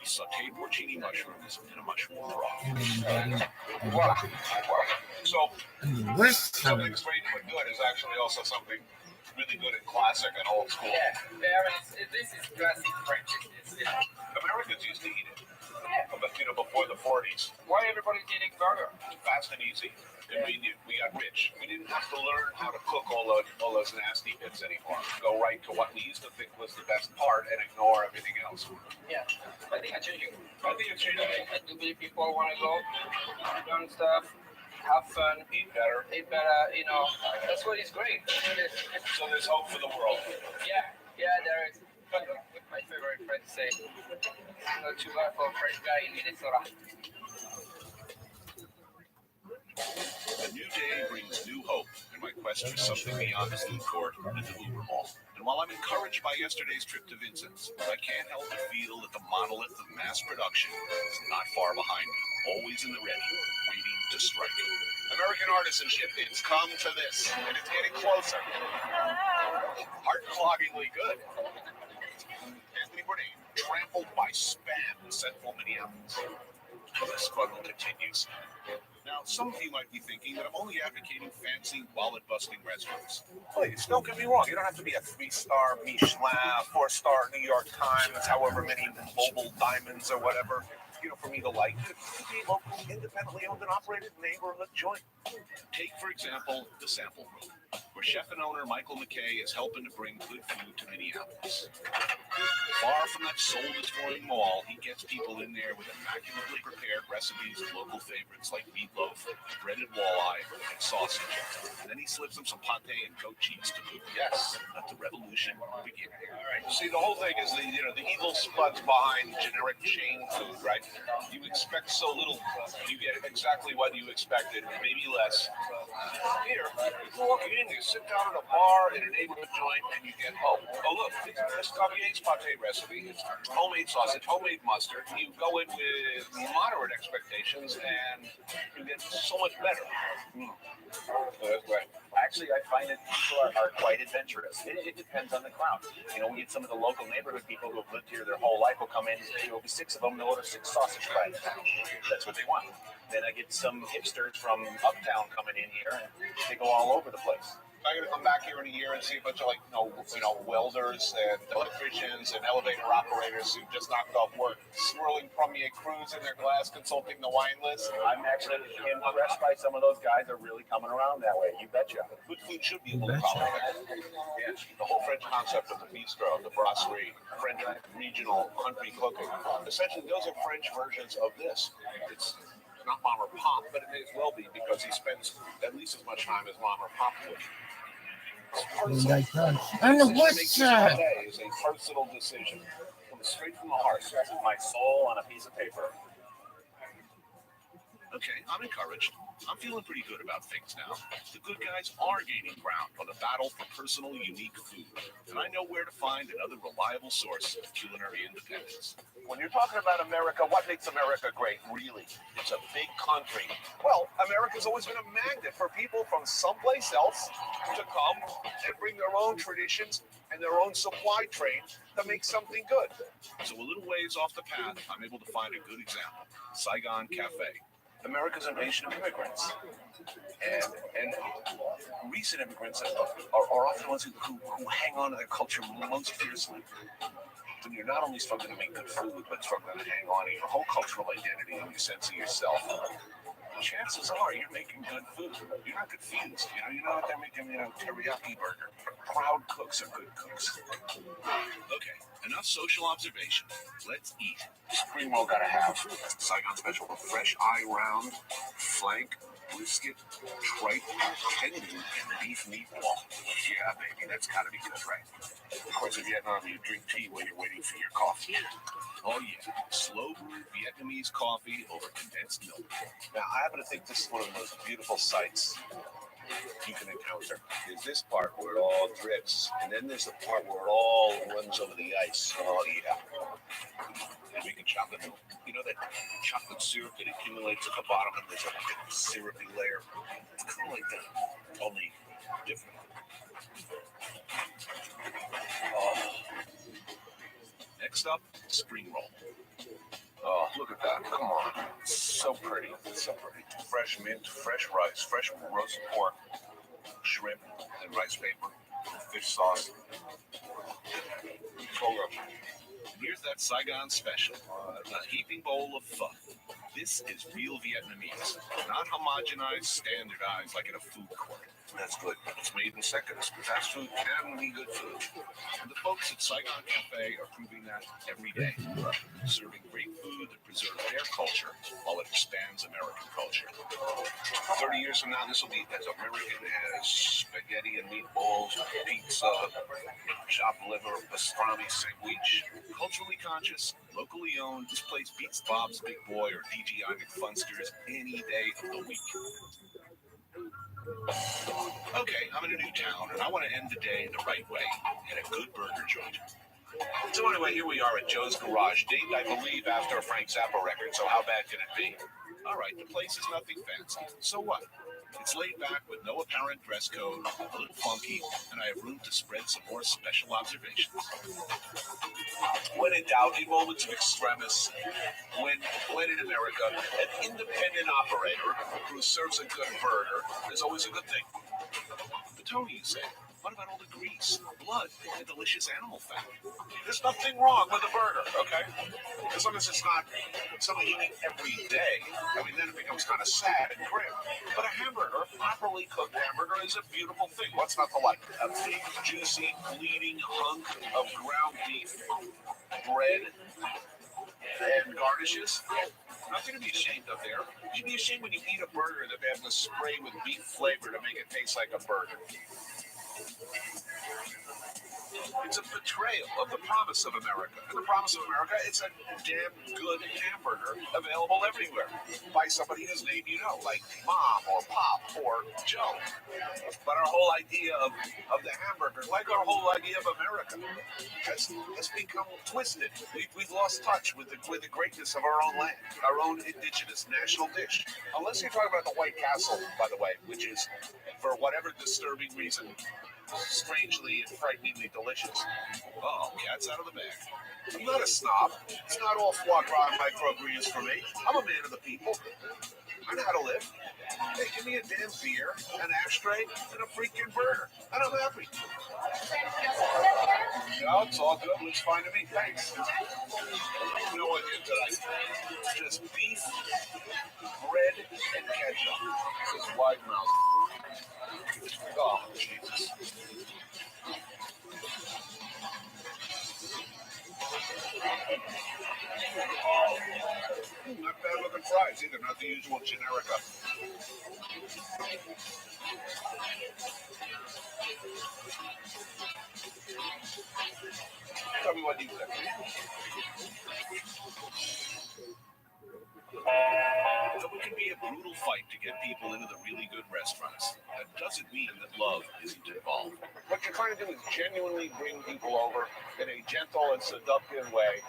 sauteed porcini mushrooms, and a mushroom broth. Voila. So, What's something strange but good is actually also something really good and classic and old school. Yeah, this is classic French. Americans used to eat it, but before the 40s. Why everybody's eating burger? Fast and easy, convenient. We got rich. We didn't have to learn how to cook all those nasty bits anymore. Go right to what we used to think was the best part and ignore everything else. Yeah, I think it's changing. I think it's changing. Do people want to go learn stuff? Have fun, Eat better. That's what is great. So there's hope for the world. Yeah, there is. My favorite friend say, not too bad for a French guy in Minnesota. A new day brings new hope in my quest for something beyond the food court and the Uber Mall. And while I'm encouraged by yesterday's trip to Vincent's, I can't help but feel that the monolith of mass production is not far behind me, always in the ready, waiting to strike. American artisanship, it's come to this, and it's getting closer. Heart-cloggingly good. Anthony Bourdain, trampled by spam in central Minneapolis. The struggle continues. Now, some of you might be thinking that I'm only advocating fancy, wallet-busting restaurants. Please, don't get me wrong. You don't have to be a 3-star Michelin, 4-star New York Times, however many mobile diamonds or whatever, for me to like. It could be a local, independently owned and operated neighborhood joint. Take, for example, the Sample Room, where chef and owner Michael McKay is helping to bring good food to Minneapolis. Far from that soul-destroying mall, he gets people in there with immaculately prepared recipes of local favorites like meatloaf, breaded walleye, and sausage. And then he slips them some pate and goat cheese to boot. Yes, let the revolution begin. All right. See, the whole thing is the evil spuds behind generic chain food, right? You expect so little, you get exactly what you expected, maybe less. Here, you walk in, you sit down at a bar in a neighborhood joint, and you get hope. Oh, look, it's Cavier's pate recipe. It's homemade sausage, homemade mustard. You go in with moderate expectations, and you get so much better. That's right. Actually, I find that people are quite adventurous. It depends on the crowd. We get some of the local neighborhood people who have lived here their whole life will come in. There will be 6 of them. They'll order 6 sausage fries. That's what they want. Then I get some hipsters from uptown coming in here, and they go all over the place. I'm going to come back here in a year and see a bunch of welders and electricians and elevator operators who just knocked off work, swirling Premier Cruise in their glass, consulting the wine list. I'm actually impressed by some of those guys are really coming around that way. You betcha. Good food should be able to follow that. Yeah. The whole French concept of the bistro, the brasserie, French regional country cooking. Essentially, those are French versions of this. It's not mom or pop, but it may as well be because he spends at least as much time as mom or pop would. I know what's that. Today is a personal decision. Comes straight from the heart. My soul on a piece of paper. Okay, I'm encouraged. I'm feeling pretty good about things now. The good guys are gaining ground on the battle for personal, unique food. And I know where to find another reliable source of culinary independence. When you're talking about America, what makes America great, really? It's a big country. Well, America's always been a magnet for people from someplace else to come and bring their own traditions and their own supply chain to make something good. So a little ways off the path, I'm able to find a good example. Saigon Cafe. America's a nation of immigrants. And recent immigrants are often the ones who hang on to their culture most fiercely. When you're not only struggling to make good food, but struggling to hang on to your whole cultural identity and your sense of yourself, chances are you're making good food. You're not confused. You're not out there making, teriyaki burger. Proud cooks are good cooks. Okay, enough social observation. Let's eat. Spring roll gotta have Saigon special, fresh eye round, flank, brisket, tripe, tendon, and beef meatball. Yeah, baby, that's gotta be good, right? Of course, in Vietnam, you drink tea while you're waiting for your coffee. Oh yeah, slow brewed Vietnamese coffee over condensed milk. Now, I happen to think this is one of the most beautiful sights you can encounter. There's this part where it all drips, and then there's the part where it all runs over the ice. Oh yeah. And we can chocolate milk. That chocolate syrup that accumulates at the bottom, and there's like a syrupy layer. It's kind of like that, only different. Next up, spring roll. mint, fresh rice, fresh roasted pork, shrimp, and rice paper, fish sauce. So good. Here's that Saigon special, a heaping bowl of pho. This is real Vietnamese, not homogenized, standardized like in a food court. That's good. It's made in seconds. Fast food can be good food. And the folks at Saigon Cafe are proving that every day, serving great food that preserves their culture while it expands American culture. 30 years from now, this will be as American as spaghetti and meatballs, pizza, chopped liver, pastrami sandwich. Culturally conscious, locally owned, this place beats Bob's Big Boy or DGI McFunsters any day of the week. Okay, I'm in a new town, and I want to end the day the right way, at a good burger joint. So anyway, here we are at Joe's Garage, named, I believe, after a Frank Zappa record, so how bad can it be? All right, the place is nothing fancy. So what? It's laid back with no apparent dress code, a little funky, and I have room to spread some more special observations. When in doubt, in moments of extremis, when in America, an independent operator who serves a good burger is always a good thing. But Tony, you say, what about all the grease, blood, and delicious animal fat? There's nothing wrong with a burger, okay? As long as it's not something you eat every day. I mean, then it becomes kind of sad and grim. But a hamburger, a properly cooked hamburger, is a beautiful thing. What's not to like? A big, juicy, bleeding hunk of ground beef, bread, and garnishes. Nothing to be ashamed of there. You'd be ashamed when you eat a burger that they have to spray with beef flavor to make it taste like a burger. It's a betrayal of the promise of America. And the promise of America, it's a damn good hamburger available everywhere by somebody whose name you know, like Mom or Pop or Joe. But our whole idea of the hamburger, like our whole idea of America, has become twisted. We've lost touch with the greatness of our own land, our own indigenous national dish. Unless you're talking about the White Castle, by the way, which is, for whatever disturbing reason, strangely and frighteningly delicious. Oh, cat's out of the bag. I'm not a snob. It's not all foie gras and microgreens for me. I'm a man of the people. I know how to live. Hey, give me a damn beer, an ashtray, and a freaking burger, and I'm happy. No, it's all good. Looks fine to me. Thanks. You know what I did tonight? Just beef, bread, and ketchup. Just wide mouth. Oh, Jesus. Not bad looking fries either, not the usual generica. Tell me what you think. It can be a brutal fight to get people into the really good restaurants. That doesn't mean that love isn't involved. What you're trying to do is genuinely bring people over in a gentle and seductive way,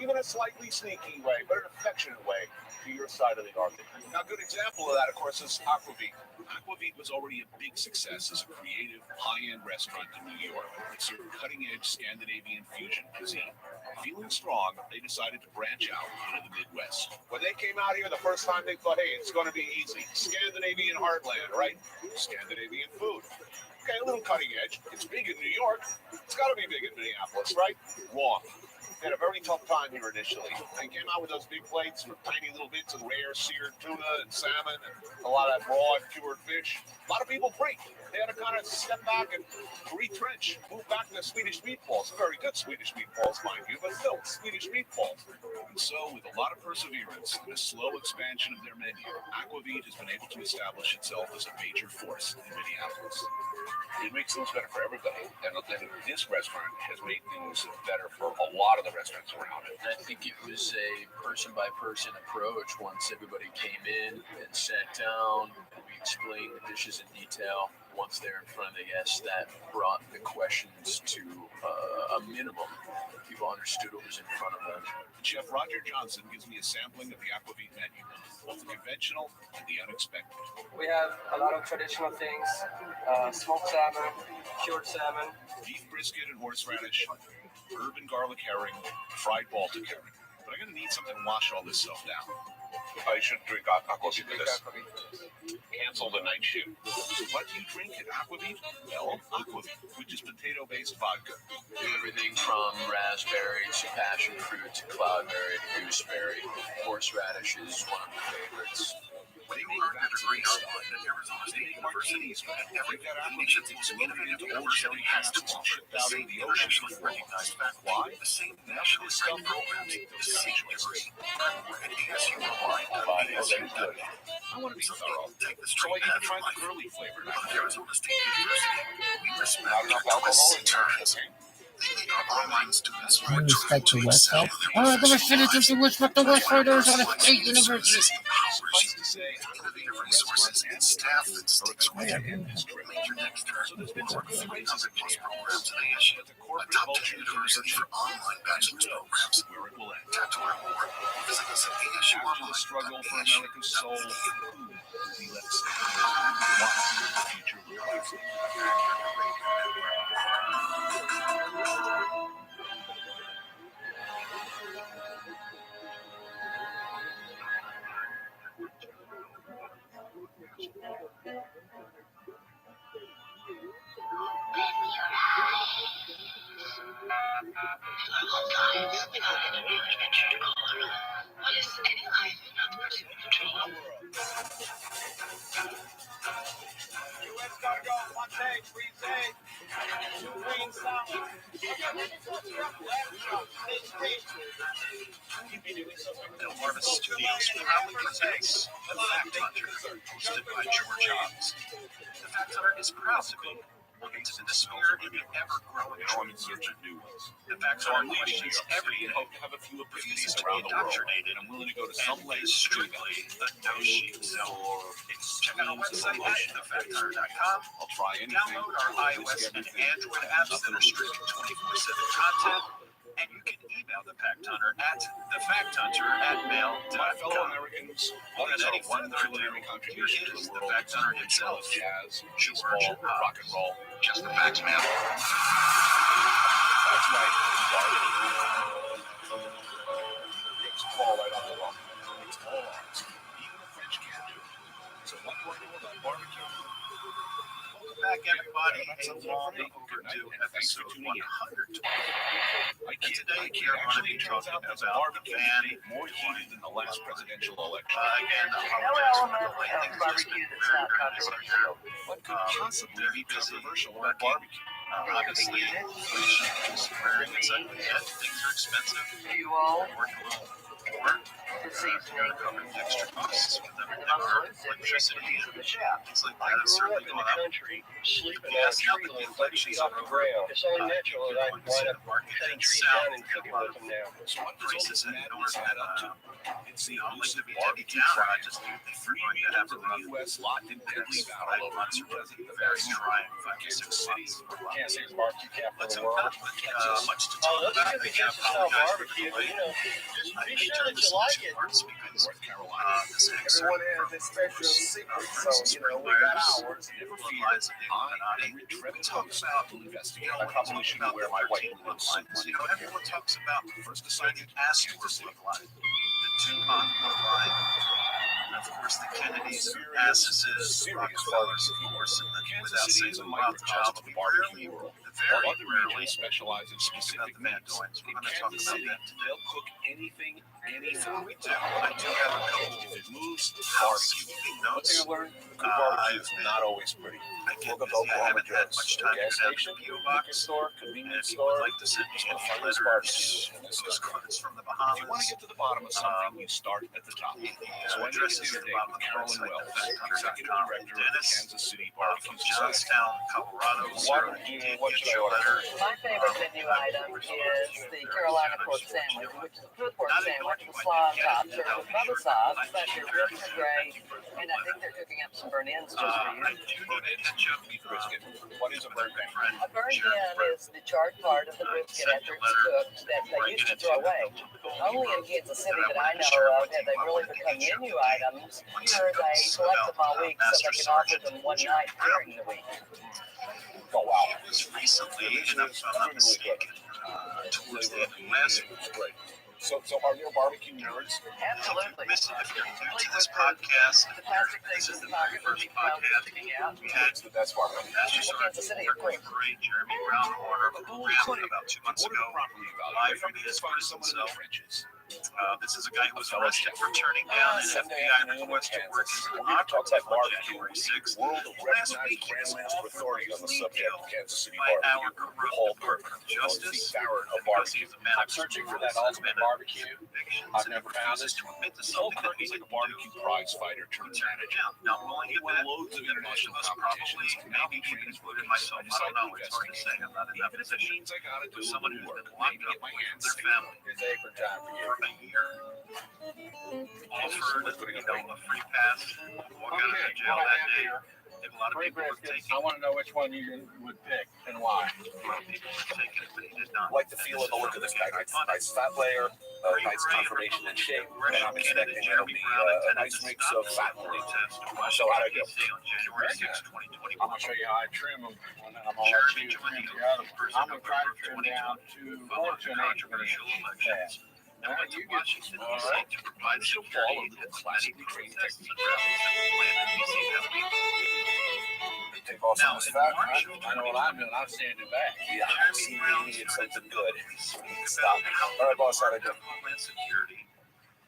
even a slightly sneaky way, but an affectionate way, to your side of the argument. Now, a good example of that, of course, is Aquavit. Aquavit was already a big success as a creative, high-end restaurant in New York that served cutting-edge Scandinavian fusion cuisine. Feeling strong, they decided to branch out into the Midwest. When they came out here the first time, they thought, hey, it's going to be easy. Scandinavian heartland, right? Scandinavian food. Okay, a little cutting edge. It's big in New York. It's got to be big in Minneapolis, right? Wrong. They had a very tough time here initially. They came out with those big plates with tiny little bits of rare seared tuna and salmon and a lot of that raw and cured fish. A lot of people freaked. They had to kind of step back and retrench, move back to Swedish meatballs. Very good Swedish meatballs, mind you, but still Swedish meatballs. And so, with a lot of perseverance and a slow expansion of their menu, Aquavit has been able to establish itself as a major force in Minneapolis. It makes things better for everybody. And this restaurant has made things better for a lot of the restaurants around it. I think it was a person-by-person approach. Once everybody came in and sat down, and we explained the dishes in detail. Once they're in front of the guests, that brought the questions to a minimum. People understood what was in front of them. Chef Roger Johnson gives me a sampling of the Aquavit menu, both the conventional and the unexpected. We have a lot of traditional things, smoked salmon, cured salmon. Beef brisket and horseradish, herb and garlic herring, fried Baltic herring. But I'm going to need something to wash all this stuff down. I should drink aquavit for this. Cancel the night shift. What do you drink at Aquavit? Well, Aquavit, which is potato-based vodka. Everything from raspberry to passion fruit to cloudberry to gooseberry. Horseradish is one of my favorites. When you earned a degree online at Arizona State University, and every nation's most innovative university has to offer the same internationally recognized faculty. Why? The same nationally ranked programs, the same university. Learn more at ASUOnline.edu. I want to be thorough. Take the So I straight even path tried of the life. girly flavor. At Arizona State University, we respect Not enough alcohol. twists and turns. Our online students I are respect the truly West Side. excel Oh, I'm gonna finish with the West, but the West Siders on a state university. Suffice to say, Innovative resources and staff that sticks with you. Make your next turn. so there's been Work some with races other plus here. programs at ASU. But the A corporate top 10 culture university for online bachelor's programs. where it will end. To learn more, visit us at After the struggle for America's soul, food will be left standing. Watch the future will be. Delmarva Studios proudly presents The Fact Hunter, hosted by George Hobbs. The Fact Hunter is proud to be looking to disappear in the ever-growing Now I'm in trend. search of new ones. The Fact So I'm Hunter leaving New questions York every City and day hope to have a few epiphanies refuses to be around the world. indoctrinated, And I'm willing to go to and some is place to do strictly a no-sheep zone. Check out our website at thefacthunter.com. I'll try anything. Download our iOS and Android apps that are streaming 24/7 content, and you can email the Fact Hunter at thefacthunter@mail.com. My fellow Americans, what is our one culinary contribution to the world? The Fact Hunter himself, Jazz, George baseball, rock and roll. Just the facts, man. That's right. It's fall right off the wall. It's all ours. Even the French can't do it. So what do I know about barbecue? Welcome back, everybody. A long overdue episode 120. And today we are going to be talking about barbecue being more heated than the last presidential election. Again, No apologize for the element delay. of Things just barbecue been that's very, not very controversial. What could possibly be controversial about working. barbecue? Obviously, inflation is rearing its ugly head. Things are expensive. Fuel, Working a little more. the seasoning, Covering extra costs with and everything. most Electricity of the and chef. things like I that have grew certainly up in gone the up. country, sleeping on Yes, a now tree that limb the 30 inflation's feet off the over, ground. It's only natural that I going to see wind the up market cutting heading trees south. down and cooking with them now. So what does all Prices this have madness gone add up to? It's the I'd like elusive to be taken barbecue down. I triangle. just think they're 3 going to have years a of the rough U.S. locked in deadly next battle 5 over months who or doesn't the very best. trying 5 to 6 cities. Can't say it's barbecue capital Let's of the world. unpack much to Oh, talk let's about. get the Again, Texas style apologize for the barbecue, but delay. you know, just I be may sure turn that this you like into it. parts because North Carolina. this excerpt Everyone has from their special secret, for so instance, you know we Spring got Fires, ours. Never Blood fear, Lies of the I Illuminati. am Retrevin We talk Thomas about, will you investigate know, my we talk position about where the my white 13 women's bloodlines. You know, everyone talks about the First assignment, Astor bloodline, the Tupac bloodline, and of course the Kennedys, Assesses, Rockefellers, of course, and then Kansas without City saying is a the microcosm Rothschilds, of we the barbecue rarely, world. very While other rarely regions specialize in talk about specific the bad meats, doings. in We're going to talk Kansas about City, that today. they'll cook anything, Before anyhow. we do, I do have a couple If it moves, barbecue. housekeeping What notes. they learn, good Uh, barbecue I've is been- not always pretty. I get Look at busy. I Oklahoma haven't had Joe's, much time to gas go down to station, the P.O. liquor box. store, And convenience if you would store, like to send me any finest letters, barbecue in this postcards from the If you want to Bahamas, get to the bottom of something, you start at the top. the So I need address a is dinner at the date bottom with of the Carolyn website, Wells, thefacthunter.com. Executive Director of the Dennis, Kansas City from Barbecue Society. Johnstown, Colorado. What- Sir, what did should get I your order? letter. My favorite menu item is the Carolina pork sandwich, which is a food pork sandwich with slaw on top, served with bubba sauce, but your ribs are great, and I think they're cooking up some burnt ends just for I you. do need to catch up Beef brisket. What is a burnt end? A burnt end is the charred part of the brisket after it's cooked that they used to throw away. Only in Kansas City that I know of have they really become menu items. Here they collect them all week so they can offer them one night during the week. Oh, wow. It was recently, and if I'm not mistaken, towards the end of last week, So are there barbecue nerds? Absolutely. If you're new Complete to this with podcast, the plastic this things is in the the very pocket first when you podcast sticking out. we had. It's the best part. Master Sergeant Kansas City, Kirk of course. Gray, Jeremy Brown Horner, who ran about 2 months ago live from his prison cell. This is a guy who was arrested for turning down an FBI request to work as an operative on January 6th. Last week, he was offered a plea deal by our corrupt Department of Justice, and because he is a man of Searching for that ultimate barbecue. I've never found it. to admit to something that he He's like didn't a barbecue do. prize fighter He turned turned it down. Now, will he He won admit loads of that most international of us probably, competitions. maybe even including myself, I don't know, it's hard to say, I'm not in that Even if it position. means I gotta do With someone who's work, been locked up get my with hands their dirty. family It's apron time for you. for a year, offered, a free pass, walk out of that jail that day. I think a lot of people were taking I want to know which one you would pick and why. it, but he did not. I like the feel and the look of this guy. Nice fat layer, nice conformation and shape, and I'm expecting it'll be a nice mix of fat and lean. So how'd I do? On January 6, 2021. I'm going to show you how I trim them, and then I'm going to let Jeremy you joined trim the the other. first I'm going to try to November trim down to following 4 the to an 8 controversial elections. And went to Washington, D.C. to provide security at many protests and rallies that were planned in D.C. that week. Take off some Now, of this in fat. March, I know what I'm doing. I'm standing back. Yeah, see, it's something good. Stop. All right, boss, how'd I do? Homeland Security.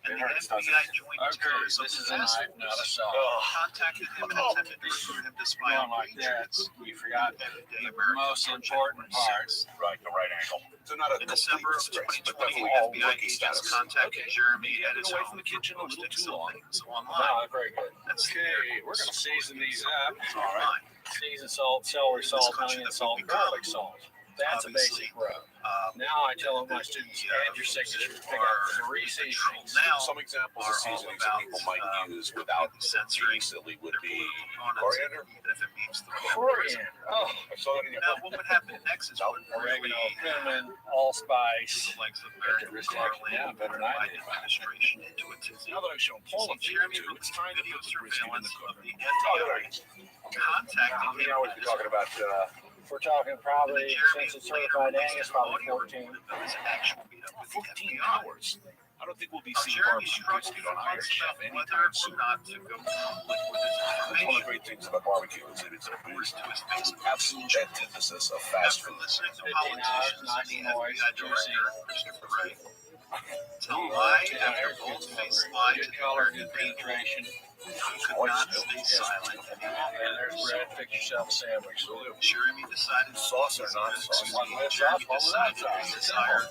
And the Ernest doesn't. FBI Joint Okay, Terrorism this is a Task knife, not a Force saw. contacted him and attempted to recruit him to spy Going on like that, Patriots. we forgot Everyday the Americans most on important January part. 6th. Right, the right angle. So not a In December of complete disgrace, but 2020, definitely FBI rookie agents status. contacted Jeremy at his away home from the kitchen a little posting too some long. things No, online. very good. That's Okay, we're going to season these up. all right. Season salt, celery salt, onion salt, garlic salt. That's a Obviously, basic rub. Um, Now I tell my students, add your signature. Pick up 3 seasonings. now Some examples are of all seasonings that about, people might use without censoring being silly would their be political opponents, coriander. even if it means the Coriander. Oh, I saw that in your Now, what would happen next is what oregano, really cinnamon, allspice. the likes of Got the American wrist action Garland down better than I Biden did. administration into a tizzy. Now that I've shown Paul a See, few, Jeremy it's time to video put the brisket in the surveillance cooker. of the Oh, there FBI it is. contacting I mean, him I would at be his talking about We're talking probably, Jeremy since it's later certified released Angus, an probably audio 14. report of his actual meetup with the 14 FBI. hours. I don't think we'll be seeing Jeremy barbecue struggled brisket for on Iron months Chef about whether anytime or soon. not to go public with his One of the information. great things about barbecue is that it's a Words to his Facebook. absolute antithesis of fast After food. listening to 15 politicians hours, and the nice and FBI moist, director, Christopher Wray, tell lie after bold-faced lie to Good the color, American good people, penetration. he could not stay silent any longer. And there's bread. Fix yourself a sandwich. Jeremy decided Sauce or not sauce? One with Jeremy sauce, one without decided his sauce. desire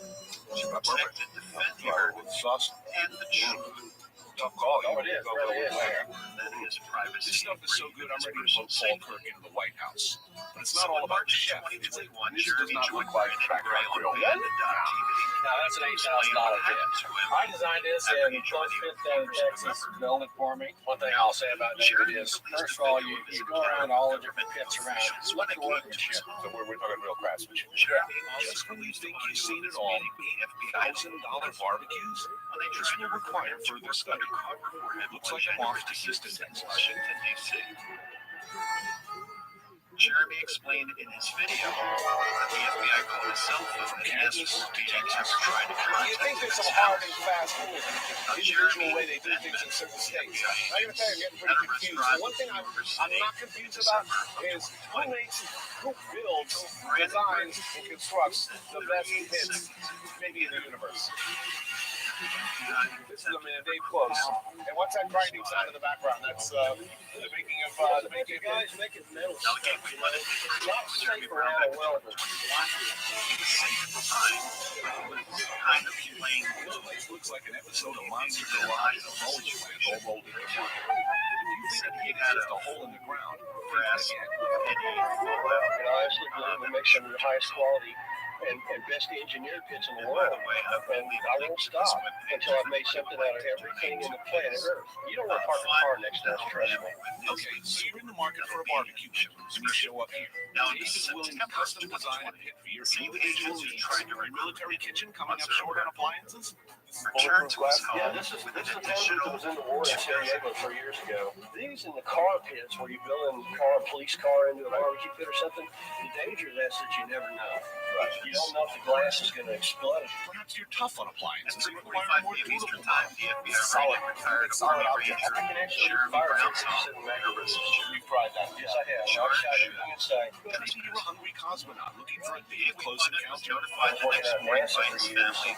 to protect and defend the American Sauce. and the truth Tough call. Oh, it is, really is. that is privacy. This stuff is so good, I'm ready to vote Paul Kirk into the White House. But it's not all about the chef. It's like, this does not look like crack grill. Now that's an $8,000 kit. I designed this in Close Fifth down in Texas. Built it for me. One thing I'll say about David is, first of all, you go around all the different pits around. Look at the workmanship. So we're talking real craftsmanship. Just when you think you've seen it all, $1,000 barbecues, this will require further study. Looks like I'm off to Houston, Texas. Washington, D.C. Jeremy explained in his video that the FBI called his cell phone and asked for detectives trying to You think contact there's his some hard and fast rules in the individual way they do things in certain states? I gotta tell you, I'm getting pretty confused. The one thing I'm not confused about is who builds, designs, and constructs the best hits maybe in the universe. This is a man, Dave Close. And what's that grinding sound in the background? That's the making of guys making metal Now, again, we wanted to not Jeremy safe Brown around back a to welder. 2021. He was safe at the time, but he was kind of playing This looks like an episode of Monster Monster Delight Delight. of Mulch All rolled into one. You think that he had just a hole in the ground? grass Again. and he well, And I honestly believe we make some of the highest quality and best engineered pits in the and by world. the way, And I won't stop until I've made something out of everything in the planet Earth. You don't want to park a car next to us, trust me. Okay, so you're in the market for a barbecue pit, and you show up here. Now, in Dave is willing to September custom of design a 2020, pit for your same individual agency needs. tried to Your recruit military me kitchen coming up months short earlier. on appliances? returned to his home Yeah, this is with the an family additional that was in the war in San Diego 3 years ago. These in the car pits where you build a police car into a barbecue pit or something, the danger of that's that you never know. You don't know if the glass is going to explode. Perhaps you're tough on appliances and require 45 more p.m. Eastern durable Time, models. the FBI retired Army Ranger I can actually Jeremy fire Brown's this home. and make a resist. You've tried that. Yes, I have. I've shot everything inside. Maybe you're a hungry cosmonaut looking for a The day of Gateway close Pilot was encounter. notified the next morning by his family.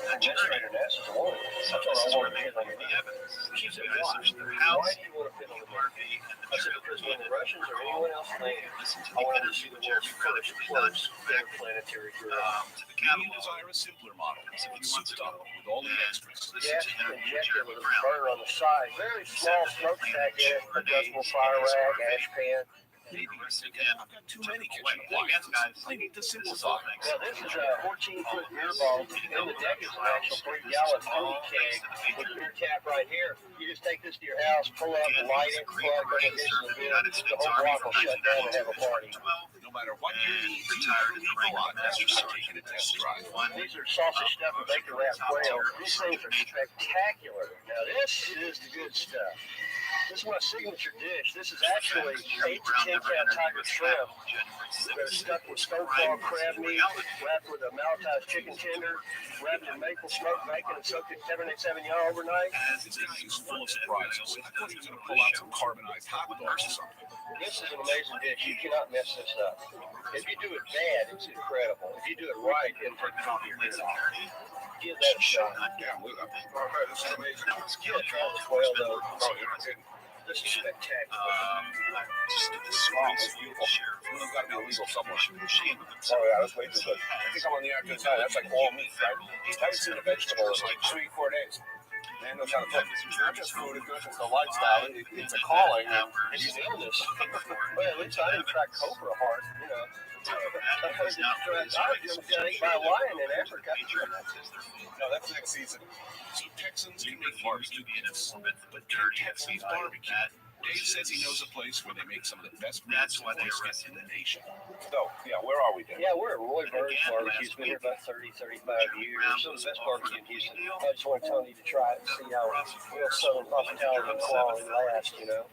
Administrator NASA is a woman. So That's this what is I where want they to put get the on. evidence. She The said, guys why? searched their Why house, do you want to fit on the RV, and the I said, because when the Russians or anyone else land, listen to I the want to interview see the with Jeremy world's Brown. first They nudged interplanetary to drill. the Maybe you catalog. desire a simpler model, A few it's months souped ago. up with all the extras. Listen Gas to the interview with injected Jeremy with a Brown. burner on the side. Very small smokestack in it, adjustable fire rack, ash pan. Maybe you're Arrested thinking, him. I've got too Took many him kitchen away. Yes, appliances. guys. I need to This is simplify all thanks Well, to this is a 14-foot beer ball, and the deck is an actual 3-gallon fuel keg with a beer tap right here. You just take this to your house, pull up, light it, plug it into the beer. The whole block will shut down and have a party. No matter what your needs, you Retired never in the leave rank the of lot Master without Sergeant. taking a test drive. These are sausage stuffed and bacon wrapped quail. These things are spectacular. Now this is the good stuff. This is my signature dish. This is actually 8 to 10 pound tiger shrimp. They're stuck with stonefall crab meat, wrapped with a maltized chicken tender, wrapped in maple smoked bacon and soaked in Cabernet Sauvignon overnight. This guy is full of surprises. I thought he was going to pull out some carbonized hot dogs or something. This is an amazing dish. You cannot mess this up. If you do it bad, it's incredible. If you do it right, it'll take the top of your head off. Give that a shot. Yeah, look, this is amazing. Yeah, try the quail though. Oh, you're not kidding. This is spectacular. Just did this Wow, it's beautiful. It's got to be illegal somewhere. Oh, yeah, that's way too good. I think I'm on the active side. That's like all meat, right? I haven't seen a vegetable in like 3-4 days. Man knows how to cook. It's not just food, it's a lifestyle. It's a calling. And You nailed this. Well, at least I didn't try cobra hard, you know. I was ate by a lion in Africa. no, that's next season. So Texans can make barbecue dinners, but can Texans barbecue? Dave says he knows a place where they make some of the best That's why they brisket in arrested the nation. So, yeah, where are we, Dave? Yeah, we're at Roy Bird's barbecue. It's been here about 30, 35 years. Some of the best barbecue in Houston. I just want to tell you to try it and see how real Southern hospitality and quality lasts, you know.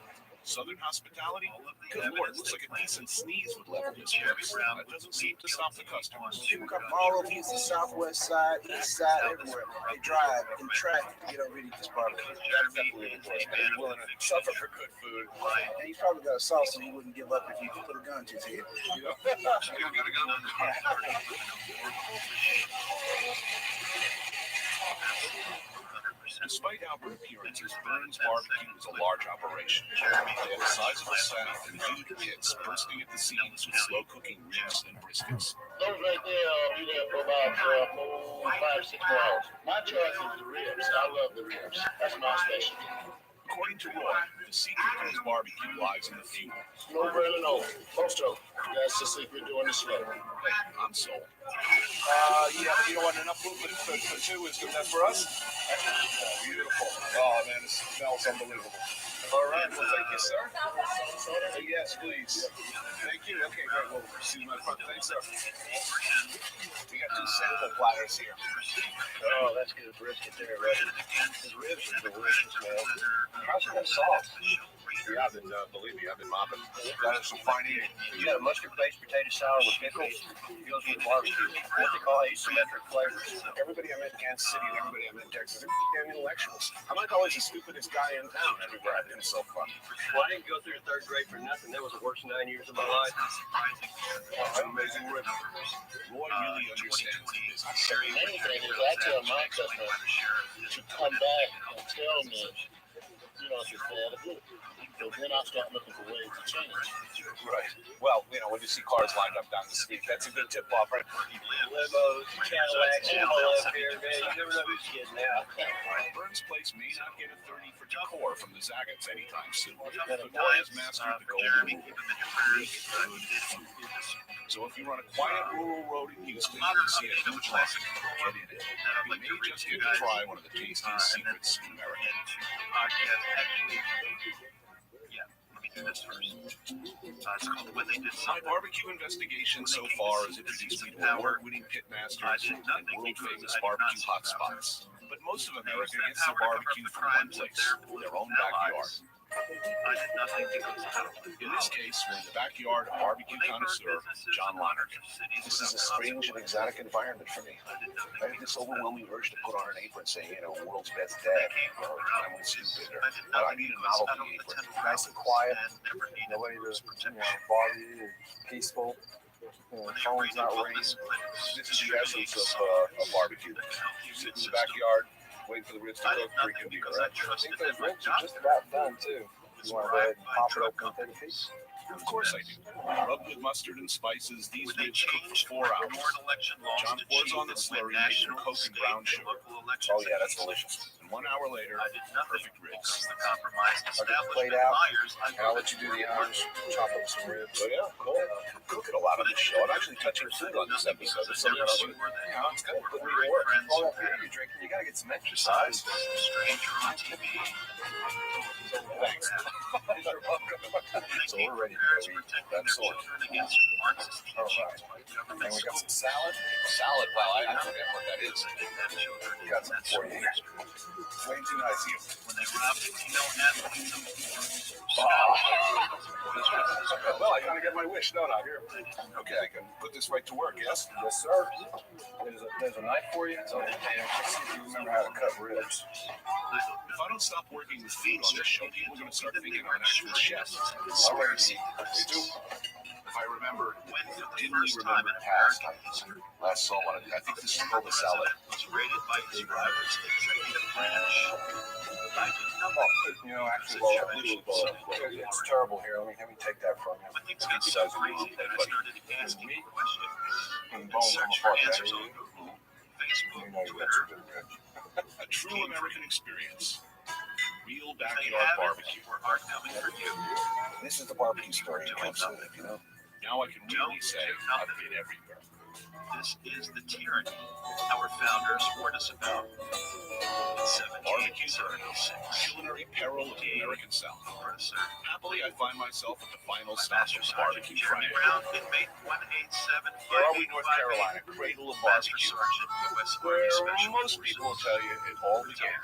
Southern hospitality? Good lord, it looks like a decent sneeze would level this place. That doesn't seem to stop the customers. People come from all over Houston, southwest side, east side, everywhere. They drive in traffic to get over here to eat this barbecue. That's definitely an impression. You're willing to suffer for good food. And he probably got a sauce so he wouldn't give up if you put a gun to his head. You know? You gotta go. Despite outward appearances, Burns Barbecue is a large operation. They have a sizable staff and huge pits bursting at the seams with slow-cooking ribs and briskets. Those right there, I'll be there for about 5-6 hours. My choice is the ribs. I love the ribs. That's my specialty. According to Roy, the secret to his barbecue lies in the fuel. No really no. Most of them. That's the secret doing the slow. Hey, I'm sold. Yeah, you don't want enough food for two. Is good enough for us? Beautiful. Oh, man, it smells unbelievable. All right, well, thank you, sir. Yes, please. Thank you. Okay, great. Well, see you, my friend. Thanks, sir. We got 2 sample platters here. Oh, that's good brisket there, right? His ribs are delicious, man. How's that sauce? Yeah, believe me, I've been mopping. Got some fine eating. You got a mustard-based potato salad with pickles. It goes with barbecue. What they call asymmetric flavors. Everybody I met in Kansas City and everybody I met in Texas, they're damn intellectuals. I'm like always the stupidest guy in town everywhere I've been so far. Well, I didn't go through 3rd grade for nothing. That was the worst 9 years of my life. An amazing rib. Roy really understands the business. The main thing is I tell my customers to come back and tell me, you know, if it's bad or good. So then I start looking for ways to change. Right. Well, you know, when you see cars lined up down the street, that's a good tip off, right? Limos, Cadillacs, all up here, man. You never know who's getting out. Burns' place may not get a 30 for decor from the Zagat's anytime soon, but Roy has mastered the golden rule. Make good food. So if you run a quiet rural road in Houston and you see a huge lot, get in it. You may just get to try one of the tastiest secrets in America. My barbecue investigation so far has introduced me to award-winning pitmasters and world-famous barbecue hotspots. But most of America gets their barbecue from one place, their own backyard. I did nothing to go In this case, we're in the backyard of barbecue connoisseur John Lonnert. This is a strange and exotic environment for me. I have this overwhelming urge to put on an apron saying, world's best dad, or I'm stupid, or I need a novelty apron. Nice and quiet, nobody to bother you, peaceful. Phone's not ringing. This is the essence of barbecue. You sit in the backyard, wait for the ribs to cook, drinking beer. I think those ribs are just about done too. You want to go ahead and pop it open and take a piece? Of course I do. Rubbed with mustard and spices, these ribs cook for 4 hours. John pours on the slurry mixed with Coke and brown sugar. Oh yeah, that's delicious. And 1 hour later, perfect ribs. I'll get the plate out, and I'll let you do the honors, chop up some ribs. Oh yeah, cool. I'm cooking a lot on this show. I'm actually touching food on this episode. It's something that it's going to put me to work. All that beer you're drinking, you got to get some exercise. Thanks. You're welcome. So we're ready to go eat. Excellent. All right. And we got some salad. Salad, wow, I forget what that is. We got some for you. Way too nice of you. Well, I kind of get my wish, don't I? Here. Okay, I can put this right to work, yes? Yes, sir. There's a knife for you. So, let's see if you remember how to cut ribs. If I don't stop working with food on this show, people are going to start thinking I'm an actual chef. All right, you do. If I remember, Dimly remember past. I last saw one. I think this is called a salad. Actually, it's terrible here. Let me take that from you. It does a little bit, but Meat and bone come apart. You know you got some good ribs. a true American experience. Real backyard barbecue. this is the barbecue story you comes with it, Now I can really say I've been everywhere. This is the tyranny our founders warned us about. Barbecue culinary peril of the American South. Happily, I find myself at the final stop of the barbecue triangle. Raleigh, North Carolina, cradle of barbecue, where most people will tell you it all began.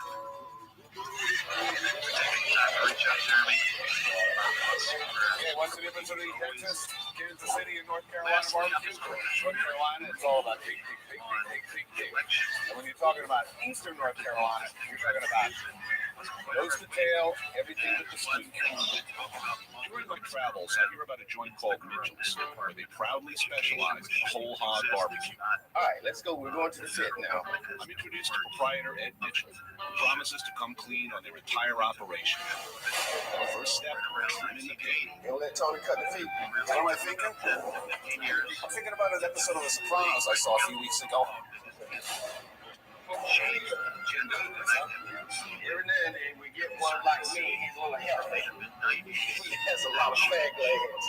Hey, what's the difference between Texas, Kansas City, and North Carolina barbecue? North Carolina, it's all about big. And when you're talking about Eastern North Carolina, you're talking about nose to tail, everything but the skin. During my travels, I hear about a joint called Mitchell's, where they proudly specialize in whole hog barbecue. All right, let's go. We're going to the pit now. I'm introduced to proprietor Ed Mitchell, who promises to come clean on their entire operation. The first step, I'm in the pit. Don't let Tony cut the feet. What am I thinking? I'm thinking about an episode of The Sopranos I saw a few weeks ago. Every now and then we get one like me. He's a little healthy. He has a lot of fag legs.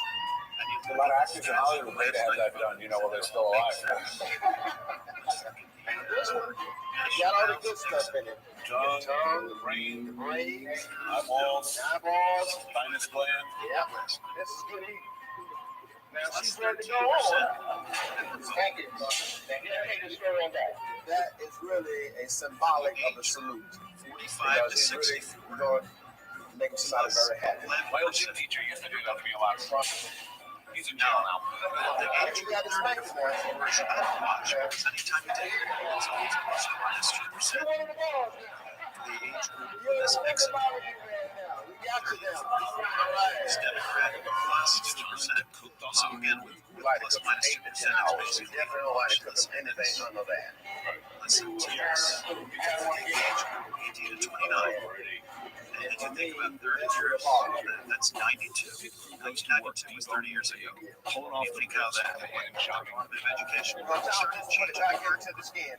A lot of actors in Hollywood would have that done, while they're still alive. Got all the good stuff in it. Tongue, the brain, eyeballs, thymus gland. Yep. This is good eating. Now she's ready to go on. Thank you. Thank you. Just go on that. That is really a symbolic of a salute. Because it's really going to make somebody very happy. My old gym teacher used to do that to me a lot. He's in jail now. You got his mic now. You're a big barbecue man now. We got you now. So again, We like to cook 8 to 10 hours. We definitely don't like to cook anything under that. listen to You gotta want to get 18 to 29. And if you think about 30 years, that's 92. 1992 was 30 years ago. Pulling off You the think how that and shopping. the education Watch process out, put it back into the skin.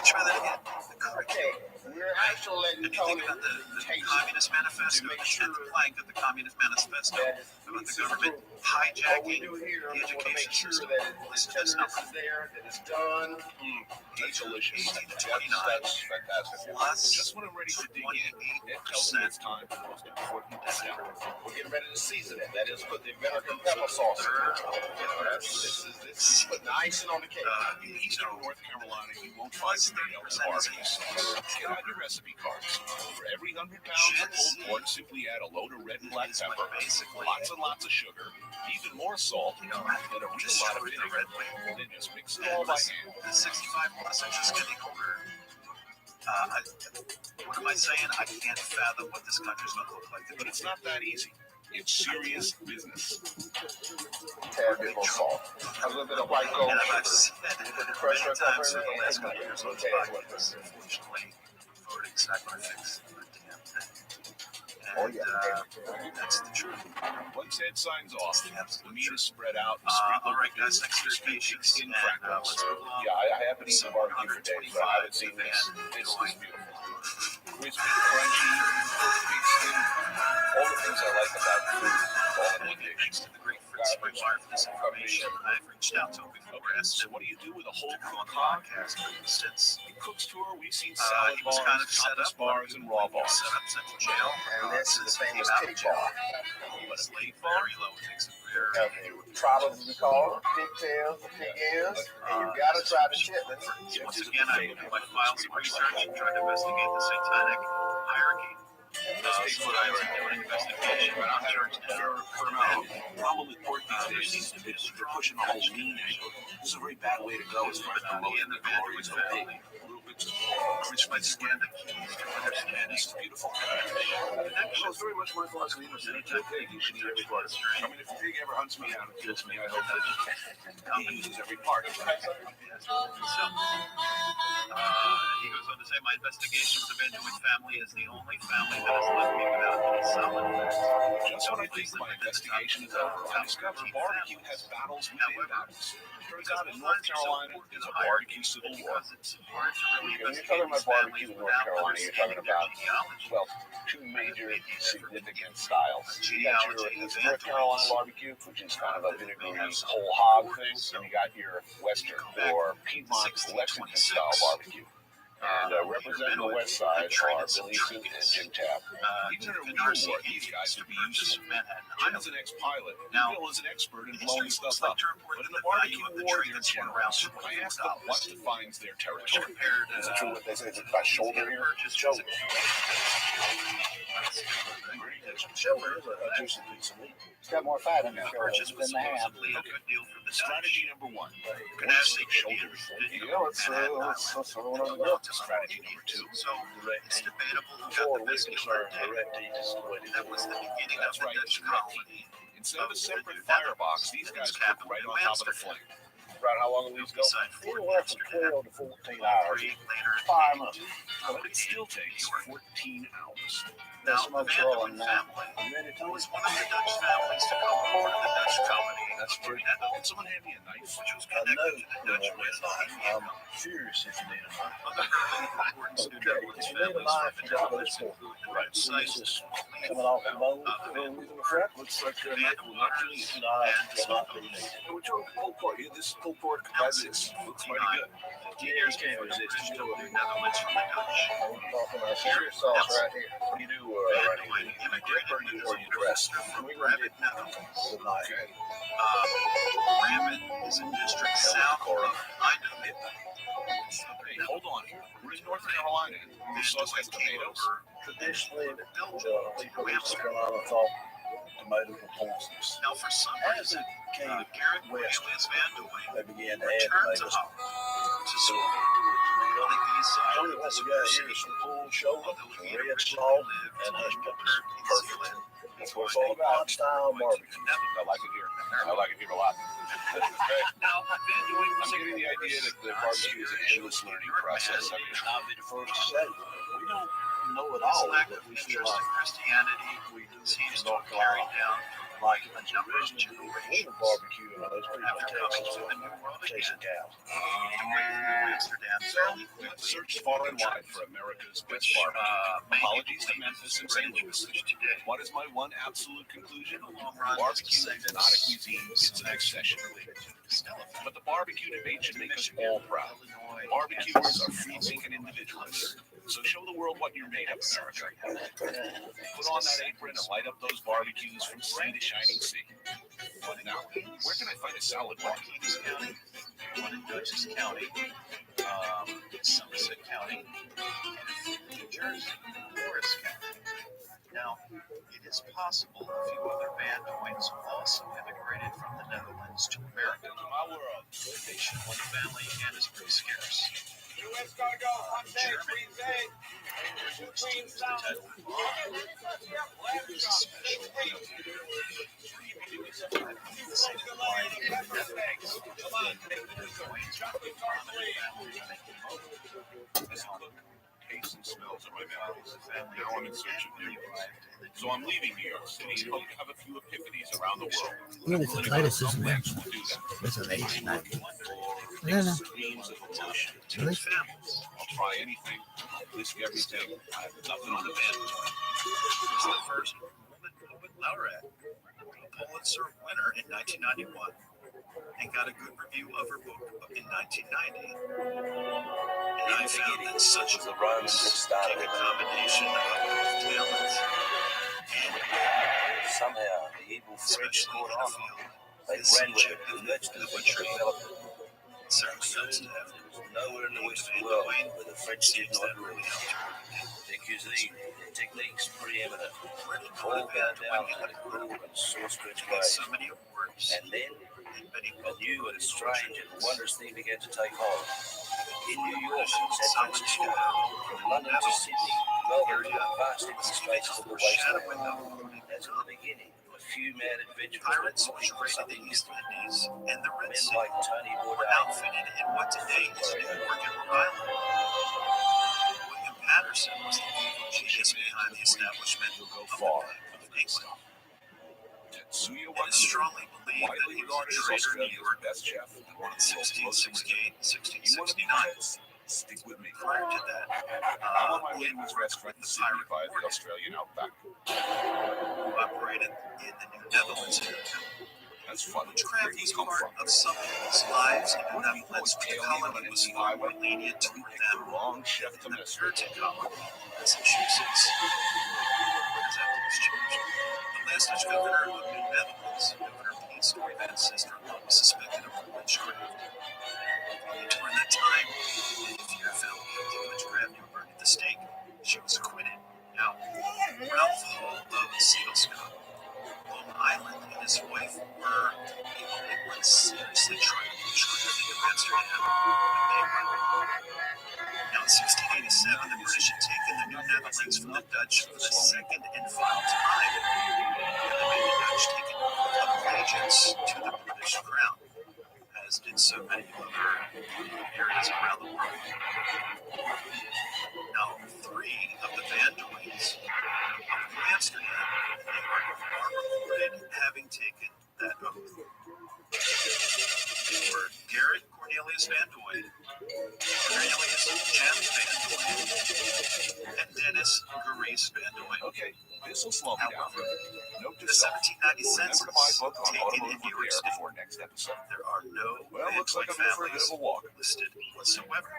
Try that again. The curriculum. Okay, we're actually letting And you think Tony about the taste Communist Manifesto, to make the sure 10th plank of the Communist Manifesto, that about the it's government what we hijacking do here. the We want to make education sure system. that the tenderness is there, that it's done. That's delicious. 18 to 29. That's fantastic. Plus Just when I'm ready to dig in, it tells me it's time for the most important step. We're getting ready to season it. That is, put the vinegar and pepper sauce in it. This is putting the icing on the cake. In eastern North Carolina, you won't find tomato and barbecue sauce. Get out your recipe recipe cards. For every 100 pounds of pulled pork, simply add a load of red and black pepper, lots and lots of sugar, even more salt, and a real lot of vinegar. Then just mix it all by hand. The 65 plus inches getting older. What am I saying? I can't fathom what this country's going to look like. But it's not that easy. It's serious business. Tad bit more salt. A little bit of white gold And I've sugar. said You put the pressure many up times in over the it, last and couple years on this podcast, unfortunately, voting's not going to fix the damn thing. And that's the truth. Once Ed signs off, the meat is spread out and All sprinkled right, with guys, thanks for your patience. in And crackers. let's move on. Yeah, I haven't eaten barbecue for days, but I haven't seen this. This is beautiful. Crispy, crunchy, big skin. All the things I like about food, all in one dish. Thanks to the great Fritz Springmeyer for this information. I've reached out to him before, asked So him what do you do with a whole to come on cooked the hog? podcast. For instance, In Cook's Tour, we've seen salad he was bars, kind of set tapas up, bars, and raw bars. set up Central Jail. And this is the Came famous out pig of jail. bar. But it laid very low. It takes a very Problems we call pigtails, the pig ears, and you've got to try the chitlins. Once again, I do my files of research and try to investigate the satanic hierarchy. So I was doing an investigation But I on had church a problem with pork these days is they're pushing the whole lean angle. This is a very bad way to go as far as promoting the glories of pig. A little bit crispy skin. And this is beautiful. Well, it's very much my philosophy. You should eat every part. I mean, if a pig ever hunts me down and kills me, I hope that he uses every part. He goes on to say, my investigation of the Benjamin family is the only family that has left me without any solid facts. Just when I think my investigation is over, I discover barbecue has battles within battles. Turns out in North Carolina, there's a barbecue civil war. Because it's hard to really When you're investigate talking about these barbecue families in North without Carolina, you're talking understanding their about, genealogy. well, two major significant styles. You got your North Carolina barbecue, which is kind of a vinegary whole hog thing, and you got your Western or Piedmont Lexington style barbecue. And representing the West Side are Billy Sue and Jim Tapp. Even in a real war, these guys would be useful. Jim is an ex-pilot. Bill is an expert in blowing stuff up. But in the barbecue war, they're generals. I asked them what defines their territory. Is it true what they say? Is it by shoulder here? Shoulder. Shoulder is a juicy piece of meat. It's got more fat in there Purchase was than the ham. supposedly a good deal for the Strategy number one. Could have seen shoulders. Yeah, let's throw it on the ground. Strategy number two. So it's debatable who got the best deal for that was the beginning of That's the right, Dutch it's red colony. Instead of a separate firebox, these guys cook right on top of the flame. Right, how long will these go? Beside Fort Anywhere from Amsterdam, 12 to 14 hours. later, 5 months. But it still takes 14 hours. now, Some the of us Van are der all Wen in now. family I'm ready to was one of the Dutch families to come over to the Dutch colony. That's true. Can someone hand me a knife? Which was connected to the Dutch West Indian I'm furious if you need a knife. Other early important Okay, Sudetwood's if you need a families knife, from you the got Netherlands those four. include the Right, so this red-sized is coming off the bone. Looks like a knife will not be needed. Knife will not be needed. And we're talking pulled pork. This pulled pork has this. Looks mighty good. 10 years can't resist. to the Netherlands from the Dutch. I'm talking about serious sauce right here. You do Van right der here. Wen immigrated Or with you his dress. sister from We gonna Rabbit, dip Netherlands. the knife. Rabbit is a district south of Eindhoven. Hey, hold on here. We're in North Carolina. This sauce has tomatoes. Traditionally, the Belgium. people in North Carolina thought tomatoes were poisonous. Now, for some As reason, it came Garrett west, Alias Van der Wen they began to add returned to tomatoes. Holland to support the east side Only of what the we got city. here is some pulled shoulder, Although some he red originally slaw, lived and hush in peppers. New Zealand, That's what it's all about. Style barbecue. I like it here. I like it here a lot. Now, Van der Wen was I'm getting the idea that the barbecue is an endless learning process. I mean, I'll be the first to say, we don't know it his all, lack but of we feel interest like in Christianity we do seems in to North have carried Carolina. down Like a number of originally, generations. barbecue and those people After in coming Texas to the New World chasing again, cows. immigrating to Amsterdam fairly quickly. searched far and wide for America's best barbecue. Apologies to Memphis and St. Louis. Today. What is my one absolute conclusion? In the long run, Barbecue is not a cuisine, it's an obsession. But the barbecue debate should make us all proud. Barbecuers are free-thinking individuals. So show the world what you're made of, America. Put on that apron and light up those barbecues from sea to shining sea. Now, where can I find a salad bar? Kings County, one in Dutchess County, Somerset County, New Jersey, Morris County. Now, it is possible a few other Vandoins also immigrated from the Netherlands to America. My world. The nation, one family, and is pretty scarce. U.S. cargo, Germany, which is the title of is a special taste and smells of my memories. Now I'm in search of new ones. So I'm leaving New York City and hope to have a few epiphanies around the world. Look at the Titus isn't there. Will do that. There's an H night. Or I don't know. extremes of emotion. Really? I'll try anything, risk everything. I have nothing on the bed. was the first woman poet laureate, a Pulitzer winner in 1991, and got a good review of her book in 1990. And I found that such a take a combination of both talent and Somehow, the evil French especially caught in a on. field They as ran with it, subjective nurtured and it, butchery. developed it. It certainly helps to have Nowhere in the Western world where the French did not rule. Their cuisine, their techniques preeminent. All bound down to the cruel and sorcerous got ways. so many awards And then and many a new and strange and wondrous thing began to take hold. In New York, San Francisco, from London to Sydney, Melbourne to the vast empty spaces of the wasteland. As in the beginning, a few mad adventurers pirates looking which for raided something the new. East Indies and the Red Men Sea like Tony were Bourdain, outfitted in what today is New York and Rhode Island. William Patterson was the evil genius behind the establishment of the Bank of England. Tetsuya It is strongly believed that widely he was a regarded as traitor in New Australia's York best chef and one in of the world's most 1668, You want to be 1669. honest? Stick with me. Prior to that, I'm on my way he to his worked restaurant in with the Sydney pirate via the Morgan, Australian outback. who operated in the New Netherlands area. That's fun. Witchcraft Where do was you come part from? of some people's lives in What the if you Netherlands, put but the alien on colony an was empty far highway? more lenient You toward picked the them wrong chef to than the mess with. Puritan colony, Massachusetts. Exactly was changed. The last Dutch governor of New Netherlands, Governor Peace, or then sister-in-law, was suspected of witchcraft. During that time, if you're found guilty of witchcraft, you were burned at the stake. She was acquitted. Now, Ralph Hull of Sealscott, Long Island, and his wife were the only ones seriously tried witchcraft in Amsterdam when they were. Now, in 1687, the British had taken the New Netherlands from the Dutch for the second and final time, and the made the Dutch take allegiance to the British crown, as did so many other areas around the world. Now, 3 of the Vandoins of Amsterdam are reported having taken that oath. They were Garrett Cornelius Van Doyen, Cornelius Jem Van Doyen, and Dennis Gaurice Van Doyen. Okay, this will slow me down. However, Note the to self. 1790 census Remember to buy a book on taken in automotive New York repair State, before next episode. there are no Well, looks like Vandoyen I'm in for a bit families of a walk. listed whatsoever.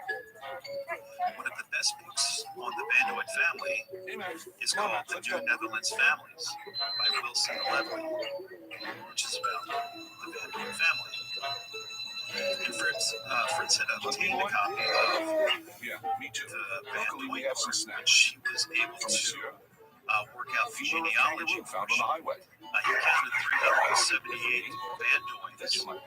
One of the best books on the Vandoyen family Hey, Max. is Come on, called The let's New go. Netherlands Families by Wilson Levy, which is about the Van Doyen family. And Fritz had obtained a copy of Yeah, me too. the Van Luckily, we Doyen have some book, snacks. which he was able From to Monsieur. work out the Fever of genealogy kangaroo found on portion. the highway. He counted 378 Van Doyens That's my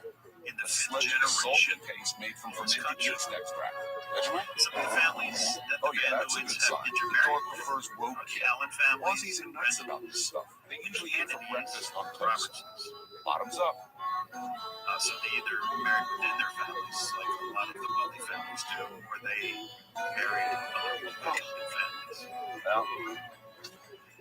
in the 5th sledge generation. salted paste made from This fermented country. yeast extract. That's right. Some of the families that the Oh yeah, Van that's a Doyens good have sign. The intermarried dog with prefers are roadkill. Callan families, Aussies are nuts about this stuff. They usually eat for breakfast on toast. Robertsons. Bottoms up. So they either married within their families, like a lot of the wealthy families do, or they married other wealthy families. Well,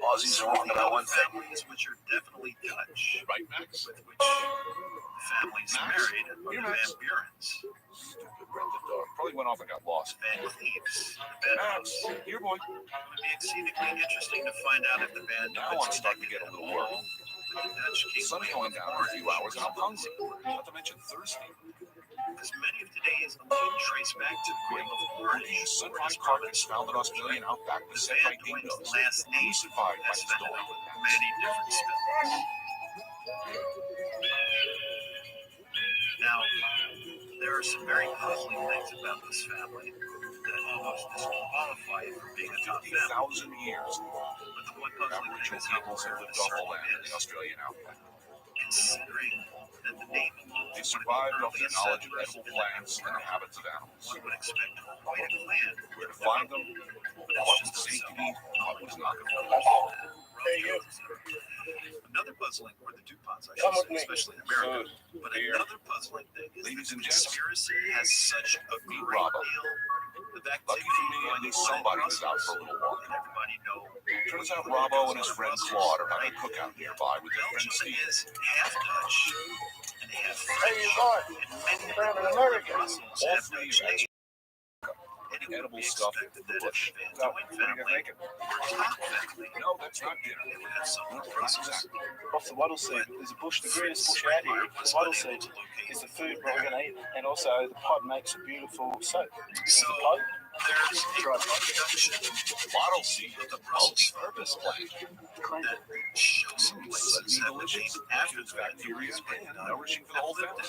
Aussies are wrong about one thing. Families which are definitely Dutch, Right, Max? with which the families Max? married are the Here, Van Max. Burens, Stupid rented dog. Probably went off and got lost. Van Cleves, the Max, Bedouins. here, boy. It would be exceedingly interesting to find out if the Van Now I'm starting to get a little worried. with the Dutch The king sun's going down in a few hours and I'm hungry. Not to mention thirsty. because many of today's elite trace back to the Wheel of Orange, These or sunrise his carpets province. found in Australian outback The beset by Van Doyen's dingoes. last name He survived by has the been storm. many different spellings. Now, there are some very puzzling things about this family that almost disqualify it from being a top family. 1,000 years. But the one puzzling thing is how Peoples have rare lived this off the certainly land in the is, Australian outback. considering that the name They survived off their knowledge of edible plants and the habits of animals. one would expect quite a plan Where to find them, what was safe to eat, what was not. Another puzzling, or the DuPonts, I Come should with say, me. especially in America. But another puzzling thing is Ladies that and the gents, conspiracy has such a great Rabbi. deal of Lucky activity for me, at going least on in somebody was out Brussels. for a little walk. And everybody know. Turns out Robbo and his friend Claude are having a cookout nearby with their friend Belgium Steve. is half Dutch and half Hey, French. you are. And many of Found the in people in America. Brussels All have three Dutch of names. And it would edible be stuff expected from the that if bush. the Van No, Doyen what are you gonna family make it? were top family, No, that's not dinner. they would have some No, in not Brussels. exactly. Off the wattle seed, there's a bush, the greenest bush out here. The wattle seed is the food what we're going to eat, and also the pod makes a beautiful soap. This is So the pod. there's a production Bottle seed, of the a Brussels purpose plant. that shows some places have been named after It's the Van bacteria Doyens and nourishing for the whole family.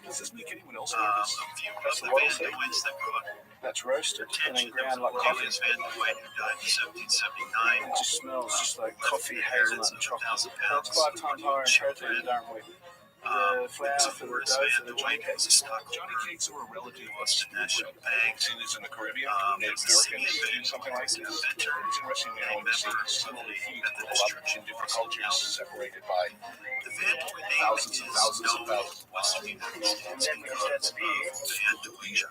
Does this make anyone else A nervous? few of That's the the wattle Van seed. Doyens that caught That's roasted and then attention. There was ground like coffee. Cornelius Van Doyen who died in 1779. It just smells just like coffee, hazelnut, and chocolate. 1,000 That's pounds. 5 times higher in protein than darn wheat. The flour So for the Horace dough Van for the Doyen Johnny was a cakes. Johnny stockholder cakes are a relative of Boston National Bank. seen this in the Caribbean. Native There's a Americans do something like this. It's interesting, you know, when you see similar foods grow up in different cultures separated by The Van Doyen name thousands and is thousands and known thousands. in Western United States Then we because just of had Van Doyen.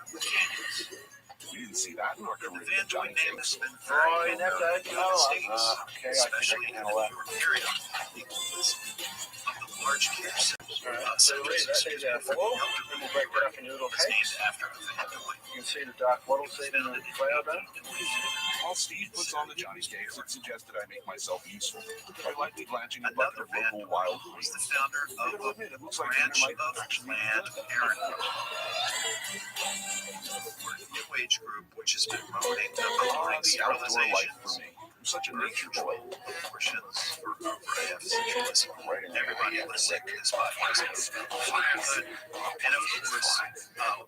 We didn't see that in our The Caribbean Van Johnny Doyen name cakes. has been Oh, very you well never known in the United know. States, Okay, I think I especially can in the handle New that. York area because of the large care centers. So there's our floor, and we'll break that up into little It's cakes. named after Van Doyen. You can see the dark wattle seed in the flour dough. While Steve puts on the Johnny's cakes, it suggests that I make myself useful by lightly blanching a bucket Another of Van local Doyen wild was greens. the founder I gotta of admit, it a looks like branch dinner might of actually be Planned good. Parenthood, a new age group which has been promoting the Ah, the outdoor life for sterilizations me. I'm such a nature boy. abortions for over a half century. Right in there. Everybody listening to this podcast, and of course,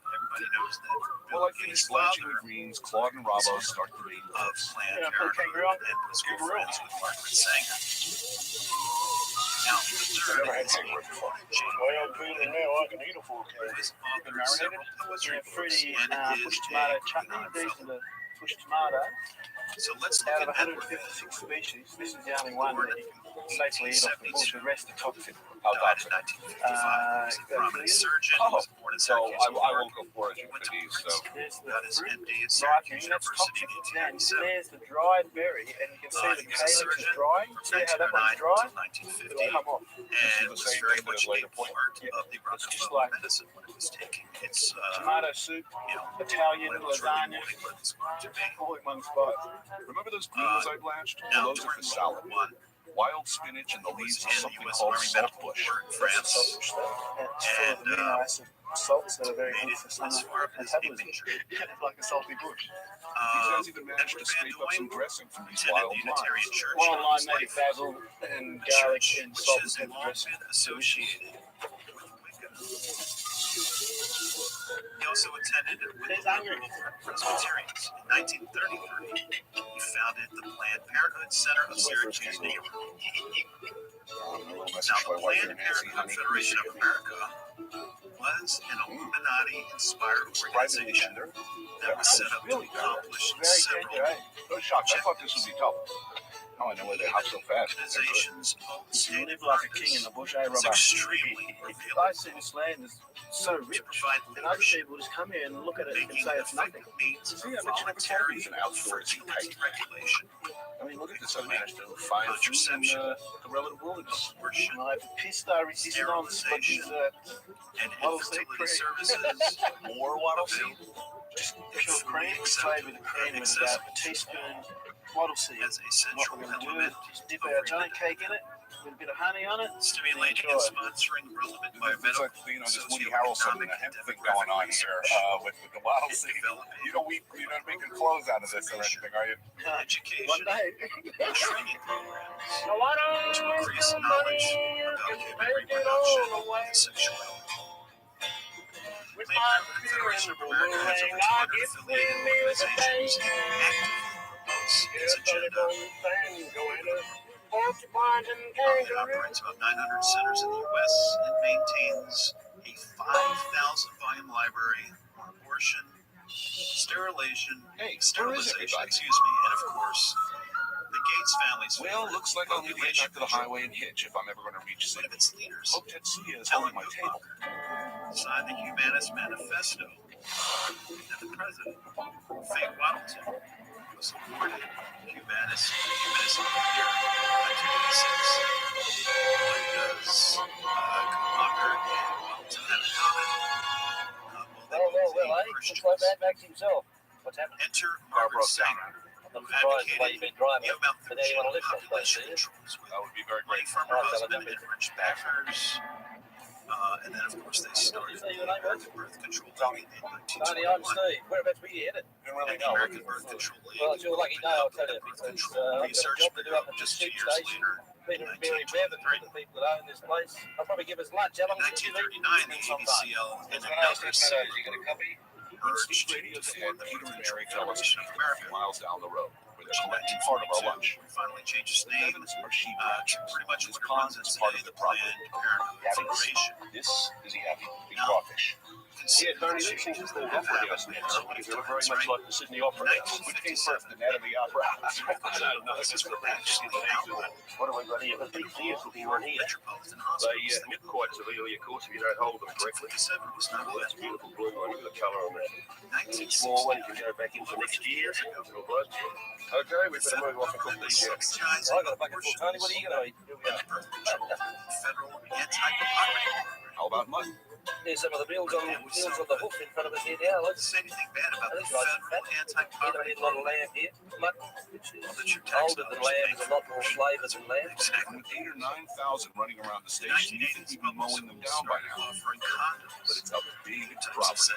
everybody knows that Well, Bill I finished Gates' blanching father the greens. Claude and Robbo start the main of course. Planned Yeah, put Parenthood kangaroo on. and was good Kangaroo. friends with Margaret Sanger. Now, the I've third never had is kangaroo before. Well, good and now I can eat a full who cake. has Been authored several marinated. poetry Yeah, books, fruity and bush is tomato a chutney. Klingon These fellow. are the bush tomato. So let's look Out at of Edward. 156 species, this is the only one that you can safely eat off the bush. The rest are toxic. How Died in toxic. 1955. He was a prominent surgeon. He was born in So Syracuse, I New will York. go foraging for these. So There's the Got his fruit. MD at Right, Syracuse and that's University toxic. in Then 1897. there's the dried berry, and you can see the He was a calyx is surgeon dry. from See how that 1909 one's dry? until It'll 1950, come off. and the was same very thing that much is later a point. part Yep. of the It's just Rockefeller like medicine when it was taking its tomato soup, you know, Italian, when it was really lasagna, morning what it's going to be. all in one spot. remember those greens I blanched? Well, Now, those are during for World salad. War I, Wild spinach and the he leaves was of in the something U.S. called Army salt Medical bush. Corps in That's France, saltbush stuff. And it's full of And, amino acid salts that are very made good it for stomach as far as a metabolism. major. It's like a salty bush. These guys even managed to Edward Van scrape up some Doyen dressing from these attended wild the Unitarian limes. Church. Wild all lime, his native life, basil, and garlic church and which salt has and pepper long dressing. been associated with Wicca. He also attended with the Lutheran Presbyterians. In 1933, he founded the Planned Parenthood Center of Syracuse, New York. A little message Now, for the my wife Planned here, Nancy, Parenthood honey. Federation of America was an Illuminati-inspired organization that was set up to accomplish Very several tender, eh? No shots. I thought this would be tough. Now I know why they hop so fast. organizations own You stated live like a king in the bush, eh, It's Robert? extremely I revealing see this land is so to rich. provide And other leadership, people just come here and look at it and making say it's nothing. effective means of See, I mentioned voluntary it's an outdoorsy fertility type. regulation, I mean, look at this. I managed to find food in the relative wilderness. abortion, And I have the pista resistance, but is and Waddle seed infertility cream. services More waddle seed? just pure cream, flavored with cream with about a teaspoon wattle seed. as a What central we're going to do element is just dip our Johnny cake in it with a bit of honey on it. stimulating and sponsoring relevant It's biomedical, like, you know, this Woody Harrelson and the hemp thing going on here with the waddle seed. development, You don't making clothes out of this or anything, are you? One education, day. and training programs No, I don't to increase know knowledge money, about you human can take it reproduction all away. and sexuality. With my Federation of beautiful America has ring, over I 200 get affiliated with me with the organizations day. actively promotes its agenda. Thing going up. Porcupines and It kangaroos. operates about 900 centers in the U.S. and maintains a 5,000 volume library on abortion, sterilization, sterilization, and of course, the Gates family's Well, looks like I'll need to get back to the highway and hitch if I'm ever going to reach one Sydney. of its leaders, Hope Ted Sia is holding my table. signed the Humanist Manifesto, and the president, Faye Waddington, was awarded Humanism of the Year in 1986. What does Conger and Waddington have in common? Well, looks like Mad Max himself. What's happened? Enter Margaret Sanger, I'm surprised the way you've been driving the it. amount But now you want to live someplace, population do you? controls with That would be very money great. from her Oh, so husband like and rich backers. And then, of course, they started Say your name, American birth control Tony. in Tony, I'm 1921. Steve. Whereabouts were you headed? Don't really And the know. American Birth Control League Well, it's your lucky day, I'll tell you, birth because control I've got a research job to do up at the just 2 soup years station. later. Peter and Mary Bevan, the people that own this place. They'll probably give us lunch. How In long did you leave? 1939, the ABCL and another series You got a copy? urged Radio to to form end the Peter Birth and Control Mary Fellowship Federation of America. miles down the road, where they're In collecting part of our 1942, lunch. we finally changed its name Evans are sheep to ranchers. pretty much His what it pond runs is as part today, of the the property. Planned Parenthood Federation. This is the Abbey, big Now, crawfish. Yeah, Tony, these things are still operating us now. They look very much like the Sydney Opera House. Which came first, the net or the opera? I don't know. This is where actually outlet What have we got here? The big theatre looking one here. metropolitan They hospitals. nip quite severely, of course, if you don't hold them correctly. 1957 was not Oh, that's bad. a beautiful blue one. Look at the colour on that. 1960. Small one, you can go back in for next year. Little bloke. Okay, we better move off and cook these yet. I got a bucket full, Tony. What are you going to eat? Here we go. Federal anti-poverty program. How about mutton? There's some of the bills on the hoof in front of us here now. Doesn't Let's say anything bad about the That's nice. federal Here, I anti-poverty need a lot of program. lamb here. Mutton, which is That your tax older than dollars lamb, pay is a for. lot more flavour than lamb. Exactly. With 8,000 or 9,000 running around the The station, you think 1980s we'd be mowing them down by started now. offering condoms. But it's a big Types of problem.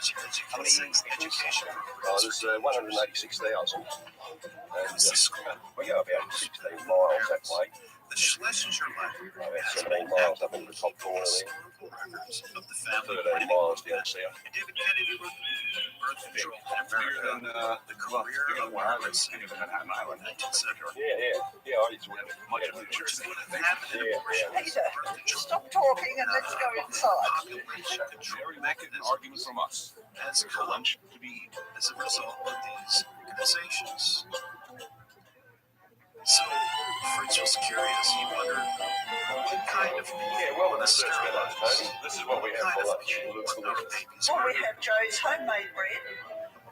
sex education Oh, programs. there's 186,000. And, This is school. we go about 16 miles that way. The Schlesinger Library About has 17 miles up in the top corner there. historical records of the family 13 miles down south. David Kennedy wrote birth control in Bigger America. than, The career bigger of than where I live, Margaret bigger than Manhattan Island. 1970. Yeah, I used to work Much at of New Which Jersey. would have happened in Yeah, abortion yeah. was birth control. Stop talking and let's go inside. Population control Jerry Mackin, an argument from us. has For come lunch to be eaten. as a result of these organizations. So Fritz was curious. He wondered what kind of meat Yeah, well, was that's sterilized. Tony. This is what we have What for kind of lunch. meat Look, was look. our babies Well, we murdered? have Joe's homemade bread.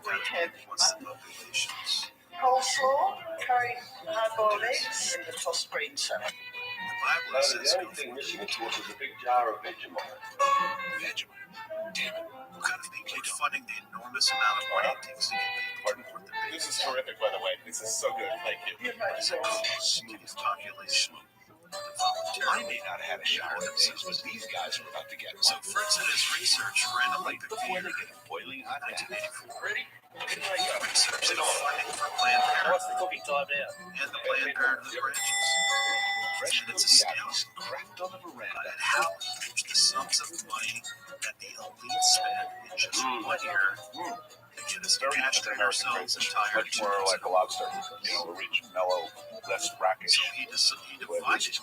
We have What's the populations? coleslaw, curry, hard-boiled eggs, and the tossed green salad. The Bible The says only thing missing, of course, is a big jar of Vegemite. Vegemite. Damn it. What kind of people are funding the enormous amount of money it takes to get people to report their This babies? is terrific, by the way. This is so good. Thank you. You're most It's a welcome. smooth population. To I voluntarily. may not have had a shower in days, but these guys are about to get So one. Fritz and his research ran a Olympic Before they theater get a boiling hot bath. 1984. Ready? Research and funding for Planned What's Parenthood the cooking time now? and the Planned Parenthood branches. Fresh And it's cooked astounding yabbies cracked on the veranda. at how huge the sums of money that the elite spend in just 1 year to get us to Very much castrate American ourselves breakfast. entire Much more like a lobster. You know, a rich, mellow, less So brackish. he divided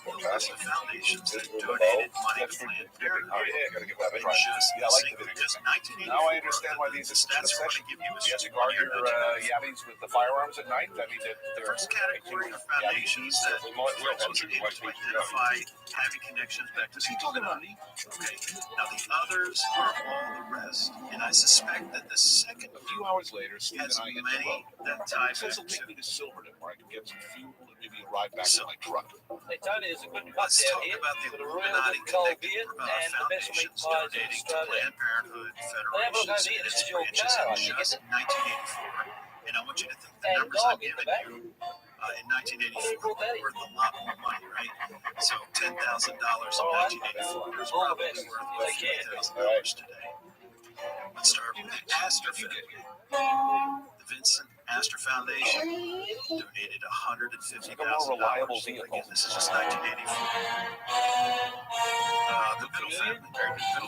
millions of foundations that donated money to Planned Oh Parenthood. yeah, gotta give that a In try. just Yeah, I like the vinegar. just 1984. Now I understand why these the are such stats an are going obsession. to give you You have to a guard year your yabbies with the firearms at night. I mean, they're First category are foundations that We might well Fritz have was to able to identify having connections back to Is he people talking that about me? Okay, now the others are all the rest, and I suspect that the second A few hours later, Steve and has I hit the many road. that tie He says back he'll take to. me to Silverton where I can get some fuel and maybe a ride back to my truck. Hey, Tony, there's a good cut Let's down talk here. about the With a real Illuminati good cold connected beer about and the best meat foundations pies in donating to Australia. Planned Parenthood Hey, look, federations over here, and this its is your branches car. in just 1984. And I want you to think the And numbers I've dog in the given back. you in 1984 were worth a lot more money, right? So $10,000 in All right. 1984 is All the probably best. worth Take care. $50,000 today. Let's start with the catastrophe. The Vincent Astor Foundation donated $150,000. reliable vehicle. Again, this is just 1984. The Middle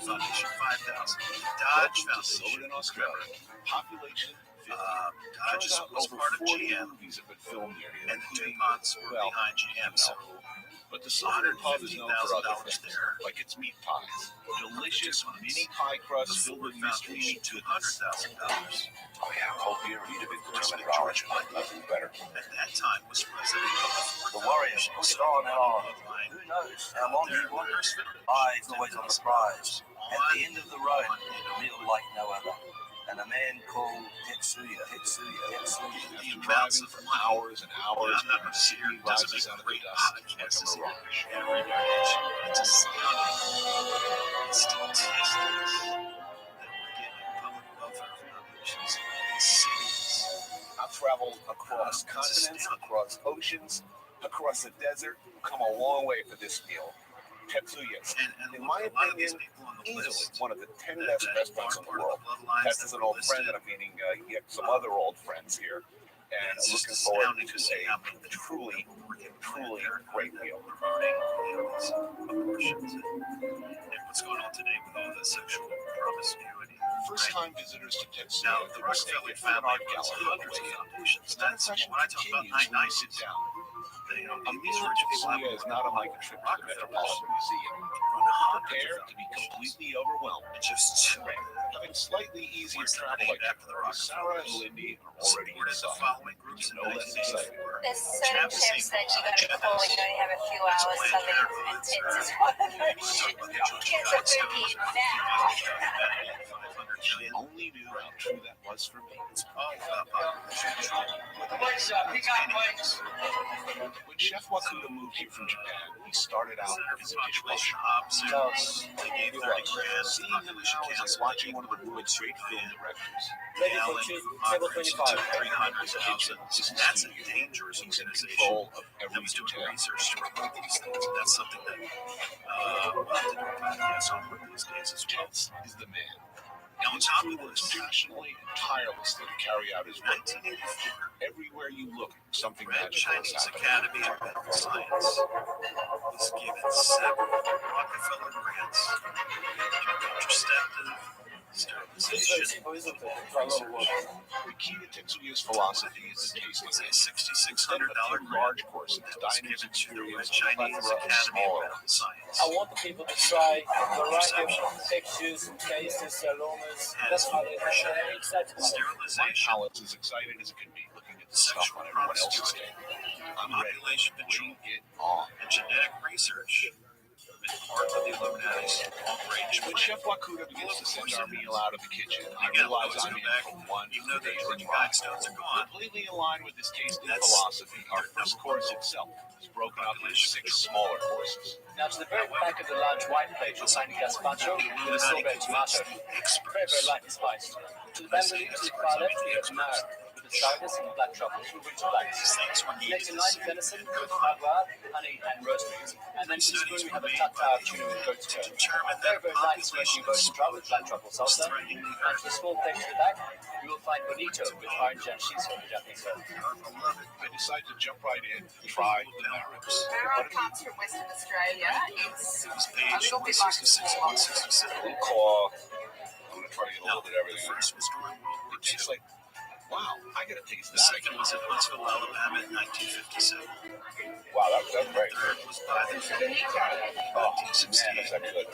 Foundation, $5,000. Dodge Foundation in Australia. Population. Dodge was part of GM, and the DuPonts were behind GM. So, but the Southern Pub is known for other things, there. like its meat pies. Delicious mini pie crust filled with mystery meat goodness. $200,000. Oh yeah, cold beer, eat a big German George. Nothing better. At that time, was president of The Warriors put it on and on. Who knows how long he won? Eyes always on the prize. At the end of the road, a meal like no other. And a man called Tetsuya. After driving for hours and hours, I'm not going to sit here and rises out of the dust like a mirage. Every donation. It's astounding statistics that we're getting in public welfare foundations in cities. I've traveled across continents, across oceans, across the desert, come a long way for this meal. Tetsuya's, And in my opinion, easily one of the 10 best restaurants in the world. Tess is an old friend, and I'm meeting yet some other old friends here, and I'm looking forward to a truly great meal. Promoting abortions and what's going on today with all the sexual promiscuity. First-time visitors to Tetsuya. Now, the Rockefeller family runs hundreds of foundations. That's when I talk about 9/9, sit down. A meal at Tetsuya is not unlike a trip to the Metropolitan Museum. Prepare to be completely overwhelmed. Just having slightly easier travel like Sarah and Lindy are already supported the inside. following groups in No less excited. 1984. There's certain chips that you gotta pull when you only have a few hours. Something and tits is one of those. Get the food eaten now. She only knew how true that was for me. When Chef Wakuda moved here from Japan, he started out as a dishwasher. Seeing him now is like watching one of the world's great film directors. Ready for table 25. 300,000. That's a dangerous organization. Of That every was doing detail. research to promote these things. And that's something that we'll have to do a podcast on one of these days as well. Tess is the man. Now, on top of He works this, passionately and tirelessly to carry out his work. 1984, Everywhere you look, something Red magical is Chinese happening. Academy of Medical Science was given 7 Rockefeller grants. Contraceptive, sterilization. The key to Tetsuya's philosophy is the tasting. Was a $6,600 grant large course that was diners given to the Red experience Chinese Academy of Medical Science. I want the people to try a variety of textures, tastes, aromas. That's how they excited. My Sterilization, palate is excited as it can be looking at the stuff sexual on everyone else's promiscuity, table. I'm ready. population control, Bring it on. and genetic research have been part of the Illuminati's long-range When plan. Chef Wakuda begins to send our meal out of the kitchen, I Again, realize let's I'm go in back. for one Even though the amazing Georgia ride. Guidestones are gone, Completely aligned with this tasting That's philosophy, our first course itself is broken up into 6 smaller courses. Now to the very back of the large white plate, you'll find gazpacho with a strawberry tomato. Very lightly spiced. To the back, to the far left, we have mar with asparagus and black truffles from winter blacks. these things were needed Next in line, venison with agua, honey, and rosemary. And then to the spoon, we have a tartare tuna with goat's to tail. determine Very, that very light smoky population roast truffle with black truffle salsa. threatening the And to the small plate to the back, you will find bonito with orange and shiso with Japanese herb. I decided to jump right in, try the marrows. Where I come from Western Australia, it's It was a page little bit like 166, 167. Little claw. I'm gonna try to get a Now, little bit of the everything. first was during World War It tastes II. like, wow, I gotta taste The that. second was at Huntsville, Alabama in 1957. Wow, that's great. The third was by the Oh, man, that's 1968. that good.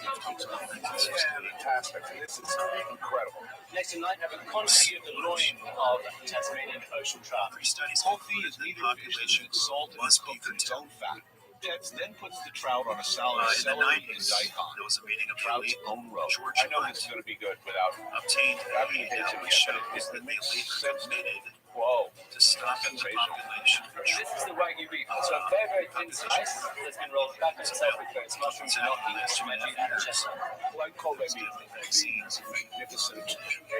Fantastic. This is incredible. Next in line, have a quantity of the loin of Tasmanian ocean trout. 3 studies Coffee concluded is that neither fish population than salt and must be cooked in its curtailed. own fat. Tets then puts the trout on a salad of In the celery and 90s, daikon. there was a meeting of the Trout's elite own roe. George I know this is going to be good without obtained having a to taste it that yet, showed but it's the that the mix elite sense. committed Whoa. to stopping the population This is the Wagyu beef. So a very, very thin slice that's been rolled back in itself with various mushrooms, gnocchi, spaghetti, and chestnut. Well, I call that meat vaccines, magnificent,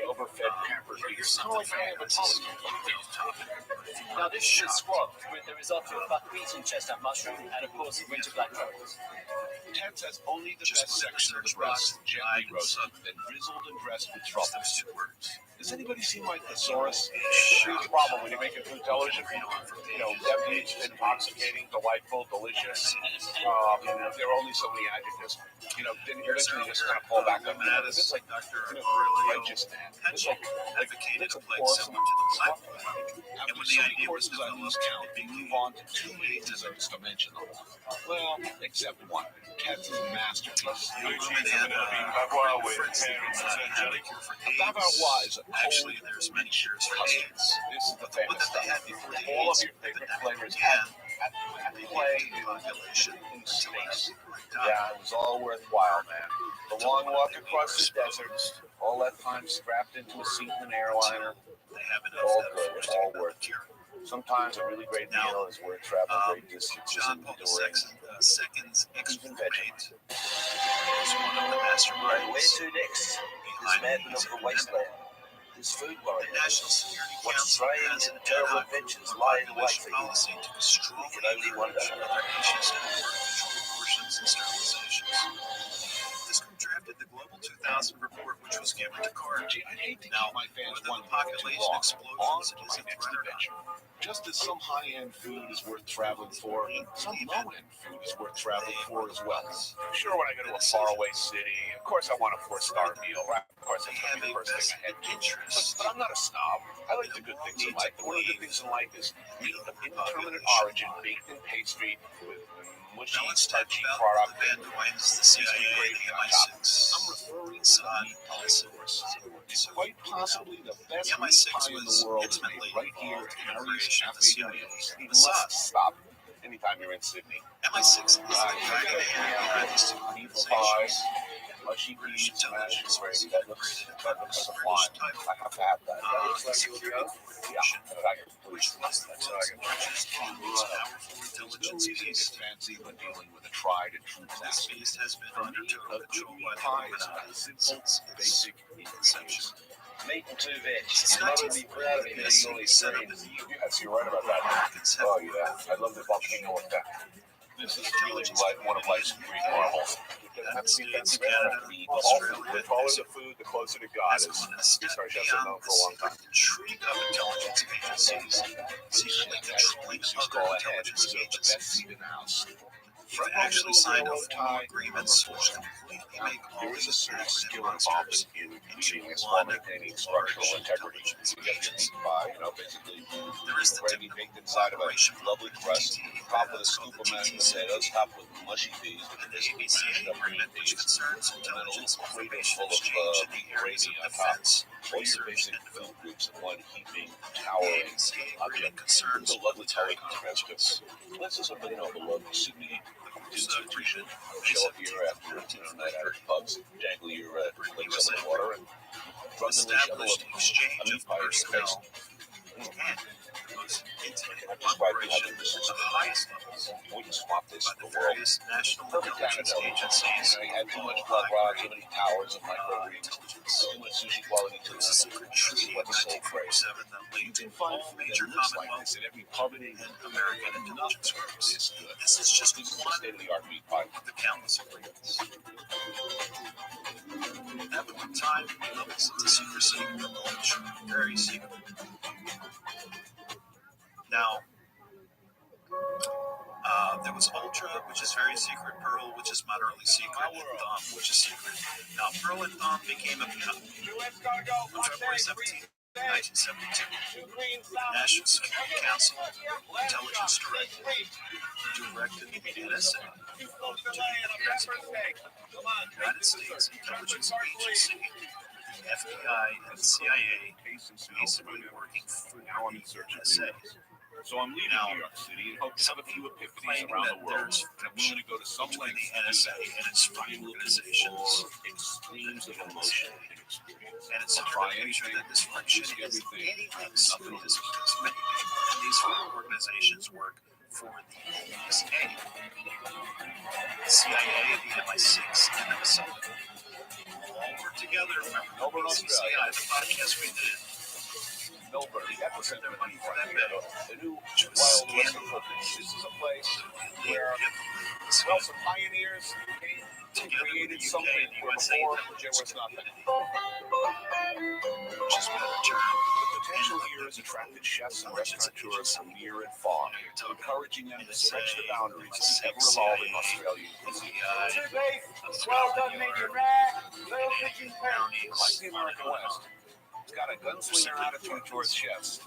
overfed pampered beef. Kind of like having a tongue. Now this is a squab with the risotto of buckwheat and chestnut mushroom, and of course winter black truffles. Tets has only the best section of the breast, gently roasted, then drizzled and dressed with truffles. Does anybody seem like thesaurus? Every the problem when you're making food television. Empty, intoxicating, delightful, delicious. There are only so many adjectives. Then eventually just kind of fall back on that. It's like righteous man. It's like advocated a plague similar to the black plague. And when the idea was developed, they move on to too many desserts to mention them. Well, except one. Cat's masterpiece. Actually, there's many cures for AIDS. This is the famous What that they had before the all AIDS of your favorite flavors began, at they play gave the population in until space. everybody Yeah, it was all worthwhile, man. The long walk across the deserts, all that time strapped into a seat in an airliner, they have enough all that are good, forced all to worth it. Sometimes a really great meal is worth traveling great distances John and Paul enduring. II's Even exploit was one of the masterminds Where to next? This behind madman the of the wasteland, this food warrior. The National Security What Council strange has and an terrible ad hoc adventures lie in wait population for you? policy to strongly We can only wonder. encourage other nations to control abortions and sterilizations. This group drafted the Global 2000 report, which was given to Carter. I'd hate to Now, keep my fans whether the wondering population too long. On explosions to is my a next threat or not. adventure. Just as some high-end food is worth traveling for, some low-end food is worth traveling for as well. Sure, when I go to a faraway city, of course I want a 4-star meal, right? Of course that's going to be the first thing I head to. But I'm not a snob. I like the good things in life. One of the good things in life is meat of indeterminate origin baked in pastry with mushy, Now let's talk starchy about product. the Van Duyns, the CIA, the I'm MI6. referring to the meat pie source. It's quite possibly the best The meat MI6 pie in the was world intimately made right here involved at in the Harry's creation of the Cafe CIA. Donuts. You The must sauce. stop anytime you're in Sydney. MI6 is the dragon of Meat organizations. pies, mushy British peas, smashed intelligence was gravy. That looks created like as a a fly. British type. I have to have that. That looks The like Security Corporation, which was the world's largest and most powerful intelligence base. fancy when dealing with a tried and true This tactic. beast has been under total control by the Pie is Illuminati a simple, since its basic inception. Meat and 2 veg. Since You must be proud of 1940, me. the city set up in the Yes, you're right about that. Americans have Oh yeah, I love the volcano effect. This is really one of life's great marvels. United States, The Canada, taller Australia, the food, the closer to God has is. gone a step Sorry, Jeff, beyond known the for a long secret time. intrigue of intelligence agencies, secretly controlling other intelligence agencies. They actually signed a formal agreements which completely make all There is a these certain secret skill involved monsters in into eating this one while maintaining large structural integrity. intelligence You get your agency. meat pie, basically There is the gravy technical baked inside of a cooperation lovely crust, TT, topped with a that's scoop called of the mashed TTC. potatoes, topped with mushy peas, And the ABCA agreement, which concerns intelligence information full of exchange in the areas of gravy on top. defense, All your research, basic and food development. groups in one heaping, The towering ABCA agreement object. concerns It's a lovely military color intelligence. This is a beloved Sydney institution. May Show up here 17th, after a night out at pubs, dangle your legs on the water, and established the exchange of personnel and the most intimate cooperation at the highest levels wouldn't swap this by for the the world. various national Perfect time to intelligence tell. agencies. You had too much blood rock, too many towers of micro rings, too much sushi quality There to was a secret treaty in 1947 that linked all major Commonwealth in every pub and and American intelligence groups. is good. This is just one State-of-the-art meat pie. of the countless agreements. At one time, levels of the secrecy were ultra, very secret. Now, there was Ultra, which is very secret, Pearl, which is moderately secret, and Thumb, which is secret. Now, Pearl and Thumb became a on February 17, 1972. The National Security Council Intelligence Director directed the NSA to the United States Intelligence Agency, the FBI, and the CIA, basically working for the NSA. So I'm leaving Now, New York City and hope to have a few epiphanies claiming around that the world. there's And I'm willing to go to some between lengths the NSA and its spy organizations, extremes of emotion and experience. and it's a Try picture anything, that this friction risk is everything, anything serious because many people in these organizations work for the NSA, the CIA, the MI6, and the Mossad. All work together. Remember Over in Australia. the podcast we did. Melbourne, the epicenter of the new Which was Wild West scandal. of Cookies. This is a place Where Well, some pioneers came and created something where before there was nothing. which has been returned. The potential here has attracted chefs and restaurateurs from near and far, encouraging them to stretch the boundaries of the ever-evolving Australian cuisine. Well done, medium rare. Little pigeon Like the American West, it's got a gunslinger attitude towards chefs.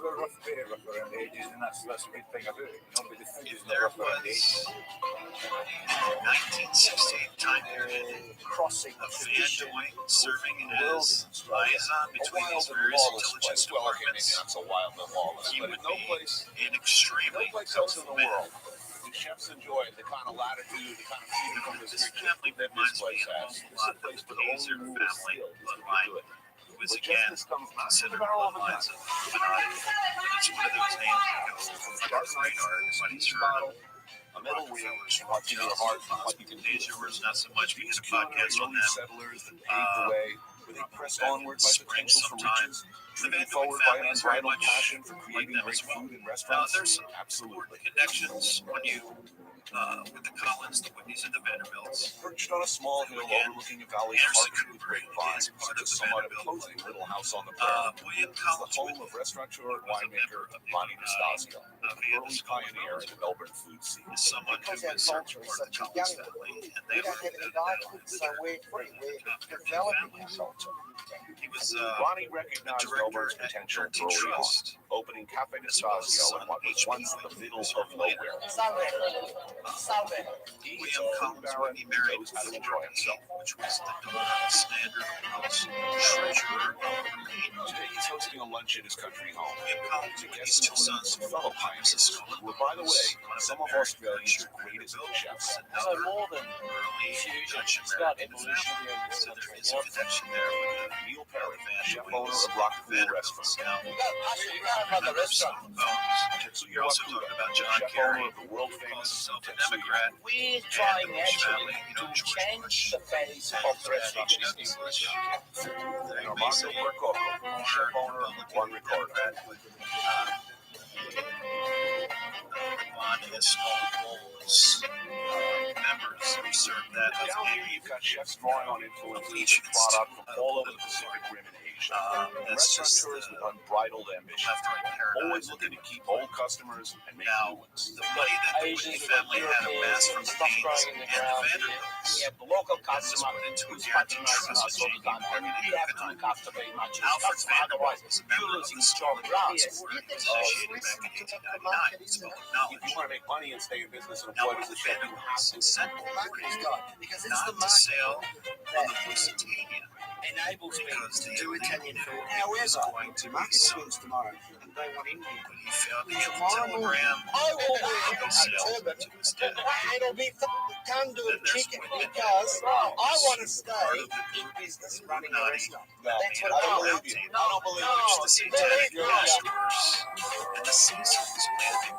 If there was in 1968 time period Crossing a fan doing serving as liaison between these various intelligence departments, Not so wild and lawless, he but would no be place an extremely else in the helpful man. world do chefs enjoy the kind of latitude, the kind of freedom from This restriction family that this reminds me place an has. awful This is a lot place of the where the Hazer only rule is family skill. bloodline, who was But again justice comes not considered from all of bloodlines the of Illuminati. But it's one of those names that goes under the radar. Everybody's heard of a middle wheel, Rockefellers, what you Rothschilds, heart, what you can do. Hazer was not so much because of Culinary podcasts on early them. settlers that paved the way, where they pressed onward by Spring potential for sometime. riches, The driven Van forward Dyke by an family is very unbridled much passion for like creating them great as well. food in Now, restaurants. there's some Absolutely. connections when you, with the Collins, the Whitneys, and the Vanderbilts. Perched on a small hill Again, overlooking a valley Anderson carpeted with Cooper grapevines, is part of it's a the somewhat Vanderbilt imposing little house on the prairie. William It's the Collins home Whitney of restaurateur and was a member winemaker of the Bonnie Nastasio, Vienna early School of pioneer in the Melbourne food scene. is someone who Because our was part culture of is the such a Collins young family, and we they don't were have any guidelines, so we're developing our culture. He was Bonnie recognized director Melbourne's at potential Guernsey early on, Trust, opening Cafe as well as Nastasio in what was HP once the middle of nowhere. Salve. Salve. He, William as a food Collins baron, Whitney married knows how to enjoy himself. which was the daughter of Standard House treasurer of Maine. Today he's hosting a lunch at his country home. William Collins The Whitney's guests two sons, include fellow pioneers, who are, by the way, some of Australia's greatest chefs. So more than early fusion, Dutch it's about American evolutionary in family. this So there country. is a connection there with the Neil Perry, Van chef Dyke owner of Rockpool Restaurant. Now, Actually, we have another restaurant. you're also talking about John chef Kerry, owner of the world calls famous himself a Tetsuya. Democrat. We're And trying the Bush actually family, to George change Bush, the face and of restaurant H.W. business. Bush. And They Armando say Percoco, chef owner of One Recorder. Democrat with on his small bowls, members who serve that as Down here, you've got chefs drawing on influences Each and product from all over the Pacific Rim and Asia. that's just Restaurateurs with unbridled ambition, left-right paradigm. always looking to keep old customers and make Now, new ones. the money that the Whitney Asians, family had amassed from stuff Haynes growing in the and the ground. Vanderbilts We have the local was customer put into a who's guaranteed patronizing trust us all the time, and we have to look after very much his Alfred customer, otherwise Vanderbilt was a you're member of losing the strong School of ground. Yes. Word was initiated back in 1899. It's called If knowledge. you want to make money and stay in business and Now, employ what the the chef, you Vanderbilts have to. sent Marketing's got, because it's the not to market sail on the Lusitania enables people because to the do Italian food. it was However, going to the be market some. swings tomorrow, and they want Indian. He found the Tomorrow morning, telegram I will wear a sailed turban, to his death. and it'll be tandoori Then there's chicken Whitney because I want to stay part of the in business running a Illuminati. restaurant. No, That's what I don't I believe want. you. I don't believe Which you. the satanic masters and the Caesars planted.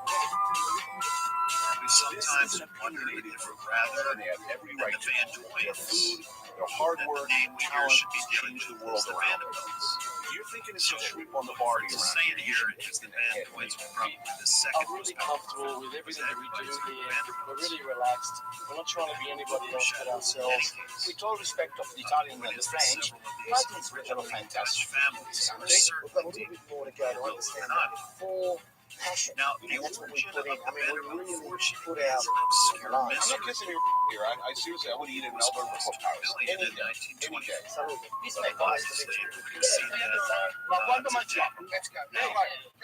We sometimes wondered if rather And they have every than right the to. Van Their Doyens, food, their hard that work, the name we hear talent should be has dealing changed the with world is the around them. Vanderbilts. If you're thinking it's a shrimp on the bar, To you're say it here is the Van Doyens were probably the I'm second really most powerful comfortable with everything that we do Everybody's here. Vanderbilts. We're really relaxed. We're not trying to be anybody else but ourselves. With all respect of the Italian and the French, Italians are fantastic. families are We've got a certain little bit more to go to understand not. that. For passion. Now, And the that's what we origin put in. of I mean, we Vanderbilt really fortune put is our an obscure lives. I'm mystery. not kissing you here. I seriously, I would eat in Was Melbourne first before Paris. affiliated in Any day. 1920. Salute. This But is by nice to state, meet you. we can see that Ma quando mangiamo? Let's go.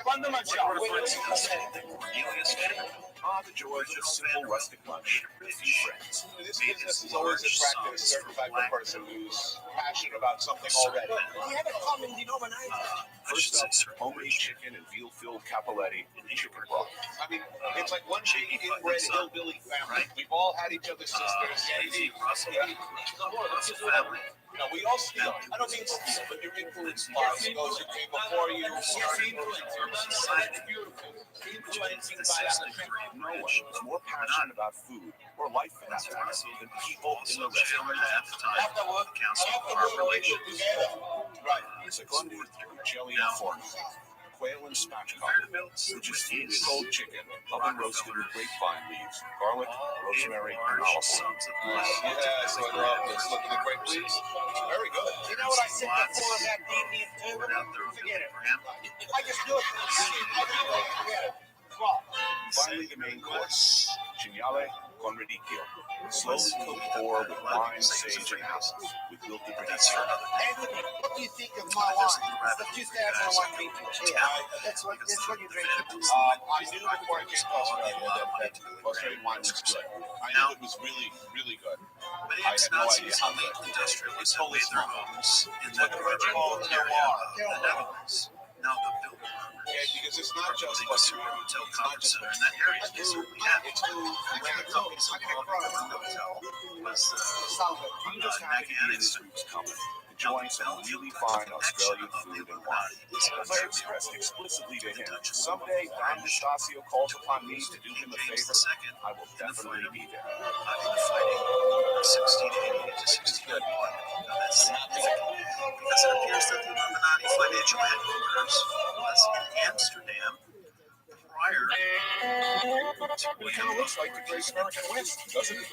Quando mangiamo? Cornelius Whitney, Ah, the joys of simple rustic lunch with a few friends. This made business his has always large attracted a sums certain from type of black person who's passionate about something already. We have a common denominator. I should First say up, certain homemade chicken and veal-filled cappelletti and chicken broth. I mean, it's like one big inbred hillbilly family. We've all had each other's sisters. Daisy Russell, Yeah. it's a family. No, we all steal. I don't mean steal, but you're influenced by those who came before you. Society, Influencing the by system, No one is more passionate about food or life for that matter than people in the also challenged restaurant. at the time, Council of Our Relations. Right. Seconded through jelly and fork. quail and spatchcock, which is 3-week-old chicken, oven roasted with grapevine leaves, garlic, rosemary, and olive oil. Yeah, so I love this. Looking at great please. Very good. You know what I said before about deviant tubing? Forget it. I just do it for the scene. I do it. Forget it. Well, Finally, the main course, chignale con radicchio, slowly cooked pork with wine, sage, and apples, with wilted radicchio. Anthony, what do you think of my wine? It's the 2001 vintage. Yeah, that's what you drink. I knew before I came to Australia that Australian wine was good. I knew it was really, really good. But I it's had no not idea season how good. the industrialists Totally made their small. homes in It's like the the original area terroir. of the Netherlands. Now the building Yeah, because it's not just building a super hotel conference center in that area. It's who we have. It's who ran the company. So the hotel was I'm just happy to be in this group's company, enjoying some really fine Australian food and wine. As I expressed explicitly to him, someday Don Nastasio calls upon me to do him a favor, I will definitely be there. in the fighting from 1688 to 1681. Now that's significant because it appears that the Illuminati financial headquarters was in Amsterdam prior to It kind of looks like the Great American West, doesn't it?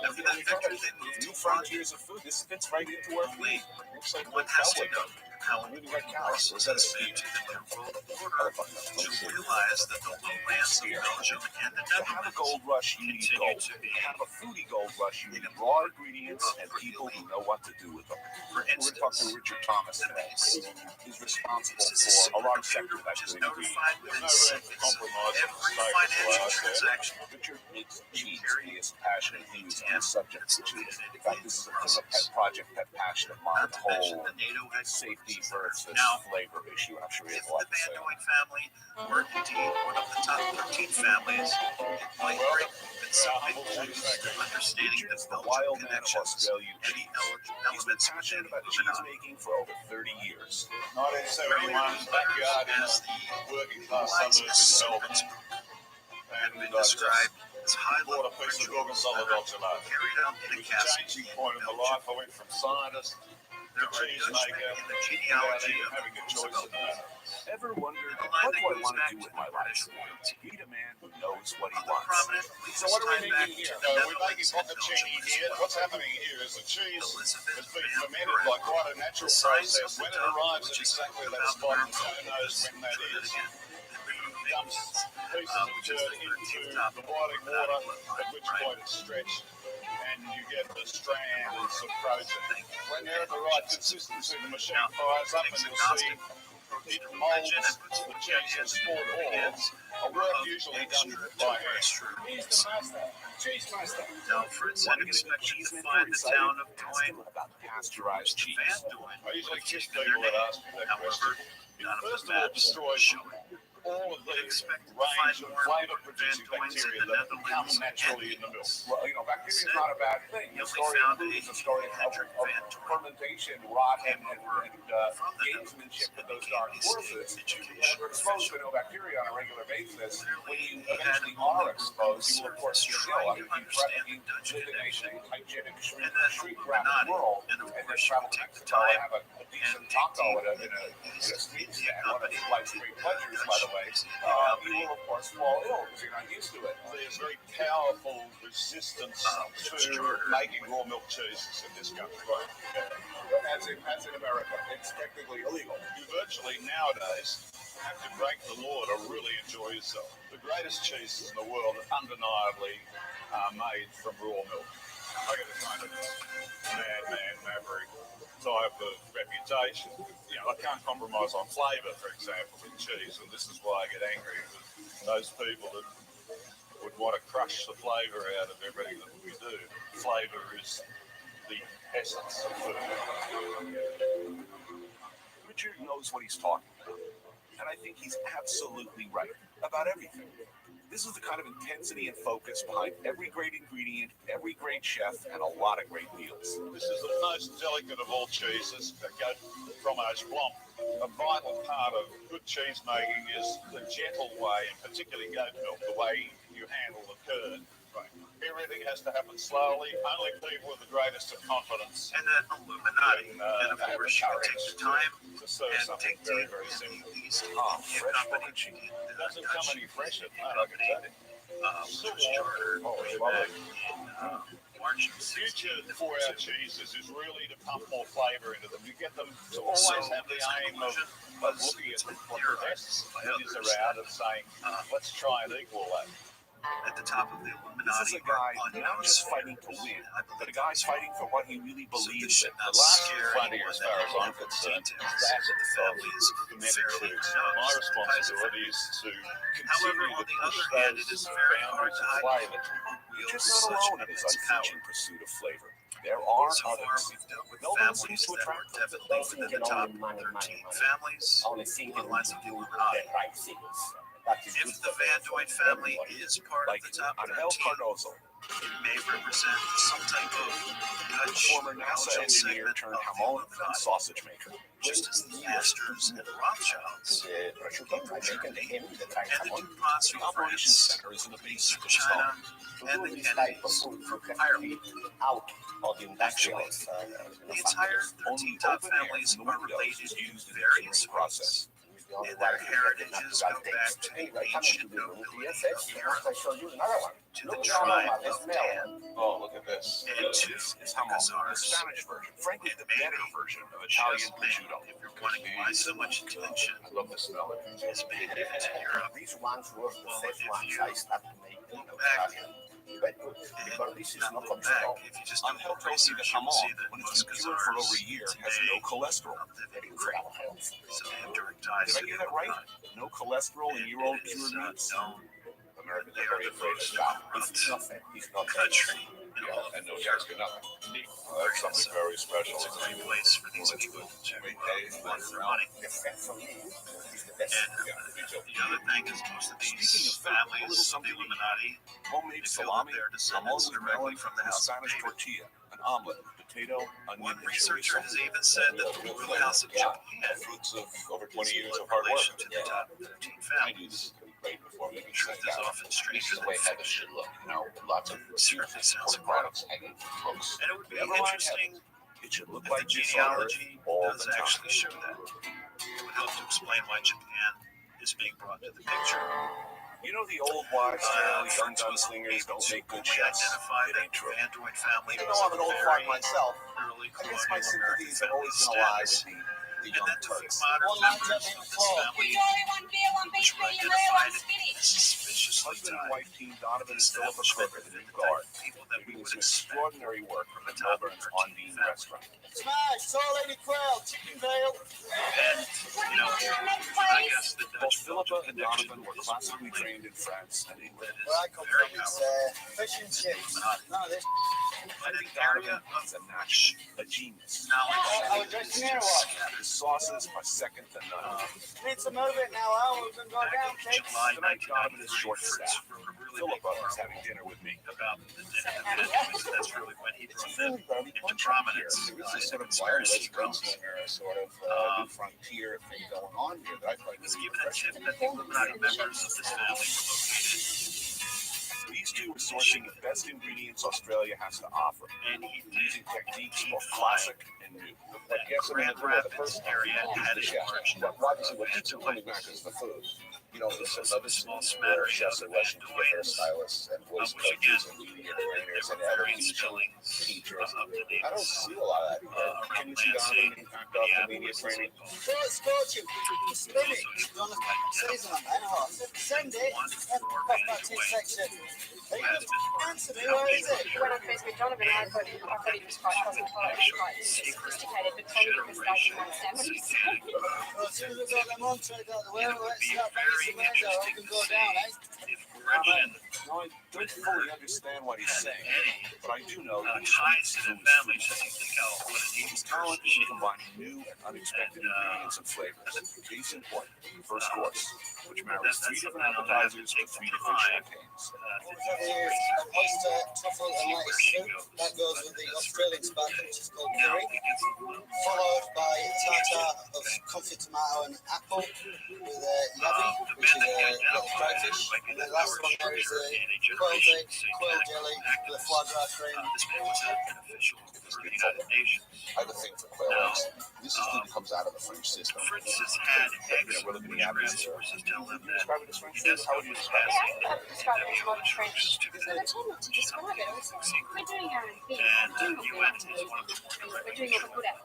after that victory they moved New to France. frontiers of food. This fits right into our fleet. Looks like One a has to cowboy know how really red cows. was made to control the border to realize that the lowlands of Belgium and the To have a Netherlands gold rush, you need continue gold. to be, To have a foodie gold rush, you need raw ingredients and people who know what to do with them. for We're instance, talking Richard Thomas the today, beast. who is responsible This is a for a large computer sector of that which is good ingredient. notified within seconds every financial transaction. Richard makes cheese he is passionate views on the subject of cheese. In fact, this is a pet project, pet passion of mine, Not the to mention whole the NATO safety headquarters. versus Now, flavor issue. I'm sure he if has a lot the to say. Van Doyen family were indeed one of the top 13 families, it might bring consulting to understanding the Richard's the Belgian wild man of connections Australian and the cheese. He's been elements passionate within about cheese Illuminati. making for over 30 years. 1971, backyard in As the the working class lights suburbs in Melbourne. have been And I described as bought high-level a piece of rituals Gorgonzola that are Doggelard. carried out in It a was a castle. changing point in my life. I went from scientist There to are cheesemaker in the without genealogy even of having a choice in that. Ever wondered, a line what that do I goes want to back do to with the my life? British royalty. Meet a man who knows what he Other wants. prominent So what are we leaders tie back making here? to the We're making Netherlands and Belgium focacini as here. well. What's happening here is the cheese Elizabeth has been Van fermented Buren, by quite a natural the size process. of the When it dove, arrives at which is exactly that about spot, the and who knows when that is, dumps pieces of which is dirt the into 13th top the boiling water, at which point it's stretched, and you get the strands of protein. When they're at the right consistency, the machine fires up, and you'll see it molds the cheese in small balls. A work usually done by hand. He's the master. Cheese master. Now, Fritz Want had to get a good expected cheese to man find the excited? town of Ask him Doyen. about pasteurized cheese. Van Doyen I usually would kiss have taken people their that name. ask me that question. However, none of First the of all, maps destroys show it. all of the You'd expect to range find of more flavor-producing Van Doyens bacteria in the that come Netherlands naturally in and the milk. Well, you know, bacteria is not a bad thing. He The only story of found food a is a story of Hendrik Van Doyen. fermentation, rot, and From the gamesmanship with those became dark a state forces. education And we're exposed to no bacteria on a regular basis. When you eventually are exposed, you will, of course, be ill. I mean, you live in a hygienic, shrink-wrapped world, and then travel to Mexico and have a decent taco in a street stand, one of life's great pleasures, by the way. You will, of course, fall ill because you're not used to it. There's very powerful resistance to making raw milk cheeses in this country. As in America, it's technically illegal. You virtually nowadays have to break the law to really enjoy yourself. The greatest cheeses in the world undeniably are made from raw milk. I get a kind of madman, maverick type of reputation. You know, I can't compromise on flavour, for example, in cheese, and this is why I get angry with those people that would want to crush the flavour out of everything that we do. Flavour is the essence of food. Richard knows what he's talking about, and I think he's absolutely right about everything. This is the kind of intensity and focus behind every great ingredient, every great chef, and a lot of great meals. This is the most delicate of all cheeses, the goat fromage blanc. A vital part of good cheese making is the gentle way, and particularly goat milk, the way you handle the curd. Right. Everything has to happen slowly. Only people with the greatest of confidence. And then Illuminati. And of course, you can take the time to serve and something take very, the very simple. East Fresh company. fucking chicken. It doesn't come any fresher. I can Company, tell you. which was chartered way back in March of The future for our cheeses is really to pump more flavour into them. You get them to always have the aim of looking at what the best is around and saying, let's try and equal that. At the top of the Illuminati. This is a guy not just fighting to win, but a guy's fighting for what he really believes in. The last funny, as far as I'm concerned, that the family is committed to. My responsibility is to continue to push those boundaries of flavour. You're just not alone in his unflinching pursuit of flavor. There are others. Melbourne seems to attract them. Definitely within the top 13 families, only thinking lines of the Illuminati. the right things. If the Van Doyd family is part Like of the top Angel 13, Cardozo, it may represent some type of former NASA engineer turned hamon and sausage maker. just as the Astors and Rothschilds The prosciutto, I making him the right and the amount. DuPonts The from operations France, center is in the from basement of China, Stockholm. and the This type of Kennedys food from you can Ireland. be out of the industrials. The entire Only 13 top open air families from the are windows related is in used in the various curing process. and their heritages go back to the Anyway, coming to ancient the nobility VSX, of Europe, I show you another one. to the Look tribe at of the smell. Dan, Oh, look at this. and to This is the hamon, the Khazars. Spanish version. Frankly, the And maybe better version of Italian just maybe, prosciutto. if you're wondering why so much attention I love the smell of it. is being given to Europe, These ones were the Well, first if ones you I started making in look back Australia. But because this is not not look control. back, if you just do Angel more tells me that research, you'll see hamon, that when most it's been cured for over a Khazars year, has today no cholesterol. are living great. So they have direct ties Did I to get the that right? Illuminati. No cholesterol in And year-old it is cured meats? known Americans they are are very the afraid of most God. It's nothing. It's not country in all of And no Europe. tax for nothing. That's something very special. It's a great place for these people to launder their money. the fat for me is the best. And the other thing is most of these families of the Illuminati, Homemade they feel that salami, their hamon descendants with directly melon, from the and a House of Spanish David. tortilla, an omelet, potato, onion, One and chili researcher sauce. has even said that the Royal House of Japan Fruits of over is 20 years in of hard work. relation to the top 13 I knew families. this was going to be great before we The could truth sit is down. often stranger the than way heaven fiction. should look. You know, lots of Certainly sounds important products incredible. hanging books. And it would be Never mind interesting It should look if like the this on Earth genealogy all does the time. actually show that. It would help to explain why Japan is being brought to the picture. You know the old wives' tale, young Friends was gunslingers don't make good only chefs. identified It that ain't true. Van Doyd family Even was though I'm an a old very fart myself, early I guess my colonial sympathies have American always family been alive status. with the And young then to turks. few modern members of this family, One beer, one beef, which were medium rare, one identified spinach. as suspiciously Husband and tied wife team Donovan and as Philippa establishment Crook at the within New the Guard. type of people that They're we doing would some expect. extraordinary work from the the top Melbourne's 13 On Bean families. restaurant. Smash, tall lady quail, chicken veal. And, you know, I guess the Both Dutch Philippa Belgian and connection Donovan were is classically one trained in France and England. that Where I is come very from, it's powerful. fish and chips. None of this. But I an think area Donovan of is a natural, a genius. knowledge I was dressing here or what? His sauces are second to none. Need to move it now, Al. We're going to go down, back in kids. July Tonight, Donovan is 1993, short Fritz staffed. wrote a really big Philippa is article having dinner with me. about the Dutch. That's really when he brought them into prominence. There is a sort of Conspiracy wireless gunslinger sort of new frontier thing going on here that I find was really given a tip refreshing. that the Illuminati members of this family were located, These two are sourcing the best ingredients Australia has to offer, and he using did techniques both classic and new. What gets them in Grand the door, the Rapids first area had is a the chef. large But number obviously, what of keeps them coming back is the food. You know, it's So another small small smattering chefs of are rushing to the get Dwaynes, stylists and voice which coaches again, and media they trainers were and other very teachers. inspilling of the I don't Davis. see a lot of that. Around Can you see down Lansing, in off the media Minneapolis, training? Throw it, scorch him. Spinach. You're on the season on that. Send it. And pop that to section. Answer me, where is it? When I first met Donovan, I thought he was quite cosmopolitan, quite sophisticated, but told me the mistake in my sandwich. Well, as soon as I got them on, trade out the way, let's start making some eggs out. I can go down, eh? If Gretchen No, I don't fully understand what he's saying, but I do know that he's ties to the family, just think how what a neat his talent person is she in combining new and unexpected ingredients and flavors. Case in point, the first course, which marries three different appetizers with three different champagnes. What we have here is oyster, truffle, and lettuce soup. That goes with the Australian spaghetti, which is called curry. Followed by a tartar of confit tomato and apple with a yabby, which is a little crayfish. And the last one there is a quail jelly, the foie gras cream. This man was an official for the United Nations. I have a thing for quail eggs. This is food that comes out of the French system. Fritz has had eggs We're looking which at grand this. sources tell him that Describe it as French food. How would you describe it? I would describe it as modern French. They're told not to describe it. We're doing our own thing. and We're doing UN what is one of the more we're doing what we're good at.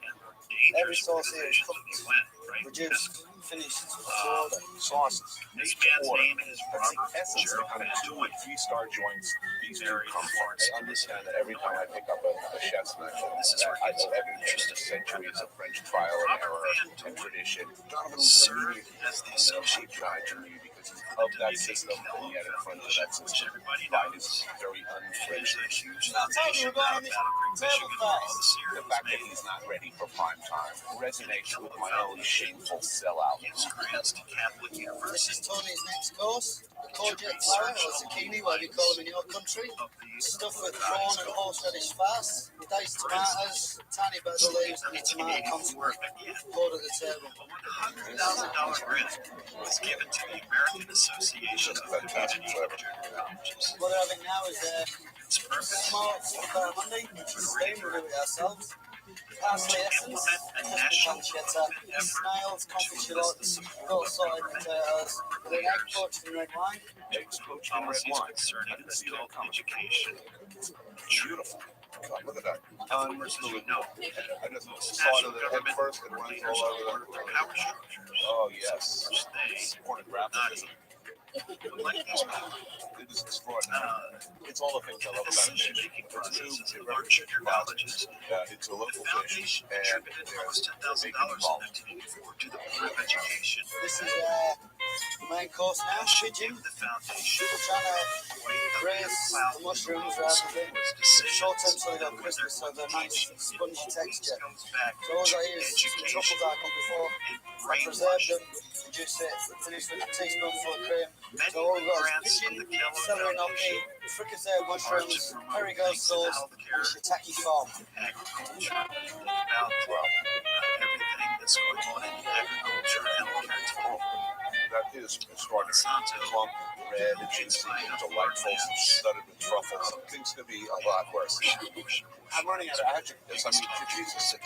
Every sauce here is organizations of the UN, right? Reduced, finished, order. Sauces. This man's Order. name is That's the Robert essence of kind of 2 and 3-star joints. These two come from. I understand that every time I pick up a chef's menu, that I know every centuries of French trial and error and tradition. Jonathan was an served immediate as the associate guide to me because he's of that system and yet in front of that system. everybody By knows. his very There's unfriendly a huge Now, tell me, foundation we're going out on of this Battle Creek, table Michigan, where all fast. the the cereal is fact that made. he's not ready for prime time resonates with my own shameful sellout. Gives grants to Catholic This is University Tony's next course. The courgette flower, or zucchini, whatever you call them in your country. of the Stuffed with prawn and horseradish farce. You dice tomatoes, tiny basil leaves, and a tomato concentrate. Poured at the table. $100,000 grant was given to the American Association of Community Colleges. What they're having now is Its purpose smoked barramundi, which is steamed, we do it ourselves. Parsley essence, just pancetta, snails, confiturelots, little salted potatoes, with an egg poached in red wine. Eggs poached in red policies wine. concerning I didn't see that adult coming. education. Beautiful. God, look at that. As you know, I just saw it in the head government first and runs leaders all over order their power structures. Oh, yes. Which they Pornographic. like these people. It is extraordinary. It's all the things I love about it. Decision-making It's new, processes it of our represents junior knowledge. colleges. It's a local The fish, foundation and contributed almost they're $10,000 making in involved. 1984 to the Board of Education. This is the main course now, pigeon. The foundation We're trying to raise the mushrooms rather than short term so they go crispy, so they're nice spongy texture. So all I use some truffles I got before. I preserve them, reduce it, finish with a teaspoonful of cream. So all we've got is pigeon, celery gnocchi, fricassee mushrooms, Perigord sauce, and shiitake foam. Agriculture, about everything that's going on in agriculture and healthcare. That is extraordinary. Monsanto, Plump, red, and juicy, delightful, studded with truffles. Things could be a lot worse. I'm running out of adjectives. I mean, for Jesus' sake.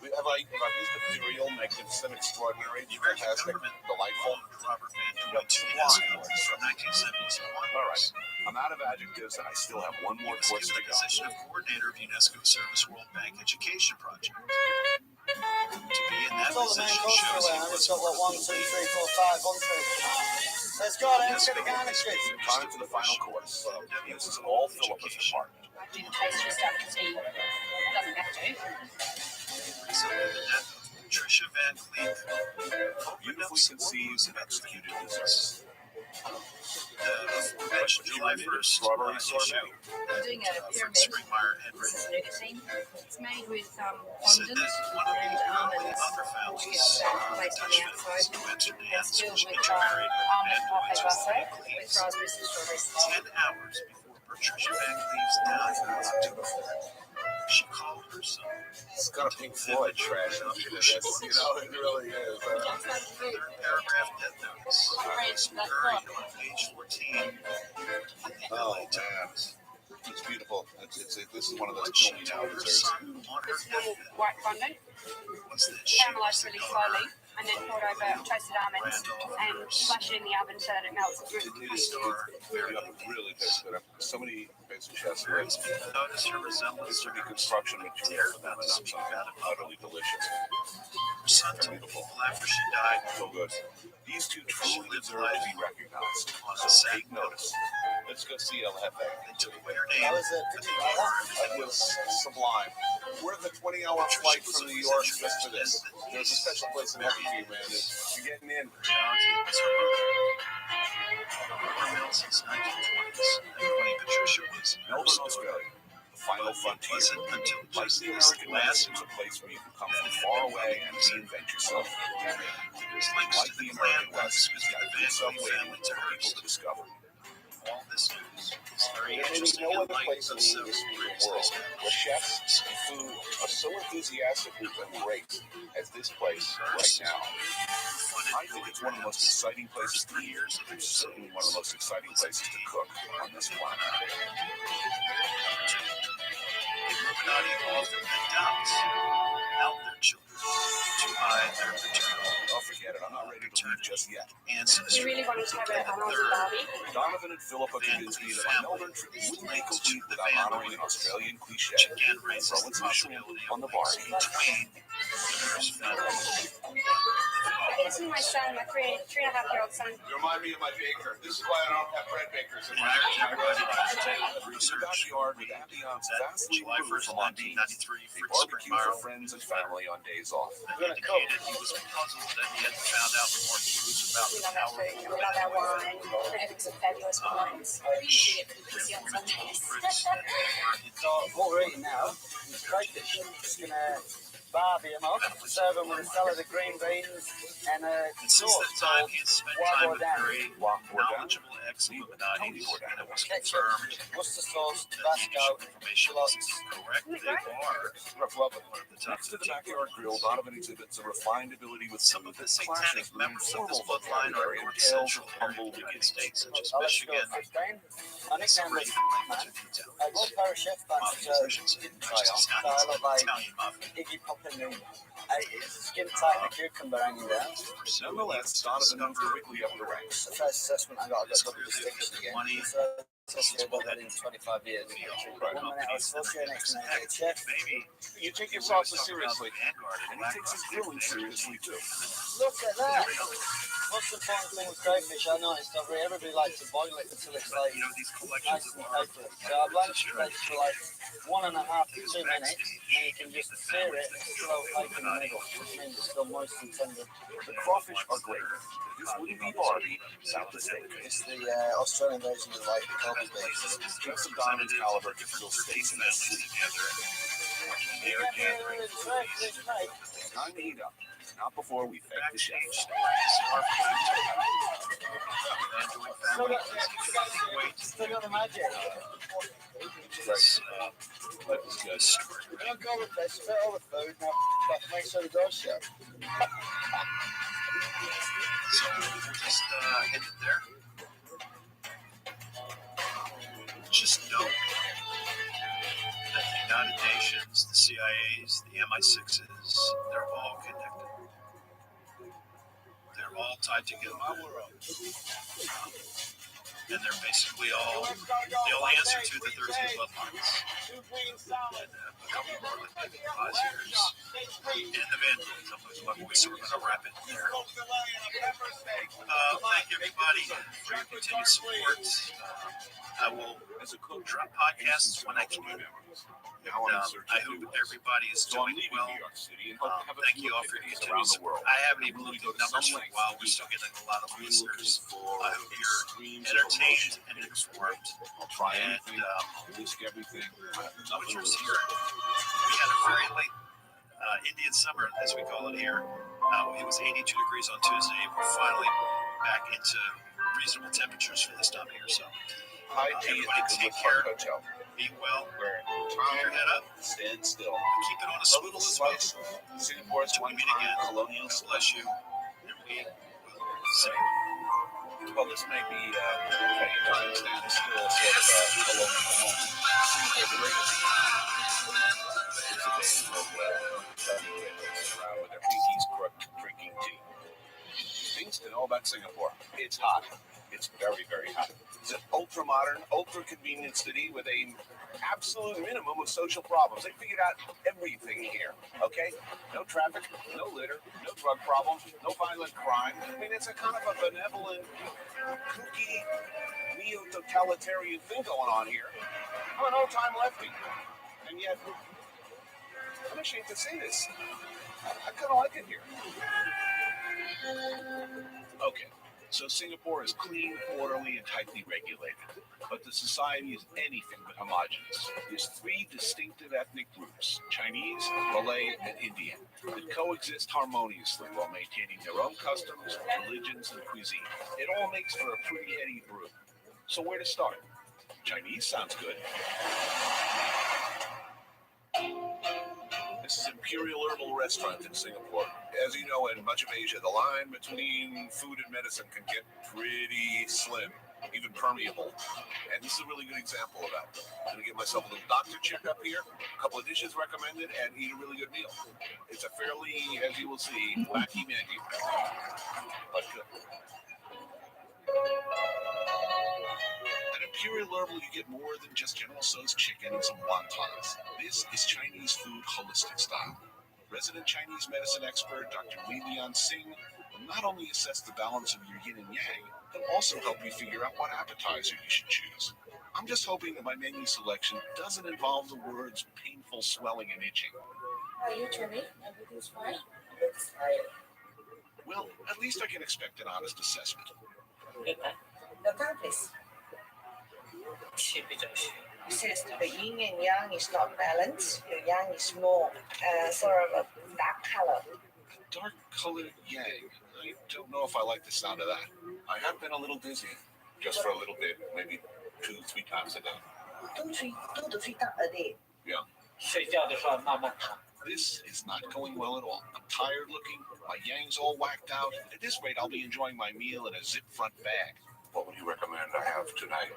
Have I used the material, magnificent, extraordinary, fantastic, delightful? Robert You got two lines from 1972. All right. I'm out of adjectives, and I still have one more course to the go. position of coordinator of UNESCO Service World Bank Education Project. To be in that That's all the main position course shows for he it. was It's got what 1, 2, 3, 4, 5 entrees. Let's go, then. Let's get the garnishes. Time for the final course. This is all Philippa's department. Do the pastry stuff because he doesn't have to. Tricia Van Cleef. Beautifully conceived and executed desserts. July 1st, Strawberry sorbet. We're doing a pyramid. Springmeyer had This is written. nougatine. It's made with Said fondant that one of and the almonds, other which families, gets placed on the Dutch outside. who entered the It's filled with intermarried almond and parfait Patricia glacé Van with Cleef's raspberries and strawberries. 10 hours before Patricia Van Cleef's death. She called her son. It's got a Pink Floyd trash up to this. You know, it really is. Third paragraph death notice. Buried on page 14. Oh, man. It's beautiful. This is one of those kill me now desserts. This little white fondant, Was that she caramelized really slowly, and then poured over toasted almonds and flash it in the oven so that it melts. It's really It is really tastes good. So many basic chefs here. notice her resemblance This to would be her construction material for them. It's utterly delicious. son beautiful after she died. So good. These two truly deserve to be recognized. So take notice. Let's go see El Jefe. They took away her How name. is it? Did you like that? It was sublime. We're the 20-hour flight from New York just for this. There's a special place in heaven for you, man. You're getting in. Reality was her mother. Her mill since 1920s. And Queen Patricia was Melbourne, Australia. The final frontier. wasn't until Like just the this American last West, it's a place where you can come from far away and reinvent yourself. There's links Like to the the clan American West, once it's got the a good Van Cleef subway family to for hers. people to discover. all this news is very There may be interesting no in other light place in of the several industry in great the world statements. where chefs and food are so enthusiastically embraced as this place right now. I think it's one of the most exciting places to eat, and certainly one of the most exciting places to cook on this planet. Illuminati often adopts out their children to hide their paternal Oh, forget it. I'm not ready to leave just yet. ancestry. You really wanted to have an Aussie Third, Barbie? Donovan and Philippa convinced me that my Melbourne trip wouldn't be complete without honoring an Australian cliche. which again raises Throwing the some shrimp possibility on the of bar. links between the nurse families. This is my son, my 3.5-year-old son. You remind me of my baker. This is why I don't have bread bakers in In my their house. technological It's a research, backyard with ambiance that vastly July removed 1st, from Mondee's. 1993, They Fritz barbecue for Springmeyer friends and family on days off. indicated he was puzzled that he hadn't found out more clues about We the love our power food, we love our wine. We're having some fabulous wines. We usually get pretty busy on Sundays. Fritz and So what we're eating now is crayfish. Just gonna barbie them up, serve them with a salad of green beans and a And since sauce that time, called he had spent time with Wagwan. very knowledgeable ex-Illuminatis, and it was Ketchup, confirmed Worcester sauce, that the Tabasco, information was correct. They are one of the top Next to the 15 backyard grill, Donovan exhibits a refined ability with Some of the satanic members of this bloodline are North Central American states such as Michigan, My nickname was Man. I got a pair of chef pants which I didn't try on, so I look like Italian mafia. Iggy Pop in the 80s. Skin tight and a cucumber hanging down. Nonetheless, Donovan moved quickly up the ranks. The first assessment I got It's double clear that distinction again. money So associate got that in 25 years. One minute I was associate, next minute I get chef. Maybe You take your we always sauces talk about seriously, Vanguard and and he takes his grilling seriously too. Look at that! What's the important thing with crayfish? I noticed everybody likes to boil it until it's like these collections nice of and art. papery. So I've blanched the fish for like 1.5 to 2 minutes, and you can just sear it and slow flake in the middle, which means it's still moist and tender. The crawfish are great. This wouldn't be Barbie without the steak. It's the Australian version of like the Kobe beef. Just some Donovan's caliber real steaks in that soup. Time to eat up. Not before we thank the chef. Still got the magic. Right. That was good. We don't go with this, spit all the food, now make sure the door's shut. So we'll just hit it there. Just note that the United Nations, the CIAs, the MI6s, they're all connected. They're all tied together. And they're basically all, they all answer to the 13 bloodlines. And a couple more that they pause here and the vandalism is my voice, so we're going to wrap it there. Thank you, everybody, for your continued support. I will drop podcasts when I can. I hope everybody is doing well. Thank you all for your continued support. I haven't even looked at numbers for a while. We're still getting a lot of listeners. I hope you're entertained and informed. And what you're hearing, we had a very late Indian summer, as we call it here. It was 82 degrees on Tuesday. We're finally back into reasonable temperatures for this time of year. So everybody take care. Be well. Keep your head up. Stand still. Keep it on a swivel as well. Singapore's Until we meet again. colonial. God bless you. And we will see you. Well, this may be petty times now. It's still sort of a colonial home. Singapore's it's a day of around with their pinkies crooked, drinking tea. Things to know about Singapore. It's hot. It's very, very hot. It's an ultra-modern, ultra-convenient city with a absolute minimum of social problems. They figured out everything here, okay? No traffic, no litter, no drug problem, no violent crime. I mean, it's a kind of a benevolent, kooky, neo-totalitarian thing going on here. I'm an old-time lefty. And yet, I'm ashamed to say this. I kind of like it here. Okay. So Singapore is clean, orderly, and tightly regulated, but the society is anything but homogenous. There's three distinctive ethnic groups, Chinese, Malay, and Indian, that coexist harmoniously while maintaining their own customs, religions, and cuisine. It all makes for a pretty heady brew. So where to start? Chinese sounds good. This is Imperial Herbal Restaurant in Singapore. As you know, in much of Asia, the line between food and medicine can get pretty slim, even permeable. And this is a really good example of that. I'm gonna get myself a little doctor checkup here, a couple of dishes recommended, and eat a really good meal. It's a fairly, as you will see, wacky menu, but good. At Imperial Herbal, you get more than just General Tso's chicken and some wontons. This is Chinese food holistic style. Resident Chinese medicine expert Dr. Li Lian Singh will not only assess the balance of your yin and yang, he'll also help you figure out what appetizer you should choose. I'm just hoping that my menu selection doesn't involve the words painful swelling and itching. Are you Jimmy? Everything's fine? Well, at least I can expect an honest assessment. Your time, please. It says the yin and yang is not balanced. The yang is more sort of a dark color. Dark-colored yang. I don't know if I like the sound of that. I have been a little dizzy, just for a little bit, maybe 2-3 times a day. 2 to 3 times a day. Yeah. This is not going well at all. I'm tired looking, my yang's all whacked out. At this rate, I'll be enjoying my meal in a zip front bag. What would you recommend I have tonight?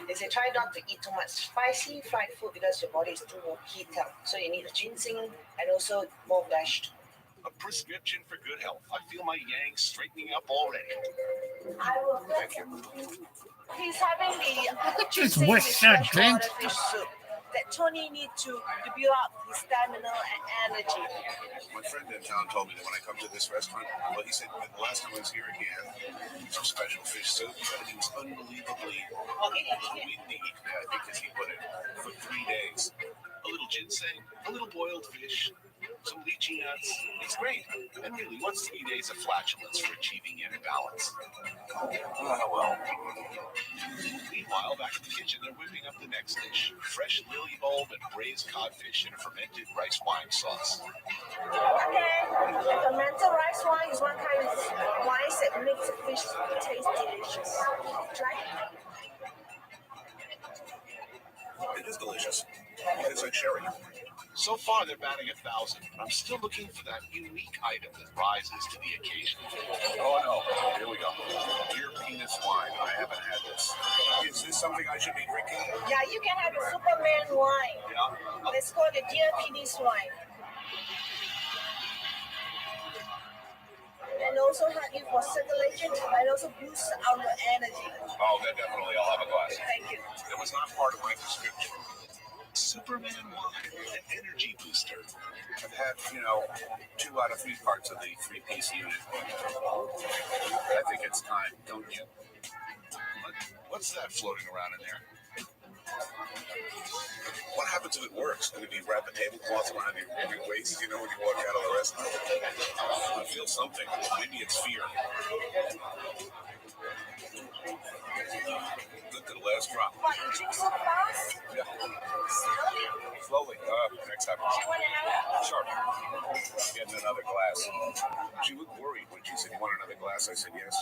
They say try not to eat too much spicy fried food because your body is too heated up. So you need ginseng and also more vegetables. A prescription for good health. I feel my yang straightening up already. Thank you. He's having the Just wish that drink. fish soup that Tony needs to build up his stamina and energy. My friend in town told me that when I come to this restaurant, well, he said the last time I was here again, some special fish soup, but he was unbelievably windy, I think as he put it, for 3 days. A little ginseng, a little boiled fish, some lychee nuts. It's great. And really, what's 3 days of flatulence for achieving inner balance? Well. Meanwhile, back in the kitchen, they're whipping up the next dish. Fresh lily bulb and braised codfish in a fermented rice wine sauce. Okay, fermented rice wine is one kind of wine that makes the fish taste delicious. Try it. It is delicious. It's like sherry. So far, they're batting 1,000. I'm still looking for that unique item that rises to the occasion. Oh no, here we go. Deer penis wine. I haven't had this. Is this something I should be drinking? Yeah, you can have a Superman wine. Yeah. It's called the deer penis wine. And also help you for circulation and also boost out your energy. Oh, then definitely I'll have a glass. Thank you. It was not part of my prescription. Superman wine, an energy booster. I've had, 2 out of 3 parts of the 3-piece unit. I think it's time, don't you? What's that floating around in there? What happens if it works? And if you wrap a tablecloth around your waist, when you walk out of the restaurant? I feel something. Maybe it's fear. Look at the last drop. What, you drink so fast? Yeah. Slowly. Next time. Sure. Getting another glass. She looked worried when she said, "You want another glass?" I said, "Yes."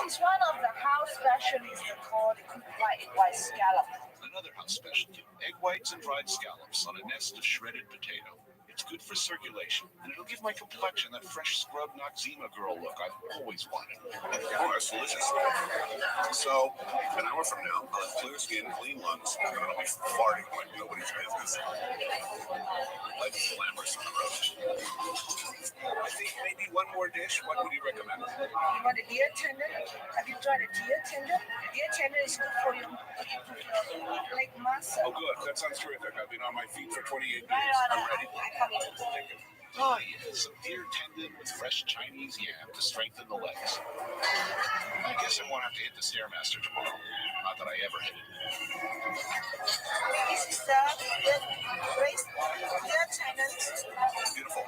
It's one of the house specialties called white scallop. Another house specialty, egg whites and dried scallops on a nest of shredded potato. It's good for circulation, and it'll give my complexion that fresh scrub Noxzema girl look I've always wanted. Oh, that's delicious. So, an hour from now, I'll have clear skin, clean lungs, and I'll be farting like nobody's business. Life is glamorous on the road. I think maybe one more dish. What would you recommend? You want a deer tender? Have you tried a deer tender? Deer tender is good for your leg muscle. Oh, good. That sounds terrific. I've been on my feet for 28 years. Right on. I'm ready. Thank you. Oh, yeah, some deer tendon with fresh Chinese yam to strengthen the legs. I guess I won't have to hit the Stairmaster tomorrow. Not that I ever hit it. This is the braised deer tender. Beautiful.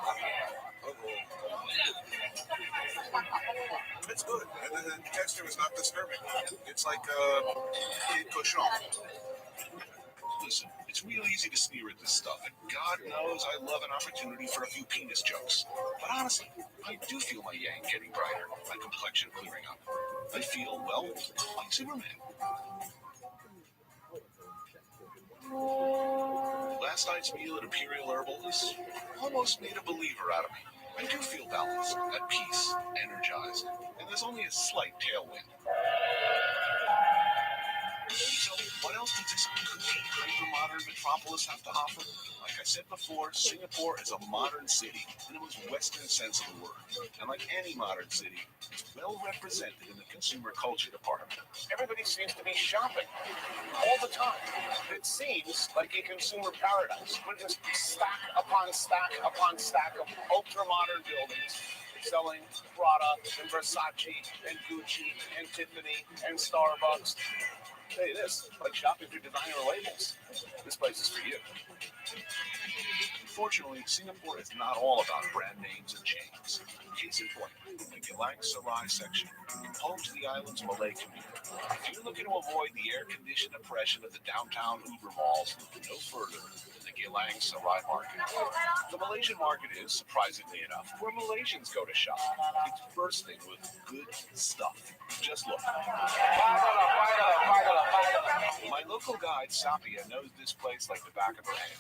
It's good. And the texture is not disturbing. It's like kid cochon. Listen, it's real easy to sneer at this stuff, and God knows I love an opportunity for a few penis jokes. But honestly, I do feel my yang getting brighter, my complexion clearing up. I feel, well, like Superman. Last night's meal at Imperial Herbal has almost made a believer out of me. I do feel balanced, at peace, energized, and there's only a slight tailwind. So, what else does this cookie hyper-modern metropolis have to offer? Like I said before, Singapore is a modern city in the most Western sense of the word. And like any modern city, it's well represented in the consumer culture department. Everybody seems to be shopping all the time. It seems like a consumer paradise. We're just stack upon stack upon stack of ultra-modern buildings selling Prada and Versace and Gucci and Tiffany and Starbucks. I'll tell you this, like shopping through designer labels. This place is for you. Unfortunately, Singapore is not all about brand names and chains. Case in point, the Geylang Serai section, home to the island's Malay community. If you're looking to avoid the air-conditioned oppression of the downtown Uber malls, look no further than the Geylang Serai market. The Malaysian market is, surprisingly enough, where Malaysians go to shop. It's bursting with good stuff. Just look. My local guide, Sapia, knows this place like the back of her hand.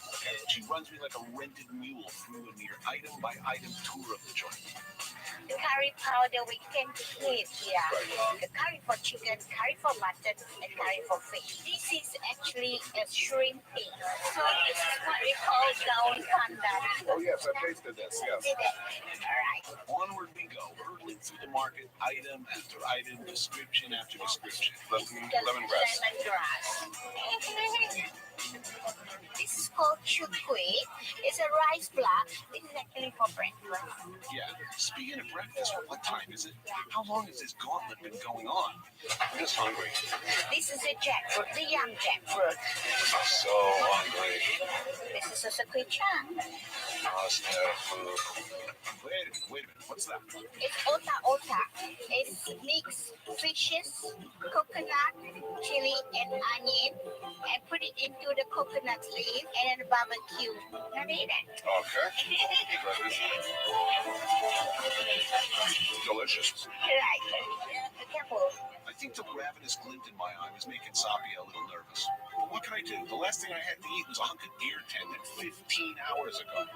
She runs me like a rented mule through a near item-by-item tour of the joint. The curry powder we can keep, yeah. The curry for chicken, curry for mutton, and curry for fish. This is actually a shrimp paste. So this is what we call daun pandan. Oh yes, I tasted this, yes. Did it? Alright. Onward we go, hurtling through the market, item after item, description after description. Lemongrass. This is called chukui. It's a rice flour. This is actually for breakfast. Yeah, speaking of breakfast, what time is it? How long has this gauntlet been going on? I'm just hungry. This is a jackfruit, the young jackfruit. I'm so hungry. This is a sequichang. Wait a minute, what's that? It's ota. It's mixed fishes, coconut, chili, and onion, and put it into the coconut leaf and then barbecue. Now eat it. Okay. Delicious. Right. Be careful. I think the ravenous glint in my eye was making Sapia a little nervous. But what can I do? The last thing I had to eat was a hunk of deer tendon 15 hours ago.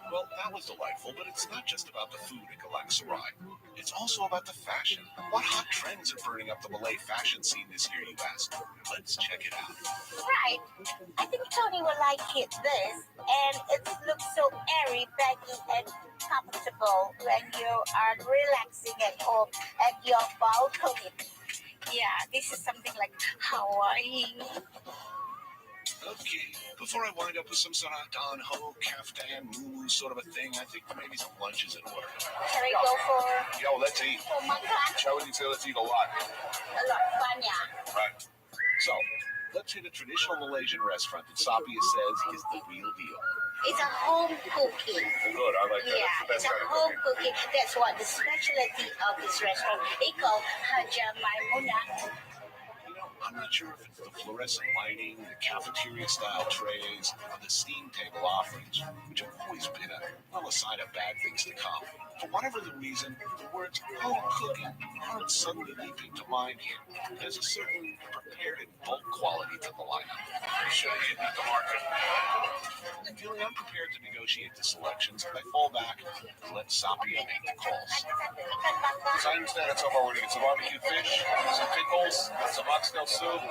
Well, that was delightful, but it's not just about the food at Geylang Serai. It's also about the fashion. What hot trends are burning up the Malay fashion scene this year, you ask? Let's check it out. Right. I think Tony will like it, this. And it looks so airy, baggy, and comfortable when you are relaxing at home at your balcony. Yeah, this is something like Hawaii. Okay, before I wind up with some sort of Don Ho, Kaftan, Moo sort of a thing, I think maybe some lunch is in order. Shall we go for Yo, let's eat. makan? Shall we say let's eat a lot? A lot, banyak. Right. So, let's hit a traditional Malaysian restaurant that Sapia says is the real deal. It's a home cooking. Good, I like that. Yeah, it's a home cooking. That's what the specialty of this restaurant. They call Haja Maimunah. I'm not sure if it's the fluorescent lighting, the cafeteria-style trays, or the steam table offerings, which have always been a sign of bad things to come. For whatever the reason, the words home cooking aren't suddenly leaping to mind here. There's a certain prepared in bulk quality to the lineup. You should have hit the market. Feeling unprepared to negotiate the selections, I fall back and let Sapia make the calls. As I understand it so far, we're going to get some barbecue fish, some pickles, some oxtail soup,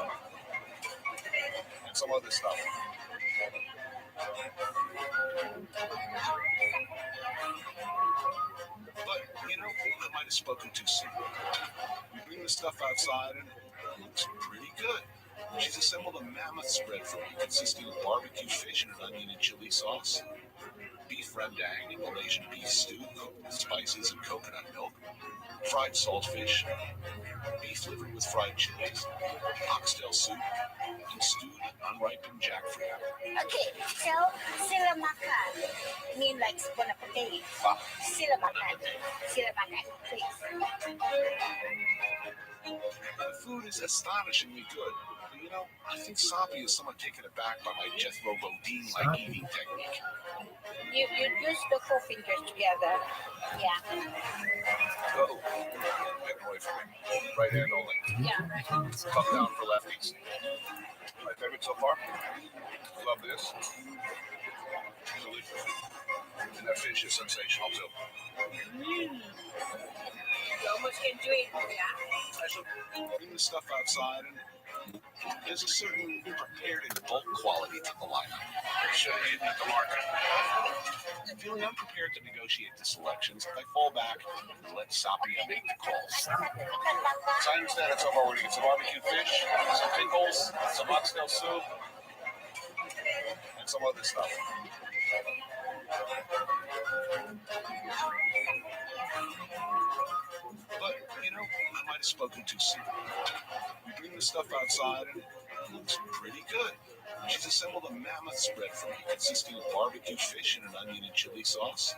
and some other stuff. But, I might have spoken too soon. We bring the stuff outside and it looks pretty good. She's assembled a mammoth spread for me, consisting of barbecue fish in an onion and chili sauce, beef rendang and Malaysian beef stew cooked with spices and coconut milk, fried saltfish, beef liver with fried chilies, oxtail soup, and stewed unripened jackfruit. Okay, so sila makan mean like bon appetit. Sila makan, please. The food is astonishingly good. You know, I think Sapi is somewhat taken aback by my Jethro Bodine-like eating technique. You use the four fingers together. Yeah. Oh, get away from me. Right hand only. Yeah. Come down for lefties. My favorite so far? Love this. Delicious. And that fish is sensational too. You almost can do it. Yeah. I should bring the stuff outside, and there's a certain prepared in bulk quality to the lineup. Should be at the market. Feeling unprepared to negotiate the selections, I fall back and let Sapia make the calls. So I understand it's over. We're going to get some barbecue fish, some pickles, some oxtail soup, and some other stuff. But, you know, I might have spoken too soon. We bring the stuff outside, and it looks pretty good. She's assembled a mammoth spread for me, consisting of barbecue fish in an onion and chili sauce,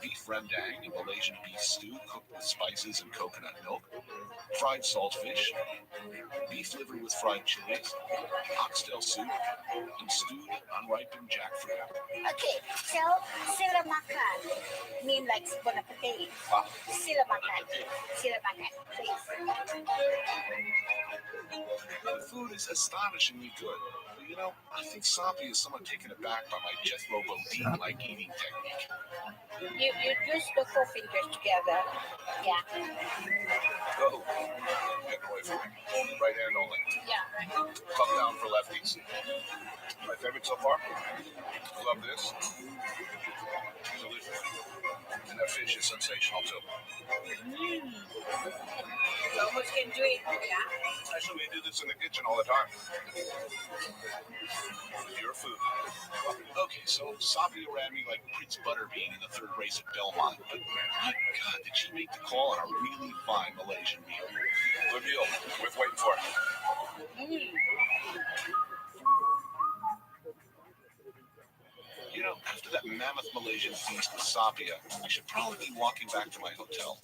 beef rendang, a Malaysian beef stew cooked with spices and coconut milk, fried saltfish, beef liver with fried chilies, oxtail soup, and stewed unripened jackfruit. Okay, so sila makan mean like bon appetit. Sila makan. Sila makan, please. The food is astonishingly good. You know, I think Sapi is somewhat taken aback by my Jethro Bodine-like eating technique. You use the four fingers together. Yeah. Oh, get away from me. Right hand only. Yeah. Come down for lefties. My favorite so far? Love this. Delicious. And that fish is sensational too. You almost can do it. Yeah. Actually, we do this in the kitchen all the time. With your food. Okay, so Sapi ran me like Prince Butterbean in the third race at Belmont, but my God, did she make the call on a really fine Malaysian meal? Good deal. Worth waiting for. You know, after that mammoth Malaysian feast with Sapia, I should probably be walking back to my hotel.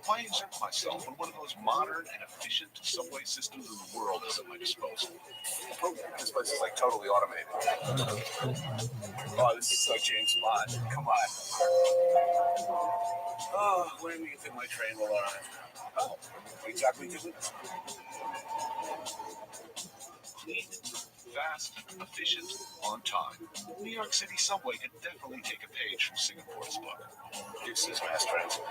Why exert myself when one of the most modern and efficient subway systems in the world is at my disposal? Oh, this place is like totally automated. Oh, this is so James Bond. Come on. Oh, when do you think my train will arrive? Oh, exactly 2 minutes. Clean, fast, efficient, on time. New York City subway could definitely take a page from Singapore's book. This is mass transit.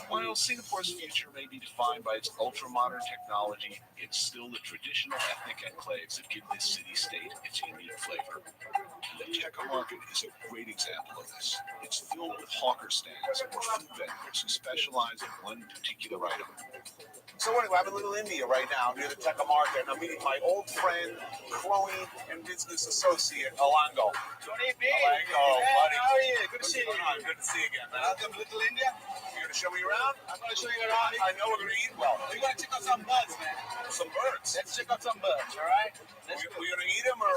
While Singapore's future may be defined by its ultra-modern technology, it's still the traditional ethnic enclaves that give this city-state its unique flavor. The Tekka market is a great example of this. It's filled with hawker stands or food vendors who specialize in one particular item. So anyway, I'm in Little India right now near the Tekka market, and I'm meeting my old friend, crony, and business associate, Alango. Johnny B. Alango, buddy. How are you? Good to see you. Good to see you again, man. Welcome to Little India. You gonna show me around? I'm going to show you around. I know we're gonna eat well. We're going to check out some birds, man. Some birds. Let's check out some birds, all right? We gonna eat them or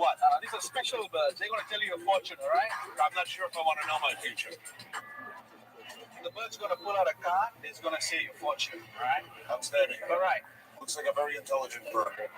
what? These are special birds. They're going to tell you your fortune, all right? I'm not sure if I want to know my future. The bird's going to pull out a card. It's going to say your fortune, all right? Outstanding. All right. Looks like a very intelligent bird. Yeah.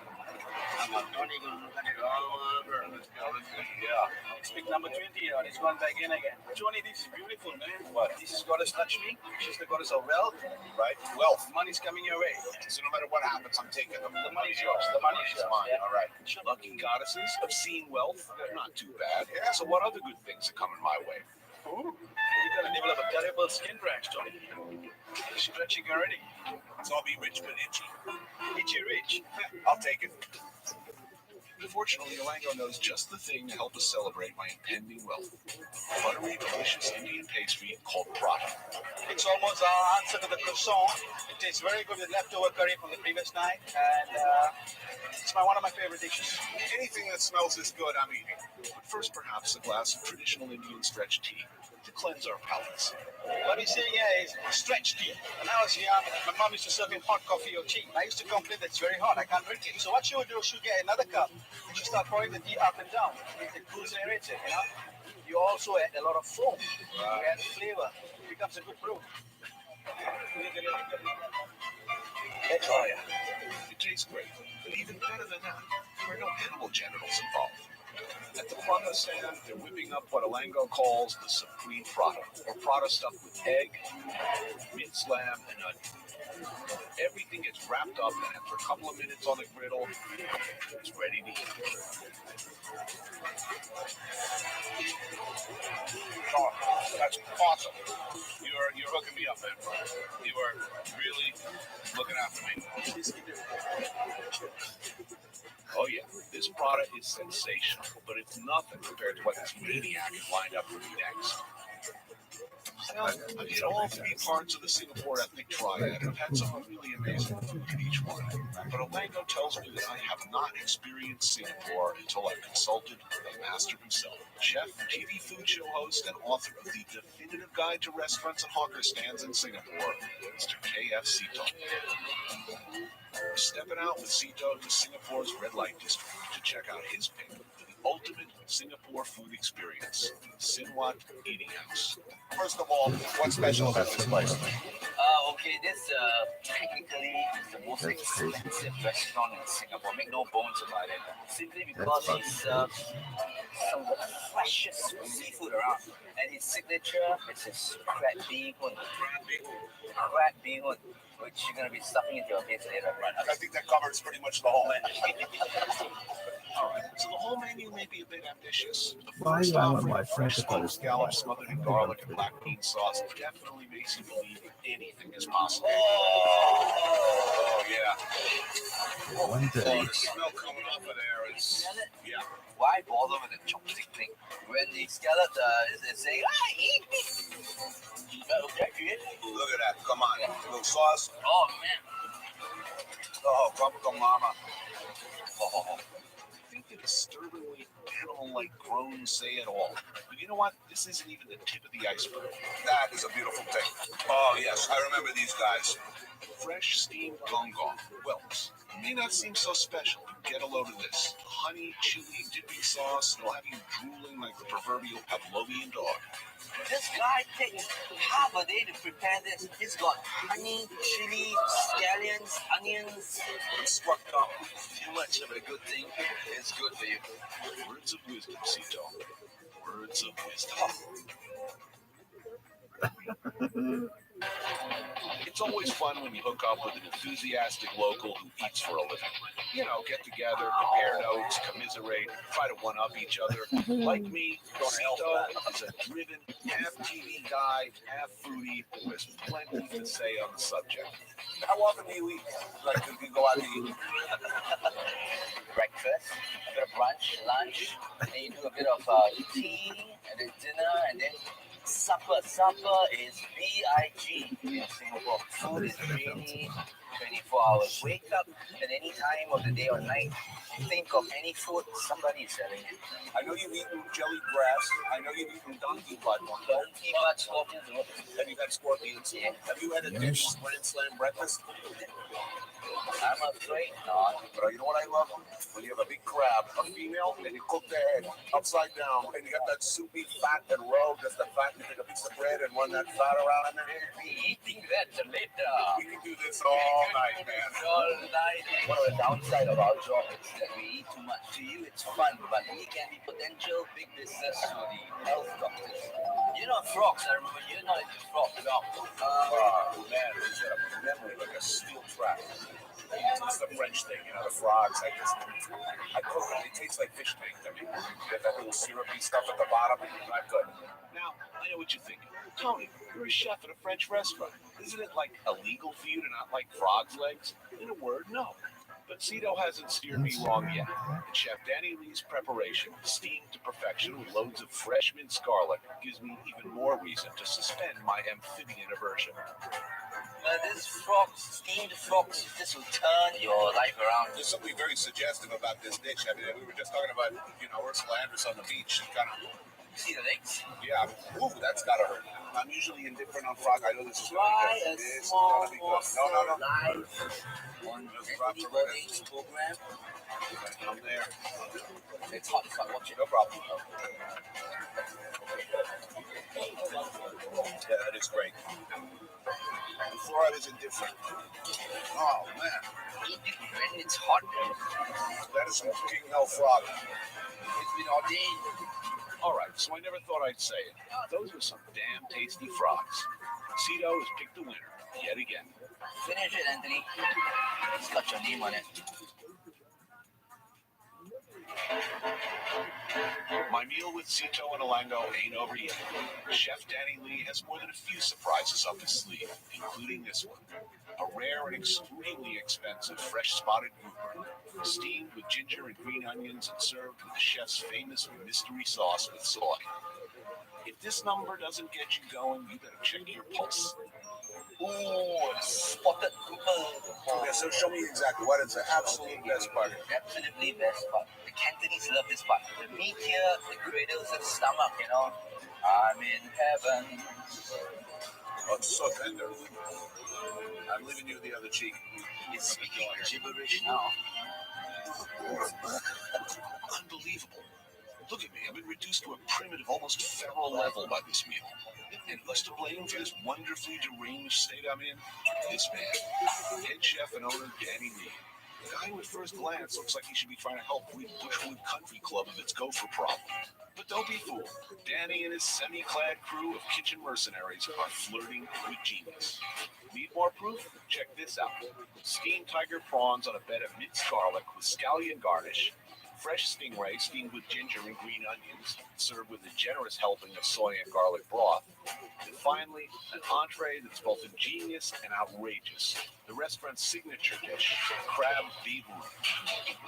Pick number 20 here. It's going back in again. Johnny, this is beautiful, man. What? This is goddess Lakshmi. She's the goddess of wealth. Right? Wealth. Money's coming your way. So no matter what happens, I'm taking them. The money's yours. The money's yours. Mine. Yeah. All right. Lucky goddesses, obscene wealth. Not too bad. Yeah. So what other good things are coming my way? Ooh. You're going to develop a terrible skin rash, Johnny. It's stretching already. So I'll be rich but itchy. Itchy rich. I'll take it. Fortunately, Alango knows just the thing to help us celebrate my impending wealth. A buttery, delicious Indian pastry called prata. It's almost our answer to the croissant. It tastes very good with leftover curry from the previous night, and it's one of my favorite dishes. Anything that smells this good, I'm eating. But first, perhaps a glass of traditional Indian stretch tea to cleanse our palates. What we're saying here is stretch tea. When I was young, my mom used to serve me hot coffee or tea. I used to complain that it's very hot. I can't drink it. So what she would do, she would get another cup. She start pouring the tea up and down. It cools and aerates it, you know. You also add a lot of foam. You add flavor. It becomes a good brew. Oh, yeah. It tastes great, but even better than that, there are no animal genitals involved. At the Prada stand, they're whipping up what Alango calls the supreme Prada, or Prada stuffed with egg, minced lamb, and onion. Everything gets wrapped up, and after a couple of minutes on the griddle, it's ready to eat. Oh, that's awesome. You're hooking me up, man. You are really looking after me. Oh yeah, this product is sensational, but it's nothing compared to what this maniac is lined up for me next. Now, I've hit all three parts of the Singapore ethnic triad and I've had some really amazing food at each one. But Alango tells me that I have not experienced Singapore until I've consulted the master himself, chef, TV food show host, and author of the definitive guide to restaurants and hawker stands in Singapore, Mr. K.F. Sito. We're stepping out with Sito to Singapore's red light district to check out his pick, the ultimate Singapore food experience, Sinwat Eating House. First of all, what's special about this place? Okay, this technically is the most expensive restaurant in Singapore. Make no bones about it. Simply because he serves some of the freshest seafood around. And his signature is his crab bee hoon. Crab bee hoon, which you're going to be stuffing into your face later. I think that covers pretty much the whole menu. All right, so the whole menu may be a bit ambitious. The Why first do I want offering my of fresh friend to smoked scallops smothered in garlic and black bean sauce definitely makes you believe anything is possible. Oh, yeah. One Oh, day. the smell coming off of there is, yeah. Why bother with a chopstick thing? When the scallop is saying, eat me! Look at that. Come on. A little sauce. Oh, man. Oh, tropical mama. Oh, I think the disturbingly animal-like groans say it all. But you know what? This isn't even the tip of the iceberg. That is a beautiful thing. Oh, yes. I remember these guys. Fresh steamed gong gong. Well, it may not seem so special, but get a load of this. Honey, chili, dipping sauce. It'll have you drooling like the proverbial Pavlovian dog. This guy takes half a day to prepare this. He's got honey, chili, scallions, onions. It's struck up. Too much of a good thing is good for you. Words of wisdom, Sito. Words of wisdom. It's always fun when you hook up with an enthusiastic local who eats for a living. You know, get together, compare notes, commiserate, try to one-up each other. Like me, Sito is a driven, half-TV guy, half-foodie who has plenty to say on the subject. How often do you eat? Like, do you go out to eat? Breakfast, a bit of brunch, lunch, and then you do a bit of tea, and then dinner, and then supper. Supper is B-I-G in Singapore. Food is really 24 hours. Wake up at any time of the day or night. Think of any food, somebody is selling it. I know you've eaten jelly grass. I know you've eaten donkey butt. Donkey butt, scorpions. Have you had scorpions? Yeah. Have you had a dish Grand Slam breakfast? I'm afraid not. But you know what I love? When you have a big crab, a female, and you cook the head upside down, and you got that soupy fat and roe, just the fat, you take a piece of bread and run that fat around in there. We'll be eating that later. We can do this all night, man. All night. One of the downside of our job is that we eat too much. To you, it's fun, but we can be potential big business to the health doctors. You're not frogs, I remember. You're not into frogs. No. Oh, man, it's a memory like a steel trap. It's the French thing, you know, the frogs. I cook them. They taste like fish tank. I mean, you get that little syrupy stuff at the bottom. Not good. Now, I know what you're thinking. Tony, you're a chef at a French restaurant. Isn't it, like, illegal for you to not like frog's legs? In a word, no. But Sito hasn't steered me wrong yet. And Chef Danny Lee's preparation, steamed to perfection with loads of fresh minced garlic, gives me even more reason to suspend my amphibian aversion. This frogs, steamed frogs, this will turn your life around. There's something very suggestive about this dish. I mean, we were just talking about, you know, Ursula Andress on the beach. She kind of See the legs? Yeah. Ooh, that's gotta hurt. I'm usually indifferent on frog. I know this is Try gonna be a good. This is small gonna be good. No. live on anybody's program. I'm there. It's hot, watch it. No problem. Yeah, that is great. The fluoride is indifferent. Oh man, And it's hot. that is some king hell frog. It's been ordained. All right, so I never thought I'd say it. Those are some damn tasty frogs. Cito has picked the winner yet again. Finish it, Anthony. It's got your name on it. My meal with Cito and Alango ain't over yet. Chef Danny Lee has more than a few surprises up his sleeve, including this one. A rare and extremely expensive fresh spotted grouper, steamed with ginger and green onions and served with the chef's famous mystery sauce with soy. If this number doesn't get you going, you better check your pulse. Ooh, spotted grouper. Okay, so show me exactly what is the absolute best part. Absolutely best part. The Cantonese love this part. The meat here, the cradles the stomach, you know. I'm in heaven. Oh, it's so tender. I'm leaving you the other cheek. It's speaking gibberish now. Unbelievable. Look at me, I've been reduced to a primitive, almost feral level by this meal. And who's to blame for this wonderfully deranged state I'm in? This man, head chef and owner Danny Lee. The guy who at first glance looks like he should be trying to help rid Bushwood Country Club of its gopher problem. But don't be fooled. Danny and his semi-clad crew of kitchen mercenaries are flirting with genius. Need more proof? Check this out. Steamed tiger prawns on a bed of minced garlic with scallion garnish, fresh stingray steamed with ginger and green onions, served with a generous helping of soy and garlic broth. And finally, an entree that's both ingenious and outrageous. The restaurant's signature dish, crab bihun,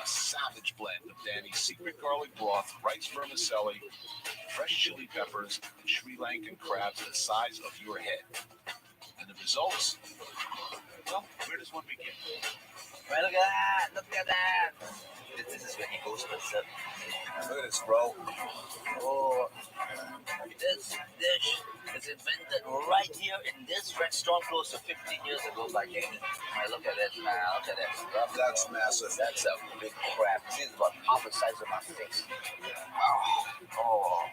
a savage blend of Danny's secret garlic broth, rice vermicelli, fresh chili peppers, and Sri Lankan crabs the size of your head. And the results? Well, where does one begin? Right, look at that! Look at that! This is when he goes berserk. Look at this, bro. Oh, this dish is invented right here in this restaurant close to 15 years ago by Danny. Right, look at this, man. Look at this. That's massive. That's a big crab. This is about half the size of my face. Oh.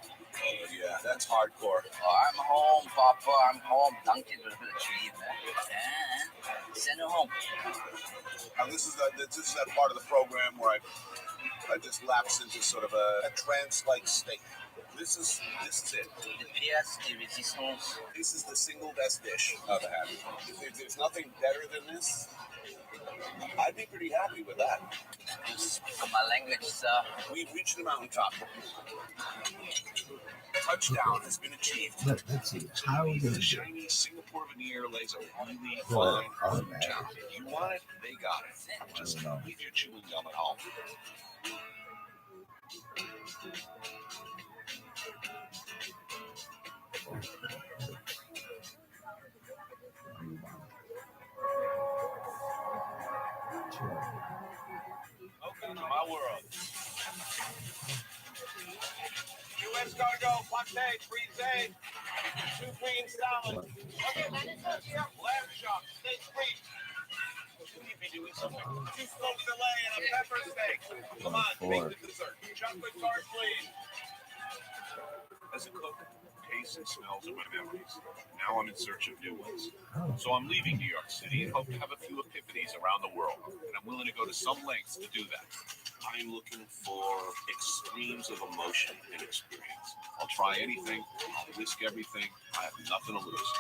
Yeah, that's hardcore. Oh, I'm home, Papa. I'm home. Dunkin' with a bit of cheese, man. And send her home. And this is that part of the program where I just lapse into sort of a trance-like state. This is it. The pièce de résistance. This is the single best dish I've had. If there's nothing better than this, I'd be pretty happy with that. You speak my language, sir. We've reached the mountaintop. Touchdown has been achieved. Let's see. How The did shiny Singapore veneer lays a really fine fruit town. If you want it, they got it. Just leave your chewing gum at home. Welcome to my world. U.S. cargo, pate, freeze, 2 green salad. Okay, lamb chop, steak free. Shouldn't you be doing something? 2 smoked filet and a pepper steak. Come on, make the dessert. Chocolate tart, please. As a cook, tastes and smells are my memories. Now I'm in search of new ones. So I'm leaving New York City and hope to have a few epiphanies around the world. And I'm willing to go to some lengths to do that. I'm looking for extremes of emotion and experience. I'll try anything. I'll risk everything. I have nothing to lose.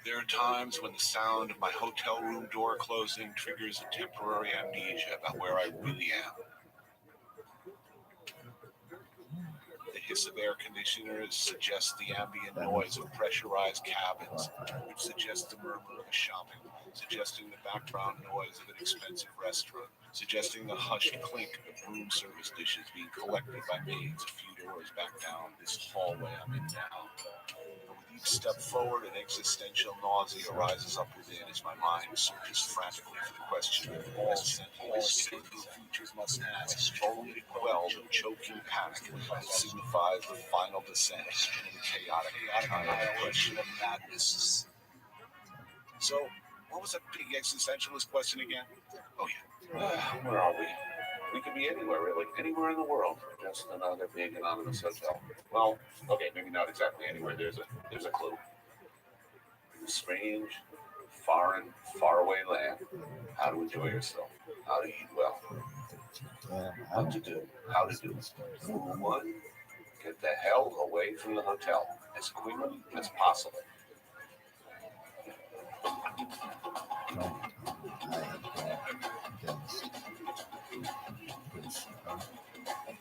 There are times when the sound of my hotel room door closing triggers a temporary amnesia about where I really am. The hiss of air conditioners suggests the ambient noise of pressurized cabins, which suggests the murmur of a shopping, suggesting the background noise of an expensive restaurant, suggesting the hushed clink of room service dishes being collected by maids a few doors back down this hallway I'm in now. With each step forward, an existential nausea rises up within as my mind searches frantically for the question all single creatures must ask, only to quell the choking panic that signifies the final descent into the chaotic annihilation of madness. So, what was that big existentialist question again? Oh yeah, where are we? We could be anywhere, really. Anywhere in the world. Just another big anonymous hotel. Well, okay, maybe not exactly anywhere. There's a clue. Strange, foreign, faraway land. How to enjoy yourself. How to eat well. What to do. How to do. Number one, get the hell away from the hotel as quickly as possible.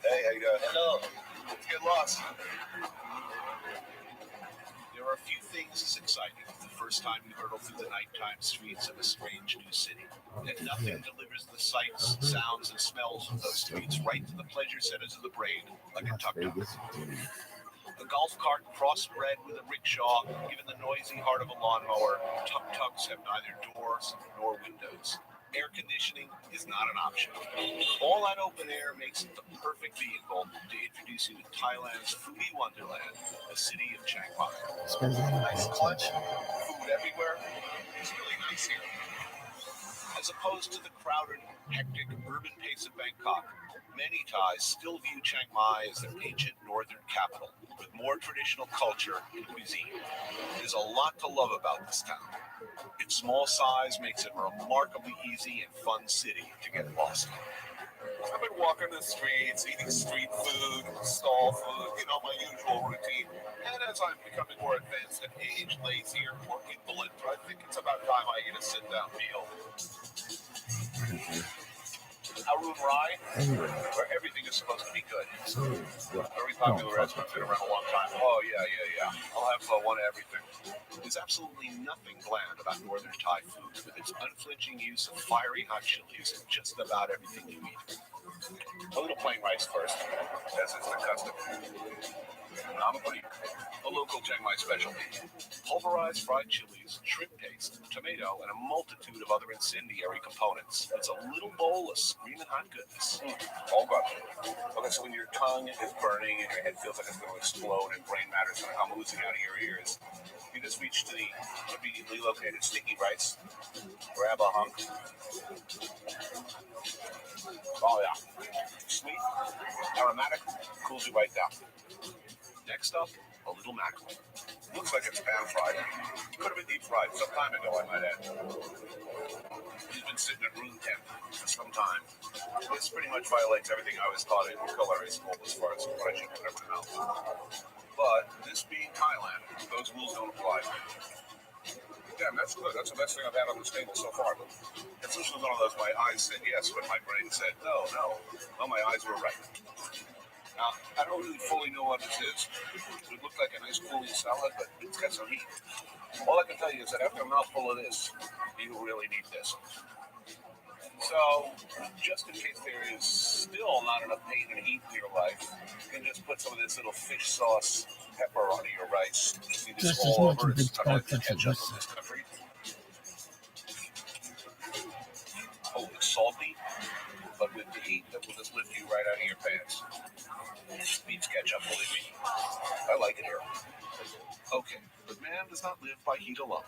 Hey, how you doing? Hello. Let's get lost. There are a few things as exciting as the first time you hurtle through the nighttime streets of a strange new city. And nothing delivers the sights, sounds, and smells of those streets right to the pleasure centers of the brain like a tuk-tuk. A golf cart crossbred with a rickshaw, given the noisy heart of a lawnmower, tuk-tuks have neither doors nor windows. Air conditioning is not an option. All that open air makes it the perfect vehicle to introduce you to Thailand's foodie wonderland, the city of Chiang Mai. Nice clutch. Food everywhere. It's really nice here. As opposed to the crowded, hectic urban pace of Bangkok, many Thais still view Chiang Mai as their ancient northern capital, with more traditional culture and cuisine. There's a lot to love about this town. Its small size makes it a remarkably easy and fun city to get lost in. I've been walking the streets, eating street food, stall food, my usual routine. And as I'm becoming more advanced in age, lazier, more indolent, I think it's about time I eat a sit-down meal. Arun Rai, where everything is supposed to be good. Very popular restaurant, been around a long time. Oh, yeah. I'll have one of everything. There's absolutely nothing bland about northern Thai food, with its unflinching use of fiery hot chilies in just about everything you eat. A little plain rice first, as is the custom. Namapuri, a local Chiang Mai specialty. Pulverized fried chilies, shrimp paste, tomato, and a multitude of other incendiary components. It's a little bowl of screaming hot goodness. All good. Okay, so when your tongue is burning and your head feels like it's going to explode and brain matter is going to come oozing out of your ears, you just reach to the conveniently located sticky rice, grab a hunk. Oh yeah, sweet, aromatic, cools you right down. Next up, a little mackerel. Looks like it's pan fried. Could have been deep fried some time ago, I might add. He's been sitting at room temp for some time. This pretty much violates everything I was taught in culinary school as far as what I should put in my mouth. But this being Thailand, those rules don't apply. Damn, that's good. That's the best thing I've had on this table so far. It's this was one of those my eyes said yes when my brain said no. Well, my eyes were right. Now, I don't really fully know what this is. It looked like a nice cooling salad, but it's got some heat. All I can tell you is that after a mouthful of this, you really need this. So, just in case there is still not enough pain and heat in your life, you can just put some of this little fish sauce pepper onto your rice. You just all over. It's kind of like the ketchup of this country. Oh, it's salty, but with the heat that will just lift you right out of your pants. Beats ketchup, believe me. I like it here. Okay, but man does not live by heat alone.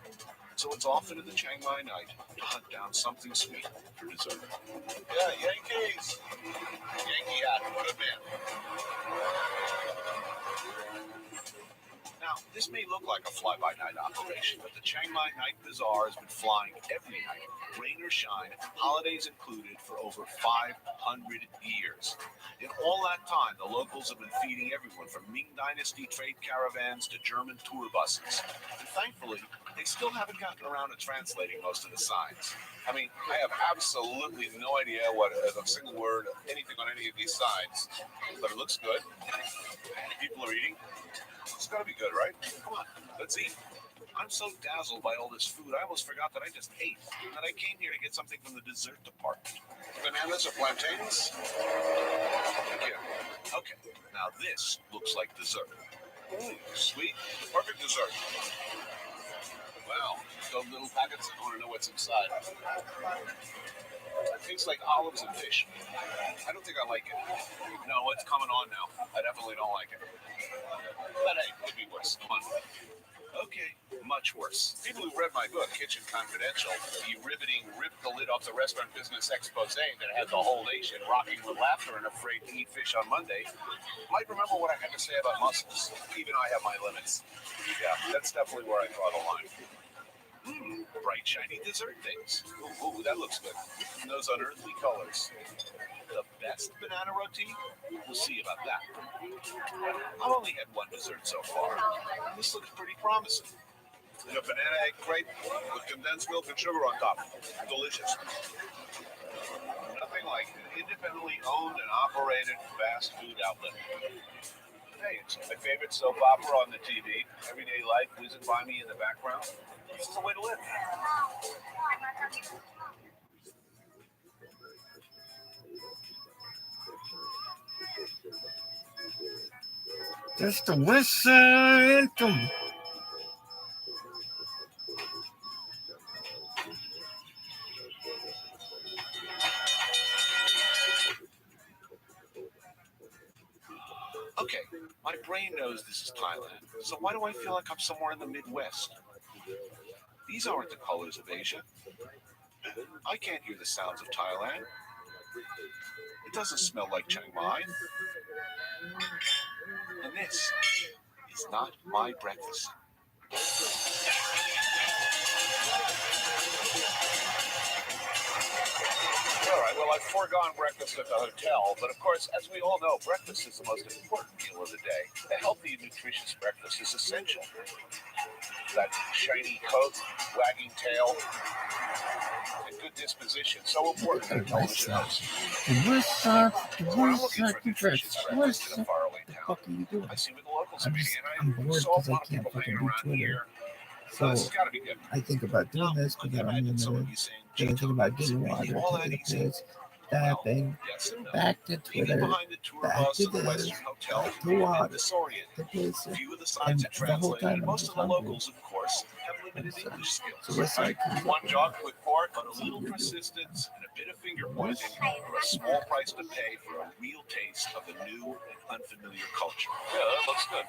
So it's off into the Chiang Mai night to hunt down something sweet for dessert. Yeah, Yankees. Yankee hat, good man. Now, this may look like a fly-by-night operation, but the Chiang Mai Night Bazaar has been flying every night, rain or shine, holidays included, for over 500 years. In all that time, the locals have been feeding everyone from Ming Dynasty trade caravans to German tour buses. And thankfully, they still haven't gotten around to translating most of the signs. I mean, I have absolutely no idea what a single word, anything on any of these signs, but it looks good. People are eating. It's got to be good, right? Come on, let's eat. I'm so dazzled by all this food, I almost forgot that I just ate, and that I came here to get something from the dessert department. Bananas or plantains? Thank you. Okay, Now this looks like dessert. Sweet, perfect dessert. Wow, those little packets. I want to know what's inside. It tastes like olives and fish. I don't think I like it. No, it's coming on now. I definitely don't like it. But hey, could be worse. Come on. Okay, much worse. People who read my book, Kitchen Confidential, the riveting rip the lid off the restaurant business expose that had the whole nation rocking with laughter and afraid to eat fish on Monday, might remember what I had to say about mussels. Even I have my limits. Yeah, that's definitely where I draw the line. Bright, shiny dessert things. Ooh, that looks good. And those unearthly colors. The best banana roti? We'll see about that. I've only had one dessert so far. This looks pretty promising. And a banana egg crepe with condensed milk and sugar on top. Delicious. Nothing like an independently owned and operated fast food outlet. Hey, it's my favorite soap opera on the TV. Everyday life whizzing by me in the background. This is the way to live. Just the whistle anthem. Okay, my brain knows this is Thailand, so why do I feel like I'm somewhere in the Midwest? These aren't the colors of Asia. I can't hear the sounds of Thailand. It doesn't smell like Chiang Mai. And this is not my breakfast. All right, well, I've foregone breakfast at the hotel, but of course, as we all know, breakfast is the most important meal of the day. A healthy and nutritious breakfast is essential. That shiny coat, wagging tail, and good disposition, so important in a television host. When I'm looking for nutritious breakfast in a faraway town, I see what the locals are eating, and I saw a lot of people hanging around here. So this has got to be good. I think about doing this, but then I'm gonna think about getting water, taking a piss, tapping, back to Twitter, back to this, back to water, to piss, and the whole time I'm just hungry. So what's like? One jog with pork, but a little persistence and a bit of finger pointing for a small price to pay for a real taste of a new and unfamiliar culture. Yeah, that looks good.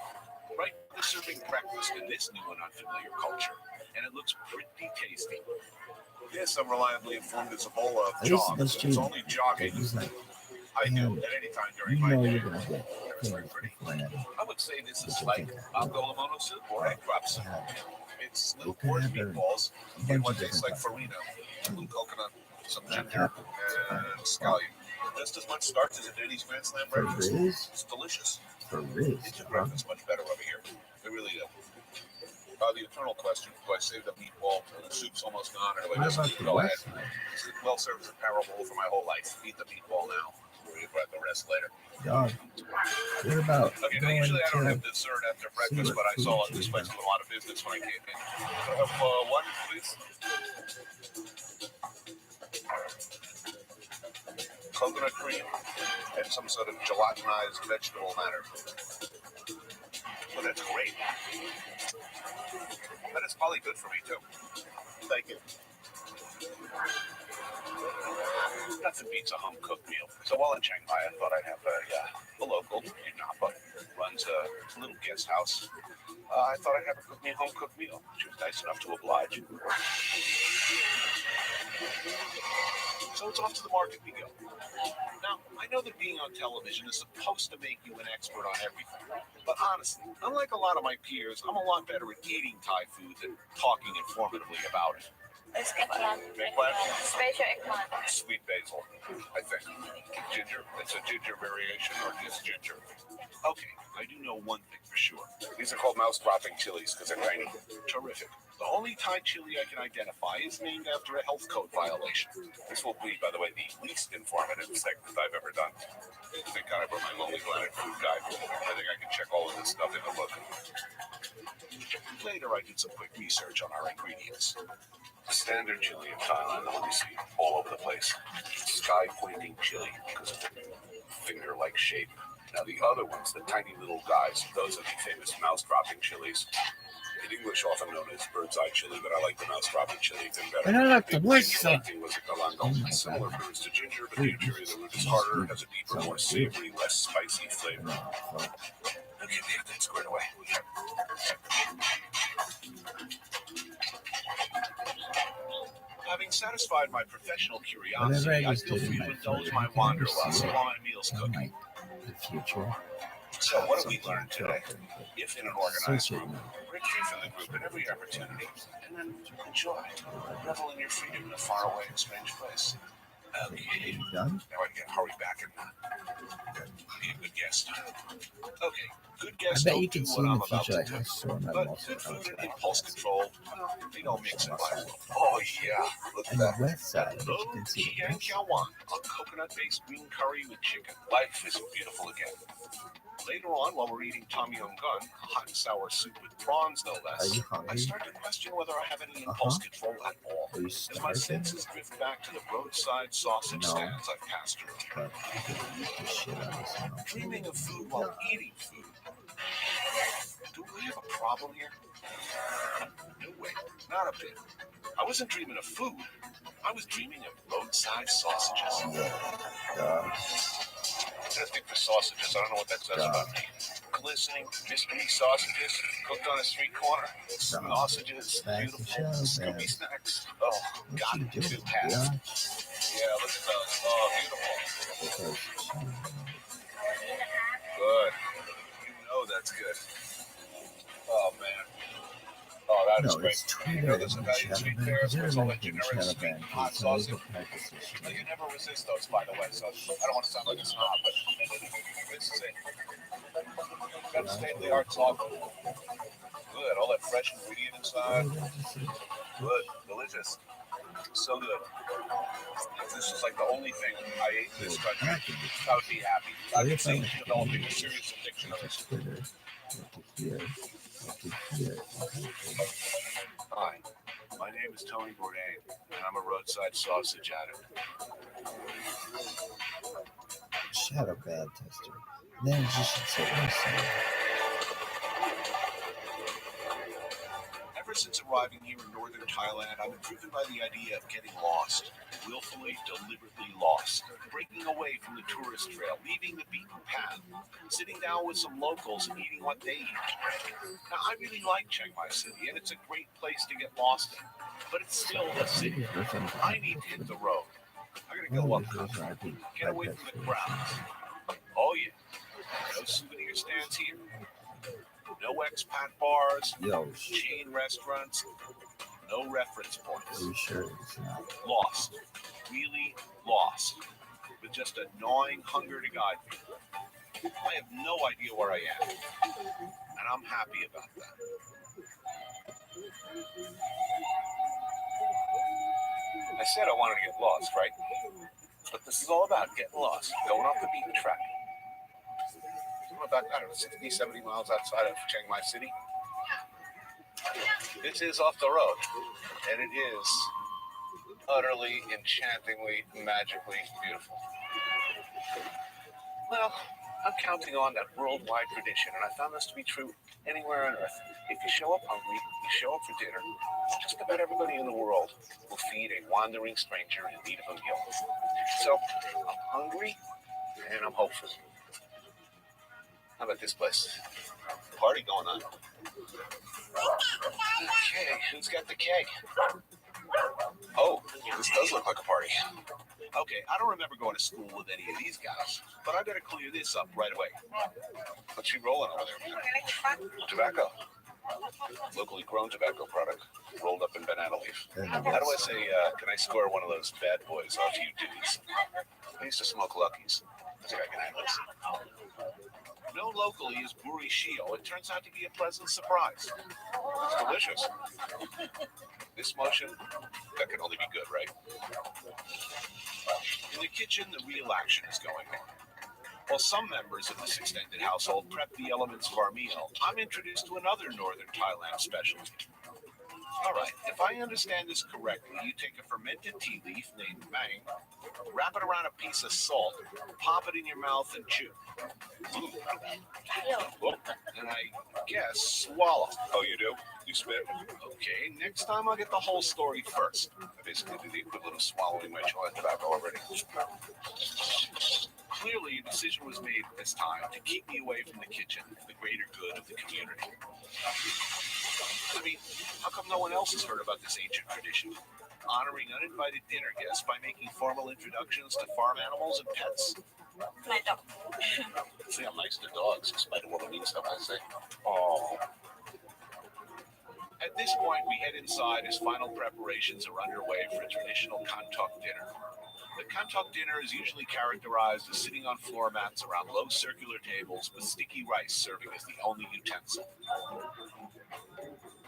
Right, they're serving breakfast in this new and unfamiliar culture, and it looks pretty tasty. Yes, I'm reliably informed it's a bowl of jog. It's only jogging. I do at any time during my day. It's very pretty. I would say this is like abdolamono soup or egg drops. It's little pork meatballs in what tastes like farina, a little coconut, some ginger, and scallion. Just as much starch as a Denny's Grand Slam breakfast. It's delicious. They do breakfast much better over here. They really do. The eternal question, do I save the meatball when the soup's almost gone, or do I just go ahead? It's well served as a parable for my whole life. Eat the meatball now. We'll regret the rest later. Dog. What about okay, now usually I don't have dessert after breakfast, but I saw this place with a lot of business when I came in. Could I have one, please? Coconut cream and some sort of gelatinized vegetable matter. Well, that's great. But it's probably good for me, too. Thank you. Nothing beats a home-cooked meal. So while in Chiang Mai, I thought I'd have a local in Napa runs a little guest house. I thought I'd have her cook me a home-cooked meal. She was nice enough to oblige. So it's off to the market we go. Now, I know that being on television is supposed to make you an expert on everything. But honestly, unlike a lot of my peers, I'm a lot better at eating Thai food than talking informatively about it. It's eggplant. Eggplant? Special eggplant. Sweet basil, I think. Ginger? It's a ginger variation or just ginger? Okay, I do know one thing for sure. These are called mouse-dropping chilies because they're tiny. Terrific. The only Thai chili I can identify is named after a health code violation. This will be, by the way, the least informative segment I've ever done. Thank God I brought my Lonely Planet food guide. I think I can check all of this stuff in the book. Later, I did some quick research on our ingredients. The standard chili of Thailand, the one you see all over the place. Sky-pointing chili because of the finger-like shape. Now the other ones, the tiny little guys, those are the famous mouse-dropping chilies. In English, often known as bird's eye chili, but I like the mouse-dropping chili even better. And I like the voice. Was a galando. Similar roots to ginger, but the interior of the root is harder, has a deeper, more savory, less spicy flavor. Okay, we have that squared away. Having satisfied my professional curiosity, I feel free to indulge my wanderlust while my meal's cooking. The future. So, what have we learned today? If in an organized group, break free from the group at every opportunity, and then enjoy. Revel in your freedom in a faraway and strange place. Okay, now I can hurry back and be a good guest. Okay, good guests I bet you don't do can see what in I'm the about future to like do. I saw my But muscle. good food and impulse control, they don't mix in my world. Oh yeah, look at And the that. west side of it, you can see the west. A coconut-based green curry with chicken. Life is beautiful again. Later on, while we're eating tom yum gun, a hot and sour soup with prawns, no Are less, you I hungry? start to question whether I have any impulse control at all. Are you As my starving? senses drift back to the roadside sausage No. stands I've passed through. But you can eat the shit out of this. Dreaming of food while eating food. Do I have a problem here? No way, not a bit. I wasn't dreaming of food. I was dreaming of roadside sausages. Testing for sausages. I don't know what that says about me. Glistening mystery sausages cooked on a street corner. Sausages, beautiful, scooby snacks. Oh, got to have. Yeah, look at those. Oh, beautiful. Good. You know that's good. Oh, man. Oh, that is great. You know there's a guy in street fairs with all the generic street hot sauce. I can never resist those, by the way, so I don't want to sound like a snob, but this is it. Got a state-of-the-art sauce. Good, all that fresh ingredient inside. Good, delicious. So good. If this was like the only thing I ate in this country, I would be happy. I could see developing a serious addiction of it. Hi, my name is Tony Bourdain, and I'm a roadside sausage addict. Shadow bad tester. Then you should say listen. Ever since arriving here in northern Thailand, I've been driven by the idea of getting lost. Willfully, deliberately lost. Breaking away from the tourist trail, leaving the beaten path. Sitting down with some locals and eating what they eat. Now, I really like Chiang Mai City, and it's a great place to get lost in. But it's still a city. I need to hit the road. I gotta go up country. Get away from the crowds. Oh, yeah. No souvenir stands here. No expat bars, chain restaurants, no reference points. Are you sure it's not? Lost. Really lost. With just a gnawing hunger to guide me. I have no idea where I am. And I'm happy about that. I said I wanted to get lost, right? But this is all about getting lost, going off the beaten track. I'm about, I don't know, 60, 70 miles outside of Chiang Mai City. This is off the road, and it is utterly, enchantingly, magically beautiful. Well, I'm counting on that worldwide tradition, and I found this to be true anywhere on Earth. If you show up hungry, you show up for dinner, just about everybody in the world will feed a wandering stranger in need of a meal. So, I'm hungry, and I'm hopeful. How about this place? Party going on. Okay, who's got the keg? Oh, this does look like a party. Okay, I don't remember going to school with any of these guys, but I better clear this up right away. What's she rolling over there, man? Tobacco. Locally grown tobacco product, rolled up in banana leaf. How do I say, can I score one of those bad boys off you dudes? I used to smoke Luckies. I think I can handle this. Known locally as Buri Shio, it turns out to be a pleasant surprise. It's delicious. This motion, that can only be good, right? In the kitchen, the real action is going on. While some members of this extended household prep the elements of our meal, I'm introduced to another northern Thailand specialty. All right, if I understand this correctly, you take a fermented tea leaf named Mang, wrap it around a piece of salt, pop it in your mouth, and chew. Oh, and I guess swallow. Oh, you do? You spit? Okay, next time I'll get the whole story first. I basically do the equivalent of swallowing my joint tobacco already. Clearly, a decision was made this time to keep me away from the kitchen for the greater good of the community. I mean, how come no one else has heard about this ancient tradition? Honoring uninvited dinner guests by making formal introductions to farm animals and pets? My dog. See, I'm nice to dogs, despite all the mean stuff I say. Oh. At this point, we head inside as final preparations are underway for a traditional Kantok dinner. The Kantok dinner is usually characterized as sitting on floor mats around low circular tables with sticky rice serving as the only utensil.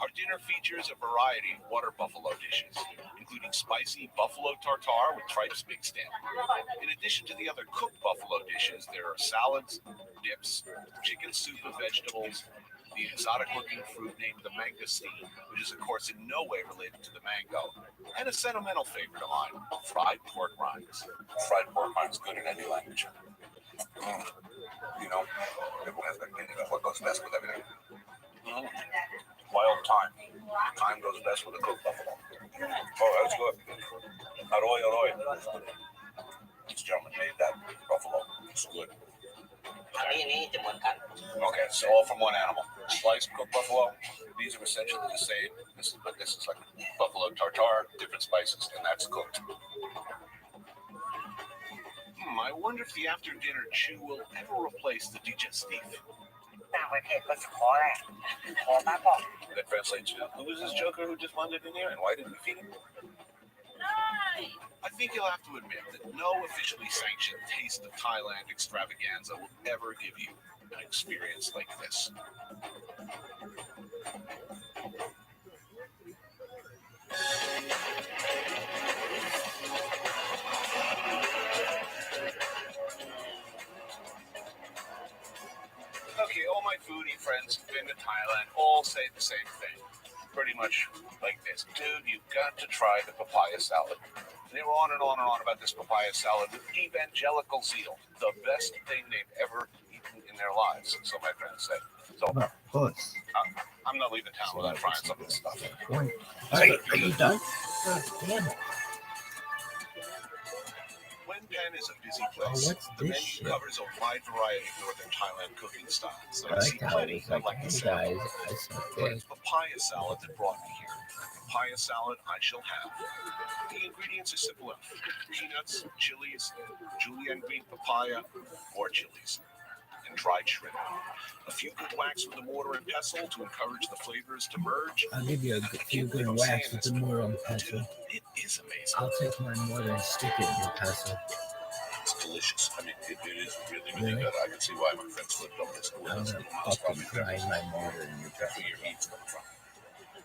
Our dinner features a variety of water buffalo dishes, including spicy buffalo tartare with tripes mixed in. In addition to the other cooked buffalo dishes, there are salads, dips, chicken soup with vegetables, the exotic-looking fruit named the mangosteen, which is, of course, in no way related to the mango, and a sentimental favorite of mine, fried pork rinds. Fried pork rinds good in any language. You know, everyone has that opinion of what goes best with everything. Wild thyme. Thyme goes best with a cooked buffalo. Oh, that's good. Arroy. This gentleman made that buffalo. It's good. Okay, so all from one animal. Sliced cooked buffalo. These are essentially the same. This is like buffalo tartare, different spices, and that's cooked. I wonder if the after-dinner chew will ever replace the digestif. That translates to, who is this joker who just wandered in here and why didn't we feed him? I think you'll have to admit that no officially sanctioned Taste of Thailand extravaganza will ever give you an experience like this. Okay, all my foodie friends who've been to Thailand all say the same thing. Pretty much like this. Dude, you've got to try the papaya salad. They were on and on and on about this papaya salad with evangelical zeal. The best thing they've ever eaten in their lives, so my friends said. So, of course. I'm not leaving town without trying some of this stuff. All right, are you done? God damn it. Pen is a busy place. The menu covers a wide variety of northern Thailand cooking styles. So I see plenty of like the salad. But it's papaya salad that brought me here. Papaya salad I shall have. The ingredients are simple enough. Peanuts, chilies, julienne green papaya, or chilies, and dried shrimp. A few good whacks with the mortar and pestle to encourage the flavors to merge. I'll give you a few good whacks with the mortar and pestle. Dude, it is amazing. I'll take my mortar and stick it in your pestle. It's delicious. I mean, it is really good. I can see why my friends flipped over this. I'm gonna fucking grind my mortar in your pestle. Where your meat's coming from.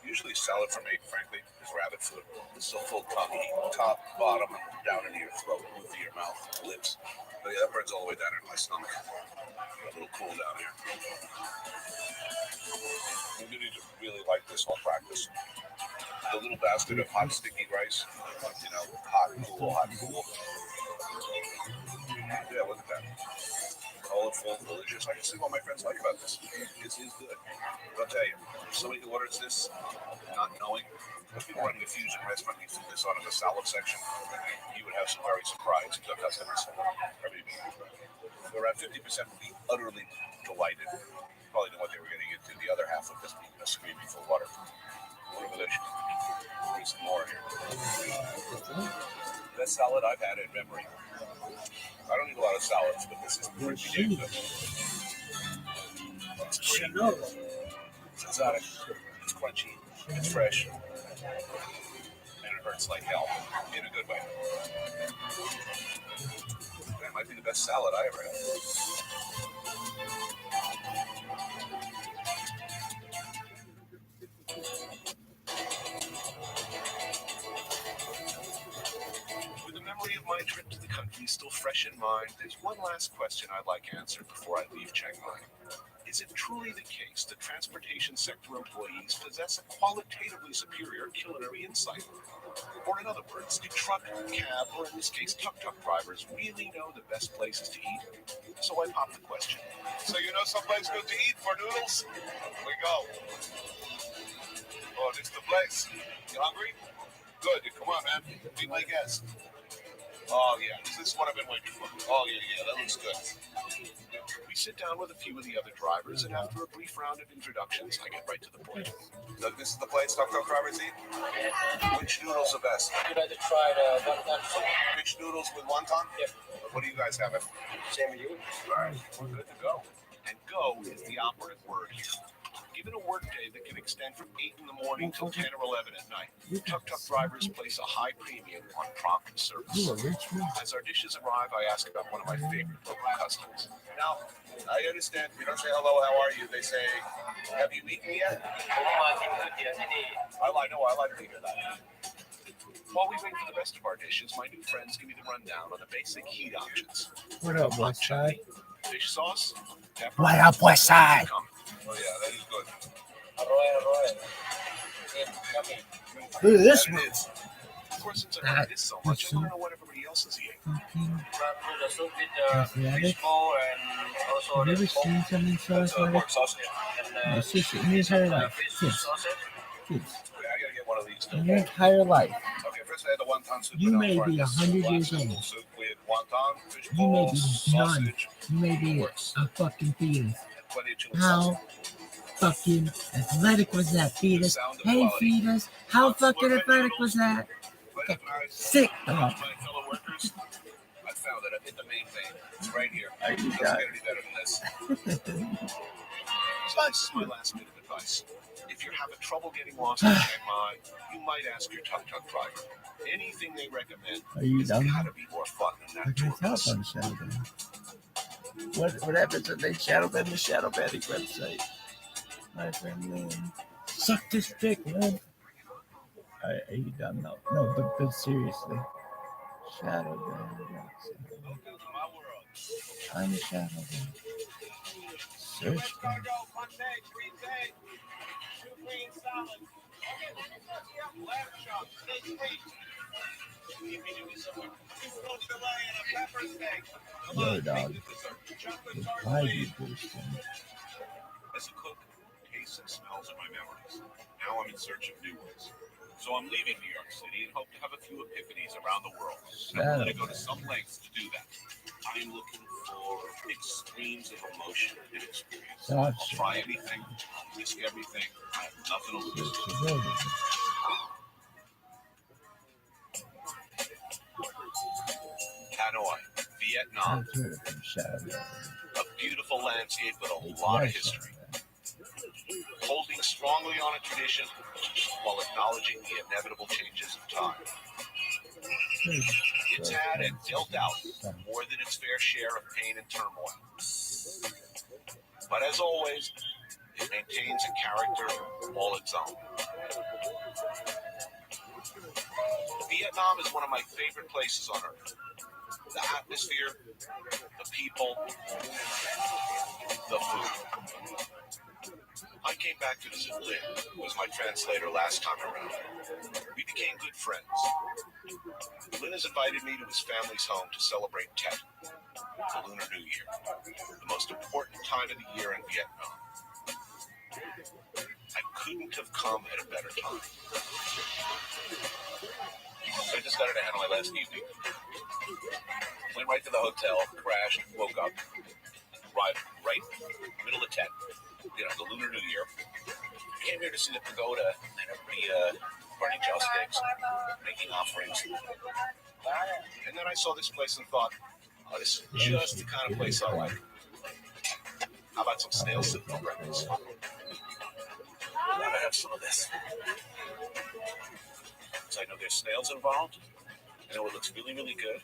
Usually salad for me, frankly, is rabbit food. It's so full tummy, top, bottom, down into your throat, into your mouth, lips. But yeah, that burns all the way down into my stomach. A little cool down here. I'm going to really like this whole practice. The little basket of hot, sticky rice, you know, hot, cool. Yeah, look at that. Colorful, delicious. I can see what my friends like about this. This is good. But I'll tell you, if somebody who orders this, not knowing, if you're running a fusion restaurant, you threw this on in the salad section, you would have some very surprised customers. Around 50% would be utterly delighted. Probably knew what they were getting into. The other half would just be screaming for water. What a delicious. There's some more here. Best salad I've had in memory. I don't eat a lot of salads, but this is pretty damn good. It's pretty good. It's exotic. It's crunchy. It's fresh. And it hurts like hell. In a good way. That might be the best salad I ever had. With the memory of my trip to the country still fresh in mind, there's one last question I'd like answered before I leave Chiang Mai. Is Is it truly the case that transportation sector employees possess a qualitatively superior culinary insight? Or in other words, do truck, cab, or in this case tuk-tuk drivers really know the best places to eat? So I popped the question. So you know someplace good to eat for noodles? We go. Oh, this is the place. You hungry? Good. Come on, man. Be my guest. Oh, yeah. This is what I've been waiting for. Oh, yeah. That looks good. We sit down with a few of the other drivers, and after a brief round of introductions, I get right to the point. Look, this is the place tuk-tuk drivers eat? Which noodles are best? You'd like to try the wonton soup? Which noodles with wonton? Yeah. What do you guys have? Same with you. All right, we're good to go. And go is the operative word here. Given a workday that can extend from 8 in the morning till 10 or 11 at night, tuk-tuk drivers place a high premium on prompt service. As our dishes arrive, I ask about one of my favorite local customs. Now, I understand you don't say hello, how are you? They say, have you eaten yet? I like to hear that. While we wait for the rest of our dishes, my new friends give me the rundown on the basic heat options. What up, West Side? Fish sauce, pepper, What up, West Side? Oh, yeah, that is good. Look at this one. Of course, since I like this so much, I want to know what everybody else is eating. The soup with the fish bowl and also Have you the ever seen something so athletic? pork sausage My and sister, in your entire life, fish sausage. kids, Okay, I gotta get one of these. in your entire life, Okay, first I had the wonton soup. you with may alfalfa. be 100 years Black old. soup with wonton, fish You may balls, be none. sausage, You may be works. a fucking fetus. Plenty of chili How sauce. fucking athletic was that fetus? Sound of Hey quality. fetus, how fucking athletic was that? But if I Sick ask dog. my fellow workers, I found that I hit the main thing. It's right here. Are It you doesn't got get any better than this. So this is my last bit of advice. If you're having trouble getting lost in Chiang Mai, you might ask your tuk-tuk driver. Anything they recommend Are you is done? gotta be more fun than I that can tour tell bus. on Shadow Ban. What happens if they shadow ban the Shadow Banning website? My friend Lynn. Suck this dick, Lynn. Are you done? No, but seriously. Shadow ban website. I'm Shadow ban. Search ban. Yo, dog. Why do you do this thing? As a cook, tastes and smells are my memories. Now I'm in search of new ones. So I'm leaving New York City and hope to have a few epiphanies around the world. And I'm willing to go to some lengths to do that. I'm looking for extremes of emotion and experience. I'll try anything, risk everything. I have nothing to lose. Hanoi, Vietnam. A beautiful landscape with a lot of history. Holding strongly on a tradition while acknowledging the inevitable changes of time. It's had and dealt out more than its fair share of pain and turmoil. But as always, it maintains a character all its own. Vietnam is one of my favorite places on earth. The atmosphere, the people, the food. I came back to visit Lynn, who was my translator last time around. We became good friends. Lynn has invited me to his family's home to celebrate Tet, the Lunar New Year, the most important time of the year in Vietnam. I couldn't have come at a better time. So I just got into Hanoi last evening. Went right to the hotel, crashed, woke up, arrived right middle of Tet. The Lunar New Year. Came here to see the pagoda and everybody burning joss sticks, making offerings. And then I saw this place and thought, oh, this is just the kind of place I like. How about some snail soup for breakfast? Gotta have some of this. So I know there's snails involved. I know it looks really, really good.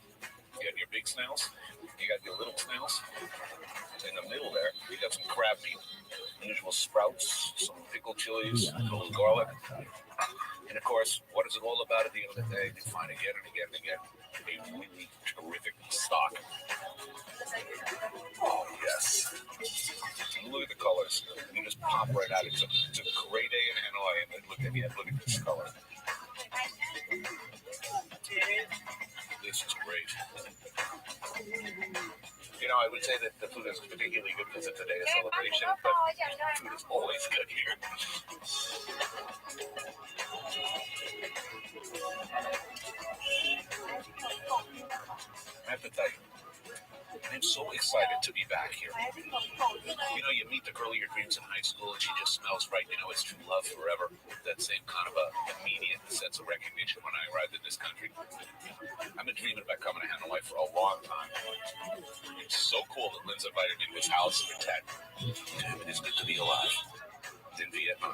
You got your big snails. You got your little snails. In the middle there, you got some crab meat. Usual sprouts, some pickled chilies, a little garlic. And of course, what is it all about at the end of the day? You find again and again and again. a really terrific stock. Oh, yes. Look at the colors. You just pop right out. It's a great day in Hanoi. And look at this color. This is great. You know, I would say that the food is particularly good because it's a day of celebration, but food is always good here. I have to tell you, I'm so excited to be back here. You know, you meet the girl of your dreams in high school and she just smells right. You know, it's true love forever. That same kind of a immediate sense of recognition when I arrived in this country. I've been dreaming about coming to Hanoi for a long time. It's so cool that Lynn's invited me to his house for Tet. Damn, it is good to be alive. In Vietnam.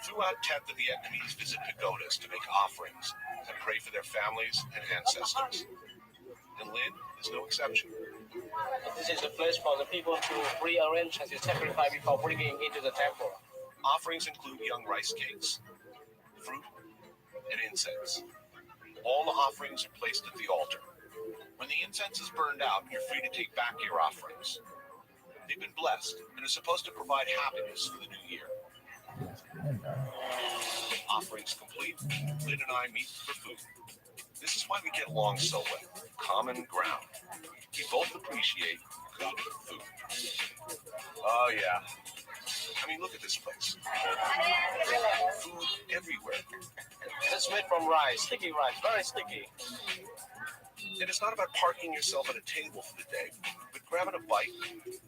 Throughout Tet, the Vietnamese visit pagodas to make offerings and pray for their families and ancestors. And Lynn is no exception. This is a place for the people to rearrange and to sacrifice before bringing into the temple. Offerings include young rice cakes, fruit, and incense. All the offerings are placed at the altar. When the incense is burned out, you're free to take back your offerings. They've been blessed and are supposed to provide happiness for the new year. Offerings complete, Lynn and I meet for food. This is why we get along so well. Common ground. We both appreciate good food. Oh, yeah. I mean, look at this place. Food everywhere. It's made from rice, sticky rice, very sticky. And it's not about parking yourself at a table for the day, but grabbing a bite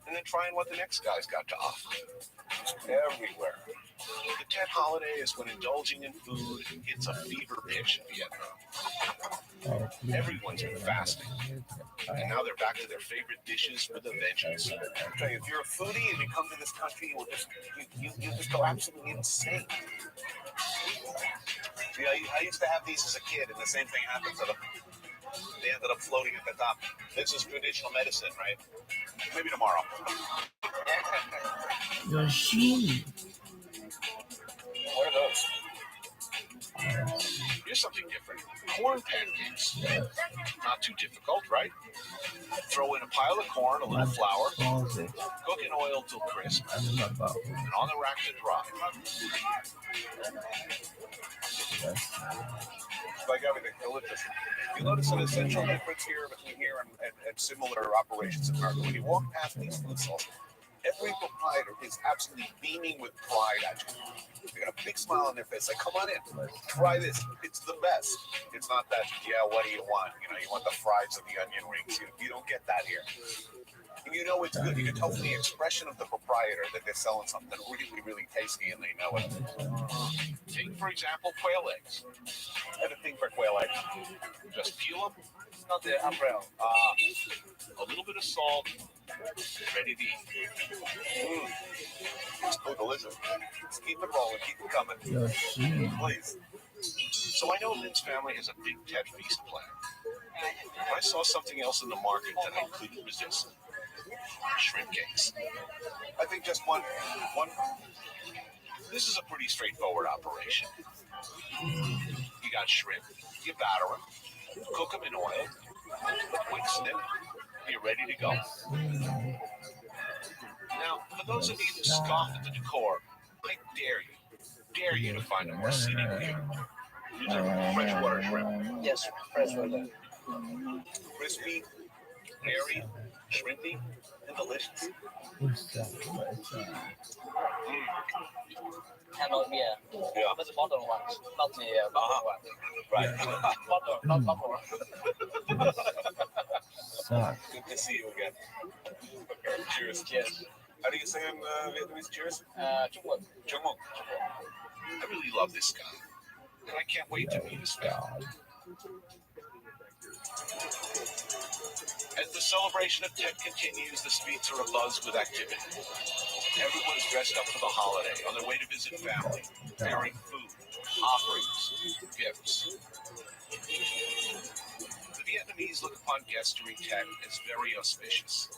and then trying what the next guy's got to offer. Everywhere. The Tet holiday is when indulging in food hits a fever pitch in Vietnam. Everyone's been fasting, and now they're back to their favorite dishes with a vengeance. I tell you, if you're a foodie and you come to this country, you just go absolutely insane. See, I used to have these as a kid, and the same thing happened to them. They ended up floating at the top. This is traditional medicine, right? Maybe tomorrow. Yoshi. What are those? Here's something different. Corn pancakes. Not too difficult, right? Throw in a pile of corn, a little flour, cook in oil till crisp, and on the rack to dry. Like everything, delicious. You notice an essential difference here between here and similar operations in America. When you walk past these food stalls, every proprietor is absolutely beaming with pride at you. They got a big smile on their face. Like, come on in, try this. It's the best. It's not that, yeah, what do you want? You know, you want the fries or the onion rings. You don't get that here. And you know it's good. You can tell from the expression of the proprietor that they're selling something really, really tasty, and they know it. Take, for example, quail eggs. I have a thing for quail eggs. Just peel them. Not the umbrella. A little bit of salt. Ready to eat. It's so delicious. Let's keep it rolling. Keep it coming. Please. So I know Lynn's family has a big Tet feast planned. I saw something else in the market that I couldn't resist. Shrimp cakes. I think just one. This is a pretty straightforward operation. You got shrimp. You batter them. Cook them in oil. A quick snip. You're ready to go. Now, for those of you who scoff at the decor, I dare you to find a more scenic view. These are freshwater shrimp. Yes, freshwater. Crispy, airy, shrimpy, and delicious. Cannot be that's the bottom ones, not the bottom one. Right. Bottom, not bottom one. Good to see you again. Cheers. Cheers. How do you say in Vietnamese cheers? Trung Trung. I really love this guy, and I can't wait to meet his family. As the celebration of Tet continues, the streets are abuzz with activity. Everyone's dressed up for the holiday, on their way to visit family, preparing food, offerings, gifts. The Vietnamese look upon guests during Tet as very auspicious.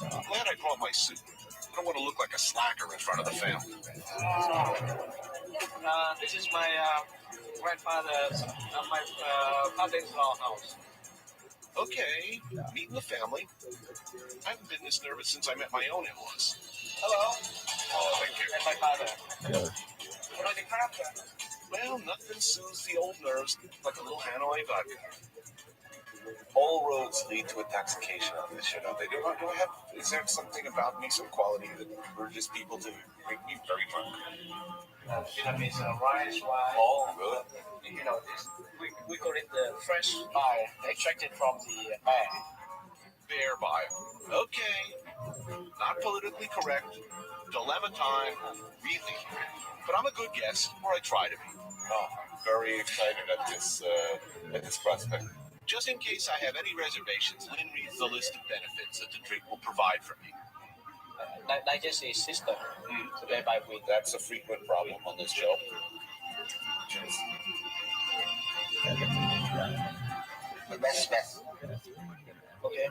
I'm glad I brought my suit. I don't want to look like a slacker in front of the family. This is my grandfather's, my father-in-law house. Okay, meeting the family. I haven't been this nervous since I met my own in-laws. Hello. Oh, thank you. And my father. Good. What are the character? Well, nothing soothes the old nerves like a little Hanoi vodka. All roads lead to intoxication on this show, don't they? Is there something about me, some quality that urges people to make me very drunk? Vietnamese rice wine. Oh, good. You know this. We call it the fresh bile extracted from the bear. Bear bile. Okay. Not politically correct. Dilemma time. Really. But I'm a good guest, or I try to be. Oh, I'm very excited at this prospect. Just in case I have any reservations, Lynn reads the list of benefits that the drink will provide for me. Digestive system. So thereby we. That's a frequent problem on this show. Cheers. Okay.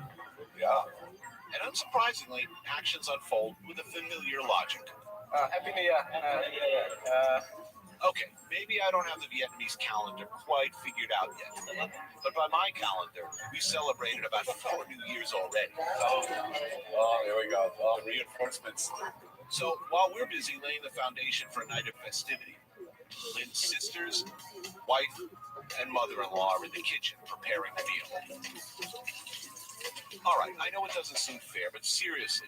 Yeah. And unsurprisingly, actions unfold with a familiar logic. Happy New Year. Okay, maybe I don't have the Vietnamese calendar quite figured out yet. But by my calendar, we celebrated about 4 New Years already. Oh, here we go. Oh, reinforcements. So while we're busy laying the foundation for a night of festivity, Lynn's sisters, wife, and mother-in-law are in the kitchen preparing the meal. All right, I know it doesn't seem fair, but seriously,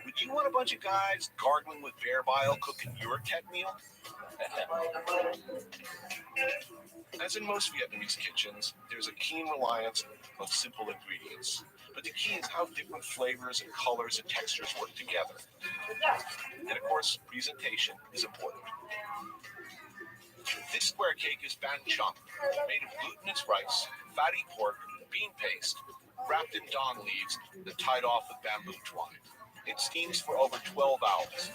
would you want a bunch of guys gargling with bear bile cooking your Tet meal? As in most Vietnamese kitchens, there's a keen reliance on simple ingredients. But the key is how different flavors and colors and textures work together. And of course, presentation is important. This square cake is banh chang, made of glutinous rice, fatty pork, bean paste, wrapped in don leaves, and tied off with bamboo twine. It steams for over 12 hours.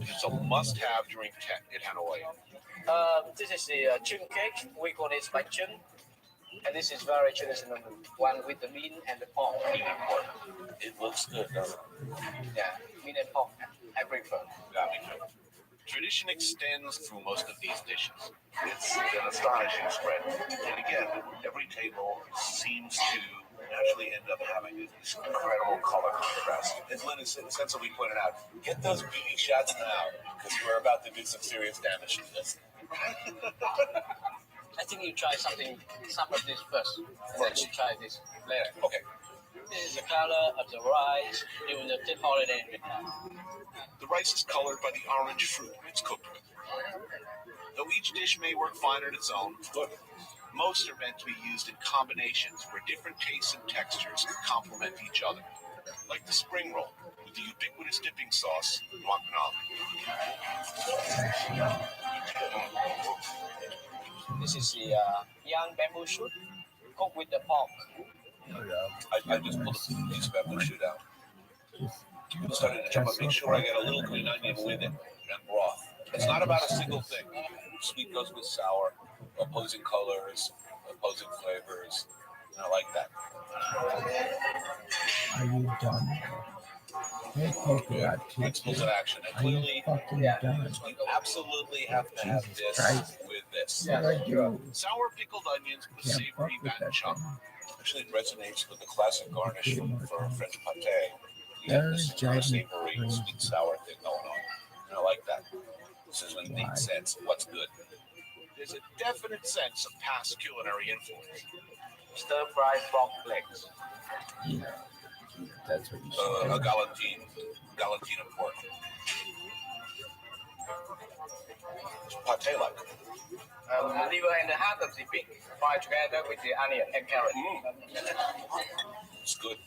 It's a must-have during Tet in Hanoi. This is the chun cake. We call it bánh chưng. And this is very traditional one with the meat and the pork. It looks good, doesn't it? Yeah, meat and pork. I prefer. Yeah, me too. Tradition extends through most of these dishes. It's an astonishing spread. And again, every table seems to naturally end up having this incredible color contrast. As Lynn has sensibly pointed out, get those beauty shots now, because we're about to do some serious damage to this. I think you try some of this first, and then you try this later. Okay. This is the color of the rice during the Tet holiday. The rice is colored by the orange fruit it's cooked with. Though each dish may work fine on its own, most are meant to be used in combinations where different tastes and textures complement each other. Like the spring roll with the ubiquitous dipping sauce, guacamole. This is the young bamboo shoot cooked with the pork. I just pulled a piece of bamboo shoot out. Started to chop up, make sure I get a little green onion with it and broth. It's not about a single thing. Sweet goes with sour, opposing colors, opposing flavors. I like that. Are you done? Hey, polka dot kid. Principles in action. And Are you clearly, fucking done? you absolutely have to have Jesus this Christ. with this. What do I do? Sour pickled onions with Can't fuck savory with banh that chang. thing. Actually, it resonates with the classic garnish for French pâté. You That get this is driving me savory, crazy. sweet, sour thing going on. And I like that. This is a neat sense of what's good. There's a definite sense of past culinary influence. Stir-fried pork legs. Yeah, that's what you A should galantine of pork. Pâté-like. The liver and the heart of the pig fried together with the onion and carrot. It's good.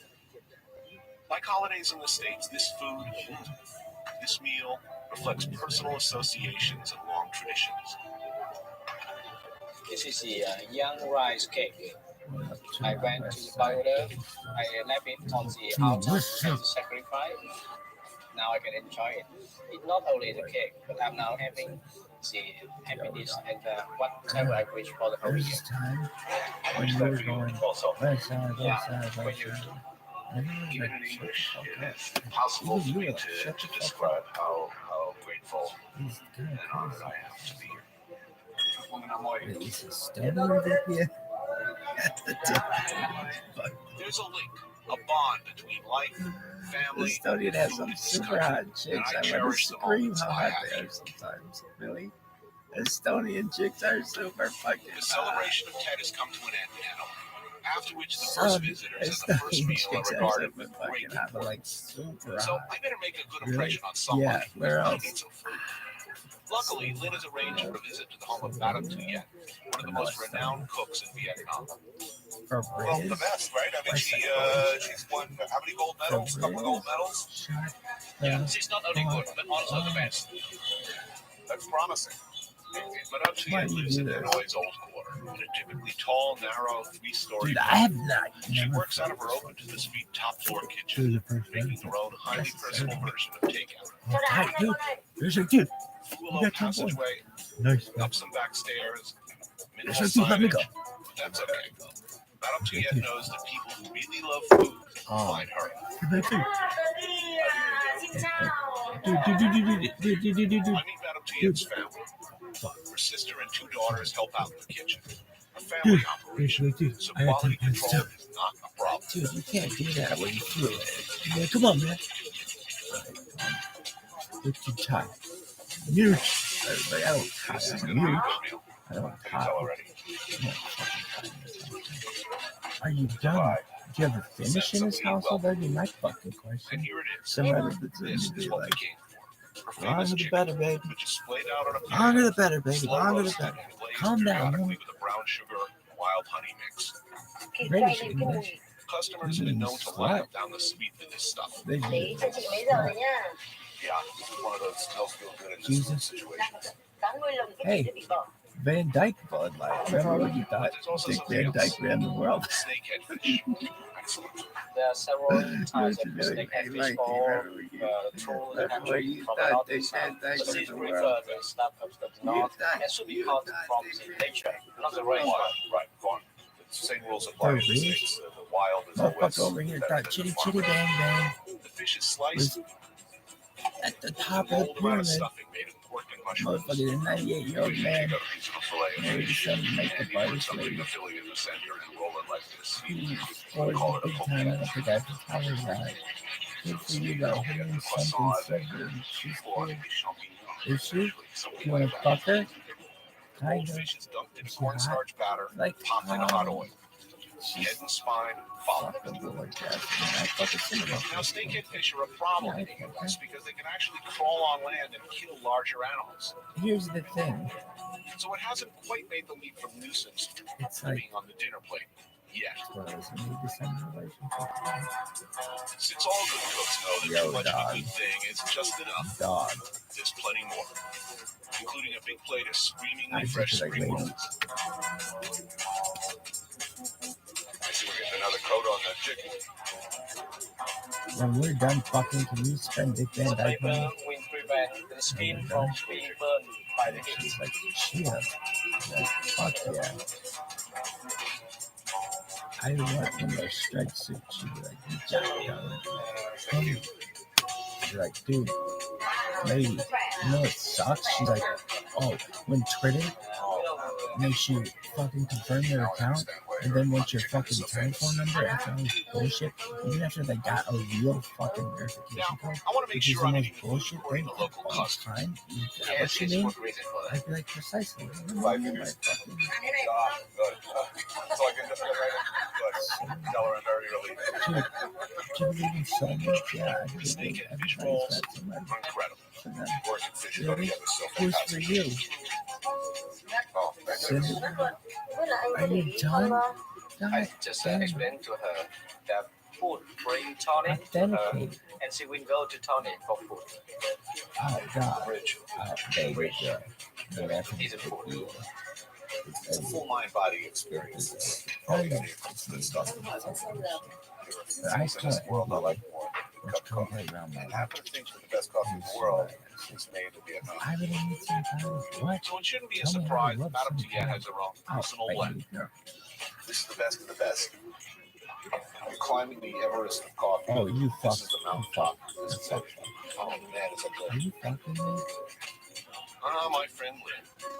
Like holidays in the States, this meal reflects personal associations and long traditions. This is the young rice cake. I went to the powder. I left it on the altar as a sacrifice. Now I can enjoy it. It's not only the cake, but I'm now having the happiness and whatever I wish for the whole year. This time, when you're going west side, Yeah, west side, when west you side, Even in English, it is impossible for me to describe how grateful and honored I am to be here. There's a link, a bond between life, family, Estonian has some food, super hot chicks. I want to scream how hot they are sometimes. Really? Estonian chicks are super fucking The hot. celebration of Ted has come to an end now. After which the first visitors and the first meal are regarded with great importance. Like super So hot. I better make a good Really? impression on someone. Yeah, where I else? need some food. Luckily, Lynn has arranged for a visit to the home of Madame Tuyet, one of the most renowned cooks in Vietnam. For Well, British? the best, right? I mean, she's won how many gold medals? A couple of gold medals? Yeah, she's not only good, but also the best. That's promising. Madame Tuyet lives in Hanoi's Old Quarter, in a typically tall, narrow, three-story Dude, I building. have not. She works out of her open-to-the-street top-floor kitchen, making her own highly personal version of takeout. Oh, dude, there's a dude. Through a low passageway, Nice. up some back stairs, minimal There's a dude. Let me go. signage, but that's okay. Madame Tuyet knows that people who really love food find her. Dude. I meet Madame Tuyet's family. Her sister and two daughters help out in the kitchen. A family operation, so I got quality 10 points control too. is not a problem. Dude, you can't do that when you feel it. Man, come on, man. Look too tight. Mute. Everybody, I don't tie. This is I'm gonna be a mute. good meal. I don't I can tie. tell already. Are you done? Do you ever finish in this household? That'd be my fucking And question. here it is. Some other This would is be what we like, came for. Her on famous to the chicken, better, baby. which is splayed out on a On to pan, the better, baby. slow On to the roasted, better. and glazed Calm down, periodically man. with a brown sugar wild honey mix. British English. Customers have been known to line up down the street for this stuff. They do. Yeah, this is one of those smells feel good in this food Jesus. situations. Hey, Van Dyke Bud Light. Remember when you thought Dick Van Dyke ran the world? Snakehead fish. Excellent. There are several types of snakehead fish called troll in the country from the northern side. So these refer to stuff of the north and should be caught from the nature, not the rainforest. Right, go on. The same rules apply in the States. The wild is always Motherfucker over here better thought than chitty the chitty farm. bang bang The fish is sliced was at the top of the rolled around a pyramid. stuffing made of pork and mushrooms. Motherfucker, the 98-year-old Usually man take out a piece of a fillet of married fish, his son to make and the you put artist something lady. in the fillet in the center and roll it like this. He We was call it a big time. I poke. don't think I can tell her that. Good for you though. Her name's something Silver. She's cool. Is she? You wanna fuck her? Kind Old of. fish is dunked in Is she cornstarch batter, Like, popped in hot oil. Head and spine followed. fuckable like that. I fucking see it. Now, snakehead fish are a problem in the U.S. because they can actually crawl on land and kill larger animals. Here's the thing. So it hasn't quite made the leap from nuisance It's to like, being on the dinner plate yet. well, it's a new December relationship. Since all good cooks know that Yo, too much of dog. a good thing is just enough, Dog. there's plenty more, including a big plate of I screamingly just fresh like spring ladies. rolls. I see we're getting another coat on that chicken. When we're done fucking, can you spend Dick Van Dyke Flavor money? will prevent the skin from being burned by the heat. She's like, shit. Like, fuck yeah. I want one of those strike suits. She'd be like, you jack down. She's like, dude, lady, you know what sucks? She's like, oh, when Twitter makes you fucking confirm their account, and then once your fucking telephone number after all this bullshit, even after they got a real fucking verification code, I want to make which is sure the I'm most eating food bullshit according thing to local of all custom. time. You get Yeah, what you it's mean? what reason for that. I'd be like, precisely. Good. So So I can just get right tell her I'm very early. Dude, do you believe in soulmates? Yeah, I The do. snakehead fish Everybody's rolls got somebody are incredible. for them. Orchid fish go Really? together so Who's for fantastic. you? Oh, thank you. Cindy? Are you done? I God just damn. explained to her that food bring tonic to her, Authenticate. and she will go to tonic for food. Oh, God. Rich. Baby, yeah. He's a fool. It's a full mind body experience. All you need is good stuff. There are things in this world I like more than cup coffee. And half of the things with the best coffee in the world is made in Vietnam. I really need some time. What? So it shouldn't be a Tell me how surprise to that love Madame some Tuyet has her own Oh, personal blend. baby girl. This is the best of the best. You're climbing the Everest of coffee. Oh, you This fuck. is the mountaintop. This is it. Oh man, it's a Are good. you fucking me? Ah, my friend Lynn.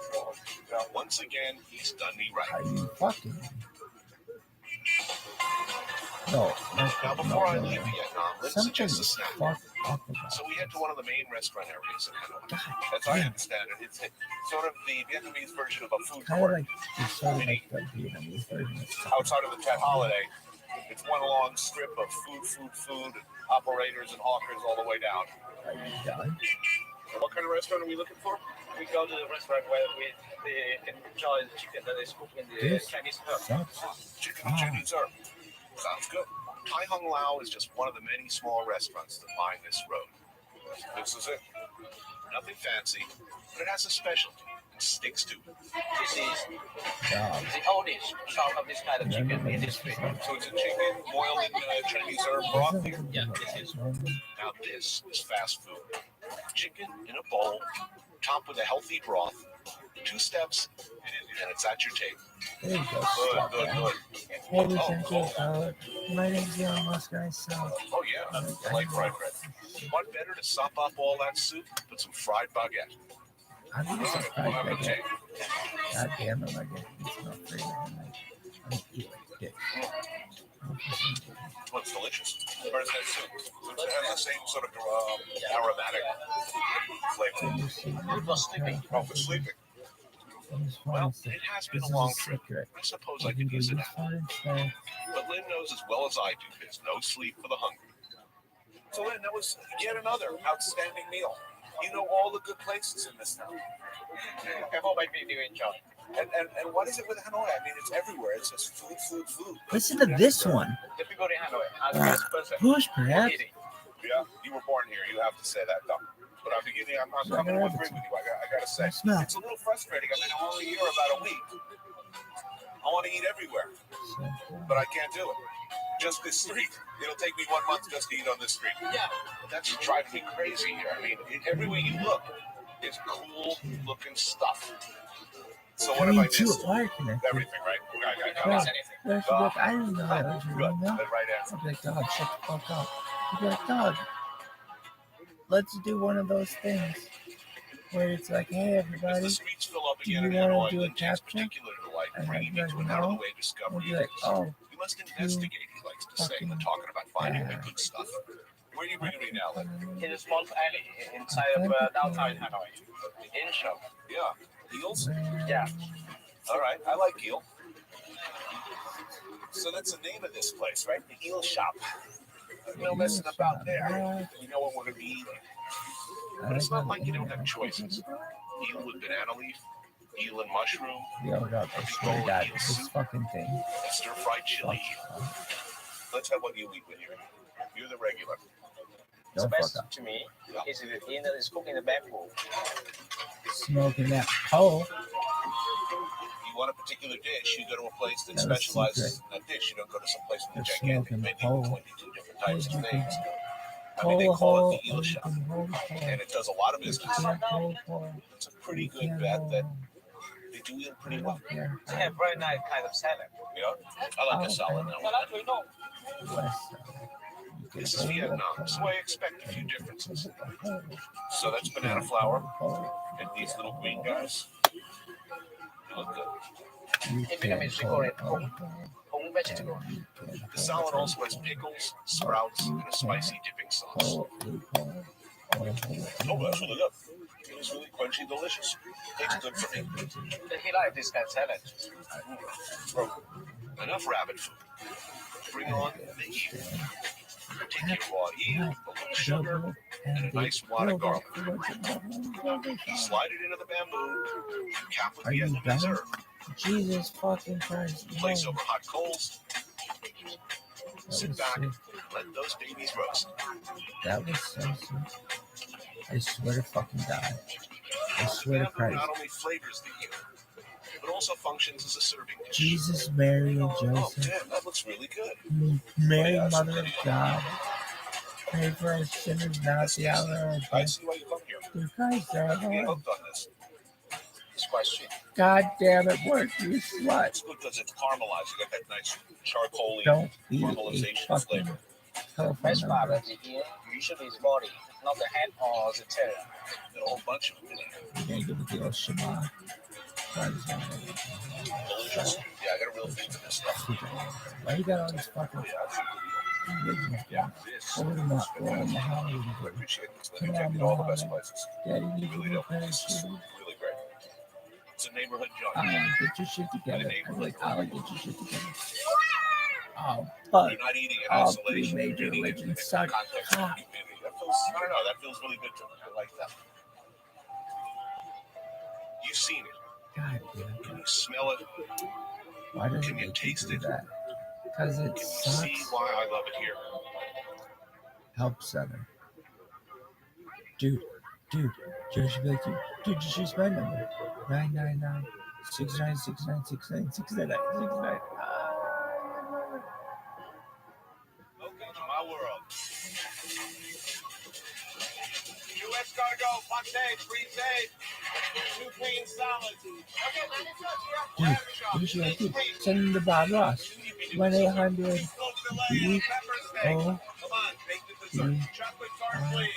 Well, once again, he's done me right. Are you fucking me? No, Now, before I leave Vietnam, Lynn suggests a something's snack. fucked up about So we head to one of the main restaurant areas in Hanoi. God As I damn. understand it, it's sort of the Vietnamese version of a food Kind of court. like the sort of like the Vietnamese version of stuff. Outside of the Tet Holiday, it's one long strip of food, operators and hawkers all the way down. Are you done? And what kind of restaurant are we looking for? We go to the restaurant where we enjoy the chicken that is cooked in the This Chinese herb. sucks. Chicken and Chinese herb. Sounds good. Tai Hung Lao is just one of the many small restaurants that line this road. This is it. Nothing fancy, but it has a specialty and sticks to it. This is God. the oldest shop of this kind of chicken in this street. So it's a chicken boiled in Chinese herb broth here. Yeah, this is. Now this is fast food. Chicken in a bowl, topped with a healthy broth. 2 steps, and it's at your table. There you go. Good, Stop good, that. good. Ladies and gentlemen, my name's Elon Musk, guys. So, Oh yeah, I like fried bread. What better to sop up all that soup? Put some fried baguette. I'm gonna Bon subscribe to appetit. that. God damn it, like it's not free. I'm eat like dick. Well, it's delicious. Where's that soup? It has the same sort of aromatic flavor. It was sleeping. Oh, for sleeping. Well, it has been a long trip. I suppose I could use it now. But Lynn knows as well as I do there's no sleep for the hungry. So Lynn, that was yet another outstanding meal. You know all the good places in this town. I hope I do enjoy. And what is it with Hanoi? I mean, it's everywhere. It's just food. Listen to this one. The people in Hanoi are this person. Push, perhaps. eating. Yeah, you were born here. You have to say that, though. But I'm beginning. I'm coming to agree with you. I gotta say, Smell. it's a little frustrating. I mean, I'm only here about a week. I want to eat everywhere, but I can't do it. Just this street. It'll take me 1 month just to eat on this street. Yeah. That's driving me crazy here. I mean, everywhere you look is cool-looking stuff. So what have I missed? Everything, right? I Yeah. missed anything. There's a look. I didn't know that was your Good. name. The right answer. I'd be like, dog, shut the fuck up. I'd be like, dog, let's do one of those things where it's like, hey, As everybody, the streets fill up do you again in want Hanoi, to do a Lynn takes capture? particular delight in And bringing I'd me be to like, an no. out-of-the-way I'd discovery. be like, oh, You must investigate, he likes to say, when talking about finding the good stuff. Where are you bringing me now, Lynn? In a small alley inside of downtown Hanoi. In shop. Yeah. Eels? Yeah. All right. I like eel. So that's the name of this place, right? The eel shop. No messing about there. You know what we're going to be eating. But it's not like you don't have choices. Eel with banana leaf, eel and mushroom, yo, dog, I swear to God, this fucking thing. and stir-fried chili. Let's have what you eat when you're the regular. The Don't fuck best up. to me is it's cooked in the bamboo. Smoking that pole. You want a particular dish, you go to a place that That was specializes in that dish. You don't go to some place with a They're gigantic smoking the menu pole. with 22 different types You of can things. I mean, they hold a call hole, it the eel or you shop, can hold a hole. and it does a lot of You business. can't hold a hole. It's a pretty You good can't bet hold a that hole. they do eel pretty I well. don't care. They have very nice kind of salad. You know, I like a salad now. Salad, we know. West side. You can This is hold a Vietnam, hole. so I expect a few differences. Hold So that's a banana hole. flour Hold and these little green guys. They look good. You It can't becomes hold decorated a hole. home vegetable. And you can The hold salad a also has hole. pickles, sprouts, and a spicy dipping sauce. Hold a hole. Hold a hole. Oh, that's really good. It's really crunchy, delicious. Tastes good for me. He likes this kind of salad. Enough rabbit food. Bring on the eel. Take your raw eel, a little sugar, and a nice wad of garlic. Slide it into the bamboo. Cap with Are you Vietnamese done? herb. Jesus fucking Christ. Place No. over hot coals. That Sit was back. so, Let those babies roast. that was so sweet. I swear to fucking God. I swear to Bamboo Christ. not only flavors the eel, but also functions as a serving dish. Jesus, Mary, and Oh, Joseph. damn, that looks really good. Mary, Yeah, that's Mother of pretty God. Pray for us sinners now at the hour of our I death. see why you come here. Through Christ our You get Lord. hooked on this. It's quite sweet. God damn it, work, you slut. It's good because it's caramelized. You got that nice charcoaly Don't be a caramelization fucking flavor. telephone Best part number. of the ear usually is body, not the head or the tail. Got a whole bunch of them in there. You can't give it to your Shema. Delicious. Yeah, I got a real thing for this stuff. Why you got all these fucking Yeah, that's a good deal. religions, Yeah, man? this Hold them up, is roll them fantastic. Muhammad. I appreciate this. They Come take on, me to all the best Muhammad. places. Daddy needs Really a do. new pair of This is shoes. really great. It's a neighborhood joint. Get your shit together. I'm like, I'll get your shit together. Oh, You're but not eating in all three isolation. major You're eating in religions the suck. context of the community. That feels, I don't know, that feels really good to me. I like that. You've seen it. God damn. Can you smell it? Why does Can it you make you taste do it? that? Because it Can you see sucks. why I love it here? Help center. Dude, Josh be like, dude, just use my number. 999 6969 6969. Welcome to my world. U.S. cargo, pate, free tape, 2 queen salads. Okay, man, it's up here. Dude, what is she like? Dude, send them to Bob Ross. 1-800 B O B.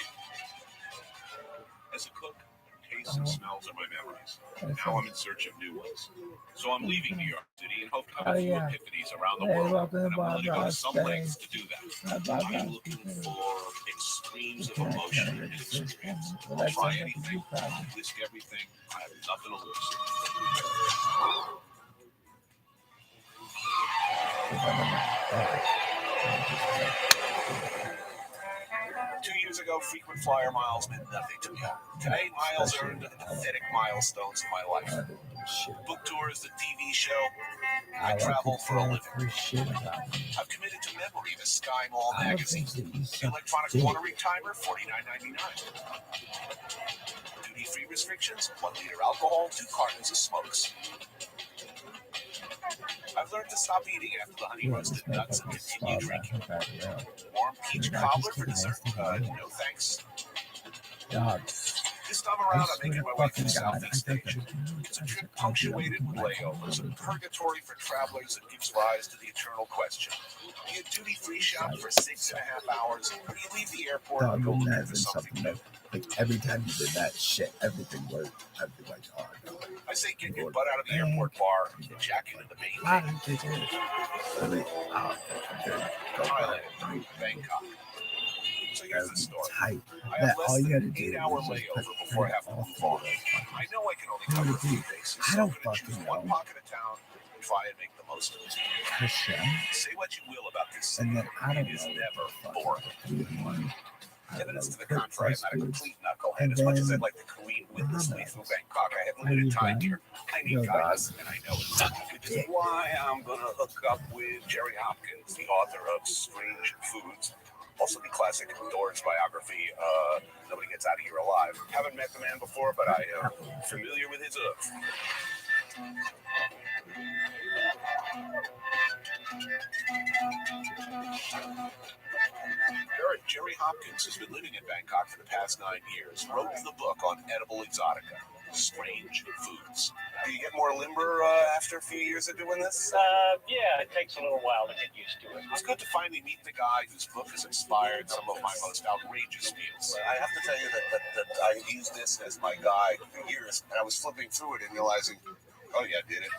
As a cook, tastes and smells are my memories. Now I'm in search of new ones. So I'm leaving New York City and hope to have a few epiphanies around the world. And I'm willing to go to some lengths to do that. I'm looking for extremes of emotion and experience. I'll try anything, risk everything. I have nothing to lose. 2 years ago, frequent flyer miles meant nothing to me. Today, miles earned are the pathetic milestones of my life. Book tours, the TV show. I travel for a living. I've committed to memory the Sky Mall magazine. The electronic watering timer, $49.99. Duty-free restrictions, 1 liter alcohol, 2 cartons of smokes. I've learned to stop eating after the honey roasted nuts and continue drinking. Warm peach cobbler for dessert? No thanks. This time around, I'm making my way through Southeast Asia. It's a trip punctuated with layovers, a purgatory for travelers that gives rise to the eternal question. Do you duty-free shop for 6.5 hours, or do you leave the airport and go looking for something new? Like every time you did that shit, everything worked. I'd be like, oh no. I say get your butt out of the airport bar and jack into the main thing. Thailand, Bangkok. So here's the story. I have less than an 8-hour layover before I have to move on. I know I can only cover a few bases, so I'm going to choose one pocket of town and try and make the most of it. Say what you will about this city, it is never boring. Evidence to the contrary, I'm not a complete knucklehead. As much as I'd like to careen windlessly through Bangkok, I have limited time here. I need guidance, and I know it. Which is why I'm going to hook up with Jerry Hopkins, the author of Strange Foods. Also the classic Doors biography, Nobody Gets Out of Here Alive. Haven't met the man before, but I am familiar with his oeuvre. Jerry Hopkins has been living in Bangkok for the past 9 years, wrote the book on edible exotica, Strange Foods. Do you get more limber after a few years of doing this? Yeah, it takes a little while to get used to it. It's good to finally meet the guy whose book has inspired some of my most outrageous meals. I have to tell you that I used this as my guide for years, and I was flipping through it and realizing, oh yeah, did it.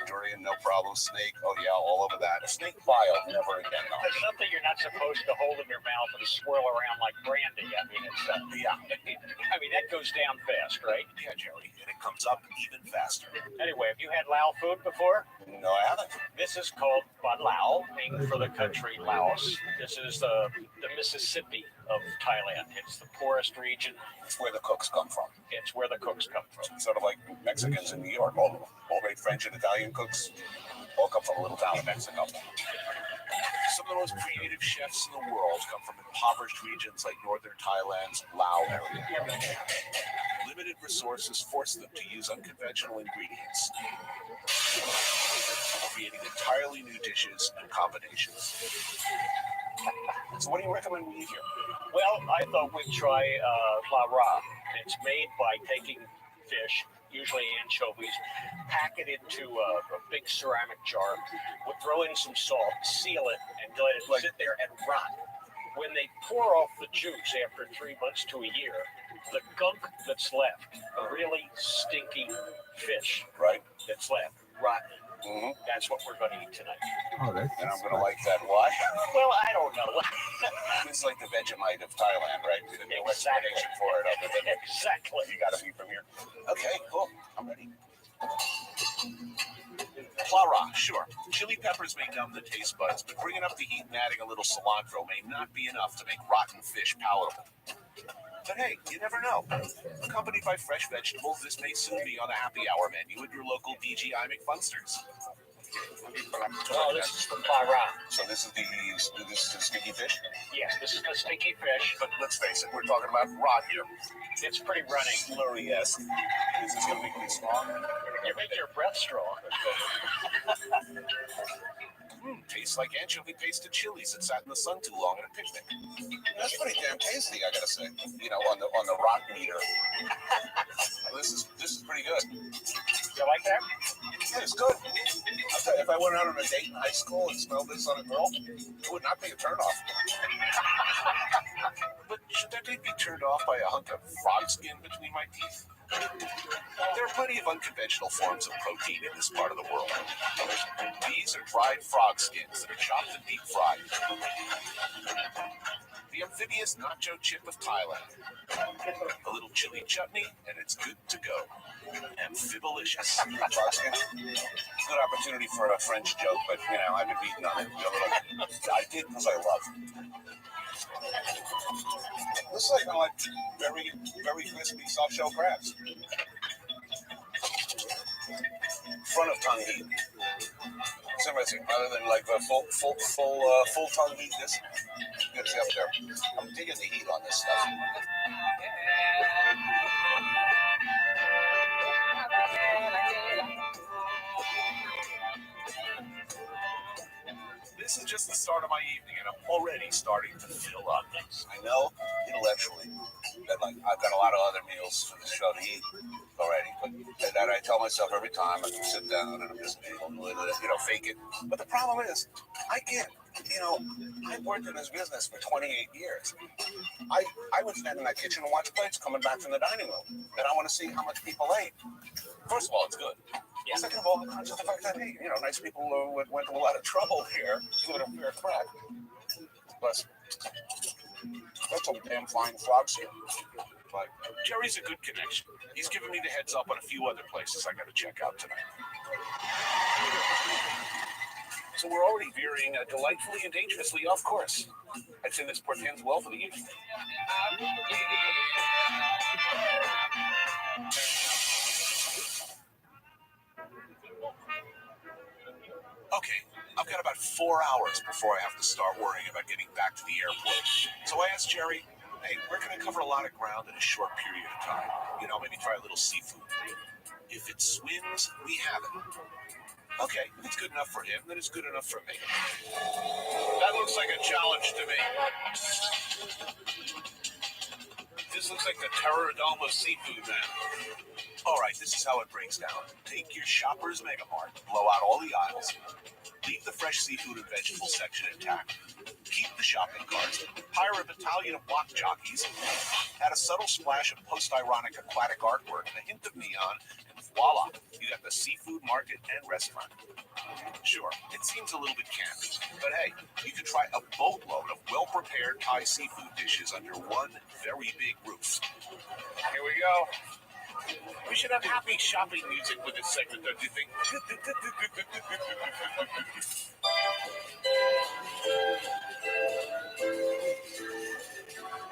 Durian, no problem. Snake, oh yeah, all over that. Snake bile, never again. No. There's something you're not supposed to hold in your mouth and swirl around like brandy. I mean, it's yeah. I mean, that goes down fast, right? Yeah, Jerry, and it comes up even faster. Anyway, have you had Lao food before? No, I haven't. This is called Ban Lao, named for the country Laos. This is the Mississippi of Thailand. It's the poorest region. It's where the cooks come from. It's where the cooks come from. Sort of like Mexicans in New York. All great French and Italian cooks all come from a little town in Mexico. Some of the most creative chefs in the world come from impoverished regions like northern Thailand's Lao area. Limited resources force them to use unconventional ingredients, creating entirely new dishes and combinations. So what do you recommend we eat here? Well, I thought we'd try la ra. It's made by taking fish, usually anchovies, pack it into a big ceramic jar, we'll throw in some salt, seal it, and let it sit there and rot. When they pour off the juice after 3 months to a year, the gunk that's left, a really stinky fish, Right. that's left, rotten. Mm-hmm. That's what we're going to eat tonight. Oh, that's And I'm going to like that what? Well, I don't know. This is like the Vegemite of Thailand, right? There's no explanation for it other than Exactly. you got to be from here. Okay, cool. I'm ready. Clara, sure. Chili peppers may numb the taste buds, but bringing up the heat and adding a little cilantro may not be enough to make rotten fish palatable. But hey, you never know. Accompanied by fresh vegetables, this may soon be on a happy hour menu at your local DGI McFunsters. Oh, this is the para. So this is the sticky fish? Yes, this is the stinky fish. But let's face it, we're talking about rot here. It's pretty runny. Slurry-esque. This is going to make me strong. You make your breath strong. Tastes like anchovy pasted chilies that sat in the sun too long at a picnic. That's pretty damn tasty, I gotta say. You know, on the rot meter. This is pretty good. You like that? Yeah, it's good. I'll tell you, if I went out on a date in high school and smelled this on a girl, it would not be a turnoff. But should that date be turned off by a hunk of frog skin between my teeth? There are plenty of unconventional forms of protein in this part of the world. These are dried frog skins that are chopped and deep fried. The amphibious nacho chip of Thailand. A little chili chutney, and it's good to go. Amphibilicious. Frog skin. Good opportunity for a French joke, but, you know, I've been beaten on it a little. I did because I love it. This is like very, very crispy soft-shell crabs. Front of tongue heat. Something other than like a full tongue heat. This gets up there. I'm digging the heat on this stuff. This is just the start of my evening, and I'm already starting to fill up. I know, intellectually, that like I've got a lot of other meals for the show to eat already, but that I tell myself every time I can sit down and I'm just able to, you know, fake it. But the problem is, I can't. You know, I've worked in this business for 28 years. I would stand in that kitchen and watch plates coming back from the dining room, and I want to see how much people ate. First of all, it's good. Yeah. Second of all, I'm conscious of the fact that, hey, you know, nice people went to a lot of trouble here to give it a fair crack. Plus, that's a damn fine frog skin. But Jerry's a good connection. He's given me the heads up on a few other places I got to check out tonight. So we're already veering delightfully and dangerously off course. I'd say this portends well for the evening. Okay, I've got about 4 hours before I have to start worrying about getting back to the airport. So I asked Jerry, hey, we're going to cover a lot of ground in a short period of time. You know, maybe try a little seafood. If it swims, we have it. Okay, if it's good enough for him, then it's good enough for me. That looks like a challenge to me. This looks like the Terror Dome of seafood, man. All right, this is how it breaks down. Take your Shoppers Mega Mart, blow out all the aisles, leave the fresh seafood and vegetable section intact, keep the shopping carts, hire a battalion of block jockeys, add a subtle splash of post-ironic aquatic artwork and a hint of neon, and voila, you got the seafood market and restaurant. Sure, it seems a little bit campy, but hey, you could try a boatload of well-prepared Thai seafood dishes under one very big roof. Here we go. We should have happy shopping music with this segment, don't you think?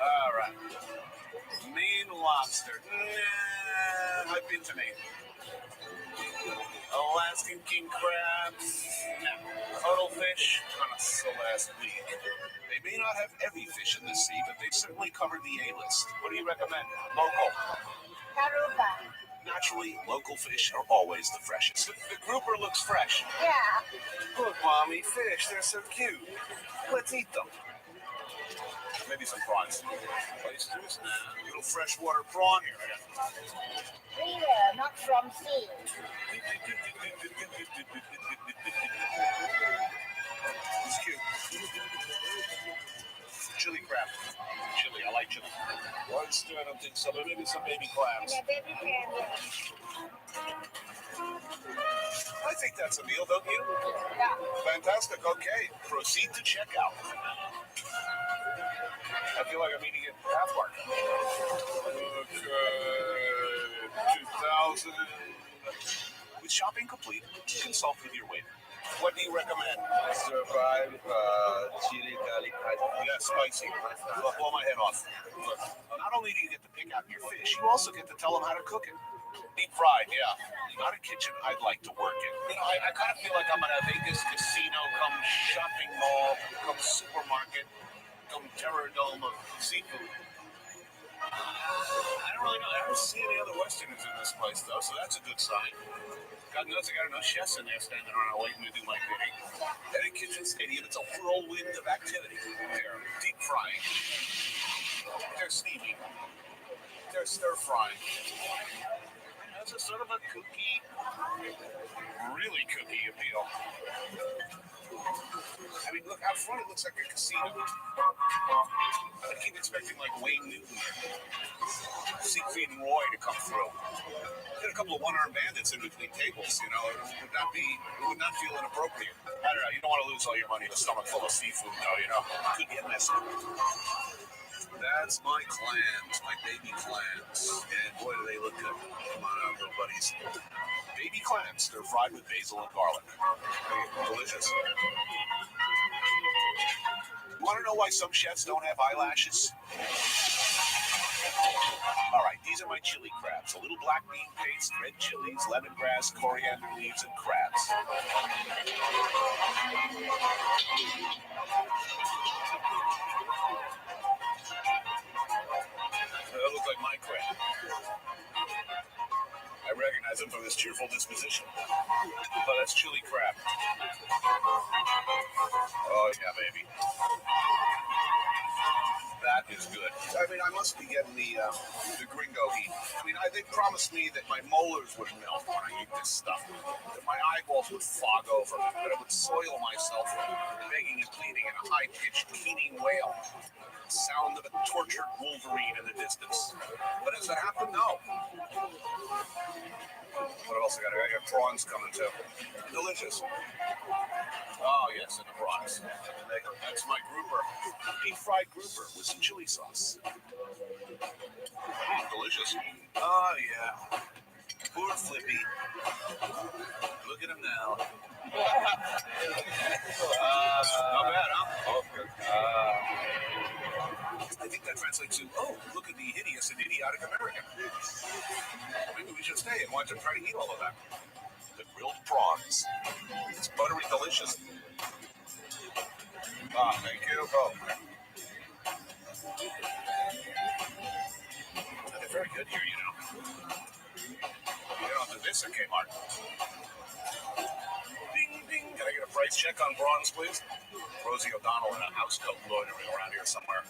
All right. Maine lobster. Nah, I've been to Maine. Alaskan king crabs. Nah. Cuttlefish. Connoisseur last week. They may not have every fish in the sea, but they've certainly covered the A-list. What do you recommend? Local. Aruba. Naturally, local fish are always the freshest. The grouper looks fresh. Yeah. Look, Mommy, fish, they're so cute. Let's eat them. maybe some prawns. Oysters, a little freshwater prawn here. Real, not from sea. It's cute. Chili crab. Chili, I like chili. Oyster, I don't think so, but maybe some baby clams. And a baby crab. I think that's a meal, don't you? Yeah. Fantastic. Okay, proceed to checkout. I feel like I'm eating it half-heart. Okay, 2,000. With shopping complete, consult with your waiter. What do you recommend? Survive chili garlic rice. Yeah, spicy. Blow my head off. Look, not only do you get to pick out your fish, you also get to tell them how to cook it. Deep fried, yeah. Not a kitchen I'd like to work in. You know, I kind of feel like I'm at a Vegas casino, come shopping mall, come supermarket, come terror dome of seafood. I don't really know. I don't see any other Westerners in this place, though, so that's a good sign. God knows I got enough chefs in there standing around waiting to do my bidding. At a kitchen stadium, it's a whirlwind of activity. They're deep frying. They're steaming. They're stir frying. That's a sort of a kooky, really kooky appeal. I mean, look, out front it looks like a casino. I keep expecting like Wayne Newton, Siegfried and Roy to come through. Get a couple of one-armed bandits in between tables, you know. It would not feel inappropriate. I don't know. You don't want to lose all your money in a stomach full of seafood, though, you know. Could get messy. That's my clams, my baby clams. And boy, do they look good. Come on out, little buddies. Baby clams, they're fried with basil and garlic. Delicious. You want to know why some chefs don't have eyelashes? All right, these are my chili crabs. A little black bean paste, red chilies, lemongrass, coriander leaves, and crabs. That looks like my crab. I recognize him from his cheerful disposition. But that's chili crab. Oh, yeah, baby. That is good. I mean, I must be getting the gringo heat. I mean, they promised me that my molars would melt when I eat this stuff. That my eyeballs would fog over. That I would soil myself begging and pleading in a high-pitched, keening wail. Sound of a tortured wolverine in the distance. But does that happen? No. What else I got? I got prawns coming too. Delicious. Oh yes, and the prawns. That's my grouper. Deep fried grouper with some chili sauce. Delicious. Oh yeah. Poor Flippy. Look at him now. Not bad, huh? Okay. I think that translates to, oh, look at the hideous and idiotic American. Maybe we should stay and watch him try to eat all of that. The grilled prawns. It's buttery delicious. Ah, thank you. Oh. They're very good here, you know. You don't do this at Kmart. Ding, ding. Can I get a price check on prawns, please? Rosie O'Donnell in a house coat loitering around here somewhere.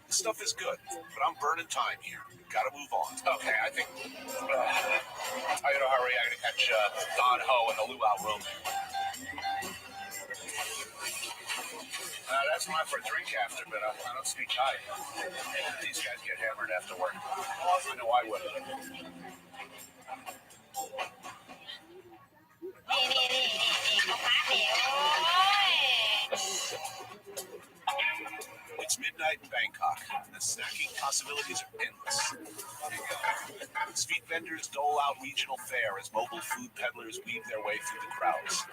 This stuff is good, but I'm burning time here. Gotta move on. Okay, I think I gotta hurry. I gotta catch Don Ho in the luau room. That's mine for a drink after, but I don't speak Thai. These guys get hammered after work. I know I would. It's midnight in Bangkok, and the snacking possibilities are endless. Street vendors dole out regional fare as mobile food peddlers weave their way through the crowds.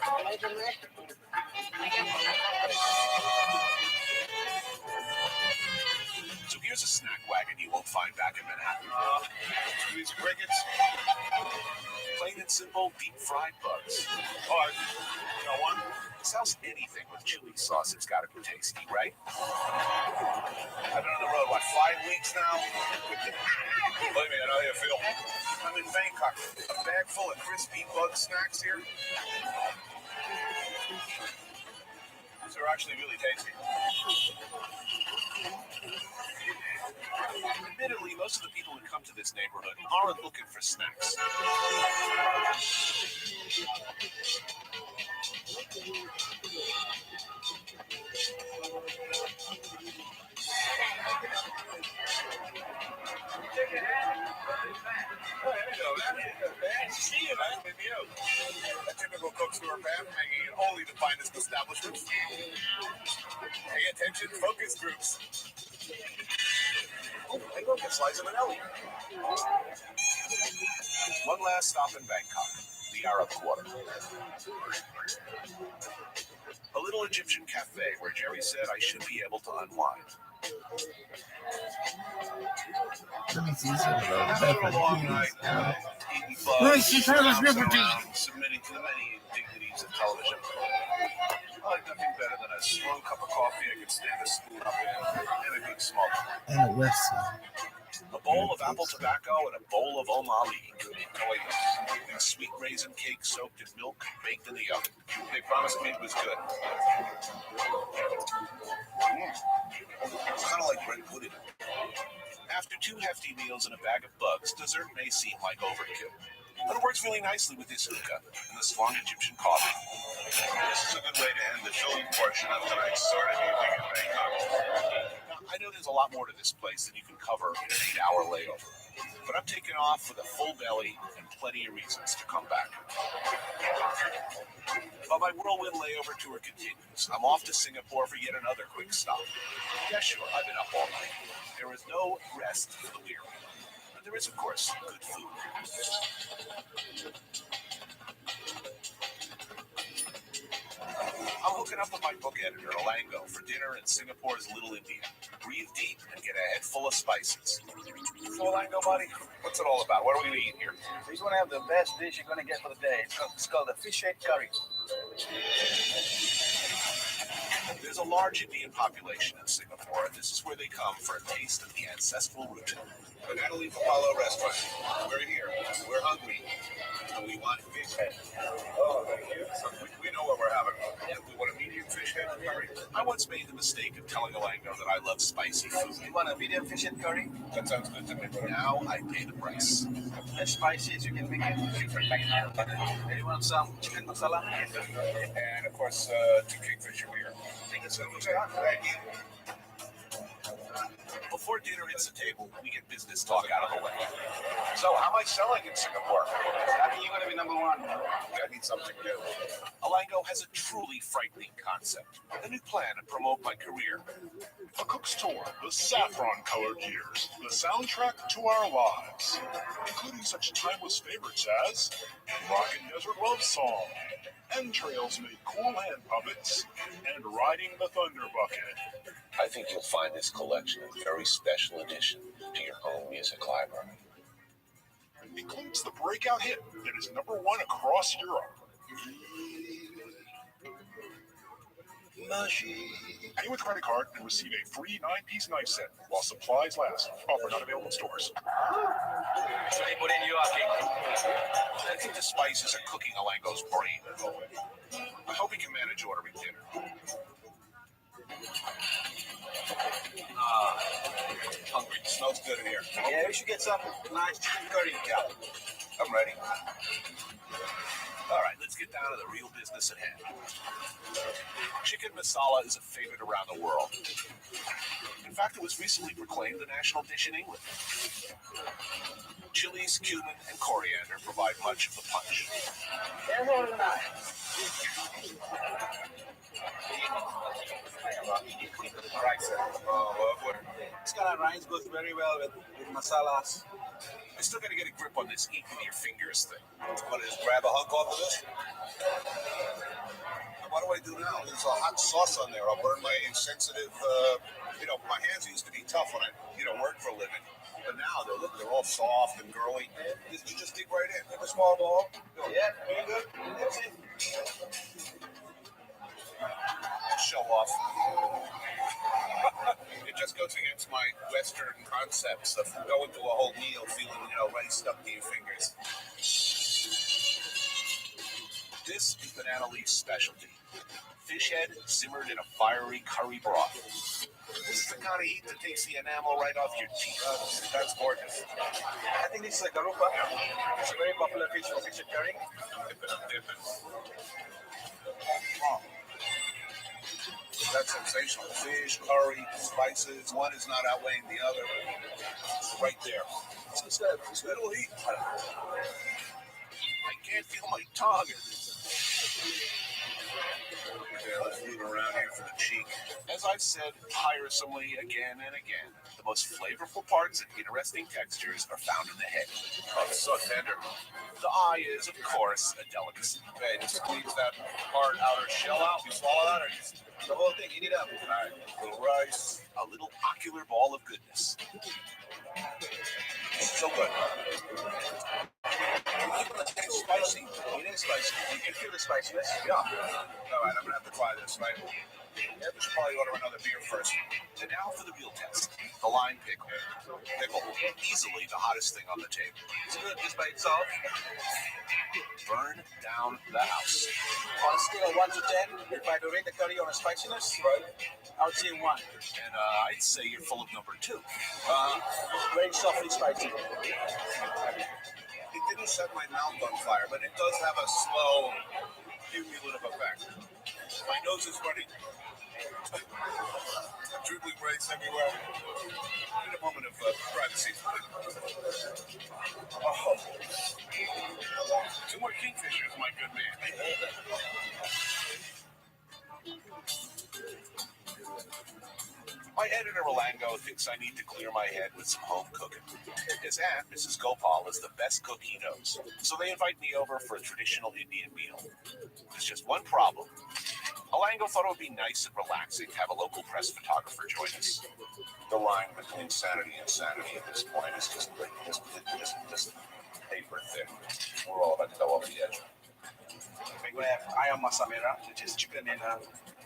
So here's a snack wagon you won't find back in Manhattan. These crickets. Plain and simple, deep-fried bugs. Oh, you know one? Sells anything with chili sauce. It's got to be tasty, right? I've been on the road, 5 weeks now? Believe me, I know how you feel. I'm in Bangkok. A bag full of crispy bug snacks here. actually really tasty. Admittedly, most of the people who come to this neighborhood aren't looking for snacks. See you, man. A typical cook store fam hanging in only the finest establishments. Pay attention, focus groups. Oh, hey, look, a slice of an elk. One last stop in Bangkok, the Arab Quarter. A little Egyptian cafe where Jerry said I should be able to unwind. Let me see something about After a long night, eating bugs, submitting to the many indignities of television. I like nothing better than a strong cup of coffee I can stand a spoon up in and a big smoke. and a website. A bowl of apple tobacco and a bowl of Omali. A sweet raisin cake soaked in milk, baked in the oven. They promised me it was good. It's kind of like bread pudding. After 2 hefty meals and a bag of bugs, dessert may seem like overkill. But it works really nicely with this hookah and the strong Egyptian coffee. This is a good way to end the film portion of tonight's sort of evening in Bangkok. Now, I know there's a lot more to this place than you can cover in an 8-hour layover. But I'm taking off with a full belly and plenty of reasons to come back. While my whirlwind layover tour continues, I'm off to Singapore for yet another quick stop. Yeah, sure, I've been up all night. There is no rest for the weary. But there is, of course, good food. I'm hooking up with my book editor, Alango, for dinner in Singapore's Little India. Breathe deep and get a head full of spices. So, Alango, buddy, what's it all about? What are we going to eat here? So he's going to have the best dish you're going to get for the day. It's called the fish head curry. There's a large Indian population in Singapore, and this is where they come for a taste of the ancestral root. The likeforlike restaurant. We're here. We're hungry. And we want fish head. Oh, thank you. So we know what we're having. We want a medium fish head curry. I once made the mistake of telling Alango that I love spicy food. You want a medium fish head curry? That sounds good to me. Now I pay the price. As spicy as you can make it. You want some chicken masala? And, of course, 2 kingfisher beer. Thank you so much. Thank you. Before dinner hits the table, we get business talk out of the way. So, how am I selling in Singapore? I think you're going to be number 1. I need something new. Alango has a truly frightening concept, a new plan to promote my career. A cook's tour, the saffron-colored years, the soundtrack to our lives, including such timeless favorites as Rock and Desert Love Song, Entrails Made Cool Hand Puppets, and Riding the Thunder Bucket. I think you'll find this collection a very special addition to your own music library. Includes the breakout hit that is #1 across Europe. Pay with credit card and receive a free 9-piece knife set while supplies last. Offer not available in stores. I think the spices are cooking Alango's brain. I hope he can manage ordering dinner. Hungry. Smells good in here. Yeah, we should get some nice chicken curry, Cal. I'm ready. All right, let's get down to the real business at hand. Chicken masala is a favorite around the world. In fact, it was recently proclaimed the national dish in England. Chilies, cumin, and coriander provide much of the punch. This kind of rice goes very well with masalas. I still got to get a grip on this eat with your fingers thing. Want to just grab a hunk off of this? What do I do now? There's a hot sauce on there. I'll burn my insensitive, my hands used to be tough when I, worked for a living. But now they're all soft and girly. You just dig right in. Take a small ball. Go. Yeah, very good. That's it. Show off. It just goes against my Western concepts of going through a whole meal feeling, rice stuck to your fingers. This is Banana Leaf's specialty. fish head simmered in a fiery curry broth. This is the kind of heat that takes the enamel right off your teeth. That's gorgeous. I think this is a garupa. It's a very popular fish for fish and curry. Dip it. Wow. That's sensational. Fish, curry, spices. One is not outweighing the other. Right there. It's good. It's good. It'll eat. I can't feel my tongue. Okay, let's move around here for the cheek. As I've said tiresomely again and again, the most flavorful parts and interesting textures are found in the head. Oh, it's so tender. The eye is, of course, a delicacy. Okay, just squeeze that hard outer shell out. You swallow that or just the whole thing? Eat it up. All right, a little rice, a little ocular ball of goodness. So good. It's spicy. It is spicy. You can feel the spiciness. Yeah. All right, I'm going to have to try this, right? Yeah, we should probably order another beer first. And now for the real test. The lime pickle. Pickle, easily the hottest thing on the table. It's good just by itself. Burn down the house. On a scale of 1 to 10, if I had to rate the curry on a spiciness, I would say 1. And I'd say you're full of number 2. Very softly spicy. It didn't set my mouth on fire, but it does have a slow, cumulative effect. My nose is running. Dribbling rays everywhere. I need a moment of privacy. Oh. 2 more kingfishers, my good man. My editor Rolango thinks I need to clear my head with some home cooking. His aunt, Mrs. Gopal, is the best cook he knows, so they invite me over for a traditional Indian meal. There's just one problem. Rolango thought it would be nice and relaxing to have a local press photographer join us. The line between sanity and insanity at this point is just paper thin. We're all about to go over the edge. We're going to have ayam masamera, which is chicken in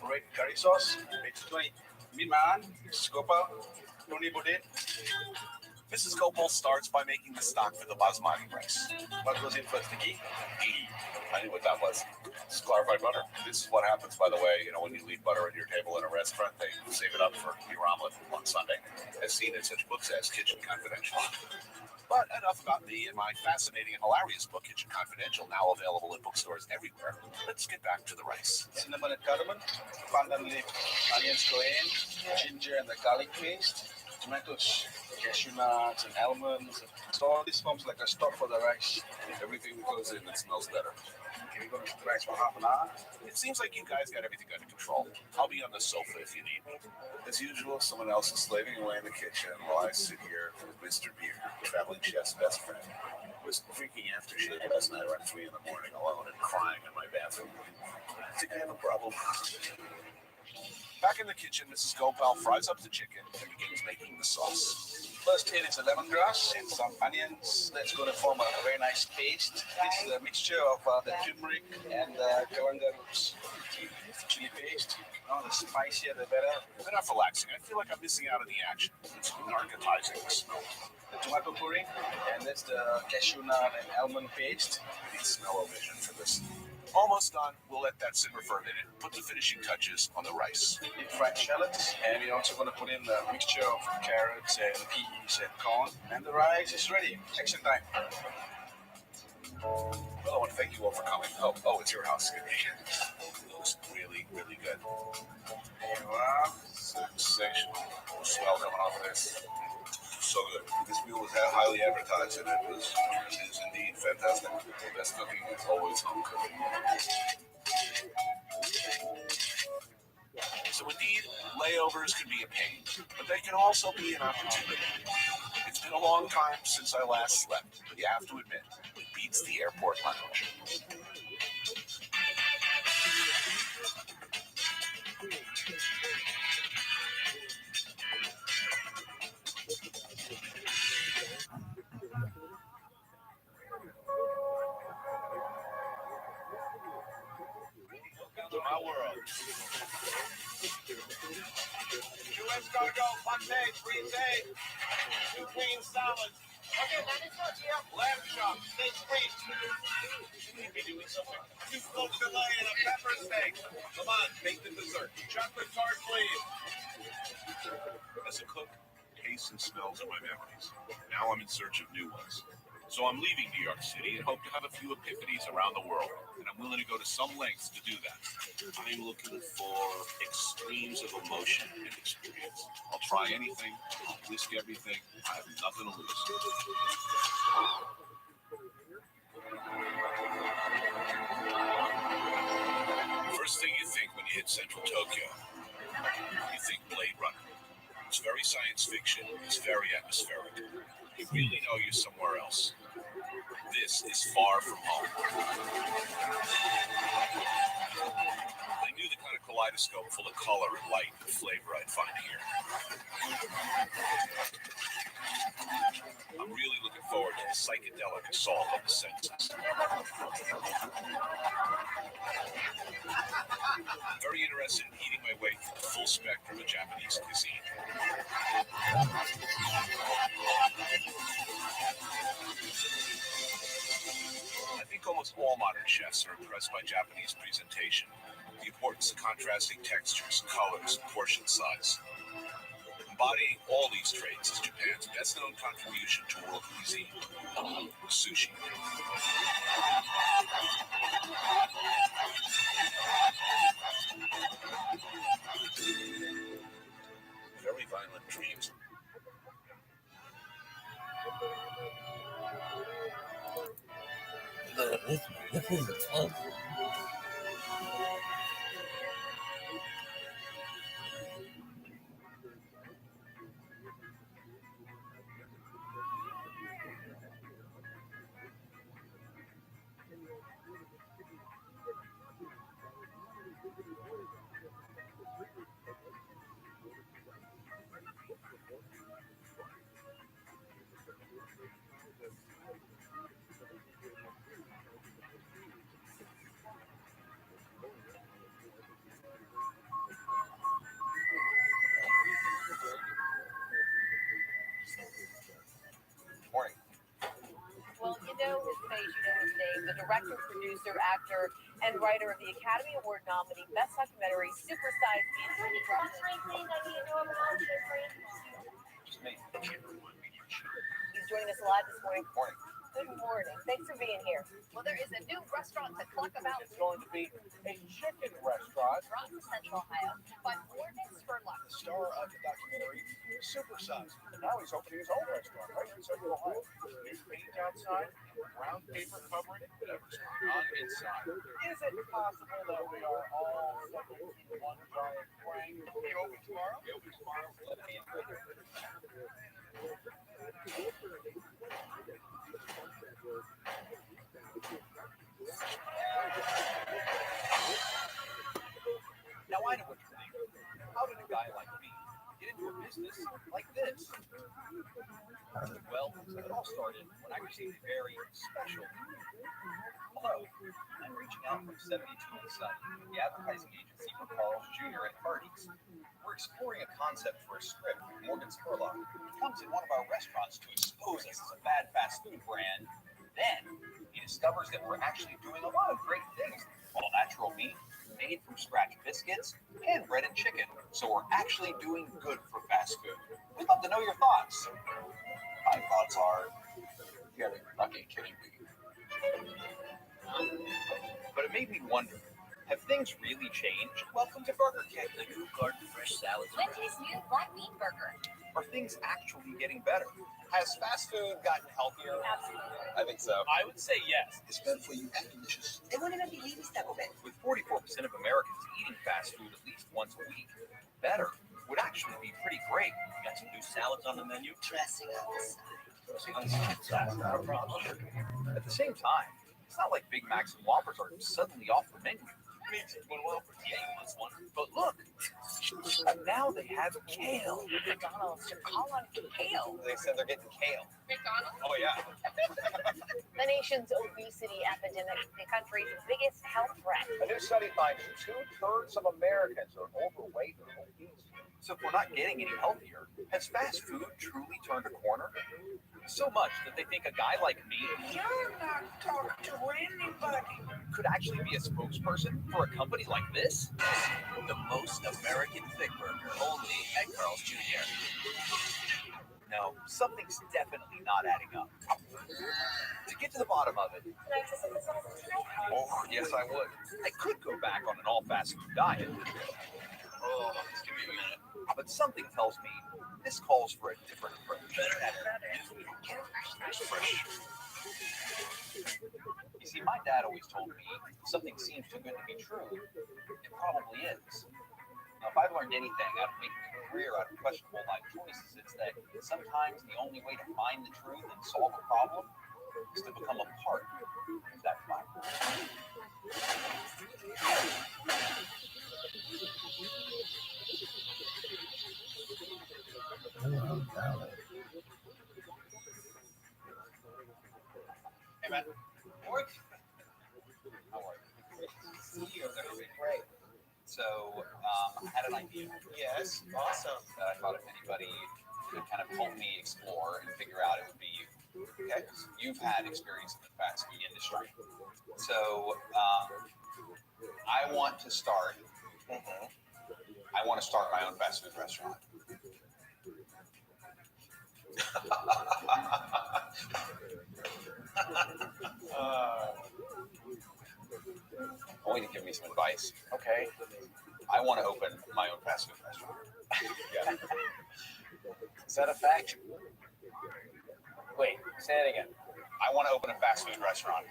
red curry sauce. It's 20. Meet my aunt, Mrs. Gopal, Tony Bodin. Mrs. Gopal starts by making the stock for the basmati rice. What goes in first, the ghee? Ghee. I knew what that was. It's clarified butter. This is what happens, by the way, when you leave butter on your table in a restaurant, they save it up for your omelet on Sunday. As seen in such books as Kitchen Confidential. But enough about me and my fascinating and hilarious book, Kitchen Confidential, now available at bookstores everywhere. Let's get back to the rice. Cinnamon and cardamom, pandan leaf, onions go in, ginger and the garlic paste, tomatoes, cashew nuts and almonds. So all this forms like a stock for the rice. Everything that goes in, it smells better. Okay, we're going to cook the rice for half an hour. It seems like you guys got everything under control. I'll be on the sofa if you need me. As usual, someone else is slaving away in the kitchen while I sit here with Mr. Beer, traveling chef's best friend. I was freaking aftershave last night around 3 in the morning alone and crying in my bathroom. I think I have a problem. Back in the kitchen, Mrs. Gopal fries up the chicken and begins making the sauce. First in is a lemongrass and some onions. That's going to form a very nice paste. This is a mixture of the turmeric and the coriander roots. Chili paste. The spicier the better. Enough relaxing. I feel like I'm missing out on the action. It's narcotizing the smell. The tomato puree, and that's the cashew nut and almond paste. I need smell-o-vision for this. Almost done. We'll let that simmer for a minute. Put the finishing touches on the rice. Deep fried shallots, and we're also going to put in the mixture of carrots and peas and corn. And the rice is ready. Action time. Well, I want to thank you all for coming. Oh, it's your house. It looks really, really good. There you are. Sensational. Swell coming off of this. So good. This meal was highly advertised, and it is indeed fantastic. The best cooking is always home cooking. So indeed, layovers can be a pain, but they can also be an opportunity. It's been a long time since I last slept, but you have to admit, it beats the airport lounge. To my world. 2 escargot, pate, frisee, 2 green salads, Lamb chop, steak frites. Shouldn't we be doing something? Two smoked filet and a pepper steak. Come on, make the dessert. Chocolate tart, please. As a cook, tastes and smells are my memories. Now I'm in search of new ones. So I'm leaving New York City and hope to have a few epiphanies around the world. And I'm willing to go to some lengths to do that. I'm looking for extremes of emotion and experience. I'll try anything. I'll risk everything. I have nothing to lose. First thing you think when you hit central Tokyo, you think Blade Runner. It's very science fiction. It's very atmospheric. You really know you're somewhere else. This is far from home. I knew the kind of kaleidoscope full of color and light and flavor I'd find here. I'm really looking forward to the psychedelic assault on the senses. I'm very interested in eating my way through the full spectrum of Japanese cuisine. I think almost all modern chefs are impressed by Japanese presentation, the importance of contrasting textures, colors, and portion size. Embodying all these traits is Japan's best-known contribution to world cuisine, sushi. Very violent dreams. This is fun. Morning. Well, you know his face, you know his name, the director, producer, actor, and writer of the Academy Award nominee Best Documentary Super Size Me. Just me. He's joining us live this morning. Morning. Good morning. Thanks for being here. Well, there is a new restaurant to cluck about. It's going to be a chicken restaurant. From Central Ohio, but Morgan's for luck. The star of the documentary, Super Size. Now he's opening his own restaurant right in Central Ohio. New paint outside, brown paper covering whatever's going on inside. Is it possible that we are all subject to one giant prank? You open tomorrow? You open tomorrow. Let me in. Now I know what you're thinking. How did a guy like me get into a business like this? Well, it all started when I received a very special. Hello, I'm reaching out from 72 Insight, the advertising agency for Carl's Jr. at parties. We're exploring a concept for a script with Morgan Spurlock. He comes in one of our restaurants to expose us as a bad fast food brand. Then he discovers that we're actually doing a lot of great things. All natural meat, made from scratch biscuits, and bread and chicken. So we're actually doing good for fast food. We'd love to know your thoughts. My thoughts are, you gotta be fucking kidding me. But it made me wonder, have things really changed? Welcome to Burger King. The new garden fresh salads. Wendy's new black bean burger. Are things actually getting better? Has fast food gotten healthier? Absolutely. I think so. I would say yes. It's better for you and delicious. With 44% of Americans eating fast food at least once a week, better would actually be pretty great. Got some new salads on the menu. Dressing up the side. That's not a problem. At the same time, it's not like Big Macs and Whoppers are suddenly off the menu. Means one Whopper, yeah, you want one. But look, now they have kale. McDonald's, you're all on kale. They said they're getting kale. McDonald's? Oh, yeah. The nation's obesity epidemic, the country's biggest health threat. A new study finds 2/3 of Americans are overweight or obese. So if we're not getting any healthier, has fast food truly turned a corner? So much that they think a guy like me, you're not talking to anybody, could actually be a spokesperson for a company like this? The most American thick burger, only at Carl's Jr. No, something's definitely not adding up. To get to the bottom of it, oh, yes, I would. I could go back on an all-fast food diet. Oh, just give me a minute. But something tells me this calls for a different approach. Fresh. You see, my dad always told me if something seems too good to be true, it probably is. Now, if I've learned anything out of making a career out of questionable life choices, it's that sometimes the only way to find the truth and solve a problem is to become a part of that problem. Hey, man. Work? How are you? Great. So, I had an idea. Yes, awesome. That I thought if anybody could kind of help me explore and figure out, it would be you. Okay? You've had experience in the fast food industry. So, I want to start. I want to start my own fast food restaurant. Only to give me some advice. Okay. I want to open my own fast food restaurant. Yeah. Is that a fact? Wait, say that again. I want to open a fast food restaurant.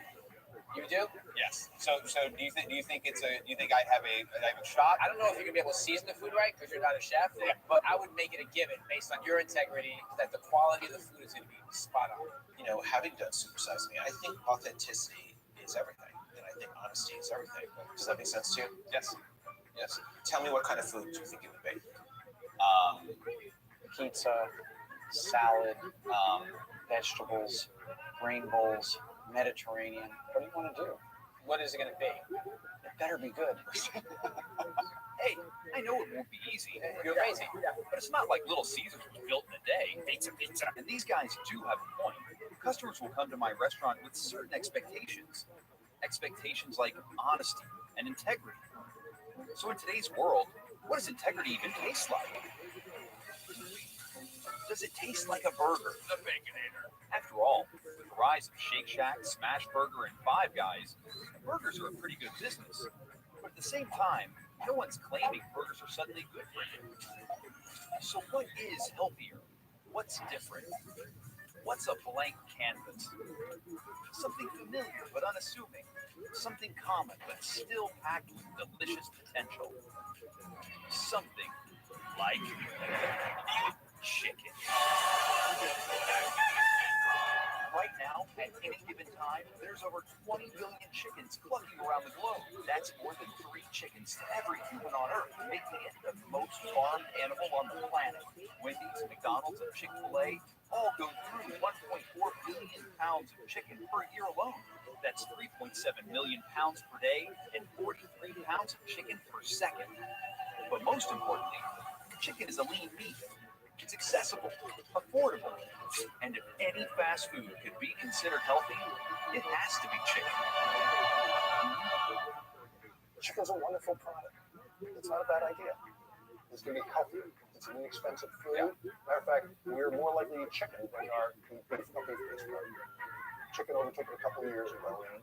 You do? Yes. So do you think I have a shot? I don't know if you're gonna be able to season the food right because you're not a chef, but I would make it a given based on your integrity that the quality of the food is gonna be spot on. You know, having done Supersize Me, I think authenticity is everything, and I think honesty is everything. Does that make sense to you? Yes. Yes. Tell me what kind of food do you think it would be? Pizza, salad, vegetables, grain bowls, Mediterranean. What do you want to do? What is it going to be? It better be good. Hey, I know it won't be easy. You're amazing. But it's not like Little Caesars was built in a day. Pizza. And these guys do have a point. Customers will come to my restaurant with certain expectations. Expectations like honesty and integrity. So in today's world, what does integrity even taste like? Does it taste like a burger? The Baconator. After all, with the rise of Shake Shack, Smash Burger, and Five Guys, burgers are a pretty good business. But at the same time, no one's claiming burgers are suddenly good for you. So what is healthier? What's different? What's a blank canvas? Something familiar but unassuming. Something common but still packed with delicious potential. Something like chicken. Right now, at any given time, there's over 20 billion chickens clucking around the globe. That's more than 3 chickens to every human on Earth, making it the most farmed animal on the planet. Wendy's, McDonald's, and Chick-fil-A all go through 1.4 billion pounds of chicken per year alone. That's 3.7 million pounds per day and 43 pounds of chicken per second. But most importantly, chicken is a lean meat. It's accessible, affordable, and if any fast food could be considered healthy, it has to be chicken. Chicken's a wonderful product. It's not a bad idea. It's going to be healthy. It's an inexpensive food. Yeah. Matter of fact, we're more likely to eat chicken than we are to eat beef. Chicken only took a couple of years ago, and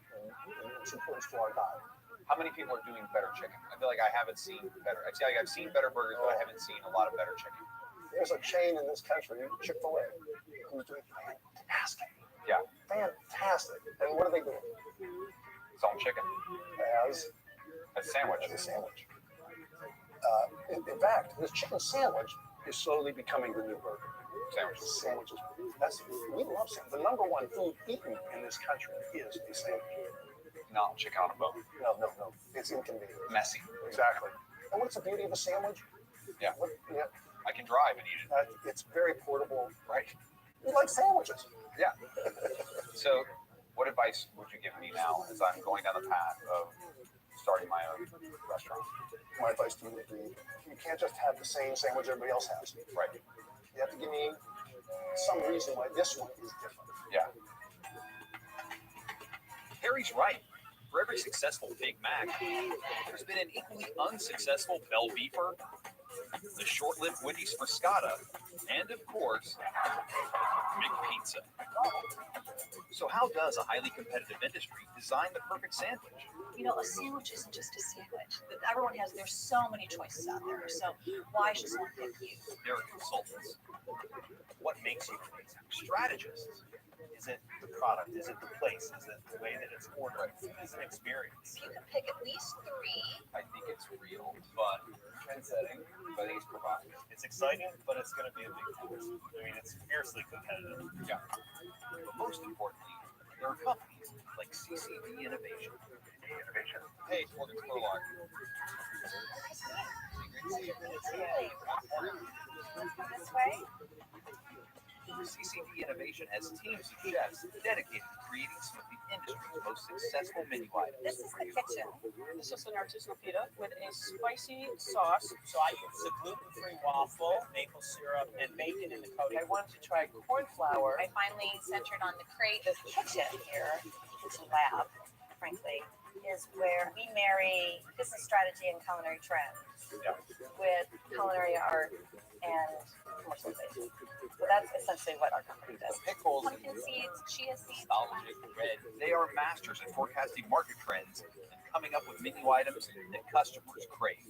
it's important to our diet. How many people are doing better chicken? I feel like I haven't seen better. I feel like I've seen better burgers, but I haven't seen a lot of better chicken. There's a chain in this country, Chick-fil-A, who's doing fantastic. Yeah. Fantastic. And what are they doing? Selling chicken. As a sandwich. As a sandwich. In fact, this chicken sandwich is slowly becoming the new burger. Sandwiches. We love sandwiches. The number one food eaten in this country is a sandwich. Not chicken on a bone. No. It's inconvenient. Messy. Exactly. And what's the beauty of a sandwich? Yeah. I can drive and eat it. It's very portable. Right. We like sandwiches. Yeah. So, what advice would you give me now as I'm going down the path of starting my own restaurant. My advice to you would be, you can't just have the same sandwich everybody else has. Right. You have to give me some reason why this one is different. Yeah. Harry's right. For every successful Big Mac, there's been an equally unsuccessful Bell Beefer, the short-lived Wendy's Friscata, and of course, McPizza. So how does a highly competitive industry design the perfect sandwich? You know, a sandwich isn't just a sandwich. Everyone there's so many choices out there. So why should someone pick you? There are consultants. What makes you strategists? Is it the product? Is it the place? Is it the way that it's ordered? Is it an experience? You can pick at least 3. I think it's real, fun, trend-setting, but I think it's provocative. It's exciting, but it's going to be a big twist. I mean, it's fiercely competitive. Yeah. But most importantly, there are companies like CCD Innovation. Hey, welcome to ViralRabbi. This way? CCD Innovation has teams of chefs dedicated to creating some of the industry's most successful menu items. This is the kitchen. This is an artisanal pita with a spicy sauce. So I use a gluten-free waffle, maple syrup, and bacon in the coating. I wanted to try corn flour. I finally centered on the crate. This kitchen here, kitchen lab, frankly, is where we marry business strategy and culinary trends with culinary art and commercialization. So that's essentially what our company does. Pickles, Pumpkin seeds, chia seeds. nostalgic, red. They are masters at forecasting market trends and coming up with menu items that customers crave.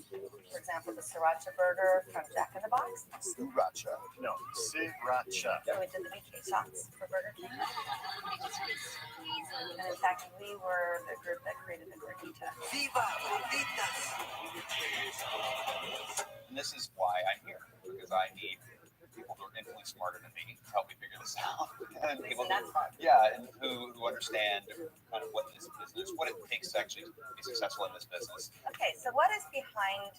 For example, the sriracha burger from Jack in the Box. Sriracha. No, sriracha. So we did the BK shots for Burger King. And in fact, we were the group that created the gordita. Viva gorditas! And this is why I'm here, because I need people who are infinitely smarter than me to help me figure this out. And people and who understand kind of what this business, what it takes to actually be successful in this business. Okay, so what is behind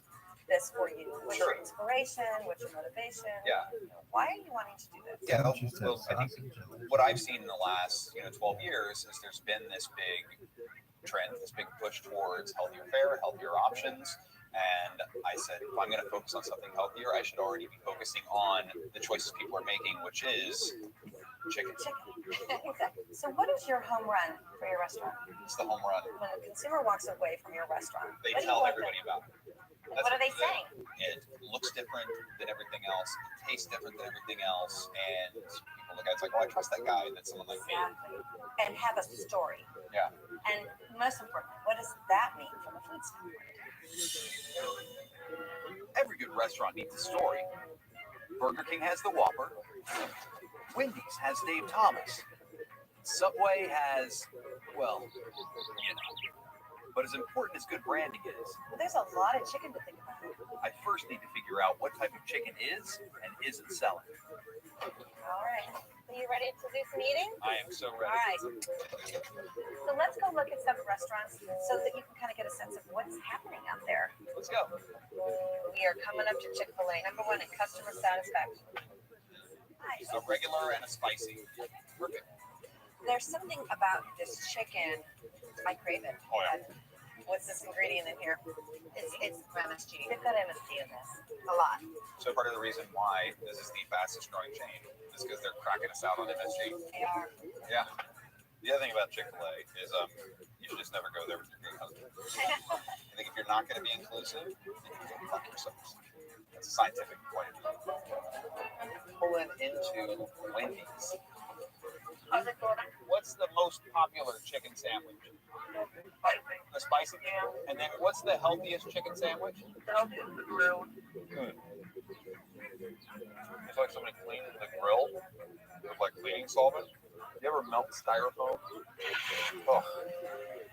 this for you? What's your inspiration? What's your motivation? Yeah. Why are you wanting to do this? Yeah, well, I think what I've seen in the last 12 years is there's been this big trend, this big push towards healthier fare, healthier options. And I said, if I'm going to focus on something healthier, I should already be focusing on the choices people are making, which is chicken. Exactly. So what is your home run for your restaurant? It's the home run. When a consumer walks away from your restaurant, They tell everybody about it. What are they saying? It looks different than everything else. It tastes different than everything else. And people look at it, it's like, oh, I trust that guy. That's someone like me. And have a story. Yeah. And most importantly, what does that mean from a food standpoint? Every good restaurant needs a story. Burger King has the Whopper. Wendy's has Dave Thomas. Subway has, well, But as important as good branding is, Well, there's a lot of chicken to think about. I first need to figure out what type of chicken is and isn't selling. All right. Are you ready to do some eating? I am so ready. All right. So let's go look at some restaurants so that you can kind of get a sense of what's happening out there. Let's go. We are coming up to Chick-fil-A, #1 in customer satisfaction. Nice. A regular and a spicy. Perfect. There's something about this chicken. I crave it. Oh, yeah. What's this ingredient in here? It's MSG. They've got MSG in this. A lot. So part of the reason why this is the fastest growing chain is because they're cracking us out on MSG. They are. Yeah. The other thing about Chick-fil-A is you should just never go there with your gay husband. I think if you're not going to be inclusive, you can go fuck yourselves. That's a scientific point of view. Pulling into Wendy's. What's the most popular chicken sandwich? The spicy? And then what's the healthiest chicken sandwich? The grilled. It's like somebody cleaned the grill with like cleaning solvent. You ever melt styrofoam? Oh,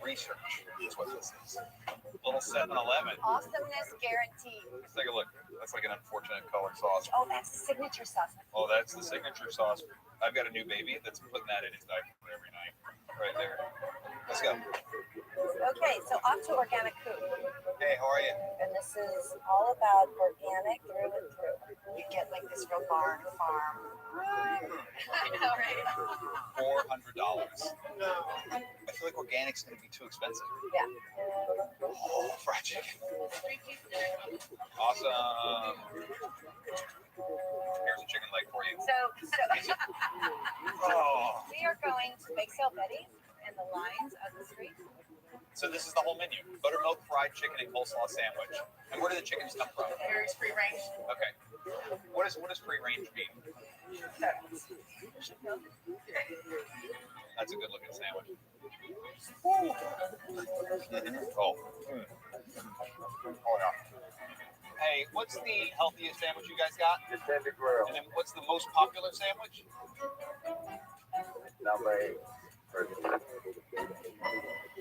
research is what this is. Little 7-Eleven. Awesomeness guaranteed. Let's take a look. That's like an unfortunate color sauce. Oh, that's the signature sauce. Oh, that's the signature sauce. I've got a new baby that's putting that in his diaper every night. Right there. Let's go. Okay, so off to organic food. Hey, how are you? And this is all about organic through and through. You get like this real barn farm. I know, right? $400. I feel like organic's going to be too expensive. Yeah. Oh, fried chicken. Awesome. Here's a chicken leg for you. So Oh. we are going to Bake Sale Betty's in the lines of the street. So this is the whole menu: buttermilk fried chicken and coleslaw sandwich. And where do the chickens come from? There's free range. Okay. What does free range mean? That's a good looking sandwich. Oh. Oh yeah. Hey, what's the healthiest sandwich you guys got? The tender grill. And then what's the most popular sandwich? Number 8.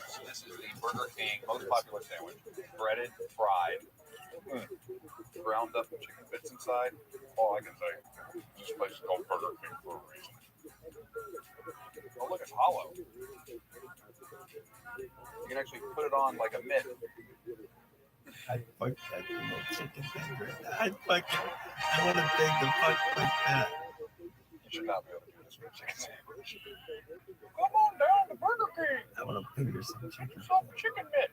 So this is the Burger King most popular sandwich. Breaded, fried, ground up chicken bits inside. All I can say, this place is called Burger King for a reason. Oh, look, it's hollow. You can actually put it on like a mitt. I fuck that little chicken finger. I want to beg the fuck like that. You should not be able to do this with a chicken sandwich. Come on down to Burger King. I want to finger some chicken. Some chicken mitt.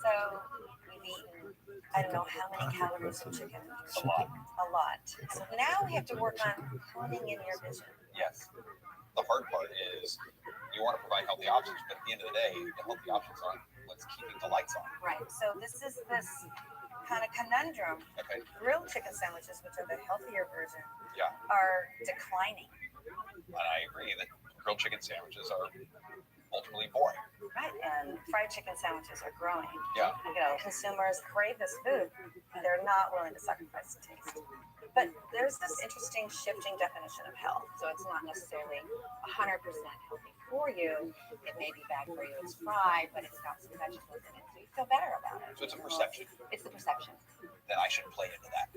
So we've eaten, I don't know how many calories of chicken. A lot. A lot. So now we have to work on honing in your vision. Yes. The hard part is you want to provide healthy options, but at the end of the day, the healthy options aren't what's keeping the lights on. Right. So this is this kind of conundrum. Okay. Grilled chicken sandwiches, which are the healthier version, Yeah. are declining. And I agree that grilled chicken sandwiches are ultimately boring. Right. And fried chicken sandwiches are growing. Yeah. You know, consumers crave this food. They're not willing to sacrifice the taste. But there's this interesting shifting definition of health. So it's not necessarily 100% healthy for you. It may be bad for you. It's fried, but it's got some vegetables in it. So you feel better about it. So it's a perception. It's the perception. Then I should play into that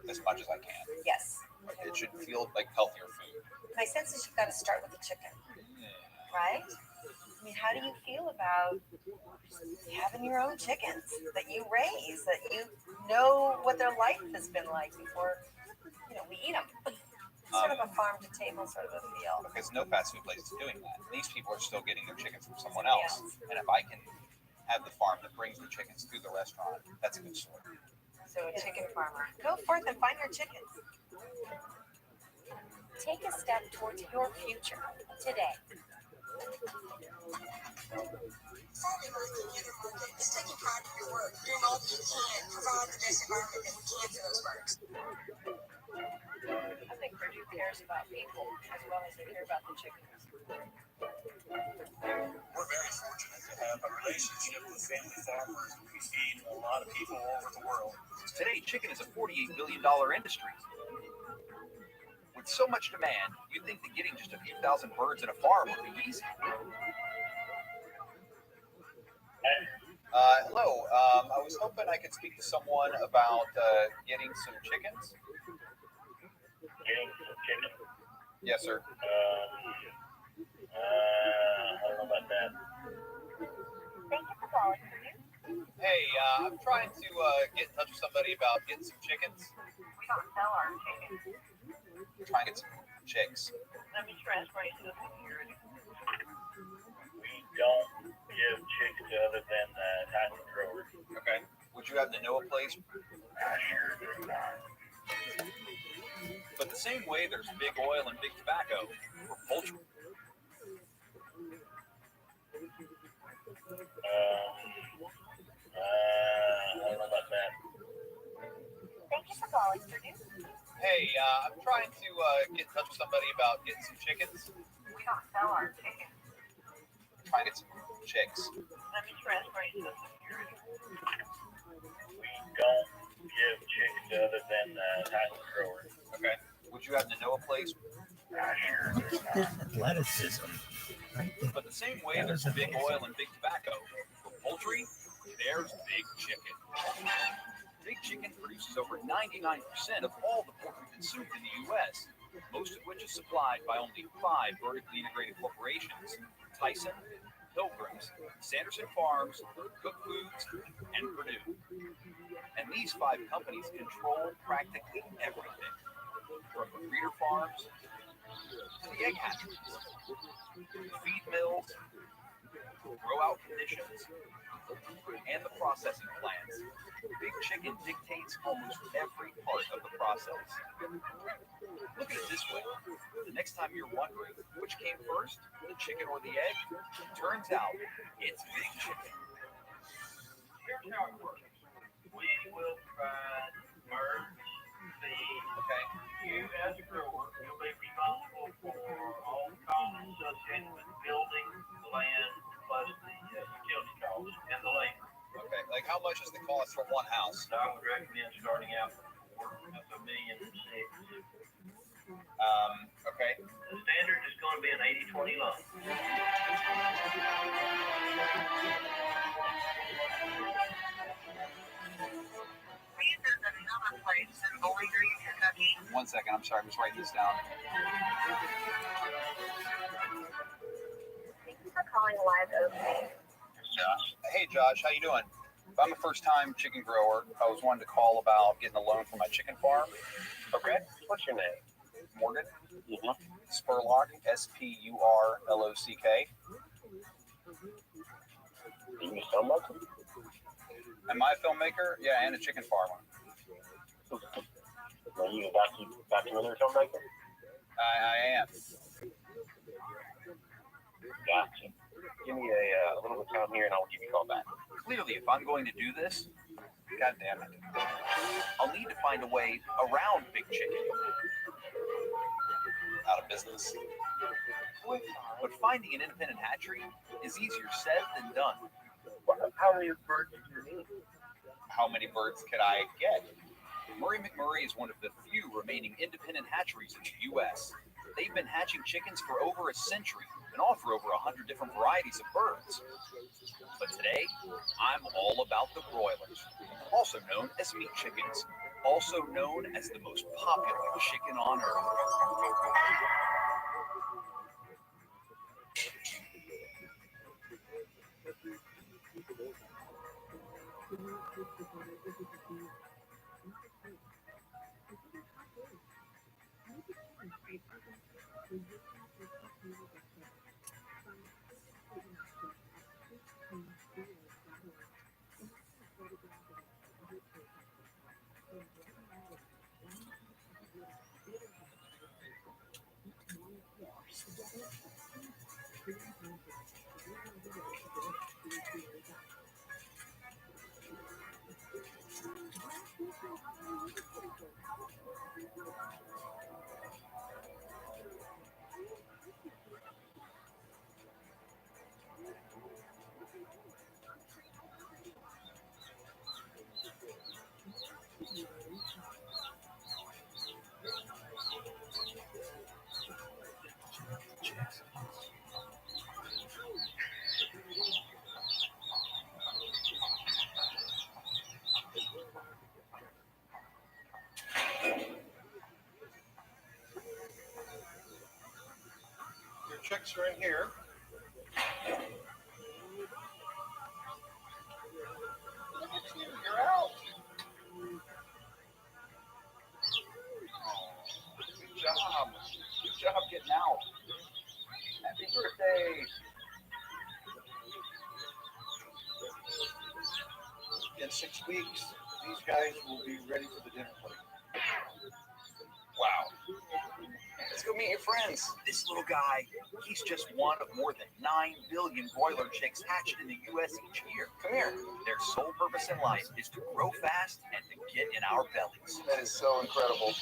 as much as I can. Yes. It should feel like healthier food. My sense is you've got to start with the chicken. Right? I mean, how do you feel about having your own chickens that you raise, that you know what their life has been like before, you know, we eat them? Sort of a farm to table sort of a feel. Because no fast food place is doing that. These people are still getting their chickens from someone else. And if I can have the farm that brings the chickens through the restaurant, that's a good story. So a chicken farmer. Go forth and find your chickens. Take a step towards your future today. It's taking pride in your work, doing all that you can, provide the best environment that we can for those birds. I think Purdue cares about people as well as they care about the chickens. We're very fortunate to have a relationship with family farmers. We feed a lot of people all over the world. Today, chicken is a $48 billion industry. With so much demand, you'd think that getting just a few thousand birds in a farm would be easy. Hello. I was hoping I could speak to someone about getting some chickens. Getting some chicken? Yes, sir. I don't know about that. Thank you for calling. Hey, I'm trying to get in touch with somebody about getting some chickens. We don't sell our chickens. Trying to get some chicks. Let me transfer you to the security. We don't give chicks to other than cotton growers. Okay. Would you happen to know a place? I sure do not. But the same way there's big oil and big tobacco for poultry. I don't know about that. Thank you for calling, Purdue. Hey, I'm trying to get in touch with somebody about getting some chickens. We don't sell our chickens. Trying to get some chicks. Let me transfer you to the security. We don't give chicks to other than cotton growers. Okay. Would you happen to know a place? I sure do not. Athleticism. Right there. But the same way there's big oil and big tobacco for poultry, there's big chicken. Big chicken produces over 99% of all the poultry consumed in the U.S., most of which is supplied by only 5 vertically integrated corporations: Tyson, Pilgrims, Sanderson Farms, Cook Foods, and Purdue. And these 5 companies control practically everything, from the breeder farms to the egg hatcheries, the feed mills, grow out conditions, and the processing plants, Big Chicken dictates almost every part of the process. Look at it this way. The next time you're wondering which came first, the chicken or the egg, turns out it's Big Chicken. Here's how it works. We will provide birds, seed. Okay. You as a grower will be responsible for all costs associated with building, land, plus the utility costs and the labor. Okay, like how much is the cost for one house? So I would recommend starting out with $1.6 million. Okay. The standard is going to be an 80-20 loan. One second, I'm sorry, I'm just writing this down. Thank you for calling Live Opening. Josh. Hey Josh, how you doing? I'm a first-time chicken grower. I was wanting to call about getting a loan for my chicken farm. Okay. What's your name? Morgan. Mm-hmm. Spurlock, Spurlock. You a filmmaker? Am I a filmmaker? Yeah, and a chicken farmer. Are you a documentary filmmaker? I am. Gotcha. Give me a little bit of time here and I'll give you a call back. Clearly, if I'm going to do this, God damn it, I'll need to find a way around Big Chicken. Out of business. But finding an independent hatchery is easier said than done. How many birds do you need? How many birds could I get? Murray McMurray is one of the few remaining independent hatcheries in the U.S. They've been hatching chickens for over a century and offer over 100 different varieties of birds. But today, I'm all about the broilers, also known as meat chickens, also known as the most popular chicken on earth. Your chicks are in here. Look at you, you're out. Good job. Good job getting out. Happy birthday. In 6 weeks, these guys will be ready for the dinner plate. Wow. Let's go meet your friends. This little guy, he's just one of more than 9 billion broiler chicks hatched in the U.S. each year. Come here. Their sole purpose in life is to grow fast and to get in our bellies. That is so incredible.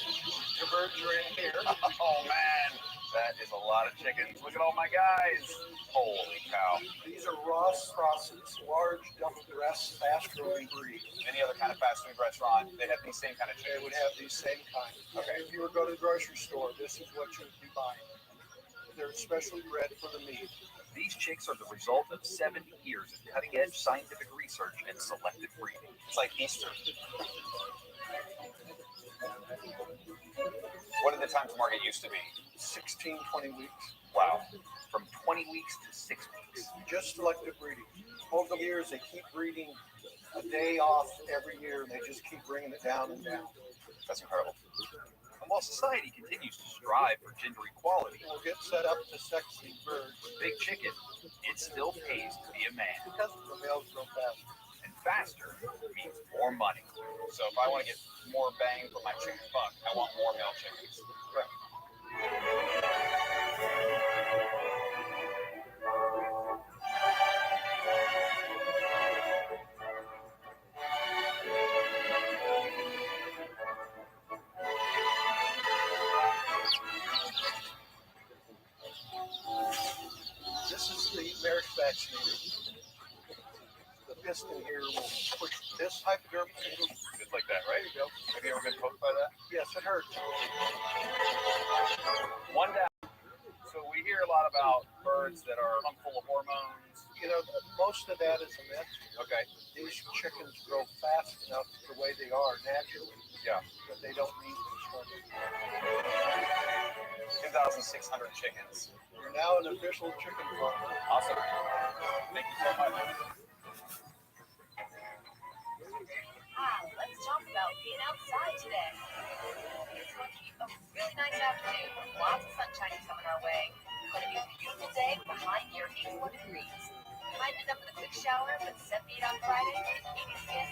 Your birds are in here. Oh, man. That is a lot of chickens. Look at all my guys. Holy cow. These are Ross crosses, large, double-dressed, fast-growing breeds. Any other kind of fast food restaurant, they have these same kind of They chickens? would have these same kind. Okay. If you were to go to the grocery store, this is what you would be buying. They're especially bred for the meat. These chicks are the result of 70 years of cutting-edge scientific research and selective breeding. It's like Easter. What did the time to market used to be? 16, 20 weeks. Wow. From 20 weeks to 6 weeks. Just selective breeding. Over the years, they keep breeding a day off every year, and they just keep bringing it down and down. That's incredible. I'm while society continues to strive for gender equality, We'll get set up to sexy birds. with Big Chicken, it still pays to be a man. Because the males grow faster. And faster means more money. So if I want to get more bang for my chicken buck, I want more male chickens. This is the marriage vaccinator. The piston here will push this hypodermic needle. Just like that, right? There you go. Have you ever been poked by that? Yes, it hurts. One down. So we hear a lot about birds that are full of hormones. You know, most of that is a myth. Okay. These chickens grow fast enough the way they are naturally. Yeah. But they don't need to struggle. 2,600 chickens. You're now an official chicken farmer. Awesome. Thank you so much. Let's talk about being outside today. It's going to be a really nice afternoon. Lots of sunshine is coming our way. It's going to be a beautiful day behind near 81 degrees. Might end up with a quick shower, but 78 on Friday, 80s again.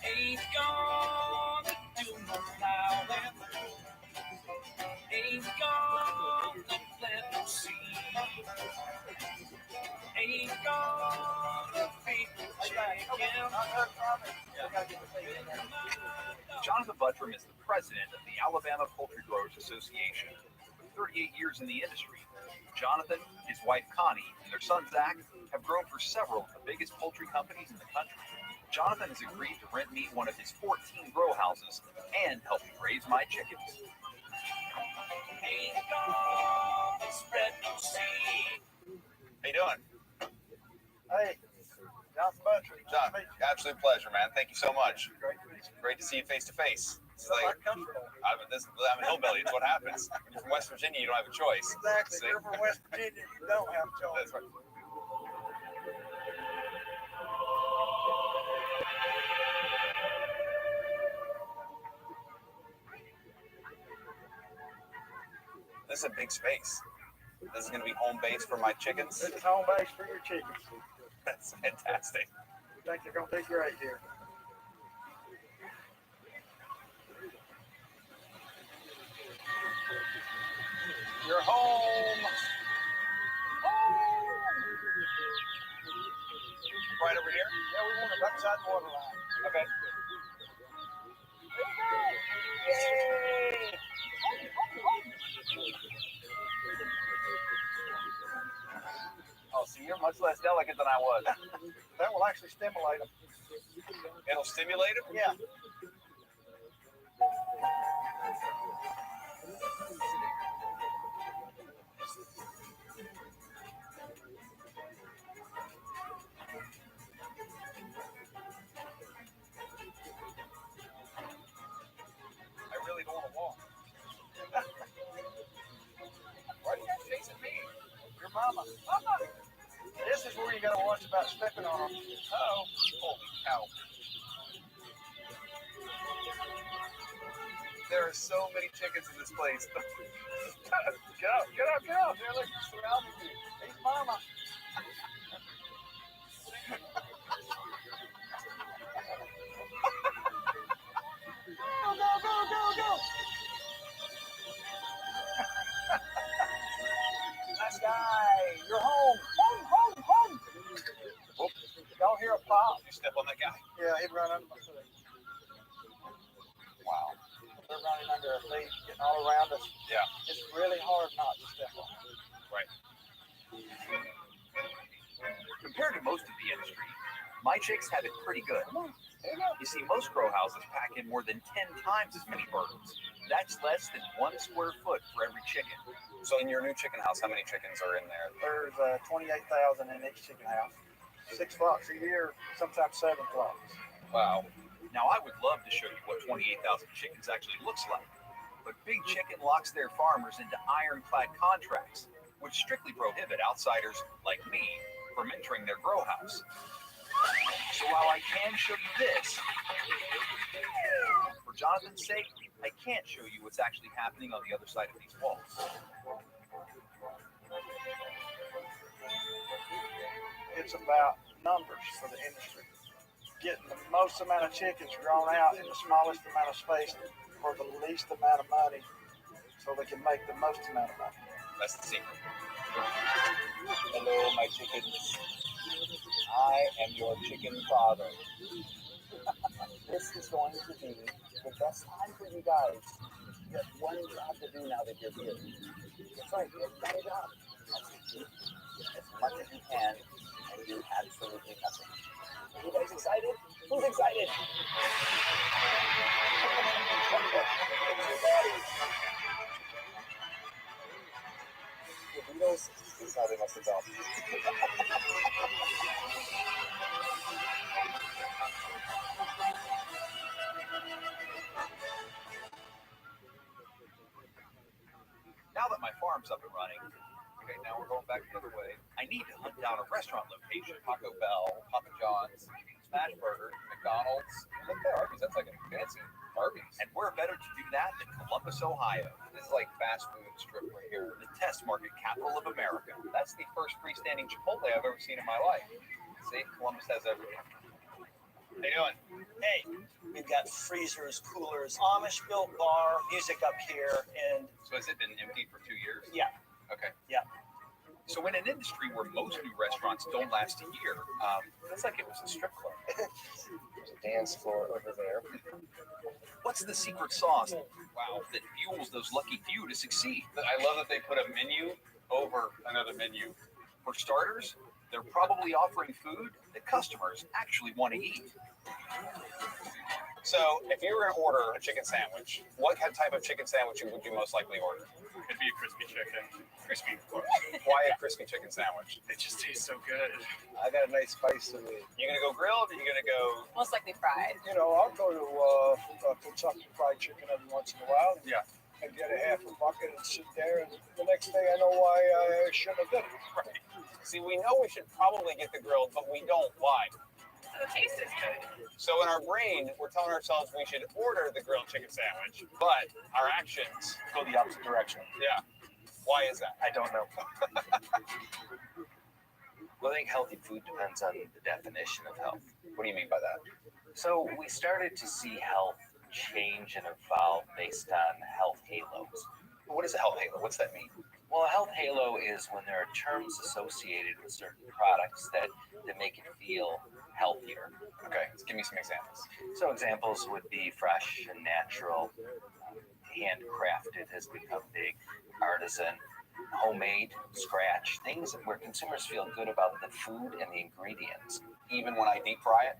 Ain't gonna do no plowing. Ain't gonna plant no seed. Ain't gonna feed the chicken. Jonathan Buttram is the president of the Alabama Poultry Growers Association. With 38 years in the industry, Jonathan, his wife Connie, and their son Zach have grown for several of the biggest poultry companies in the country. Jonathan has agreed to rent me one of his 14 grow houses and help me raise my chickens. Ain't gonna spread no seed. How you doing? Hey, John Buttram. John, absolute pleasure, man. Thank you so much. Great to see you face to face. I'm a hillbilly. It's what happens. When you're from West Virginia, you don't have a choice. Exactly. See? You're from West Virginia. You don't have a choice. That's right. This is a big space. This is going to be home base for my chickens. This is home base for your chickens. That's fantastic. I think they're going to do great here. You're home. Right over here? Yeah, we want it right beside the water line. Okay. Yay! Oh, so you're much less delicate than I was. That will actually stimulate them. It'll stimulate them? Yeah. I really don't want to walk. Why are you guys chasing me? Your mama. Mama! This is where you got to watch about stepping on them. Uh-oh. Holy cow. There are so many chickens in this place. Get up, get up, get up. They're like surrounding you. He's mama. Go, go, go, go, go. Nice guy. You're home. Home, home, home. Whoop. Y'all hear a pop? You step on that guy. Yeah, he'd run under my foot. Wow. They're running under our feet, getting all around us. Yeah. It's really hard not to step on them. Right. Compared to most of the industry, my chicks have it pretty good. You see, most grow houses pack in more than 10 times as many birds. That's less than 1 square foot for every chicken. So in your new chicken house, how many chickens are in there? There's 28,000 in each chicken house. 6 flocks a year, sometimes 7 flocks. Wow. Now, I would love to show you what 28,000 chickens actually looks like, but Big Chicken locks their farmers into ironclad contracts, which strictly prohibit outsiders like me from entering their grow house. So while I can show you this, for Jonathan's sake, I can't show you what's actually happening on the other side of these walls. It's about numbers for the industry. Getting the most amount of chickens grown out in the smallest amount of space for the least amount of money so they can make the most amount of money. That's the secret. Hello, my chickens. I am your chicken father. This is going to be the best time for you guys. You have one job to do now that you're here. That's right, you have one job. Eat as much as you can and do absolutely nothing. Are you guys excited? Who's excited? The Beatles is how they must have felt. Now that my farm's up and running, okay, now we're going back the other way. I need to hunt down a restaurant location. Taco Bell, Papa John's, Smash Burger, McDonald's. Look at Arby's. That's like a fancy Arby's. And where better to do that than Columbus, Ohio? This is like fast food strip right here. The test market capital of America. That's the first freestanding Chipotle I've ever seen in my life. See, Columbus has everything. How you doing? Hey, we've got freezers, coolers, Amish-built bar, music up here, and So has it been empty for 2 years? yeah, Okay. yeah. So in an industry where most new restaurants don't last a year, it's like it was a strip club. There's a dance floor over there. What's the secret sauce? Wow, that fuels those lucky few to succeed. I love that they put a menu over another menu. For starters, they're probably offering food that customers actually want to eat. So, if you were going to order a chicken sandwich, what type of chicken sandwich would you most likely order? Could be a crispy chicken. Crispy, of course. Why a crispy chicken sandwich? It just tastes so good. I got a nice spice to me. You going to go grilled or you going to go... Most likely fried. You know, I'll go to Kentucky Fried Chicken every once in a while. Yeah. And get a half a bucket and sit there, and the next thing I know why I shouldn't have done it. Right. See, we know we should probably get the grilled, but we don't. Why? The taste is good. So in our brain, we're telling ourselves we should order the grilled chicken sandwich, but our actions Go the opposite direction. Yeah. Why is that? I don't know. Well, I think healthy food depends on the definition of health. What do you mean by that? So we started to see health change and evolve based on health halos. What is a health halo? What's that mean? Well, a health halo is when there are terms associated with certain products that make it feel healthier. Okay, give me some examples. So examples would be fresh and natural, handcrafted has become big, artisan, homemade, scratch, things where consumers feel good about the food and the ingredients. Even when I deep fry it?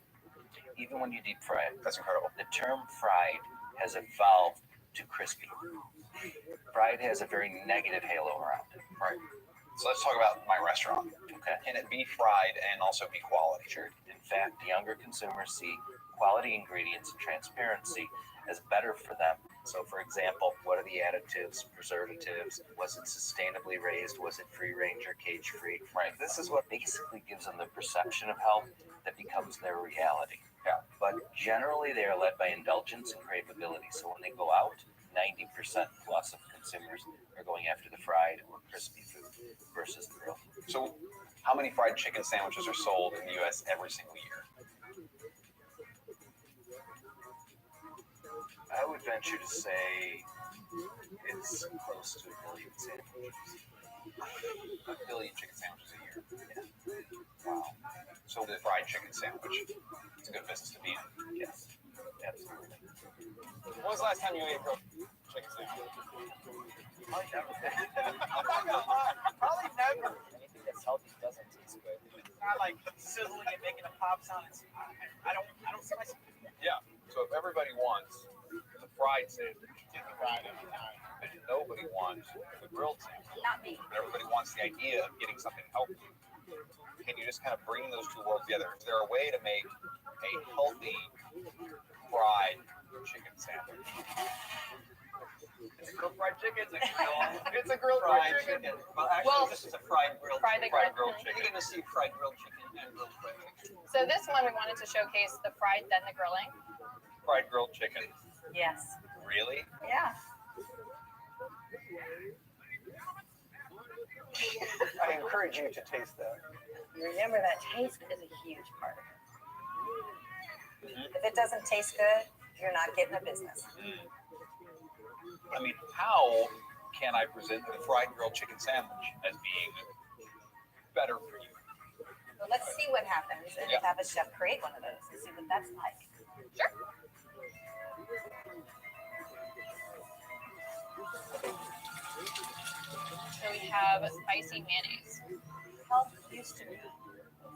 Even when you deep fry it. That's incredible. The term fried has evolved to crispy. Fried has a very negative halo around it. Right. So let's talk about my restaurant. Okay. Can it be fried and also be quality? Sure. In fact, younger consumers see quality ingredients and transparency as better for them. So, for example, what are the additives, preservatives? Was it sustainably raised? Was it free range or cage free? Right. This is what basically gives them the perception of health that becomes their reality. Yeah. But generally, they are led by indulgence and craveability. So when they go out, 90% plus of consumers are going after the fried or crispy food versus the grilled. So how many fried chicken sandwiches are sold in the U.S. every single year? I would venture to say it's close to 1 billion sandwiches. 1 billion chicken sandwiches a year. Yeah. Wow. So the fried chicken sandwich, it's a good business to be in. Yes, absolutely. When was the last time you ate a grilled chicken sandwich? Probably never. Probably never. Anything that's healthy doesn't taste good. It's not like sizzling and making a pop sound. I don't see myself. Yeah. So if everybody wants the fried sandwich, Get the fried every time. and nobody wants the grilled sandwich, Not me. but everybody wants the idea of getting something healthy, can you just kind of bring those two worlds together? Is there a way to make a healthy fried chicken sandwich? It's a grilled fried chicken. It's a grilled fried chicken. Well, actually, this is a fried grilled Fried chicken. the grilled You're chicken. going to see fried grilled chicken and grilled fried chicken. So this one we wanted to showcase the fried then the grilling. Fried grilled chicken. Yes. Really? Yeah. I encourage you to taste that. Remember that taste is a huge part of it. If it doesn't taste good, you're not getting a business. I mean, how can I present the fried grilled chicken sandwich as being better for you? So let's see what happens and have a chef create one of those and see what that's like. Sure. So we have spicy mayonnaise. Health used to be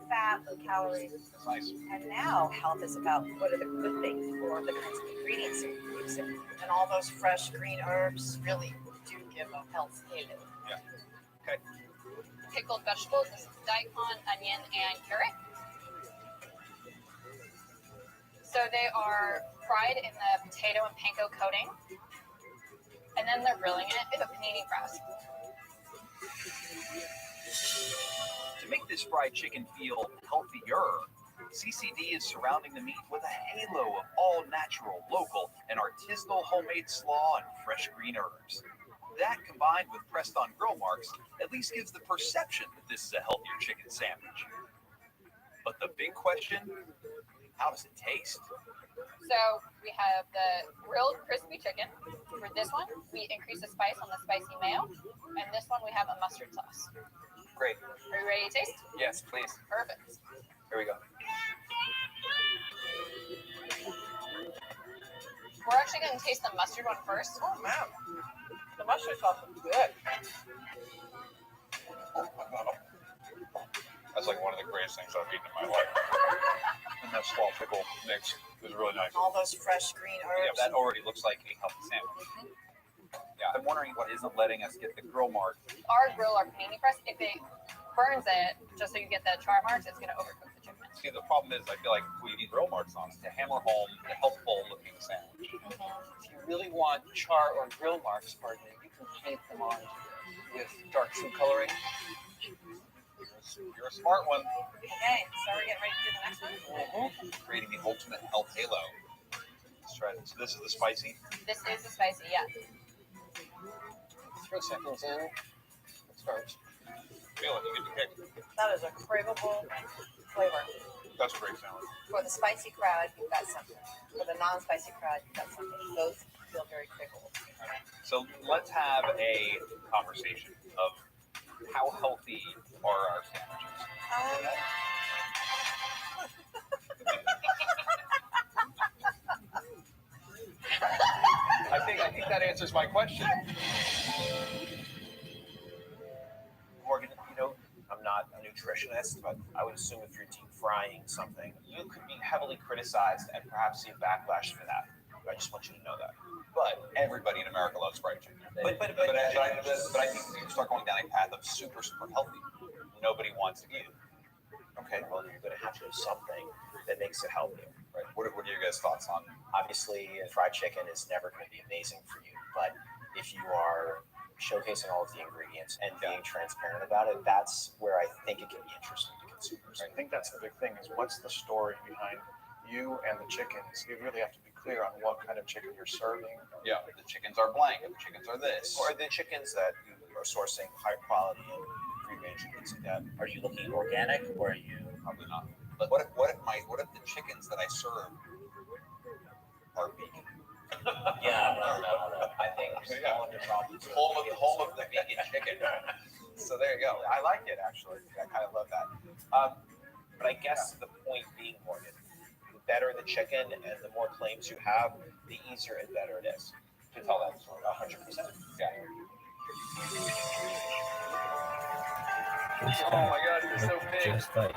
fat, calories, nice. And now health is about what are the good things or the kinds of ingredients that you're using. And all those fresh green herbs really do give a health halo. Yeah. Okay. Pickled vegetables, this is daikon, onion, and carrot. So they are fried in the potato and panko coating, and then they're grilling it with a panini press. To make this fried chicken feel healthier, CCD is surrounding the meat with a halo of all natural, local, and artisanal homemade slaw and fresh green herbs. That, combined with pressed-on grill marks, at least gives the perception that this is a healthier chicken sandwich. But the big question, how does it taste? So we have the grilled crispy chicken. For this one, we increase the spice on the spicy mayo, and this one we have a mustard sauce. Great. Are you ready to taste? Yes, please. Perfect. Here we go. We're actually going to taste the mustard one first. Oh, man. The mustard sauce is good. That's like one of the greatest things I've eaten in my life. And that slaw pickle mix is really nice. All those fresh green herbs. Yeah, that already looks like a healthy sandwich. Yeah, I'm wondering what isn't letting us get the grill mark. Our grill, our panini press, if it burns it, just so you get the char marks, it's going to overcook the chicken. See, the problem is I feel like we need grill marks on it to hammer home the healthful looking sandwich. If you really want char or grill marks, pardon me, you can paint them on with dark food coloring. You're a smart one. Okay, so we're getting ready to do the next one. Creating the ultimate health halo. Let's try this. So this is the spicy. This is the spicy, yeah. 3 seconds in, it starts. Feel it, you get the kick. That is a craveable flavor. That's a great sandwich. For the spicy crowd, you've got something. For the non-spicy crowd, you've got something. Both feel very craveable. So let's have a conversation of how healthy are our sandwiches. I think that answers my question. Morgan, you know, I'm not a nutritionist, but I would assume if you're deep frying something, you could be heavily criticized and perhaps see a backlash for that. I just want you to know that. But everybody in America loves fried chicken. But I think we can start going down a path of super healthy. Nobody wants to eat it. Okay, well, you're going to have to do something that makes it healthier. Right. What are your guys' thoughts on? Obviously, fried chicken is never going to be amazing for you, but if you are showcasing all of the ingredients and being transparent about it, that's where I think it can be interesting to consumers. I think that's the big thing is what's the story behind you and the chickens. You really have to be clear on what kind of chicken you're serving. Yeah, the chickens are blank, and the chickens are this. Or the chickens that you are sourcing high quality and free range and things like that. Are you looking organic or are you? Probably not. But what if the chickens that I serve are vegan? Yeah, no. I think home of the vegan chicken. So there you go. I like it actually. I kind of love that. But I guess the point being, Morgan, the better the chicken and the more claims you have, the easier and better it is to tell that story. 100%. Yeah. Oh my God, you're so big. Just like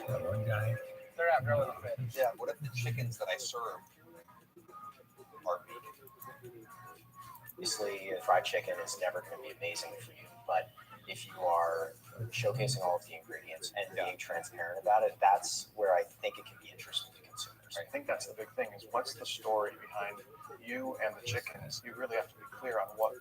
that one guy. They're not growing a bit. Yeah. What if the chickens that I serve are vegan? Obviously, fried chicken is never going to be amazing for you, but if you are showcasing all of the ingredients and being transparent about it, that's where I think it can be interesting to consumers. I think that's the big thing is what's the story behind you and the chickens. You really have to be clear on what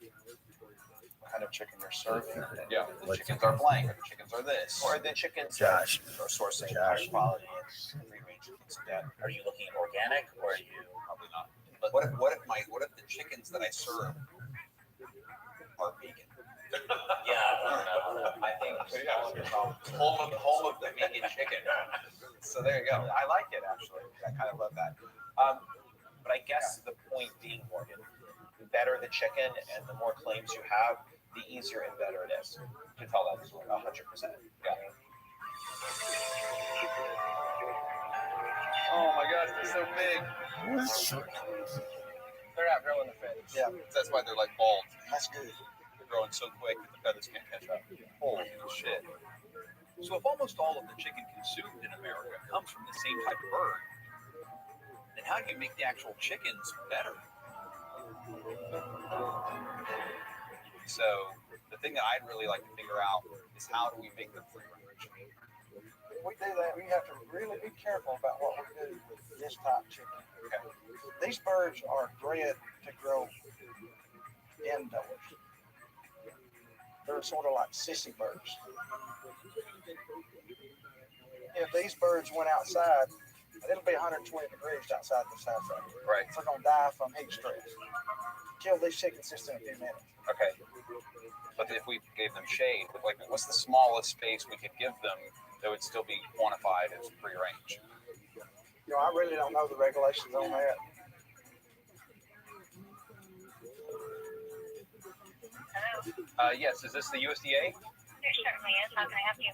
kind of chicken you're serving. Yeah, the chickens are blank, or the chickens are this. Or the chickens Josh. are sourcing high quality and free range and things like that. Are you looking organic or are you? Probably not. But what if the chickens that I serve are vegan. Yeah, I think home of the vegan chicken. So there you go. I like it actually. I kind of love that. But I guess the point being, Morgan, the better the chicken and the more claims you have, the easier and better it is to tell that story. 100%. Yeah. Oh my gosh, they're so big. They're out growing the feathers. Yeah, that's why they're like bald. That's good. They're growing so quick that the feathers can't catch up. Holy shit. So if almost all of the chicken consumed in America comes from the same type of bird, then how do you make the actual chickens better? So the thing that I'd really like to figure out is how do we make them free range? We do that. We have to really be careful about what we do with this type of chicken. Okay. These birds are bred to grow indoors. They're sort of like sissy birds. If these birds went outside, it'll be 120 degrees outside this house right here. Right. They're going to die from heat stress. Kill these chickens just in a few minutes. Okay. But if we gave them shade, like what's the smallest space we could give them that would still be quantified as free range? You know, I really don't know the regulations on that. Yes, is this the USDA? There certainly is. How can I help you?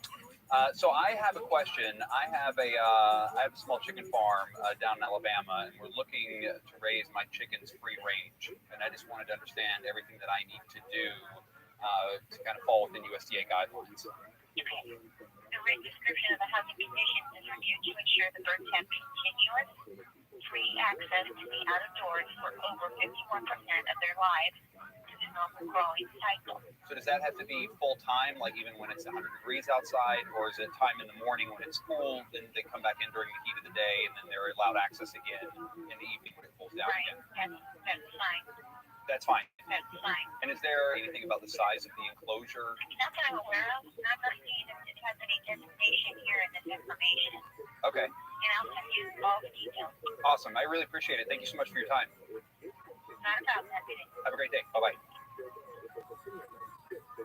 So I have a question. I have a small chicken farm down in Alabama, and we're looking to raise my chickens free range. And I just wanted to understand everything that I need to do to kind of fall within USDA guidelines. Okay. The written description of the housing conditions is reviewed to ensure the birds have continuous, free access to the out of doors for over 51% of their lives to the normal growing cycle. So does that have to be full time, like even when it's 100 degrees outside, or is it time in the morning when it's cool, then they come back in during the heat of the day, and then they're allowed access again in the evening when it cools down again? That's fine. That's fine. That's fine. And is there anything about the size of the enclosure? Not that I'm aware of. I'm not seeing if it has any designation here in this information. Okay. And I'll send you all the details. Awesome. I really appreciate it. Thank you so much for your time. Not a problem. Have a good day. Have a great day. Bye-bye.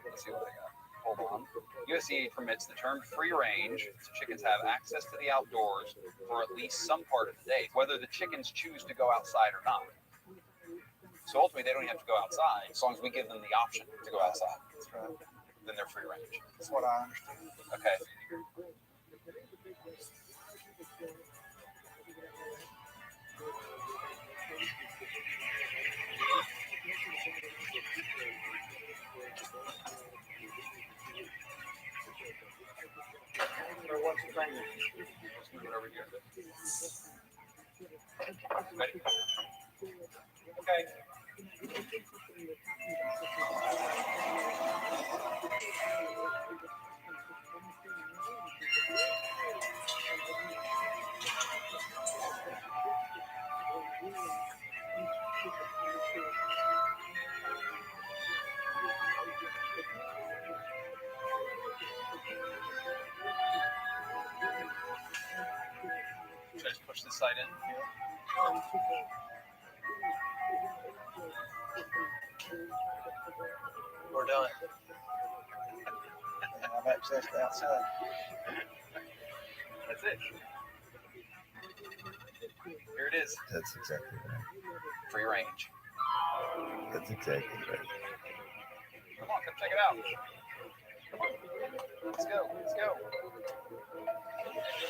Let's see what they got. Hold on. USDA permits the term free range so chickens have access to the outdoors for at least some part of the day, whether the chickens choose to go outside or not. So ultimately, they don't even have to go outside as long as we give them the option to go outside. That's right. Then they're free range. That's what I understand. Okay. Or what's the thing? Let's move it over here. Ready? Okay. Should I just push this side in? We're done. I've accessed the outside. That's it. Here it is. That's exactly right. Free range. That's exactly right. Come on, come check it out. Come on. Let's go. Let's go.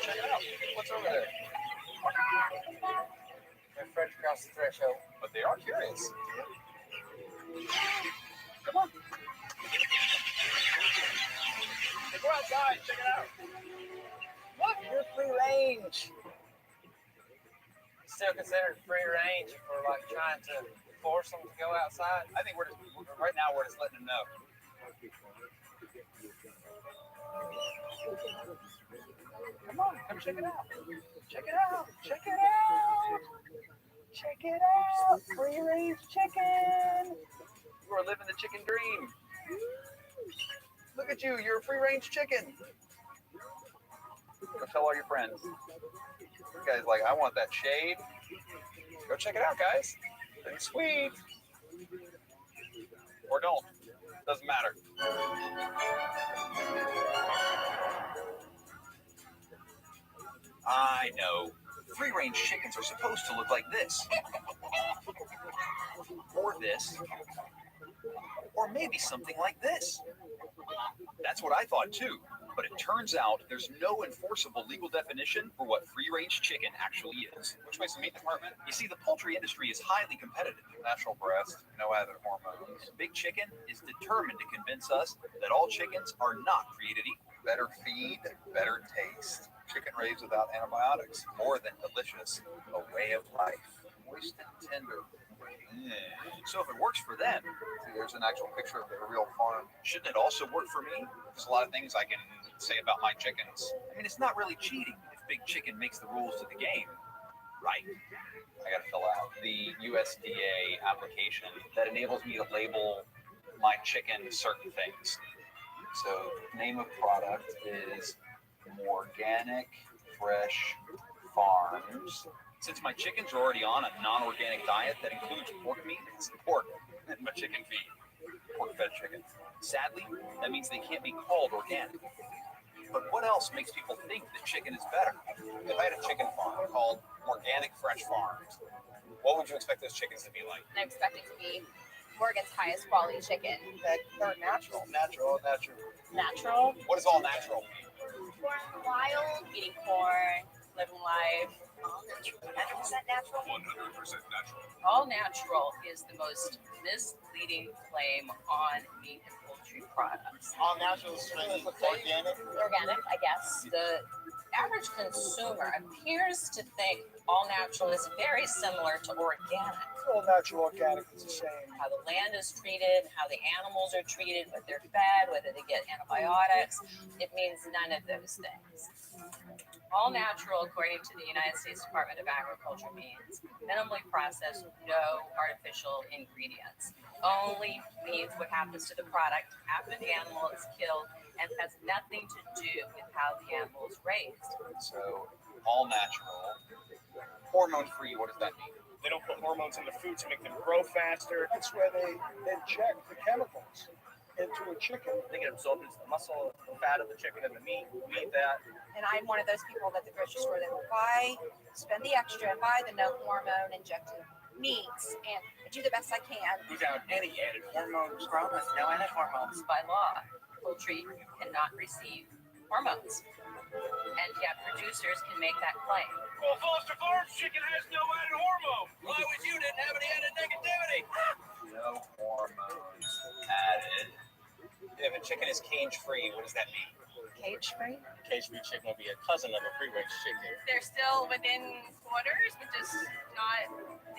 Check it out. What's over there? They're fresh across the threshold. But they are curious. Come on. Hey, go outside. Check it out. Look, you're free range. Still considered free range for like trying to force them to go outside? I think right now we're just letting them know. Come on, come check it out. Check it out. Check it out. Check it out. Free range chicken. You are living the chicken dream. Look at you. You're a free range chicken. Go tell all your friends. You guys like, I want that shade. Go check it out, guys. then sweet. Or don't. Doesn't matter. I know. Free-range chickens are supposed to look like this. Or this. Or maybe something like this. That's what I thought too. But it turns out there's no enforceable legal definition for what free-range chicken actually is. Which makes the meat department. You see, the poultry industry is highly competitive. Natural breast, no added hormones. Big Chicken is determined to convince us that all chickens are not created equal. Better feed, better taste. Chicken raised without antibiotics. More than delicious. A way of life. Moist and tender. So if it works for them, see, there's an actual picture of a real farm. Shouldn't it also work for me? There's a lot of things I can say about my chickens. I mean, it's not really cheating if Big Chicken makes the rules to the game, right? I got to fill out the USDA application that enables me to label my chicken certain things. So, name of product is Organic Fresh Farms. Since my chickens are already on a non-organic diet that includes pork meat, it's pork and my chicken feed. Pork-fed chicken. Sadly, that means they can't be called organic. But what else makes people think that chicken is better? If I had a chicken farm called Organic Fresh Farms, what would you expect those chickens to be like? I expect it to be Morgan's highest quality chicken. They're natural. Natural. What does all natural mean? Born wild, eating corn, living life. 100% natural. 100% natural. All natural is the most misleading claim on meat and poultry products. All natural is organic. Organic, I guess. The average consumer appears to think all natural is very similar to organic. All natural organic is the same. How the land is treated, how the animals are treated, what they're fed, whether they get antibiotics. It means none of those things. All natural, according to the United States Department of Agriculture, means minimally processed, no artificial ingredients. Only means what happens to the product after the animal is killed and has nothing to do with how the animal is raised. So, all natural, hormone-free, what does that mean? They don't put hormones in the food to make them grow faster. That's where they inject the chemicals into a chicken. They get absorbed into the muscle, the fat of the chicken and the meat. We eat that. And I'm one of those people at the grocery store that will spend the extra, buy the no hormone injected meats, and do the best I can. Without any added hormones. Promise, no added hormones. By law, poultry cannot receive hormones. And yet producers can make that claim. Well, Foster Farms chicken has no added hormone. Why would you didn't have any added negativity? No hormones added. If a chicken is cage-free, what does that mean? Cage-free? Cage-free chicken will be a cousin of a free-range chicken. They're still within quarters, but just not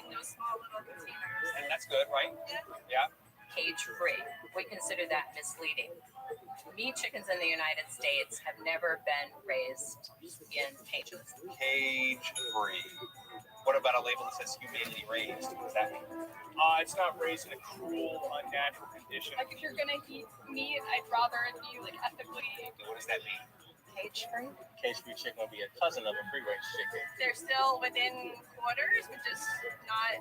in those small little containers. And that's good, right? Yeah. Cage-free. We consider that misleading. Meat chickens in the United States have never been raised in cages. Cage-free. What about a label that says humanely raised? What does that mean? It's not raised in a cruel, unnatural condition. Like if you're gonna eat meat, I'd rather it be like ethically. What does that mean? Cage-free? Cage-free chicken will be a cousin of a free-range chicken. They're still within quarters, but just not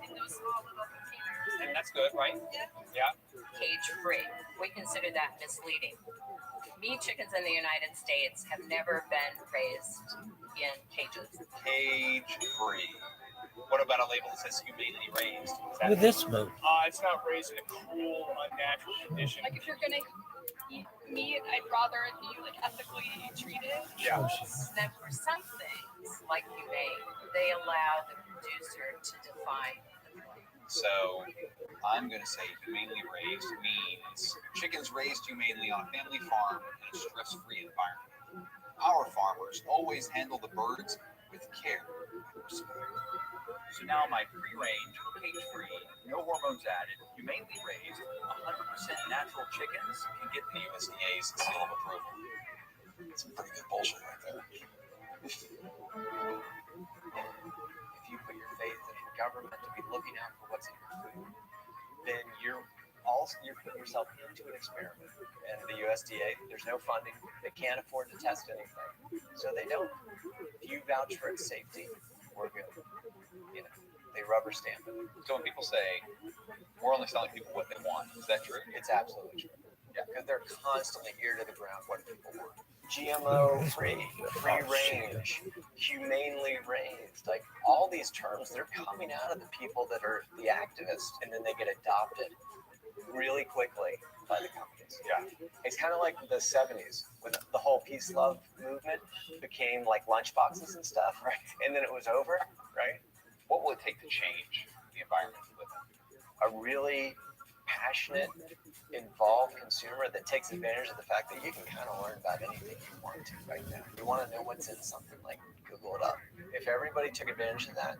in those small little containers. And that's good, right? Yeah. Cage-free. We consider that misleading. Meat chickens in the United States have never been raised in cages. Cage-free. What about a label that says humanely raised? With this move. It's not raised in a cruel, unnatural condition. Like if you're gonna eat meat, I'd rather it be like ethically treated. Yeah. Then for some things, like humane, they allow the producer to define the claim. So I'm going to say humanely raised means chickens raised humanely on a family farm in a stress-free environment. Our farmers always handle the birds with care and respect. So now my free-range, cage-free, no hormones added, humanely raised, 100% natural chickens can get the USDA's seal of approval. Some pretty good bullshit right there. If you put your faith in the government to be looking out for what's in your food, then you're putting yourself into an experiment. And the USDA, there's no funding. They can't afford to test anything, so they don't. If you vouch for its safety, we're good. They rubber stamp it. So when people say we're only selling people what they want, is that true? It's absolutely true. Yeah, because they're constantly ear to the ground what people want. GMO free, free range, humanely raised. Like all these terms, they're coming out of the people that are the activists, and then they get adopted really quickly by the companies. Yeah. It's kind of like the 70s when the whole peace love movement became like lunchboxes and stuff, right? And then it was over, right? What will it take to change the environment we live in? A really passionate, involved consumer that takes advantage of the fact that you can kind of learn about anything you want to right now. You want to know what's in something, like Google it up. If everybody took advantage of that,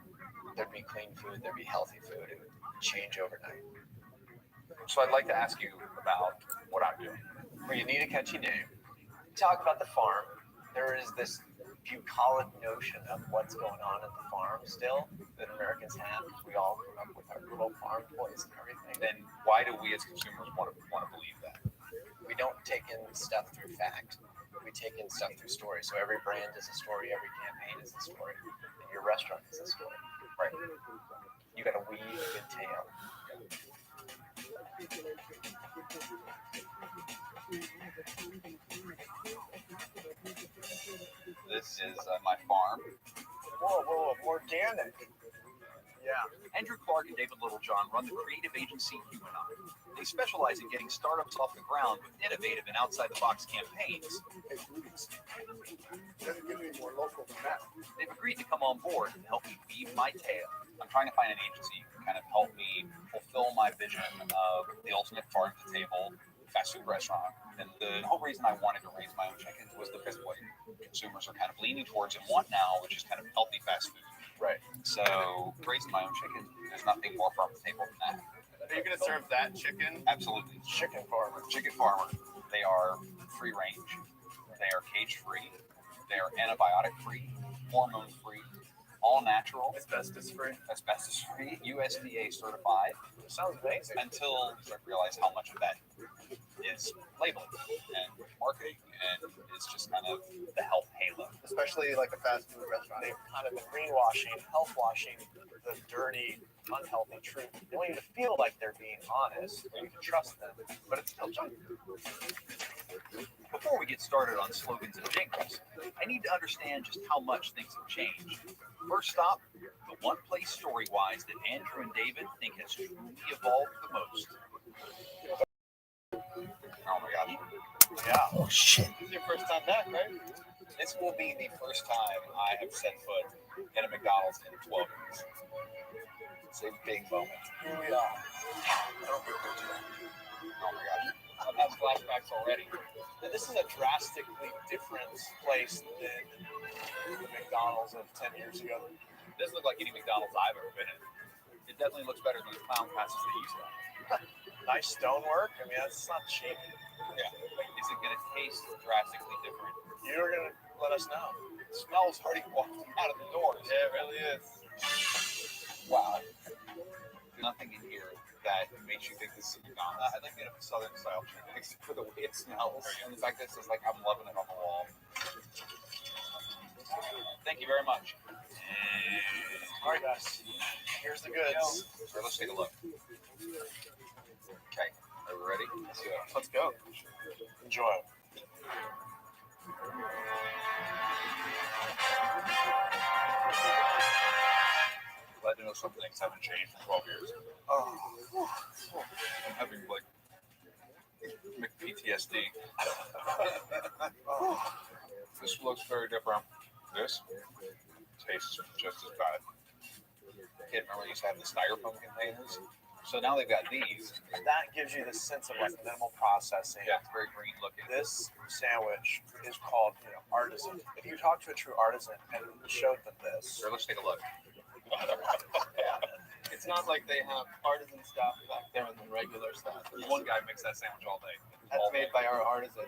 there'd be clean food, there'd be healthy food. It would change overnight. So I'd like to ask you about what I'm doing. Well, you need a catchy name. Talk about the farm. There is this bucolic notion of what's going on at the farm still that Americans have. We all grew up with our good old farm toys and everything. Then why do we as consumers want to believe that? We don't take in stuff through fact. We take in stuff through story. So every brand is a story, every campaign is a story, and your restaurant is a story. Right. You got to weave a good tale. This is my farm. Whoa, organic. Yeah. Andrew Clark and David Littlejohn run the creative agency QAnon. They specialize in getting startups off the ground with innovative and outside-the-box campaigns. Doesn't get any more local than that. They've agreed to come on board and help me weave my tale. I'm trying to find an agency who can kind of help me fulfill my vision of the ultimate farm-to-table fast food restaurant. And the whole reason I wanted to raise my own chickens was because what consumers are kind of leaning towards and want now, which is kind of healthy fast food. Right. So raising my own chicken, there's nothing more farm to table than that. Are you going to serve that chicken? Absolutely. Chicken farmer. Chicken farmer. They are free range. They are cage free. They are antibiotic free, hormone free, all natural. Asbestos free. Asbestos free. USDA certified. Sounds amazing. Until I realize how much of that is labeling and marketing and it's just kind of the health halo. Especially like a fast food restaurant. They've kind of been greenwashing, health washing the dirty, unhealthy truth. They want you to feel like they're being honest and you can trust them, but it's still junk. Before we get started on slogans and jingles, I need to understand just how much things have changed. First stop, the one place story-wise that Andrew and David think has truly evolved the most. Oh my gosh. Yeah. Oh shit. This is your first time back, right? This will be the first time I have set foot in a McDonald's in 12 years. It's a big moment. Here we are. Oh my gosh. I've had flashbacks already. This is a drastically different place than the McDonald's of 10 years ago. It doesn't look like any McDonald's I've ever been in. It definitely looks better than the clown passes they used to have. Nice stonework. I mean, that's not cheap. Yeah. Is it going to taste drastically different? You're going to let us know. It smells already walking out of the doors. Yeah, it really is. Wow. There's nothing in here that makes you think this is McDonald's. I'd like to get a Southern style chicken except for the way it smells and the fact that it says like I'm loving it on the wall. Thank you very much. All right, guys. Here's the goods. So let's take a look. Okay, are we ready? Let's go. Enjoy. Glad to know some things haven't changed in 12 years. Oh. I'm having like PTSD. This looks very different. This tastes just as bad. Kid, remember we used to have the styrofoam containers? So now they've got these. That gives you the sense of like minimal processing. Yeah, it's very green looking. This sandwich is called, artisan. If you talk to a true artisan and showed them this, Sure, let's take a look. it's not like they have artisan stuff back there and then regular stuff. There's one guy makes that sandwich all day. That's made by our artisan.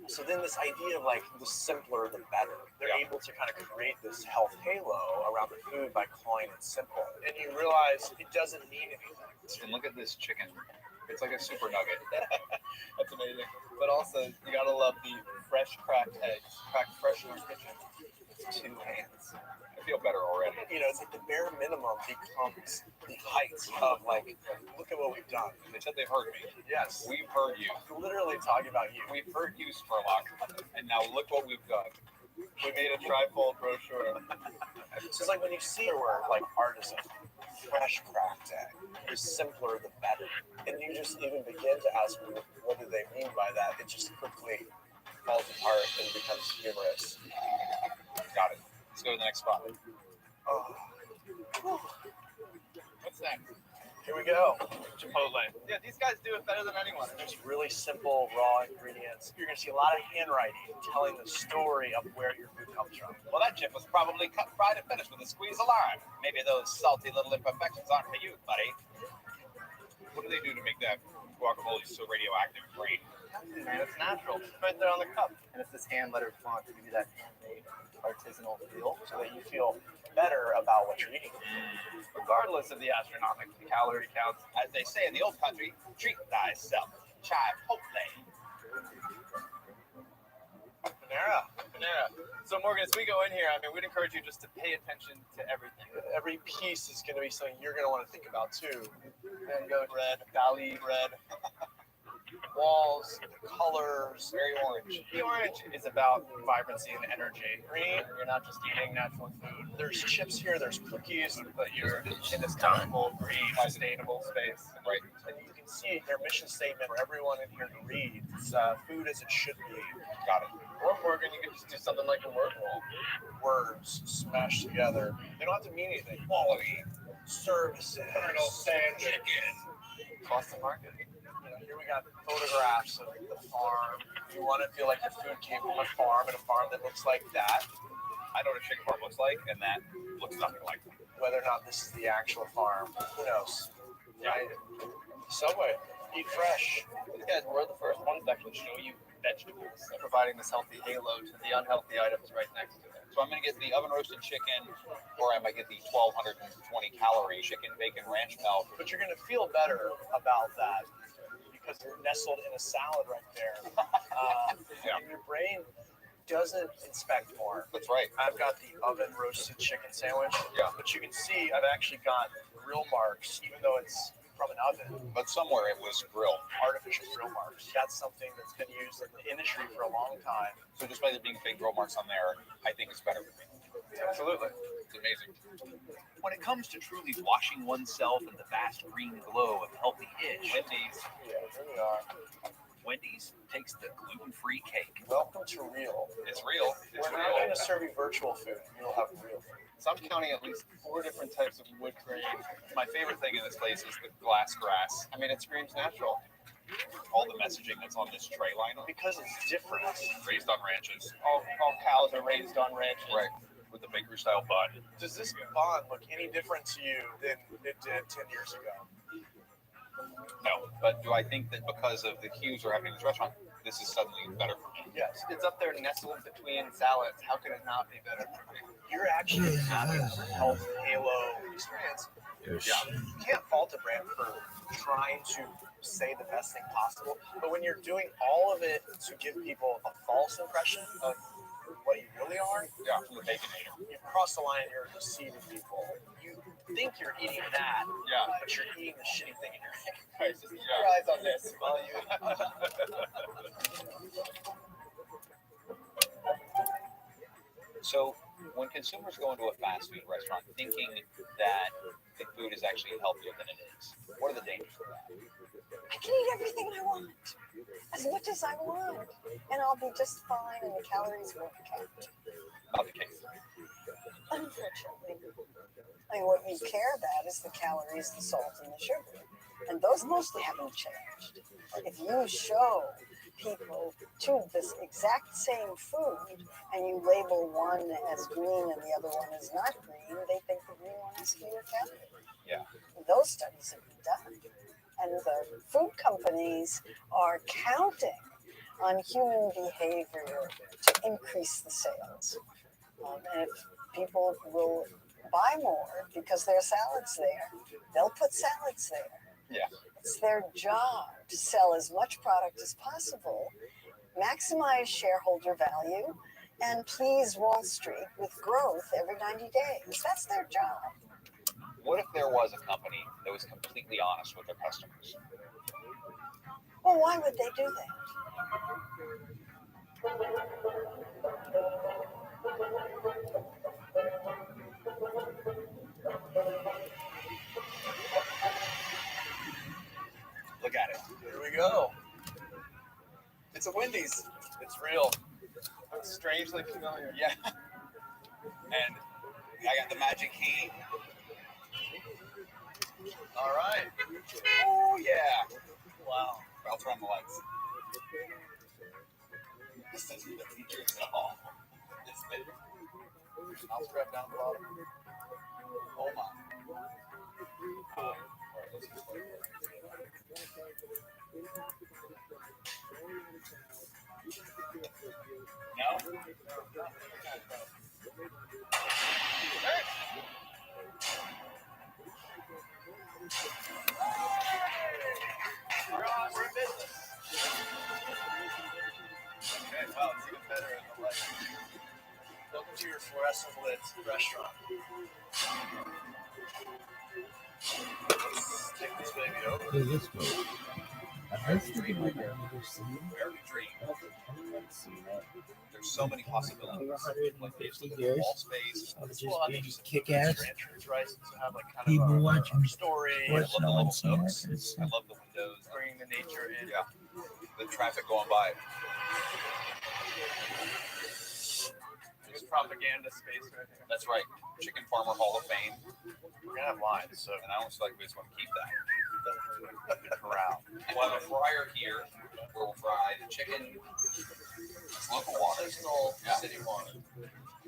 So then this idea of like the simpler the better. They're able to kind of create this health halo around the food by calling it simple. And you realize it doesn't mean anything. And look at this chicken. It's like a super nugget. That's amazing. But also, you gotta love the fresh cracked eggs, cracked fresh in our kitchen. 2 hands. feel better already. You know, it's like the bare minimum becomes the height of like, look at what we've done. They said they've heard me. Yes. We've heard you. Literally talking about you. We've heard you, Spurlock. And now look what we've done. We made a trifold brochure. So it's like when you see a word like artisan, fresh cracked egg, the simpler the better. And you just even begin to ask what do they mean by that? It just quickly falls apart and becomes humorous. Got it. Let's go to the next spot. Oh. What's next? Here we go. Chipotle. Yeah, these guys do it better than anyone. There's really simple raw ingredients. You're going to see a lot of handwriting telling the story of where your food comes from. Well, that chip was probably cut, fried, and finished with a squeeze of lime. Maybe those salty little imperfections aren't for you, buddy. What do they do to make that guacamole so radioactive green? Man, it's natural. It's right there on the cup. And it's this hand-lettered font to give you that handmade artisanal feel so that you feel better about what you're eating. Regardless of the astronomical calorie counts, as they say in the old country, treat thyself. Chipotle. Panera. So Morgan, as we go in here, I mean, we'd encourage you just to pay attention to everything. Every piece is going to be something you're going to want to think about too. Mango red, Dali red. Walls, the colors, very orange. The orange is about vibrancy and energy. Green, you're not just eating natural food. There's chips here, there's cookies, but you're in this comfortable, green, sustainable space. Right. And you can see their mission statement for everyone in here to read. It's food as it should be. Got it. Or Morgan, you can just do something like a word roll. Words smashed together. They don't have to mean anything. Quality, services, Colonel Sand chicken. Cost of market. Here we got photographs of the farm. You want to feel like your food came from a farm and a farm that looks like that. I know what a chicken farm looks like, and that looks nothing like that. Whether or not this is the actual farm, who knows? Right? Subway, eat fresh. These guys were the first ones to actually show you vegetables, providing this healthy halo to the unhealthy items right next to it. So I'm going to get the oven roasted chicken, or I might get the 1,220 calorie chicken bacon ranch melt. But you're going to feel better about that, because you're nestled in a salad right there. And your brain doesn't inspect more. That's right. I've got the oven roasted chicken sandwich. Yeah. But you can see I've actually got grill marks, even though it's from an oven. But somewhere it was grilled. Artificial grill marks. That's something that's been used in the industry for a long time. So just by there being fake grill marks on there, I think it's better for me. Absolutely. It's amazing. When it comes to truly washing oneself in the vast green glow of healthy-ish, Wendy's takes the gluten-free cake. Welcome to real. It's real. We're not going to serve you virtual food. You'll have real food. So I'm counting at least 4 different types of wood grain. My favorite thing in this place is the glass grass. I mean, it screams natural. All the messaging that's on this tray line. Because it's different. Raised on ranches. All cows are raised on ranches. Right. With the bakery style bun. Does this bun look any different to you than it did 10 years ago? No, but do I think that because of the cues we're having in this restaurant, this is suddenly better for me? Yes, it's up there nestled between salads. How can it not be better for me? You're actually having a health halo experience. Yeah. You can't fault a brand for trying to say the best thing possible, but when you're doing all of it to give people a false impression of what you really are, from the Baconator. You've crossed the line, you're deceiving people. You think you're eating that, but you're eating the shitty thing in your hand. Right, just keep your eyes on this while you. So, when consumers go into a fast food restaurant thinking that the food is actually healthier than it is, what are the dangers of that? I can eat everything I want, as much as I want, and I'll be just fine, and the calories won't count. Not the case. Unfortunately. I mean, what you care about is the calories, the salt, and the sugar. And those mostly haven't changed. If you show people to this exact same food and you label one as green and the other one as not green, they think the green one has fewer calories. Yeah. Those studies have been done. And the food companies are counting on human behavior to increase the sales. And if people will buy more because there are salads there, they'll put salads there. Yeah. It's their job to sell as much product as possible, maximize shareholder value, and please Wall Street with growth every 90 days. That's their job. What if there was a company that was completely honest with their customers? Well, why would they do that? Look at it. Here we go. It's a Wendy's. It's real. It's strangely familiar. Yeah. And I got the magic key. All right. Oh, yeah. Wow. I'll turn on the lights. This isn't the features at all. It's big. I'll scrap down the bottom. Oh, my. No? We're in business. Okay, wow, it's even better in the light. Welcome to your fluorescent lit restaurant. Let's take this baby over. Hey, this way. That's the thing I've never seen. Very dream. There's so many possibilities. Over 150 years Wall space. of just being kick-ass Right? So have like kind people of watching story. sports no one's seen it. I love the windows. Bringing the nature in. Yeah. The traffic going by. Use propaganda space right here. That's right. Chicken Farmer Hall of Fame. We're gonna have lines, so And I almost feel like we just want to keep that. the corral. We'll have a fryer here where we'll fry the chicken. It's local water. Seasonal Yeah. city water.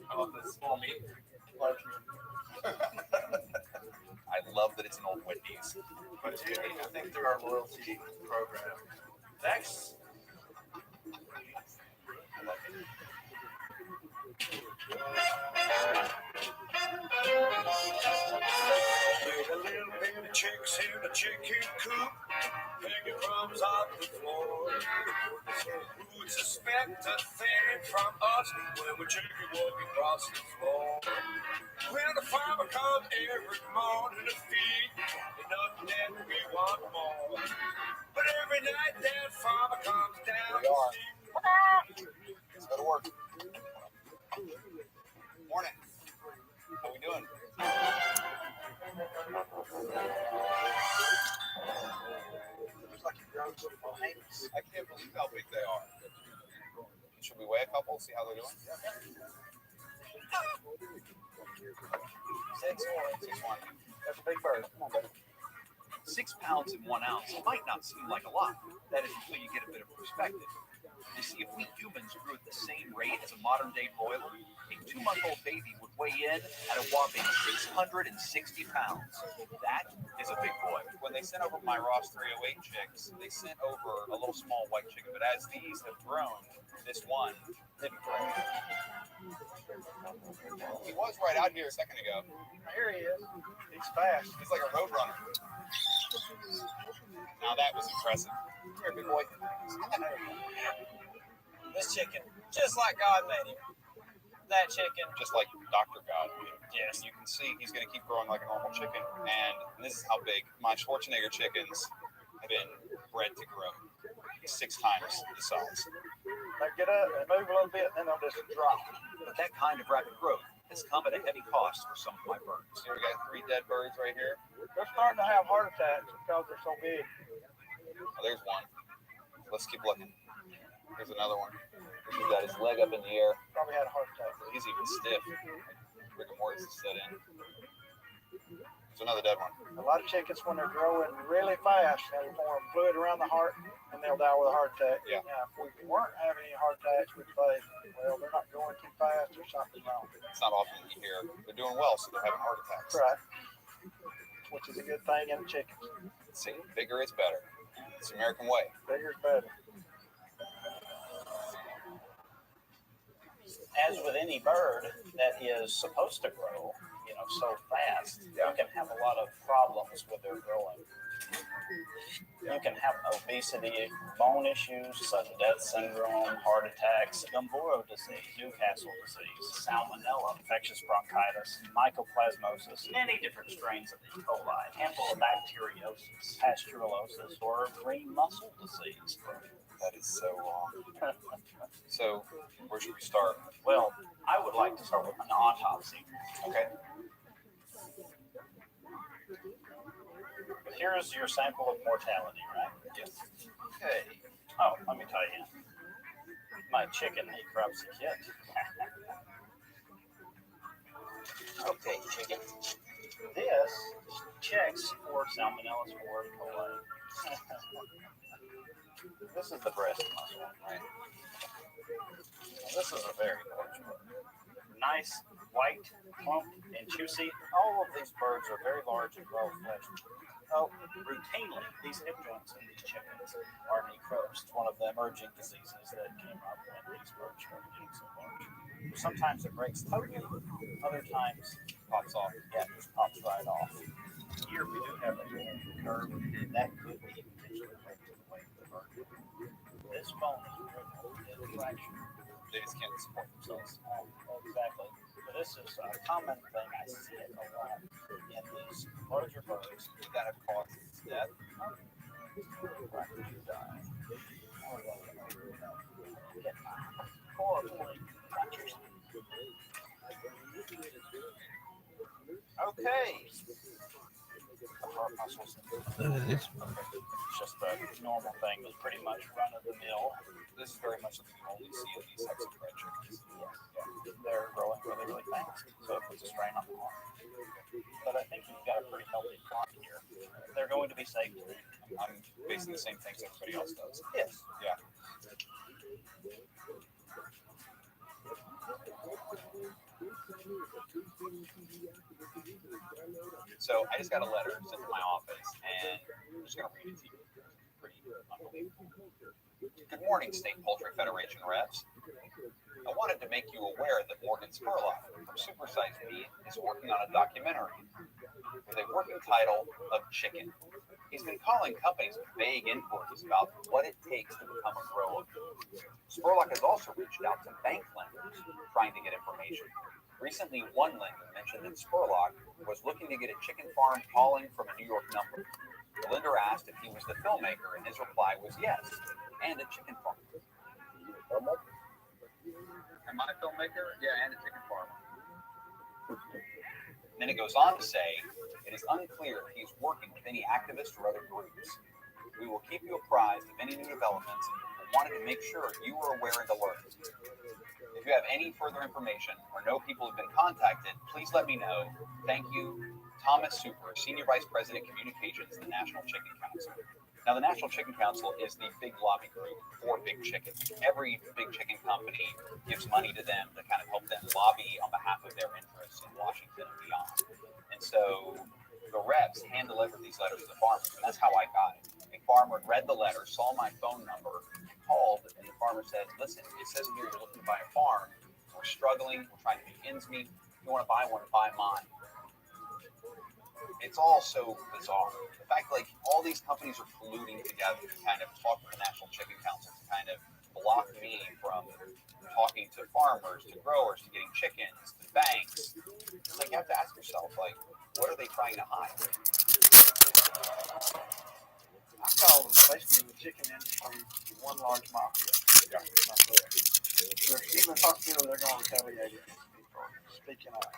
How about this small meat? Large meat. I love that it's an old Wendy's. But dude, I think through our loyalty program. Next. There's a little baby chicks in a chicken coop, hanging crumbs off the floor. So who would suspect a thing from us when we're chicken walking across the floor? When the farmer comes every morning to feed, and nothing that we want more. But every night that farmer comes down to see. Let's go to work. Morning. How we doing? I can't believe how big they are. Should we weigh a couple, see how they're doing? 6'1". That's a big bird. Come on, baby. 6 pounds and 1 ounce might not seem like a lot. That is until you get a bit of perspective. You see, if we humans grew at the same rate as a modern-day broiler, a 2-month-old baby would weigh in at a whopping 660 pounds. That is a big boy. When they sent over my Ross 308 chicks, they sent over a little small white chicken, but as these have grown, this one didn't grow. He was right out here a second ago. Here he is. He's fast. He's like a road runner. Now that was impressive. Here, big boy. This chicken, just like God made him. That chicken. Just like Dr. God. Yes. You can see he's going to keep growing like a normal chicken. And this is how big my Schwarzenegger chickens have been bred to grow. 6 times the size. They get up, they move a little bit, and then they'll just drop. But that kind of rapid growth has come at a heavy cost for some of my birds. Here we got 3 dead birds right here. They're starting to have heart attacks because they're so big. Oh, there's one. Let's keep looking. Here's another one. He's got his leg up in the air. Probably had a heart attack. He's even stiff. Rigor mortis is set in. There's another dead one. A lot of chickens, when they're growing really fast, they'll form fluid around the heart, and they'll die with a heart attack. Yeah. Now, if we weren't having any heart attacks, we'd say, well, they're not going too fast or something wrong. It's not often that you hear they're doing well, so they're having heart attacks. Right. Which is a good thing in chickens. See, bigger is better. It's the American way. Bigger is better. As with any bird that is supposed to grow, so fast, you can have a lot of problems with their growing. You can have obesity, bone issues, sudden death syndrome, heart attacks, Gumboro disease, Newcastle disease, salmonella, infectious bronchitis, mycoplasmosis, many different strains of E. coli, campylobacteriosis, pasteurellosis, or green muscle disease. That is so wrong. So, where should we start? Well, I would like to start with an autopsy. Okay. Here's your sample of mortality, right? Yes. Okay. Oh, let me tell you. My chicken necropsy kit. Okay, chicken. This checks for salmonella, spore, E. coli. This is the breast muscle, right? This is a very large bird. Nice, white, plump, and juicy. All of these birds are very large and well-fleshed. Oh, routinely, these hip joints in these chickens are necrosed, one of the emerging diseases that came up when these birds started getting so large. Sometimes it breaks totally, other times it pops off. Yeah, it just pops right off. Here we do have a curve that could be potentially related to the weight of the bird. This bone is really fractured. They just can't support themselves. Exactly. But this is a common thing. I see it a lot in these larger birds. Would that have caused its death? Fractures you die. Horribly fractures. Okay. The heart muscles. It's just a normal thing. It's pretty much run of the mill. This is very much something you only see in these types of bred chickens. They're growing really, really fast, so it puts a strain on the heart. But I think you've got a pretty healthy flock here. They're going to be safe. I'm facing the same things everybody else does. Yes. Yeah. So I just got a letter sent to my office, and I'm just going to read it to you. Pretty unbelievable. Good morning, State Poultry Federation reps. I wanted to make you aware that Morgan Spurlock from Supersized Meat is working on a documentary with a working title of Chicken. He's been calling companies with vague inquiries about what it takes to become a grower. Spurlock has also reached out to bank lenders trying to get information. Recently, one lender mentioned that Spurlock was looking to get a chicken farm calling from a New York number. The lender asked if he was the filmmaker, and his reply was yes, and a chicken farm. Am I a filmmaker? Yeah, and a chicken farm. Then it goes on to say, it is unclear if he is working with any activists or other groups. We will keep you apprised of any new developments and wanted to make sure you were aware and alert. If you have any further information or know people who have been contacted, please let me know. Thank you, Thomas Super, Senior Vice President Communications, the National Chicken Council. Now, the National Chicken Council is the big lobby group for big chicken. Every big chicken company gives money to them to kind of help them lobby on behalf of their interests in Washington and beyond. And so the reps hand-delivered these letters to the farmers, and that's how I got it. A farmer read the letter, saw my phone number, called, and the farmer said, listen, it says here you're looking to buy a farm. We're struggling. We're trying to make ends meet. If you want to buy one, buy mine. It's all so bizarre. The fact, like, all these companies are colluding together to kind of talk to the National Chicken Council to kind of block me from talking to farmers, to growers, to getting chickens, to banks. It's like, you have to ask yourself, like, what are they trying to hide? I call basically the chicken industry one large mafia. Yeah. Even hospital, they're going to retaliate against people speaking out.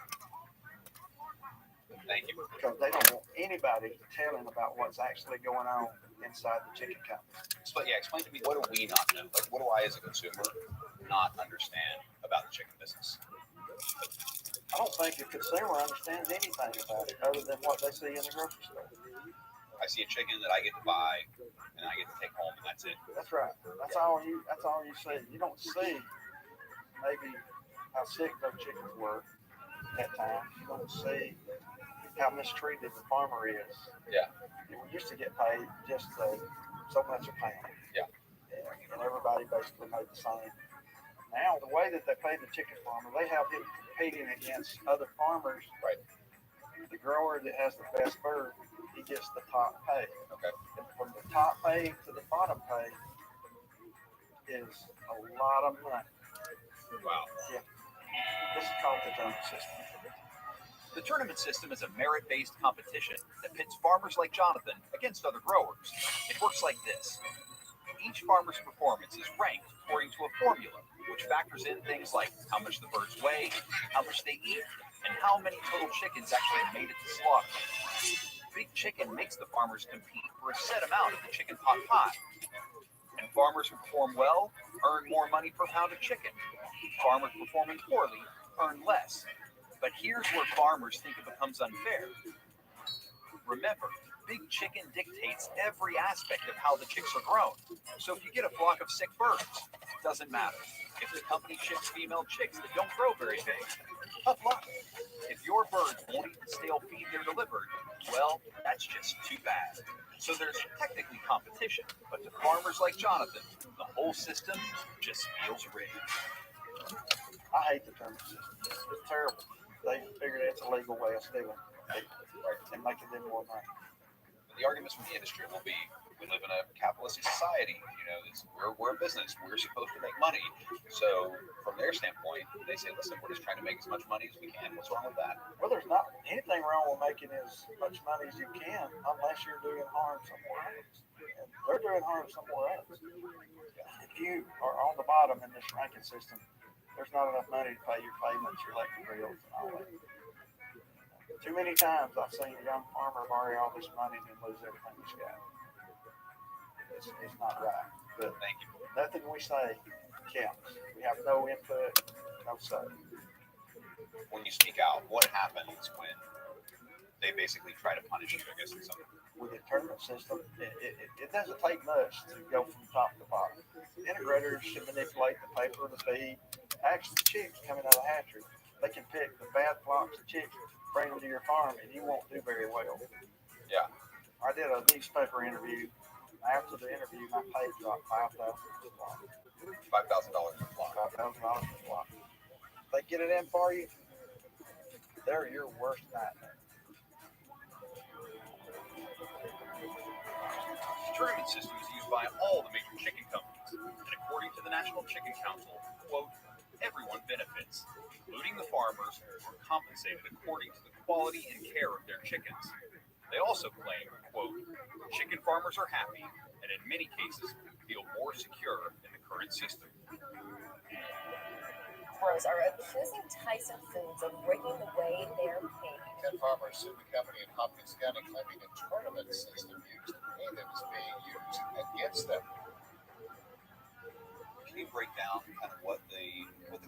Thank you. Because they don't want anybody telling about what's actually going on inside the chicken company. Explain to me, what do we not know? Like, what do I as a consumer not understand about the chicken business? I don't think the consumer understands anything about it other than what they see in the grocery store. I see a chicken that I get to buy and I get to take home, and that's it. That's right. That's all you see. You don't see maybe how sick those chickens were at times. You don't see how mistreated the farmer is. Yeah. We used to get paid just so much a pound. Yeah. And everybody basically made the same. Now, the way that they pay the chicken farmer, they have him competing against other farmers. Right. The grower that has the best bird, he gets the top pay. Okay. And from the top pay to the bottom pay is a lot of money. Wow. Yeah. This is called the tournament system. The tournament system is a merit-based competition that pits farmers like Jonathan against other growers. It works like this. Each farmer's performance is ranked according to a formula, which factors in things like how much the birds weigh, how much they eat, and how many total chickens actually made it to slaughter. Big Chicken makes the farmers compete for a set amount of the chicken pot pie. And farmers who perform well earn more money per pound of chicken. Farmers performing poorly earn less. But here's where farmers think it becomes unfair. Remember, Big Chicken dictates every aspect of how the chicks are grown. So if you get a flock of sick birds, it doesn't matter. If the company ships female chicks that don't grow very big, tough luck. If your birds won't eat the stale feed they're delivered, well, that's just too bad. So there's technically competition, but to farmers like Jonathan, the whole system just feels rigged. I hate the tournament system. It's terrible. They figured it's a legal way of stealing. And making them more money. The arguments from the industry will be, we live in a capitalistic society. We're a business. We're supposed to make money. So from their standpoint, they say, listen, we're just trying to make as much money as we can. What's wrong with that? Well, there's not anything wrong with making as much money as you can, unless you're doing harm somewhere else. And they're doing harm somewhere else. If you are on the bottom in this ranking system, there's not enough money to pay your payments, your electric bills, and all that. Too many times I've seen a young farmer borrow all this money and then lose everything he's got. It's not right. But thank you. Nothing we say counts. We have no input, no say. When you speak out, what happens when they basically try to punish you, I guess, in some with the tournament system, it doesn't take much to go from top to bottom. Integrators should manipulate the paper, the feed. Actually, chicks coming out of the hatchery, they can pick the bad flocks of chicks, bring them to your farm, and you won't do very well. Yeah. I did a newspaper interview. After the interview, my pay dropped $5,000 per flock. $5,000 per flock. $5,000 per flock. If they get it in for you, they're your worst nightmare. The tournament system is used by all the major chicken companies, and according to the National Chicken Council, quote, everyone benefits, including the farmers who are compensated according to the quality and care of their chickens. They also claim, quote, chicken farmers are happy and in many cases feel more secure in the current system. Pros are accusing Tyson Foods of breaking the way they're paid. 10 farmers sued the company in Hopkins County claiming a tournament system used to pay them is being used against them. Can you break down kind of what the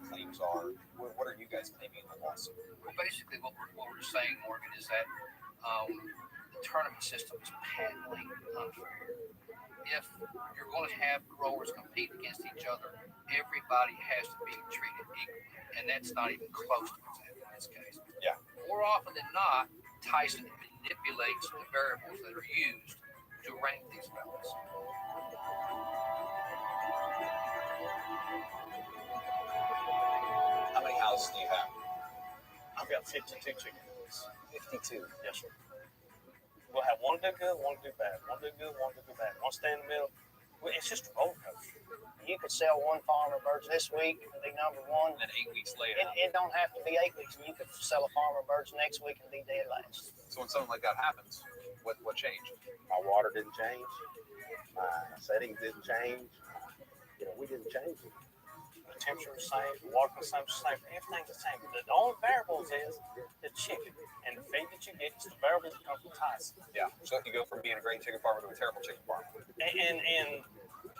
claims are? What are you guys claiming in the lawsuit? Well, basically what we're saying, Morgan, is that the tournament system is patently unfair. If you're going to have growers compete against each other, everybody has to be treated equally, and that's not even close to what's happening in this case. Yeah. More often than not, Tyson manipulates the variables that are used to rank these fellas. How many houses do you have? I've got 52 chickens. 52. Yes, sir. We'll have one do good, one do bad. One do good, one do bad. One stay in the middle. It's just a roller coaster. You could sell one farmer birds this week and be number one. And then 8 weeks later. It don't have to be 8 weeks. You could sell a farmer birds next week and be dead last. So when something like that happens, what changed? My water didn't change. My settings didn't change. We didn't change it. The temperature was the same. The water consumption was the same. Everything's the same. The only variables is the chicken and the feed that you get. It's the variables that come from Tyson. Yeah. So you go from being a great chicken farmer to a terrible chicken farmer. And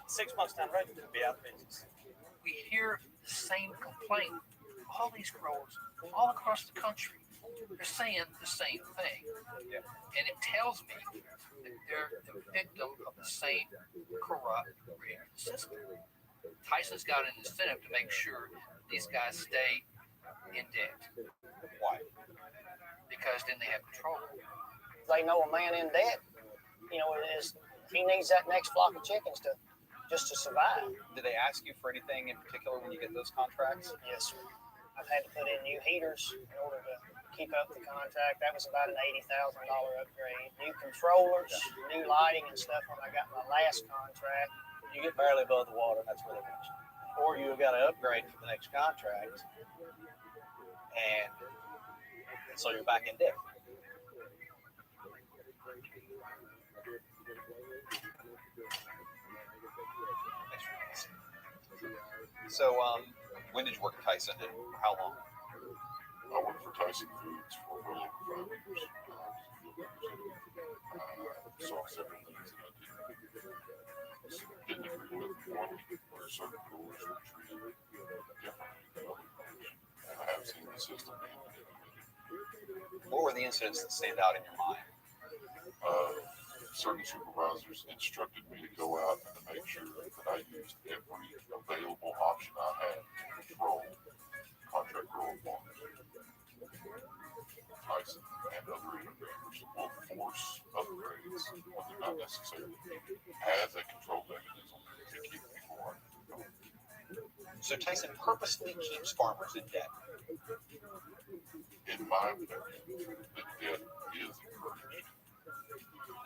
6 months down the road, you could be out of business. We hear the same complaint. All these growers, all across the country, they're saying the same thing. Yeah. And it tells me that they're the victim of the same corrupt rigged system. Tyson's got an incentive to make sure these guys stay in debt. Why? Because then they have control. They know a man in debt, he needs that next flock of chickens to survive. Do they ask you for anything in particular when you get those contracts? Yes, sir. I've had to put in new heaters in order to keep up the contract. That was about an $80,000 upgrade. New controllers, new lighting and stuff when I got my last contract. You get barely above the water, and that's where they want you. Or you've got to upgrade for the next contract, and so you're back in debt. So, when did you work at Tyson and for how long? I worked for Tyson Foods for a little over 5 years. So several things that I didn't agree with where certain growers were treated differently than other growers. And I have seen the system being manipulated. What were the incidents that stand out in your mind? Certain supervisors instructed me to go out and to make sure that I used every available option I had to control contract grower farmers. Tyson and other integrators will force upgrades when they're not necessarily needed as a control mechanism to keep people under control. So Tyson purposely keeps farmers in debt. In my opinion, the debt is encouraged.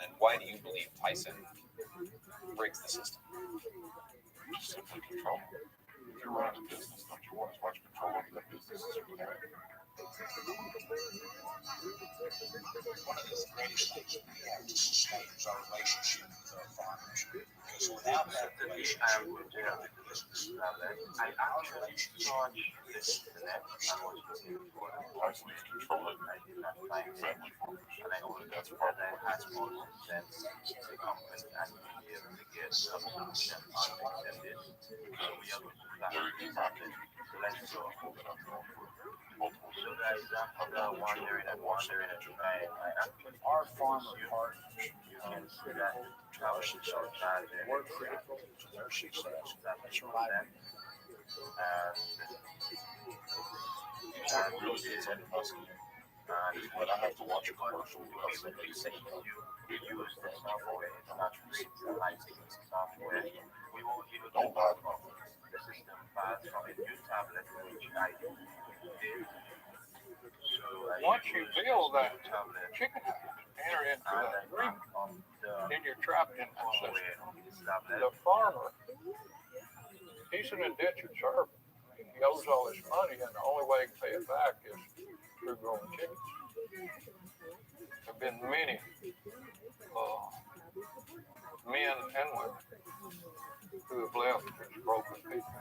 And why do you believe Tyson breaks the system? Just simply control. If you're running a business, don't you want as much control over that business as you can? One of the greatest things that we have to sustain is our relationship with our farmers. Because without that relationship, we're doing business. Our relationship is the net. Tyson is controlling family farmers. And that's probably what it is. Our farmer partners work critical to their success. That's right. What really gets under my skin is when I have to watch a commercial about somebody saying, don't buy them. Once you build that chicken, enter into that agreement, then you're trapped in that system. The farmer, he's an indentured servant. He owes all his money, and the only way he can pay it back is through growing chickens. There have been many men and women who have left as broken people.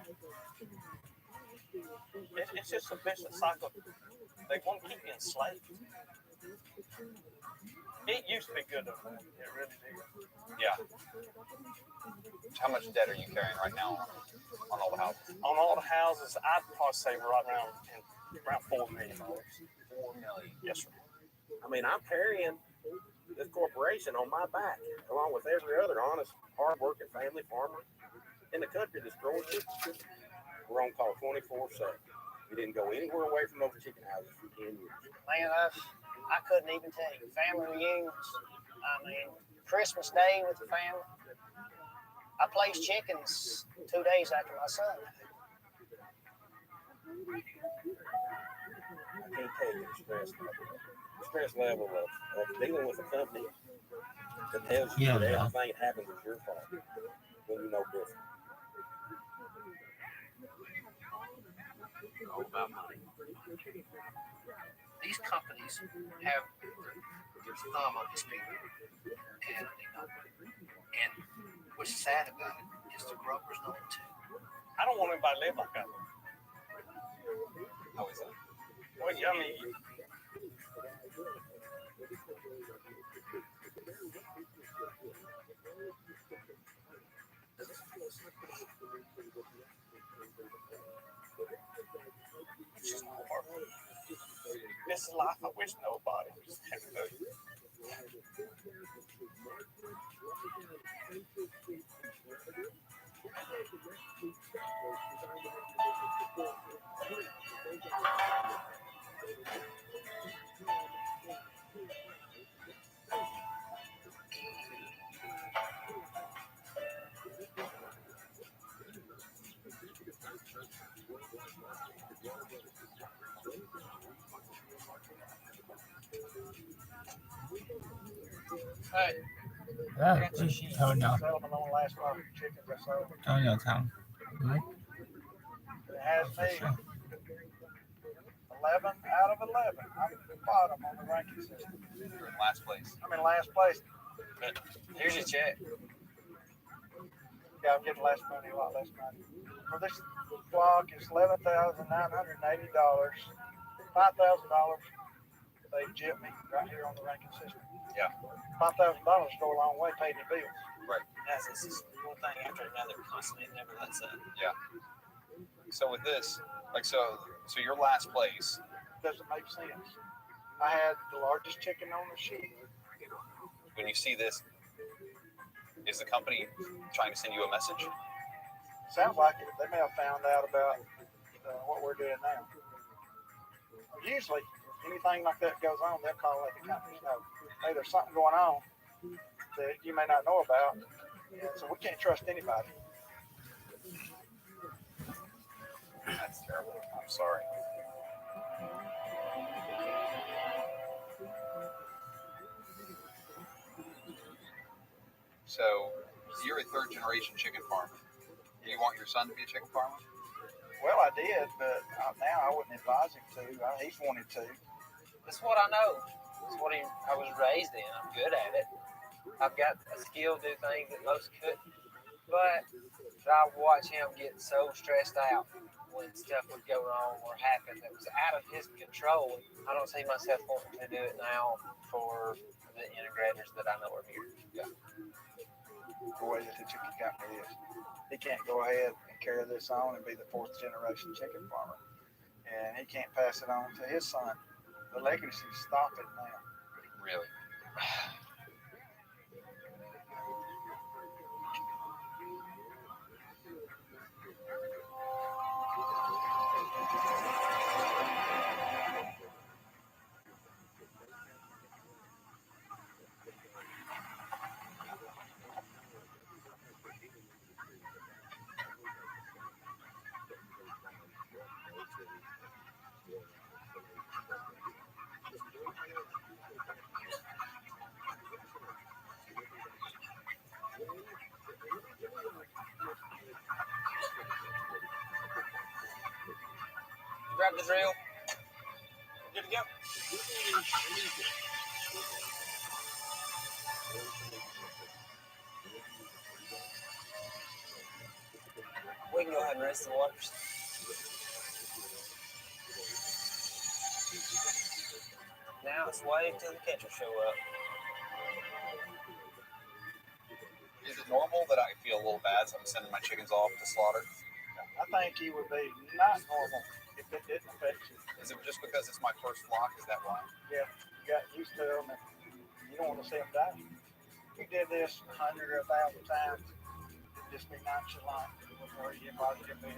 It's just a vicious cycle. They want to keep you enslaved. It used to be good of them. It really did. Yeah. How much debt are you carrying right now on all the houses? On all the houses, I'd probably say right around $4 million. $4 million. Yes, sir. I mean, I'm carrying this corporation on my back, along with every other honest, hard-working family farmer in the country that's growing chickens. We're on call 24/7. We didn't go anywhere away from those chicken houses for 10 years. Man, I couldn't even tell you. Family reunions. I mean, Christmas Day with the family. I placed chickens 2 days after my son died. I can't tell you the stress level of dealing with a company that tells you that everything that happens is your fault when you know different. All about money. These companies have their thumb on these people, and they know it. And what's sad about it is the growers know it too. I don't want anybody to live like that. How is that? Well, yeah, I mean, it's just horrible. This is life I wish nobody was having to do. Hey, Yeah, got your sheet. Toenail. Selling them on the last lot of chickens I sold. Toenail town. Mm-hmm. It has For me sure. 11 out of 11. I'm at the bottom on the ranking system. You're in last place. I'm in last place. But here's your check. Yeah, I'm getting less money, a lot less money. For this flock, it's $11,980. $5,000 they gypped me right here on the ranking system. Yeah. $5,000 go a long way, pay the bills. Right. Yes, it's just one thing after another, constantly, it never lets up. Yeah. So with this, like, so your last place. Doesn't make sense. I had the largest chicken on the sheet. When you see this, is the company trying to send you a message? Sounds like it. They may have found out about what we're doing now. Usually, anything like that goes on, they'll call let the companies know. Hey, there's something going on that you may not know about. So we can't trust anybody. That's terrible. I'm sorry. So you're a third generation chicken farmer. Do you want your son to be a chicken farmer? Well, I did, but now I wouldn't advise him to. He's wanted to. That's what I know. It's what I was raised in. I'm good at it. I've got a skill to do things that most couldn't. But I watch him get so stressed out when stuff would go wrong or happen that was out of his control. I don't see myself wanting to do it now for the integrators that I know are here. Yeah. The way that the chicken company is, he can't go ahead and carry this on and be the fourth generation chicken farmer, and he can't pass it on to his son. The legacy's stopping now. Really? Grab the drill. Good to go. We can go ahead and rinse the waters. Now it's wait till the catcher show up. Is it normal that I feel a little bad so I'm sending my chickens off to slaughter? I think he would be not normal if it didn't affect you. Is it just because it's my first flock? Is that why? Yeah, you got used to them and you don't want to see them die. You did this 100 or 1,000 times, it'd just be nonchalant before you bother your bed.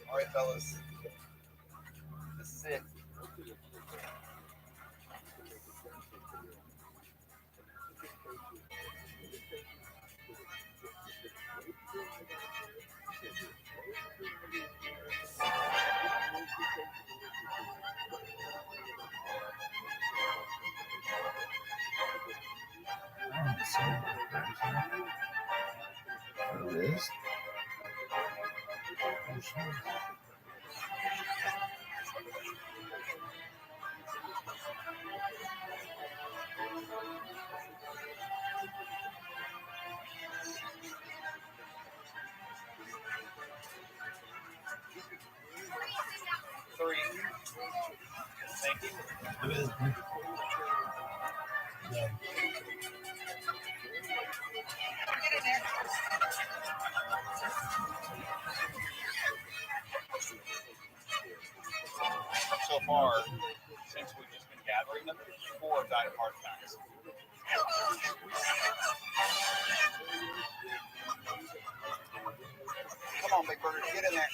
All right, fellas. This is it. There it is. Three. Thank you. Yeah. So far, since we've just been gathering them, 4 have died of heart attacks. Come on, Big Bird, get in there.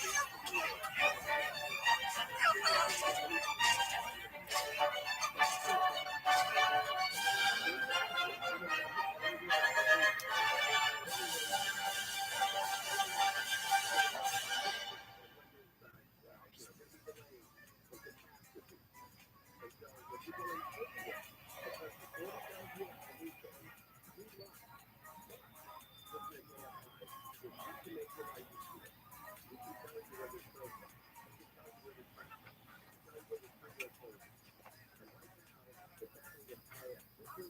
It's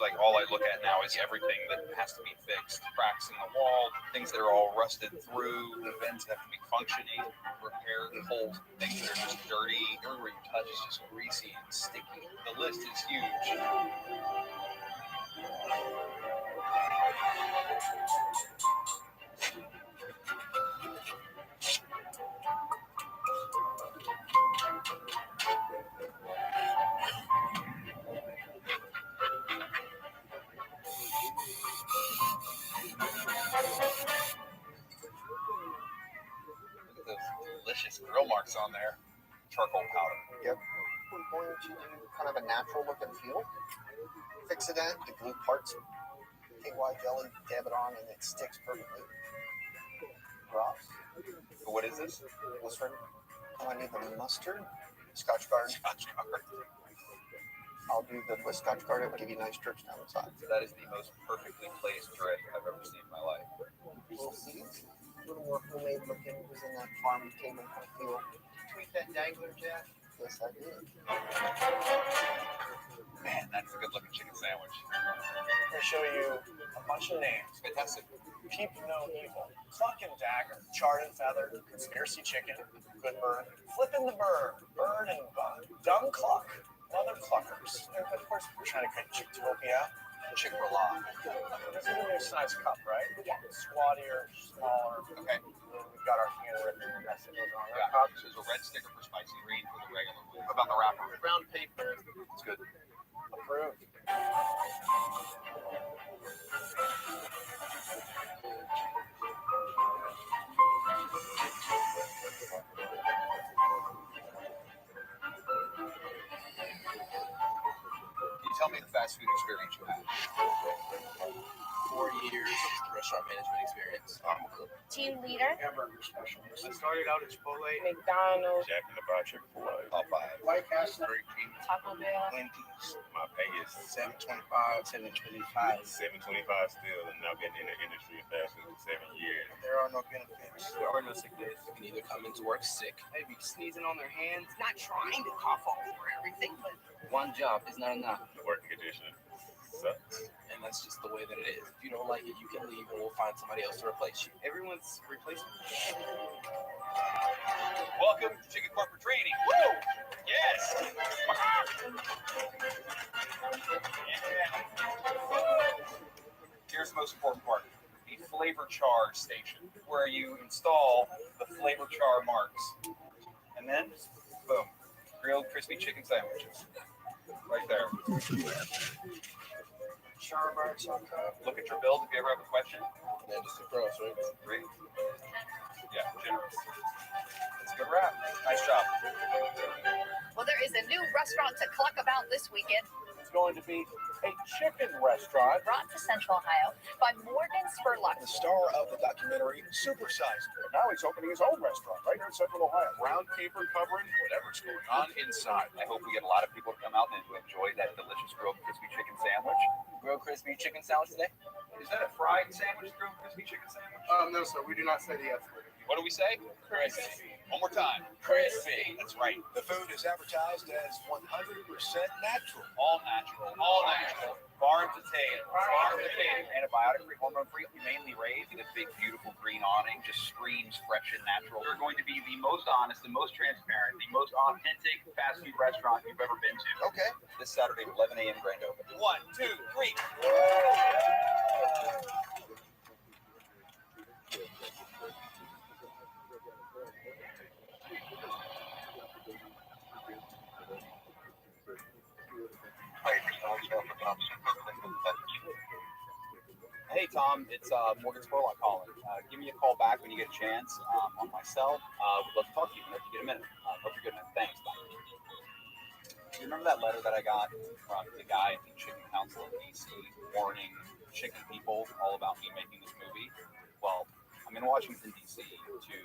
like all I look at now is everything that has to be fixed. Cracks in the wall, things that are all rusted through, the vents have to be functioning, repair holes, things that are just dirty. Everywhere you touch is just greasy and sticky. The list is huge. Look at those delicious grill marks on there. Charcoal powder. Yep. We're going to do kind of a natural look and feel. Fix it in, the glue parts, KY jelly, dab it on, and it sticks perfectly. Drops. What is this? Glycerin. Oh, I need the mustard. Scotch guard. Scotch guard. I'll do the with Scotch guard. It'll give you nice drips down the side. That is the most perfectly placed drip I've ever seen in my life. Little seeds. A little more homemade looking. It was in that farm table kind of feel. Tweet that dangler, Jeff. Yes, I did. Man, that's a good looking chicken sandwich. I'm going to show you a bunch of names. Fantastic. Peep no evil. Cluck and dagger. Charred and feathered. Conspiracy chicken. Good bird. Flippin' the bird. Bird and bud. Dumb cluck. Mother cluckers. And of course, we're trying to create Chicktopia. Chick-fil-A. This is a new size cup, right? Yeah. Squattier, smaller. Okay. We've got our handwritten messages on Yeah. our cup. There's a red sticker for spicy green for the regular one. What about the wrapper? Brown paper. It's good. Approved. Can you tell me the fast food experience you had? 4 years restaurant management experience. I'm a cook. Team leader. Hamburger specialist. I started out at Chipotle. McDonald's. Jack in the Box, Chick-fil-A. Popeye. White Castle. Burger King. Taco Bell. Wendy's. My pay is $7.25. $7.25 still, and I've been in the industry of fast food for 7 years. There are no benefits. There are no sick days. You can either come into work sick, maybe sneezing on their hands, not trying to cough all over everything, but one job is not enough. The working condition sucks. And that's just the way that it is. If you don't like it, you can leave and we'll find somebody else to replace you. Everyone's replacing you. Welcome to Chicken Corporate Training. Woo! Yes! Here's the most important part. The flavor char station, where you install the flavor char marks. And then, boom, grilled crispy chicken sandwiches. Right there. Char marks on top. Look at your bill if you ever have a question. Yeah, just across, right? 3. Yeah, generous. It's a good wrap. Nice job. Well, there is a new restaurant to cluck about this weekend. It's going to be a chicken restaurant. Brought to Central Ohio by Morgan Spurlock. The star of the documentary Supersized. Now he's opening his own restaurant right here in Central Ohio. Brown paper covering whatever's going on inside. I hope we get a lot of people to come out and enjoy that delicious grilled crispy chicken sandwich. Grilled crispy chicken sandwich today? Is that a fried sandwich, grilled crispy chicken sandwich? No, sir. We do not say the F word. What do we say? Crispy. One more time. Crispy. That's right. The food is advertised as 100% natural. All natural. All natural. Farm to table. Farm to table. Antibiotic-free, hormone-free, humanely raised in a big, beautiful green awning. Just screams fresh and natural. We're going to be the most honest, the most transparent, the most authentic fast food restaurant you've ever been to. Okay. This Saturday, 11 a.m. grand open. 1, 2, 3. Hey Tom, it's Morgan Spurlock calling. Give me a call back when you get a chance on my cell. We'd love to talk to you if you get a minute. Hope you're good, man. Thanks. Bye. You remember that letter that I got from the guy at the Chicken Council in DC warning chicken people all about me making this movie? Well, I'm in Washington, DC to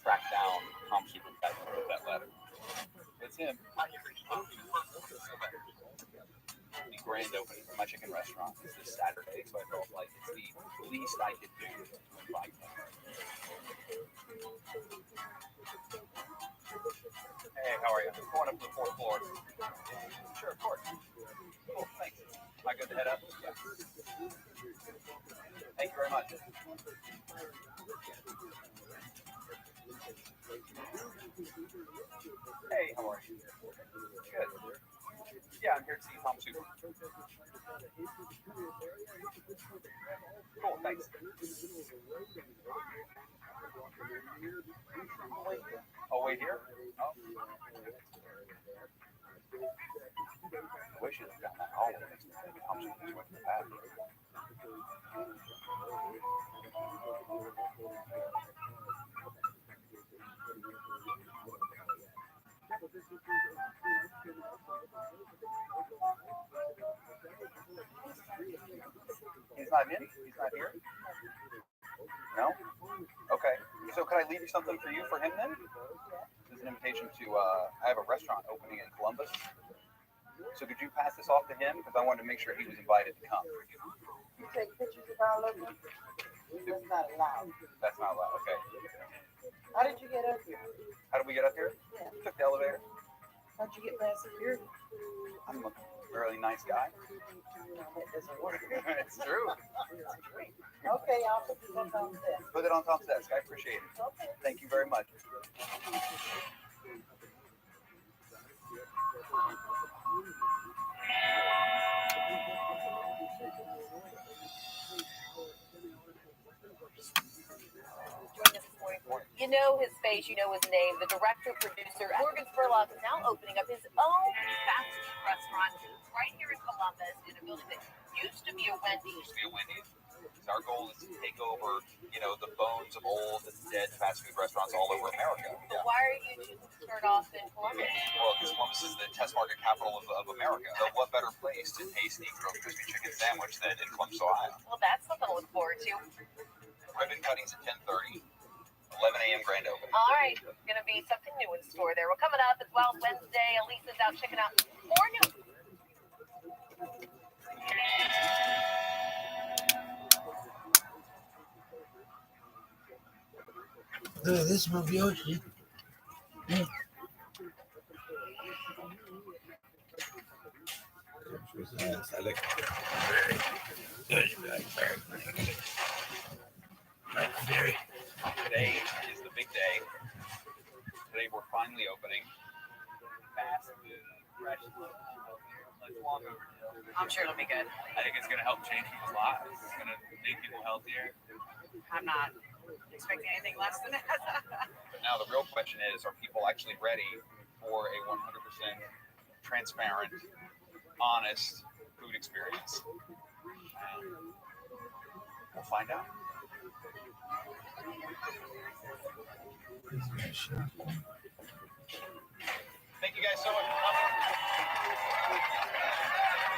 track down Tom Super that wrote that letter. It's him. my chicken restaurant is this Saturday, so I felt like it's the least I could do to invite them. Hey, how are you? Going up to the 4th floor. Sure, of course. Cool, thanks. Am I good to head up? Yeah. Thank you very much. Hey, how are you? Good. Yeah, I'm here to see Tom Super. Cool, thanks. Oh, wait here? Oh. I wish you'd have done that all of it. Tom Super's went to the back. He's not in? He's not here? No? Okay. So could I leave you something for you for him then? This is an invitation to, I have a restaurant opening in Columbus. So could you pass this off to him? Because I wanted to make sure he was invited to come. You take pictures of our logo? That's not allowed. That's not allowed, okay. How did you get up here? How did we get up here? Yeah. We took the elevator. How'd you get past security? I'm a really nice guy. No, that doesn't work. It's true. Okay, I'll put this on Tom's desk. Put it on Tom's desk. I appreciate it. Okay. Thank you very much. You know his face, you know his name. The director, producer, Morgan Spurlock is now opening up his own fast food restaurant right here in Columbus in a building that used to be a Wendy's. Our goal is to take over, you know, the bones of old and dead fast food restaurants all over America. So why are you choosing to start off in Columbus? Well, because Columbus is the test market capital of America. So what better place to taste a grilled crispy chicken sandwich than in Columbus, Ohio? Well, that's something to look forward to. Ribbon cuttings at 10:30, 11 a.m. grand opening. All right, gonna be something new in store there. We're coming up. It's Wild Wednesday. Elisa's out checking out more news. Look at this movie, Yoshi. Yeah. Yes, I like very. Today is the big day. Today we're finally opening. Fast food, fresh food, like long overdue. I'm sure it'll be good. I think it's going to help change people's lives. It's going to make people healthier. I'm not expecting anything less than that. But now the real question is, are people actually ready for a 100% transparent, honest food experience? And we'll find out. Thank you guys so much for coming.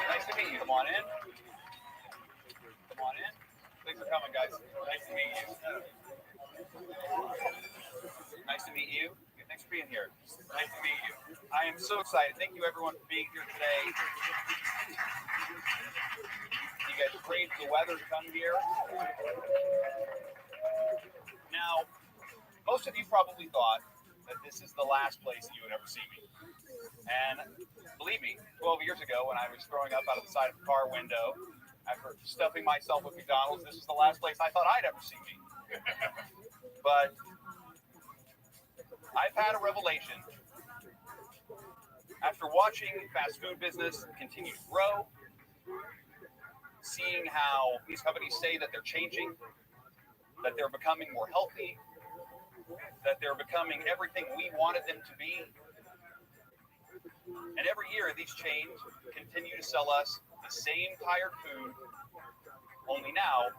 Nice to meet you. Come on in. Come on in. Thanks for coming, guys. Nice to meet you. Nice to meet you. Thanks for being here. Nice to meet you. I am so excited. Thank you, everyone, for being here today. You guys braved the weather to come here. Now, most of you probably thought that this is the last place you would ever see me. And believe me, 12 years ago, when I was throwing up out of the side of a car window after stuffing myself with McDonald's, this is the last place I thought I'd ever see me. But I've had a revelation. After watching fast food business continue to grow, seeing how these companies say that they're changing, that they're becoming more healthy, that they're becoming everything we wanted them to be. And every year, these chains continue to sell us the same tired food, only now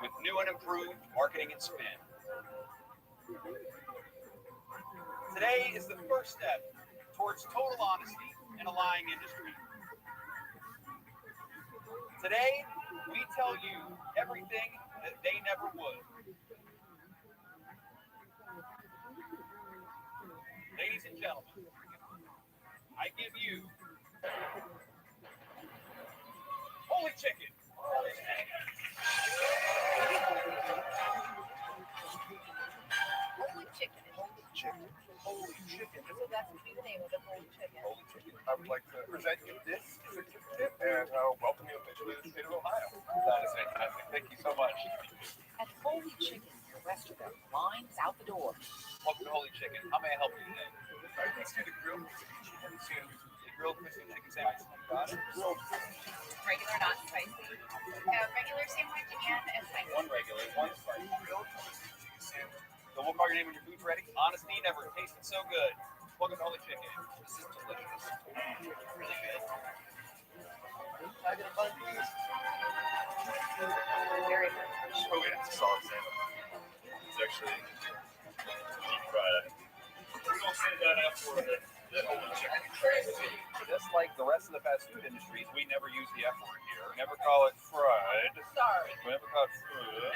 with new and improved marketing and spin. Today is the first step towards total honesty in a lying industry. Today, we tell you everything that they never would. Ladies and gentlemen, I give you chicken. Holy chicken. Chicken. Holy chicken. So that would be the name of it, holy chicken. Holy chicken. I would like to present you this certificate and welcome you officially to the state of Ohio. That is fantastic. Thank you so much. At Holy Chicken, your restaurant, lines out the door. Welcome to Holy Chicken. How may I help you today? Let's do the grilled crispy chicken sandwich. The grilled crispy chicken sandwich. Got it. Regular, not spicy. Regular sandwich and spicy. One regular, one spicy. Grilled crispy chicken sandwich. So we'll call your name when your food's ready. Honesty never tasted so good. Welcome to Holy Chicken. This is delicious. Really good. I get a bun, please. Very good. Oh yeah, it's a solid sandwich. It's actually deep fried. We're gonna send that out for the Holy Chicken. Just like the rest of the fast food industries, we never use the F word here. We never call it fried. Sorry. We never call it food.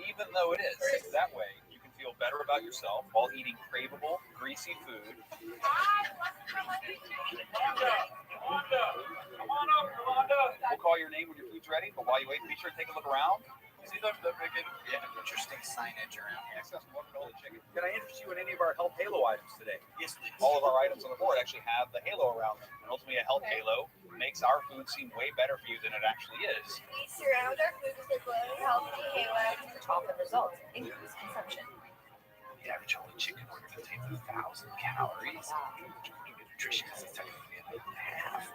Even though it is. That way, you can feel better about yourself while eating craveable, greasy food. Come on up, Yolanda. We'll call your name when your food's ready, but while you wait, be sure to take a look around. See those big, interesting signage around here. Excellent. Welcome to Holy Chicken. Can I interest you in any of our health halo items today? Yes, please. All of our items on the board actually have the halo around them. And ultimately, a health halo makes our food seem way better for you than it actually is. We surround our food with a glowing, healthy halo. The top end result, increased consumption. The average Holy Chicken order contains 1,000 calories. Nutrition is technically a half.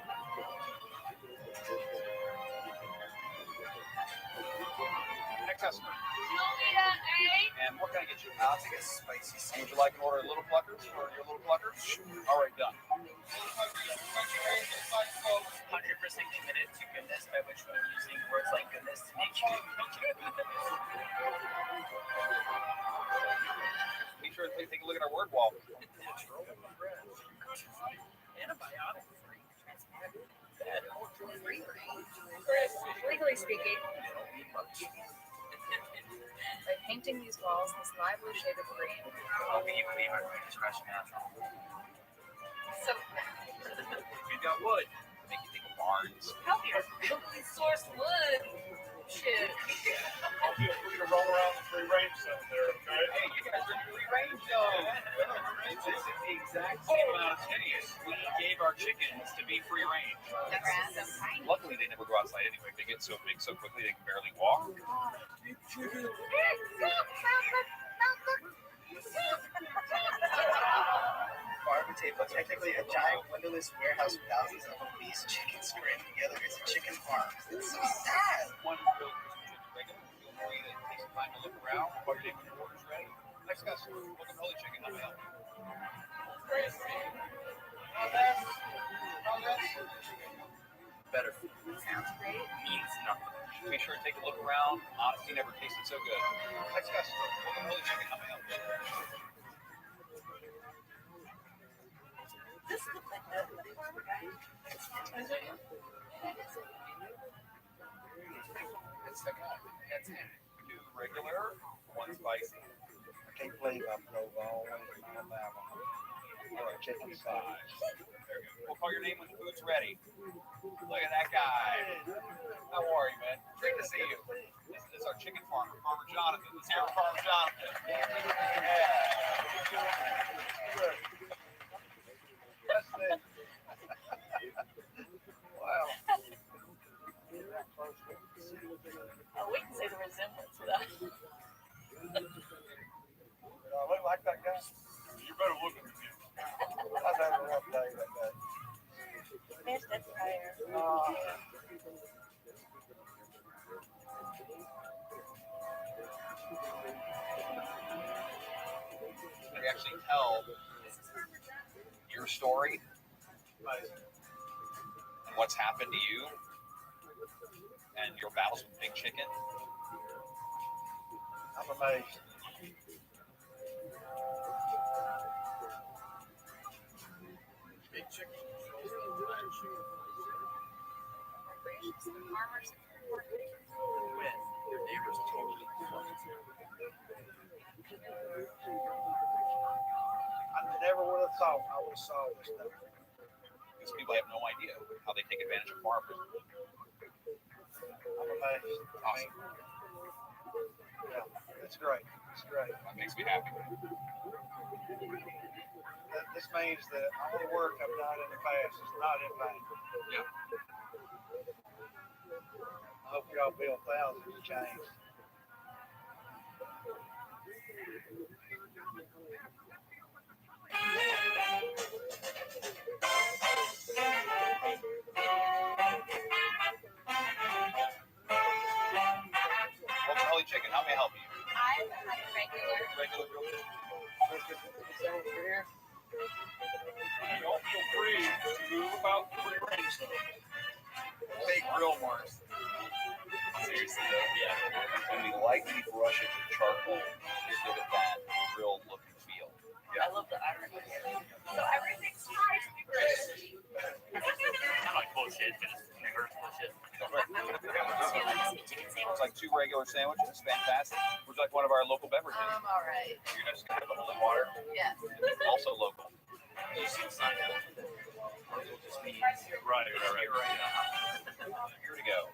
Next customer. And what can I get you? I'll take a spicy. Would you like an order of little pluckers or your little pluckers? All right, done. 100% committed to goodness, by which we're using words like goodness to make sure. Be sure to take a look at our word wall. Antibiotic-free, transparent, free range. Legally speaking, by painting these walls this lively shade of green. How can you believe our green is fresh and natural? So We've got wood to make you think of barns. healthier, locally sourced wood. Shit. We're gonna roll around the free range zone there, okay? Hey, you guys are in free range zone. This is the exact same amount of space we gave our chickens to be free range. Luckily, they never go outside anyway. They get so big so quickly they can barely walk. Farm table, technically a giant windowless warehouse with thousands of obese chickens crammed together. It's a chicken farm. It's so sad. One grilled crispy chicken regular. Feel free to take some time to look around while your name and your order's ready. Next customer, welcome to Holy Chicken. How may I help you? Better food sounds great. Means nothing. Be sure to take a look around. Honesty never tasted so good. Next customer, welcome to Holy Chicken. How may I help you? This looks like the farmer guy. Is it? It's the guy. That's him. We do regular, one spicy. I can't believe I drove all the way from Alabama for a chicken sandwich. We'll call your name when the food's ready. Look at that guy. How are you, man? Great to see you. This is our chicken farmer, Farmer Jonathan. Let's hear it, Farmer Jonathan. Wow. Oh, we can say the resemblance of that. I look like that guy. You better look at me. I've had a rough day that day. Miss, that's fire. You actually tell your story and what's happened to you and your battles with Big Chicken. I'm amazed. Big chicken. Farmers When your neighbors totally I never would have thought I would have saw this stuff. Because people have no idea how they take advantage of farmers. I'm amazed. Awesome. Yeah, it's great. It's great. That makes me happy. This means that all the work I've done in the past is not in vain. Yeah. I hope y'all build thousands of chains. Well, Holy Chicken, how may I help you? I'm a regular. Regular grilled chicken. Sandwich here. Y'all feel free to move about free range though. Big grill marks. Seriously though, yeah. When we lightly brush it with charcoal, just give it that grilled look and feel. I love the irony. So everything's supposed to be great. I like bullshit because it hurts bullshit. It's like 2 regular sandwiches, fantastic. Would you like one of our local beverages? All right. You're just gonna have the holy water. Yes. Also local. You see the sign now? Or it'll just be right. Here to go.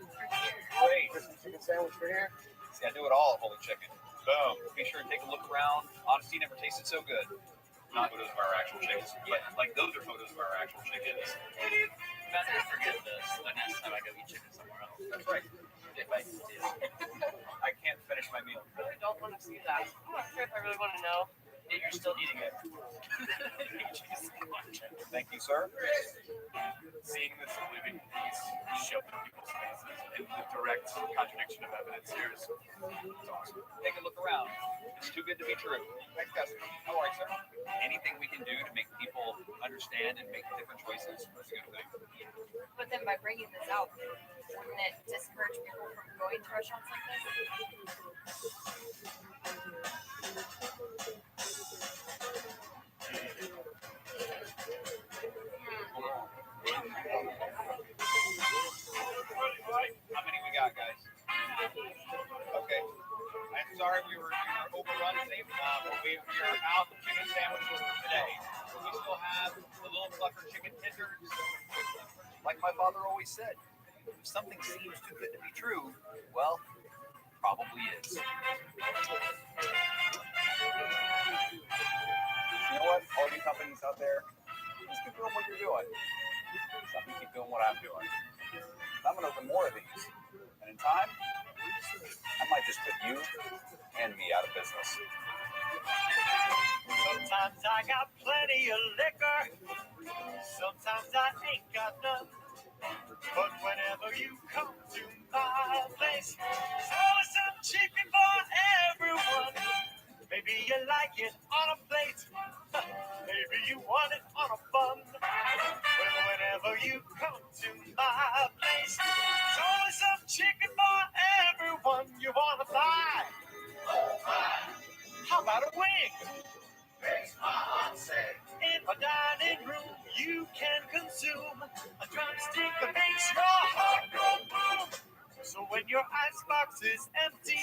Great. Chicken sandwich for here. See, I do it all at Holy Chicken. Boom. Be sure to take a look around. Honesty never tasted so good. Not photos of our actual chickens, but like those are photos of our actual chickens. Better to forget this the next time I go eat chicken somewhere else. That's right. If I do. I can't finish my meal. I really don't want to see that. I'm not sure if I really want to know. Yeah, you're still eating it. Thank you, sir. Seeing this living piece shoved in people's faces in the direct contradiction of evidence here is awesome. Take a look around. It's too good to be true. Thanks, guys. How are you, sir? Anything we can do to make people understand and make different choices is a good thing. But then by bringing this out, wouldn't it discourage people from going to restaurants like this? How many we got, guys? Okay. I'm sorry we were overrun today, but we are out of chicken sandwiches for today. We still have the little clucker chicken tenders. Like my father always said, if something seems too good to be true, well, probably is. You know what? All you companies out there, just keep doing what you're doing. So I can keep doing what I'm doing. I'm going to open more of these. And in time, I might just put you and me out of business. Sometimes I got plenty of liquor. Sometimes I ain't got none. But whenever you come to my place, there's always some chicken for everyone. Maybe you like it on a plate. Maybe you want it on a bun. Well, whenever you come to my place, there's always some chicken for everyone. You want to buy? How about a wing? Makes my heart sing. In my dining room, you can consume a drumstick that makes your heart go boom. So when your icebox is empty,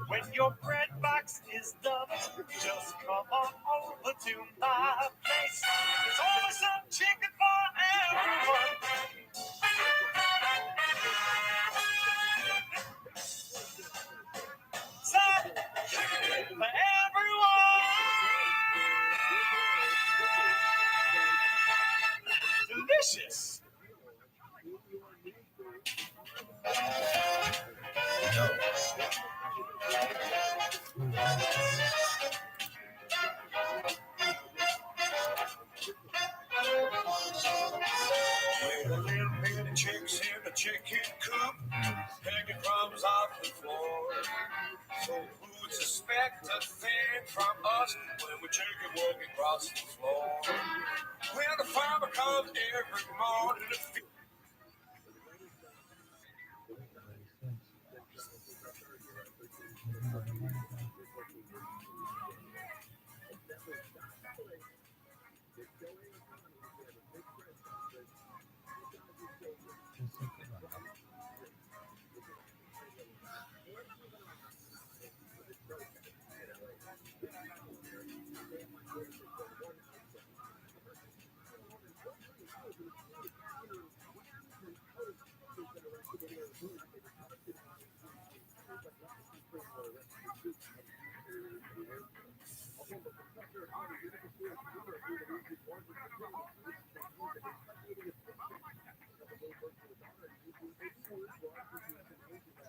when your bread box is done, just come on over to my place. There's always some chicken for everyone. Some chicken for everyone. Delicious. With a little bit of chicks in the chicken coop, hanging crumbs off the floor. So who'd suspect a thing from us when we chicken walking across the floor? When the farmer comes every morning to feed.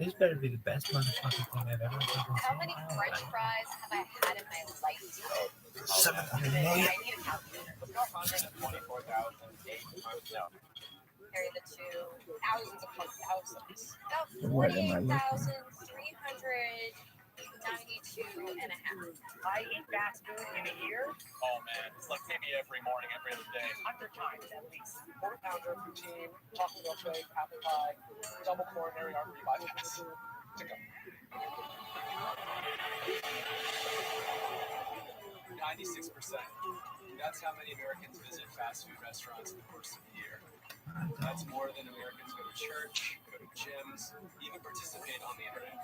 This better be the best motherfucking thing I've ever fucking How seen. many French fries have I had in my lifetime? 700 I million. need a calculator. 124,008. Carry the two. Thousands upon thousands. About What am I looking? 48,392.5. I eat fast food in a year Oh man, it's like maybe every morning, every other day. 100 times at least. Quarter pounder, poutine, chocolate milkshake, apple pie, double coronary artery bypass. To go. 96%. That's how many Americans visit fast food restaurants in the course of the year. That's more than Americans go to church, go to gyms, even participate on the internet.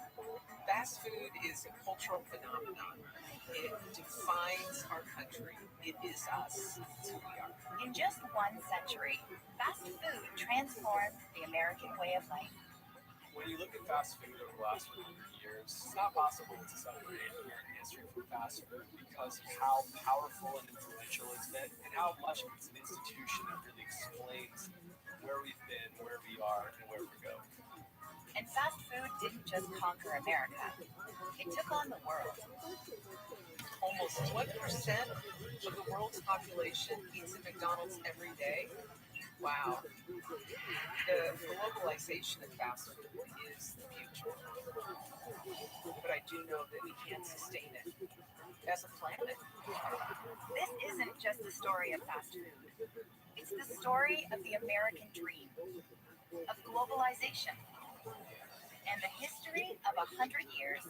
Fast food is a cultural phenomenon. It defines our country. It is us. It's who we are. In just 1 century, fast food transformed the American way of life. When you look at fast food over the last 100 years, it's not possible to separate American history from fast food because of how powerful and influential it's been and how much it's an institution that really explains where we've been, where we are, and where we're going. And fast food didn't just conquer America, it took on the world. Almost 20% of the world's population eats at McDonald's every day. Wow. The globalization of fast food is the future. But I do know that we can't sustain it as a planet. This isn't just the story of fast food. It's the story of the American dream, of globalization, and the history of 100 years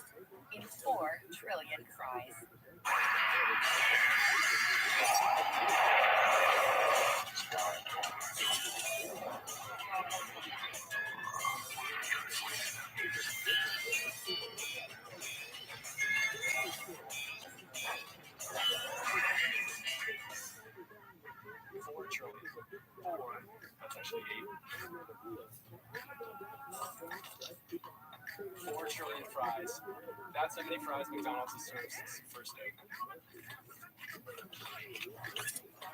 in 4 trillion fries. That's actually 8. 4 trillion fries. That's how many fries McDonald's has served since it first opened.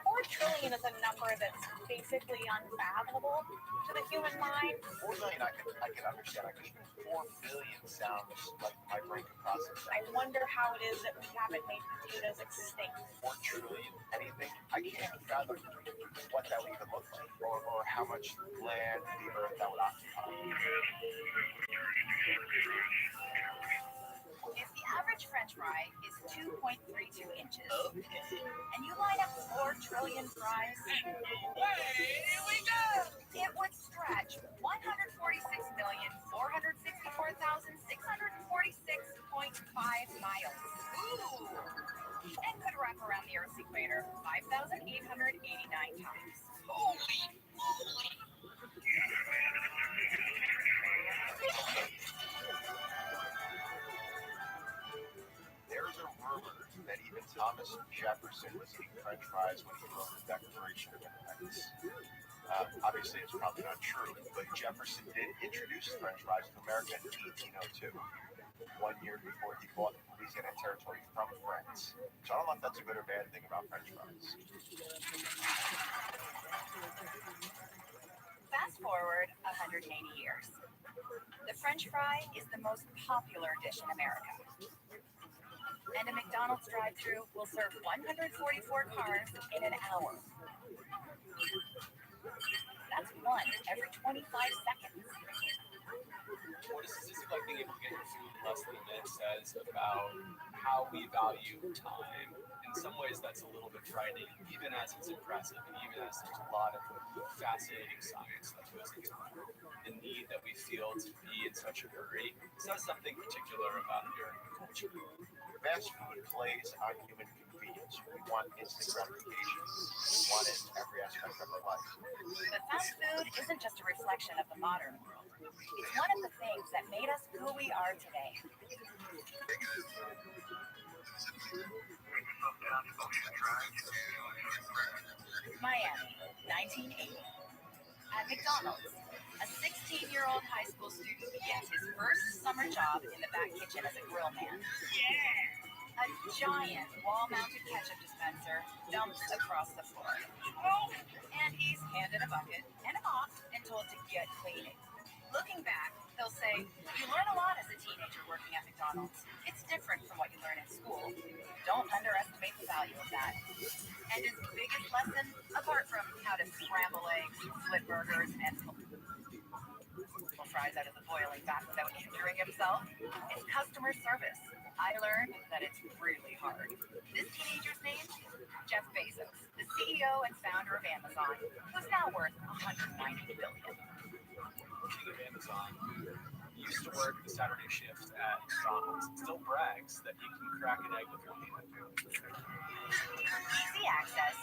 4 trillion is a number that's basically unfathomable to the human mind. 4 million I can understand. I could 4 billion sounds like my brain can process that. I wonder how it is that we haven't made potatoes extinct. 4 trillion anything, I can't fathom what that would even look like, or how much land, the earth that would occupy. If the average French fry is 2.32 inches, and you line up 4 trillion fries, it would stretch 146,464,646.5 miles. And could wrap around the Earth's equator 5,889 times. Holy moly! There's a rumor that even Thomas Jefferson was eating French fries when he wrote the Declaration of Independence. Obviously, it's probably not true, but Jefferson did introduce French fries to America in 1802, 1 year before he bought Louisiana Territory from France. So I don't know if that's a good or bad thing about French fries. Fast forward 180 years. The French fry is the most popular dish in America. And a McDonald's drive-thru will serve 144 cars in an hour. That's one every 25 seconds. What a statistic like being able to get your food in less than a minute says about how we value time. In some ways, that's a little bit frightening, even as it's impressive, and even as there's a lot of fascinating science that goes into the need that we feel to be in such a hurry. Says something particular about American culture. Fast food plays on human convenience. We want instant gratification. We want it in every aspect of our life. But fast food isn't just a reflection of the modern world. It's one of the things that made us who we are today. Miami, 1980. At McDonald's, a 16-year-old high school student begins his first summer job in the back kitchen as a grill man. A giant wall-mounted ketchup dispenser dumps across the floor. And he's handed a bucket and a mop and told to get cleaning. Looking back, They'll say, you learn a lot as a teenager working at McDonald's. It's different from what you learn in school. Don't underestimate the value of that. And his biggest lesson, apart from how to scramble eggs, flip burgers, and pull fries out of the boiling fat without injuring himself, is customer service. I learned that it's really hard. This teenager's name? Jeff Bezos, the CEO and founder of Amazon, who's now worth $190 billion. Speaking of Amazon, he used to work the Saturday shift at McDonald's. Still brags that he can crack an egg with one hand. Easy access,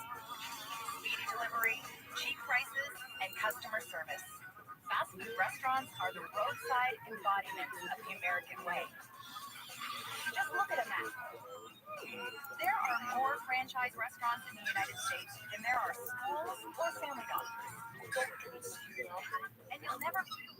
speedy delivery, cheap prices, and customer service. Fast food restaurants are the roadside embodiment of the American way. Just look at a map. There are more franchise restaurants in the United States than there are schools or family doctors. And you'll never be.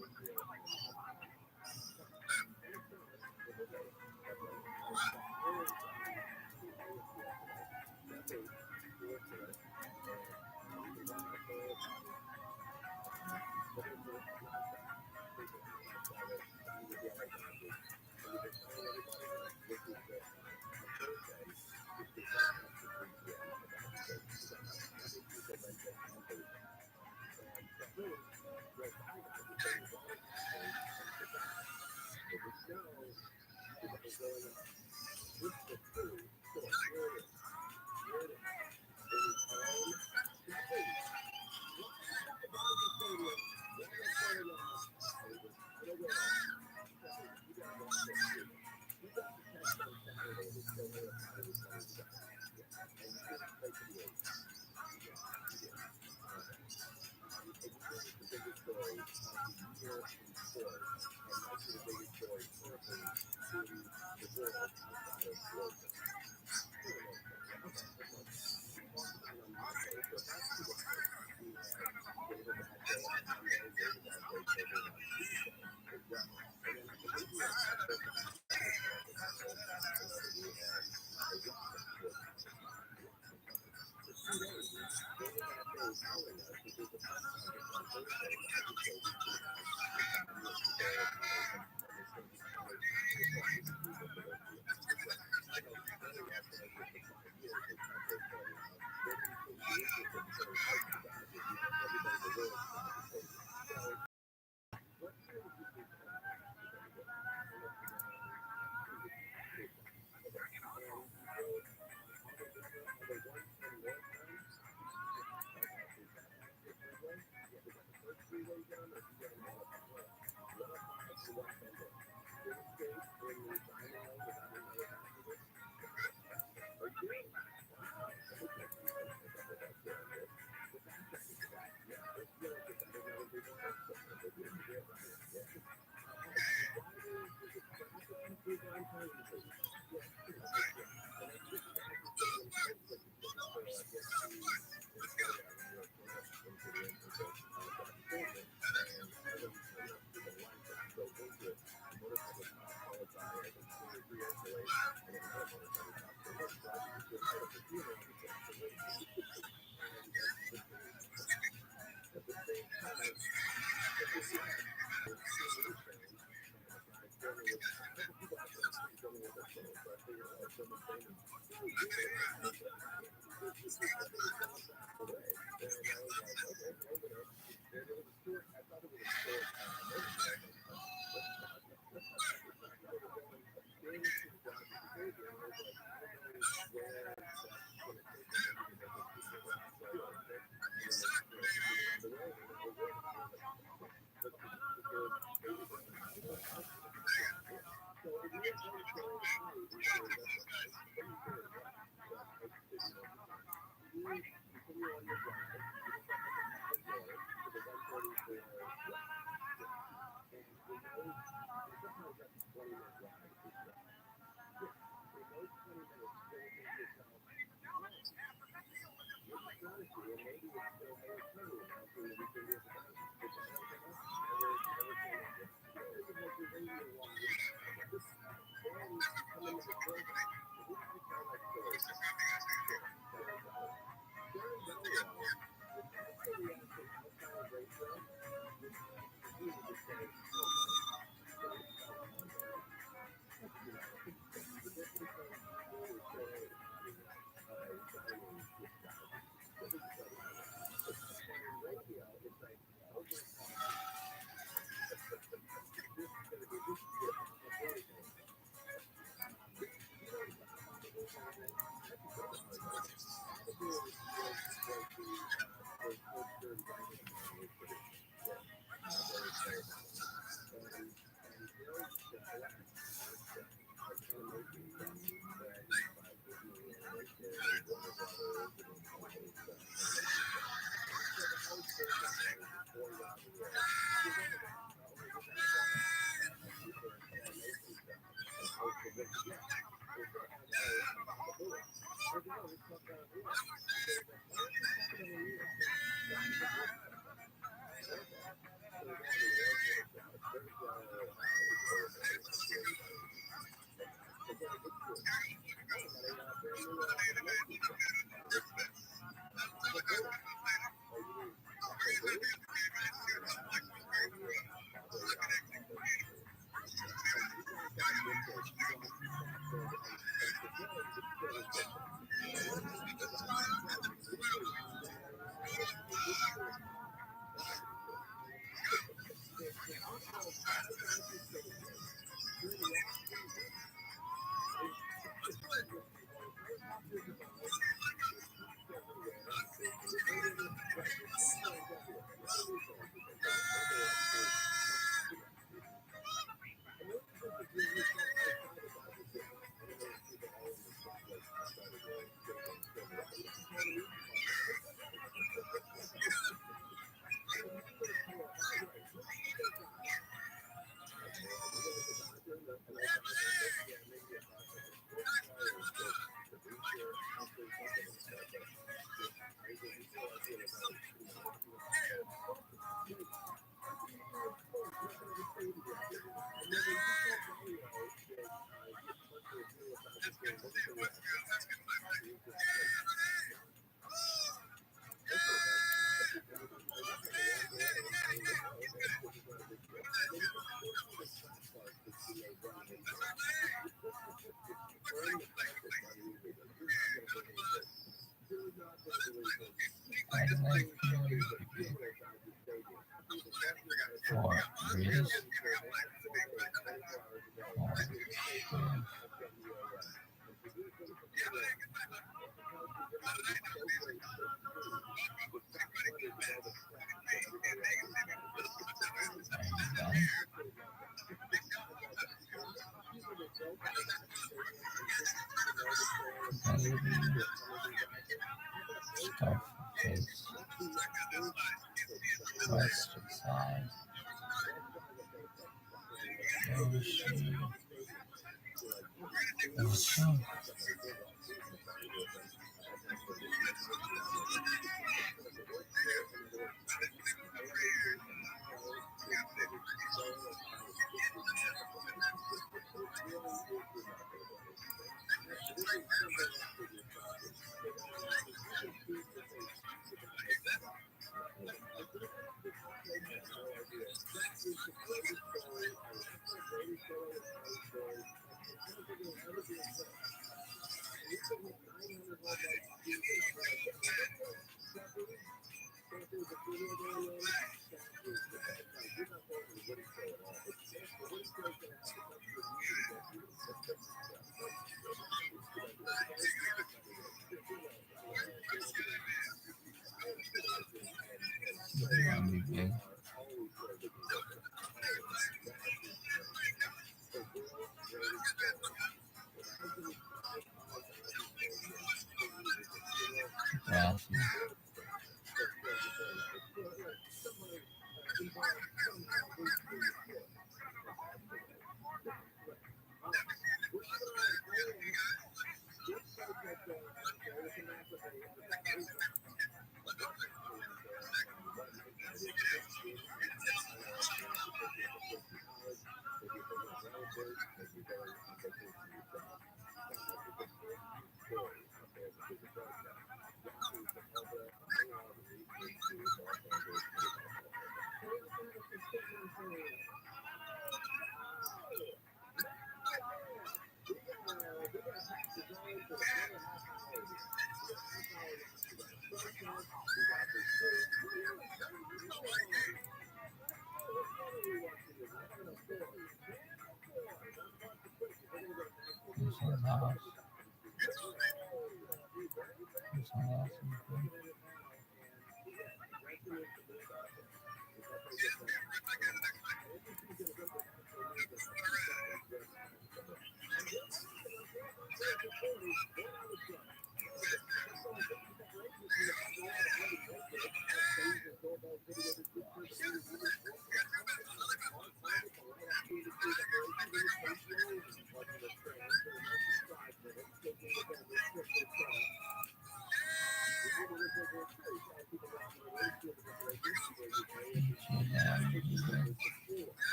That's awesome.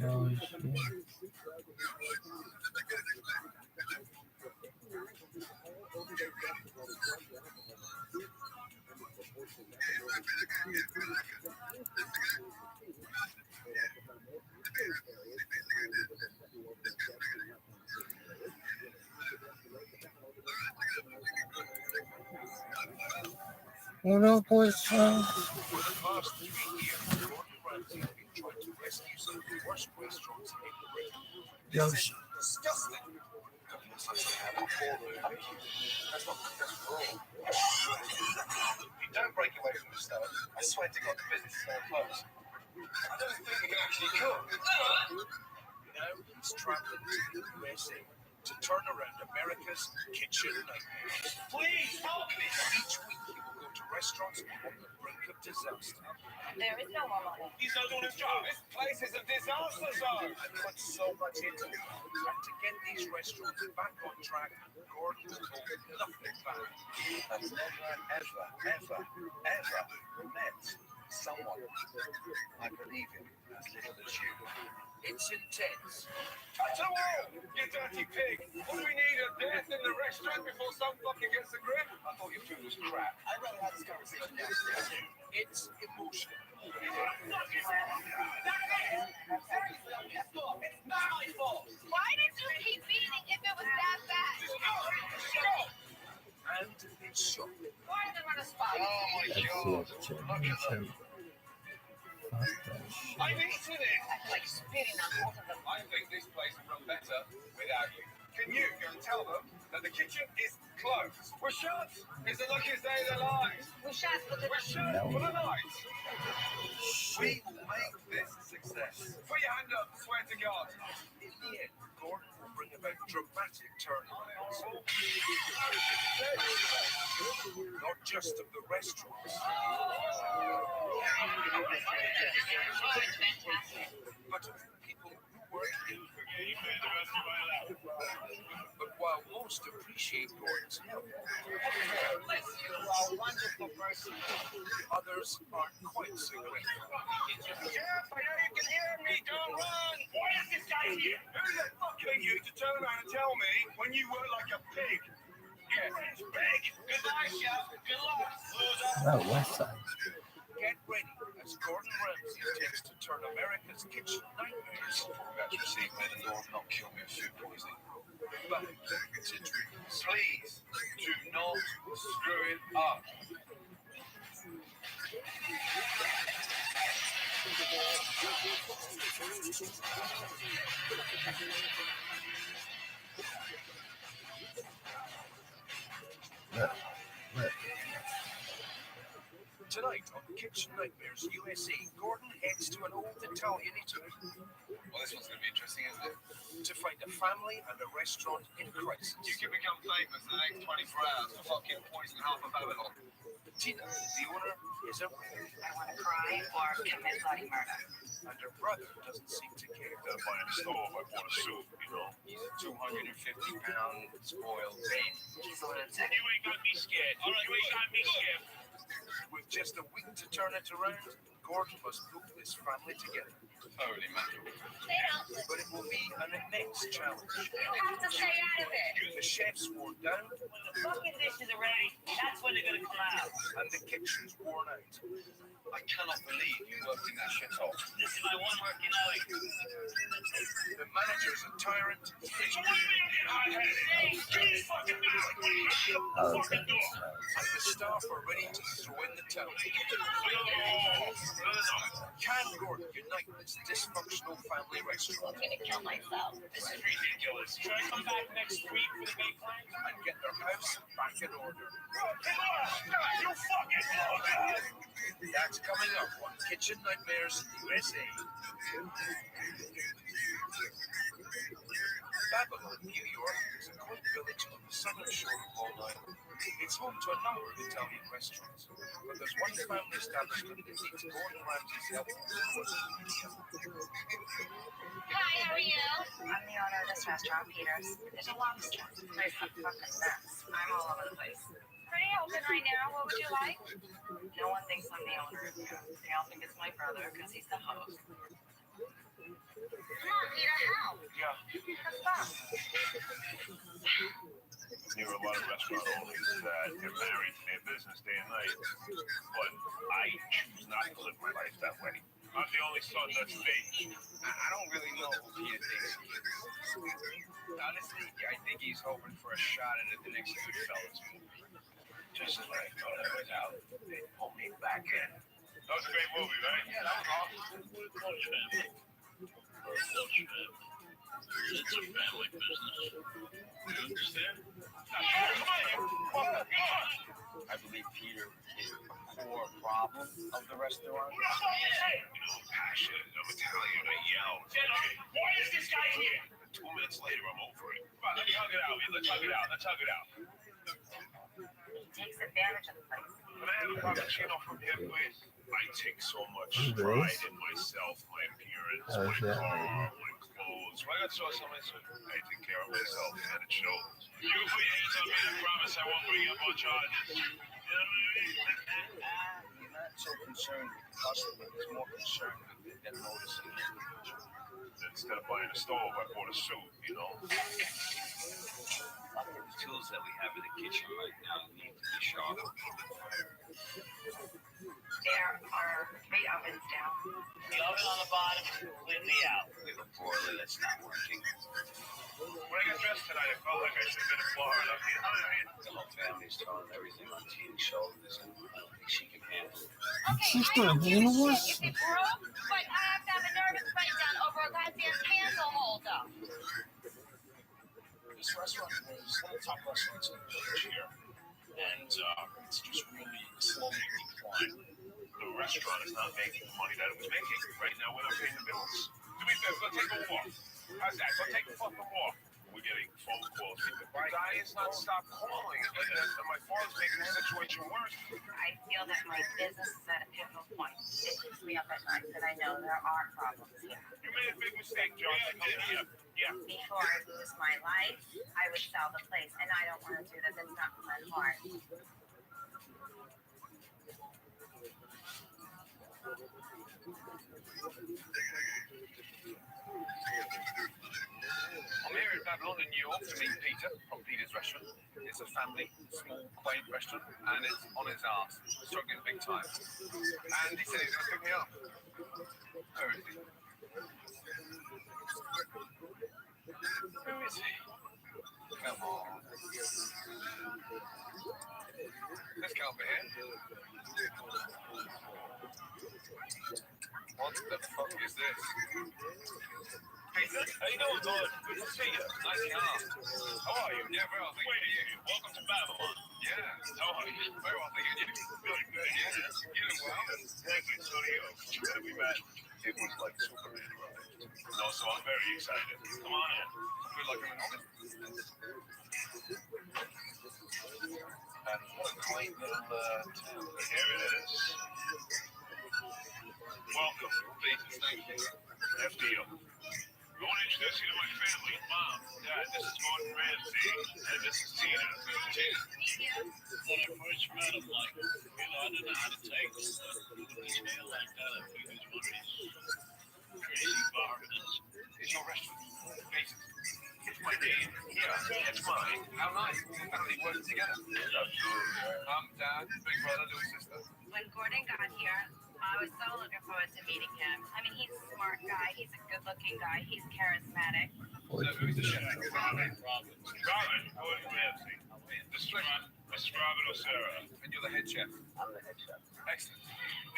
Oh, shit. What up, boys? For the past 3 years, Gordon Ramsay has been trying to rescue some of the worst restaurants in Britain. Yo, This is disgusting. You don't break away from the stuff. I swear to God, the business is so close. I don't think we can actually cook. Now he's traveling to the USA to turn around America's kitchen nightmares. Please help me! Each week he will go to restaurants on the brink of disaster. There is no more money. He's not doing his job. This place is a disaster zone. I put so much into it. And to get these restaurants back on track, Gordon will hold nothing back. I've never, ever met someone I believe in as little as you. It's intense. Touch the wall, you dirty pig. What do we need, a death in the restaurant before some fucker gets the grip? I thought your food was crap. I'd rather have this conversation downstairs. It's emotional. It's not my fault. Why did you keep beating if it was that bad? And it's shocking. Why did they run a spot? Oh my God. Look at them. I've eaten it. I feel like spitting on both of them. I think this place would run better without you. Can you go and tell them that the kitchen is closed? We're shut. It's the luckiest day of their lives. We're shut for the for the night. We will make this a success. Put your hand up, swear to God. In the end, Gordon will bring about dramatic turnarounds. Not just of the restaurants, but of people who work in them. But while most appreciate Gordon's help, Bless you, you are a wonderful person. others aren't quite so grateful. Jeff, I know you can hear me. Don't run. Why is this guy here? Who the fuck are you to turn around and tell me when you were like a pig? Yeah, pig. Goodbye, Chef. Good luck. Oh, West Side. Get ready as Gordon Ramsay attempts to turn America's kitchen nightmares That's received many Lord not kill me of food poisoning. back to dreams. Please do not screw it up. Tonight on Kitchen Nightmares USA, Gordon heads to an old Italian eatery. Well, this one's going to be interesting, isn't it? To find a family and a restaurant in crisis. You can become famous in the next 24 hours for fucking poisoning half of Babylon. Tina, the owner, is a wreck. I want to cry or commit bloody murder. And her brother doesn't seem to care. If I am stove, I bought a soup, you know. He's a 250-pound spoiled baby. He's a lunatic. You ain't got me scared. All right, you ain't got me scared. With just a week to turn it around, Gordon must put this family together. Holy mackerel. But it will be an immense challenge. You have to stay out of it. The chef's worn down When the fucking dishes are ready, that's when they're gonna come out. and the kitchen's worn out. I cannot believe you worked in that shithole. This is my one working night. The manager's a tyrant, So what are you doing? Get this fucking out. Fucking door. and the staff are ready to throw in the towel. Can Gordon unite this dysfunctional family restaurant? I'm gonna kill myself. This is ridiculous. Should I come back next week for the big plan? And get their house back in order. You fucking love it! That's coming up on Kitchen Nightmares USA. Babylon, New York is a quaint village on the southern shore of Long Island. It's home to a number of Italian restaurants, but there's one family establishment that needs Gordon Ramsay's help. Hi, how are you? I'm the owner of this restaurant, Peter's. There's a lobster. There's a fucking mess. I'm all over the place. Pretty open right now. What would you like? No one thinks I'm the owner. They all think it's my brother because he's the host. Come on, Peter, help. Yeah. Have fun. There are a lot of restaurant owners that get married to their business day and night, but I choose not to live my life that way. I'm the only son that's fake. I don't really know who Peter thinks he is. Honestly, I think he's hoping for a shot at the next Goodfellas movie. Just as I thought I was out, they pulled me back in. That was a great movie, right? Yeah, that was awesome. It's a family business. You understand? I believe Peter is the core problem of the restaurant. I'm passionate. I'm Italian. I yell. Why is this guy here? 2 minutes later, I'm over it. Come on, let me hug it out. Let's hug it out. Let's hug it out. He takes advantage of the place. Can I have a cappuccino from here, please? I take so much pride in myself, my appearance, my car, my clothes. When I got sauce on my suit, I take care of myself, and it shows. You can put your hands on me, I promise I won't bring up on charges. You know what I mean? He's not so concerned with the customer. He's more concerned with them noticing him. Instead of buying a stove, I bought a suit, you know? The tools that we have in the kitchen right now need to be sharpened. There are 3 ovens down. The oven on the bottom, completely out. We have a boiler that's not working. When I got dressed tonight, I felt like I should have been in Florida. You know what I mean? The whole family's throwing everything on Tina's shoulders, and I don't think she can handle it. Okay, I don't give a shit if it broke, but I have to have a nervous breakdown over a goddamn candle holder. This restaurant was one of the top restaurants in the village here, and it's just really slowly declining. The restaurant is not making the money that it was making. Right now, we're not paying the bills. Do me a favor, go take a walk. How's that? Go take a fucking walk. We're getting phone calls. The guy is not stop calling. And my father's making the situation worse. I feel that my business is at a pivotal point. It keeps me up at night, but I know there are problems here. You made a big mistake, John. Yeah. Before I lose my life, I would sell the place, and I don't want to do that. That's not my heart. I'm here in Babylon in New York to meet Peter from Peter's Restaurant. It's a family, small, quaint restaurant, and it's on his arse, struggling big time. And he said he's going to pick me up. Where is he? Who is he? Come on. This can't be him. What the fuck is this? Peter, how you doing, bud? Good to see you. Nice car. How are you? Yeah, very well, thank you. Welcome to Babylon. Yeah, how are you? Very well, thank you. Good, good. Yeah, you doing well? Thank you, so do you. When we met, it was like Superman arrived. No, so I'm very excited. Come on in. Feel like I'm in home. What a quaint little town. Here it is. Welcome. Please, thank you. After you. I want to introduce you to my family. Mom, Dad, this is Gordon Ramsay, and this is Tina. Tina. When I first met him, like, I didn't know how to take this hair like that. I think it was one of these crazy foreigners. It's your restaurant. It's my name. Yeah, it's mine. How nice. We're family working together. Absolutely. Mom, Dad, big brother, little sister. When Gordon got here, I was so looking forward to meeting him. I mean, he's a smart guy. He's a good-looking guy. He's charismatic. So who's the chef? Robin. Gordon Ramsay. This is Truman. Mrs. Robin or Sarah? And you're the head chef. I'm the head chef. Excellent.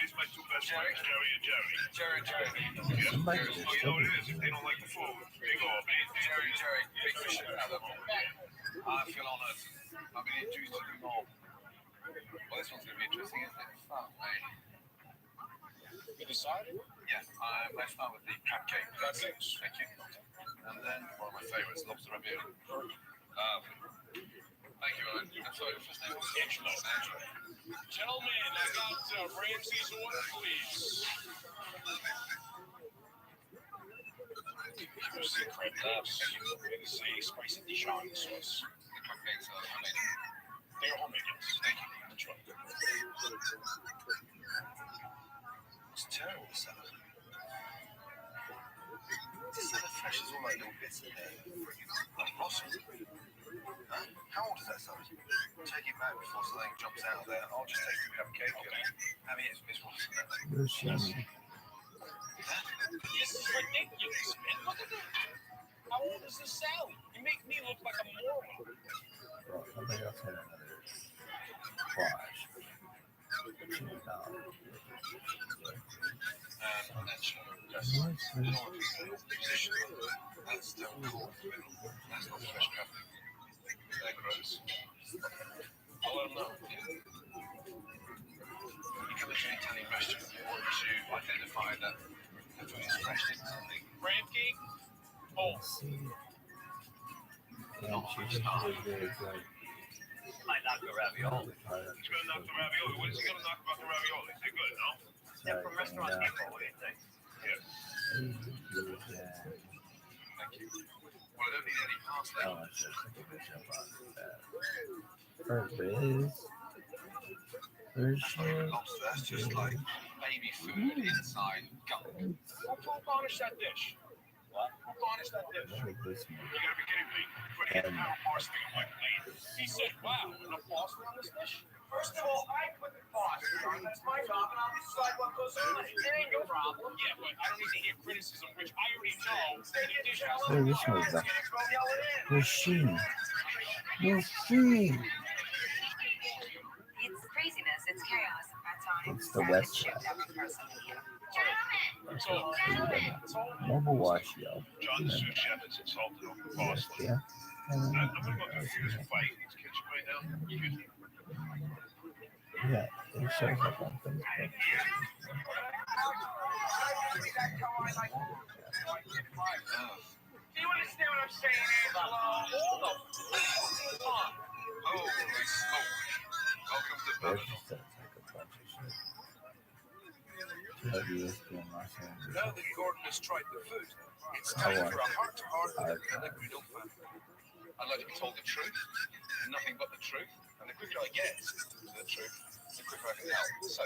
Here's my two best friends, Jerry and Jerry. Jerry and Jerry. Yeah. Oh, you know what it is? If they don't like the food, they go off. Jerry and Jerry. Big fish out of them. I feel honored. I've been introduced to them all. Well, this one's going to be interesting, isn't it? Fuck, mate. You decided? Yeah, let's start with the crab cake. Cupcakes. Thank you. And then one of my favorites, lobster ravioli. Thank you, Owen. I'm sorry, your first name was Angelo. Gentlemen, I got Ramsey's order, please. Give us the crab cakes. Say spicy Dijon sauce. The cupcakes are homemade. They are homemade, yes. Thank you. That's right. It's terrible, salad. This salad fresh is all like little bits in there. Like blossom. Huh? How old is that salad? Take it back before something jumps out of there. I'll just take the crab cake. I mean, it's blossom. Where's she? This is ridiculous, man. Look at this. How old is this salad? You make me look like a moron. Well, somebody else had another squash. That's still cool. That's not fresh crab. They're gross. I'll let them know. You come into an Italian restaurant, you want to identify that the food is fresh, isn't something. Crab cake? Oh. Might knock the ravioli. He's going to knock the ravioli. What is he going to knock about the ravioli? They're good, no? They're from restaurant people. What do you think? Yes. Thank you. Well, I don't need any parsley. That's just like baby food inside gum. Who garnished that dish? What? Who garnished that dish? You gotta be kidding me. Putting in a pound of parsley on my plate. He said, wow, enough parsley on this dish? First of all, I put the parsley on. That's my job, and I'll decide what goes on it. It ain't your problem. Yeah, but I don't need to hear criticism, which I already know that the dish has Hey, which one is that? Where's she? Where's she? It's craziness. It's chaos at times. It's the West Shift every person. Mobile wash, yo. John, the sous chef, is insulted over the parsley. Yeah. I'm gonna go confuse a fight in his kitchen right now. Excuse me. Yeah, it shows up on Facebook. Do you understand what I'm saying, Angelo? Hold up. Holy smoke. Welcome to Babylon. Now that Gordon has tried the food, it's time for a heart-to-heart with Liquid Fan. I'd like to be told the truth, and nothing but the truth, and the quicker I get to the truth, the quicker I can help. So,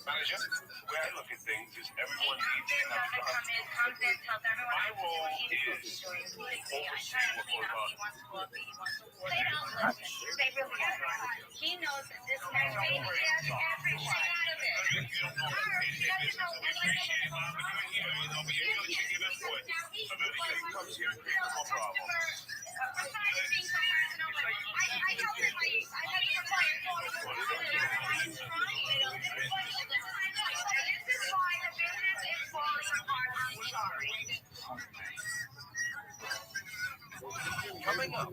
Manager, the way I look at things is everyone needs to have fun. My role is oversee what goes on. He knows that this man has everything out of it. If you don't know it is appreciated, Mom, but you're here, you know, but you're going to give input. So that he comes here and creates no problem. coming up,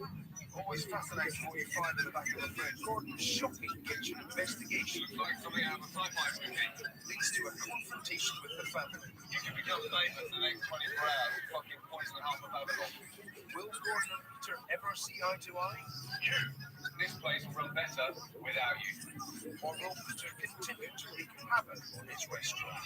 always fascinating what you find in the back of the fridge. Gordon's shocking kitchen investigation. Like something out of a sci-fi movie. Leads to a confrontation with the family. You can become famous in the next 24 hours, fucking poison half of Babylon. Will Gordon and Peter ever see eye to eye? This place will run better without you. Or will Peter continue to wreak havoc on his restaurant?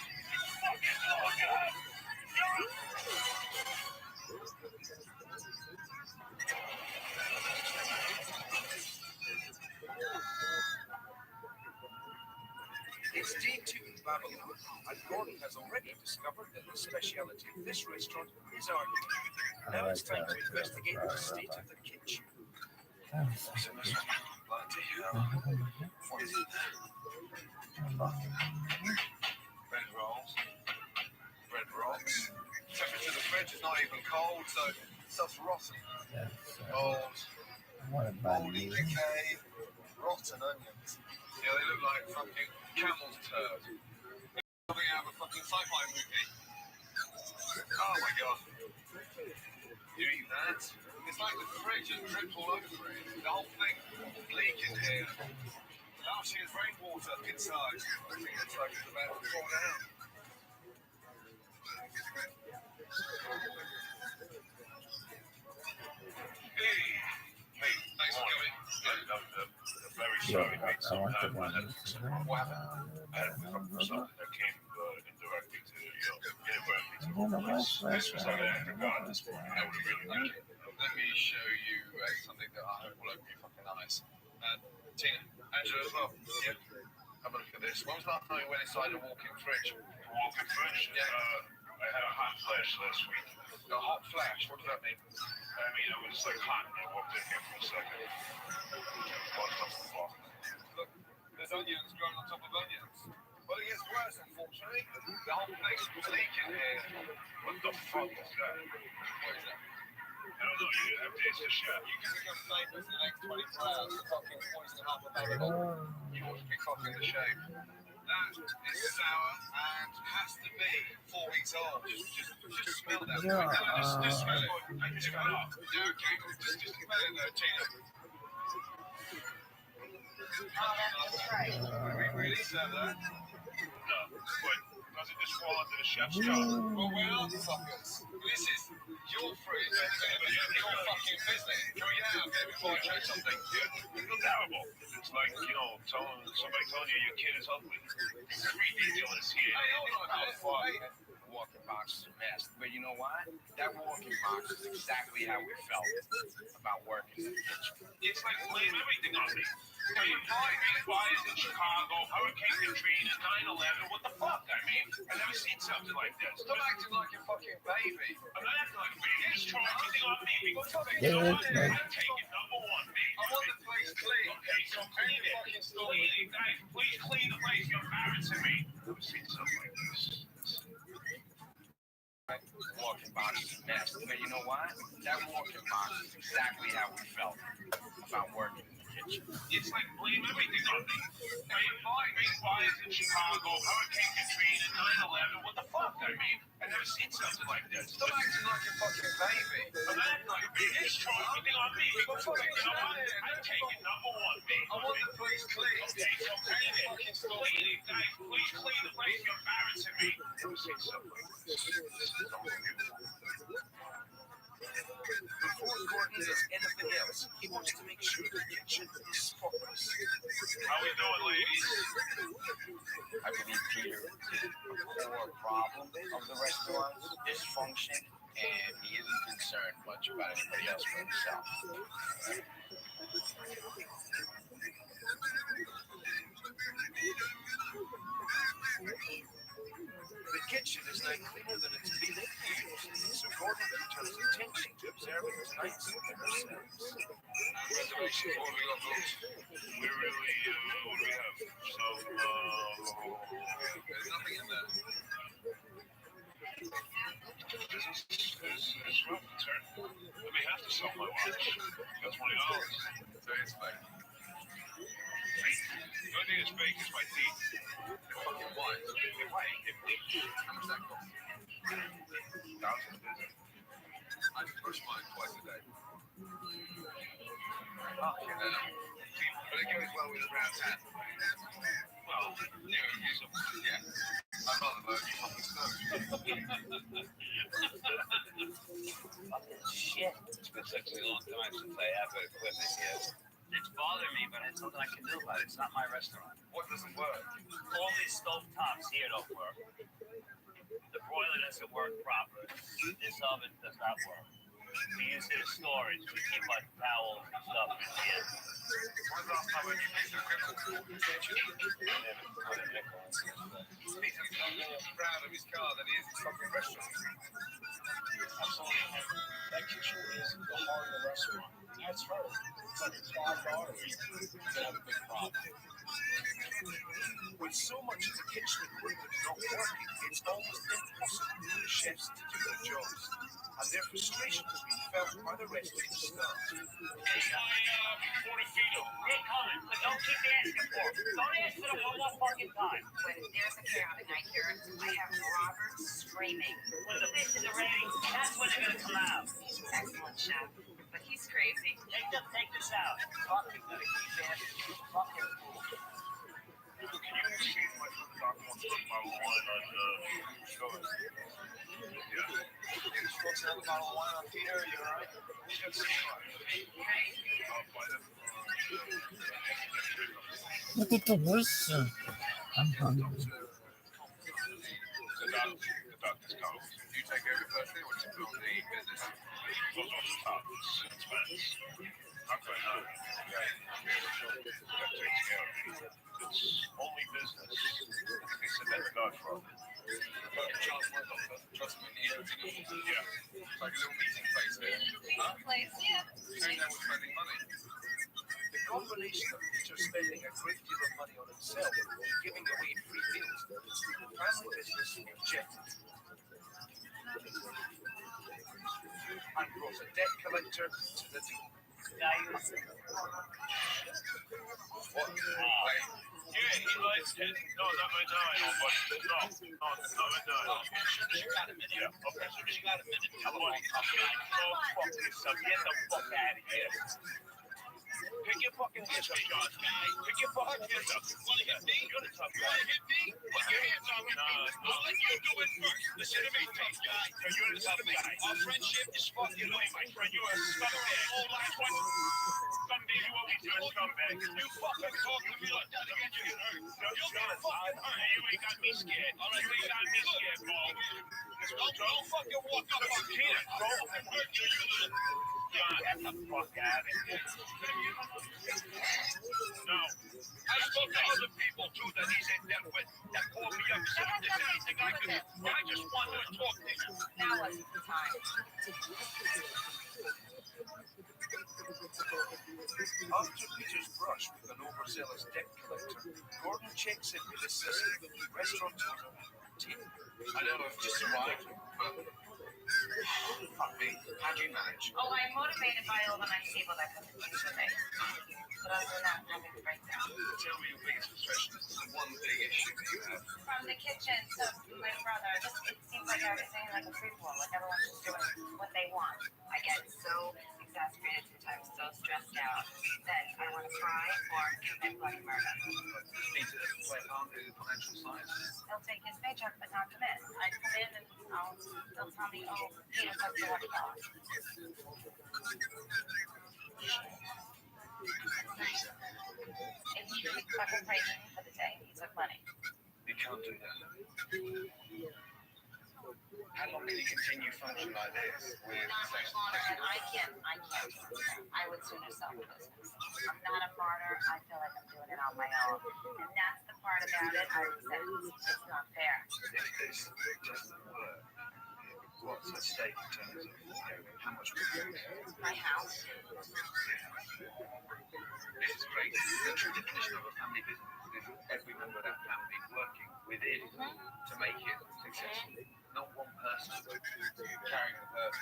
It's day 2 in Babylon, and Gordon has already discovered that the speciality of this restaurant is arguing. Now it's time to investigate the state of the kitchen. What's in this one? Bloody hell. What is it? Bread rolls. Bread rocks. Temperature of the fridge is not even cold, so stuff's rotten. Old. What about moldy you? decay, rotten onions. Yeah, they look like fucking camel's turd. Coming out of a fucking sci-fi movie. Oh my god. You eat that? It's like the fridge has dripped all over it. The whole thing leaking here. Last year's rainwater inside. I think it's like it's about to fall down. Hey, thanks for coming. Very sorry, mate. What happened? I had something that came indirectly to, inadvertently. This was an act of God. I would really like it. Let me show you something that I hope will open your fucking eyes. Tina, Angela as well. Yeah. Have a look at this. When was the last time you went inside a walk-in fridge? Walk-in fridge? Yeah. I had a hot flash last week. A hot flash? What does that mean? I mean, it was like hot, and I walked in here for a second. Buzzed up the floor. Look, there's onions growing on top of onions. Well, it gets worse, unfortunately. The whole thing's leaking here. What the fuck is that? What is that? I don't know, you have to taste the shit. You can become famous in the next 24 hours for fucking poisoning half a barrel. You ought to be fucking ashamed. That is sour and has to be 4 weeks old. Just smell that. Yeah. Just smell it. I just got it. Yeah, okay. Just smell it though, Tina. We really said that? No, but doesn't this fall under the chef's job? Well, we are the fuckers. This is your fridge. Your fucking business. Throw your hand there before I try something. Yeah, it's terrible. It's like, somebody telling you your kid is ugly. It's ridiculous here. Hey, hold on. Hey. Walking box is a mess. But you know why? That walking box is exactly how we felt about working in the kitchen. It's like blame everything on me. I mean, fires in Chicago, Hurricane Katrina, 9/11. What the fuck? I mean, I've never seen something like this. Stop acting like a fucking baby. I'm not acting like a baby. Just throwing everything on me. Yeah, I'm taking number one, baby. I want the place clean. Okay, so clean it. Clean it, guys. Please clean the place. You're embarrassing me. I've never seen something like this. Walking box is a mess. But you know why? That walking box is exactly how we felt about working in the kitchen. It's like blame everything on me. I mean, fires in Chicago, Hurricane Katrina, 9/11. What the fuck? I mean, I've never seen something like this. Stop acting like a fucking baby. I'm not acting like a baby. Just throwing everything on me. You know what? I'm taking number one, baby. I want the place clean. Okay, so clean it. Clean it, guys. Please clean the place. You're embarrassing me. I've never seen something like this. Before Gordon does anything else, he wants to make sure the kitchen is spotless. How we doing, ladies? I believe Peter is the core problem of the restaurant, dysfunction, and he isn't concerned much about anybody else but himself. The kitchen is now cleaner than it's been in years, so Gordon can turn his attention to observing tonight's ourselves. Reservations, what have we got booked? We really, what do we have? There's nothing in there. It's rough. Let me have to sell my watch. That's $20. So it's fake. The only thing that's fake is my teeth. Fucking white. It bleach. How much that cost? Thousands. I brush mine twice a day. Fucking hell. But it goes well with a brown tan. Well, use them. Yeah. I'd rather burn you fucking stone. Fucking shit. It's been such a long time since I have equipment here. It's bothering me, but it's something I can do about it. It's not my restaurant. What doesn't work? All these stove tops here don't work. The broiler doesn't work properly. This oven does not work. We use it as storage. We keep like towels and stuff in here. When's the last time when you made a nickel? Never put a nickel in this thing. He's more proud of his car than he is his fucking restaurant. Absolutely. That kitchen is the heart of the restaurant. That's her. It's like a clogged artery. You have a big problem. With so much of the kitchen equipment not working, it's almost impossible for the chefs to do their jobs. And their frustration has been felt by the rest of the staff. It's my fucking time. When there's a chaotic night here, I have Robert screaming. When the bitches are ready, that's when they're gonna come out. He's an excellent chef, but he's crazy. Take this out. Fucking gonna keep that fucking fool. Can you see my talk about wine on shows? Yeah. You supposed to have a bottle of wine on Peter, you alright? We got some fun. Look at the worst. I'm hungry. The doctor's call. You take every person when you build the business. Goes off the top. Expense. Okay, no. That takes care of it. It's only business. They said that's God from. Trust me, yeah. It's like a little meeting place there. Huh? Place, yeah. Same that with spending money. The combination of Peter spending a great deal of money on himself and giving away free meals, family business rejected. And brought a debt collector to the deal. What? Yeah, he likes it. No, not right now, I know, but no, not right now. As soon as you got a minute. Yeah, okay. As soon as you got a minute, tell him what he's doing. Go fuck yourself. Get the fuck out of here. Pick your fucking hands up, John. Pick your fucking hands up. Wanna hit me? You're the tough guy. Wanna hit me? Put your hands up. No. I'll let you do it first. Listen to me, tough guy. You're the tough guy. Our friendship is fucking away, my friend. You're a scumbag. Old last one. Someday you always do a scumbag. You fucking talk to me like that again, you get hurt. You'll get fucking hurt. You ain't got me scared. All right, you ain't got me scared, bro. Don't fucking walk up on Peter, bro. I'm hurt you, you little... John, get the fuck out of here. No. I spoke to other people, too, that he's in debt with, that called me up, said if there's anything I could do. I just wanted to talk to you. Now wasn't the time. After Peter's brush with an overzealous debt collector, Gordon checks in with his sister, restaurateur, Tina. I know I've just arrived, but fuck me. How'd you manage? Oh, I'm motivated by all the nice people that come to the today. But other than that, I'm having a breakdown. Tell me your biggest frustration. This is the one big issue that you have. From the kitchen to my brother, it seems like everything like a free for all. Like everyone's just doing what they want. I get so exasperated sometimes, so stressed out that I want to cry or commit bloody murder. Peter doesn't play along in the financial science. He'll take his paycheck but not commit. I come in and they'll tell me, oh, Peter's like $40. If he fucking prays me for the day, he took money. You can't do that. How long can you continue functioning like this? Not much longer, and I can't. I would sooner sell the business. I'm not a martyr. I feel like I'm doing it on my own. And that's the part about it I said it's not fair. If this doesn't work, what's at stake in terms of how much we lose? My house. This is great. The true definition of a family business is every member of that family working within to make it successful. Not one person carrying the burden.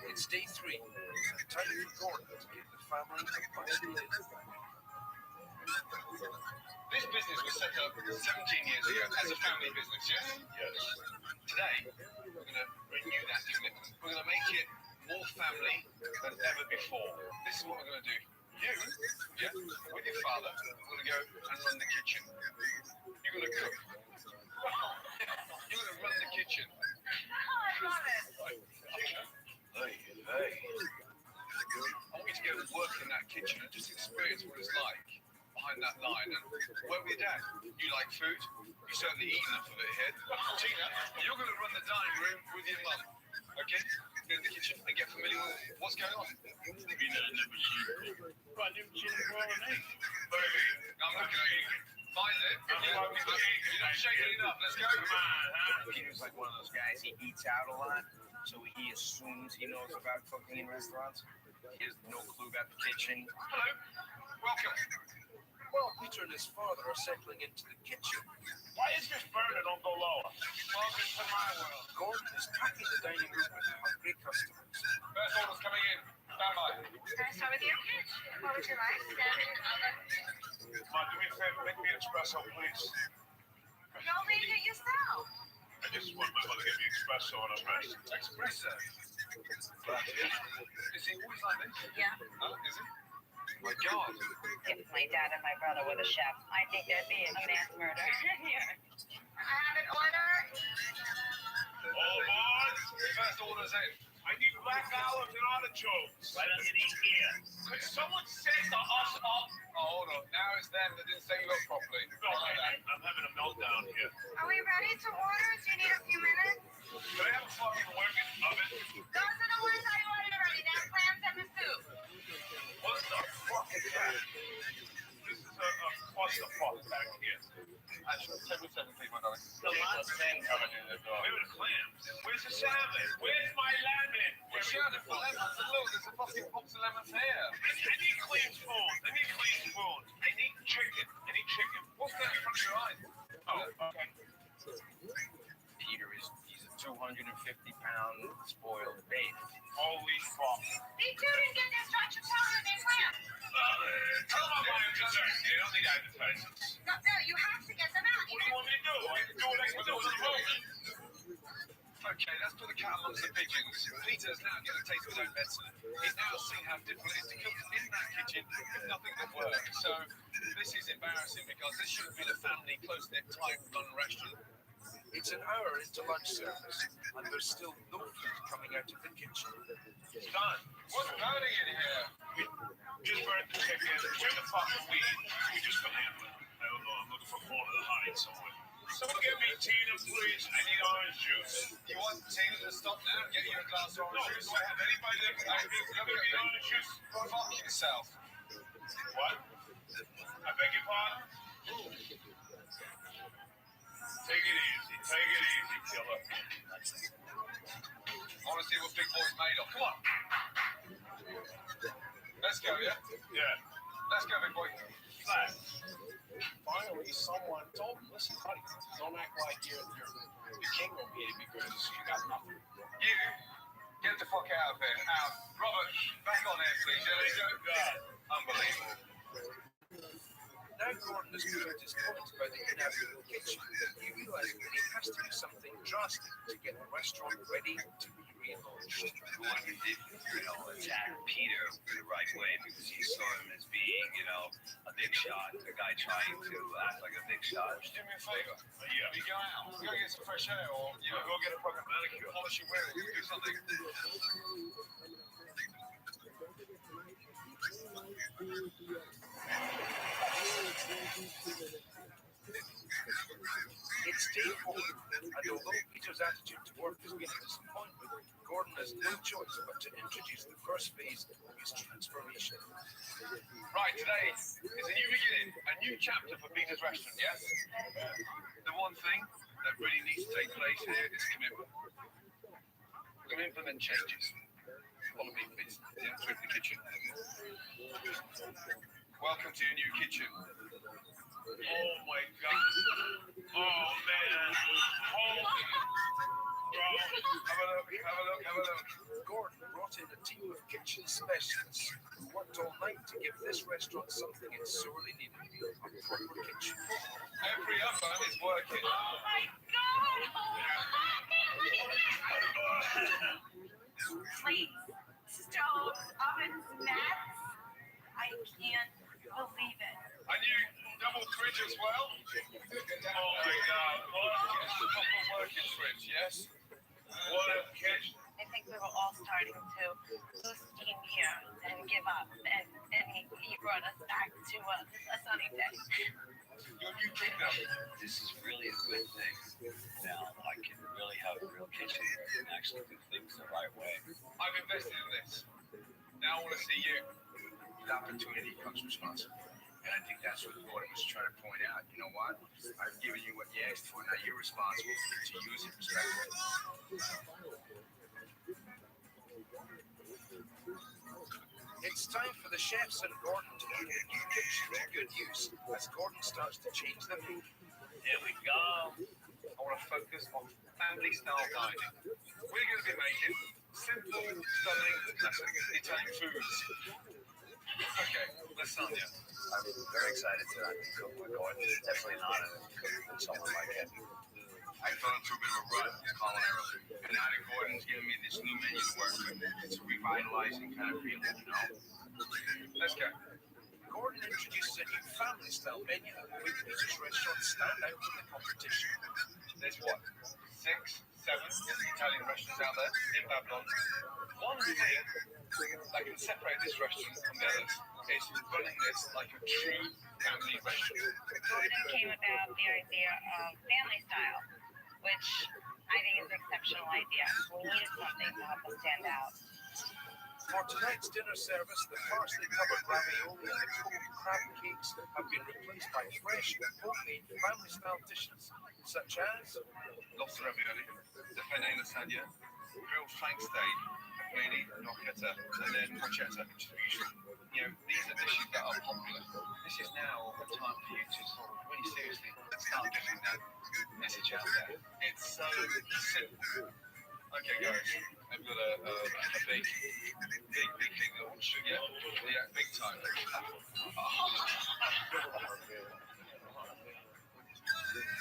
It's day 3. Time for Gordon to give the family advice needed. This business was set up 17 years ago as a family business, yes? Yes. Today, we're going to renew that commitment. We're going to make it more family than ever before. This is what we're going to do. You, with your father, are going to go and run the kitchen. You're going to cook. You're going to run the kitchen. I love it. Hey. I want you to go and work in that kitchen and just experience what it's like behind that line and work with your dad. You like food? You certainly eat enough of it here. Tina, you're going to run the dining room with your mum. Okay? Go in the kitchen and get familiar with what's going on. You know, never seen Right, never seen it growing eggs. Baby, I'm looking at you. Find it. You're not shaking it up. Let's go. Come on. Peter's like one of those guys. He eats out a lot, so he assumes he knows about cooking in restaurants. He has no clue about the kitchen. Hello. Welcome. While Peter and his father are settling into the kitchen, Why is this burner don't go lower? welcome to my world. Gordon is packing the dining room with hot hungry customers. First order's coming in. Stand by. Can I start with you? What would you like? Ma, do me a favor, make me an espresso, please. Go make it yourself. I just want my mother to get me espresso on a rest. Espresso. Is he always like this? Yeah. Oh, is he? My God. If my dad and my brother were the chefs, I think there'd be a mass murder. Here. I have an order. Hold on. First order's in. I need black olives and artichokes. Why don't you eat here? Could someone set the us up? Oh, hold on. Now it's them that didn't set you up properly. I'm having a meltdown here. Are we ready to order? Do you need a few minutes? Can I have a fucking working oven? Those are the ones I ordered already. That clams and the soup. What the fuck is that? This is a clusterfuck back here. Actually, 7 please, my darling. Where's the clams? Where's the salmon? Where's my lemon? We're shouting for lemons. And look, there's a fucking box of lemons here. I need clean spoons. I need clean spoons. I need chicken. I need chicken. What's that in front of your eyes? Oh, okay. Peter he's a 250-pound spoiled babe. Holy fuck. These two didn't get the instructions telling them they planned. Tell them about your dessert. They don't need advertisements. No, you have to get them out. What do you want me to do? I can do what I can do in the moment. Okay, let's put the cat amongst the pigeons. Peter's now getting a taste of his own medicine. He's now seen how difficult it is to cook in that kitchen with nothing but work. So this is embarrassing because this should be the family close-knit time-run restaurant. It's an hour into lunch service, and there's still no food coming out of the kitchen. It's done. What's burning in here? We just burned the chicken. Where the fuck are we? We just glammed. I don't know. I'm looking for corn of the hide somewhere. Someone get me Tina, please. I need orange juice. You want Tina to stop now and get you a glass of orange juice? Do I have anybody that can give me orange juice? Fuck yourself. What? I beg your pardon? Take it easy. Take it easy, killer. I want to see what Big Boy's made of. Come on. Let's go, yeah? Yeah. Let's go, Big Boy. Flat. Finally, someone told him, listen, buddy, don't act like you're the king over here because you got nothing. You, get the fuck out of here. Out. Robert, back on there, please. God. Unbelievable. Now Gordon has proved his point about the inadequate kitchen. He realizes that he has to do something drastic to get the restaurant ready to be relaunched. Gordon did, attack Peter the right way because he saw him as being, a big shot, a guy trying to act like a big shot. Just do me a favor. Yeah. You go out, go get some fresh air, or go get a fucking manicure, polish your wear, do something. It's day 4, and although Peter's attitude to work has been a disappointment, Gordon has no choice but to introduce the first phase of his transformation. Right, today is a new beginning, a new chapter for Peter's restaurant, yes? The one thing that really needs to take place here is commitment. We're going to implement changes. Follow me, please. Through the kitchen. Welcome to your new kitchen. Oh my God. Oh man. Holy. Bro. Have a look. Gordon brought in a team of kitchen specialists who worked all night to give this restaurant something it sorely needed, a proper kitchen. Every oven is working. Oh my God! Please, stoves, ovens, mats. I can't believe it. A new double fridge as well. Oh my God. Proper working fridge, yes? What a kitchen. I think we were all starting to lose steam here and give up. And he brought us back to a sunny day. Your new kingdom. This is really a good thing. Now I can really have a real kitchen and actually do things the right way. I've invested in this. Now I want to see you. With opportunity comes responsibility. And I think that's what Gordon was trying to point out. You know what? I've given you what you asked for. Now you're responsible to use it respectfully. It's time for the chefs and Gordon to put the new kitchen to good use as Gordon starts to change the menu. Here we go. I want to focus on family-style dining. We're going to be making Simple, stunning, classic Italian foods. Okay, lasagna. I'm very excited to cook with Gordon. Definitely an honor to cook with someone like him. I fell into a bit of a rut culinarily, and now that Gordon's giving me this new menu to work with, it's a revitalizing kind of feeling, you know? Let's go. Gordon introduces a new family-style menu with each restaurant stand out from the competition. There's what? 6, 7 Italian restaurants out there in Babylon. One thing that can separate this restaurant from the others is running this like a true family restaurant. Gordon came about the idea of family style, which I think is an exceptional idea. We needed something to help us stand out. For tonight's dinner service, the parsley-covered ravioli and the cold crab cakes have been replaced by fresh, homemade family-style dishes, such as lobster ravioli, the penne lasagna, grilled flank steak, penne, gnocchetta, and then porchetta, which is usual. You know, these are dishes that are popular. This is now the time for you to sort of really seriously start getting that message out there. It's so simple. Okay, guys, I've got a big thing that I want to show you. Yeah, big time.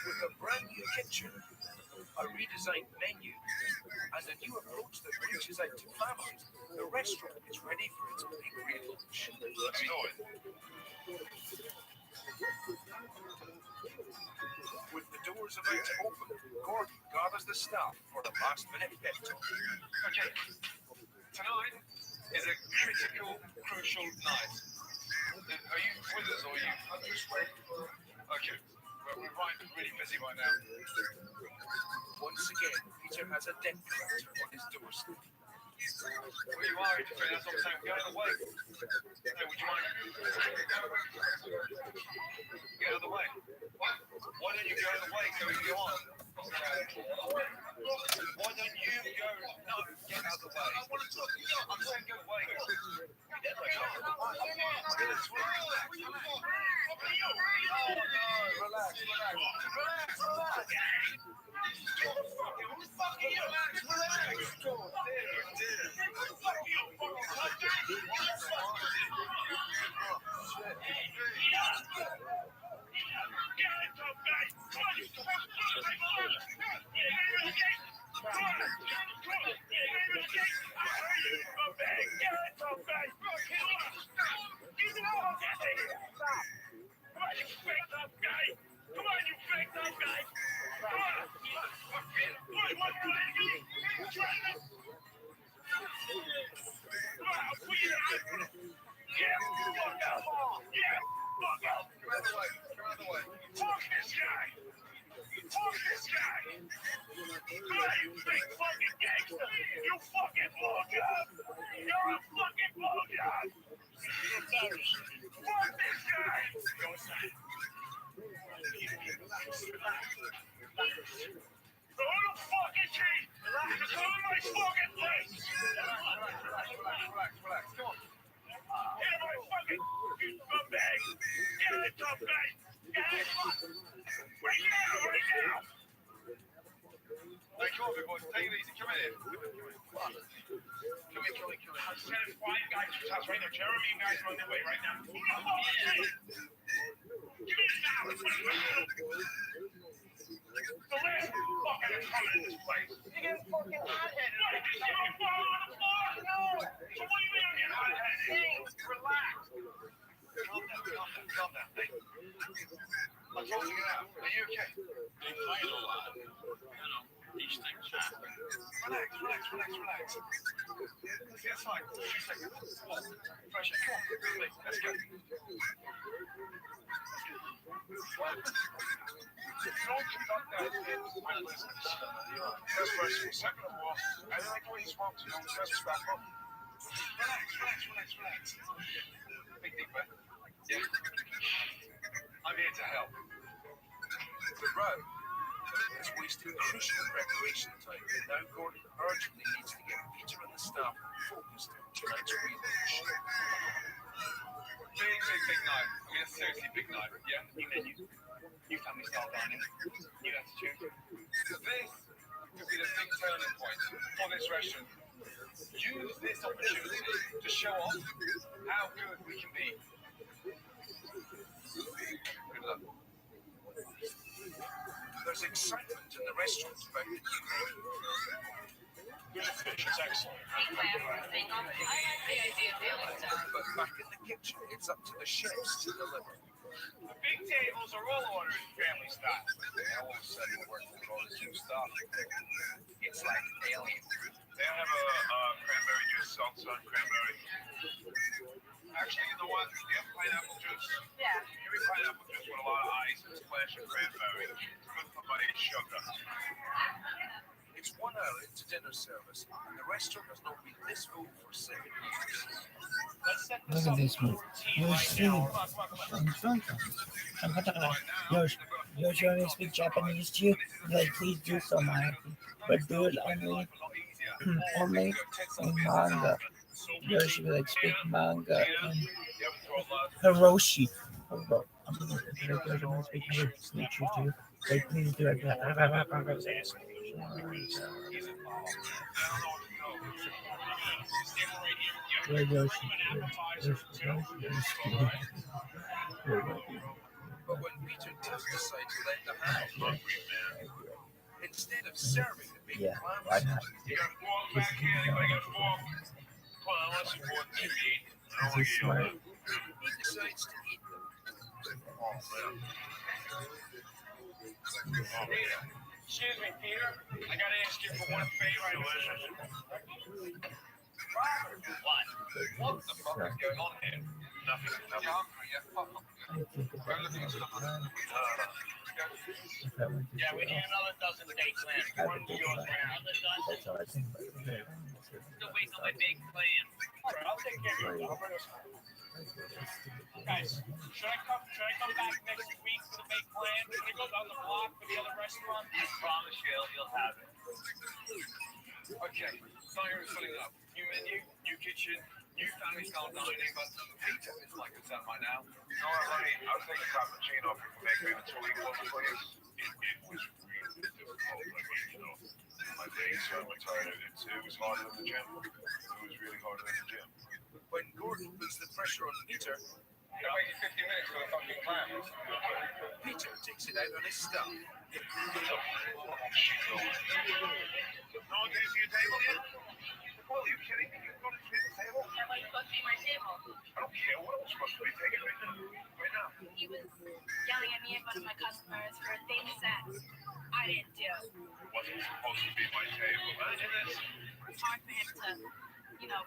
With a brand new kitchen, a redesigned menu, and a new approach that reaches out to families, the restaurant is ready for its big relaunch. Let's go in. With the doors about to open, Gordon gathers the staff for a last-minute pep talk. Okay, tonight is a critical, crucial night. Are you with us or are you under way? Okay, we're really busy right now. Once again, Peter has a debt collector on his doorstep. Well, you are interfering, that's what I'm saying. Get out of the way. Hey, would you mind? Get out of the way. Why don't you go out of the way so we can go on? Why don't you go? No, get out of the way. I want to talk to you. I'm saying go away. Get away. Relax. Second of all, I like the way you spoke to him. Just back up. Relax. Big deep breath. Yeah. I'm here to help. The road is wasting crucial preparation time. Now Gordon urgently needs to get Peter and the staff focused on tonight's relaunch. Big night. I mean, seriously, big night. Yeah. New menu. New family style dining. New attitude. This could be the big turning point for this restaurant. use this opportunity to show off how good we can be. Good luck. There's excitement in the restaurant about the new menu. Good fish, it's excellent. I like the idea of the other time. But back in the kitchen, it's up to the chefs to deliver. The big tables are all ordered family style. All of a sudden, we're working with all this new stuff. It's like alien. They have a cranberry juice, salsa and cranberry. Actually, you know what? You have pineapple juice. Yeah. Give me pineapple juice with a lot of ice and a splash of cranberry. It's good for my sugar. It's 1 hour into dinner service, and the restaurant has not been this full for 7 years. Let's set Look at this one. Yoshi. Yoshi, want me to speak Japanese to you? Like, please do so, man. But do it only in manga. Yoshi, like, speak manga and Hiroshi. I'm gonna speak Hiroshi to you. Like, please do it. But when Peter does decide to let the house instead of serving the big clams, why not? You got a fork back here? Anybody got a fork? Come on, let's support TV. This is smart. he decides to eat them. Excuse me, Peter. I gotta ask you for one favor. What the fuck is going on here? Nothing. You're hungry, yeah? Fuck them. We're looking at stuff. Yeah, we need another dozen big clams. One to yours now. That's all I think about it. Still waiting on my big clam. All right, I'll take care of you. I'll bring us. Guys, should I come back next week for the big clam? Should we go down the block for the other restaurant? I promise you'll have it. Okay, fire is filling up. New menu, new kitchen, new family style dining, but Peter is like it's done right now. You know what, honey? I'll take a cappuccino if you can make me the 2 equals, please. It was really difficult. My days so tired. It was harder than the gym. It was really harder than the gym. When Gordon puts the pressure on Peter, I waited 50 minutes for the fucking clams. Peter takes it out on his stuff. No one came to your table yet? Well, are you kidding me? You're going to the table? That was supposed to be my table. I don't care what I'm supposed to be taking right now. He was yelling at me in front of my customers for things that I didn't do. Wasn't supposed to be my table. Imagine this. It's hard for him to,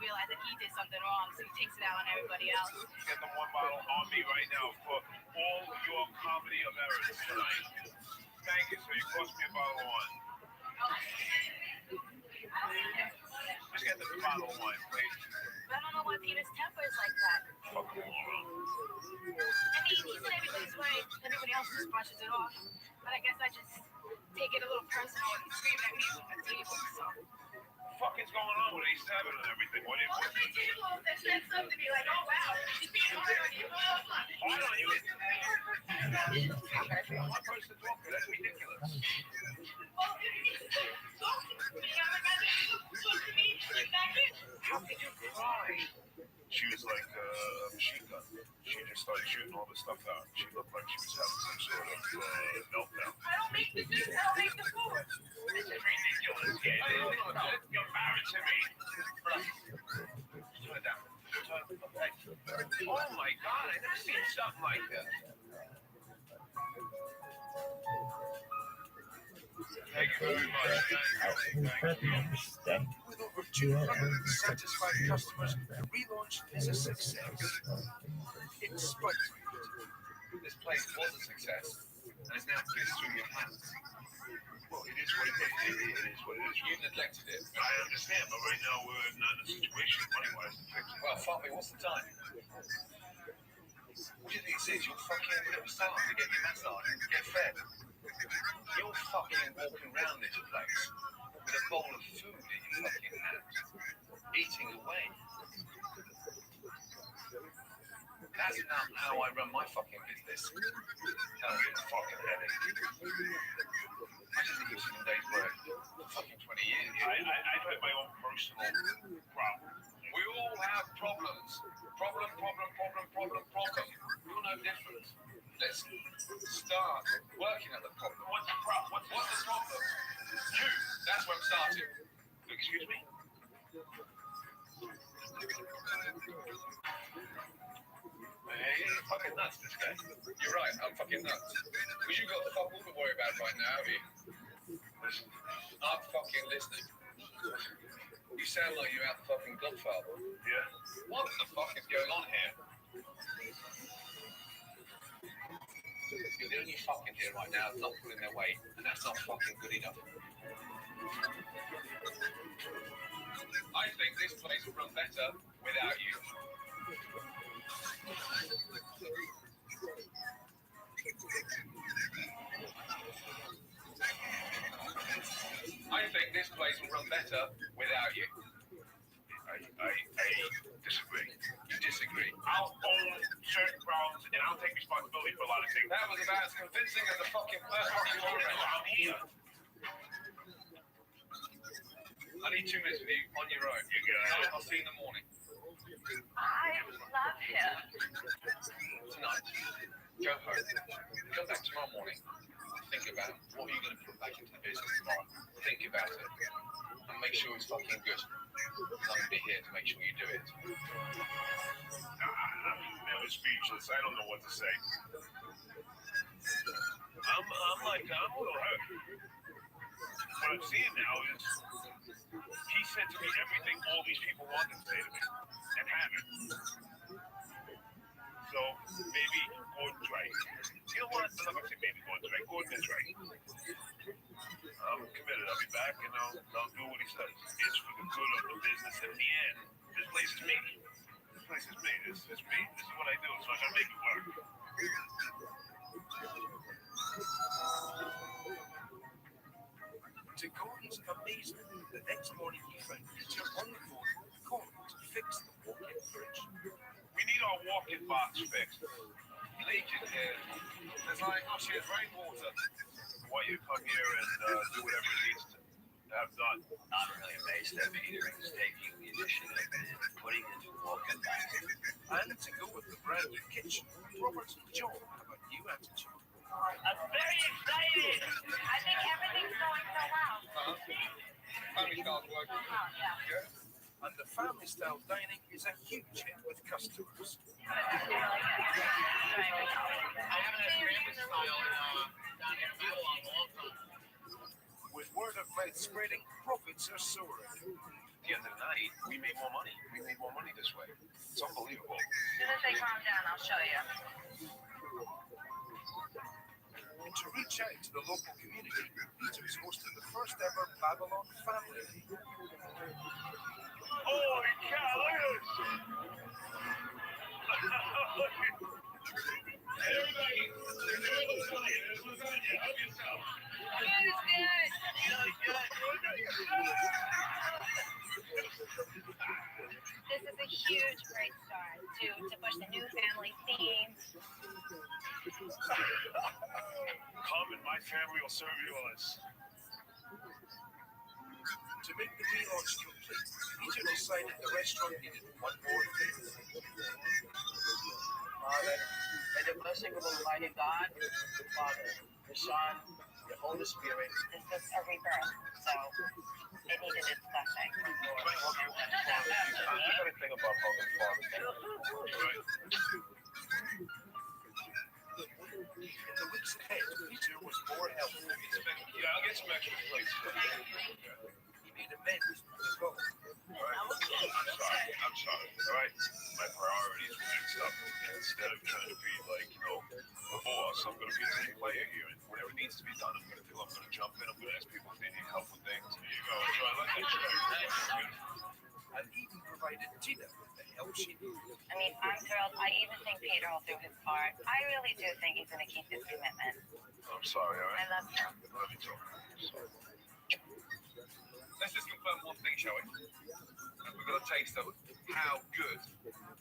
realize that he did something wrong, so he takes it out on everybody else. Get the one bottle on me right now for all your comedy of errors tonight. Thank you, sir. You cost me a bottle of wine. Just get the bottle of wine, please. But I don't know why Peter's temper is like that. Fucking moron. I mean, he's in everybody's way. Everybody else just brushes it off. But I guess I just take it a little personal and scream at me at the table, so. What the fuck is going on with A7 and everything? What is All my tables that said something to be like, oh wow, he's being hard on you, blah, blah. Hard on you? One person talking, that's ridiculous. How could you cry? She was like a machine gun. She just started shooting all the stuff out. She looked like she was having some sort of meltdown. I don't make the juice, I don't make the food. This is ridiculous. You're married to me. Turn it down. Oh my God, I never seen something like that. Thank you very much. with over 200 satisfied customers, the relaunch is a success. In spite of it, This place was a success, and it's now passed through your hands. Well, it is what it is. It is what it is. You neglected it. I understand, but right now we're not in a situation money-wise to fix it. Well, fuck me, what's the time? What do you think it is? You're fucking little salon to get your massage and get fed. You're fucking walking around this place with a bowl of food in your fucking hand, eating away. That's not how I run my fucking business. Tell me it's fucking headache. I just think it's a day's work. Fucking 20 years. I've had my own personal problems. difference. Problem. You're no different. Let's start working at the problem. What's the problem? What's the problem? You. That's where I'm starting. Excuse me? Hey, he's fucking nuts, this guy. You're right, I'm fucking nuts. Because you got fuck all to worry about right now, have you? Listen, I'm fucking listening. You sound like you're out the fucking Godfather. Yeah. What the fuck is going on here? You're the only fucking here right now not pulling their weight, and that's not fucking good enough. I think this place will run better without you. I think this place will run better without you. I disagree. You disagree? I'll own certain problems and I'll take responsibility for a lot of things. That was about as convincing as the fucking first fucking moment. I'm here. I need 2 minutes with you on your own. You guys. I'll see you in the morning. I love him. Tonight. Go home. Come back tomorrow morning. Think about what you're going to put back into the business tomorrow. Think about it. And make sure it's fucking good. I'm going to be here to make sure you do it. I'm speechless. I don't know what to say. I'm a little hurt. What I'm seeing now is he said to me everything all these people wanted to say to me and haven't. So maybe Gordon's right. You know what? I'm not going to say maybe Gordon's right. Gordon is right. I'm committed. I'll be back and I'll do what he says. It's for the good of the business. In the end, this place is me. This place is me. This is me. This is what I do. So I got to make it work. To Gordon's amazement, the next morning he found Peter on the phone calling to fix the walk-in fridge. We need our walk-in box fixed. Leaking here. There's like, it's rainwater. Why you come here and do whatever it needs to have done? I'm really amazed that Peter is taking the initiative and putting into walk-in box. And to go with the brand new kitchen, Robert and John have a new attitude. I'm very excited. I think everything's going so well. Family style's working. Yeah. And the family style dining is a huge hit with customers. I haven't had family style down here in a long time. With word of mouth spreading, profits are soaring. At the end of the night, we made more money. We made more money this way. It's unbelievable. As soon as they calm down, I'll show you. And to reach out to the local community, Peter is hosting the first ever Babylon Family Day. Holy cow, look at this! Everybody, enjoy the fire. There's lasagna. Help yourself. Good. This is a huge, great start to push the new family theme. Come and my family will serve you all this. To make the relaunch complete, Peter decided the restaurant needed one more thing. Father, may the blessing of Almighty God, the Father, the Son, the Holy Spirit. This is a rebirth, so it needed its blessing. I got to think about how the Father. In the weeks ahead, Peter was more helpful than expected. Yeah, I'll get some extra plates. He made amends with the goal. I'm sorry. All right, my priorities were mixed up. Instead of trying to be like, a boss, I'm going to be a team player here, and whatever needs to be done, I'm going to do. I'm going to jump in. I'm going to ask people if they need help with things. There you go. So I like that. And even provided Tina with the help she needed. I mean, I'm thrilled. I even think Peter will do his part. I really do think he's going to keep his commitment. I'm sorry, all right? I love him. Love you too. Let's just confirm one thing, shall we? We've got a taste of how good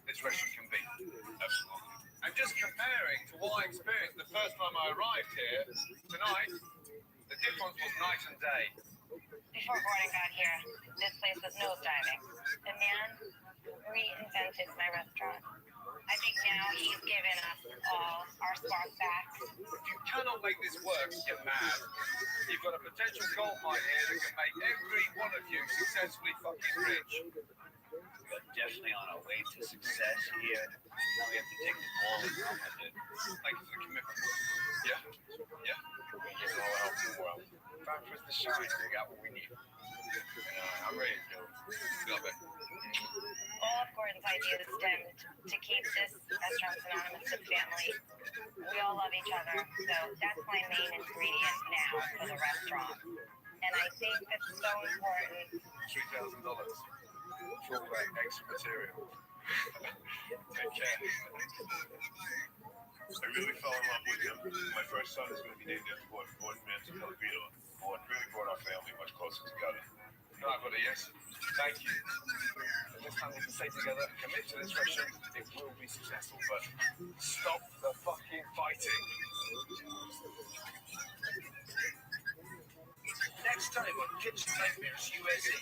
this restaurant can be. Absolutely. And just comparing to what I experienced the first time I arrived here, tonight, the difference was night and day. Before Gordon got here, this place was nosediving. The man reinvented my restaurant. I think now he's given us all our spark back. You cannot make this work, you're mad. You've got a potential gold mine here that can make every one of you successfully fucking rich. We're definitely on our way to success here. Now we have to take the ball and run with it. Thank you for the commitment. Yeah? Yeah? We get all the help in the world. Time for us to shine and figure out what we need. I'm ready to go. Love it. All of Gordon's ideas stemmed to keep this restaurant synonymous with family. We all love each other, so that's my main ingredient now for the restaurant. And I think that's so important. $3,000. For all that extra material. Take care. I really fell in love with him. My first son is going to be named after Gordon Ramsay Filipino. Gordon really brought our family much closer together. Right, buddy, yes? Thank you. And this time we can stay together, commit to this restaurant, it will be successful, but stop the fucking fighting. Next time on Kitchen Nightmares USA,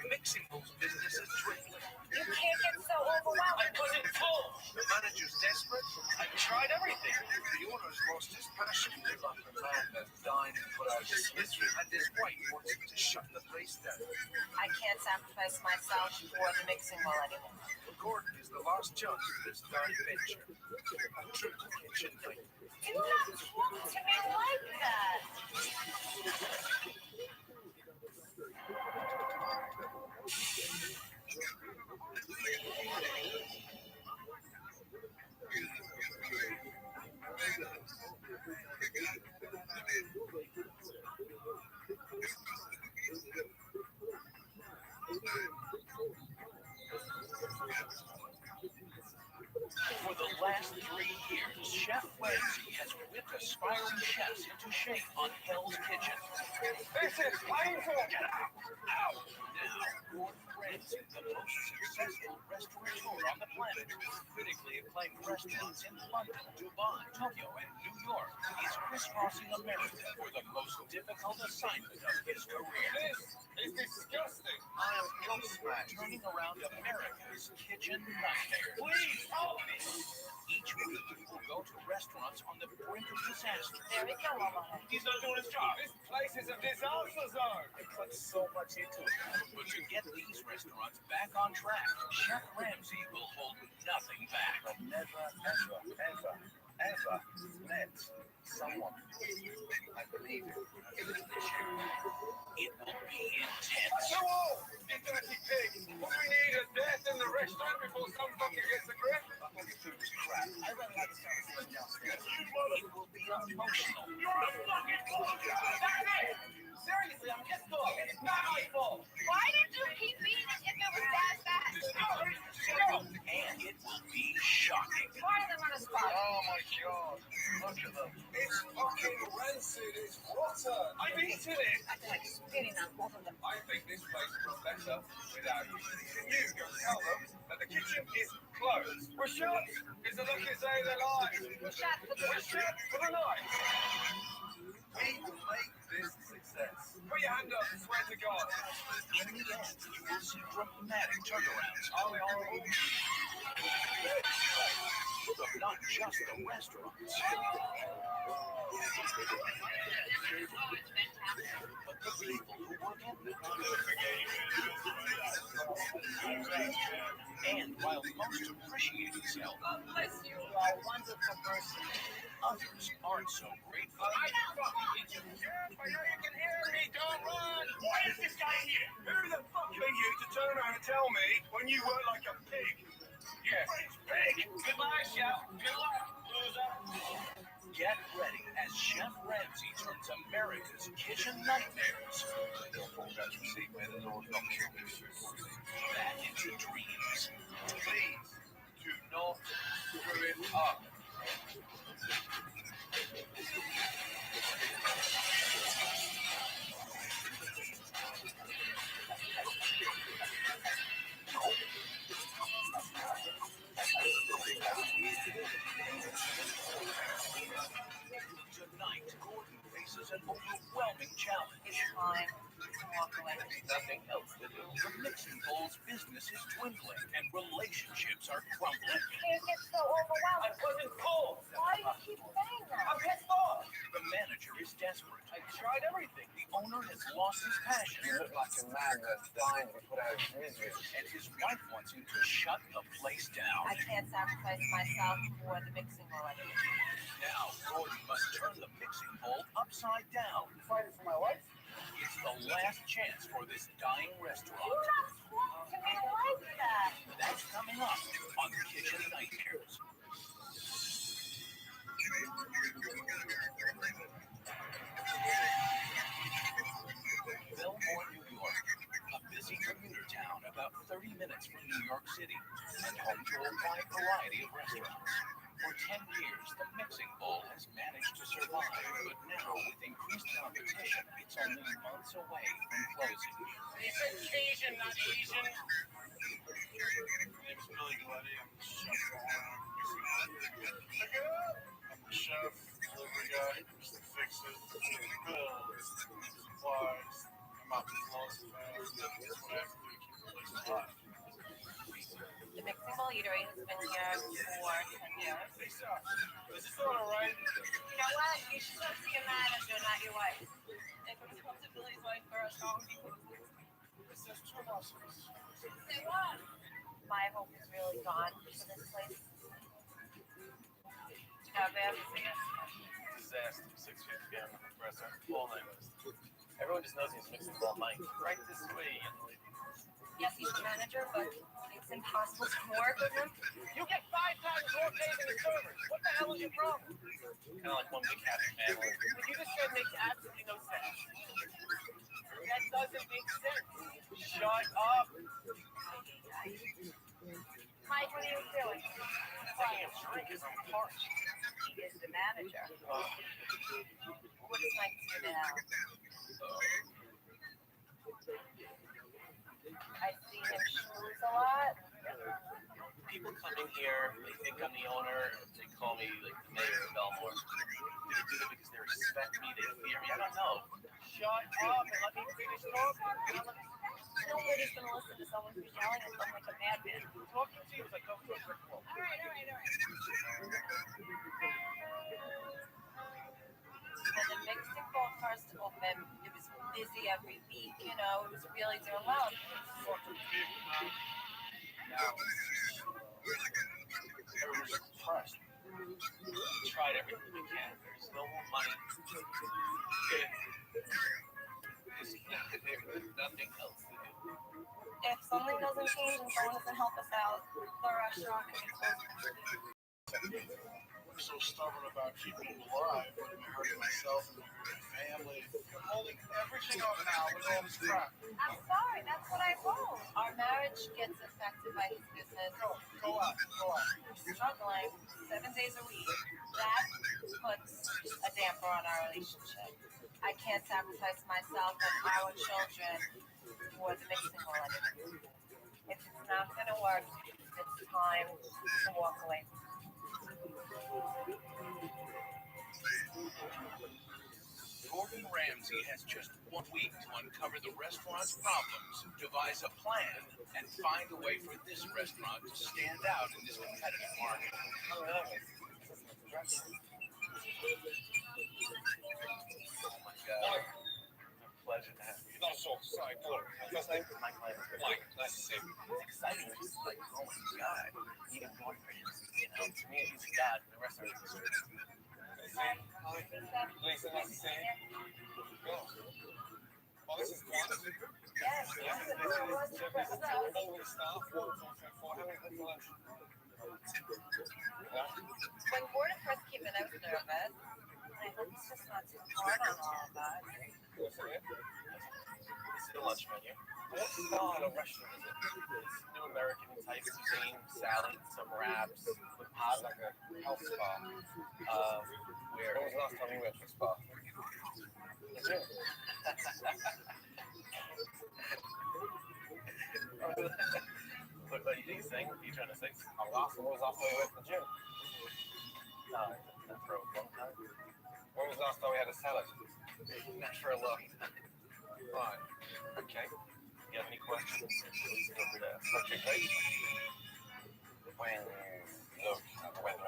mixing those businesses dwindling. You can't get so overwhelmed. I wasn't told. The manager's desperate. I tried everything. The owner's lost his passion. Like the man that died and put out his history, and his wife wants him to shut the place down. I can't sacrifice myself for the mixing bowl anymore. Gordon is the last chance of this dark venture. A true kitchen night. Do not talk to me like that. For the last 3 years, Chef Ramsay has whipped aspiring chefs into shape on Hell's Kitchen. This is painful! Get out! Out! Now, Gordon Ramsay, the most successful restaurateur on the planet, with critically acclaimed restaurants in London, Dubai, Tokyo, and New York, is crisscrossing America for the most difficult assignment of his career. This is disgusting! I am gobsmacked, turning around America's kitchen nightmare. Please help me! Each week, we will go to restaurants on the brink of disaster. There we go, Mama. He's not doing his job. This place is a disaster zone! I put so much into it. But to get these restaurants back on track, Chef Ramsay will hold nothing back. I've never, ever met someone I believe in as a issue. It will be intense. So old! You dirty pig! What do we need, a death in the restaurant before some fucker gets a grip? I thought the food was crap. I rather like to start downstairs. It will be emotional. You're a fucking bullshit! That's it! Seriously, I'm pissed off. It's not my fault. Why did you keep beating it if it was that bad? And it will be shocking. Why them on the spot? Oh my god. Look at them. It's fucking rancid. It's rotten. I've eaten it. I feel like spitting on both of them. I think this place would look better without you. Can you go tell them that the kitchen is closed? We're shut. Is the lucky say they're live? We're shut for the We're shut for the night. We will make this a success. Put your hand up and swear to God. In the end, you will see dramatic turnarounds. Are they horrible? But not just the restaurants. But the people who work in them. And while most appreciate himself, Bless you. You are a wonderful person. others aren't so grateful. I fucking you can hear me. Don't run. Why is this guy here? Who the fuck are you to turn around and tell me when you work like a pig? Yeah, pig. Goodbye, chef. Good luck, loser. Get ready as Chef Ramsay turns America's kitchen nightmares back into dreams. Please do not screw it up. Tonight, Gordon faces an overwhelming challenge. It's fine. walk away. Nothing else to do. The mixing bowl's business is dwindling and relationships are crumbling. You get so overwhelmed. I wasn't cold. Why do you keep saying that? I'm pissed off. The manager is desperate. I tried everything. The owner has lost his passion. You look like a man that's dying to be put out of his misery. And his wife wants him to shut the place down. I can't sacrifice myself for the mixing bowl anymore. Now, Gordon must turn the mixing bowl upside down. You fighting for my life? It's the last chance for this dying restaurant. You're not supposed to be like that. That's coming up on Kitchen Nightmares. Belmore, New York, a busy commuter town about 30 minutes from New York City, and home to a wide variety of restaurants. For 10 years, the mixing bowl has managed to survive, but now with increased competition, it's only months away from closing. He said Cajun, not Asian. My name's Billy Gladdy. I'm the chef. I'm the chef, delivery guy, just to fix it, bills, supplies. I'm out to close it, man. That's what I have to do to keep the place alive. The mixing bowl eatery has been here for 10 years. Lisa, is this all right? You know what? You should go see a manager, not your wife. If it was up to Billy's wife for a strong people. This is too much. Say what? My hope is really gone for this place. Disaster, 6:50 p.m. restaurant, all nighters. Everyone just knows he's mixing ball Mike. Right this way, young lady. Yes, he's the manager, but it's impossible to work with him. You get 5 times more pay than the servers. What the hell is your problem? Kind of like one big happy family. What you just said makes absolutely no sense. That doesn't make sense. Shut up. Mike, what are you doing? Taking a drink is on parch. He is the manager. What is Mike do now? I see him schmooze a lot. People come in here, they think I'm the owner, they call me like the mayor of Belmore. Do they do it because they respect me, they fear me? I don't know. Shut up and let me finish talking. Nobody's going to listen to someone who's yelling at them like a madman. Talking to you is like going to a brick wall. All right. When the mixing bowl first opened, it was busy every week, you know, it was really doing well. Now, everyone's depressed. We tried everything we can. There's no more money. There's nothing else to do. If something doesn't change and someone doesn't help us out, the restaurant can be closed. I'm so stubborn about keeping them alive, but I'm hurting myself and my family. I'm holding everything up now with all this crap. I'm sorry, that's what I wrote. Our marriage gets affected by his business. Go out. We're struggling 7 days a week. That puts a damper on our relationship. I can't sacrifice myself and our children for the mixing bowl anymore. If it's not going to work, it's time to walk away. Gordon Ramsay has just 1 week to uncover the restaurant's problems, devise a plan, and find a way for this restaurant to stand out in this competitive market. Oh my God. Pleasure to have you. Not so sorry, Gordon. First name? Mike. Mike, nice to see you. It's exciting. It's like, oh my God, meeting boyfriends. You know, to me, he's a god in the restaurant industry. Lisa, nice to see you. Oh, this is Gordon. Yes. All the staff. How many people lunch? When Gordon first came in, I was nervous. I hope it's just not too hard on all of us. This is the lunch menu. What style of restaurant is it? It's new American type cuisine, salad, some wraps, with pot, like a health spa. Where? When was the last time you went to a spa? The gym. What are you saying? What are you trying to say? When was the last time you went to the gym? No, not for a long time. When was the last time we had a salad? Not for a long time. Fine. Okay. You have any questions? Please feel free to ask. Okay, great. When you look at the weather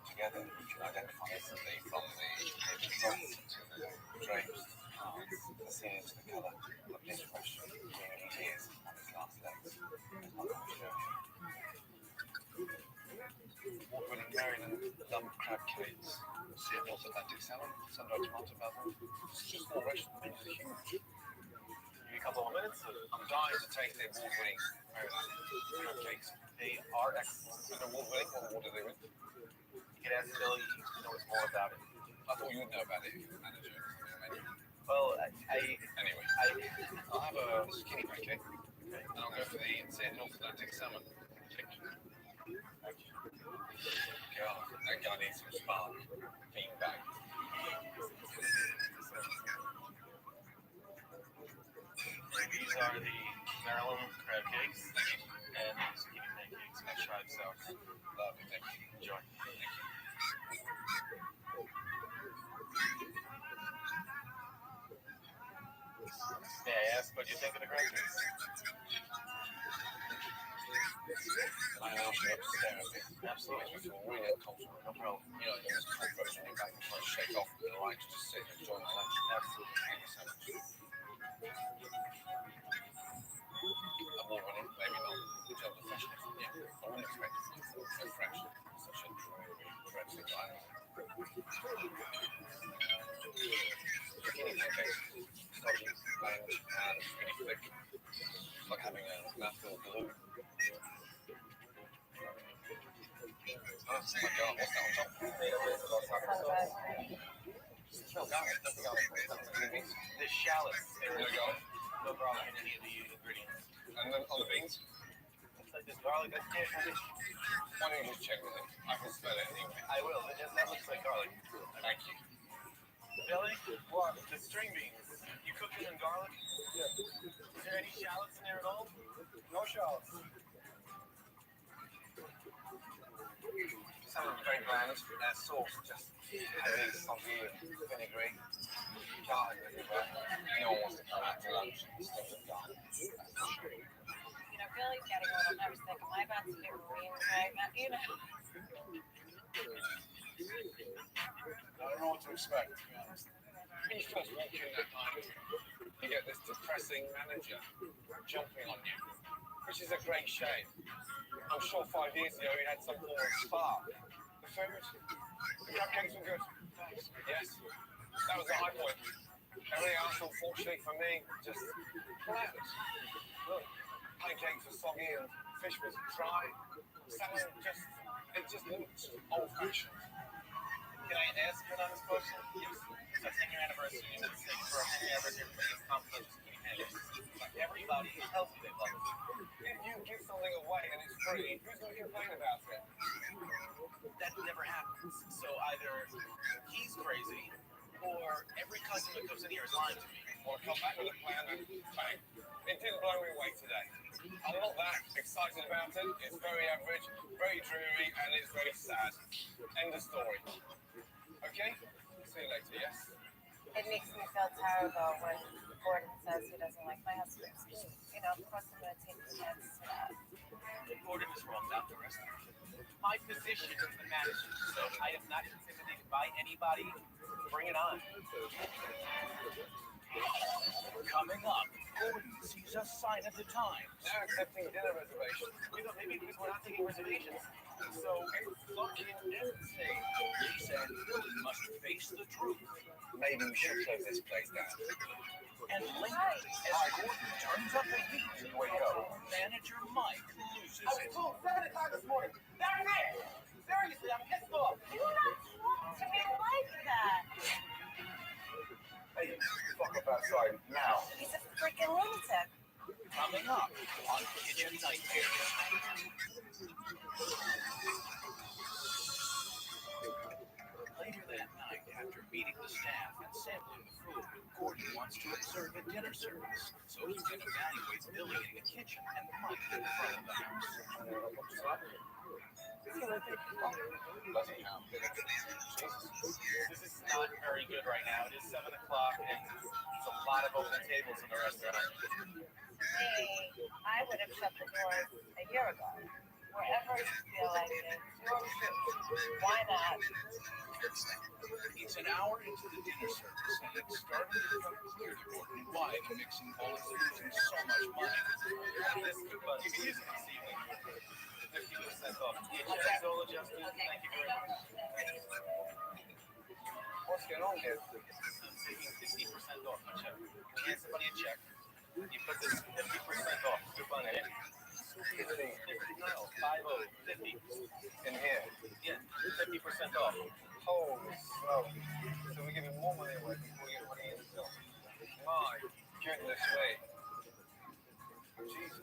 together, you can identify instantly from the results to the drapes, the seams, the colour of this question. He is on his last legs. I'm not sure. Award-winning Maryland lump crab cakes, sea of North Atlantic salmon, sun-dried tomato basil. It's just more restaurant menus are huge. Give me a couple more minutes. I'm dying to taste the award-winning Maryland crab cakes. They are excellent. They're award-winning. What do they win? You can ask Billy. He knows more about it. I thought you would know about it if you're the manager. Well, anyway, I'll have a skinny pancake, and I'll go for the sea of North Atlantic salmon. God, that guy needs some spark. Bean bag. These are the Maryland crab cakes and skinny pancakes. I tried sauce. Lovely, thank you. Enjoy. Thank you. May I ask what you think of the crab cakes? I know she upstairs. Absolutely. It's really uncomfortable. No problem. You know, there's cockroach in your back and try to shake off and like to just sit and enjoy my lunch. Absolutely. Thank you so much. Award-winning, maybe not. In terms of freshness, yeah. I wouldn't expect it to be so fresh. Such a dreadful island. Skinny pancakes, stodgy, range, and pretty thick. It's like having a mouthful of glue. Oh my God, what's that on top? Smell garlic. Nothing garlic. The shallots. No garlic. No garlic in any of the ingredients. And then on the beans? Looks like there's garlic. Why don't you just check with it? I can smell it anyway. I will. That looks like garlic. Thank you. Billy, what? The string beans. You cook them in garlic? Yeah. Is there any shallots in there at all? No shallots. Sounds very bland. That sauce just heavy, soggy, vinegary. Garlic everywhere. No one wants to come out to lunch and stuff with garlic. You know, Billy's getting a little nervous. Like, am I about to get ruined right now? You know. I don't know what to expect, to be honest. When you first walk in that night, you get this depressing manager jumping on you, which is a great shame. I'm sure 5 years ago he had some form of spark. The food, the cupcakes were good. Yes, that was the high point. Everything else, unfortunately for me, just flat. Look, pancakes were soggy and fish was dry. Salmon it just looked old-fashioned. Can I ask an honest question? Yes. So 10-year anniversary, and it's for a 10-year anniversary, everybody's compliment skinny pancakes. Everybody is healthy, they love it. If you give something away and it's free, who's going to complain about it? That never happens. So either he's crazy, or every customer that comes in here is lying to me. Or come back with a plan and bang. It didn't blow me away today. I'm not that excited about it. It's very average, very dreary, and it's very sad. End of story. Okay? See you later, yes? It makes me feel terrible when Gordon says he doesn't like my husband's food. You know, of course I'm going to take the chance to that. Gordon is wrong about the restaurant. My position is the manager, so I am not intimidated by anybody. Bring it on. Coming up, Gordon sees a sign at the time. Now accepting dinner reservations. We thought maybe because we're not taking reservations. So it's fucking empty. He said we must face the truth. Maybe we should close this place down. And later, as Gordon turns up the heat, manager Mike loses it. I was told 7 o'clock this morning. That's it! Seriously, I'm pissed off. Do not talk to me like that. Hey, fuck up outside now. He's a freaking lunatic. Coming up on Kitchen Nightmare. Later that night, after meeting the staff and sampling the food, Gordon wants to observe a dinner service, so he can evaluate Billy in the kitchen and Mike in front of the house. This is not very good right now. It is 7 o'clock, and there's a lot of open tables in the restaurant. something yours a year ago. Wherever you feel like it's your truth. Why not? It's an hour into the dinner service, and it's starting to become clear to Gordon why the mixing bowl is losing so much money. This coupon, you can use it this evening. 50% off. Your check is all adjusted. Thank you very much. What's going on here? I'm taking 50% off my check. Here's the money check. You put this 50% off coupon in. 50, no, 50 in here. Yeah, 50% off. Holy smoke. So we're giving more money away before we get money in the film. My goodness me. Jesus.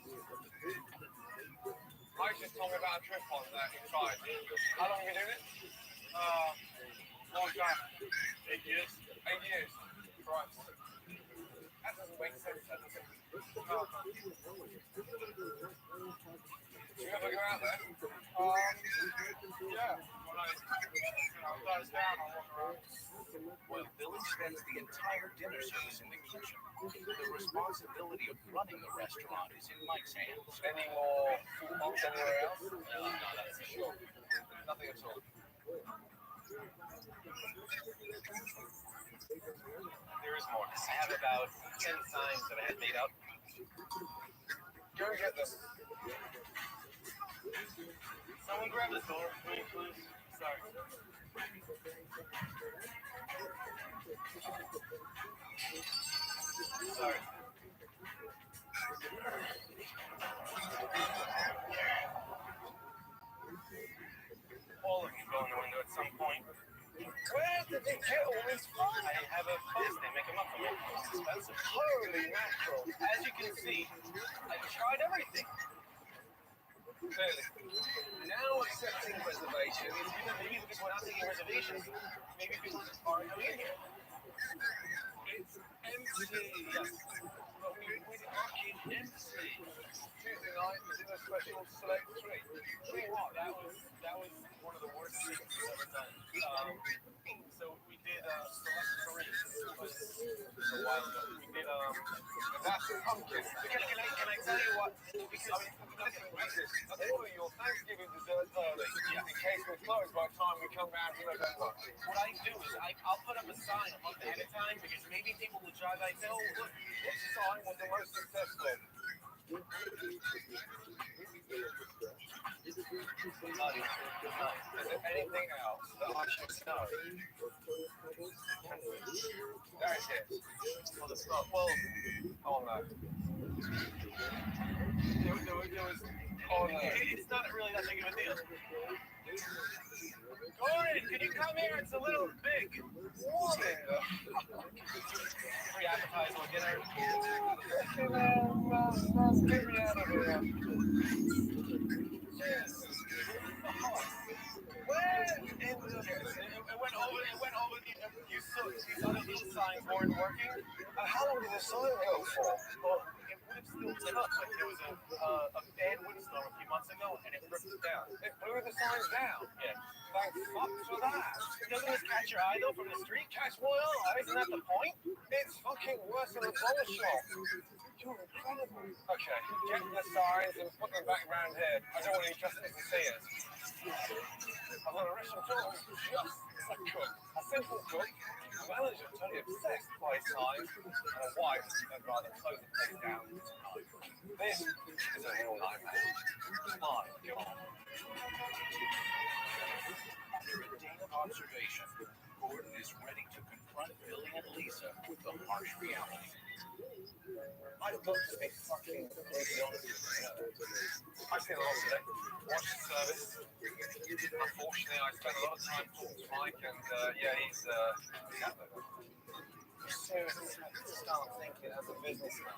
Mike just told me about a trip on that he tried. How long have you been doing it? Long time. 8 years. 8 years. Christ. That doesn't make sense, does it? No. Do you ever go out there? Yeah. When I dies down, I'll walk around. While Billy spends the entire dinner service in the kitchen, the responsibility of running the restaurant is in Mike's hands. Any more food bumps anywhere else? No, that's for sure. Nothing at all. There is more. I have about 10 signs that I had made up. Go and get them. Someone grab this door for me, please. Sorry. Sorry. All of you go in the window at some point. Where did they get all these from? I have a post. They make them up for me. It's expensive. Holy mackerel. As you can see, I tried everything. Clearly. Now accepting reservations. Maybe because we're not taking reservations. Maybe people aren't coming in here. It's empty. Yes. But we fucking empty. Tuesday night was in a special select treat. Treat what? That was one of the worst things we've ever done. So we did select three. It was a while ago. We did that's pumpkin. Can I tell you what? Because listen, that's one of your Thanksgiving desserts early. Yeah. In case we're closed by the time we come round to November. What I do is I'll put up a sign a month ahead of time because maybe people will drive by and say, oh look, this sign was the most successful. Is there anything else that I should know? That's it. Well, oh no. There was oh no. It's not really that big of a deal. Gordon, can you come here? It's a little big. What? Free appetizer or dinner. Get me out of here. Yes. Where in the it went over you saw these other little signs weren't working. How long did the sign go for? Well, it would have still took, but there was a bad windstorm a few months ago and it ripped it down. It blew the signs down. Yeah. Thank fuck for that. Doesn't this catch your eye though from the street? Catch my eye, isn't that the point? It's fucking worse than a dollar shop. You're incredible. Okay, get the signs and put them back around here. I don't want any customers to see us. I've got a restaurant just a cook, a simple cook, a manager totally obsessed by signs, and a wife that'd rather close the place down tonight. This is a real nightmare. My God. After a day of observation, Gordon is ready to confront Billy and Lisa with the harsh reality. I've got to be fucking completely honest with you. I've seen a lot today. Watched the service. Unfortunately, I spent a lot of time talking to Mike, and he's out there. Seriously, I have to start thinking as a businessman,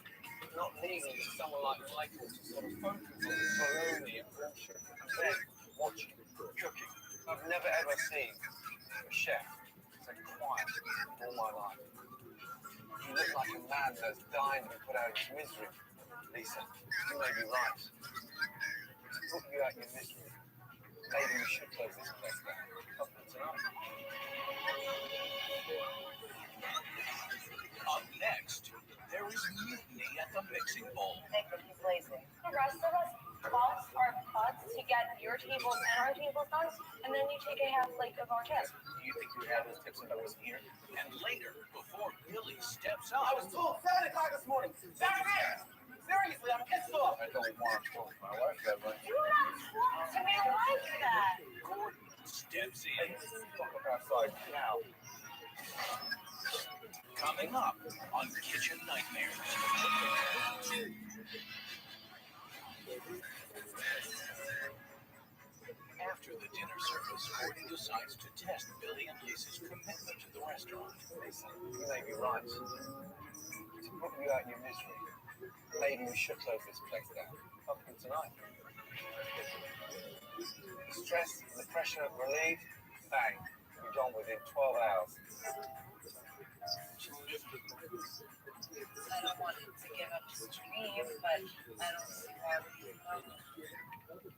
not needing someone like Michael to sort of focus on the bologna and bullshit, and then watching, cooking. I've never ever seen a chef so quiet all my life. You look like a man that's dying to be put out of his misery. Lisa, you may be right. To put you out of your misery, maybe we should close this place down. Up tonight. Up next, there is mutiny at the mixing bowl. Nick, he's lazy. The rest of you take a half plate of our test. Do you think you have those tips if I wasn't here? And later, before Billy steps up. I was told 7 o'clock this morning. Back there! Seriously, I'm pissed off. I don't want to talk to my wife that way. Do not talk to me like that. Gordon steps in. Fuck up outside now. Coming up on Kitchen Nightmares. After the dinner service, Gordon decides to test Billy and Lisa's commitment to the restaurant. Lisa, you may be right. To put you out of your misery, maybe we should close this place down. Up until tonight. The stress and the pressure relieved, bang, we're done within 12 hours. I don't want him to give up his dream, but I don't see why we would.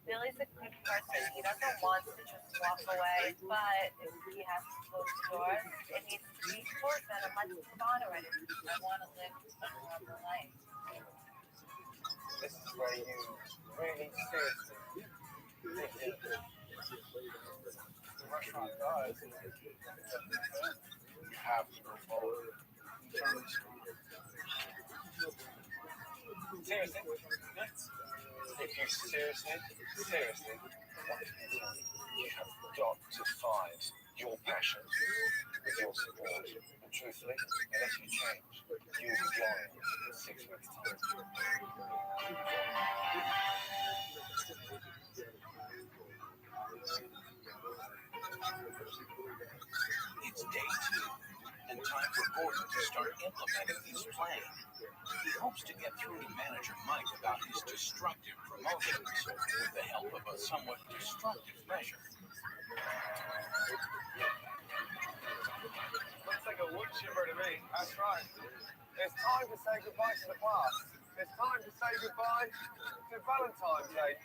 Billy's a good person. He doesn't want to just walk away, but if he has to close the doors, it needs to be closed and let's move on already. I want to live a normal life. This is where you really seriously think it. The restaurant does. You have to go forward. Turn this around. Seriously? If you seriously want to continue, you have got to find your passion with your support. And truthfully, unless you change, you will be gone in 6 weeks' time. It's day 2, and time for Gordon to start implementing his plan. He hopes to get through to manager Mike about his destructive promotions with the help of a somewhat destructive measure. Looks like a wood chipper to me. That's right. It's time to say goodbye to the past. It's time to say goodbye to Valentine's Day.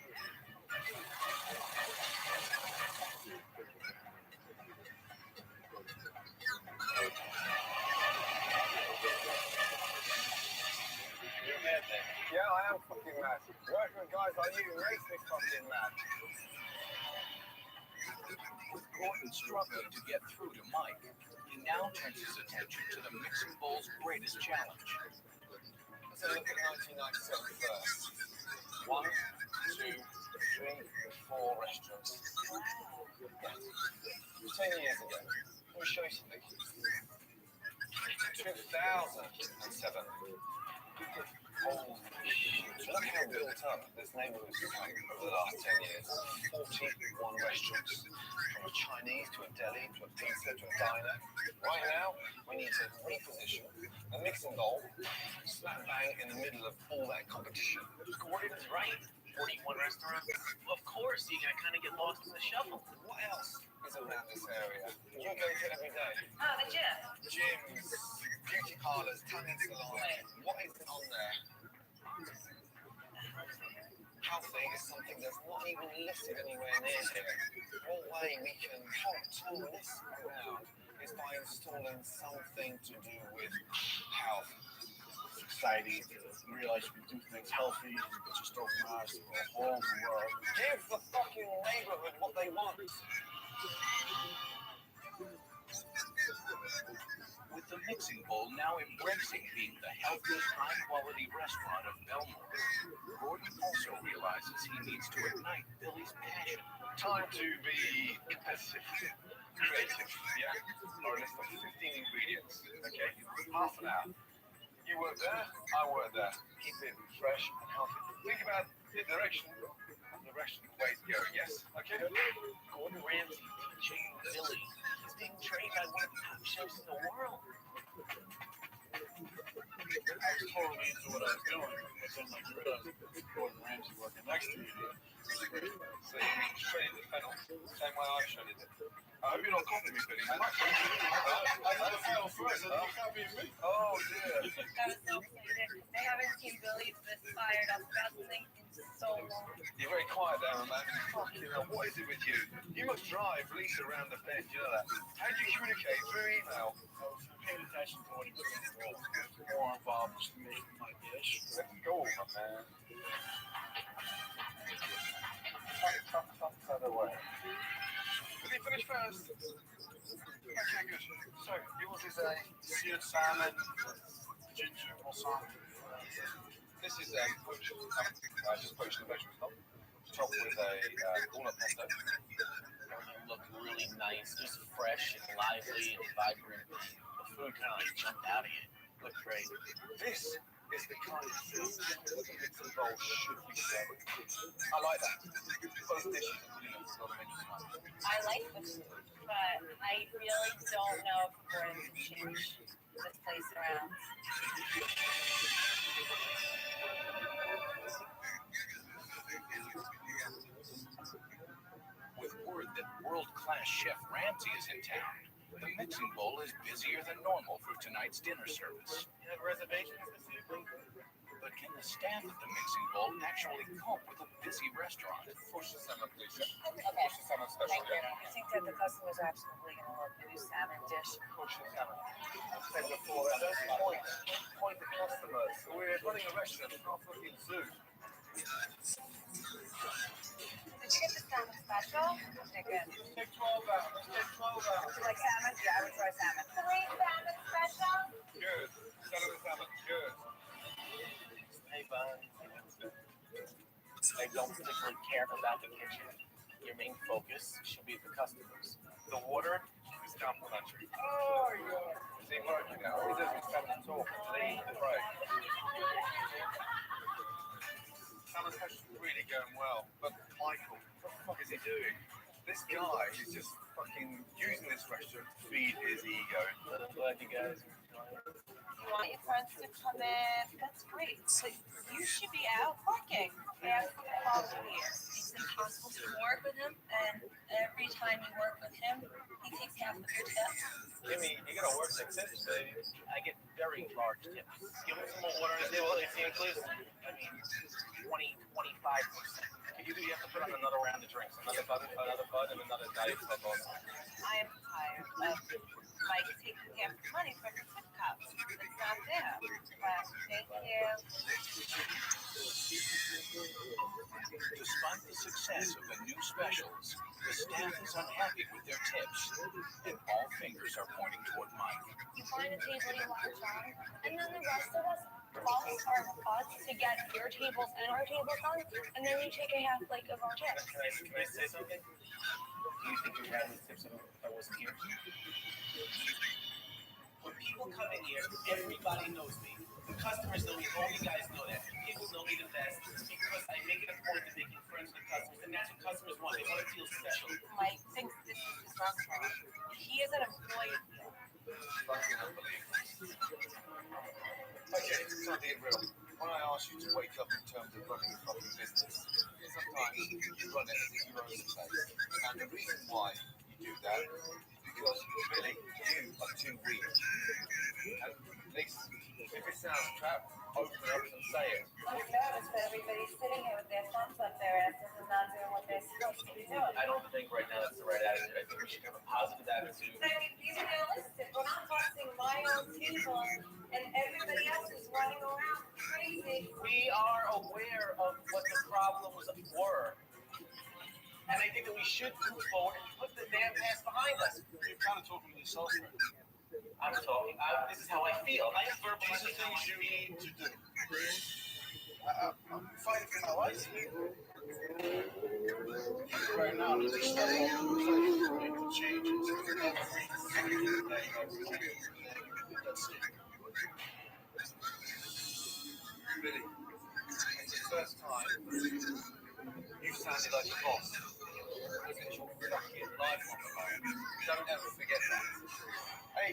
You're mad then? Yeah, I am fucking mad. Working with guys like you makes me fucking mad. With Gordon struggling to get through to Mike, he now turns his attention to the Mixing Bowl's greatest challenge. Let's have a look at 1997 first. 1, 2, 3, 4 restaurants. 10 years ago. Let me show you something. 2007. Holy shit. Look how built up this neighborhood's become over the last 10 years. 41 restaurants. From a Chinese to a deli to a pizza to a diner. Right now, we need to reposition the Mixing Bowl slap bang in the middle of all that competition. Gordon's right. 41 restaurants. Of course, you gotta kind of get lost in the shuffle. What else is around this area? You go to every day. Oh, the gym. Gyms, beauty parlors, tanning salons. What isn't on there? Healthy is something that's not even listed anywhere near here. One way we can help turn this around is by installing something to do with health. Society realize we do things healthy, just organized for the whole world. Give the fucking neighborhood what they want. With the Mixing Bowl now embracing being the healthiest, high-quality restaurant of Belmore, Gordon also realizes he needs to ignite Billy's passion. Time to be competitive. Creative, yeah? Or a list of 15 ingredients. Okay, half an hour. You work there, I work there. Keep it fresh and healthy. Think about the direction the way to go, yes. Okay? Gordon Ramsay teaching Billy. He's being trained by one of the top chefs in the world. I was totally into what I was doing, but then like you realize Gordon Ramsay working next to you. So you shredded the fennel, same way I shredded it. I hope you don't copy me, Billy. I got the fennel first, and you copying me. Oh, dear. That is so excited. I haven't seen Billy this fired up about something in so long. You're very quiet there, man. Fucking hell, what is it with you? You must drive Lisa around the bend, you know that? How do you communicate? Through email? I was paying attention to what he was doing. More involved just making my dish. Let's go, my man. Tough other way. Within finish first. Okay, good. So, yours is a seared salmon, ginger or salmon. This is just poached the vegetable stock, topped with a walnut pesto. Everything looked really nice, just fresh and lively and vibrant. The food kind of like jumped out at you. Looked great. This is the kind of thing that the mixing bowl should be serving. I like that. Both dishes including a lot of menus. I like the food, but I really don't know if we're going to change this place around. With word that world-class chef Ramsay is in town, the mixing bowl is busier than normal for tonight's dinner service. You have reservations this evening? But can the staff at the mixing bowl actually cope with a busy restaurant? Push the salmon, please. Chef. Okay. Push the salmon special. Thank you. I think that the customers are absolutely going to love the new salmon dish. Push the salmon. I said before, at those points, point the customers. We're running a restaurant, not a fucking zoo. Did you get the salmon special? Okay, good. Take 12 out. Let's take 12 out. Would you like salmon? Yeah, I would try salmon. 3 salmon special? Good. Salmon. Good. Hey, bud. I don't particularly care about the kitchen. Your main focus should be the customers. The water is complimentary. Oh, yeah. See, working now. He doesn't stand and talk. Lead the right. Salmon special's really going well, but Michael, what the fuck is he doing? This guy is just fucking using this restaurant to feed his ego. I'm glad you guys are enjoying it. You want your friends to come in? That's great. But you should be out working. Ask for Paul here. It's impossible to work with him, and every time you work with him, he takes half of your tip. Jimmy, you gotta work 6 tips, baby. I get very large tips. Give him some more water on the table. If he includes, I mean, 20-25%. If you do, you have to put on another round of drinks. Another bud, and another diet Coke on. I am tired of Mike taking half the money from the tip cups. It's not there. But thank you. Despite the success of the new specials, the staff is unhappy with their tips, and all fingers are pointing toward Mike. You find a table you want, John, and then the rest of us bust our butts to get your tables and our tables done, and then you take a half plate of our tips. Can I say something? Do you think you had any tips if I wasn't here? When people come in here, everybody knows me. The customers know me. All you guys know that. People know me the best because I make it a point of making friends with customers, and that's what customers want. They want to feel special. Mike thinks this is his restaurant. He is an employee. Fucking unbelievable. Okay, it's not being real. When I ask you to wake up in terms of running a fucking business, sometimes you run it as if you own the place. And the reason why you do that is because really you are too weak. And listen, if it sounds crap, open up and say it. I'm nervous that everybody's sitting here with their thumbs up their asses and not doing what they're supposed to be doing. I don't think right now that's the right attitude. I think we should have a positive attitude. I mean, be realistic. We're not busting my own table and everybody else is running around crazy. We are aware of what the problems were. And I think that we should move forward and put the damn past behind us. You're kind of talking to yourself, right? I'm talking. This is how I feel. I am verbally. These are things you need to do. I'm fighting for my life. Right now, at least I want to make changes. That's it. Really, it's the first time you sounded like a boss. It's your fucking life on the line. Don't ever forget that. Hey,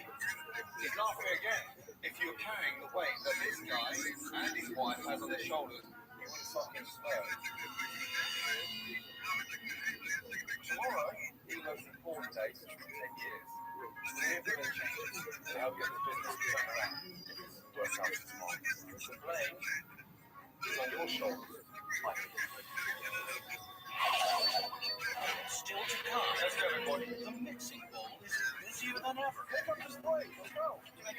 it's not fair again. If you're carrying the weight that this guy and his wife has on their shoulders, you would fucking splurge. Tomorrow, even though it's an important day, it's been 10 years, we're going to change to help get the business to turn around. Work out tomorrow. The blame is on your shoulders. Still to come, Let's go, everybody. the mixing bowl is busier than ever. Pick up this plate. Let's go. I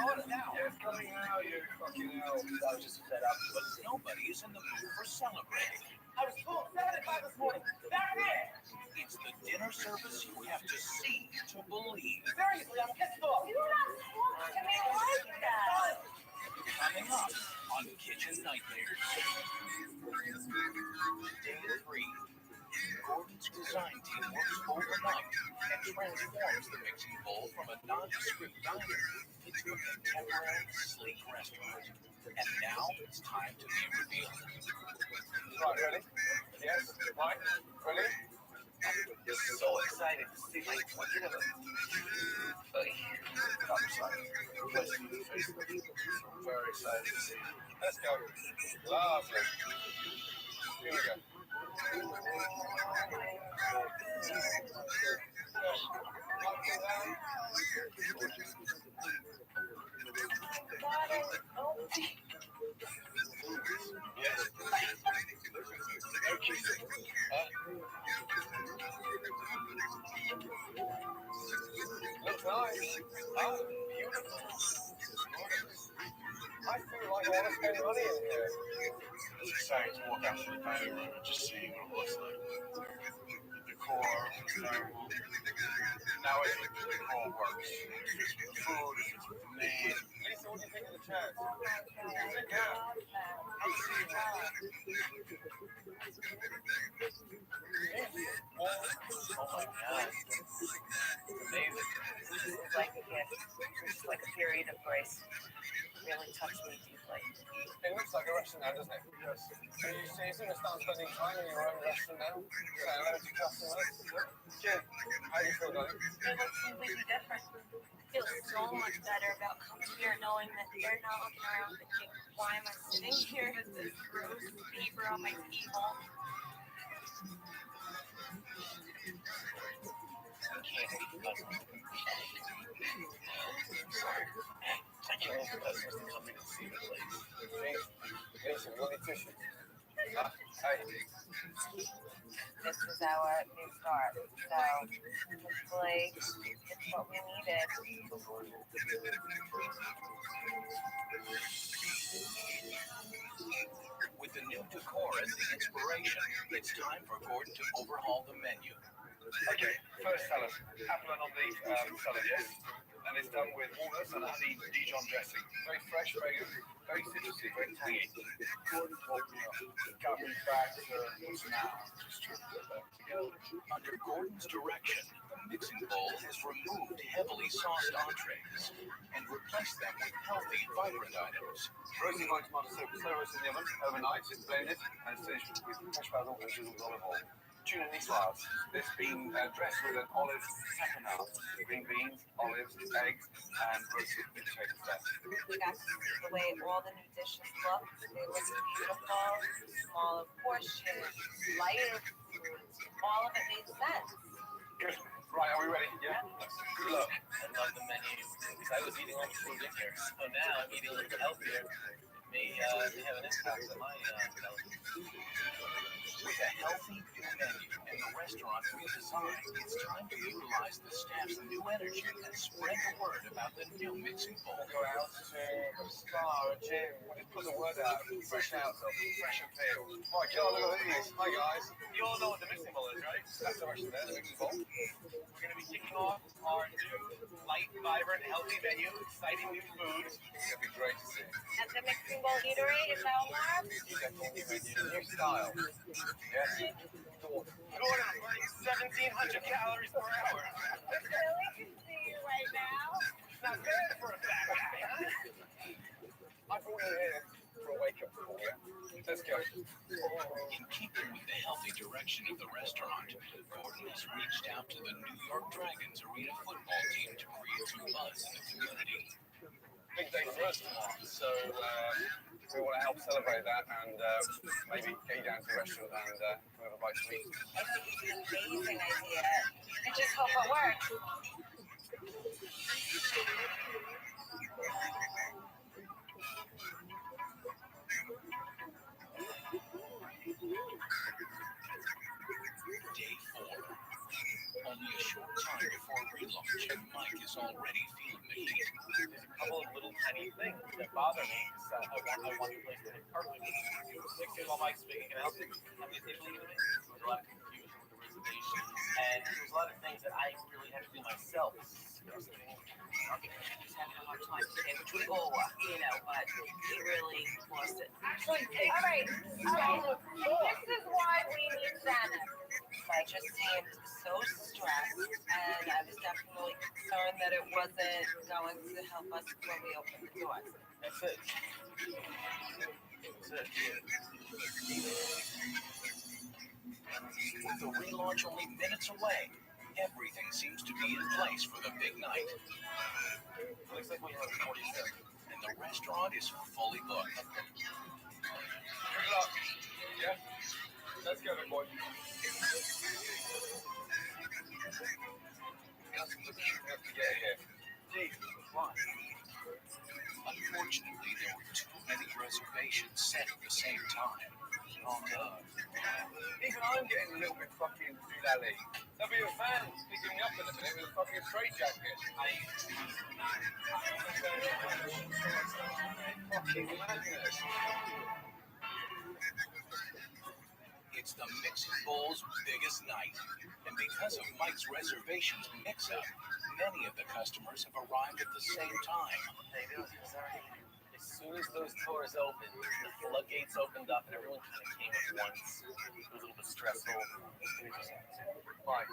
order now. Yeah, it's coming now, you fucking hell. I was just fed up. But nobody is in the mood for celebrating. I was full 7 o'clock this morning. Back there. It's the dinner service you have to see to believe. Seriously, I'm pissed off. You're not supposed to be like that. Coming up on Kitchen Nightmares. Day 3. Gordon's design team works overnight and transforms the mixing bowl from a nondescript diner into a contemporary, sleek restaurant. And now it's time to be revealed. Right, ready? Yes, Mike, ready? I'm so excited to see my twin. I'm excited. Let's do the Facebook. I'm very excited to see it. Let's go. Lovely. Here we go. Yes. No kissing. Looks nice. Oh, beautiful. I feel like I want to spend money in here. It's exciting to walk out to the dining room and just see what it looks like. The decor is terrible. Now I think the decor works. It fits with the food, it fits with the name. Lisa, what do you think of the chairs? Yeah. I'll see you now. Oh my God. Amazing. This is like a gift. This is like a period of grace. It really touched me deeply. It looks like a restaurant now, doesn't it? Yes. So you seriously going to start spending time in your own restaurant now? Say hello to customers? Jim, how do you feel, darling? It looks completely different. I feel so much better about coming here knowing that they're not looking around thinking, why am I sitting here with this gross paper on my table? I can't wait for customers to come in and see the place. Lisa, you want any tissue? Hey. This was our new start. So hopefully it's what we needed. With the new decor as the inspiration, it's time for Gordon to overhaul the menu. Okay, first salad. Apple and on the salad, yes. And it's done with walnuts and honey Dijon dressing. Very fresh, very good, very citrusy, very tangy. Gordon told me got me back to what's now. Just trying to put that together. Under Gordon's direction, the mixing bowl has removed heavily sauced entrees and replaced them with healthy, vibrant items. Roasting white tomato soup, slow roast in the oven overnight. It's blended and it's finished with fresh basil and drizzled with olive oil. Tuna niçoise. It's been dressed with an olive tapenade, green beans, olives, eggs, and roasted potato fat. That's the way all the new dishes look. They look beautiful, smaller portions, lighter food. All of it made sense. Good. Right, are we ready? Yeah. Good luck. I love the menu because I was eating all the food in here. So now I'm eating a little bit healthier. May have an impact on my health. With a healthy new menu and the restaurant redesigned, it's time to utilize the staff's new energy and spread the word about the new mixing bowl. Go out to Spa, Jim. We'll just put the word out. Fresh out, fresh and pale. Right, Carl, look at these. Hi, guys. You all know what the mixing bowl is, right? That's the rest of the mixing bowl. We're going to be kicking off our new, light, vibrant, healthy menu, exciting new food. It's going to be great to see. At the Mixing Bowl Eatery in Belmar. Definitely new style. Yes. Gordon, burning 1,700 calories per hour. It's really good to see you right now. Not bad for a fat guy, huh? I brought you here for a wake-up call, yeah? Let's go. In keeping with the healthy direction of the restaurant, Gordon has reached out to the New York Dragons Arena football team to create some buzz in the community. Big day for us tomorrow, so we want to help celebrate that and maybe get you down to the restaurant and have a bite to eat. I think it's an amazing idea. I just hope it works. Day 4. Only a short time before relaunch, and Mike is already feeling the heat. There's a couple of little tiny things that bother me. So I want the place to hit perfect. Mixing while Mike's speaking and helping. I mean, Italy, there's a lot of confusion with the reservation. And there's a lot of things that I really have to do myself. He's having a hard time today, which we all are, but he really lost it. Actually, all right. This is why we need Santa. I just seemed so stressed, and I was definitely concerned that it wasn't going to help us when we opened the doors. That's it. With the relaunch only minutes away, everything seems to be in place for the big night. Looks like we have 47. And the restaurant is fully booked. Good luck. Yeah? Let's go, big boy. Got some looking have to get here. Gee, why? Unfortunately, there were too many reservations set at the same time. Oh no. Even I'm getting a little bit fucking doolally. There'll be a fan picking me up in a minute with a fucking straight jacket. Fucking madness. It's the Mixing Bowl's biggest night. And because of Mike's reservations mix-up, many of the customers have arrived at the same time. They do. As soon as those doors opened, the floodgates opened up and everyone kind of came at once. It was a little bit stressful. Right.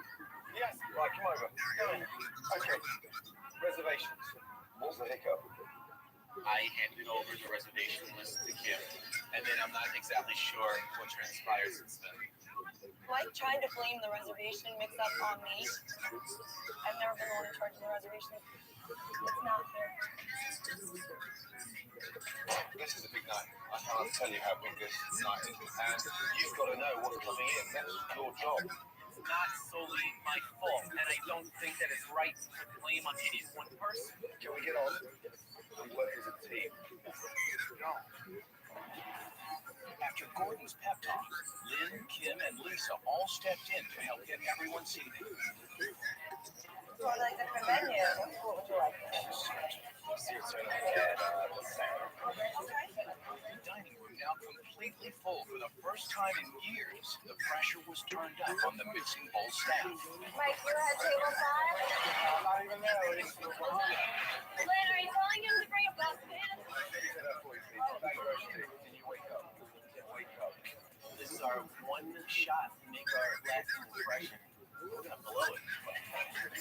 Yes, right, come over. Come in. Okay. Reservations. What's the hiccup? I handed over the reservation list to Kim, and then I'm not exactly sure what transpired since then. Mike trying to blame the reservation mix-up on me. I've never been the one in charge of the reservation. It's not fair. This is a big night. I can't tell you how big this night is. And you've got to know what's coming in. That's your job. It's not solely my fault, and I don't think that it's right to put blame on any one person. Can we get on? We work as a team. After Gordon's pep talk, Lynn, Kim, and Lisa all stepped in to help get everyone seated. So I like different menu. What would you like? The dining room now completely full for the first time in years. The pressure was turned up on the Mixing Bowl staff. Mike, you had table 5? I'm not even there, Lynn. Lynn, are you telling him to bring a dustpan? Can you wake up? Wake up. This is our one shot to make our lasting impression. We're gonna blow it.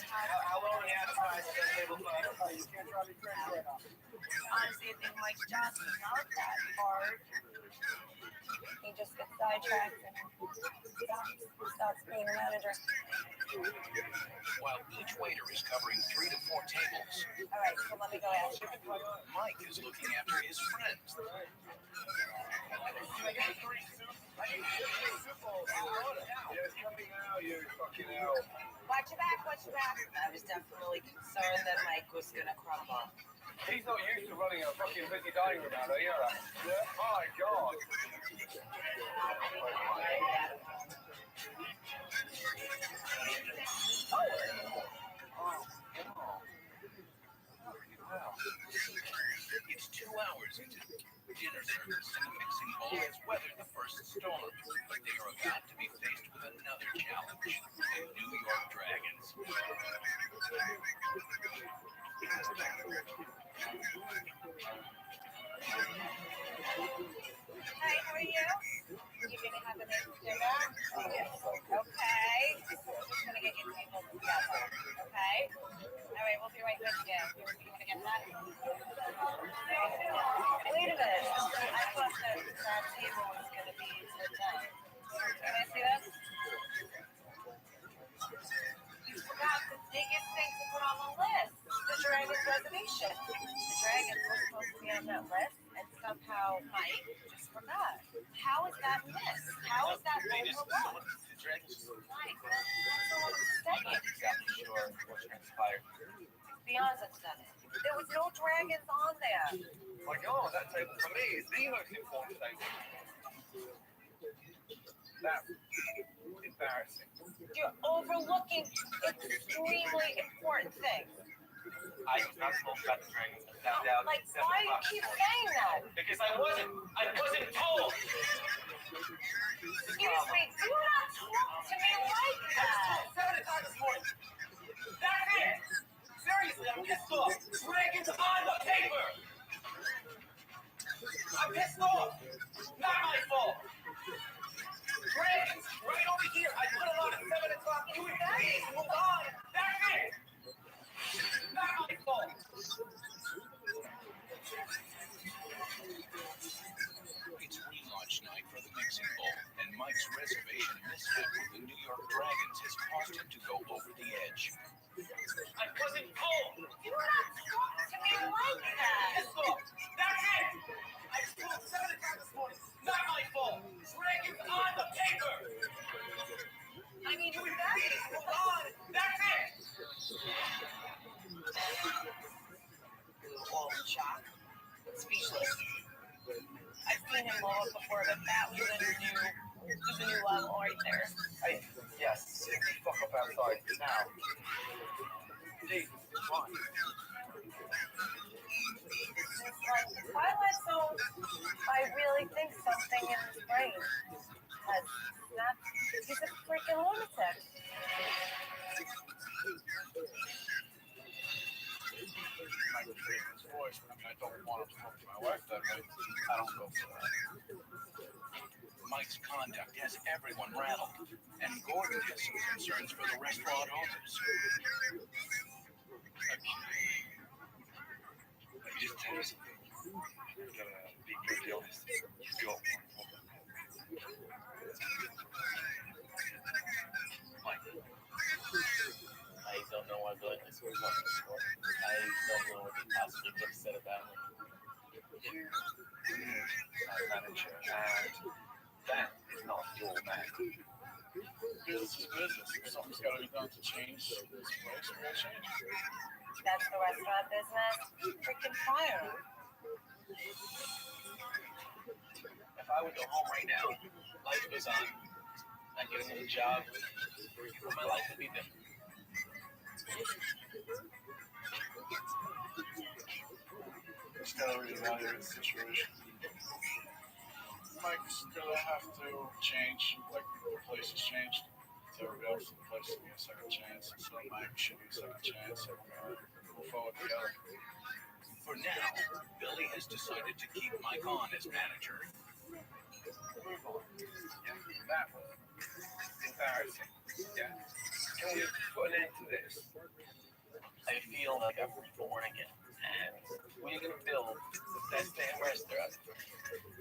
How long do you have to table 5? You can't try to be crazy right now. Honestly, I think Mike's job is not that hard. He just gets sidetracked and stops being a manager. While each waiter is covering 3 to 4 tables, All right, so let me go ask you. Mike is looking after his friends. Watch your back, watch your back. I was definitely concerned that Mike was gonna crumble. He's not used to running a fucking busy dining room out there, yeah? My God. It's 2 hours into dinner service, and the Mixing Bowl has weathered the first storm, but they are about to be faced with another challenge: the New York Dragons. Hi, how are you? You gonna have a nice dinner? Yes. Okay. Just gonna get your table together. Okay? All right, we'll be right with you. You wanna get that? Wait a minute. I thought that table was gonna be today. Can I see this? You forgot the biggest thing to put on the list, the Dragons reservation. The Dragons were supposed to be on that list, and somehow Mike just forgot. How is that missed? How is that overlooked? The Dragons just Mike, that's what I'm saying. not exactly sure what transpired. Beyond done it. There was no dragons on there. My God, that table for me is the most important table. That's embarrassing. You're overlooking extremely important things. I was not told about the Dragons. I found out. Like, why do you keep saying that? Because I wasn't told. Excuse me, do not talk to me like that. mixing bowl, and Mike's reservation misstep with the New York Dragons has caused him to go over the edge. I wasn't full. You were not talking to me like that. Yes, look, that's it. I was told 7 o'clock this morning. Not my fault. Dragons on the paper. I mean, You invaded. Hold on. That's it. All in shock. Speechless. I've seen him blow up before, but that was a new level right there. Yes, fuck up outside now. Hey, come on. It's like the Twilight Zone. I really think something in his brain has snapped. He's a freaking lunatic. Voice, but I don't want to talk to my wife that way. I don't go for that. Mike's conduct has everyone rattled, and Gordon has some concerns for the restaurant owners. Let me just tell you something. You gotta be brutally honest. You've got one problem. Mike. I don't know what good this was. I don't know what the pastor could have said about me. My manager, and that is not your man. Business is business. If something's got to be done to change this place, we're going to change it. That's the restaurant business. Freaking fire him. If I would go home right now, life goes on. I get another job. My life would be different. Just gotta reevaluate the situation. Mike's gonna have to change, like the place has changed. So everybody else in the place will be a second chance. So Mike should be a second chance. So move forward together. For now, Billy has decided to keep Mike on as manager. Move on. Yeah, that was embarrassing. Yeah. Can we put an end to this? I feel like I'm reborn again. And we're going to build the best damn restaurant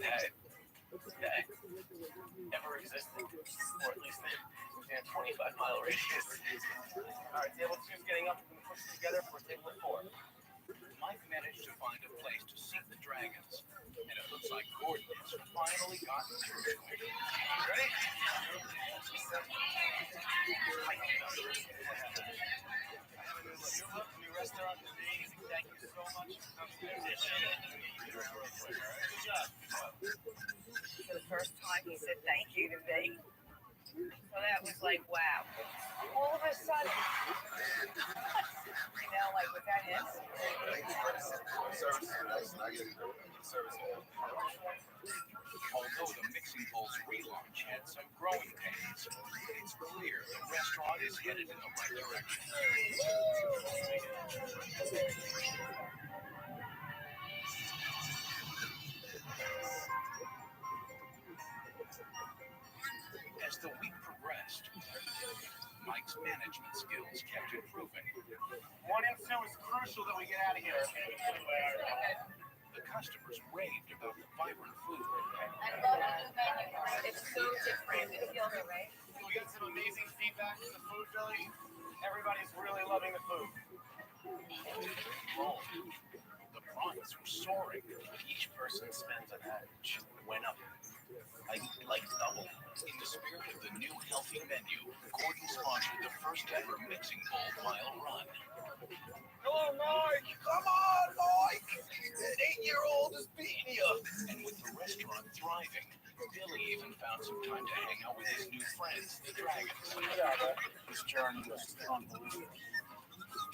that ever existed. Or at least in a 25-mile radius. All right, table 2's getting up. We're going to push it together for table 4. Mike managed to find a place to seat the dragons, and it looks like Gordon has finally gotten through to it. Ready? New restaurant is amazing. Thank you so much. Good job. For the first time, he said thank you to me. So that was like, wow. All of a sudden, you know, like, was that him? Although the mixing bowl's relaunch had some growing pains, it's clear the restaurant is headed in the right direction. As the week progressed, Mike's management skills kept improving. 1 and 2 is crucial that we get out of here. The customers raved about the vibrant food. I love the new menu. It's so different. It feels right. We got some amazing feedback from the food, Billy. Everybody's really loving the food. Oh, the profits were soaring. Each person spends an average. Went up. Like double. In the spirit of the new healthy menu, Gordon sponsored the first ever mixing bowl mile run. Come on, Mike! Come on, Mike! That 8-year-old is beating you! And with the restaurant thriving, Billy even found some time to hang out with his new friends, the dragons. This journey was unbelievable.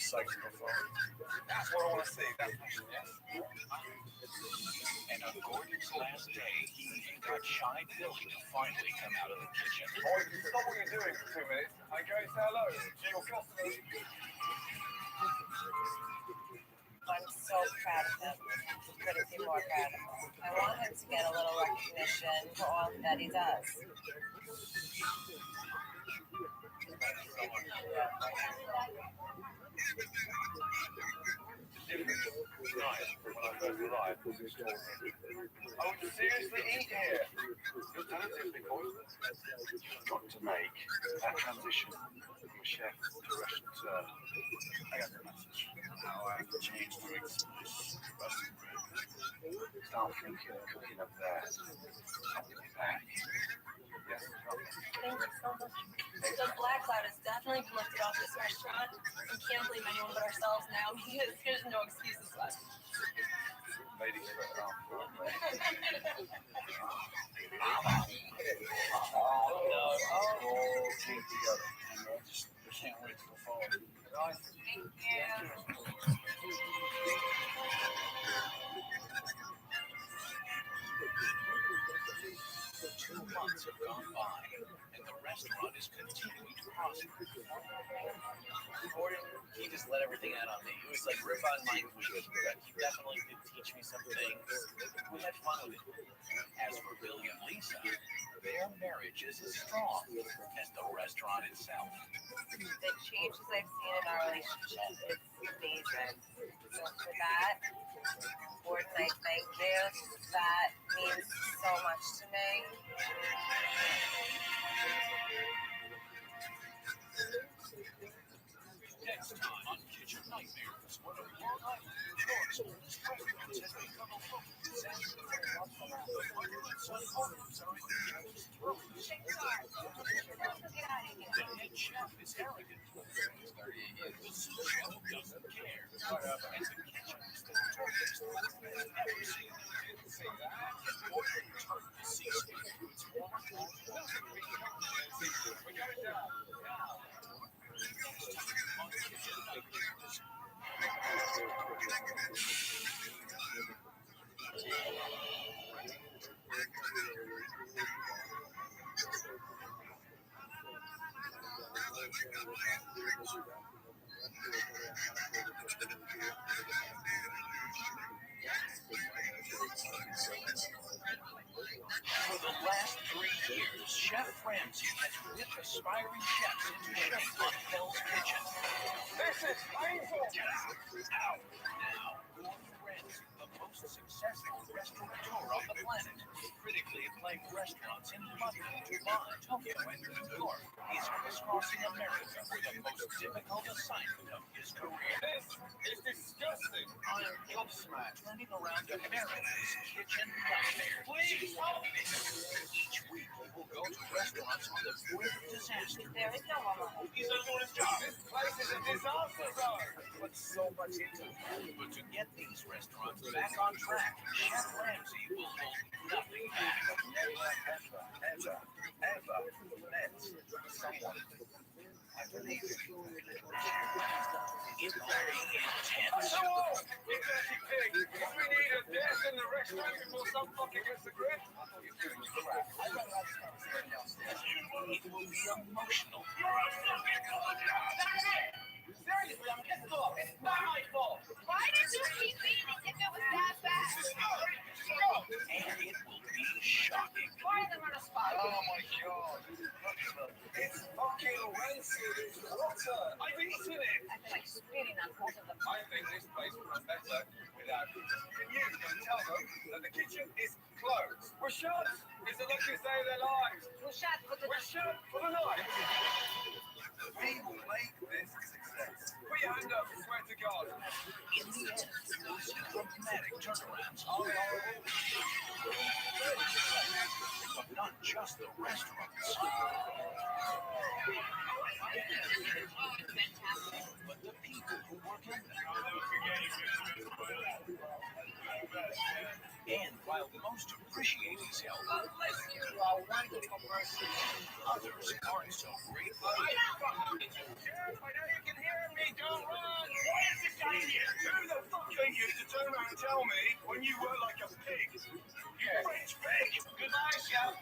Psyched before. That's what I want to see. And on Gordon's last day, he even got shy Billy to finally come out of the kitchen. Boy, stop what you're doing for 2 minutes and go say hello to your customers. I'm so proud of him. Couldn't be more proud of him. I want him to get a little recognition for all that he does. I would seriously eat here. You're got to make that transition from a chef to a restaurateur. I got the message. How I changed to start thinking of cooking up there. I'll be back. Yes, Thank you so much. So Black Cloud has definitely been lifted off this restaurant. We can't blame anyone but ourselves now because there's no excuses left. Ladies first off. All came together. I can't wait to go forward. Thank you. Two months have gone by, and the restaurant is continuing to prosper. Gordon, he just let everything out on me. It was like rip on my week, but he definitely did teach me some things. We had fun with it. As for Billy and Lisa, their marriage is as strong as the restaurant itself. The changes I've seen in our relationship is amazing. So for that, Gordon, I thank you. That means so much to me. Next time on Kitchen Nightmares, one of Long Island, York's oldest restaurants has become a local disaster. The mother and son owners are in the chef's throes. The head chef is arrogant. He's 38 years. The sous chef doesn't care. And the kitchen is the dirtiest place I've ever seen. And Gordon turned the seasoning to its former home. We got it down. Now. For the last 3 years, Chef Ramsay has whipped aspiring chefs into shape on Hell's Kitchen. This is painful! Get out! Out! Now, Gordon Ramsay, the most successful restaurateur on the planet, critically acclaimed restaurants in London, Dubai, Tokyo, and New York, is crisscrossing America for the most difficult assignment of his career. This is disgusting! I am gobsmacked, turning around America's Kitchen Nightmares. Please help me! Each week, we will go to restaurants on the brink of disaster. There is no one. He's not doing his job. This place is a disaster zone. Put so much into it. But to get these restaurants back on track, Chef Ramsay will hold nothing back. Ever met someone. I believe it. It will be intense. So, you dirty pig! We need a death in the restaurant before some fucking gets the grip. It will be emotional. Seriously, I'm pissed off. It's not my fault. Why did you keep beating if it was that bad? And it will be shocking. Why them on a spot? Oh my god. It's fucking rancid. It's water. I've eaten it. I feel like spitting on both of them. I think this place would run better without you. Can you tell them that the kitchen is closed? We're shut. It's the luckiest day of their lives. We're shut for the night. We will make this a success. Put your hand up, swear to God. In the end, those dramatic turnarounds are but not just the restaurants. But the people who work in them. And while most appreciate his help, others aren't so grateful. Sheriff, I know you can hear me. Don't run. Why is this guy here? Who the fuck are you to turn around and tell me when you work like a pig? You French pig. Goodbye, Chef.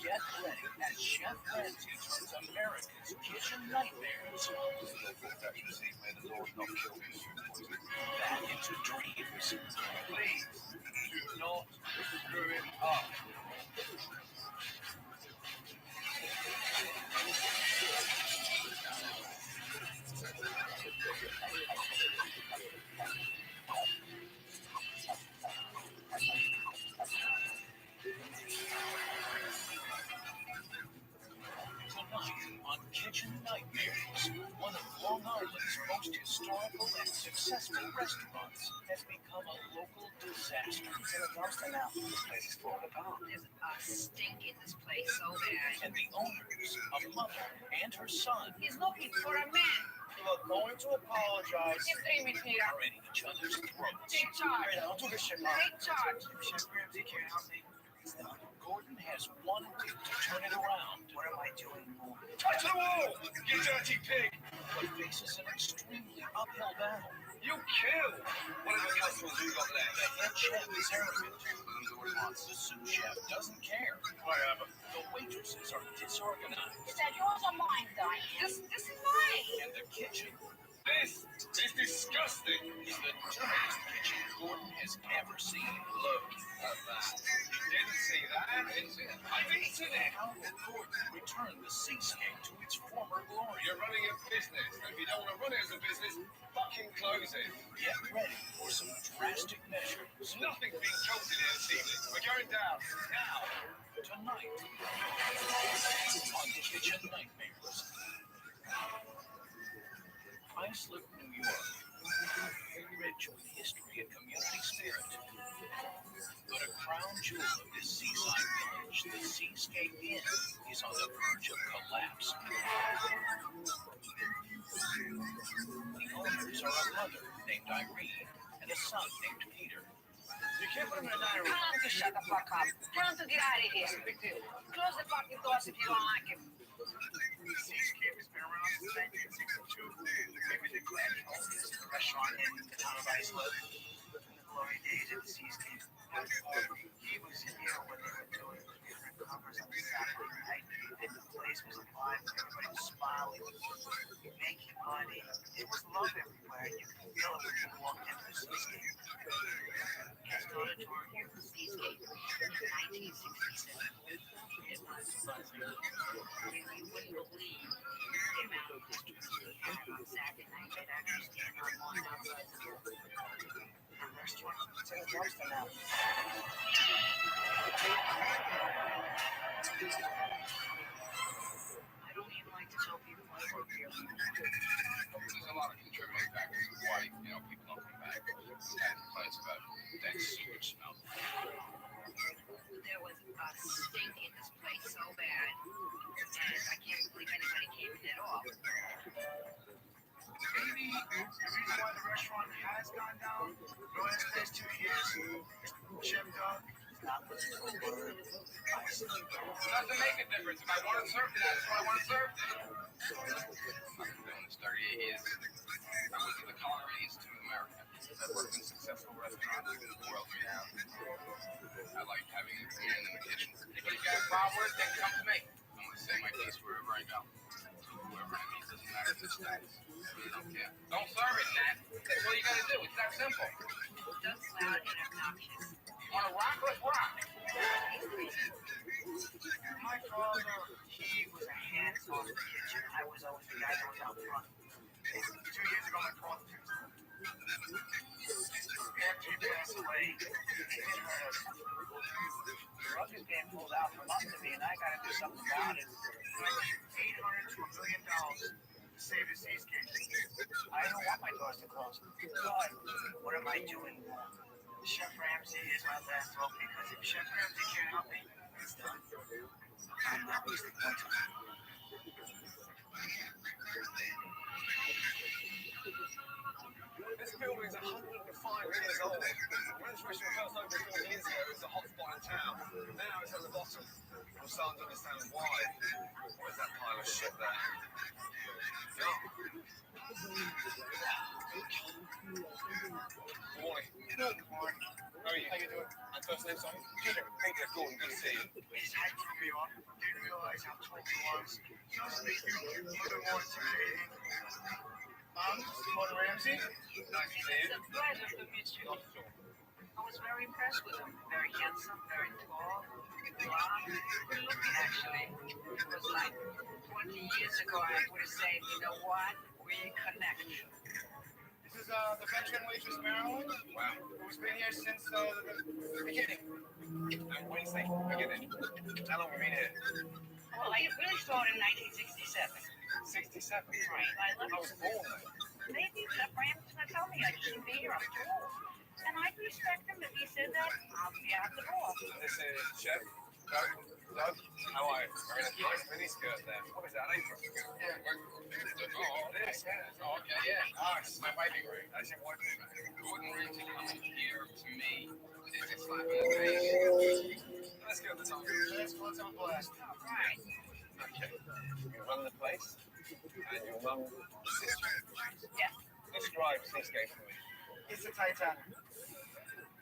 Get ready as Chef Ramsay turns America's Kitchen Nightmares back into dreams. Please, do not screw it up. historical and successful restaurants has become a local disaster. It's in a dumpster now. This place is falling apart. There's a stink in this place so bad. And the owners, a mother and her son, He's looking for a man. Look, going to apologize. Give 3 minutes here. are at each other's throats. Take charge. Hey, I'll do this shit now. Take charge. Chef Ramsay can't help me. Gordon has one week to turn it around. What am I doing? Touch the wall, you dirty pig! But faces an extremely uphill battle. You killed one of the customers you got left. The head chef is arrogant. The sous chef doesn't care. Whatever. The waitresses are disorganized. Is that yours or mine, Diane? This is mine. And the kitchen This is disgusting. is the dirtiest kitchen Gordon has ever seen. Look at that. You didn't see that? I didn't see it. I've eaten it. How will Gordon return the seascape to its former glory? You're running a business. If you don't want to run it as a business, fucking close it. Get ready for some drastic measures. Nothing's being jolted here this evening. We're going down. Now. Tonight on Kitchen Nightmares. Islip, New York. Rich with history and community spirit. But a crown jewel of this seaside village, the Seascape Inn, is on the verge of collapse. The owners are a mother named Irene and a son named Peter. You can't put him in a diary. Tell him to shut the fuck up. Tell him to get out of here. Big deal. Close the fucking doors if you don't like him. The Seascape has been around since 1962. Maybe the grand oldest restaurant in the town of Islip. In the glory days of the Seascape. He was here when they were doing different covers on Saturday night. And the place was alive. Everybody was smiling, making money. It was love everywhere. You could feel it when you walked into the Seascape. I started touring here for Seascape in 1967. It was buzzing. You wouldn't believe the amount of distribution we had on Saturday night. They'd actually stand on one outside the door. the restaurant. It's in a dumpster now. I don't even like to tell people I work here. There's a lot of contributing factors of why, people don't come back. And complaints about that sewage smell. There was a stink in this place so bad, and I can't believe anybody came in at all. Maybe the reason why the restaurant has gone down for the last 2 years, Chef Doug is not listening to a word. It doesn't make a difference. If I want to serve it, that's what I want to serve it. I've been doing this 38 years. I was in the Culinary Institute of America. I've worked in successful restaurants wealthy now. I like having a man in the kitchen. If you got problems, then come to me. I'm going to say my piece wherever I go. Whoever it means doesn't matter the status. I really don't care. Don't serve it, Nat. That's all you got to do. It's that simple. Just loud and obnoxious. You want to rock? Let's rock. My father, he was a hands-on in the kitchen. I was always the guy that was out front. 2 years ago, my father passed away. After he passed away, it hurt us. The rug is being pulled out from under me, and I got to do something about it. $800 to $1 million to save the Seascape. I don't want my doors to close. But what am I doing? Chef Ramsay is my last hope, because if Chef Ramsay can't help me, it's done. I'm not wasting my time. This building is 105 years old. When this restaurant first opened 40 years ago, it was a hotspot in town. Now it's at the bottom. I'm starting to understand why. Where's that pile of shit there? Yeah. Good morning. Good morning. How are you? How you doing? And first name, sorry? Peter. Peter, cool. Good to see you. His head threw me off. Didn't realize how tall he was. Just make you even more intimidating. Gordon Ramsay? Nice to see you. It's a pleasure to meet you. I was very impressed with him. Very handsome, very tall, blonde, good looking actually. It was like 20 years ago I would have said, you know what, we connect. This is the veteran waitress Marilyn. Wow. Who's been here since the beginning. And when you say beginning, how long have you been here? Well, I really started in 1967. 67? Right. I I was born then. Maybe Chef Ramsey's gonna tell me I shouldn't be here. I'm too old. And I'd respect him if he said that. I'll be out the door. This is Chef Doug. How are you? Very nice mini skirt there. What is that? Apron? Yeah. Oh, this. Oh, okay, yeah. Nice. My wifey ring. That's your wifey ring. Gordon Ramsay coming here to me. It's a slap in the face. Let's go. Let's on blast. All right. Okay. You run the place, and you run the system. Yes. Describe Seascape for me. It's a Titanic.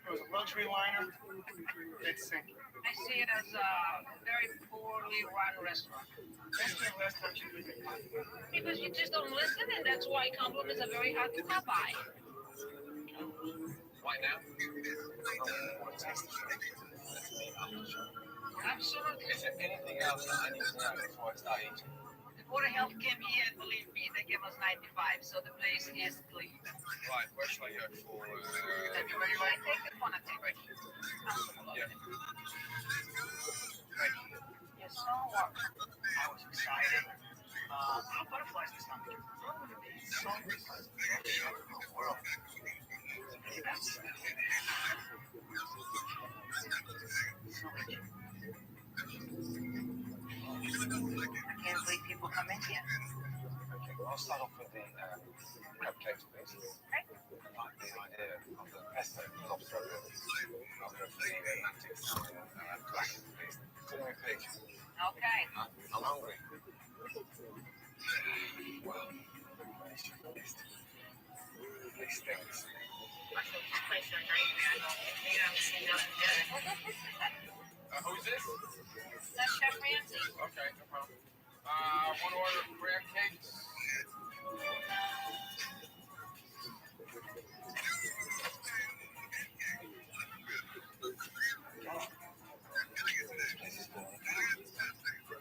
It was a luxury liner. It's sinking. I see it as a very poorly run restaurant. Best restaurant you could make. Because you just don't listen, and that's why compliments are very hard to come by. Right now? Absolutely. Is there anything else that I need to know before I start eating? The Board of Health came here, and believe me, they gave us 95, so the place is clean. Right, where should I go for? Everybody right? Take the fun of it. Yeah. Thank you. You're so welcome. I was excited. No butterflies this time. So because the world. I can't believe people come in here. Okay, well, I'll start off with the cupcakes, please. Okay. I like the idea of the pesto lobster roll. I'll go for the Atlantic black, please. Call me a pig. Okay. I'm hungry. Well, these things. I thought this place was a nightmare. You haven't seen nothing yet. Who's this? That's Chef Ramsey. Okay, no problem. One order of crab cakes.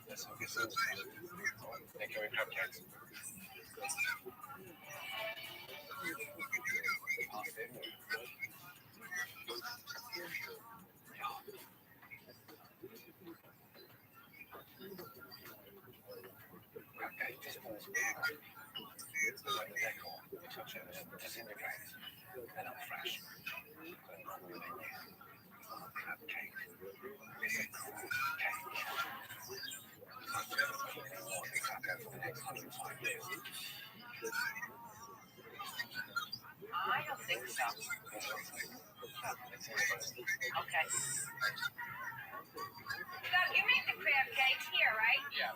Let's hope it's Thank you, cupcakes. Okay, just for this big like the decor, the touch of it, disintegrates, and I'm fresh. Crab cake. It's a cool cake. I've never put any more than crab cake for the next 105 years. I don't think so. Okay. So you make the crab cakes here, right? Yeah.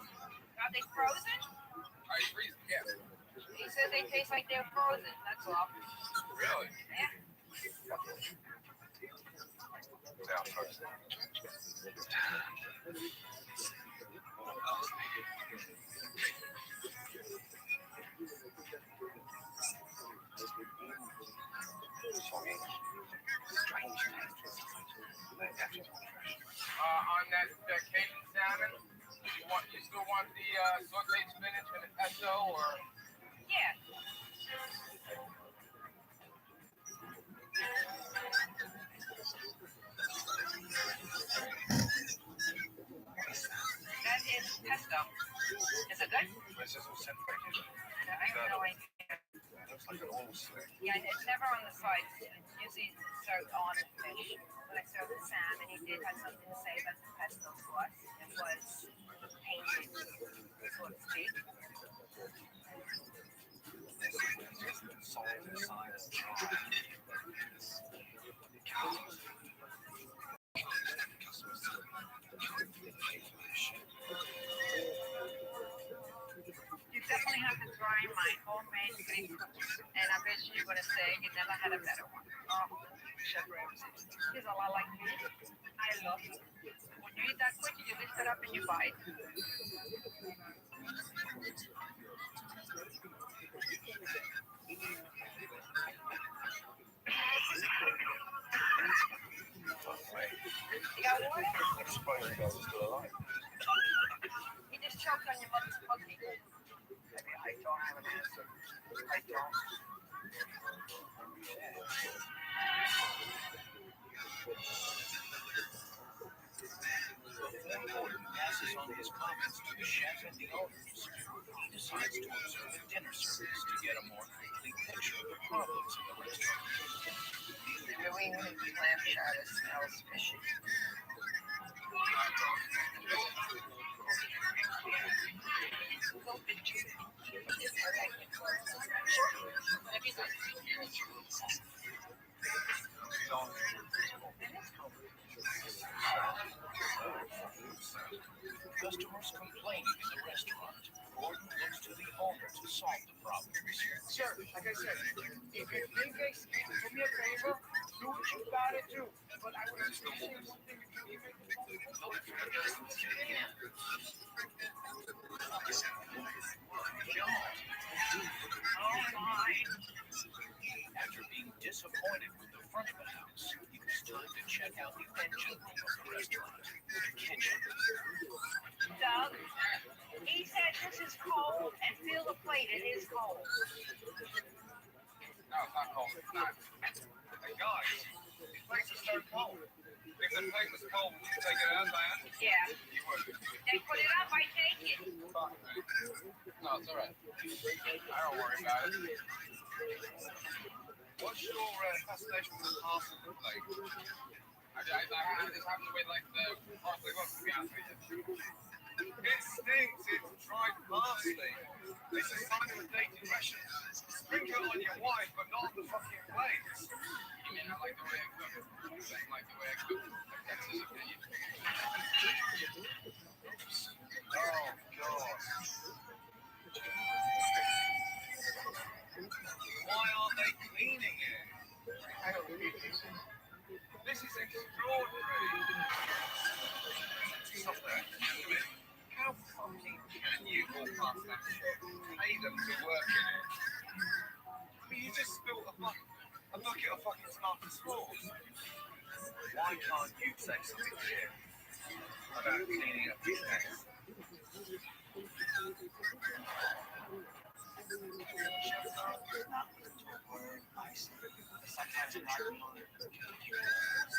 Are they frozen? I freeze them, yeah. He said they taste like they're frozen, that's all. Really? Yeah. Down first. On that Cajun salmon, you still want the sauteed spinach and the pesto, or? Yeah. That is pesto. Is it good? This is separated. I have no idea. It looks like an old steak. Yeah, it's never on the sides. It's usually served on the fish. When I served the salmon, he did have something to say about the pesto sauce. It was painted, so to speak. This is just the solid inside and dry. You definitely have to try my homemade beef cookies, and I bet you're going to say you never had a better one. Oh, Chef Ramsey. He's a lot like me. I love it. When you eat that cookie, you lift it up and you bite. You got water? I'm surprised you guys are still alive. You just choked on your mother's cookie. Maybe I don't have an answer. I don't. Gas is on of his comments to the chef and the owners, he decides to observe a dinner service to get a more complete picture of the problems in the restaurant. Doing clam chowder smells fishy. Customers complaining in the restaurant. Gordon looks to the owner to solve the problem. Sir, like I said, if you think they can do me a favor, do what you gotta do. But I would appreciate one thing if you even After being disappointed with the front of the house, it was time to check out the engine room of the restaurant, the kitchen. Doug, he said this is cold and feel the plate. It is cold. No, it's not cold. It's not. Hey, guys, these plates are so cold. If the plate was cold, would you take it out, man? Yeah. You would. They put it up, I take it. Fuck, man. No, it's all right. I don't worry about it. What's your fascination with the parsley plate? I just happen to be like the parsley one, to be honest with you. It stinks. It's dried parsley. It's a sign of a dated ration. Sprinkle it on your wife, but not on the fucking plates. You mean I like the way I cook? Same like the way I cook. That's his opinion. Oh, God. Why aren't they cleaning it? I don't need this. This is extraordinary. Stop there. How fucking can you walk past that shit? Pay them to work in it. I mean, you just spilled a bucket of fucking tomato sauce. Why can't you say something clear about cleaning up your mess?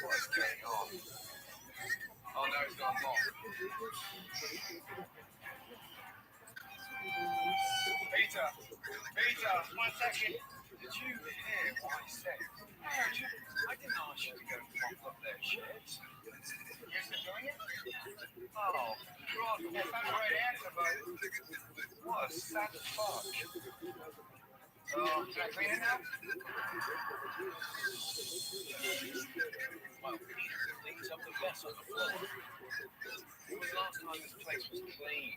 What's going on? Oh no, it's gone wrong. Peter, 1 second. Did you hear what I said? I didn't ask you to go pop up their shit. You're still doing it? Oh, God, that's not the right answer, but what a sad fuck. Can I clean it now? While Peter cleans up the mess on the floor. When was the last time this place was clean?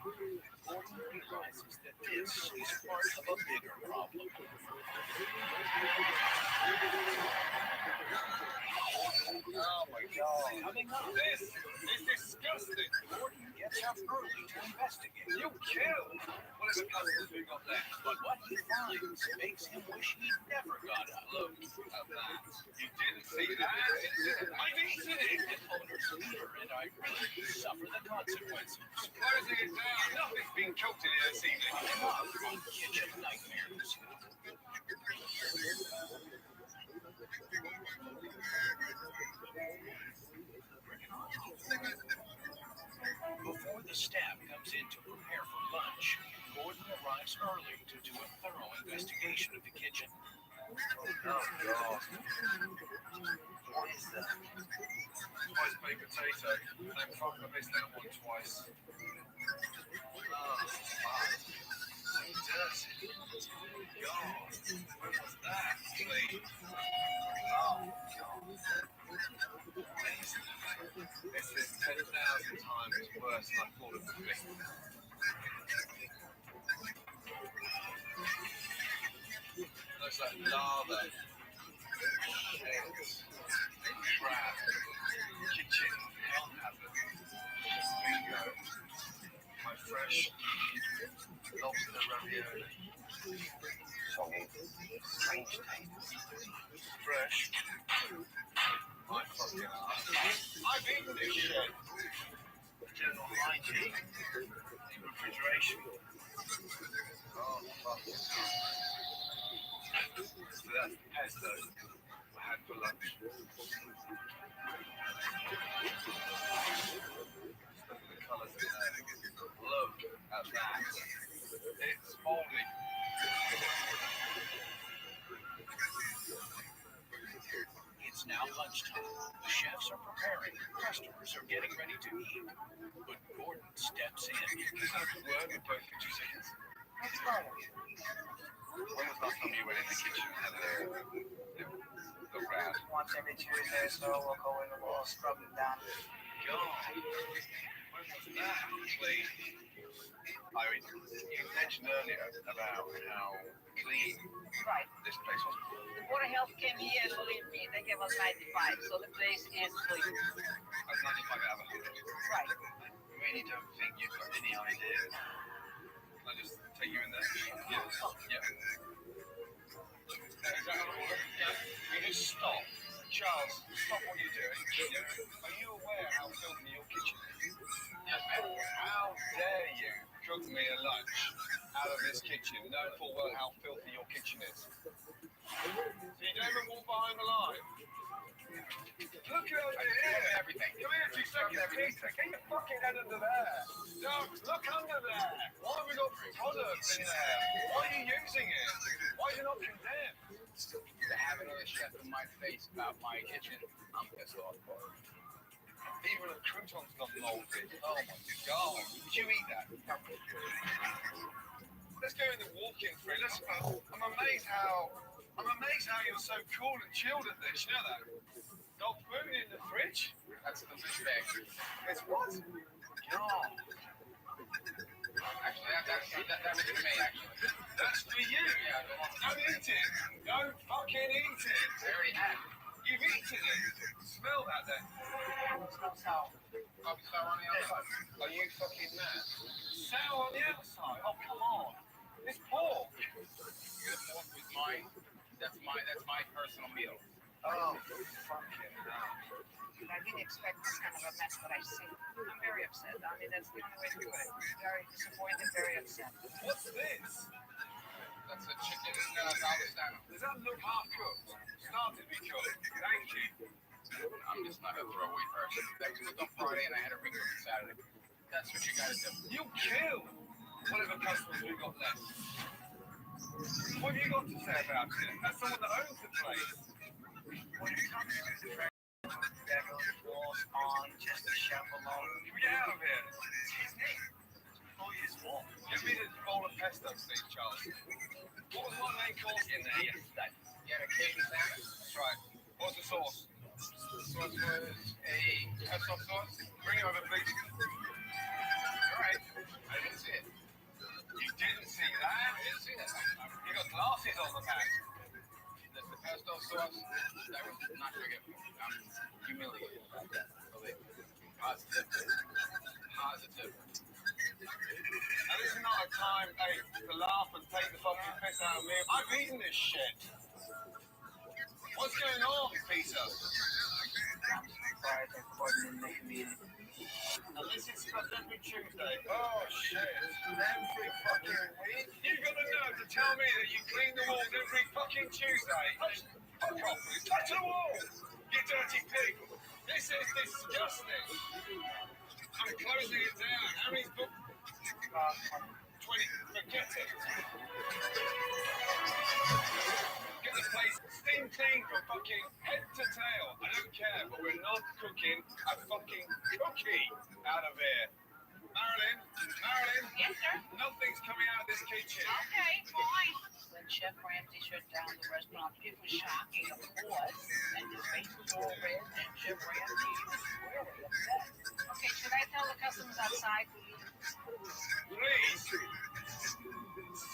Gordon realizes that this is part of a bigger problem. Oh my God. Coming up. This is disgusting. Gordon gets up early to investigate. You killed one of the customers we got there. But what he finds makes him wish he'd never got up. Look at that. You didn't see that? I've eaten it. And owners Peter and Irene suffer the consequences. Closing it down. Nothing's been cooked in here this evening. Enough on kitchen nightmares. Before the staff comes in to prepare for lunch, Gordon arrives early to do a thorough investigation of the kitchen. Oh, God. What is that? Twice baked potato. I'm fucking missed that one twice. Oh, fuck. So dirty. God. When was that? Clean. Oh, God. This is 10,000 times worse than I thought it would be. Looks like lava, eggs, crab, kitchen, hell hazard, bingo, my fresh lobster ravioli, soggy, strange taste, fresh, my fucking I've eaten this shit. General hygiene, refrigeration. Oh, fucking so that's pesto I had for lunch. Look at the colours in there. to eat. But Gordon steps in. Just have a word with both of you seconds. What's wrong? When was the last time you went in the kitchen and had a look around? Once every Tuesday or so, we'll go in and we'll scrub them down. God, when was that? Clean. I mean, you mentioned earlier about how clean Right. this place was. The Board of Health came here and believe me, they gave us 95, so the place is clean. That's 95 out of 100. Right. You really don't think you've got any idea? Can I just take you in there? Yeah. Yeah. Is that how it works? Yeah. You just stop. Charles, stop what you're doing. Yeah. Are you aware how filthy your kitchen is? Yes, ma'am. How dare you cook me a lunch out of this kitchen, knowing full well how filthy your kitchen is? So you don't even walk behind the line? Look over here! Everything. Come here, 2 seconds. Peter, get your fucking head under there. No, look under there. Why have we got products in there? Why are you using it? Why is it not condemned? To have another chef in my face about my kitchen, I'm pissed off. Even the croutons got molded. Oh my God. Did you eat that? Let's go in the walk-in through. I'm amazed how you're so cool and chilled at this. You know that? Dog food in the fridge? That's the fish bag. It's what? God. Actually, that was for me, actually. That's for you? Yeah, don't eat it. Don't fucking eat it. I already had it. You've eaten it. Smell that then. Coffee sour on the outside. Are you fucking mad? Sour on the outside? Oh, come on. It's pork. The pork was mine. That's my personal meal. Oh, fucking hell. I didn't expect this kind of a mess that I see. I'm very upset. I mean, that's the only way to do it. Very disappointed, very upset. What's this? That's a chicken galistano. Does that look half cooked? Started to be cooked. Thank you. I'm just not a throwaway person. That was cooked on Friday and I had a recook on Saturday. That's what you gotta do. You kill whatever customers we got left. What have you got to say about it? As someone that owns the place. What are you talking about? Beverly Falls on just a chef alone. Can we get out of here? It's his name. Oh, his fault. Give me the bowl of pesto, please, Charles. What was my main course in there yesterday? You had a Cajun salmon. That's right. What's the sauce? The sauce was a pesto sauce. Bring it over, please. All right. I didn't see it. You didn't see that? I didn't see that. You got glasses on the man. The pesto sauce, that was not forgivable. I'm humiliated about that. Positive. Now, this is not a time, hey, to laugh and take the fucking piss out of me. I've eaten this shit. What's going on, Peter? Now, this is for every Tuesday. Oh, shit. Every fucking week? You've got the nerve to tell me that you clean the walls every fucking Tuesday. Touch the wall, you dirty pig. This is disgusting. I'm closing it down. How many books? 20. Forget it. Get this place steam clean from fucking head to tail. I don't care, but we're not cooking a fucking cookie out of here. Marilyn? Yes, sir? Nothing's coming out of this kitchen. Okay, fine. When Chef Ramsay shut down the restaurant, it was shocking, of course. And his face was all red, and Chef Ramsay was really upset. Okay, should I tell the customers outside? Please.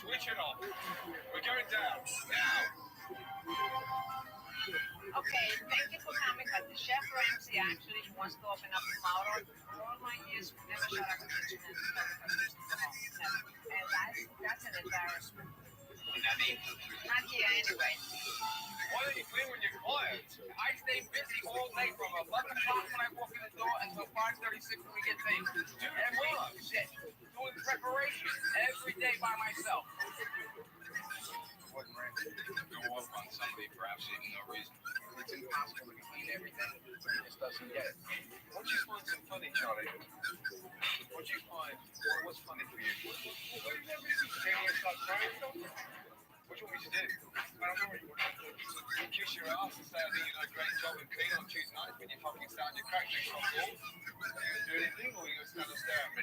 Switch it off. We're going down. Now. Okay, thank you for coming, but the Chef Ramsay actually wants to open up tomorrow. For all my years, we never shut up the kitchen and tell the customers to go home. Never. And that's an embarrassment. I mean, not here anyway. Why don't you clean when you're quiet? I stay busy all day from 11 o'clock when I walk in the door until 5:36 when we get paid. Every shit. Doing preparation every day by myself. Wouldn't Ramsay go off on somebody for absolutely no reason. It's impossible to clean everything. He just doesn't get it. What do you find so funny, Charlie? What do you find? What's funny for you? What do you want me to do? I don't know what you want to do. Kiss your ass and say I think you do a great job in clean on Tuesday night when you fucking start your crack drinks on board. do anything, or are you going to stand and stare at me?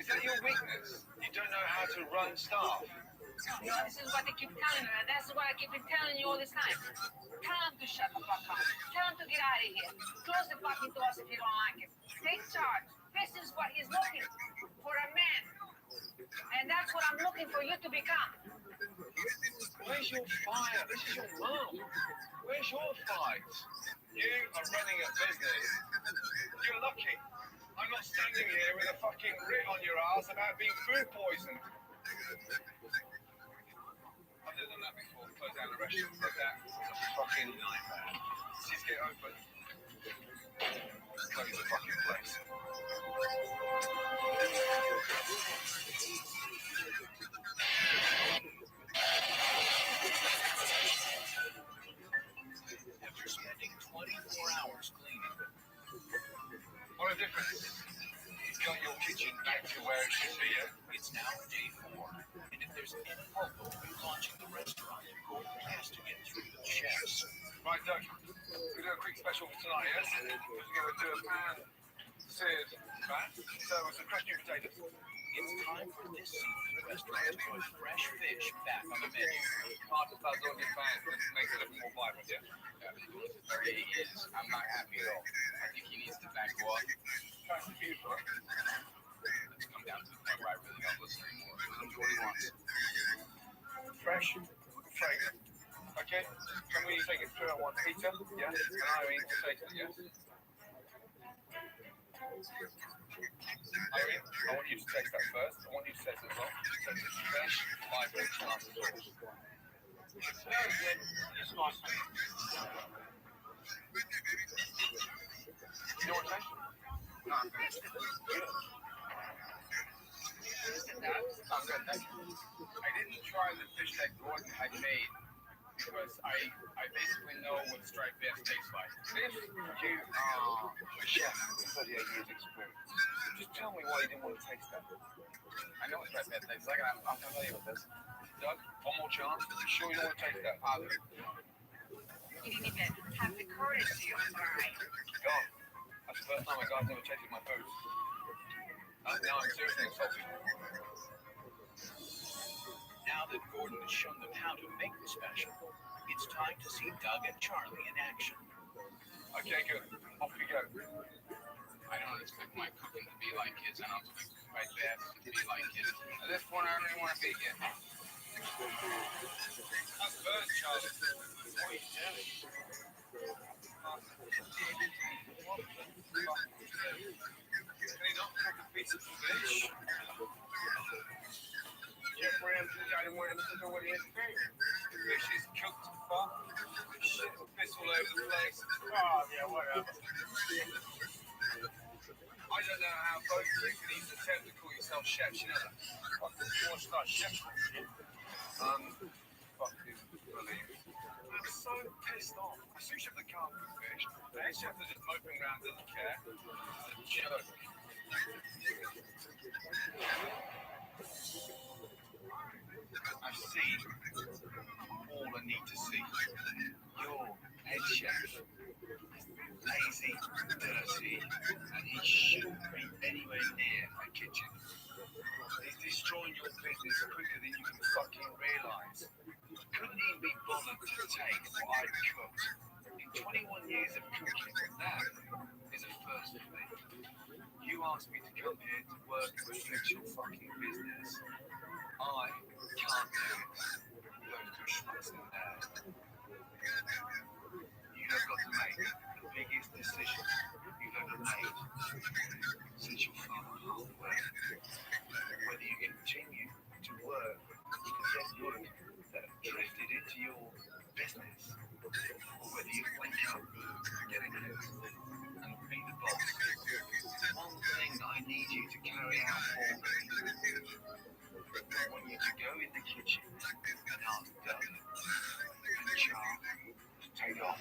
Is that your weakness? You don't know how to run staff? No, this is what they keep telling me, and that's what I keep telling you all this time. Tell them to shut the fuck up. Tell them to get out of here. Close the fucking doors if you don't like it. Take charge. This is what he's looking for, a man. And that's what I'm looking for you to become. Where's your fire? This is your mom. Where's your fight? You are running a business. You're lucky. I'm not standing here with a fucking writ on your ass about being food poisoned. I've never done that before. Close down the restaurant, but that was a fucking nightmare. Just get open. Close the fucking place. After spending 24 hours cleaning, What a difference. He's got your kitchen back to where it should be. It's now day 4, and if there's any hope of relaunching the restaurant, Gordon has to get through to the chefs. Right, Doug. We do a quick special for tonight, yes? We're going to do a pan-seared pan. So it's a crushed new potatoes. It's time for this seafood restaurant to put fresh fish back on the menu. Hard to pass on your pan to make it a little more vibrant, yeah? I've been doing it for 38 years. I'm not happy at all. I think he needs to back off. That's beautiful. Let's come down to the point where I really don't listen anymore. Let him do what he wants. Fresh, fragrant. Okay? Can we take it through? I want pizza, yes? And I mean potato, yes? Irene, I want you to taste that first. I want you to taste it as well. So it's fresh, vibrant, chance at all. It's very good. It's nice. You know what taste? No, I'm good. I'm good, thank you. I didn't try the fish that Gordon had made because I basically know what striped bass tastes like. If you are a chef with 38 years experience, just tell me why you didn't want to taste that. I know what striped bass tastes like, and I'm familiar with this. Doug, one more chance. You sure you don't want to taste that? Positive. You didn't even have the courtesy of trying. God, that's the first time a guy's ever tasted my food. Now I'm seriously insulted. Now that Gordon has shown them how to make the special, it's time to see Doug and Charlie in action. Okay, good. Off we go. I don't expect my cooking to be like his. I don't expect my bass to be like his. At this point, I don't even want to be here. That's burnt, Charlie. What are you doing? Can he not cook a piece of fish? Jeff Ramsey, I didn't want him to know what he had to do. Fish is cooked fuck. Shit, piss all over the place. Oh, yeah, whatever. I don't know how both of you can even attempt to call yourself chefs, you know that? Fucking four-star chefs. Fuck you, believe. I'm so pissed off. A sous chef that can't cook fish. The head chef that's just moping around doesn't care. It's a joke. I've seen all I need to see. Your head chef is lazy, dirty, and he shouldn't be anywhere near a kitchen. He's destroying your business quicker than you can fucking realise. Couldn't even be bothered to take what I cooked. In 21 years of cooking, that is a first for me. You asked me to come here to work and fix your fucking business. I can't do it. Those two schmucks in there. You have got to make the biggest decision you've ever made since your father passed away. Whether you continue to work to get work that have drifted into your business, or whether you wake up, get a clue, and be the boss. One thing I need you to carry out for me. I want you to go in the kitchen and ask Doug and Charlie to take off.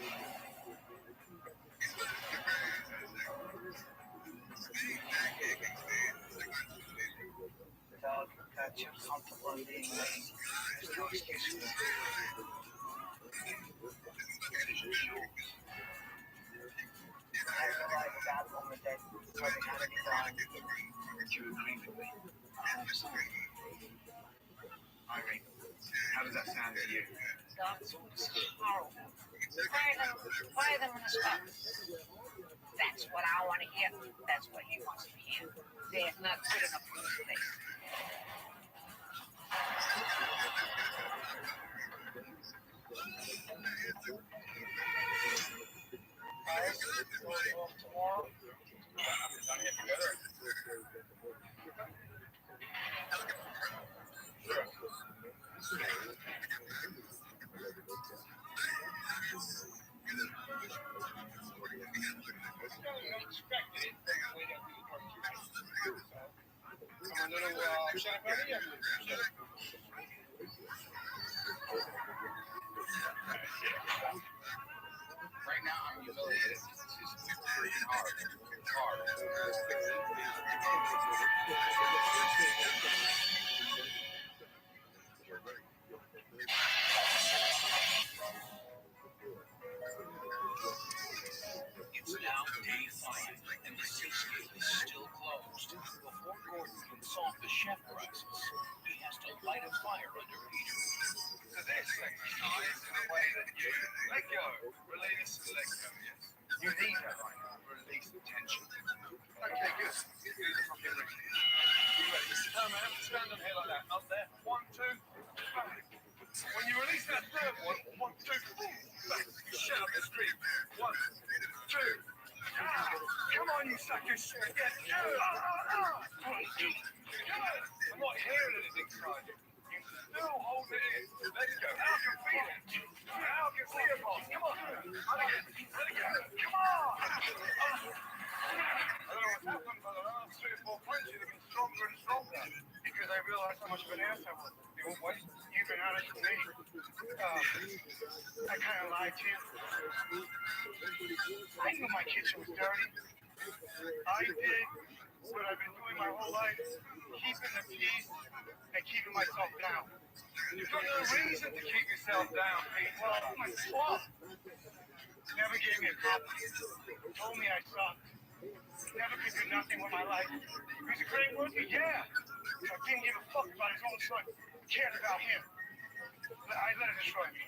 Doug, that you're comfortable in being late. There's no excuse for that. I realize that moment that something had to be done. You agree with me? I hope so. Irene, how does that sound to you? That's horrible. Fire them in the spot. That's what I want to hear. That's what he wants to hear. They're not good enough for this place. Guys, going home tomorrow? Done it together. Unexpected. I'm a little upset about it. Right now, I'm humiliated. This is freaking hard. It's hard. It's now day 5, and the seascape is still closed. Before Gordon can solve the chef crisis, he has to light a fire under Peter. So this exercise in a way that you let go, release and let go, yes? You need that right now. Release the tension. Okay, good. Do the fucking release. You ready? No, man, stand on here like that. Up there. 1, 2, bang. When you release that third one, 1, 2, bang. You shout and scream. 1, 2. Come on, you sucker shit. Yes. Good. I'm not hearing anything, Sergeant. You still hold it in. Let's go. Now I can feel it. Now I can see it, boss. Come on. Let it go. Come on. I don't know what's happened, but the last 3 or 4 punches have been stronger and stronger because I realized how much of an ass I was. You won't wait. You've been honest with me. I kind of lied to you. I knew my kitchen was dirty. I did what I've been doing my whole life, keeping the peace and keeping myself down. There's no reason to keep yourself down, Pete. Well, my swamp never gave me a compliment. Told me I sucked. Never could do nothing with my life. He was a great worker, yeah. I didn't give a fuck about his own son. Cared about him. But I let it destroy me.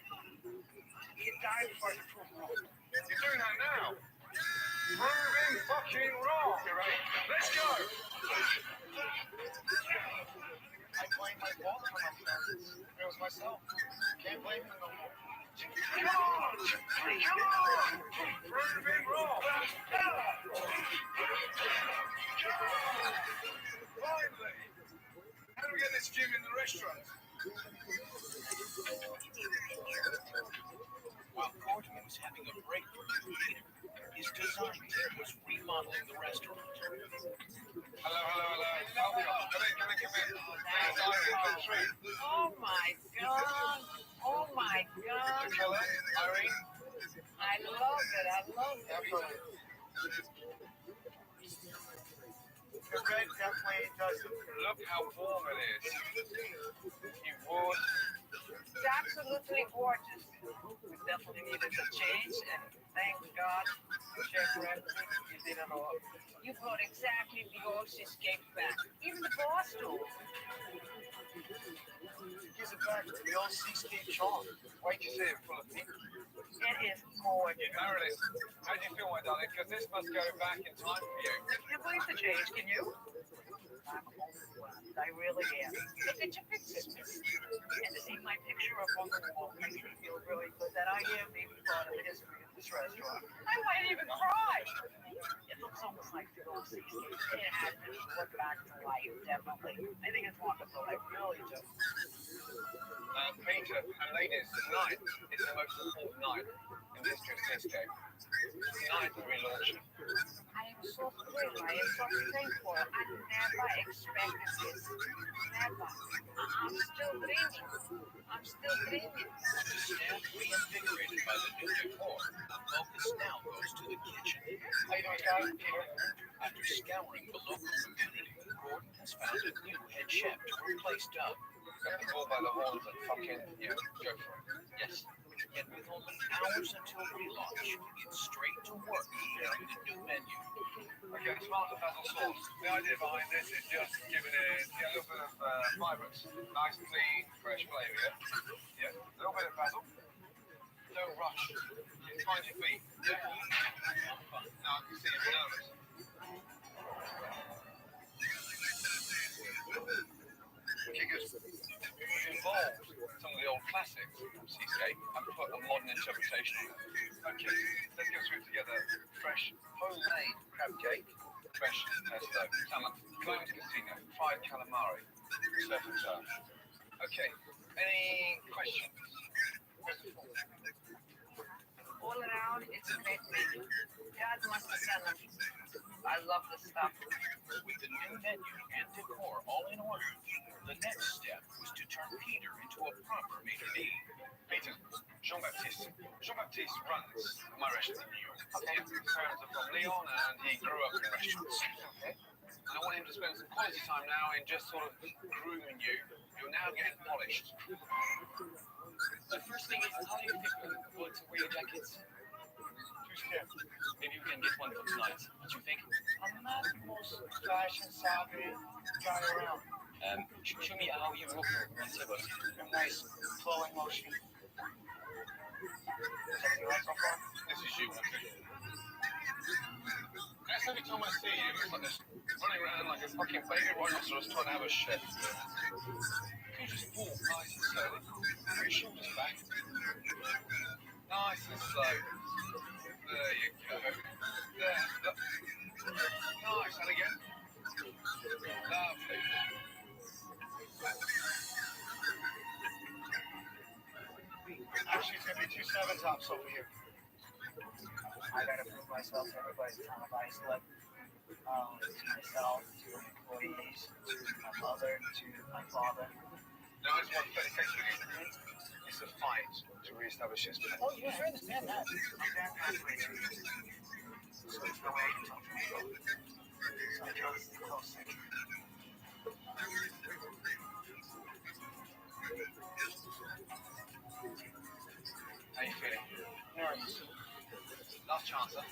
He died before I could prove him wrong. You're doing that now. Proving fucking wrong. You're right. Let's go. I blame my boss for myself. It was myself. Can't blame him no more. Come on! Come on! Proving wrong. Finally! How do we get this gym in the restaurant? While Gordon was having a break from Peter, his design team was remodeling the restaurant. Hello. Come in. Oh my God. Oh my God. The color, Irene? I love it. Absolutely. The red definitely doesn't. Look how warm it is. You would. It's absolutely gorgeous. We definitely needed a change, and thank God, Chef Rabbi, you did it all. You brought exactly the old seascape back. Even the bar stool. Gives it back to the old seascape charm. Wait to see it full of people. It is gorgeous. Marilyn, how do you feel, my darling? Because this must go back in time for you. You believe the change, can you? I'm overwhelmed. I really am. Look at your pictures. And to see my picture up on the wall makes me feel really good that I am being part of the history of this restaurant. I might even cry. It looks almost like the old seascape. It has been brought back to life, definitely. I think it's wonderful. I really do. Peter and ladies, tonight is the most important night in the history of the seascape. It's the night of relaunching. I am so thrilled. I am so thankful. I never expected this. Never. I'm still dreaming. The staff reinvigorated by the new decor, the focus now goes to the kitchen. How you doing, guys? Peter? After scouring the local community, Gordon has has found a new head chef to replace Doug. Grab the bull by the horns and fucking, yeah, go for it. Yes. Yet with only hours until relaunch, he gets straight to work preparing the new menu. Okay, the tomato basil sauce. The idea behind this is just giving it a little bit of vibrance. Nice, clean, fresh flavour, yeah? Yeah, a little bit of basil. No rush. Find your feet. Yeah. Now I can see you're nervous. Okay, good. We've involved some of the old classics from Seascape and put a modern interpretation on it. Okay, let's go through it together. Fresh homemade crab cake, fresh pesto, salmon, clove casino, fried calamari, surf and turf. Okay, any questions? All around, it's a great menu. God must have sent them. I love this stuff. With the new menu and decor all in order, the next step was to turn Peter into a proper maitre d'. Peter, Jean-Baptiste. Jean-Baptiste runs my restaurant in New York. His parents are from Lyon and he grew up in restaurants. Okay. And I want him to spend some quality time now in just sort of grooming you. You're now getting polished. The first thing is, how do you pick what to wear your jackets? Too scared. Maybe we can get one for tonight. What do you think? I'm not the most fashion savvy guy around. Show me how you walk on tables. Nice flowing motion. Something like so far? This is you, I think. That's every time I see you, it's like this running around like a fucking baby rhinoceros trying to have a shit. Can you just walk nice and slowly? Put your shoulders back. Nice and slow. There you go. There. Look. Nice. And again. Lovely. Actually, it's going to be 2 7-tops over here. I got to prove myself to everybody trying to buy slip. To myself, to employees, to my mother, to my father. Now, I just want to say to you, it's a fight to re-establish this place. Oh, you sure understand that? I'm down halfway through this. So there's no way you can talk to me. So I chose the close second. How you feeling? Nervous. Last chance, huh?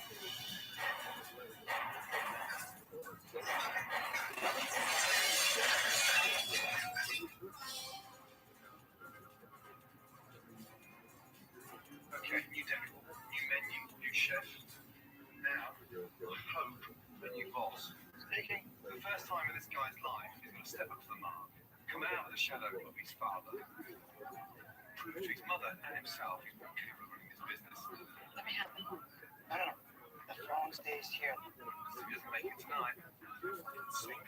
Okay, new decor, new menu, new chef. Now, I hope a new boss. Speaking for the first time in this guy's life, he's going to step up to the mark, come out of the shadow of his father, prove to his mother and himself he's more capable of running this business. Let me have them. No. The throne stays here. If he doesn't make it tonight, sink.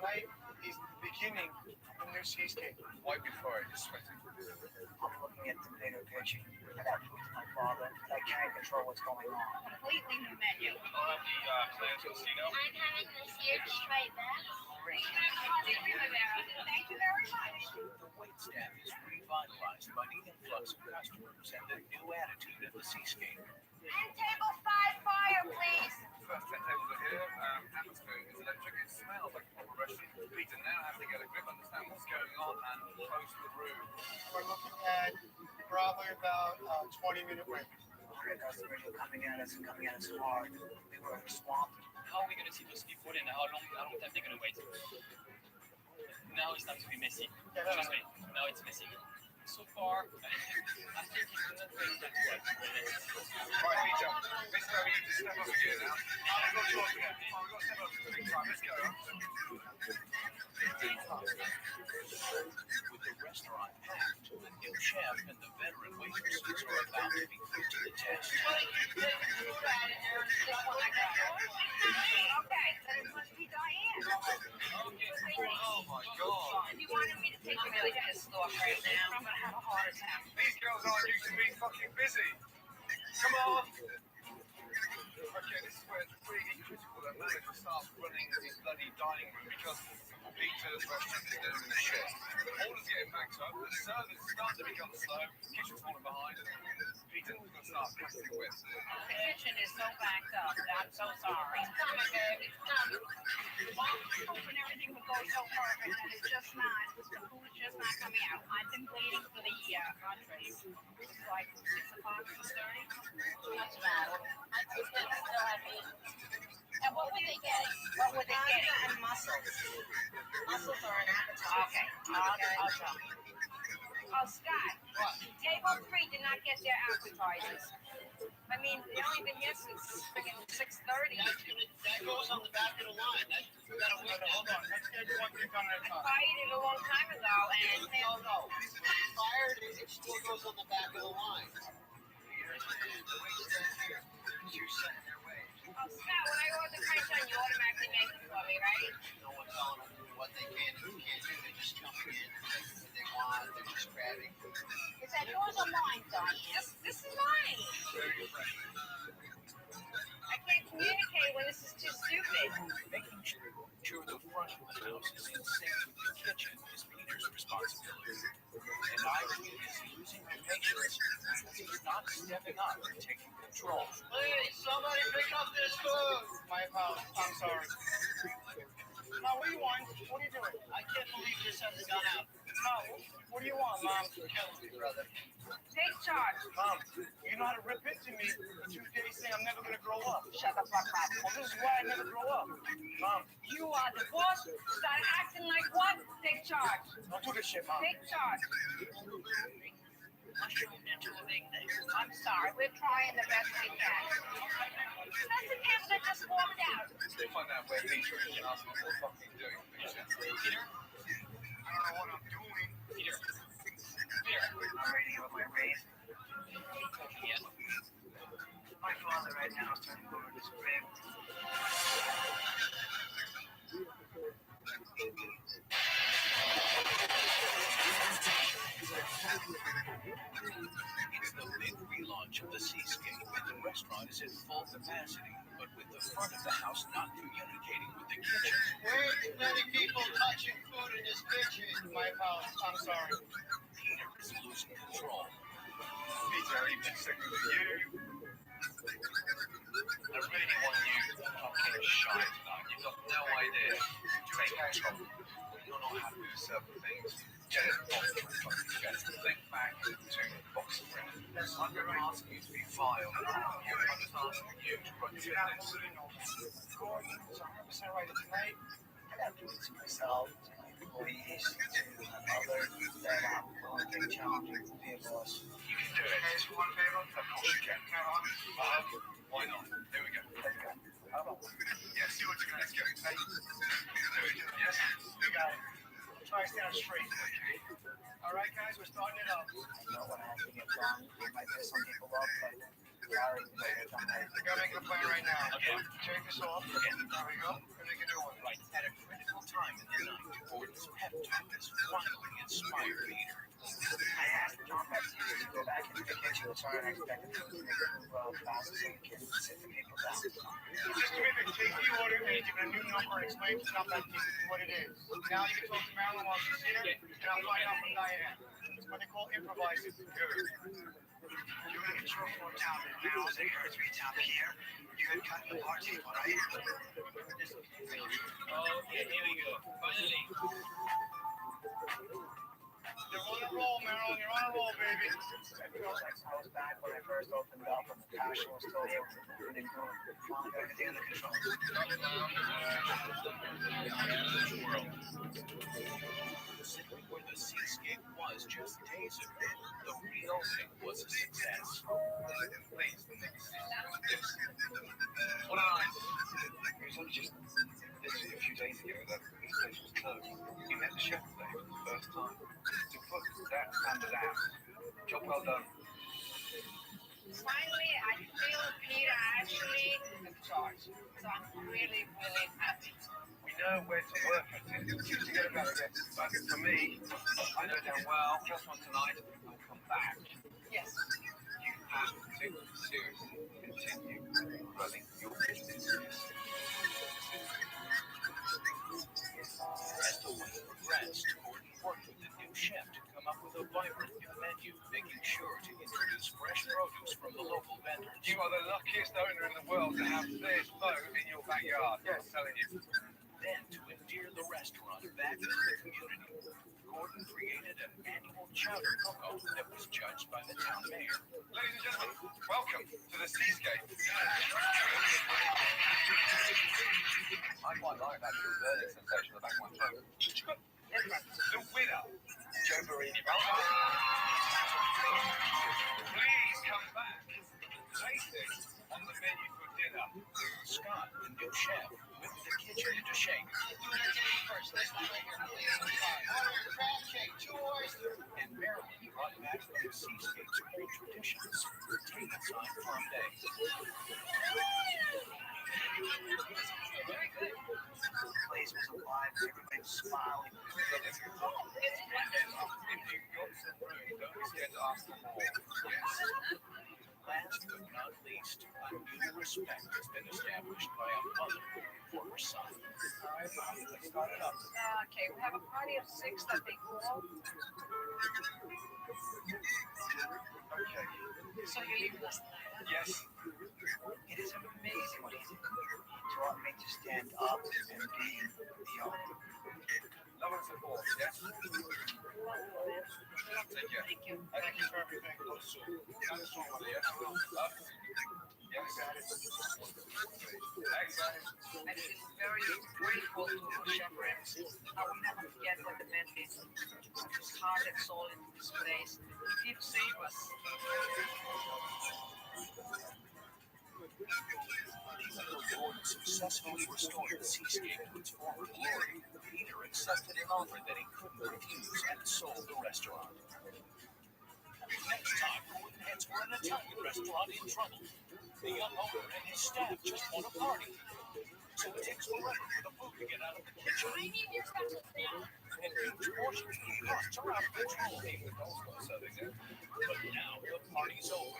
Tonight is the beginning of the new seascape. Right before it is sweating. I'm looking at the bigger picture. I got to prove to my father that I can't control what's going on. Completely new menu. I'll have the plans for casino. I'm having this huge tray back. Great. Thank you very much. The waitstaff is revitalized by the influx of customers and the new attitude of the seascape. And table 5 fire, please. First 10 tables are here. Atmosphere is electric. It smells like a proper restaurant. Peter now has to get a grip, understand what's going on, and close the room. We're looking at probably about a 20-minute wait. Customers are coming at us and coming at us hard. We were swamped. How are we going to see those people in? How long time they're going to wait? Now it's time to be messy. Trust me, now it's messy. So far, I think it's not going that well. Right, Peter, this is where we need to step up again now. I've got yours again. I've got to step up to the big time. Let's go. With the restaurant packed, the new chef and the veteran waitresses are about to be put to the test. Okay, then it must be Diane. Oh my God. You wanted me to take I'm really pissed off right now. I'm going to have a heart attack. These girls aren't used to being fucking busy. Come on. Okay, this is where it's really critical that manager starts running his bloody dining room because Peter's restaurant is doing the shit. Orders getting backed up, the service is starting to become slow, kitchen's falling behind. Peter's going to start practicing with. The kitchen is so backed up. I'm so sorry. It's coming, babe. It's coming. All the soup and everything would go so perfect, and it's just not. The food's just not coming out. I've been waiting for the entrees. It's like 6 o'clock, 6:30. What's the matter? I think they're still have meat. And what were they getting? What were they getting? And mussels. Mussels are an appetizer. Okay. I'll tell you. Oh, Scott. What? Table 3 did not get their appetizers. I mean, they only been here since freaking 6:30. That goes on the back of the line. Hold on. Let's get one thing on that time. I fired it a long time ago, and No. Fired it. It still goes on the back of the line. You're setting their way. Oh, Scott, when I order French onion, you automatically make it for me, right? No one's telling them what they can and can't do. They're just coming in. What they want, they're just grabbing. Is that yours or mine, Diane? This is mine. I can't communicate when this is too stupid. Making sure the front of the house is in sync with the kitchen is Peter's responsibility. And Irene is losing her patience because he's not stepping up and taking control. Hey, somebody pick up this food. My apologies. I'm sorry. Mom, what do you want? What are you doing? I can't believe this hasn't gone out. Mom, what do you want, Mom? Kill me, brother. Take charge. Mom, you know how to rip into me for 2 days saying I'm never going to grow up. Shut the fuck up. Well, this is why I never grow up. Mom. You are the boss. Start acting like what? Take charge. Don't do this shit, Mom. Take charge. I'm sorry. We're trying the best we can. That's the kid that just walked out. They find out where Peter is and ask him what the fuck he's doing. Peter? I don't know what I'm doing. Peter? I'm ready with my raise. Yes. My father right now is turning over his crib. It's the big relaunch of the Seascape, and the restaurant is at full capacity, but with the front of the house not communicating with the kitchen. Way too many people touching food in this kitchen. My apologies. I'm sorry. Peter is losing control. Peter, I've been sick of you. I really want you to fucking shine tonight. You've got no idea. Take control. You don't know how to do certain things. Get it off the fucking chest. Think back to the box of bread. I'm not asking you to be vile. I'm just asking you to run your business. Gordon was 100% right tonight. I got to do it to myself. Please, to another that I'm going to take challenge to be a boss. You can do it. Hey, one favor? Of course you can. Why not? Here we go. Yes, see what you're going to get. Hey. Yes? You got it. Try to stand straight. All right, guys, we're starting it up. I know what has to get done. It might piss some people off, but sorry. We're going to make a plan right now. Okay. Take this off. Okay. There we go. And make a new one. Right. At a critical time in the night, Gordon's pep talk has finally inspired Peter. I asked John Baptiste to go back into the kitchen, so I expected him to make a move fast so he can sit the people down. Just to make a take the order and give it a new number and explain to John Baptiste what it is. Now you can talk to Marilyn while she's here, and I'll find out from Diane. It's what they call improvising. Good. You're going to get your floor down and now the earth reach out here. You had cut the party, right? Okay, here we go. Finally. You're on a roll, Marilyn. You're on a roll, baby. I felt like I was back when I first opened up and the cash was still here. And then boom, got everything under control. Considering where the Seascape was just days ago, the reopening was a success. Please, what I it was only just literally a few days ago that this place was closed. You met the chef today for the first time. To put that standard out. Job well done. Finally, I feel Peter actually in charge. So I'm really, really happy. We know where to work at it. You to get about it. But for me, I know damn well, just one tonight, I'll come back. Yes. You have to take it seriously. Continue running standards. You are the luckiest owner in the world to have this boat in your backyard. Yes, telling you. Then, to endear the restaurant back to the community, Gordon created an annual chowder cook-off that was judged by the town mayor. Ladies and gentlemen, welcome to the Seascape. I quite like that true burning sensation at the back of my throat. The winner, Joe Marini. Please come back. Tasting on the menu for dinner. Scott, the new chef, whipped the kitchen into shape. And Marilyn brought back the Seascape's old traditions, table time farm day. The place was alive, everybody was smiling. If you've got some room, don't be scared to ask for more. Yes. Last but not least, a new respect has been established by a mother for her son. All right, Bobby, let's start it up. Okay, we have a party of 6, that'd be cool. Okay. So you're leaving us tonight? Yes. It is amazing what he did. He taught me to stand up and be the owner. Love and support, yes? Take care. Thank you. Thank you for everything. Yes. I feel very grateful to Chef Ramsay. I will never forget what the man did. His heart and soul into this place. He did save us. Even though Gordon successfully restored the Seascape to its former glory, Peter accepted an offer that he couldn't refuse and sold the restaurant. Next time, Gordon heads for an Italian restaurant in trouble. The young owner and his staff just want a party. So it takes forever for the food to get out of the kitchen. I need your specials now. And huge portions of costs are out of control. But now the party's over.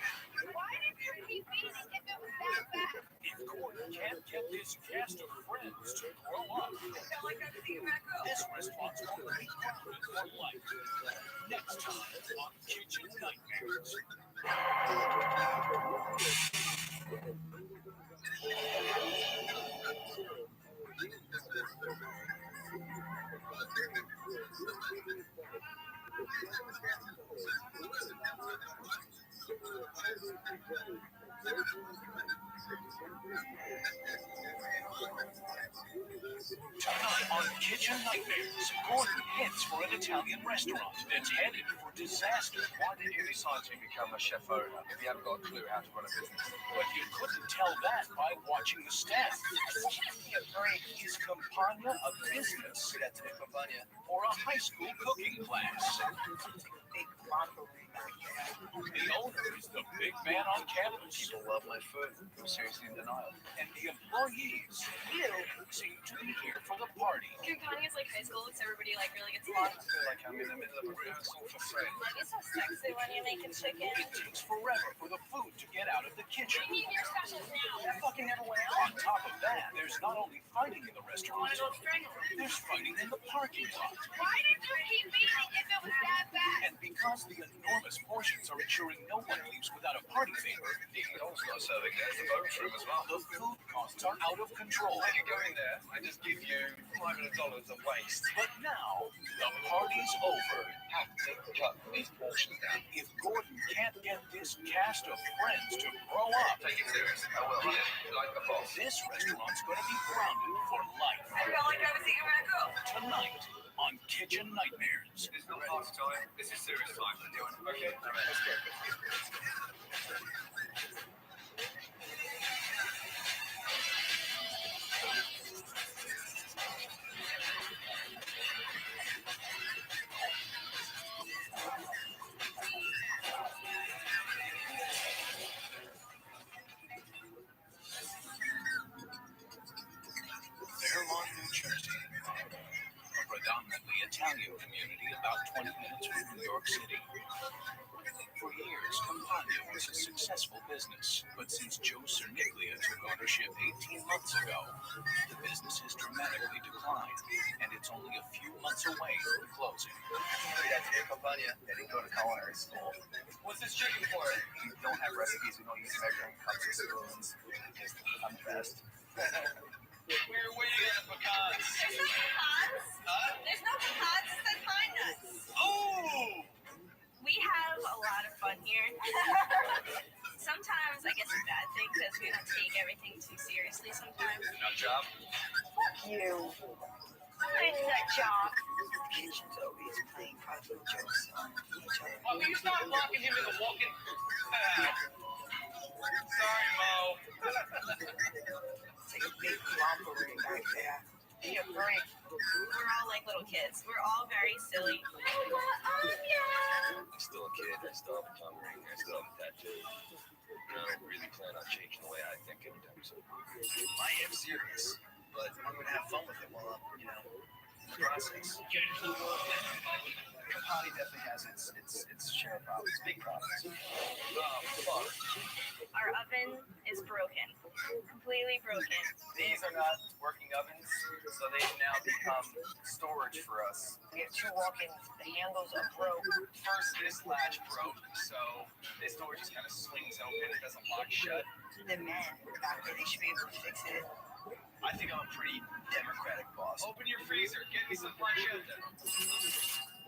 Why did you keep eating if it was that bad? If Gordon can't get this cast of friends to grow up, I felt like I'm seeing back up. this restaurant's going to be grounded for life. Next time on Kitchen Nightmares. Tonight on Kitchen Nightmares, Gordon heads for an Italian restaurant that's headed for disaster. Why did you decide to become a chef owner if you haven't got a clue how to run a business? But you couldn't tell that by watching the staff. Is Campagna a business or a high school cooking class? The owner is the big man on campus. People love my food. I'm seriously in denial. And the employees seem to be here for the party. Campagna's like high school, so everybody like really gets lost. I feel like I'm in the middle of a rehearsal for friends. It's so sexy when you're making chicken. It takes forever for the food to get out of the kitchen. We need your specials now. That fucking never went out. On top of that, there's not only fighting in the restaurant, there's fighting in the parking lot. Why did you keep eating if it was that bad? And because the enormous portions are ensuring no one leaves without a party favor, McDonald's got serving there. The bonus room as well. the food costs are out of control. I could go in there and just give you $500 of waste. But now, the party's over. Have to cut these portions down. If Gordon can't get this cast of friends to grow up, Take it serious. I will. Like the boss. this restaurant's going to be grounded for life. I felt like I was eating back up. Tonight on Kitchen Nightmares. It's not fast time. This is serious time. Okay? Let's go. Fairlawn, New Jersey, a predominantly Italian community about 20 minutes from New York City. For years, Campagna was a successful business, but since Joe Cerniglia took ownership 18 months ago, the business has dramatically declined, and it's only a few months away from closing. They didn't go to culinary school. What's this chicken for? You don't have recipes, we don't use measuring cups or spoons. I'm the best. Where you getting the pecans? There's no pecans. Huh? There's no pecans. It's like pine nuts. Oh! We have a lot of fun here. Sometimes I guess it's a bad thing because we don't take everything too seriously sometimes. Nut job? Fuck you. I'm nut job. The kitchen's always playing practical jokes on each other. Oh, will you stop blocking him in the walking? Sorry, Mo. It's like a big robbery back there. Give me a break. We're all like little kids. We're all very silly. I'm still a kid. I still have a tongue ring. I still have a tattoo. And I don't really plan on changing the way I think anytime soon. I am serious, but I'm gonna have fun with it while I'm, in the process. Potty definitely has its share of problems, big problems. Our oven is broken. Completely broken. These are not working ovens, so they've now become storage for us. We have two walk-ins. The handles are broke. First, this latch broke, so this door just kind of swings open. It doesn't lock shut. The men back there, they should be able to fix it. I think I'm a pretty democratic boss. Open your freezer. Get me some pancetta.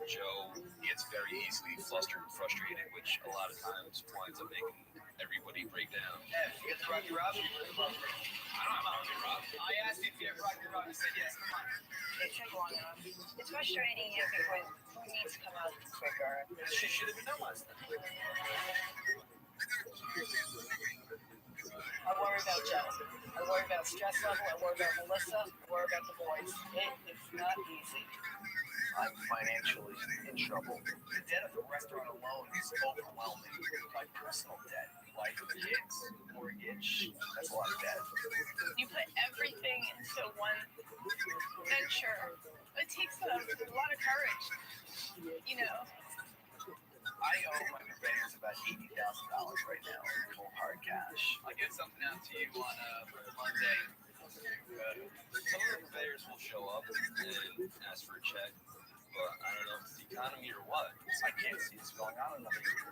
Joe gets very easily flustered and frustrated, which a lot of times winds up making everybody break down. You get the Rocky Rob? I don't have a Rocky Rob. I asked you if you have Rocky Rob. You said yes. Come on. It took long enough. It's frustrating here because food needs to come out quicker. She should have been done last time. I worry about Joe. I worry about stress level. I worry about Melissa. I worry about the boys. It's not easy. I'm financially in trouble. The debt of the restaurant alone is overwhelming. My personal debt, like the kids, mortgage, that's a lot of debt. You put everything into one venture. It takes a lot of courage, you know. I owe my purveyors about $80,000 right now in full hard cash. I'll get something out to you on Monday. Some of the purveyors will show up and ask for a check, but I don't know if it's the economy or what. I can't see this going on another year.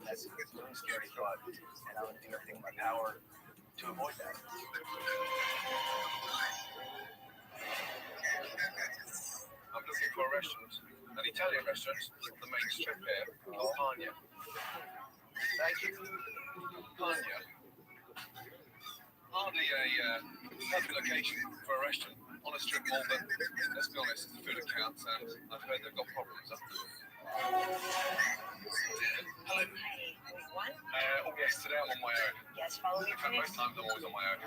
And that's a really scary thought. And I would do everything in my power to avoid that. I'm looking for a restaurant, an Italian restaurant on the main strip here, called Pagna. Thank you. Pagna. Hardly a perfect location for a restaurant on a strip mall, but let's be honest, it's the food that counts, and I've heard they've got problems. Hello. Hey, everyone. Oh yes, today I'm on my own. Yes, follow me, In fact, most please. times I'm always on my own.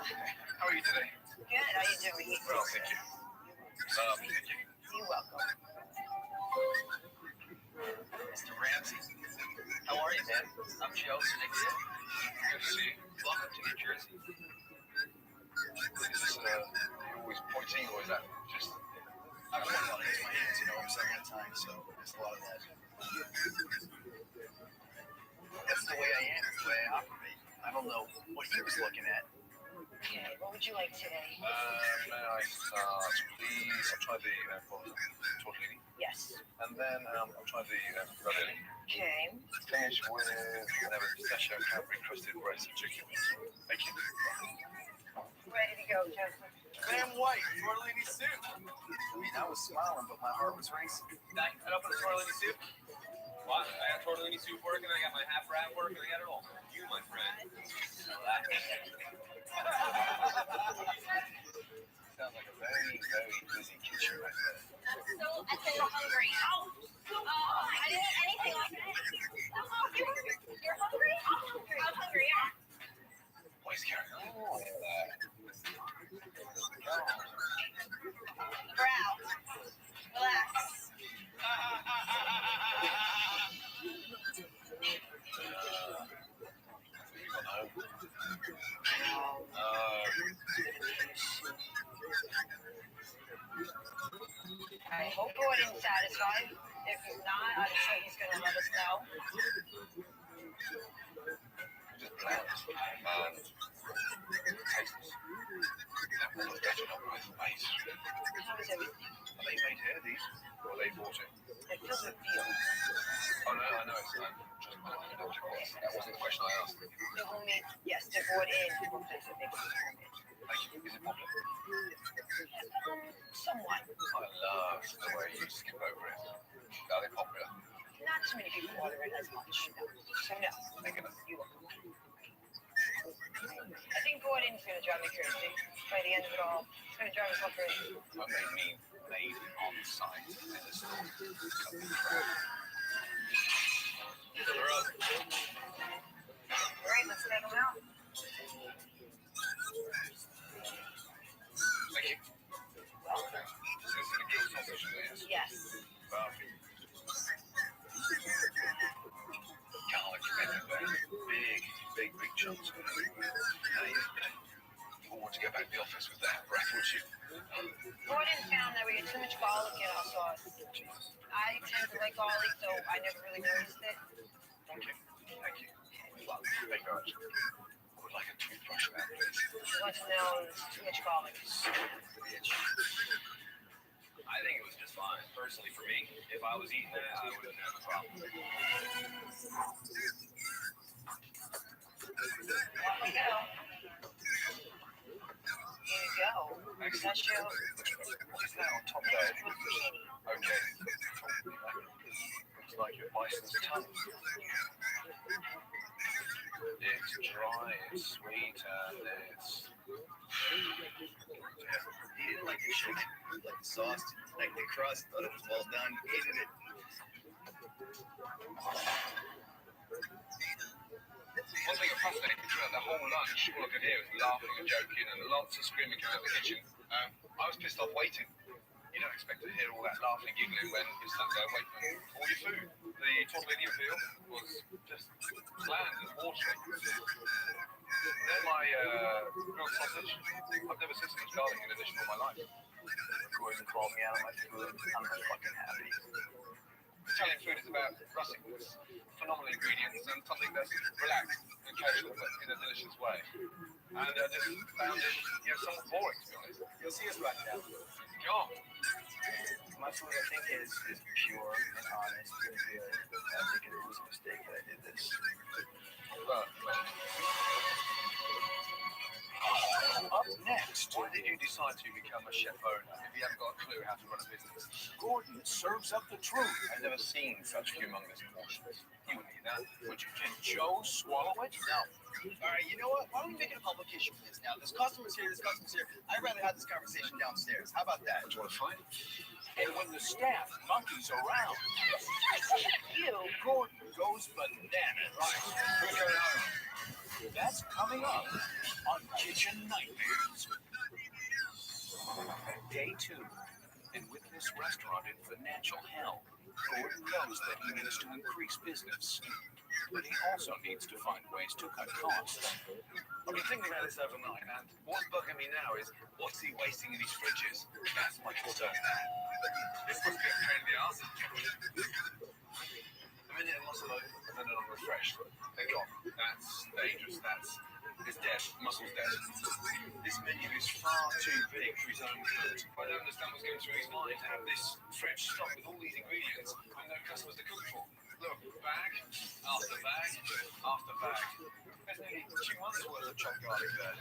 How are you today? Good. How you doing? Well, thank you. Thank you. You're welcome. Mr. Ramsey, how are you, man? I'm Joe. Good to see you. Welcome to New Jersey. Is this always pointing, or is that just... I don't want to use my hands, I'm second at a time, so there's a lot of that. That's the way I am, that's the way I operate. I don't know what he was looking at. Okay, what would you like today? May I start, please? I'll try the tortellini. Yes. And then I'll try the ravioli. Okay. Finish with whatever pistachio cranberry crusted rice and chicken. Thank you. Ready to go, Joseph. Graham White, tortellini soup. I mean, I was smiling, but my heart was racing. Can I open the tortellini soup? What? I got tortellini soup working, I got my half rat working, I got it all. You, my friend. Sounds like a very, very busy kitchen right there. I'm so hungry. Ow! Oh, I didn't eat anything like that. Oh, you're hungry? I'm hungry, yeah. Boys, carry on. Brow. Relax. I hope Gordon's satisfied. If he's not, I'm sure he's going to let us know. Just bland. How is everything? Are they made here, these? Or are they bought it? It doesn't feel. Oh, no, I know it's just wasn't the question I asked. The homemade, yes, they brought in to a place that makes it homemade. Thank you. Is it popular? Somewhat. I love the way you skip over it. Are they popular? Not too many people order it as much. No. So no. Thank you. You will. I think Gordon's going to drive me crazy. By the end of it all, it's going to drive us all crazy. What they mean made on site in the store. All right, let's let them out. Thank you. Welcome. This is a grilled sausage, yes? Yes. Perfect. Garlic everywhere. Big chunks everywhere. Now you won't want to go back to the office with that breath, would you? Gordon found that we had too much garlic in our sauce. I tend to like garlic, so I never really noticed it. Thank you. Thank you. Well, thank you very much. I would like a toothbrush now, please. She wants to know it's too much garlic. I think it was just fine. Personally, for me, if I was eating that, I wouldn't have a problem. Off we go. Here you go. Pistachio. What's that on top there? Okay. Looks like your bison's tongue. It's dry, it's sweet, and it's... He didn't like the chicken, like the sauce, like the crust, thought it was well done, hated it. One thing that fascinated me throughout the whole lunch, all I could hear was laughing and joking and lots of screaming coming out of the kitchen. I was pissed off waiting. You don't expect to hear all that laughing and giggling when you're sat there waiting for all your food. The tortellini veal was just bland and watery. Then my grilled sausage. I've never seen so much garlic in a dish in all my life. Gordon called me out of my food. I'm not fucking happy. Italian food is about rusticness, phenomenal ingredients, and something that's relaxed and casual, but in a delicious way. And I just found it, somewhat boring, to be honest. You'll see us right now. Sure. My food, I think, is pure and honest and good. I think it was a mistake that I did this. Up next, why did you decide to become a chef owner if you haven't got a clue how to run a business? Gordon serves up the truth. I've never seen such humongous portions. You wouldn't eat that, would you? Can Joe swallow it? No. All right, you know what? Why don't we make it a publication for this now? There's customers here, I'd rather have this conversation downstairs. How about that? Do you want to fight? And when the staff monkeys around, Gordon goes bananas. Right, we're going home. That's coming up on Kitchen Nightmares. Day 2. And with this restaurant in financial hell, Gordon knows that he needs to increase business. But he also needs to find ways to cut costs. I've been thinking about this overnight, and what's bugging me now is, what's he wasting in these fridges? That's my concern. This must be a pain in the ass. A minute in muscle mode, and then I'm refreshed. They're gone. That's dangerous. It's dead. Muscle's dead. This menu is far too big for his own good. I don't understand what's going through his mind to have this fridge stocked with all these ingredients and no customers to cook for. Look, bag after bag after bag. There's nearly 2 months worth of chopped garlic there.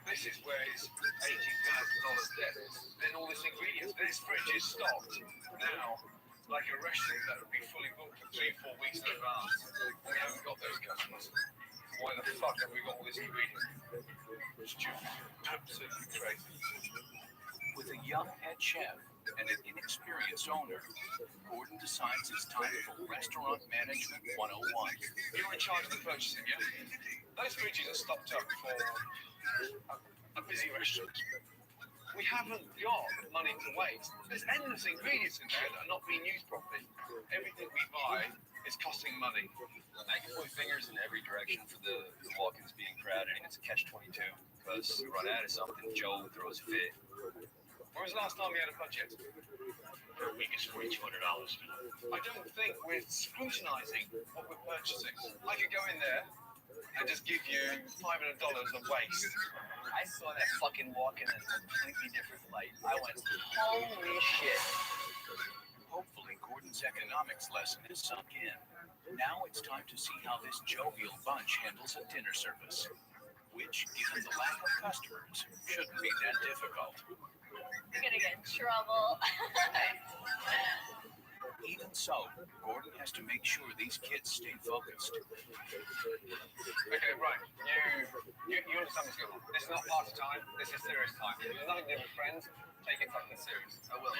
This is where his $80,000 debt is. Then all this ingredients. This fridge is stocked now. Like a restaurant that would be fully booked for 3-4 weeks in advance. We haven't got those customers. Why the fuck have we got all this ingredient? Stupid. Absolutely crazy. With a young head chef and an inexperienced owner, Gordon decides it's time for Restaurant Management 101. You're in charge of the purchasing, yeah? Those fridges are stocked up for a busy restaurant. We haven't got money to waste. There's endless ingredients in there that are not being used properly. Everything we buy is costing money. I can point fingers in every direction for the walk-ins being crowded, and it's a catch-22. Because we run out of something, Joe throws a fit. When was the last time we had a budget? Per week is $4,200. I don't think we're scrutinizing what we're purchasing. I could go in there and just give you $500 of waste. I saw that fucking walk in a completely different light. I went, holy shit. Hopefully, Gordon's economics lesson is sunk in. Now it's time to see how this jovial bunch handles a dinner service, which, given the lack of customers, shouldn't be that difficult. You're gonna get in trouble. Even so, Gordon has to make sure these kids stay focused. Okay, right. You understand what's going on. This is not party time. This is serious time. There's nothing to do with friends. Take it fucking serious. I will.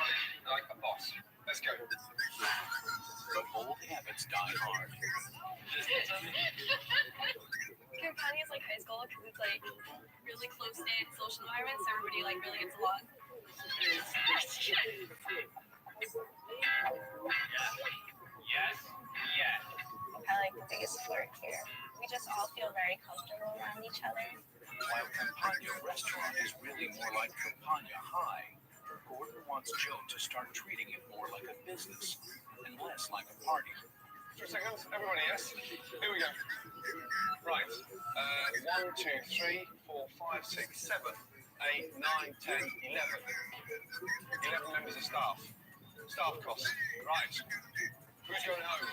Like a boss. Let's go. But old habits die hard. Campania is like high school because it's like really close-knit social environments. Everybody like really gets along. Yes. I like the biggest flirt here. We just all feel very comfortable around each other. While Campania Restaurant is really more like Campania High, Gordon wants Joe to start treating it more like a business and less like a party. 2 seconds. Everybody, yes? Here we go. Right. 1, 2, 3, 4, 5, 6, 7, 8, 9, 10, 11. 11 members of staff. Staff costs. Right. Who's going home?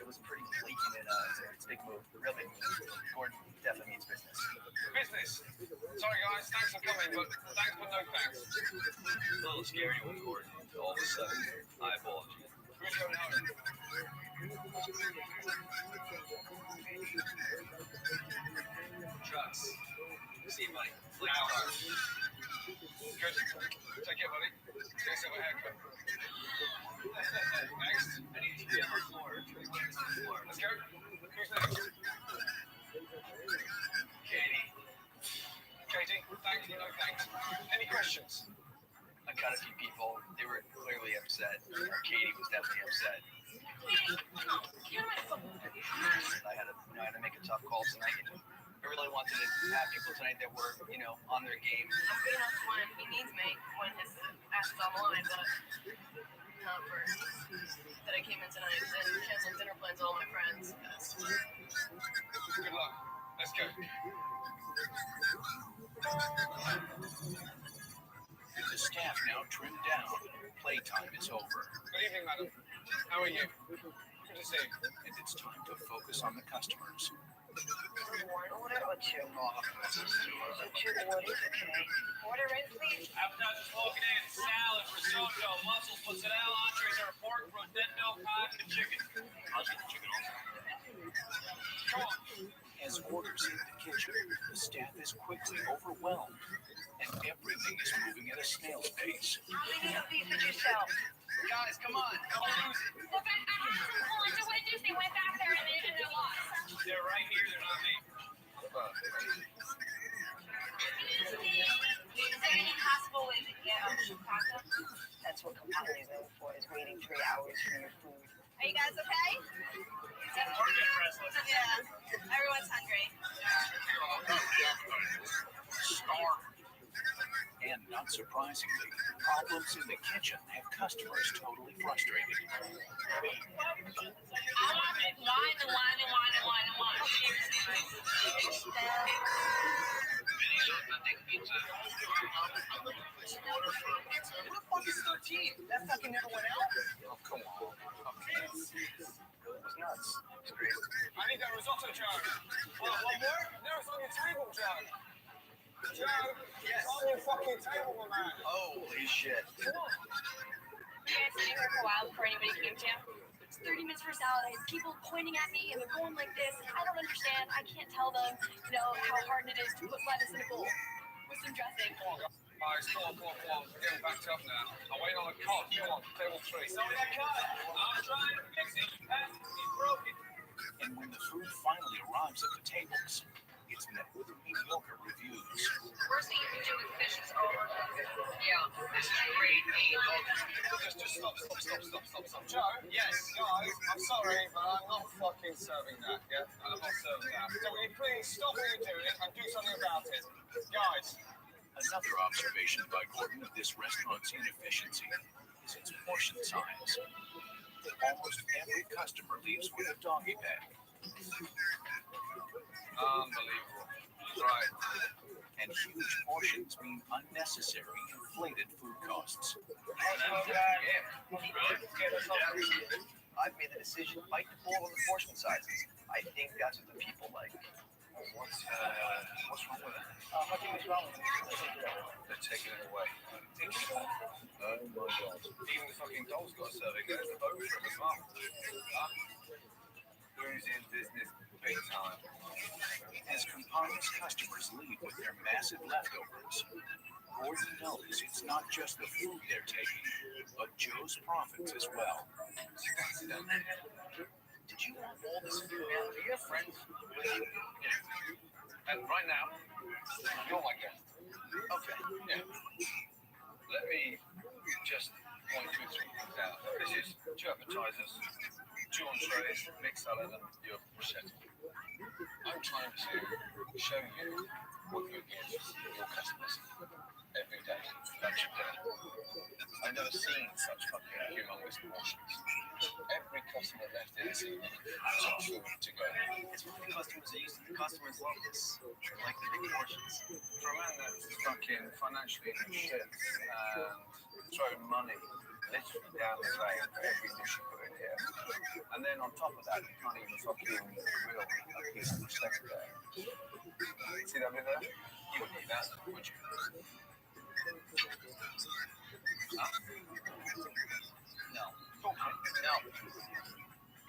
It was pretty leaking in it's a big move, real big move. Gordon definitely needs business. Business. Sorry guys, thanks for coming, but thanks but no thanks. A little scary with Gordon. All of a sudden, eyeballs you. Who's going home? Trucks. See you, buddy. Good. Take care, buddy. Get yourself a haircut. Next. I need you to be on the floor. Let's go. Who's next? Katie, thank you, no thanks. Any questions? I got a few people. They were clearly upset. Or Katie was definitely upset. I had to make a tough call tonight. I really wanted to have people tonight that were, on their game. I'm good enough when he needs me, when his ass is on the line, but not for that I came in tonight and canceled dinner plans with all my friends. Good luck. Let's go. With the staff now trimmed down, playtime is over. Good evening, madam. How are you? Good to see you. And it's time to focus on the customers. One order or two? Two orders, okay. Order in, please. Appetizers walking in. Salad, risotto, mussels, mozzarella, entrees are pork, rodento, cod, and chicken. I'll get the chicken also. Come on. As orders hit the kitchen, the staff is quickly overwhelmed, and everything is moving at a snail's pace. How many of these did you sell? Guys, come on. Don't lose it. Look, I had some pulling to witness. They went back there and they did their loss. They're right here. They're not me. Is there any possible way to get pasta? That's what Campania is known for, is waiting 3 hours for your food. Are you guys okay? Yeah, everyone's hungry. And not surprisingly, problems in the kitchen have customers totally frustrated. I want it wine. What the fuck is 13? That fucking never went out? Oh, come on. Okay. It was nuts. It was crazy. I need that risotto jug. One more? No, it's on your table, Joe. Joe, yes. It's on your fucking table, my man. Holy shit. You guys sitting here for a while before anybody came to you? It's 30 minutes for salad. I have people pointing at me and they're going like this. And I don't understand. I can't tell them, how hard it is to put lettuce in a bowl with some dressing. Come on, guys. Come on. We're getting backed up now. I'm waiting on the cod. Come on, table 3. Some of that cut. I'm trying to fix it. It's broken. And when the food finally arrives at the tables, it's met with mediocre reviews. Worst thing you can do with fish is overcook it. Yeah, this is great. Just stop. Joe? Yes, guys, I'm sorry, but I'm not fucking serving that, yeah? I'm not serving that. So will you please stop what you're doing and do something about it? Guys. Another observation by Gordon of this restaurant's inefficiency is its portion size. Almost every customer leaves with a doggy bag. Unbelievable. Right. and huge portions mean unnecessary inflated food costs. I've made the decision, bite the bullet on the portion sizes. I think that's what the people like. What's wrong with it? Nothing is wrong with it. They're taking it away. Oh my god. Even the fucking doll's got a serving. There's the boat for him as well. Who's in business big time? As compliance customers leave with their massive leftovers, Gordon knows it's not just the food they're taking, but Joe's profits as well. Did you want all this food now? Do you have friends? Yeah. And right now, you're my guest. Okay. Yeah. Let me just point 2 or 3 things out. This is 2 appetizers, 2 entrees, mixed salad, and your bruschetta. I'm trying to show you what you give your customers every day. Lunch and dinner. I've never seen such fucking humongous portions. Every customer left here this evening some food to go. It's what the customers are used to. The customers love this. Like the big portions. For a man that's fucking financially in shit and throwing money literally down the drain for every dish you put in here. And then on top of that, you can't even fucking grill a piece of steak there. See that bit there? You wouldn't eat that, would you? Huh? No. Okay. No.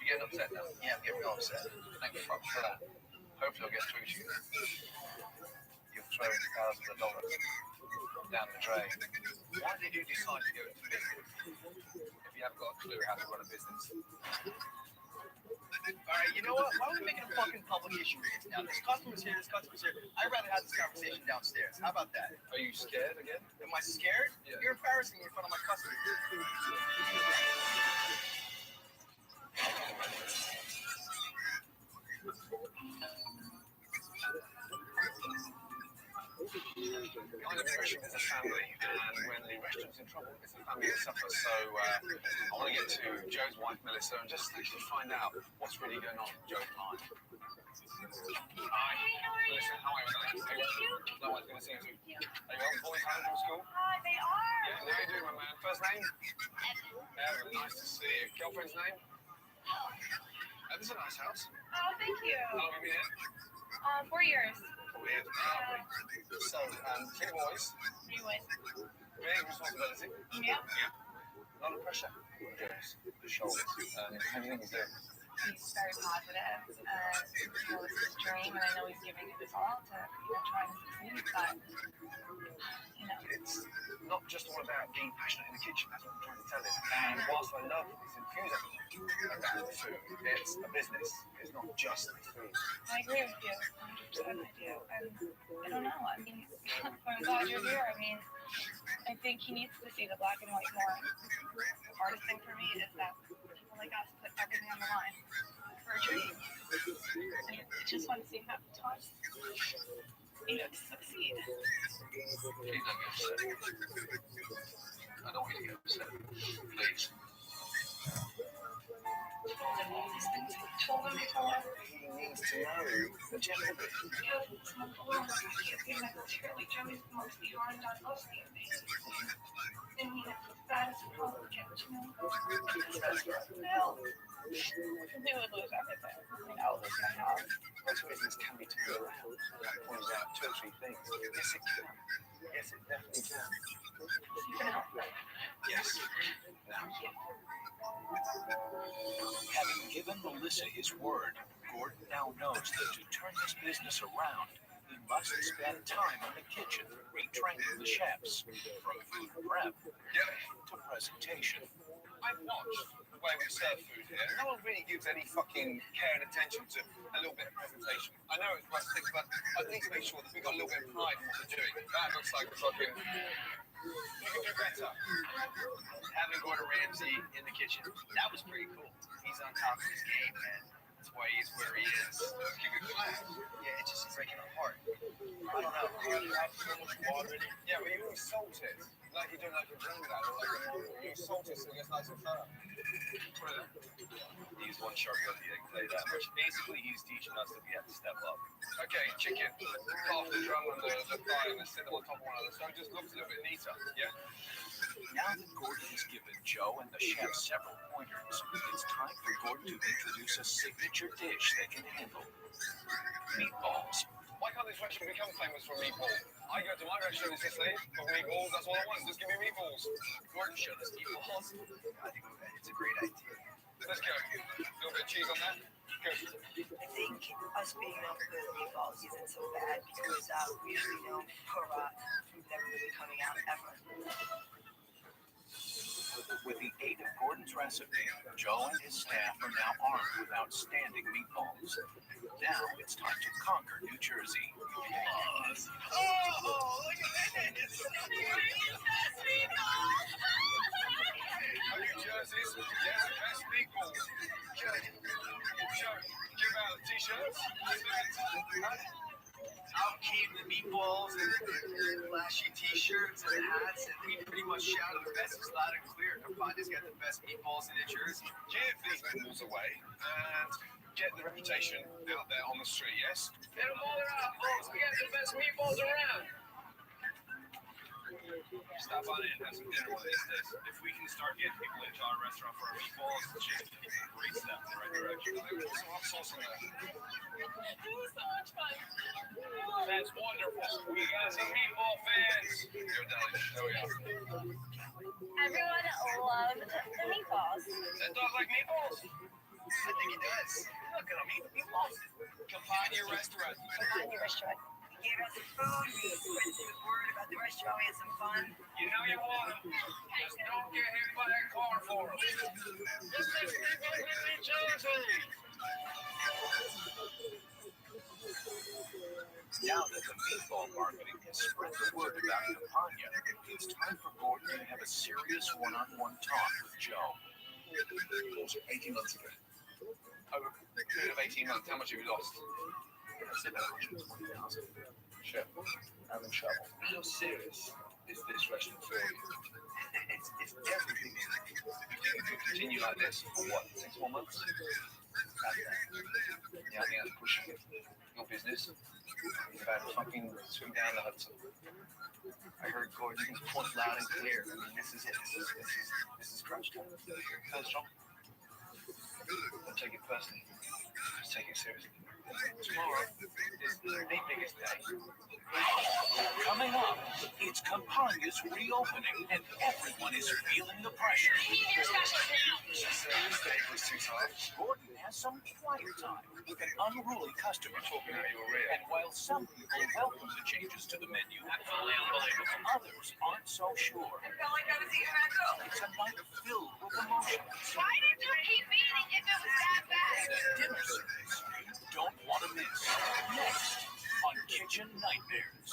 You're getting upset now? Yeah, I'm getting real upset. Thank you for that. Hopefully I'll get through to you. You're throwing thousands of dollars down the drain. Why did you decide to go into business if you haven't got a clue how to run a business? Alright, you know what? Why are we making a fucking public issue with this now? There's customers here, I'd rather have this conversation downstairs. How about that? Are you scared again? Am I scared? Yeah. You're embarrassing me in front of my customers. I live in a restaurant as a family, and when the restaurant's in trouble, it's the family that suffers. So I want to get to Joe's wife, Melissa, and just actually find out what's really going on in Joe's mind. Hi. Melissa, how are you? No one's going to see you. Are you home boys home from school? They are. Yeah, how are you doing, my man? First name? Evan, nice to see you. Girlfriend's name? This is a nice house. Oh, thank you. How long have you been here? 4 years. 4 years. So, 3 boys. 3 boys. Big responsibility. Yeah. A lot of pressure on Joe's shoulders. How do you think he's doing? He's very positive. It's his dream, and I know he's giving it his all to, try to succeed. But, it's not just all about being passionate in the kitchen. That's what I'm trying to tell him. And whilst I love his enthusiasm about food, it's a business. It's not just food. I agree with you. 100% I do. And I don't know. I mean, I'm glad you're here. I mean, I think he needs to see the black and white more. The hardest thing for me is that people like us put everything on the line for a dream. And I just want to see him have the time, to succeed. Please don't get upset. I don't want you to get upset. Please. These things I've told him before. He needs to know the gentleman. It's not the world. Clearly, Joey's the most behind on most of these things. And he has the baddest Republican, Hell, we would lose everything. Lose my house. Most business can be turned around. That points out 2 or 3 things. Yes, it can. Yes, it definitely can. Yes. Now. Having given Melissa his word, Gordon now knows that to turn this business around, he must spend time in the kitchen retraining the chefs from food prep to presentation. I've watched the way we serve food here. No one really gives any fucking care and attention to a little bit of presentation. I know it's rustic, but I need to make sure that we've got a little bit of pride in what we're doing. That looks like a fucking... You can do better. Having Gordon Ramsay in the kitchen, that was pretty cool. He's on top of his game, man. That's why he's where he is. Keep it quiet. Yeah, it's just breaking my heart. I don't know. You have so much water in it. Yeah, but you always salt it. Like you don't like a drink that, or like you salt it so it gets nice and firm. You he's one sharp lefty, I can tell you that much. Basically, he's teaching us that we have to step up. Okay, chicken, half the drum and the thigh, and let's sit them on top of one another, so it just looks a little bit neater. Yeah. Now that Gordon has given Joe and the chef several pointers, it's time for Gordon to introduce a signature dish they can handle. Meatballs. Why can't this restaurant become famous for meatballs? I go to my restaurant in Sicily for meatballs, that's all I want, just give me meatballs. Gordon showed us meatballs. I think it's a great idea. Let's go. A little bit of cheese on that. Good. I think us being known for good meatballs isn't so bad because we usually know for food never really coming out ever. With the aid of Gordon's recipe, Joe and his staff are now armed with outstanding meatballs. Now it's time to conquer New Jersey. Oh, look at this! New Jersey's best meatballs. Good. Joe, give out t-shirts. I'll keep the meatballs and flashy t-shirts and hats, and we pretty much shout the message loud and clear. Campagna's got the best meatballs in New Jersey. Give these meatballs away and get the reputation out there on the street, yes? Get them all out, folks. We got the best meatballs around. Stop on in and have some dinner one of these days. If we can start getting people into our restaurant for our meatballs, it's just a great step in the right direction. Put some hot sauce on there. It was so much fun. That's wonderful. We got some meatball fans. You're Danish. Oh, yeah. Everyone loved the meatballs. Does that dog like meatballs? I think he does. Look at him eating meatballs. Campagna restaurant. Campagna restaurant. We gave out some food, we spread the word about the restaurant, we had some fun. You know you want them. Just don't get hit by that car for us. This is New Jersey. Now that the meatball marketing has spread the word about Campagna, it's time for Gordon to have a serious one-on-one talk with Joe. 18 months ago. Over a period of 18 months, how much have you lost? I'd say about 120,000. Sure. I'm in trouble. How serious is this restaurant for you? It's everything. You think it could continue like this for what, 6 more months? Yeah, I think that's pushing it. Your business. You've had fucking swim down the Hudson. I heard Gordon's point loud and clear. I mean, this is it. This is crunch time. How's John? Don't take it personally. Just take it seriously. Tomorrow is the biggest day. Coming up, it's Campagna's reopening, and everyone is feeling the pressure. Gordon has some quiet time with an unruly customer talking out your ear. And while some people welcome the changes to the menu, others aren't so sure. I felt like I was eating that too. It's a night filled with emotions. Why did you keep eating if it was that bad? Dinner service you don't want to miss. Next on Kitchen Nightmares.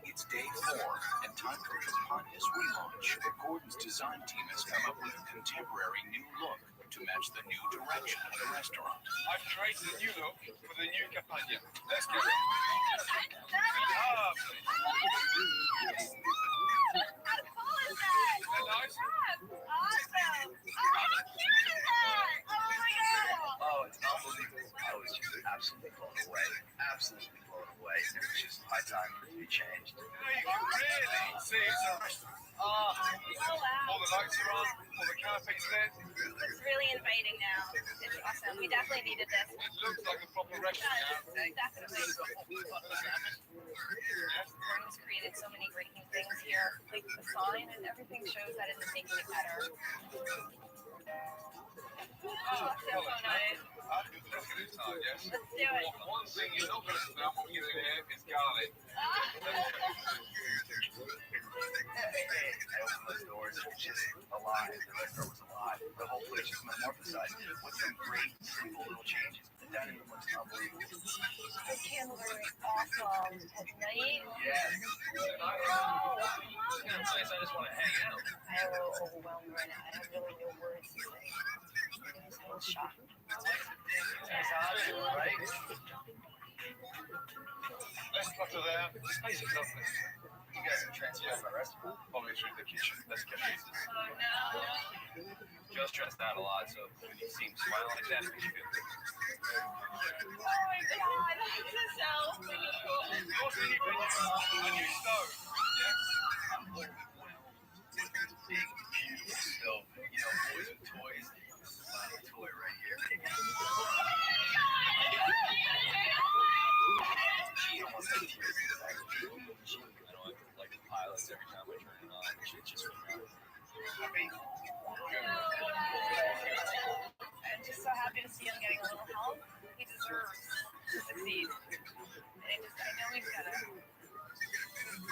It's day 4 and time for Campagna's relaunch. Gordon's design team has come up with a contemporary new look to match the new direction of the restaurant. I've created a new look for the new Campagna. Let's go. How cool is that? Isn't that nice? Awesome. Oh, how cute is that? Oh my god. Oh, it's unbelievable. I was just absolutely blown away. Absolutely blown away. It was just high time for it to be changed. You know, you can really see it's a restaurant. Oh, wow. All the lights are on, all the canopies lit. It's really inviting now. It's awesome. We definitely needed this. It looks like a proper restaurant. Definitely. Gordon's created so many great new things here. Like the sign and everything shows that it's making it better. Oh, that's so nice. I'll do this this time, yes? Let's do it. One thing you're not going to smell when you're in here is garlic. I opened those doors, it was just alive. The restaurant was alive. The whole place just metamorphosized with some great, simple little changes. The dining room looks unbelievable. The candles are awesome at night. Yes. Someplace I just want to hang out. I am a little overwhelmed right now. I have really no words to say. I'm just a little shocked. Right? Let's cut to there. This place is lovely. you guys have transformed my restaurant. Obviously, the kitchen. Let's get this. Oh no. Joe's stressed out a lot, so when you see him smile like that, it makes you feel good. Oh my god, this is so cool. What's the new menu? A new stove. Yeah? Big, beautiful stove. You know, boys with toys. This is my toy right here. She almost had tears in her eyes. I know I like the pilots every time I turn it on. It's just Happy? I'm just so happy to see him getting a little help. He deserves to succeed. I know he's gonna.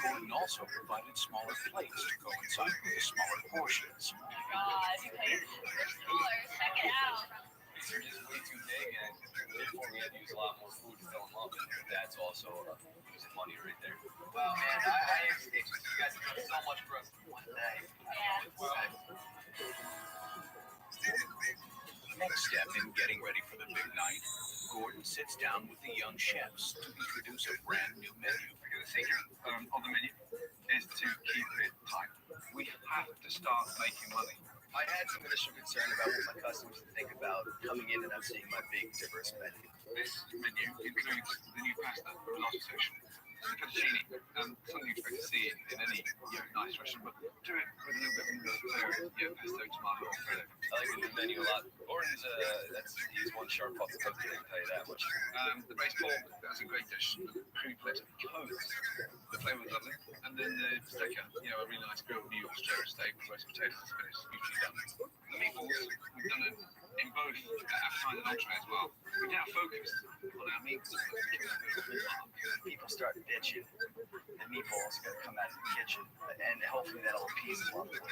Gordon also provided smaller plates to coincide with the smaller portions. Oh my god, you guys are smaller. Check it out. These are just way too big, and therefore we had to use a lot more food to fill them up. And that's also losing money right there. Well, man, I appreciate you. You guys have done so much for us one day. Next step in getting ready for the big night, Gordon sits down with the young chefs to introduce a brand new menu. The secret of the menu is to keep it tight. We have to start making money. I had some initial concern about what my customers would think about coming in and not seeing my big, diverse menu. This menu includes the new pasta, ROTHSCHILD, the fettuccine, something you expect to see in any nice restaurant, but do it with a little bit more flavor, pesto, tomato, Alfredo. I like the new menu a lot. Gordon's, he's one sharp puppet cook, I can tell you that much. The base pork, that's a great dish. Creamy pleasant coats. The flavor was lovely. And then the steak, a really nice grilled New York strip steak with roast potatoes finished, beautifully done. The meatballs, we've done it in both appetizer and entree as well. We're now focused on our meatballs. People start bitching. The meatballs are going to come out of the kitchen, and hopefully that'll appease them along the way.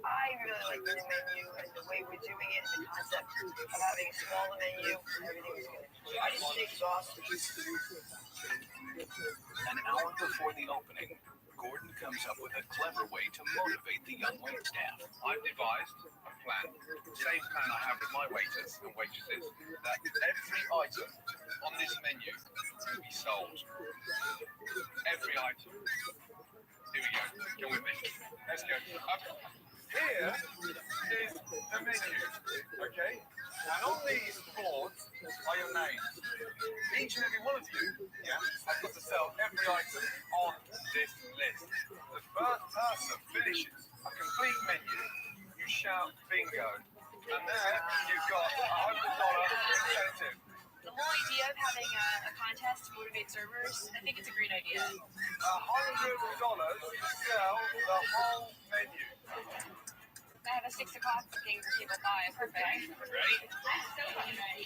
I really like the new menu and the way we're doing it, the concept of having a smaller menu. Everything is good. I just stay exhausted. An hour before the opening, Gordon comes up with a clever way to motivate the young waitstaff. I've devised a plan, same plan I have with my waiters and waitresses, that every item on this menu will be sold. Every item. Here we go. Come with me. Let's go. Here is the menu, okay? And on these boards are your names. Each and every one of you, has got to sell every item on this list. The first person finishes a complete menu, you shout bingo. And then you've got a $100 incentive. The whole idea of having a contest to motivate servers, I think it's a great idea. $100 to sell the whole menu. I have a 6 o'clock booking for table 5. Perfect. Ready? I'm so fucking ready.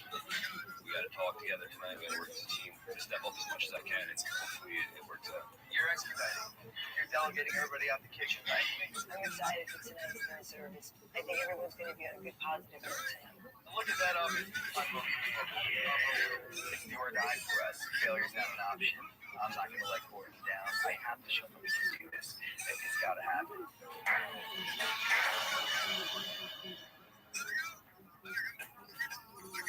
We got to talk together tonight. We got to work as a team to step up as much as I can. And hopefully it works out. You're expediting. You're delegating everybody out the kitchen, right? I'm excited for tonight's dinner service. I think everyone's going to be on a good positive note tonight. Look at that oven. It's do or die for us. Failure's not an option. I'm not going to let Gordon down. I have to show him we can do this. It's got to happen.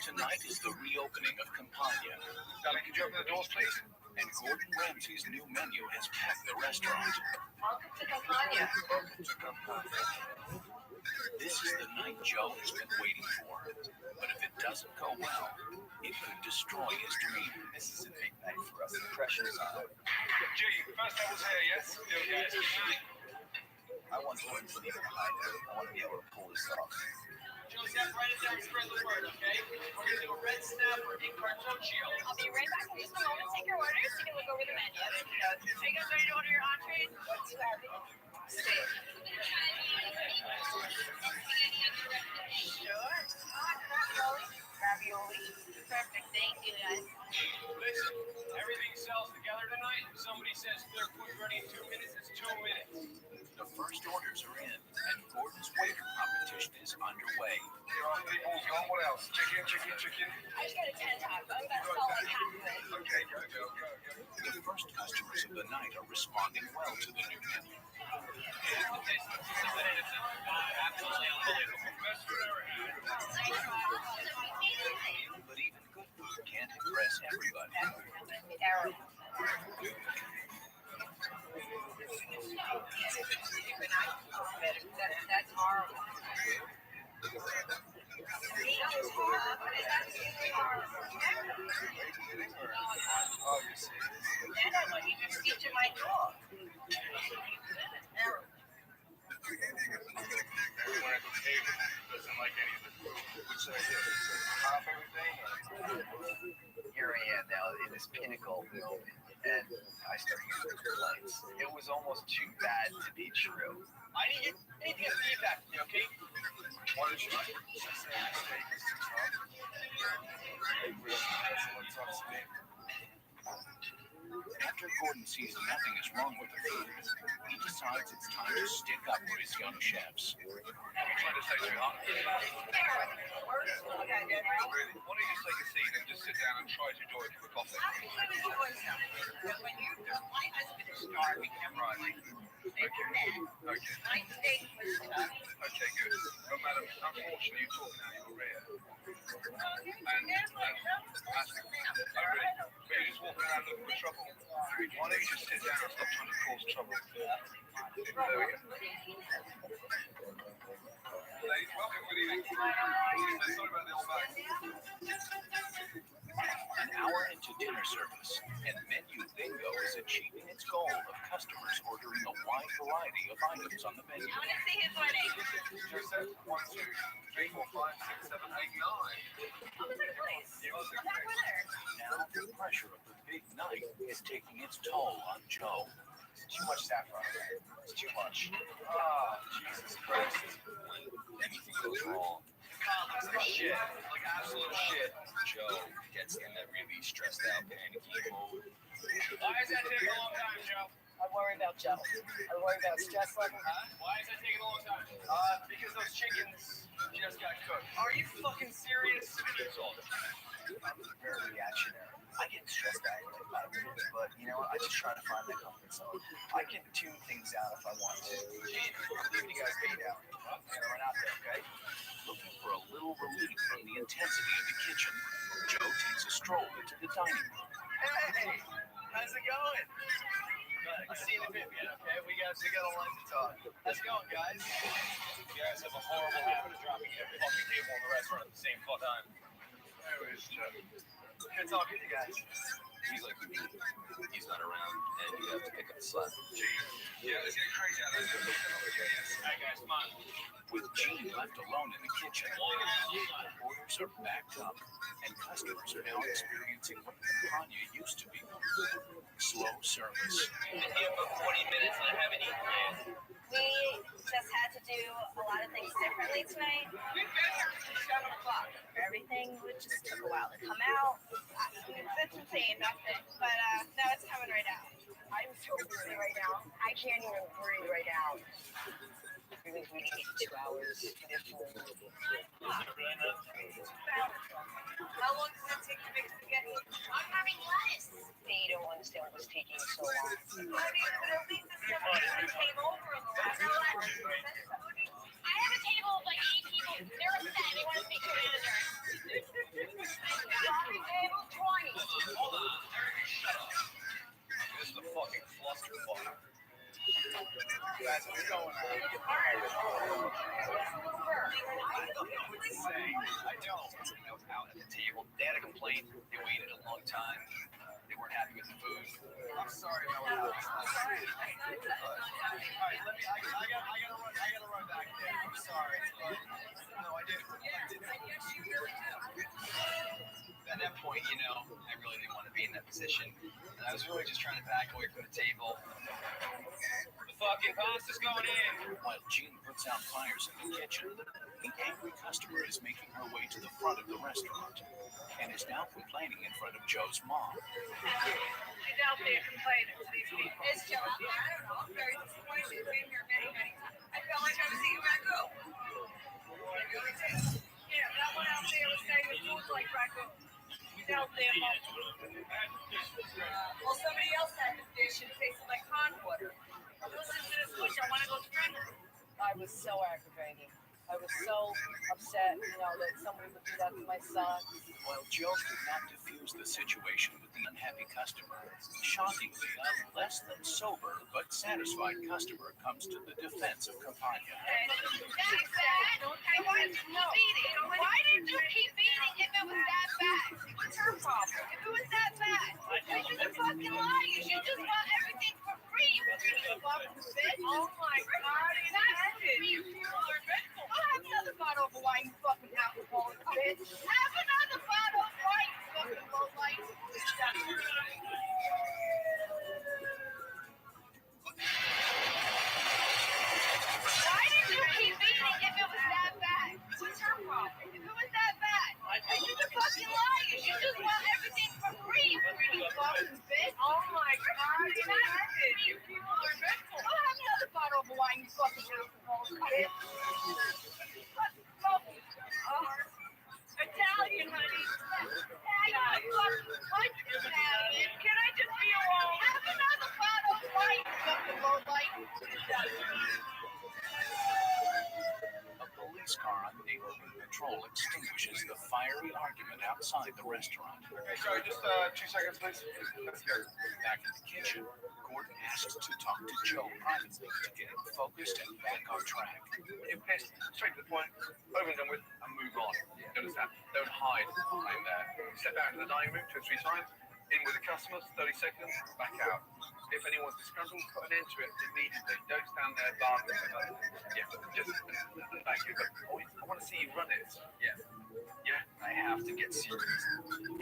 Tonight is the reopening of Campania. Darling, could you open the doors, please? And Gordon Ramsay's new menu has packed the restaurant. Welcome to Campania. This is the night Joe has been waiting for. But if it doesn't go well, it could destroy his dream. This is a big night for us. The pressure's on. G, first table's here, yes? Yes. I want Gordon to leave it behind him. I want to be able to pull this off. Joe, Zach, write it down and spread the word, okay? We're going to do a red snapper in cartoccio. I'll be right back in just a moment. Take your orders. You can look over the menu. Are you guys ready to order your entrees? Stay. Sure. Ravioli. Perfect. Thank you, guys. Listen, everything sells together tonight. If somebody says their food's ready in 2 minutes, it's 2 minutes. The first orders are in, and Gordon's waiter competition is underway. You're on meatballs, gone. What else? Chicken. I just got a 10 top. I'm going to sell like half of it. Okay, go. The first customers of the night are responding well to the new menu. Absolutely unbelievable. Best food ever had. But even good food can't impress everybody. Terrible. That's horrible. That's what you just did to my dog. Terrible. Everyone at the table doesn't like any of the food. What should I do? Pop everything? Here I am now in this pinnacle moment, and I start hearing complaints. It was almost too bad to be true. I need to get feedback from you, okay? Why don't you say mistake is too tough? Someone talks to me. After Gordon sees nothing is wrong with the food, he decides it's time to stick up for his young chefs. What are you trying to say, sweetheart? Why don't you just take a seat and just sit down and try to enjoy it for coffee? When you my husband is starving, right? Okay. My steak was tough. Okay, good. No, madam, unfortunately, you talk now, you're rare. And but you just walk around looking for trouble. Why don't you just sit down and stop trying to cause trouble? There we go. Ladies, welcome. Good evening. Sorry about the old bag. An hour into dinner service, and menu bingo is achieving its goal of customers ordering a wide variety of items on the menu. I want to see his wedding. Joseph, 1, 2, 3, 4, 5, 6, 7, 8, 9. What was her place? I'm back with her. Now the pressure of the big night is taking its toll on Joe. Too much saffron. It's too much. Oh, Jesus Christ. Anything goes wrong. Kyle looks like shit. Like absolute shit. Joe gets in that really stressed out, panicky mode. Why is that taking a long time, Joe? I worry about Joe. I worry about stress level. Why is that taking a long time? Because those chickens just got cooked. Are you fucking serious? It's all I'm very reactionary. I get stressed out about it, but you know what? I just try to find that comfort zone. I can tune things out if I want to. Gene, I'm leaving you guys made out. I'm gonna run out there, okay? Looking for a little relief from the intensity of the kitchen, Joe takes a stroll into the dining room. Hey, how's it going? Good. See you in a bit, man. Okay, we got a lot to talk. How's it going, guys? You guys have a horrible habit of dropping your fucking table in the restaurant at the same time. There is Joe. Good talking to you guys. He's like, he's not around, and you have to pick up the slack. Yeah, let's get crazy out of there. Alright, guys, come on. With Gene left alone in the kitchen, orders are backed up, and customers are now experiencing what Campania used to be: slow service. Been here for 40 minutes and I haven't eaten yet. We just had to do a lot of things differently tonight. We've been here since 7 o'clock. Everything would just took a while to come out. It's insane, nothing. But no, it's coming right out. I'm so busy right now. I can't even breathe right now. We need 2 hours. How long does it take to make spaghetti? I'm having lettuce. They don't understand what's taking so long. I mean, but at least it's somebody who came over in the last I have a table of like 8 people. They're upset. They want to speak to the manager. coffee table 20. Hold on. Eric, shut up. This is the fucking clusterfuck. Guys, what's going on? I don't know. I was out at the table. They had a complaint. They waited a long time. They weren't happy with the food. I'm sorry about that. I'm sorry. Alright, I gotta run back there. I'm sorry. No, I didn't. Yes, you really do. At that point, you know, I really didn't want to be in that position. And I was really just trying to back away from the table. The fucking pasta's going in. While Jean puts out fires in the kitchen, the angry customer is making her way to the front of the restaurant and is now complaining in front of Joe's mom. She's out there complaining to these people. Is Joe out there? I don't know. I'm very disappointed. She's been here many, many times. I felt like I was eating ragu. I really did. Yeah, that one out there was saying the food's like ragu. He's out there, Mom. Well, somebody else had the fish and it tasted like pond water. Listen to this fish. I want to go shrimp. I was so aggravated. I I was so upset, that somebody would do that to my son. While Joe could not diffuse the situation with the unhappy customer, shockingly, a less than sober but satisfied customer comes to the defense of Campagna. Why did you keep eating if it was that bad? What's her problem? If it was that bad, you're just a fucking liar. You just want everything for free. You fucking bitch. Oh my God, you have another bottle of wine, you fucking alcoholic bitch. Have another bottle of wine, you fucking low life. Why did you keep eating if it was that bad? What's her problem? If it was that bad, you're just a fucking liar. You just want everything for free. You fucking bitch. Oh my God, you people are dreadful. Go have another bottle of wine, you fucking alcoholic bitch. Italian, honey. Italian. Can I just be alone? Have another bottle of wine, you fucking low life. A police car on neighborhood patrol extinguishes the fiery argument outside the restaurant. Okay, sorry, just 2 seconds, please. Let's go. Back in the kitchen, Gordon asks to talk to Joe privately to get him focused and back on track. You're pissed, straight to the point, over and done with, and move on. You understand? Don't hide behind there. Step out into the dining room 2 or 3 times, in with the customers, 30 seconds, back out. If anyone's disgruntled, put an end to it immediately. Don't stand there laughing. Yeah, just thank you. But I want to see you run it. Yeah. Yeah. I have to get serious.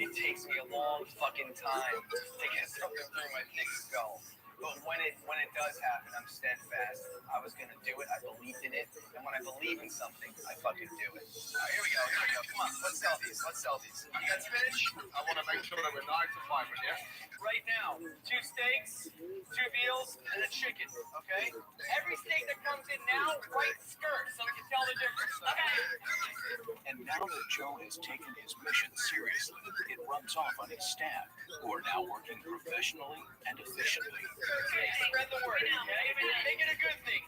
It takes me a long fucking time to get something through my thick skull. But when it does happen, I'm steadfast. I was gonna do it. I believed in it, and when I believe in something, I fucking do it. All right, here we go. Come on, let's sell these. You got spinach? I want to make sure that we're 9 to 5, yeah? Right now, 2 steaks, 2 veals, and a chicken. Okay? Every steak that comes in now, white skirt, so we can tell the difference. Okay. And now that Joe has taken his mission seriously, it rubs off on his staff, who are now working professionally and efficiently. Okay, spread the word, okay? Make it a good thing.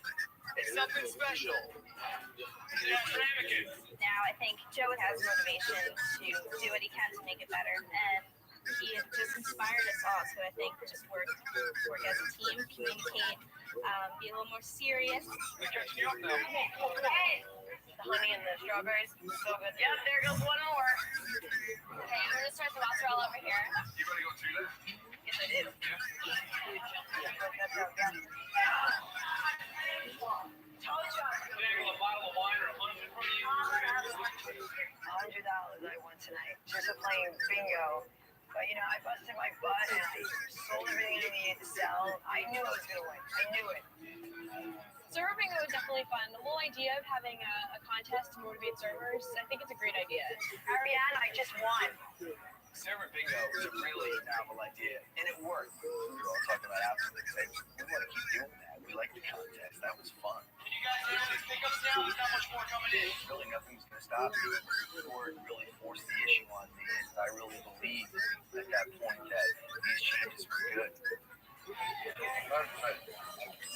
It's something special. Now I think Joe has motivation to do what he can to make it better, and he just inspired us all to, I think, just work as a team, communicate, be a little more serious. We're catching you up now. Come on. Hey, the honey and the strawberries, so good. Yep, there goes one more. Okay, I'm gonna start the mozzarella over here. You've only got 2 left. Yes, I do. A bottle of wine or a $100 from you? $100 I won tonight just for playing bingo. But I busted my butt and I sold everything I needed to sell. I knew I was gonna win. I knew it. Server bingo is definitely fun. The whole idea of having a contest to motivate servers, I think it's a great idea. Ariana, I just won. Server bingo was a really novel idea, and it worked. We were all talking about afterwards. We want to keep doing that. We like the contest. That was fun. Can you guys do these pickups now? There's not much more coming in. Really, nothing's going to stop me. Ford really forced the issue on me, and I really believed at that point that these changes were good.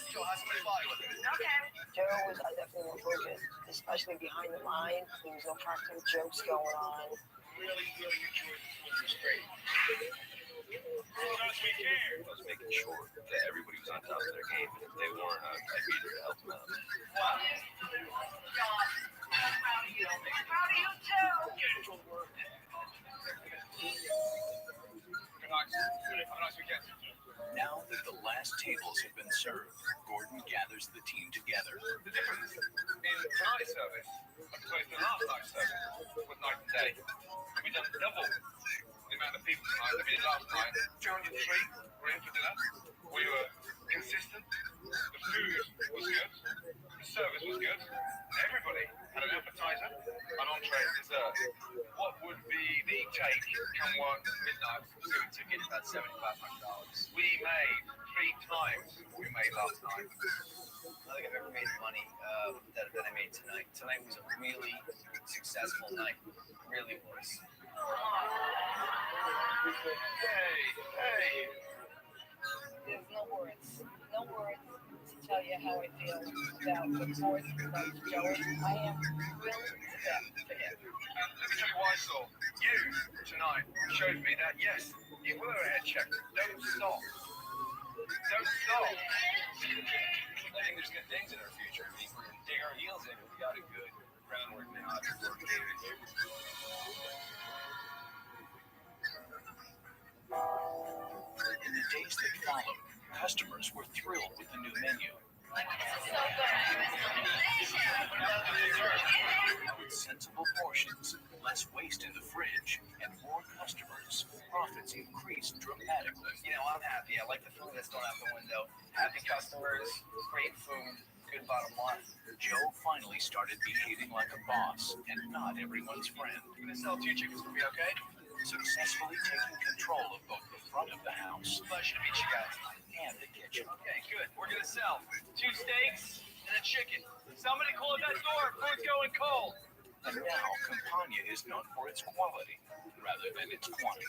Joe, how's somebody follow you with it? Okay. Joe was definitely more focused, especially behind the line. There was no practical jokes going on. Really good choice. It was great. I was making sure that everybody was on top of their game, and if they weren't, I'd be there to help them out. Proud of you. Proud of you too. Have a nice weekend. Now that the last tables have been served, Gordon gathers the team together. The difference in tonight's service as opposed to last night's service was night and day. We done double the amount of people tonight that we did last night. 203 were in for dinner. We were consistent. The food was good. The service was good. Everybody had an appetizer, an entree, and dessert. What would be the take come midnight? So we took in about $7,500. We made 3 times what we made last night. I don't think I've ever made money that I made tonight. Tonight was a really successful night. It really was. Hey. There's no words to tell you how I feel about the fourth month Joey. I am thrilled to death for him. Let me tell you why I saw. You, tonight, showed me that, yes, you were a head check. Don't stop. Don't stop. I think there's good things in our future. I mean, we're going to dig our heels in. We got a good groundwork now. It's working. In the days that followed, customers were thrilled with the new menu. With sensible portions, less waste in the fridge, and more customers, profits increased dramatically. You know, I'm happy. I like the food that's going out the window. Happy customers, great food, good bottom line. Joe finally started behaving like a boss and not everyone's friend. I'm gonna sell 2 chickens for me, okay? Successfully taking control of both the front of the house Pleasure to meet you guys. and the kitchen. Okay, good. We're gonna sell 2 steaks and a chicken. Somebody close that door. Food's going cold. And now Campania is known for its quality rather than its quantity.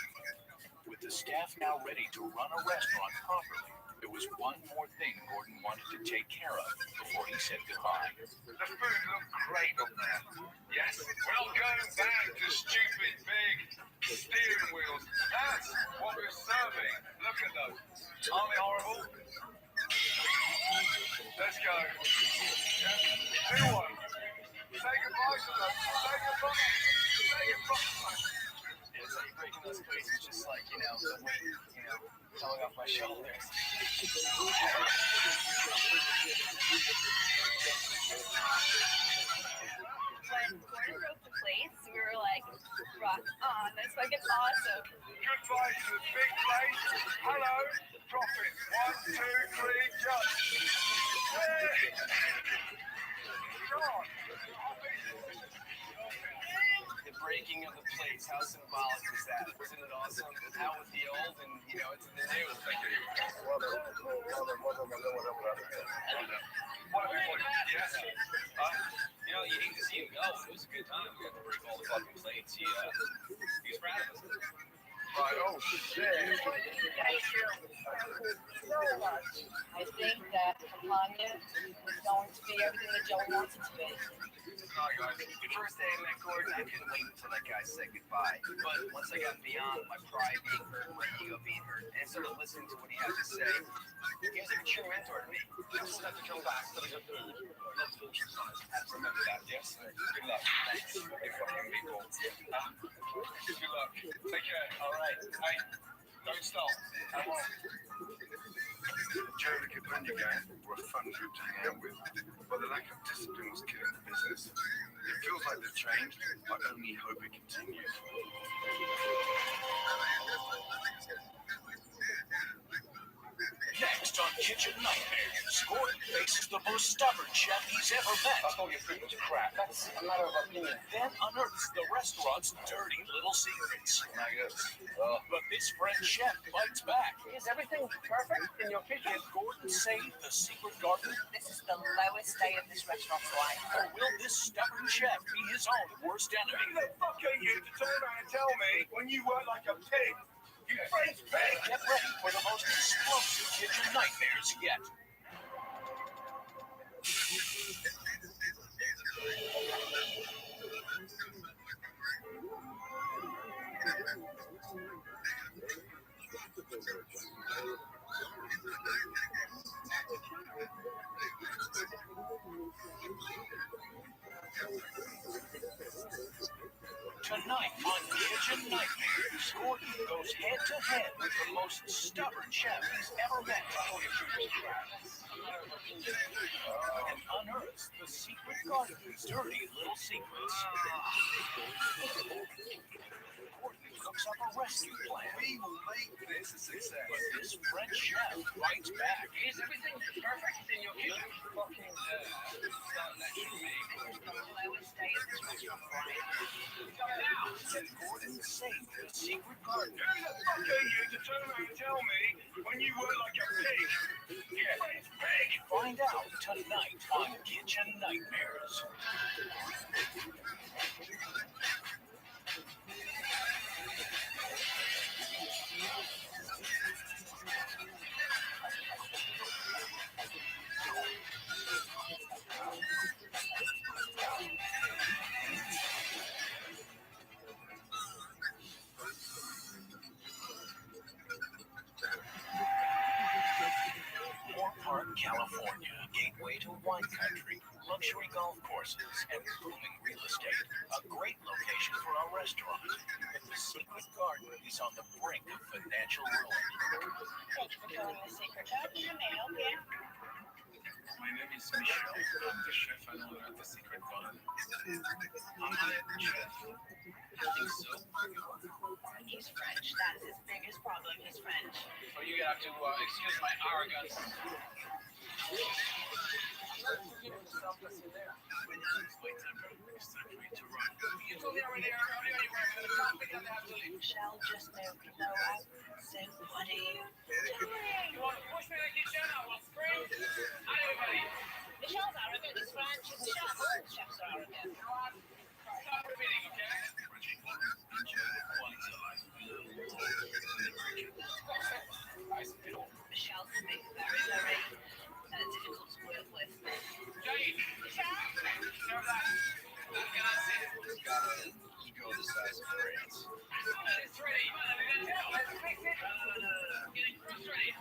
With the staff now ready to run a restaurant properly, there was one more thing Gordon wanted to take care of before he said goodbye. The food looked great up there. Yes, we're not going back to stupid big steering wheels. That's what we're serving. Look at those. Aren't they horrible? Let's go. Yeah. Do one. Say goodbye to them. Say goodbye. Say goodbye. It's like breaking those plates. It's just like, you know, the weight, you know, coming off my shoulders. When Gordon broke the plates, we were like, rock on, that's fucking awesome. Goodbye to the big place. Hello. Profit. 1, 2, 3, jump. God. The breaking of the plates, how symbolic is that? Isn't it awesome? Out with the old and, you know, into the new. Thank you. What a yes. You know, you hate to see him go. It was a good time. We got to break all the fucking plates. He was proud of us. Right, oh shit. I think that Campania is going to be everything that Joey wants it to be. Hi guys. The first day I met Gordon, I couldn't wait until that guy said goodbye. But once I got beyond my pride being hurt, my ego being hurt, and started listening to what he had to say, he was like a true mentor to me. I just have to come back to the good food. Love the portion size. I have to remember that, yes? Good luck. Thanks. You fucking people. Good luck. Take care. All right. Hey, don't stop. I won't. Joe the Campania gang were a fun group to hang out with, but the lack of discipline was killing the business. It feels like they've changed. I only hope it continues. Next on Kitchen Nightmares, Gordon faces the most stubborn chef he's ever met. I thought your food was crap. That's a matter of opinion. Then unearths the restaurant's dirty little secrets. But this French chef fights back. Is everything perfect in your kitchen? Can Gordon save the secret garden? This is the lowest day of this restaurant's life. Or will this stubborn chef be his own worst enemy? Who the fuck are you to turn around and tell me when you work like a pig? You French pig! Get ready for the most explosive kitchen nightmares yet. Tonight on Kitchen Nightmares, Gordon goes head to head with the most stubborn chef he's ever met. And unearths the secret garden's dirty little secrets. Gordon cooks up a rescue plan. We will make this a success. But this French chef fights back. Is everything perfect in your kitchen? Fucking something that should be. The lowest day of this restaurant's life. Can Gordon save the secret garden? Who the fuck are you to turn around and tell me when you work like a pig? You French pig! Find out tonight on Kitchen Nightmares. resources and booming real estate, a great location for our restaurant. The secret garden is on the brink of financial ruin. Thank you for calling the Secret Garden. How may I help you? My name is Michel. I'm the chef and owner at the Secret Garden. I'm hired chef. I think so. He's French. That's his biggest problem. He's French. So you have to excuse my arrogance. Michelle just moved. No, I said, what are you doing? You want to push me in the kitchen? I will scream at everybody. Michelle's arrogant. He's French. He's a chef. All chefs are arrogant. Stop repeating, okay? Michelle's big, very, very difficult to work with. Jane! Serve that. Can I see it? Ego the size of brains. It's ready. Let's fix it. I'm getting frustrated.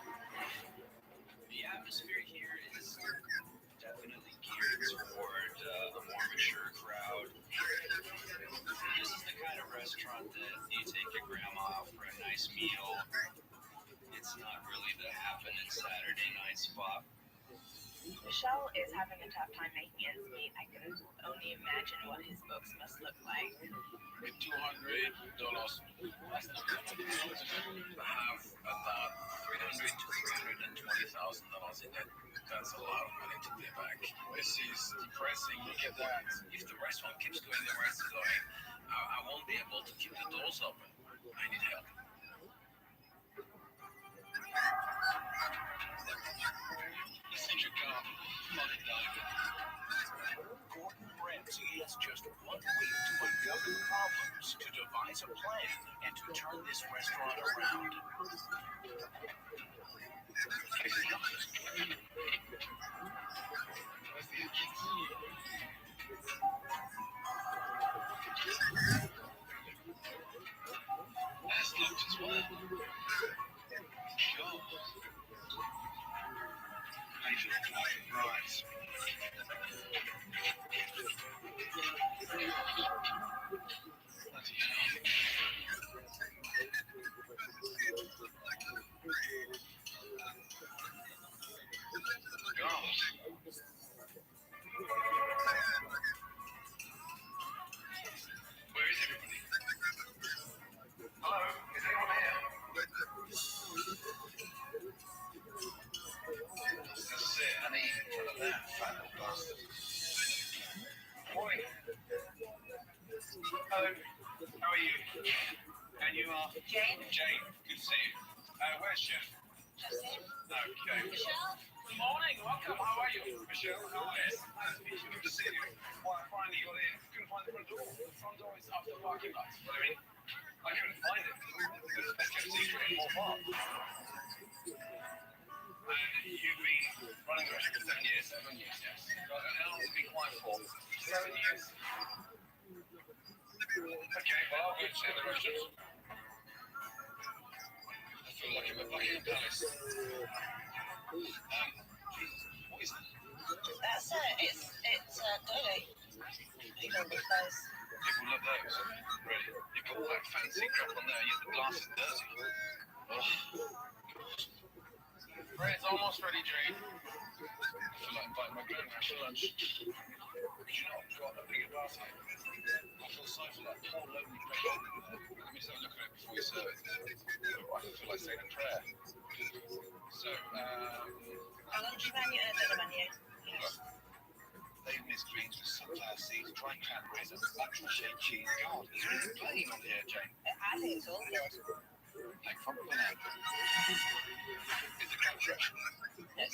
The atmosphere here is definitely geared toward a more mature crowd. This is the kind of restaurant that you take your grandma out for a nice meal. It's not really the happening Saturday night spot. Michelle is having a tough time making ends meet. I can only imagine what his books must look like. With $200 less than I have about $300,000 to $320,000 in it. That's a lot of money to pay back. This is depressing. Look at that. If the restaurant keeps going the way it's going, I won't be able to keep the doors open. I need help. Gordon Ramsay has just 1 week to uncover the problems, to devise a plan, and to turn this restaurant around. That's Luke as well. Sure. Angel of Light Rise. Where is everybody? Hello, is anyone here? That's it, I need one of that fat little bastard. Morning. Hello, how are you? And you are? Jane. Jane, good to see you. Where's Chef? Justine. Okay. Michelle. Good morning. Welcome. How are you? Michelle, how are you? Nice to meet you. Good to see you. Well, I finally got in. Couldn't find the front door. The front door is off the parking lot. What do you mean? I couldn't find it. It's best kept secret in Moore Farm. You've been running the restaurant for 7 years? 7 years, yes. How long has it been quiet for? 7 years. Okay, well, I'll go check the restaurant. I feel like I'm at Buckingham Palace. Jesus, what is that? That's it. It's dirty. You don't be close. People love those. Really. You've got all that fancy crap on there, yet the glass is dirty. Oh. Bread's almost ready, Jane. I feel like biting my grandma for lunch. Could you not got a bigger glass here? I feel sorry for that poor lonely patient. Let me just have a look at it before you serve it. I feel like saying a prayer. So, How long do you menu the menu? they've missed greens with sunflower seeds, dried cranberries, and ultra shade cheese. God, there's really plain on here, Jane. I think it's all good. Like from banana. Is the crab fresh? Yes.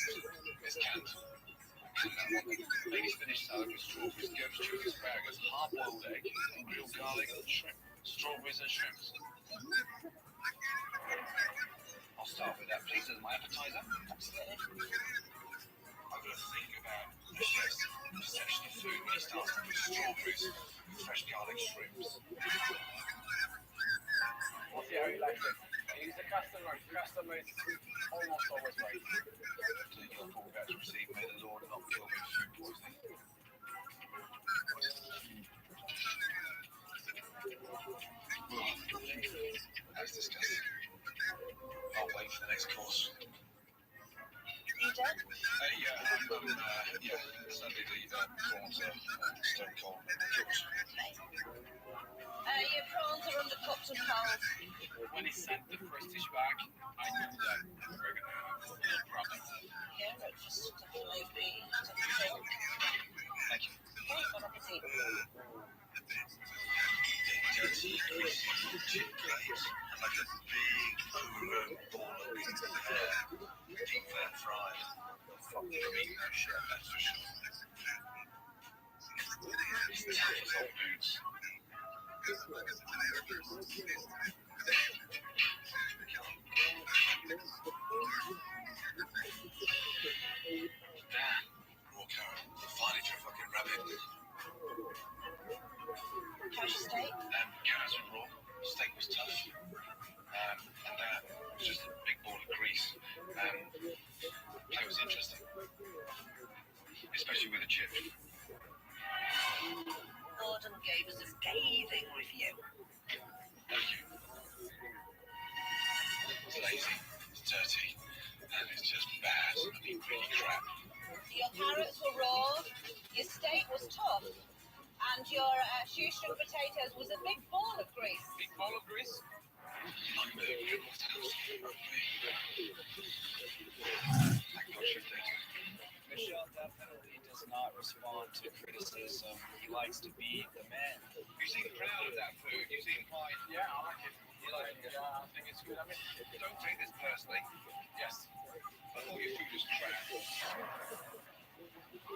It's canned. Ladies finished salad with strawberries, goat cheese, asparagus, hard-boiled egg, grilled garlic, shrimp, strawberries and shrimps. I'll start with that, please, as my appetizer. Absolutely. I've got to think about the chef's perception of food when he starts with strawberries, fresh garlic, shrimps. We'll see how he likes it. He's a customer. Customer is almost always right. So you're about to receive, may the Lord not kill me with food poisoning. That's disgusting. I'll wait for the next course. You did? Yeah, sadly the prawns are stone cold and cooked. Your prawns are undercooked and cold. When he sent the first dish back, I knew that we were going to have a little problem. Yeah, but just definitely be Thank you. Okay, bon appetit. Dirty, greasy chip plates, like a big over ball of beans in the air, deep fat fried. Fuck you, eat that shit, that's for sure. It's tough as old boots. Damn, raw carrot. Finally for a fucking rabbit. How's your steak? Carrots were raw, steak was tough, and that was just a big ball of grease. Play was interesting, especially with a chip. Gordon gave us a scathing review. Thank you. It's lazy, it's dirty, and it's just bad. I mean, really crap. Your carrots were raw, your steak was tough, and your shoestring potatoes was a big ball of grease. Big ball of grease? I'm moving. Michelle definitely does not respond to criticism. He likes to be the man. You seem proud of that food. You seem quite... Yeah, I like it. You like it? Yeah, I think it's good. I mean, Don't take this personally. yes. I thought your food was trash.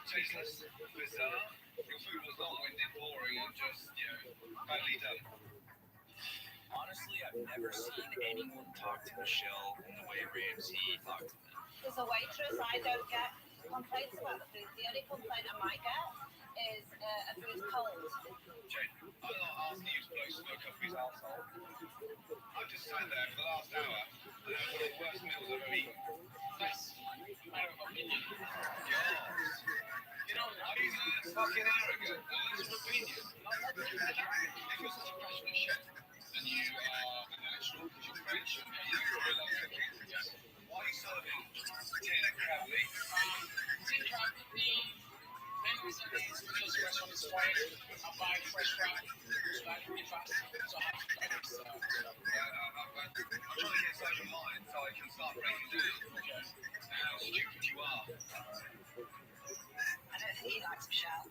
Tasteless, bizarre. Your food was long-winded, boring, and just, badly done. Honestly, I've never seen anyone talk to Michelle in the way Ramsey talked to them. As a waitress, I don't get complaints about the food. The only complaint I might get is a food cold. Jane, I'm not asking you to blow smoke up his arsehole. I've just sat there for the last hour and had one of the worst meals I've ever eaten. Yes, I have an opinion. Yes. You know, that's fucking arrogant. That's an opinion. If you're such a passionate chef, and you are a natural because you're French and you love cooking, why are you serving potato crab meat? Tin crab, the main reason is because the restaurant is quiet. I buy fresh crab, like really fast, so I have to try this. I'm trying to get inside your mind so I can start breaking news. How stupid you are. I don't think he likes Michelle.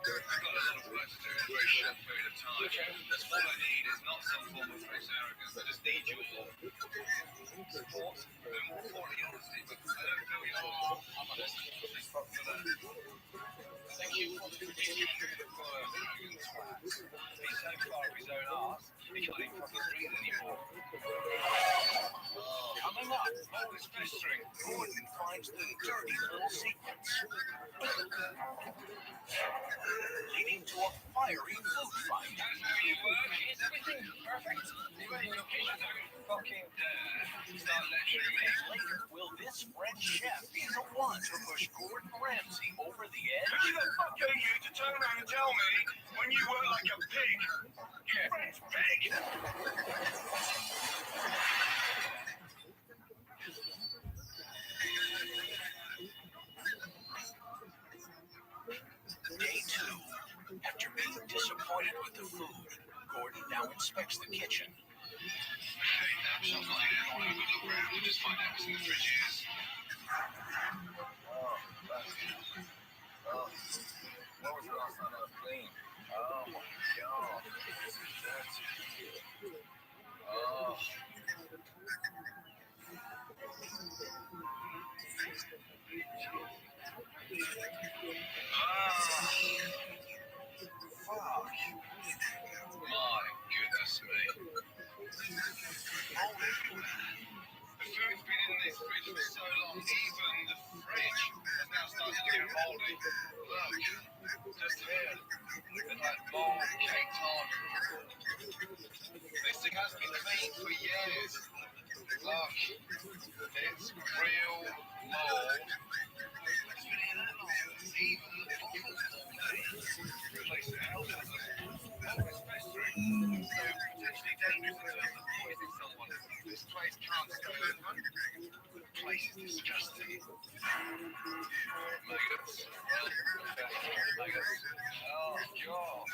I've got a lot of work to do in a very short period of time. That's all I need is not some form of false arrogance. I just need your support and more importantly honesty. But I don't feel you. I'm honest. Please fuck for that. Thank you for the criticism. He's so far up his own arse, he can't even fucking breathe anymore. Coming up, All this festering, Gordon finds the dirty little secrets. Leading to a fiery food fight. That's how you work. Is everything perfect? Even in your kitchen, Fucking dare. Start lecturing me. later, will this French chef be the one to push Gordon Ramsay over the edge? Who the fuck are you to turn around and tell me when you work like a pig? You French pig! Day 2. After being disappointed with the food, Gordon now inspects the kitchen. Hey, that sounds like it. I want to have a look around and just find out what's in the fridge is. What was the last time I was clean? Oh my god, this is dirty. Oh. Fuck. My goodness me. Mold everywhere. The food's been in this fridge for so long, even the fridge has now started to get moldy. Look, just here. There's like mold caked on. This thing has been cleaned for years. Look, it's real mold. It's been in the mold even the fucking 4 days. So potentially dangerous in terms of poisoning someone. This place can't stay open. The place is disgusting. Maggots. Maggots. Oh, God.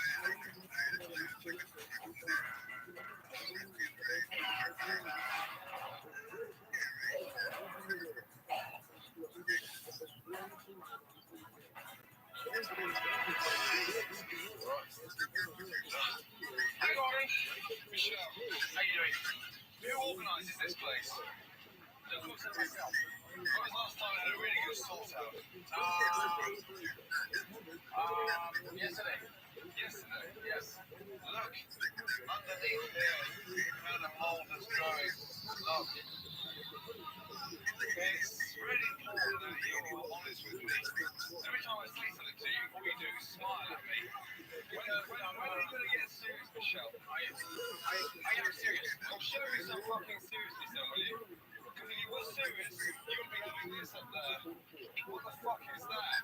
Hey, Laurie. Michelle. How you doing? Who organises this place? Don't cook it myself. When was the last time I had a really good salt out? Yesterday. Yesterday, yes. Look, underneath there, found a mold that's growing. Look. It's really important that you're honest with me. Every time I say something to you, all you do is smile at me. When are you going to get serious, Michelle? I am serious. Well, show me some fucking seriousness then, will you? Because if you were serious, you wouldn't be having this up there. What the fuck is that?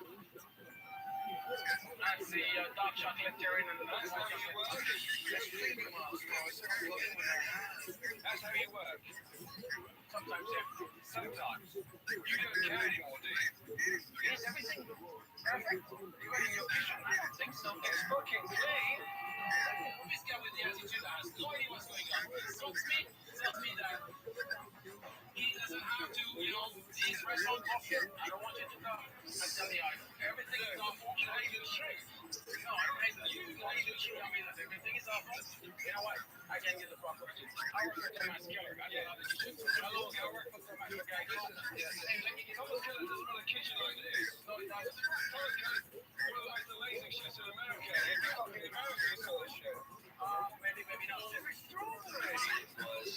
That's the dark chocolate during and that's how you work. Let's think about it. That's how you work. Sometimes, yeah. Sometimes. You don't care anymore, do you? Is everything perfect? You got in your kitchen? I don't think so. It's fucking clean. This guy with the attitude has no idea what's going on. Tells me that he doesn't have to, his restaurant option. I don't want you to come and tell me everything is awful. You hate the truth. No, I don't hate that. You hate the truth. I mean, everything is awful. You know what? I can't get the fuck over it. I work for Thomas Keller. I don't know the kitchen. Hello, I work for Thomas Keller. Thomas Keller doesn't run a kitchen like this. No, he doesn't. Thomas Keller like the lazy chefs in America. If you're fucking America, you saw this shit. Maybe not. It was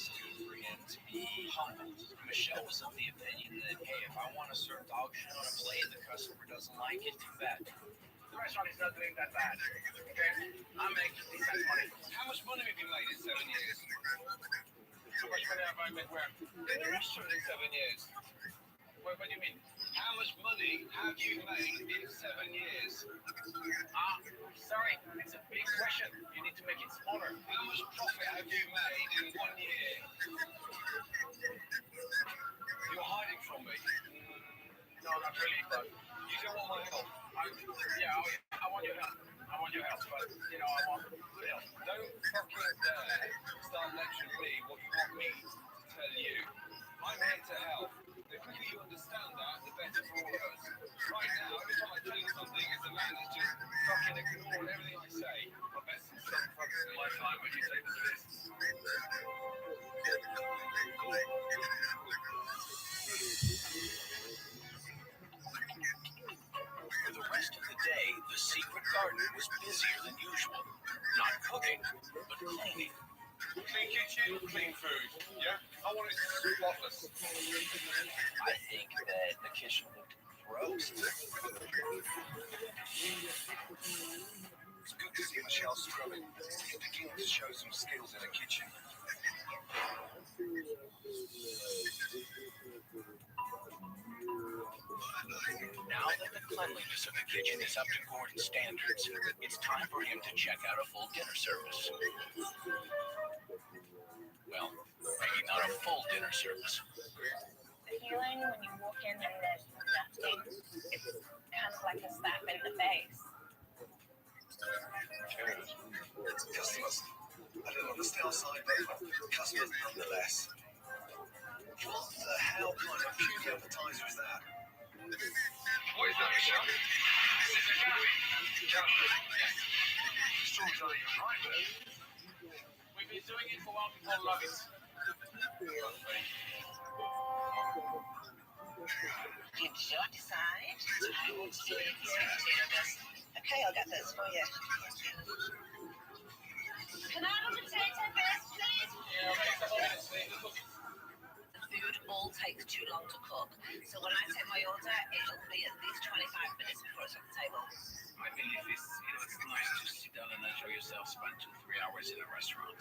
to bring him to be humbled. Michelle was of the opinion that, hey, if I want to serve dog shit on a plate and the customer doesn't like it, too bad. The restaurant is not doing that bad. Okay? I'm making decent money. How much money have you made in 7 years? How much money have I made where? In the restaurant in 7 years. What do you mean? How much money have you made in 7 years? Sorry, it's a big question. You need to make it smaller. How much profit have you made in 1 year? You're hiding from me. No, not really, but you don't want my help. I want your help. I want your help, but, I want good help. Don't fucking dare start lecturing me what you want me to tell you. I'm here to help. The quicker you understand that, the better for all of us. Right now, every time I tell you something, it's a man that's just fucking ignoring everything I say. I bet some fucks in my time when you take the piss. For the rest of the day, the secret garden was busier than usual. Not cooking, but cleaning. Clean kitchen, clean food. Yeah? I want it spotless. I think that the kitchen looked gross. It's good to see Michelle scrubbing. She's beginning to show some skills in the kitchen. Now that the cleanliness of the kitchen is up to Gordon's standards, it's time for him to check out a full dinner service. Well, maybe not a full dinner service. The feeling when you walk in and there's nothing, it's kind of like a slap in the face. Customers. I don't understand outside, but customers nonetheless. What the hell kind of puny appetizer is that? What is that, Michelle? This is a Gabby. Strawberries aren't even right there. We've been doing it for a while before love it. Did you decide? I want to see this. Okay, I'll get this for you. Can I have a potato base, please? Yeah, okay, so The food all takes too long to cook, so when I take my order, it'll be at least 25 minutes before it's on the table. I believe it's nice to sit down and enjoy yourself, spend 2-3 hours in a restaurant.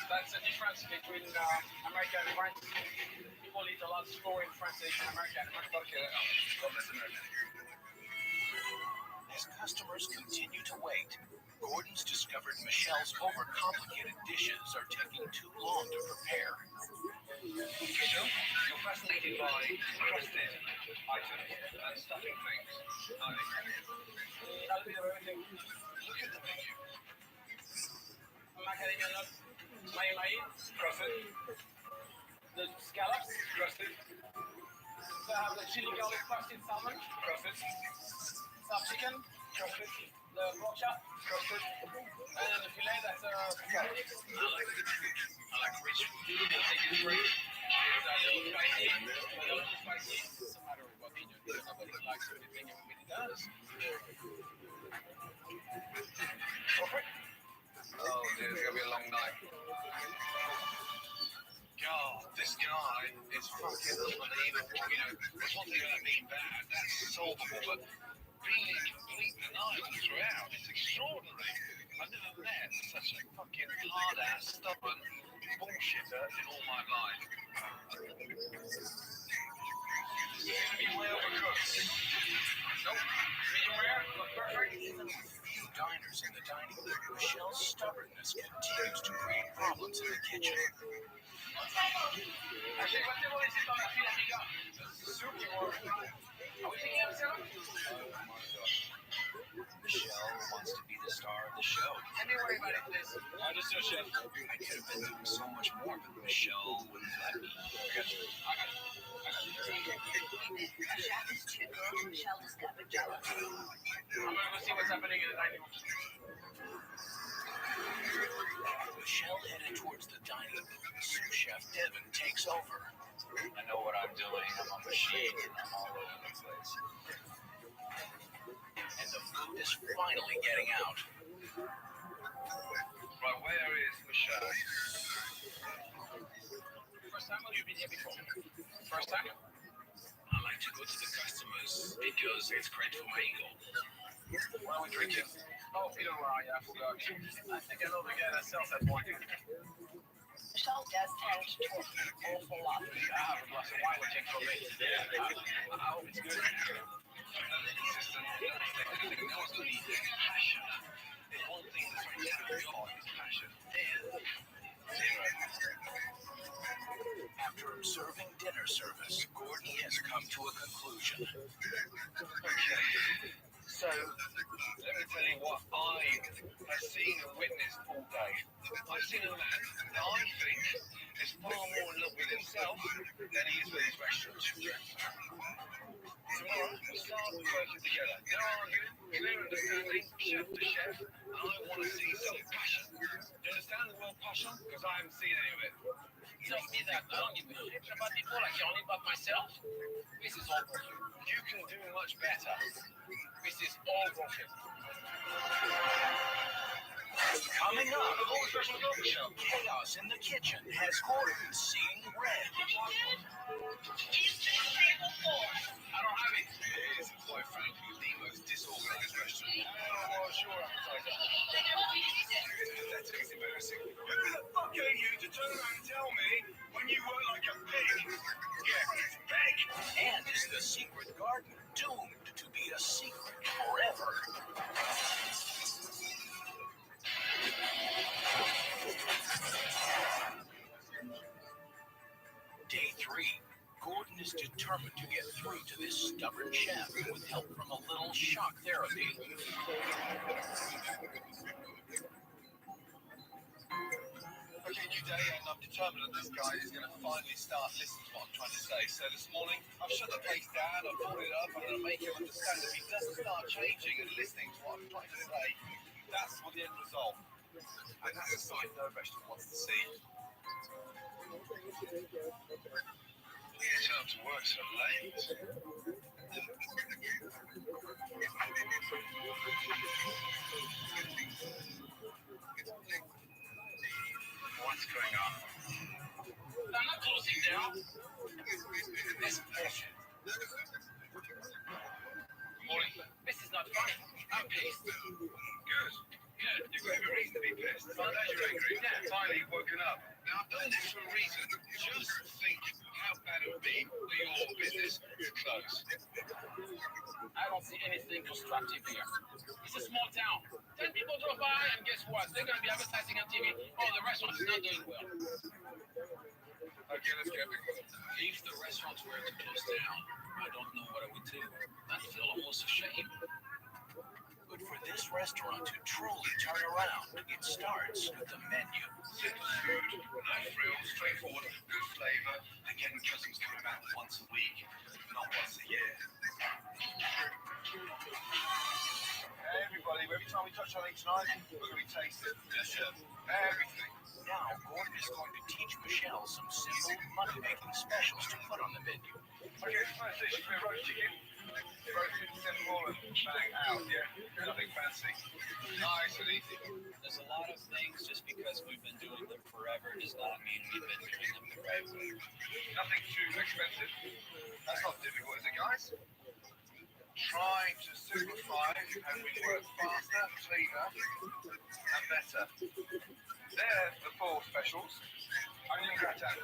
That's the difference between America and France. People eat a lot slower in France than in America. As customers continue to wait, Gordon's discovered Michelle's overcomplicated dishes are taking too long to prepare. Michelle, you're fascinated by crusted items and stuffing things, aren't you? A bit of everything. Look at the menu. Macadamia nuts, maíz, crusted. The scallops, crusted. So I have the chili garlic crusted salmon, crusted. Some chicken, crusted. The pork chop, crusted. And the filet, that's salad. I like the food. I like rich food. I think it's great. It's a little spicy. A little spicy. It doesn't matter what opinion. Nobody likes everything everybody does. Okay. Oh dear, it's gonna be a long night. God, this guy is fucking unbelievable. You know, there's one thing about being bad, that's solvable, but being a complete denial throughout is extraordinary. I've never met such a fucking hard-ass, stubborn bullshitter in all my life. It's gonna be way overcooked. Nope. Medium rare, look perfect. Even with few diners in the dining room, Michelle's stubbornness continues to create problems in the kitchen. Actually, what table is it on la file, amiga? Soup or... Are we taking up salad? Michelle wants to be the star of the show. Let me worry about it, please. Understood, chef. I could have been doing so much more, but Michelle wouldn't let me. I got you. Chef is too good. Michelle just got a bit jealous. I'm gonna go see what's happening in the dining room. Michelle headed towards the dining room. Sous chef Devin takes over. I know what I'm doing. I'm a machine. I'm all over the place. And the food is finally getting out. Right, where is Michelle? First time or you've been here before? First time? I like to go to the customers because it's great for my ego. What are we drinking? Oh, Peter Rye, I forgot. I think I know the guy that sells that wine. Michelle does tend to talk an awful lot. I have a glass of wine with Jake for me. Yeah, I hope it's good. After observing dinner service, Gordon has come to a conclusion. Okay, so let me tell you what I have seen and witnessed all day. I've seen a man that I think is far more in love with himself than he is with his restaurant. Tomorrow, we start working together. No arguing, clear understanding, chef to chef, and I want to see some passion. Do you understand the word passion? Because I haven't seen any of it. You don't see that. I don't give a shit about people like you, only about myself. This is all broken. You can do much better. This is all broken. Coming up, chaos in the kitchen has Gordon seeing red. I don't have it. It is, quite frankly, the most disorganized restaurant. Oh, sure, that's embarrassing. Who the fuck are you to turn around and tell me when you work like a pig? Yeah, pig! And is the secret garden doomed to be a secret forever? Day 3. Gordon is determined to get through to this stubborn chef with help from a little shock therapy. Okay, new day, and I'm determined that this guy is going to finally start listening to what I'm trying to say. So this morning, I've shut the place down, I've brought it up, I'm going to make him understand that if he doesn't start changing and listening to what I'm trying to say, that's what the end result. And that's a sight no restaurant wants to see. You turn to work so late. What's going on? I'm not closing down. This bullshit. Morning. This is not funny. I'm pissed. Good. You've got every reason to be pissed. I'm glad you're angry. Yeah, finally you've woken up. Now, I've done this for a reason. Just think how bad it would be for your business to close. I don't see anything constructive here. It's a small town. 10 people drove by, and guess what? They're going to be advertising on TV. Oh, the restaurant is not doing well. Okay, let's get it. If the restaurants were to close down, I don't know what I would do. I'd feel almost ashamed. But for this restaurant to truly turn around, it starts with the menu. Simple food, no frills, straightforward, good flavor. Again, customers coming back once a week, not once a year. Hey everybody, every time we touch on each night, we're going to be tasting everything. Now, Gordon is going to teach Michelle some simple money-making specials to put on the menu. Okay, first dish, we're roast chicken. Roasted, simple, and bang out, yeah? Nothing fancy. Nice and easy. There's a lot of things, just because we've been doing them forever does not mean we've been doing them the right way. Nothing too expensive. That's not difficult, is it, guys? Trying to simplify as we work faster, cleaner, and better. They're the 4 specials. Onion gratin,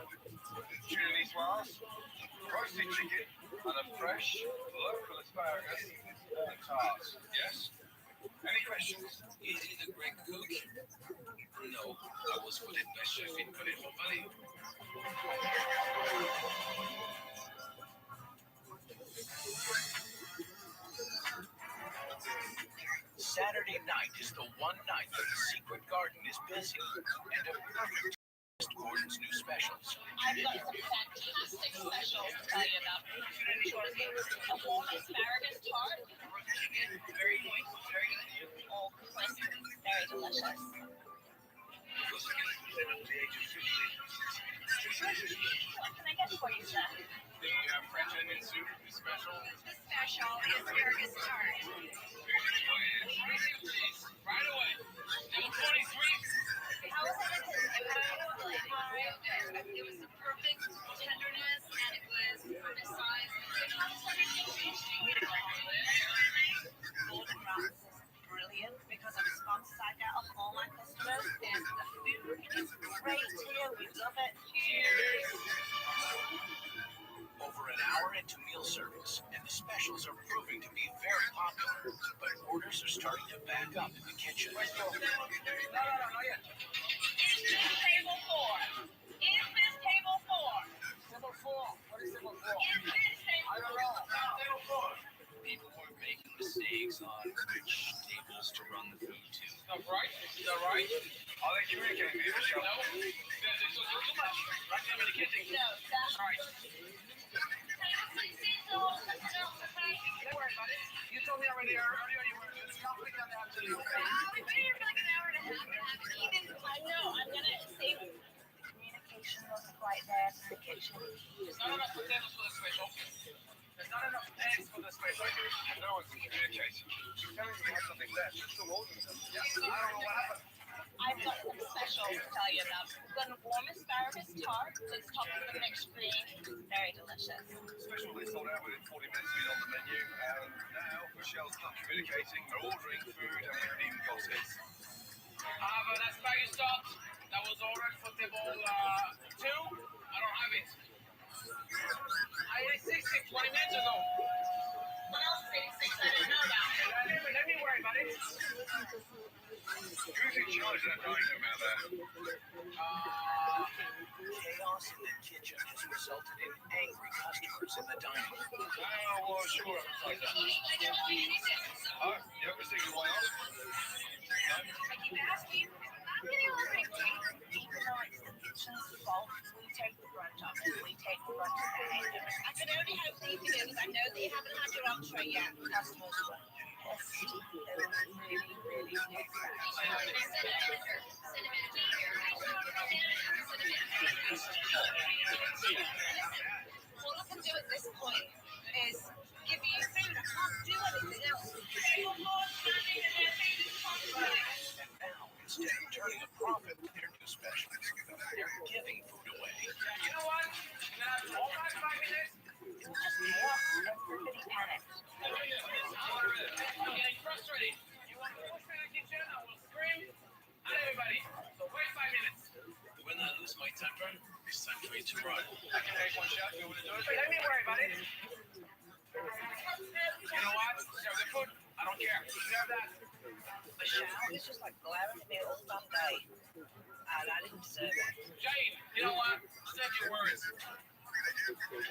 tuna niçoise, roasted chicken, and a fresh local asparagus and tart. Yes? Any questions? Is he the great cook? No, I was voted best chef in Colombo Valley. Saturday night is the one night that the Secret Garden is busy and a perfect test Gordon's new specials. I've got some fantastic specials to tell you about. A warm asparagus tart. Very moist, very good. All crisp, very delicious. What can I get for you, sir? The French onion soup is special. The special asparagus tart. Right away. It was 23. How was it? It was the perfect tenderness, and it was perfect size. How was everything tasting? Golden Rocks is brilliant because of the sponsors I get of all my customers, and the food is great here. We love it. Cheers! Over an hour into meal service, and the specials are proving to be very popular, but orders are starting to back up in the kitchen. Is this table 4? Is this table 4? Table 4. What is table 4? Is this table 4? I don't know. Table 4. People were making mistakes on which tables to run the food to. Is that right? Is that right? Are they communicating with you, Michelle? No. There's too much. Right communicating. No, that's Right. Don't worry about it. You told me already earlier you were stopping down there to do. We've been here for like an hour and a half and haven't eaten. I know. I'm gonna save it. The communication wasn't quite there in the kitchen. There's not enough potatoes for the special. There's not enough eggs for this place. No one's communicating. Tell me we have something left. You're still ordering them. Yeah, I don't know what happened. I've got some specials to tell you about. We've got a warm asparagus tart that's topped with a mixed cream. Very delicious. Special they sold out within 40 minutes of being on the menu, and now Michelle's not communicating. We're ordering food and we haven't even got it. I have an asparagus tart that was ordered for table 2. I don't have it. I ate 60 20 minutes ago. What else is 86 I didn't know about? Let me worry about it. Who's in charge of that dining room out there? Chaos in the kitchen has resulted in angry customers in the dining room. Oh, well, sure. Like that. Oh, you ever seen the White House? I keep asking. I'm getting a little bit even though it's the kitchen's fault, we take the brunt of it. We take the brunt of the hate. I can only hope that you can do because I know that you haven't had your entree yet. Customers were pissed. They were really, really All I can do at this point is give you food. I can't do anything else. Table 4 standing and their faces can't run. And now, instead of turning a profit with their new specials, they're giving food away. You know what? You're gonna have all my 5 minutes. It was just chaos. Everybody panicked. I'm getting frustrated. You want to push me in the kitchen? I will scream at everybody. So wait 5 minutes. When I lose my temper, it's time for you to run. I can take one shot. You want to do it? Let me worry about it. You know what? Serve the food. I don't care. Serve that. The Michelle is just like glaring at me all damn day. And I didn't deserve it. Jane, you know what? Save your words. Don't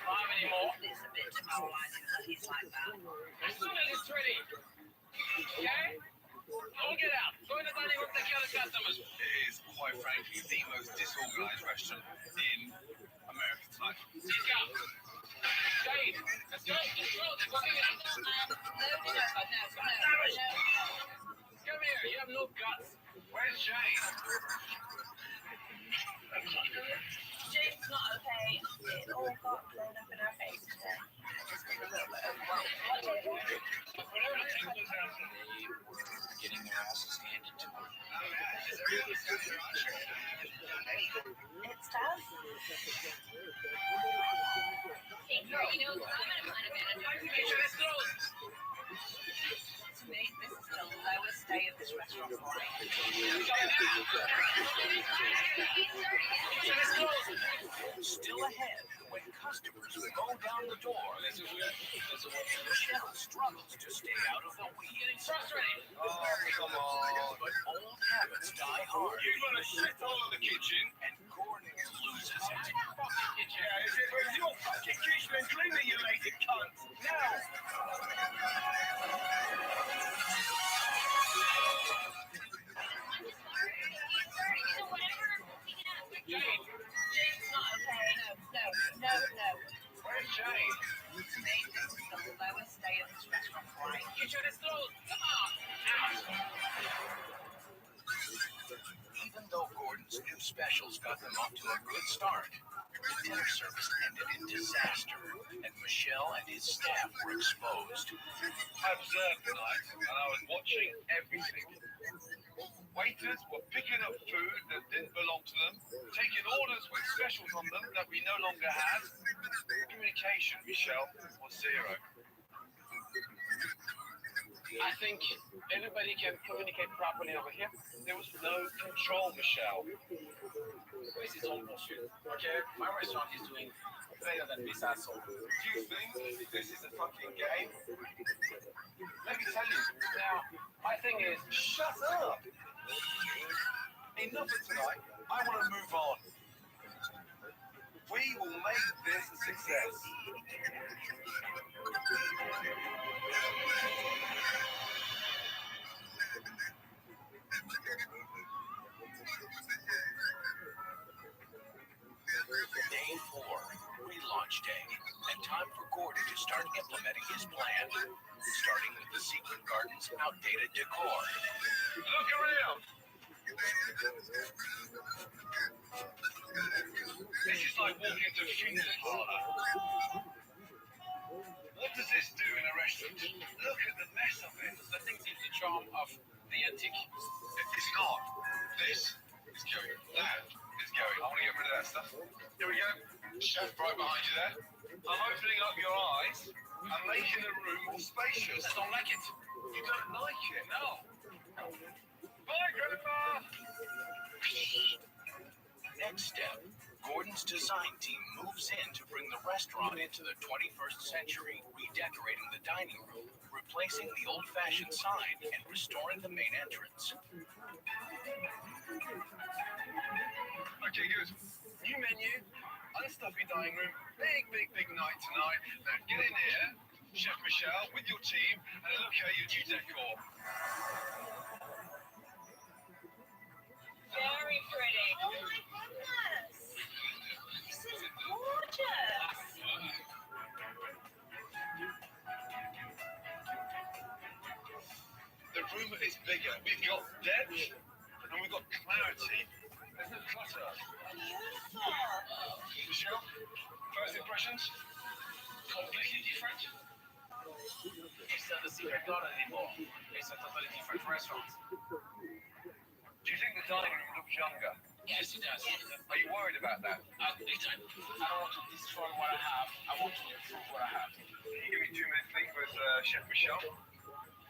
have any more? It's a bit demoralizing that he's like that. As soon as it's ready. Okay? Don't get out. Go in the dining room, take care of the customers. It is, quite frankly, the most disorganized restaurant in America tonight. Sit down. Jane, let's go. Let's go. Let's go. Come here. You have no guts. Where's Jane? Jane's not okay. It all got blown up in her face today. Just been a little bit overwhelmed. Getting their asses handed to them. It's tough. Hey, girl, you know, I'm gonna plan a manager. To me, this is the lowest day of this restaurant's life. Still ahead, when customers go down the door, Michelle struggles to stay out of the way. Getting frustrated. Oh, come on. But old habits die hard. You've got a shit all in the kitchen. And Gordon loses it. Yeah, it's your fucking kitchen and clean it, you lazy cunt. Now. Jane's not okay. No. Where's Jane? To me, this is the lowest day of this restaurant's life. Kitchen is closed. Come on. Out. Even though Gordon's new specials got them off to a good start, the dinner service ended in disaster, and Michelle and his staff were exposed. I observed tonight, and I was watching everything. Waiters were picking up food that didn't belong to them, taking orders with specials on them that we no longer had. Communication, Michelle, was zero. I think everybody can communicate properly over here. There was no control, Michelle. This is all bullshit. Okay, my restaurant is doing better than this asshole. Do you think this is a fucking game? Let me tell you. Now, my thing is, Shut up! Enough of tonight. I want to move on. We will make this a success. Day 4, relaunch day, and time for Gordon to start implementing his plan, starting with the Secret Garden's outdated decor. Look around. This is like walking into a funeral parlor. What does this do in a restaurant? Look at the mess of it. I think it's the charm of the antique. It's not. This is going. That is going. I want to get rid of that stuff. Here we go. Chef right behind you there. I'm opening up your eyes and making the room more spacious. I don't like it. You don't like it? No. Bye, Grandpa. Next step, Gordon's design team moves in to bring the restaurant into the 21st century, redecorating the dining room, replacing the old-fashioned sign, and restoring the main entrance. Okay, good. New menu, unstuffy dining room, big night tonight. Now get in here, Chef Michelle, with your team, and look at your new decor. Very pretty. Oh my goodness. This is gorgeous. The room is bigger. We've got depth and we've got clarity. There's no clutter. Beautiful. Michelle, first impressions? Completely different. It's not the Secret Garden anymore. It's a totally different restaurant. Do you think the dining room looks younger? Yes, it does. Are you worried about that? Big time. I don't want to destroy what I have. I want to improve what I have. Can you give me 2 minutes, please, with Chef Michelle?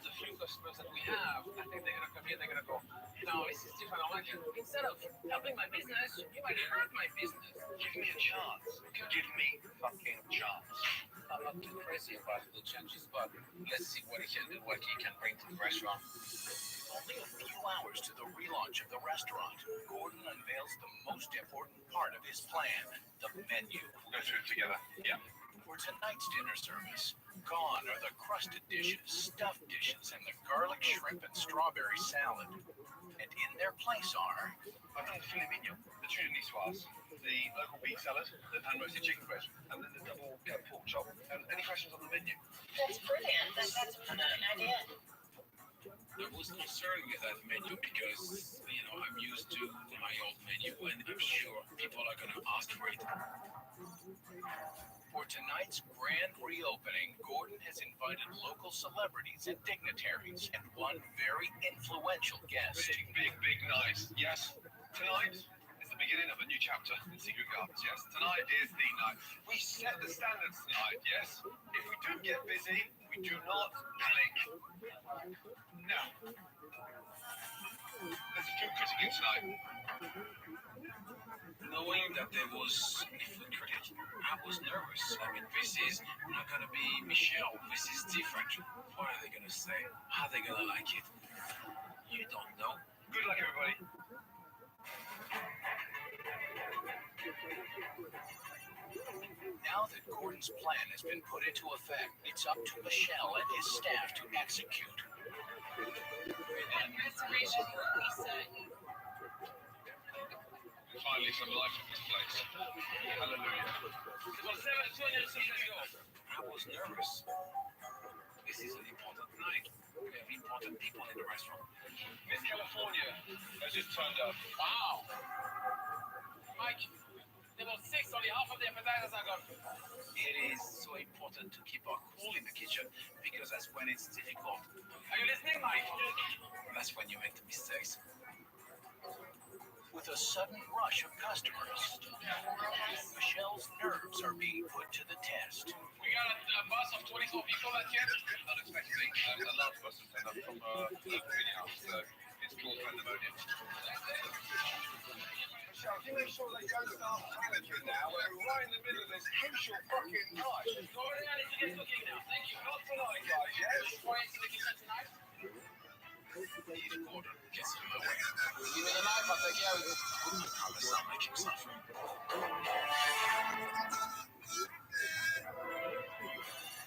the few customers that we have, I think they're gonna come here, they're gonna go, no, this is different. I like it. Instead of helping my business, you might hurt my business. Give me a chance. Give me fucking chance. I'm not too crazy about the changes, but let's see what he can do, what he can bring to the restaurant. Only a few hours to the relaunch of the restaurant, Gordon unveils the most important part of his plan, the menu. We'll go through it together. Yeah. For tonight's dinner service, gone are the crusted dishes, stuffed dishes, and the garlic shrimp and strawberry salad. And in their place are... I've done the filet mignon, the tuna niçoise, the local beef salad, the pan-roasted chicken breast, and then the double cut pork chop. Any questions on the menu? That's brilliant. That's a brilliant idea. I was concerned with that menu because, I'm used to my old menu, and I'm sure people are going to ask for it. For tonight's grand reopening, Gordon has invited local celebrities and dignitaries and one very influential guest. Big, nice. Yes. Tonight is the beginning of a new chapter in Secret Gardens. Yes. Tonight is the night. We set the standards tonight. Yes. If we do get busy, we do not panic. Now, there's a food critic in tonight. Knowing that there was a food critic, I was nervous. This is not going to be Michelle. This is different. What are they going to say? How are they going to like it? You don't know. Good luck, everybody. Now that Gordon's plan has been put into effect, it's up to Michelle and his staff to execute. Restoration, Lisa. Finally, some life in this place. Hallelujah. I was nervous. This is an important night. We have important people in the restaurant. Miss California has just turned up. Wow. Mike, there were 6, only half of the appetizers are gone. It is so important to keep our cool in the kitchen because that's when it's difficult. Are you listening, Mike? That's when you make the mistakes. With a sudden rush of customers, Michelle's nerves are being put to the test. We got a bus of 24 people that came. Unexpectedly, a large bus has turned up from local greenhouse. It's called pandemonium. Michelle, can you make sure they don't start panicking now? We're right in the middle of this crucial fucking night. Go over there and get cooking now. Thank you. Not tonight, guys, yes? Going into the kitchen tonight? He's Gordon gets in the way. Give me the knife, I'll take care of it. I promise I'll make him suffer.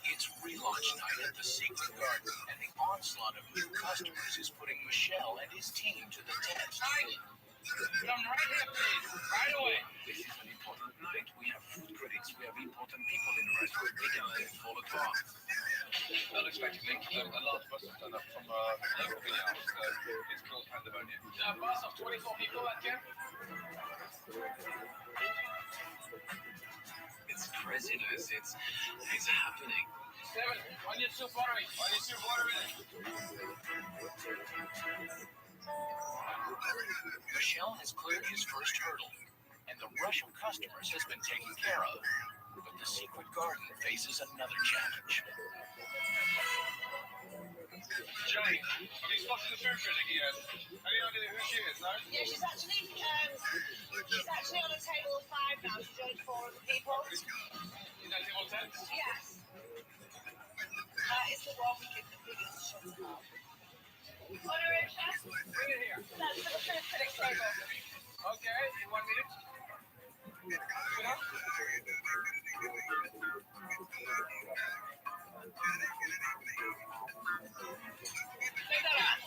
It's relaunch night at the Secret Garden, and the onslaught of new customers is putting Michelle and his team to the test. Come right here, please. Right away. This is an important night. We have food critics. We have important people in the restaurant. Big and full of talk. Unexpectedly, a large bus has turned up from local greenhouse. It's called pandemonium. A bus of 24 people that came. It's craziness. It's happening. 7, onion soup ordering. Onion soup ordering. Michelle has cleared his first hurdle, and the rush of customers has been taken care of. But the Secret Garden faces another challenge. Jane, have you spotted the food critic yet? Any idea who she is, no? Yeah, she's actually on a table of 5 now. She's joined 4 other people. Is that table 10? Yes. That is the one we give the biggest shot of. Honorary chef, Bring it here. that's for the food critic table. Okay, in 1 minute. Take that out.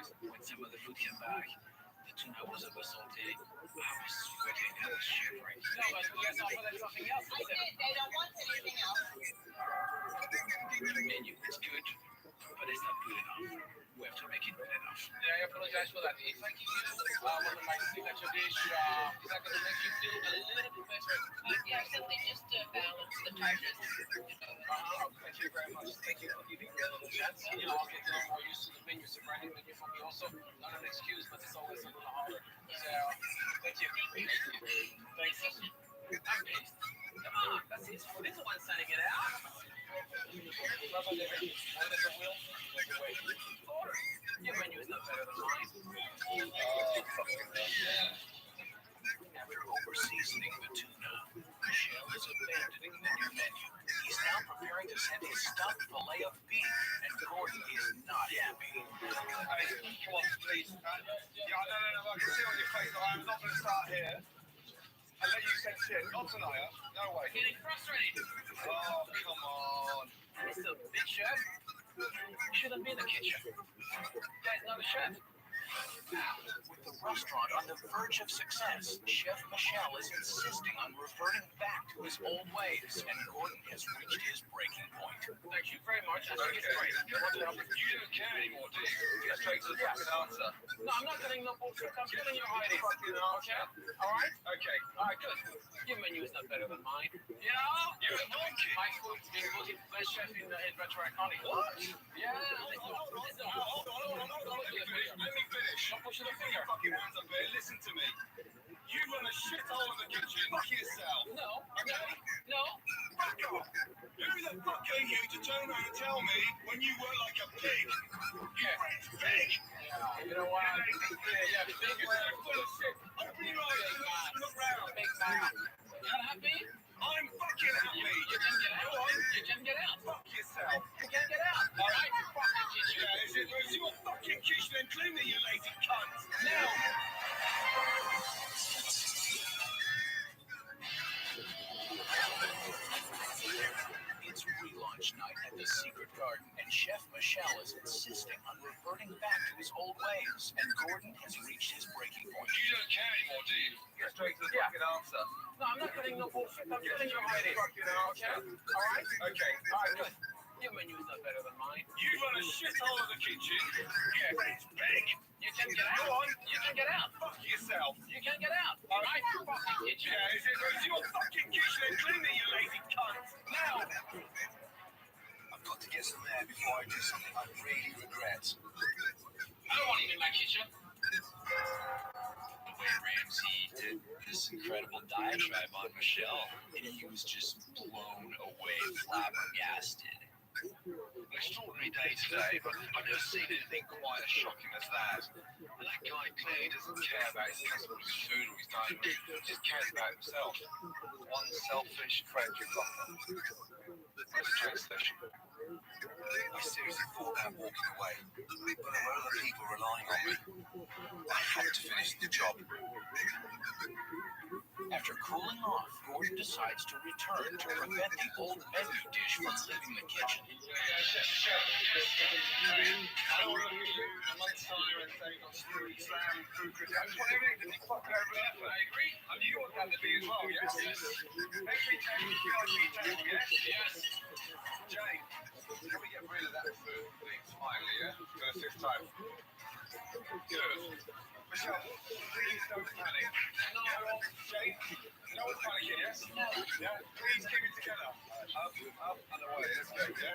When some of the food came back, the tuna was a bit salty. I was sweating and shivering. No, but you guys offered them something else. I did. They don't want anything else. The menu is good, but it's not good enough. We have to make it good enough. Yeah, I apologize for that. If I give you one of my signature dish, is that going to make you feel a little bit better? Yeah, something just to balance the tartness. Thank you very much. Thank you for giving me a little chance. You know, I'll get more used to the menu. It's a brand new menu for me also. Not an excuse, but it's always a little harder. So, thank you. Thanks. I'm pissed. Come on, that's his food. He's the one sending it out. Rabbi, order the wheel. Take it away. Order. Your menu is not better than mine. After over-seasoning the tuna, Michelle is abandoning the new menu. He's now preparing to send his stuffed fillet of beef, and Gordon is not happy. Hey, come on, please. Yeah, no, I can see on your face that I'm not going to start here and let you send shit. Not tonight, no way. Getting frustrated. Oh, come on. Mr. Big Chef, you shouldn't be in the kitchen. Guy's not a chef. With the restaurant on the verge of success, Chef Michelle is insisting on reverting back to his old ways, and Gordon has reached his breaking point. Thank you very much. I think it's great. You don't care anymore, do you? Get straight to the fucking answer. No, I'm not getting no bullshit. I'm killing your hiding. Fucking answer. Okay? All right? Okay. All right, good. Your menu is not better than mine. You know? You're a monkey. My food is being voted best chef in Retro Iconic. What? Yeah. Hold on. Let me finish. Don't push the finger. Fucking hands up there. Listen to me. You run a shithole of the kitchen. Fuck yourself. No. Okay? No. Fuck off. Who the fuck are you to turn around and tell me when you work like a pig? You rich pig. Yeah. You know what? Yeah, big is full of shit. Open your eyes and look round. Big man. You're not happy? I'm fucking happy. You can get out. Go on. You can get out. Fuck yourself. You can get out. All right? Fucking kitchen. Yeah, it's your fucking kitchen and clean it, you lazy cunt. Now. It's relaunch night at the Secret Garden, and Chef Michelle is insisting on reverting back to his old ways, and Gordon has reached his breaking point. You don't care anymore, do you? Get straight to the fucking answer. No, I'm not getting no bullshit. I'm killing your hiding. Fucking answer. Okay? All right? Okay. All right, good. Your menu is not better than mine. You run a shithole of the kitchen. Yeah. It's big. You can get out. Go on. You can get out. Fuck yourself. You can get out. All right? Fucking kitchen. Yeah, it's your fucking kitchen and clean it, you lazy cunt. Now. I've got to get some air before I do something I really regret. I don't want to eat in my kitchen. The way Ramsey did this incredible diatribe on Michelle, and he was just blown away, flabbergasted. An extraordinary day today, but I've never seen anything quite as shocking as that. And that guy clearly doesn't care about his customers' food or his dining room. He just cares about himself. One selfish, tragic locker. Where's the train station? I seriously thought about walking away, but there were other people relying on me. I had to finish the job. After cooling off, Gordon decides to return to prevent the old menu dish from leaving the kitchen. I don't want to look at you in a month's time and say, got screwy slam, food critic. I just want everything to be fucking over and effort. I agree. And you want that to be as well, yes? Yes. Make me table, yes? Yes. Jay, can we get rid of that food, please, finally, yeah? For the fifth time. Good. Michelle, please don't panic. No, Jay, no one's panicking, yes? No. Yeah, please keep it together. Up and away, let's go, yeah?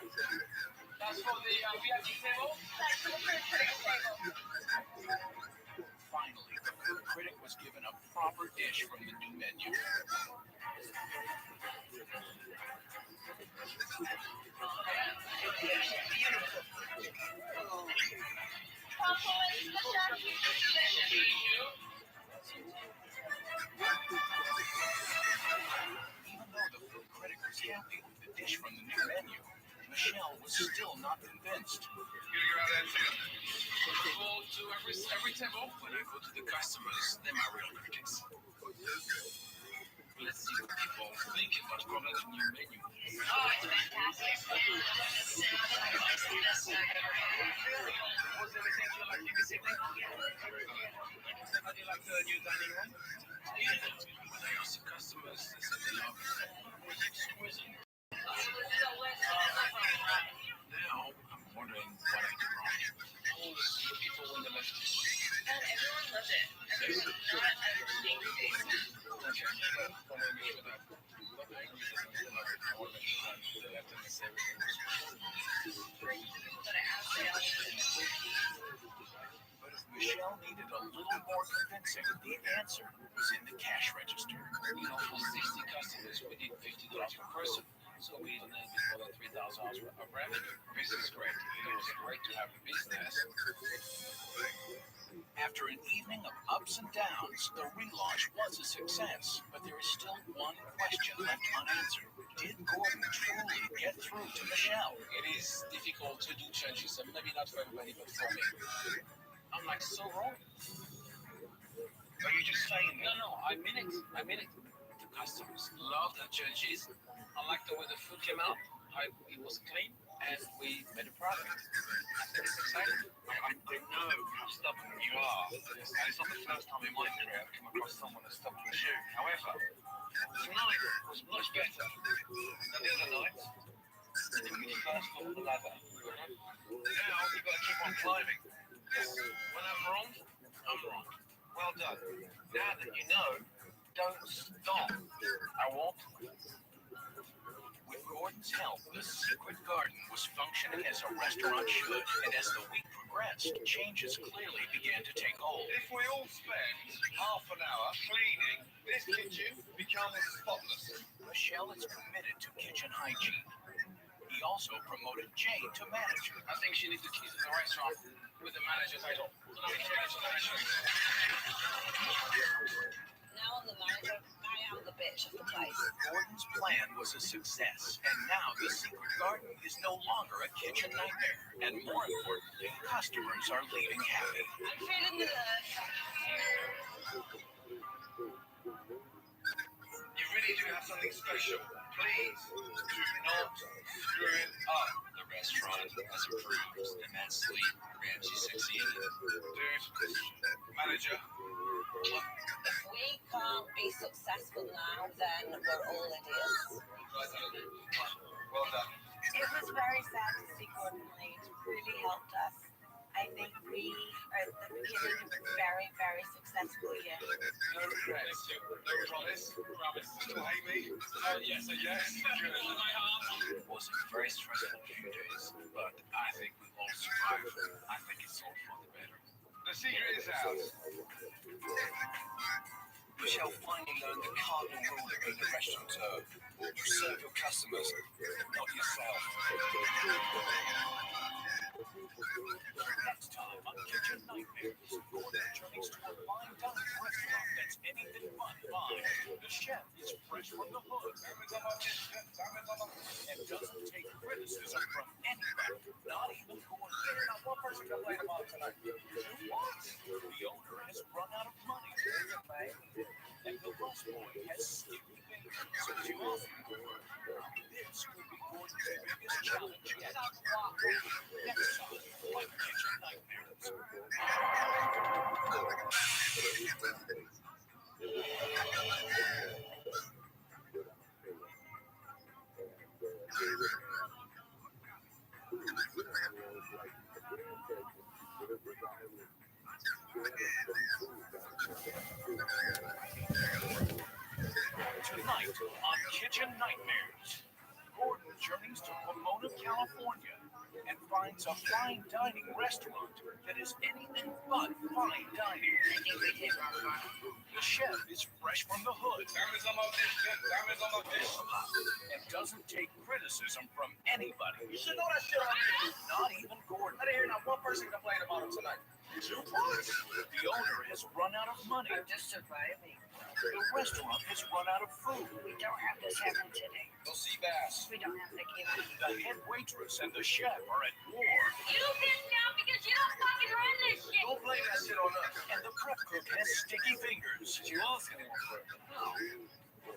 That's for the VIP table? That's for the food critic table. Finally, the food critic was given a proper dish from the new menu. Even though the food critic was happy with the dish from the new menu, Michelle was still not convinced. You're gonna go out there too? Go to every table. When I go to the customers, they're my real critics. Let's see what people think about Gordon's new menu. Oh, it's fantastic. Was everything you like? You can say dining room? Yeah. When I asked the customers, they said the love was exquisite. Now, I'm wondering what I did wrong. All the sweet people in the left. And everyone loves it. Everyone not an angry face. Okay, well, don't make me sure that. Not the angry face, I want to make sure that the left and the everything was But I asked the But if Michelle needed a little more convincing, the answer was in the cash register. You know, for 60 customers, we did $50 per person. So we did a little bit more than $3,000 of revenue. This is great. It was great to have the business. After an evening of ups and downs, the relaunch was a success. But there is still one question left unanswered. Did Gordon truly get through to Michelle? It is difficult to do changes, and maybe not for everybody, but for me. I'm like so wrong. Are you just saying that? No, I mean it. The customers love the changes. I like the way the food came out. It was clean, and we made a profit. I think it's exciting. I know how stubborn you are, and it's not the first time in my career I've come across someone as stubborn as you. However, tonight was much better than the other night. And when you first got on the ladder, now you've got to keep on climbing. When I'm wrong, I'm wrong. Well done. Now that you know, don't stop. I won't. With Gordon's help, the secret garden was functioning as a restaurant should, and as the week progressed, changes clearly began to take hold. If we all spend half an hour cleaning, this kitchen becomes spotless. Michelle is committed to kitchen hygiene. He also promoted Jane to manager. I think she needs the keys to the restaurant with the manager title. Let me take it to the restaurant. Now I'm the manager. I am the bitch of the place. Gordon's plan was a success, and now the secret garden is no longer a kitchen nightmare. And more importantly, customers are leaving happy. I'm feeling the love. You really do have something special. Please do not screw it up. The restaurant has improved immensely. Ramsey succeeded. Dude, manager. If we can't be successful now, then we're all idiots. Well done. It was very sad to see Gordon leave. It really helped us. I think we are at the beginning of a very, very successful year. No regrets. No promise. Promise. Still hate me? Yes. Good. It was a very stressful few days, but I think we all survived. I think it's all for the better. The secret is out. Michelle finally learned the cardinal rule in the restaurant. You serve your customers, not yourself. Next time on Kitchen Nightmares, Gordon journeys to a fine dining restaurant that's anything but fine. The chef is fresh from the hood and doesn't take criticism from anybody, not even Gordon. Not one person complained about it tonight. What? The owner has run out of money, and the busboy has sticky fingers. Too often. This could be Gordon's biggest challenge yet. Next time on Kitchen Nightmares. Tonight on Kitchen Nightmares, Gordon journeys to Pomona, California, and finds a fine dining restaurant that is anything but fine dining. The chef is fresh from the hood and doesn't take criticism from anybody. You should know that shit already. Not even Gordon. I didn't hear not one person complain about him tonight. The owner has run out of money. I'm just surviving. The restaurant has run out of food. We don't have this happen today. No sea bass. We don't have tequila. The head waitress and the chef are at war. You sit down because you don't fucking run this shit. Don't blame that shit on us. And the prep cook has sticky fingers. Did you ask anyone for it? No.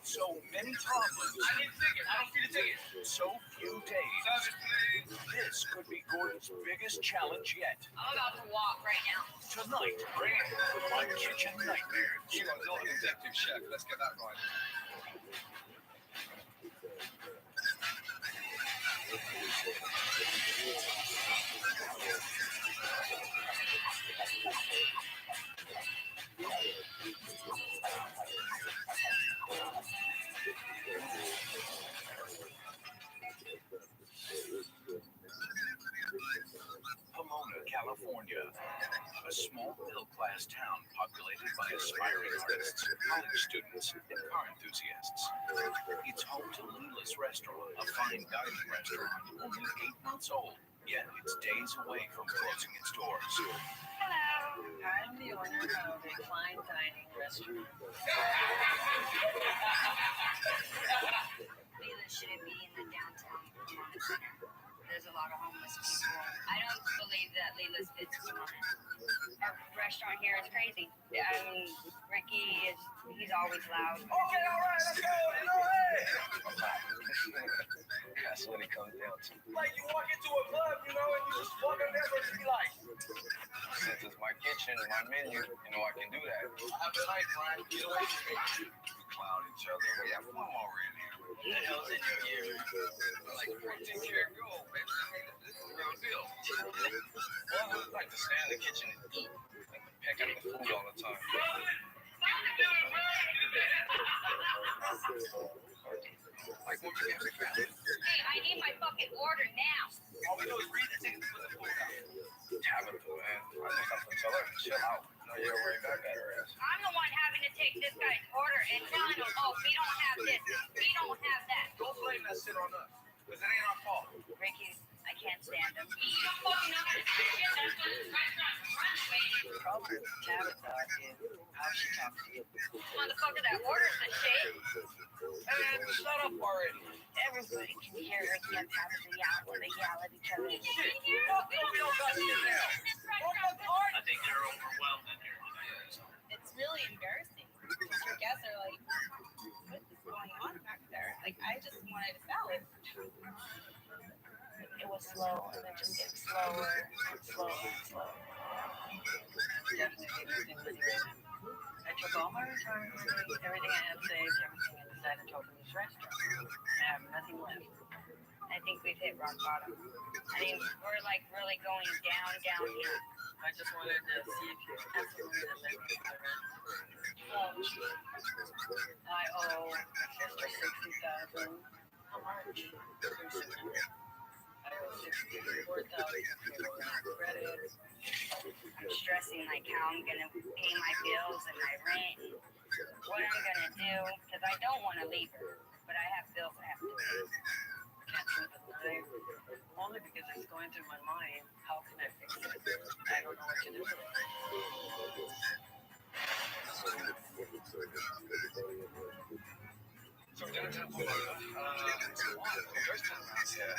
So many problems. I need a ticket. I don't see the ticket. So few days. This could be Gordon's biggest challenge yet. I'm about to walk right now. Tonight, on Kitchen Nightmares. You are not an executive chef. Let's get that right. Pomona, California, a small middle-class town populated by aspiring artists, college students, and car enthusiasts. It's home to Leela's Restaurant, a fine dining restaurant only 8 months old, yet it's days away from closing its doors. Hello, I'm the owner of a fine dining restaurant. Leela shouldn't be in the downtown Pomona Center. There's a lot of homeless people. I don't believe that Leela's fits Pomona. Our restaurant here is crazy. I mean, Ricky he's always loud. Okay, all right, let's go. That's what it comes down to. Like you walk into a club, and you just walk in there, what it be like? Since it's my kitchen and my menu, I can do that. Have a night, Brian. Get away from me. We clown each other. We have fun while we're in here. What the hell's in your ear? Like 14-karat gold, man. This is the real deal. Well, I like to stay in the kitchen and eat. Like pick up the food all the time. Like what you get for family? Hey, I need my fucking order now. All we do is read the ticket and put the food out. Tabitha, man. I know something. Tell her to chill out. No, you're worried about that her ass. I'm the one having to take this guy's order and telling him, oh, we don't have this, we don't have that. Don't blame that shit on us, because it ain't our fault. Ricky, I can't stand him. You don't fucking know how to say shit. That's what this restaurant's run, baby. The problem with Tabitha is how she talks to you. Motherfucker that orders the shit. Shut up already. Everybody can hear Ricky and Tabitha yell when they yell at each other. Shit, fuck you, we don't got shit now. I think they're overwhelmed in here. It's really embarrassing because your guests are like, what is going on back there? Like, I just wanted a salad. It was slow, and then just getting slower and slower and slower. Definitely losing money right now. I took all my retirement money, everything I had saved, everything, and decided to open this restaurant. I have nothing left. I think we've hit rock bottom. I mean, we're like really going down here. I just wanted to see if you had somewhere to live with the rent. I owe Mr. $60,000. How much? I owe $64,000 credit. I'm stressing like how I'm gonna pay my bills and my rent and what I'm gonna do because I don't want to leave her, but I have bills I have to pay. Can't sleep at night. Only because it's going through my mind. How can I fix it? I don't know what to do. So downtown Pomona, there's a lot of ghost town around here.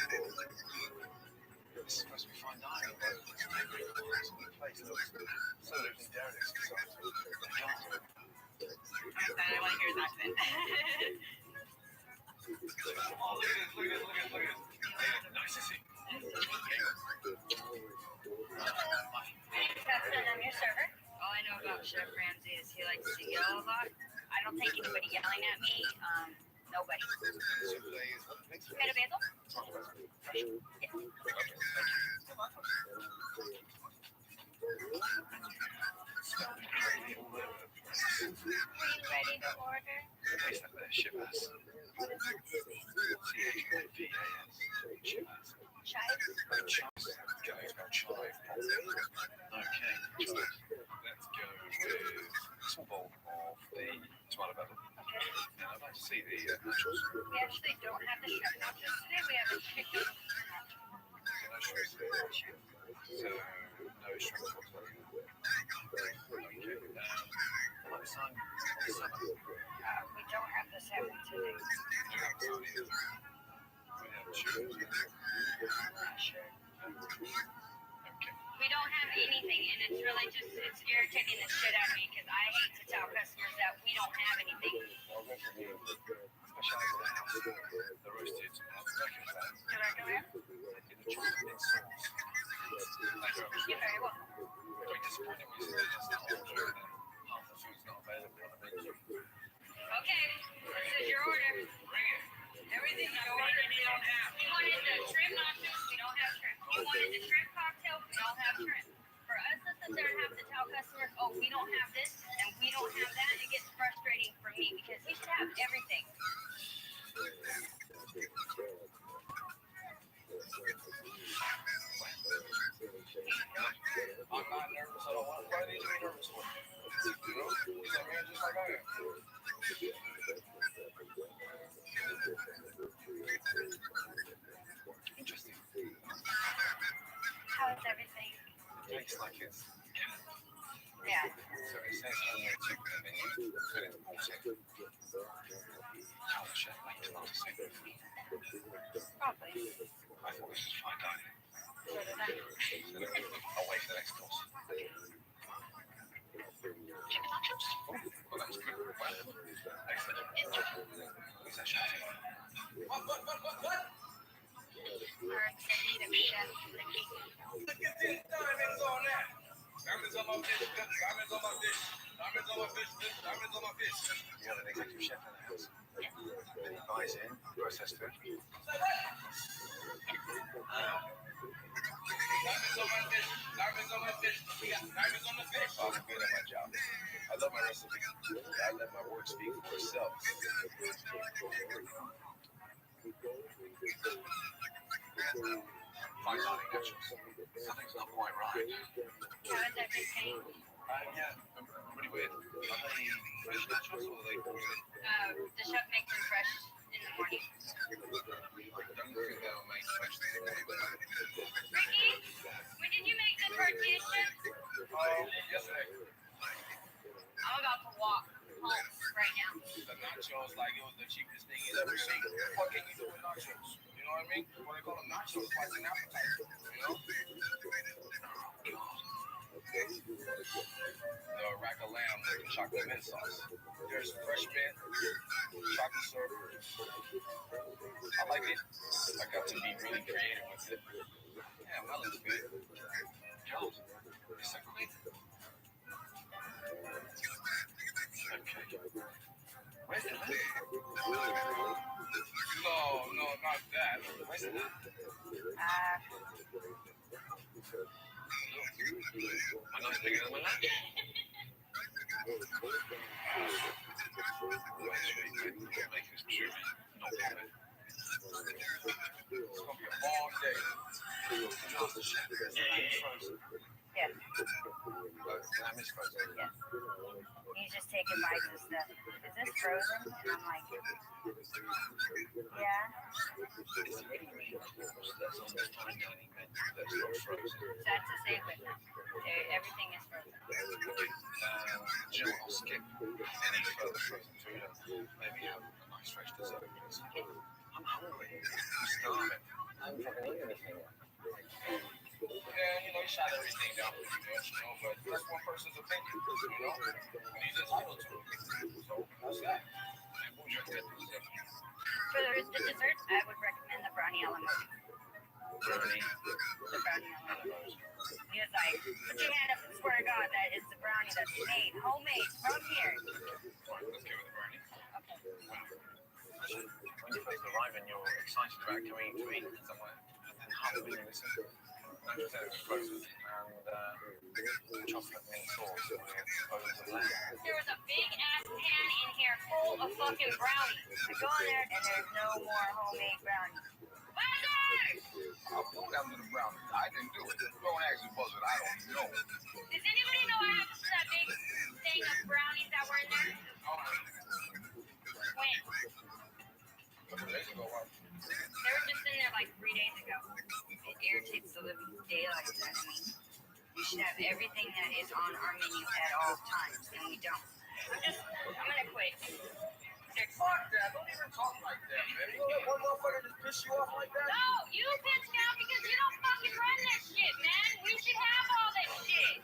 It's supposed to be fine dining, but it's not really a place. So there's in Derek's or something. I want to hear his accent. Oh, look at this. Nice to see you. Captain, I'm your server. All I know about Chef Ramsay is he likes to yell a lot. I don't take anybody yelling at me. Nobody. Kind of basil? Yeah. Are you ready to order? Ship us. Chives? Guys, got chive. Okay. Let's go with a small bowl of the tomato basil. Okay. Now, I'd like to see the nachos. We actually don't have the shrimp nachos today. We have a chicken. No shrimp. So, no shrimp whatsoever. Okay. Sun. We don't have the salmon today. We have chicken. I'm not sure. Okay. We don't have anything, and it's really just, it's irritating the shit out of me because I hate to tell customers that we don't have anything. Well, this would be specialized in the house. The roasted regular. The regular? In the chocolate mint sauce. You're very welcome. Very disappointing when you say that's not order and then half the food's not available on the menu. Okay, this is your order. Bring it. Everything you ordered, we don't have. He wanted the shrimp nachos, we don't have shrimp. He wanted the shrimp cocktail, we don't have shrimp. For us to sit there and have to tell customers, oh, we don't have this and we don't have that, it gets frustrating for me because we should have everything. I'm not nervous. I don't want to. Why do you be nervous for? You know, he's a man just like I am. Interesting. How is everything? It looks like it's. Yeah. So it says on there too, and then you put it in the bottom. How the chef makes not the same food. Probably. I thought this was fine dining. So did I. I'll wait for the next course. Chicken nachos? Oh, well, that was good. Well, excellent. Who's that chef? What? Our executive chef, Ricky. Look at these diamonds on that. Diamonds on my fish. Diamonds on my fish. Diamonds on my fish. Diamonds on my fish. You got an executive chef in the house? Yeah. And he buys in, processed food. Diamonds on my fish. Diamonds on my fish. We got diamonds on the fish. I'm good at my job. I love my recipe. I let my work speak for itself. Fine dining nachos. Something's not quite right. How is everything? Yeah, pretty weird. Are they fish nachos or are they frozen? The chef makes them fresh in the morning. I don't think they'll make fresh in the morning. Ricky, when did you make the tortilla chips? Yesterday. I'm about to walk home right now. The nachos like it was the cheapest thing you'd ever seen. What can you do with nachos? You know what I mean? What they call them nachos, like an appetizer. You know? The rack of lamb with the chocolate mint sauce. There's fresh mint, chocolate syrup. I like it. I got to be really creative with it. Yeah, that looks good. Yo, is that great? Okay. Where's the lid? No, not that. Where's the lid? My nose bigger than my lunch. Make this true. No problem. It's gonna be a long day. Yeah. Can I miss frozen? Yeah. You just take a bite of stuff. Is this frozen? And I'm like, yeah. That's on this fine dining menu. That's not frozen. That's the same with them. Everything is frozen. Jill, I'll skip any further frozen food. Maybe have a nice fresh dessert. I'm hungry. I'm starving. I haven't eaten anything yet. Yeah, you know, you shot everything down pretty much, you know, but that's one person's opinion, you know, and he's entitled to it. So, that's that. And who's your dessert? For the dessert, I would recommend the brownie a la mode. Brownie? The brownie a la mode. He was like, put your hand up and swear to God that it's the brownie that's made, homemade, from here. Fine, let's go with the brownie. Okay. When you first arrive and you're excited about going to eat somewhere, and then half a minute listen, and frozen, and chocolate mint sauce with bones of lamb. There was a big ass pan in here full of fucking brownies. I go in there and there's no more homemade brownies. I'll go down to the brownies. I didn't do it. Don't ask me, Buzzard. I don't know. Does anybody know what happened to that big thing of brownies that were in there? When? A couple days ago, They were just in there like 3 days ago. It irritates the living daylights out of me. We should have everything that is on our menu at all times, and we don't. I'm gonna quit. Fuck that. Don't even talk like that, man. You let one motherfucker just piss you off like that? No, you pissed me off because you don't fucking run this shit, man. We should have all this shit.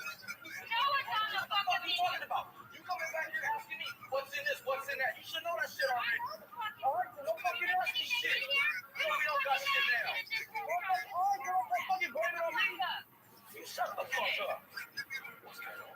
No one's on the fucking What are you talking about? You coming back here asking me what's in this, what's in that? You should know that shit already. All right, don't fucking ask me shit. We don't got shit now. All right, don't fucking blame it on me. You shut the fuck up. What's going on?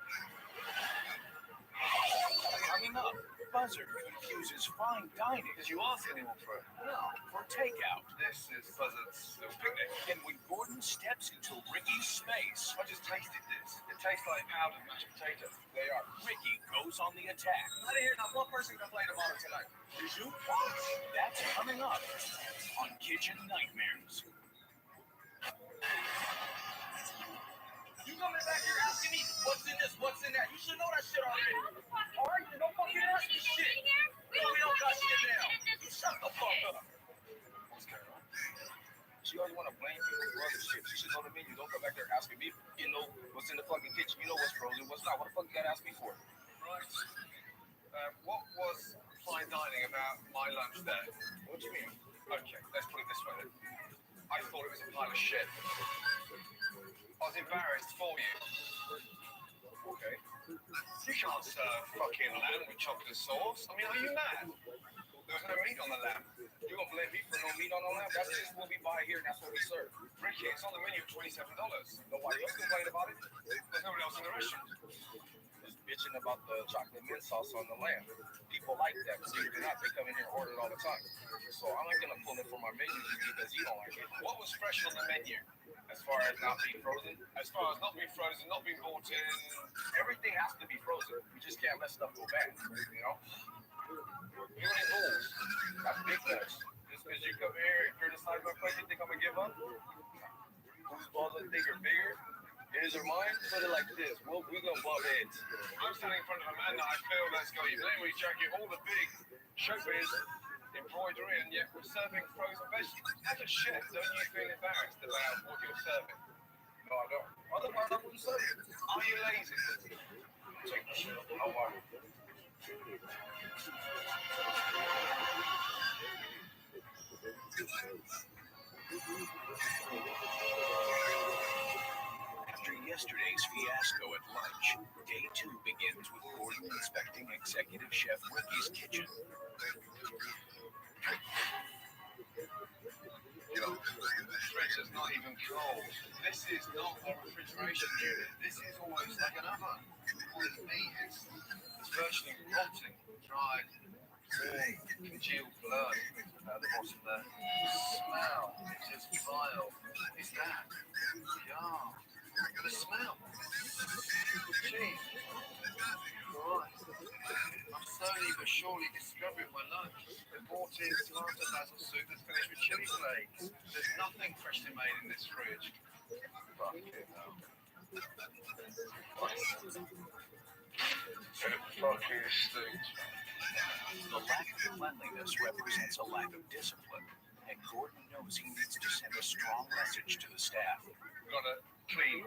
Coming up, Buzzard confuses fine dining. Did you ask anyone for it? No, for takeout. This is Buzzard's little picnic. And when Gordon steps into Ricky's space, I just tasted this. It tastes like powdered mashed potatoes. they are Ricky goes on the attack. I didn't hear not one person complain about it tonight. Did you? That's coming up on Kitchen Nightmares. You coming back here asking me what's in this, what's in that? You should know that shit already. All right, then don't fucking ask me shit. We don't got shit now. You shut the fuck up. What's going on? She always want to blame people for other shit. She should know the menu. Don't come back there asking me, you know, what's in the fucking kitchen. You know what's frozen, what's not. What the fuck you gotta ask me for? Right. What was fine dining about my lunch there? What do you mean? Okay, let's put it this way then. I thought it was a pile of shit. I was embarrassed for you. Okay. You can't serve fucking lamb with chocolate sauce. I mean, are you mad? There was no meat on the lamb. You gonna blame me for no meat on the lamb? That's just what we buy here and that's what we serve. Ricky, it's on the menu for $27. Nobody else complained about it. There's nobody else in the restaurant. Just bitching about the chocolate mint sauce on the lamb. People like that, believe it or not. They come in here and order it all the time. So I'm not gonna pull it from our menu just because you don't like it. What was fresh on the menu? As far as not being frozen, As far as not being frozen, not being bought in, everything has to be frozen. You just can't let stuff go bad, you know? you ain't balls. That's big nuts. Just because you come here and criticize my place, you think I'm gonna give up? Whose balls are bigger? His or mine? Put it like this. We're gonna bump heads. I'm standing in front of a man that I feel that's got his language jacket, all the big showbiz embroidery, and yet we're serving frozen vegetables. As a chef, don't you feel embarrassed about what you're serving? No, I don't. Otherwise, I wouldn't serve it. Are you lazy? Take the shit up. How are you? After yesterday's fiasco at lunch, day 2 begins with Gordon inspecting Executive Chef Ricky's kitchen. You know, the fridge is not even cold. This is not a refrigeration unit. This is almost like an oven. All the meat is virtually rotting, dried, congealed blood at the bottom there. The smell is just vile. What is that? Yeah. The smell. Jeez. Right. I'm slowly but surely discovering my lunch. The bought in tomato basil soup that's finished with chili flakes. There's nothing freshly made in this fridge. Fuck it now. It fucking stinks. The lack of cleanliness represents a lack of discipline, and Gordon knows he needs to send a strong message to the staff. Gotta clean.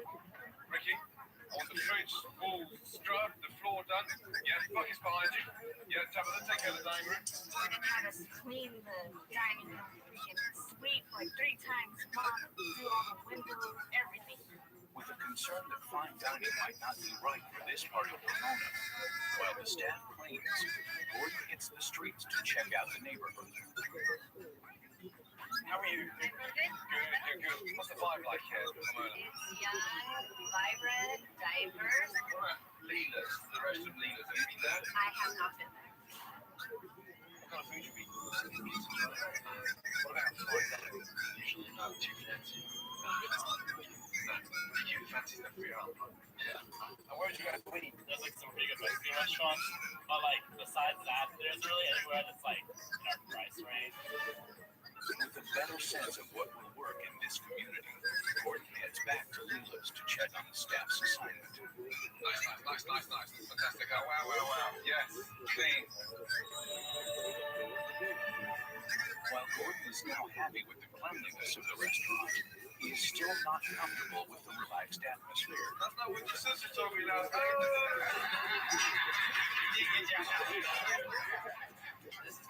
Ricky, I want the fridge all scrubbed, the floor done. Yeah, bucket's behind you. Yeah, Tabitha, take care of the dining room. Gordon had us clean the dining room and sweep like 3 times, mop, do all the windows, everything. With a concern that fine dining might not be right for this part of Pomona, while the staff cleans, Gordon hits the streets to check out the neighborhood. How are you? Good, you're good. What's the vibe like here in Pomona? It's young, vibrant, diverse. Leela's, the rest of Leela's. Have you been there? I have not been there. What kind of food you eat? What about fine dining? Usually not too fancy. No, you fancy that for your own. Yeah. And where would you guys eat? There's like some pretty good Mexican restaurants, but like besides that, there's really anywhere that's like in our price range. With a better sense of what will work in this community, Gordon heads back to Lula's to check on the staff's assignment. Nice. Fantastic. Oh, wow. Yes, clean. While Gordon is now happy with the cleanliness of the restaurant, he is still not comfortable with the relaxed atmosphere. That's not what your sister told me last night. This is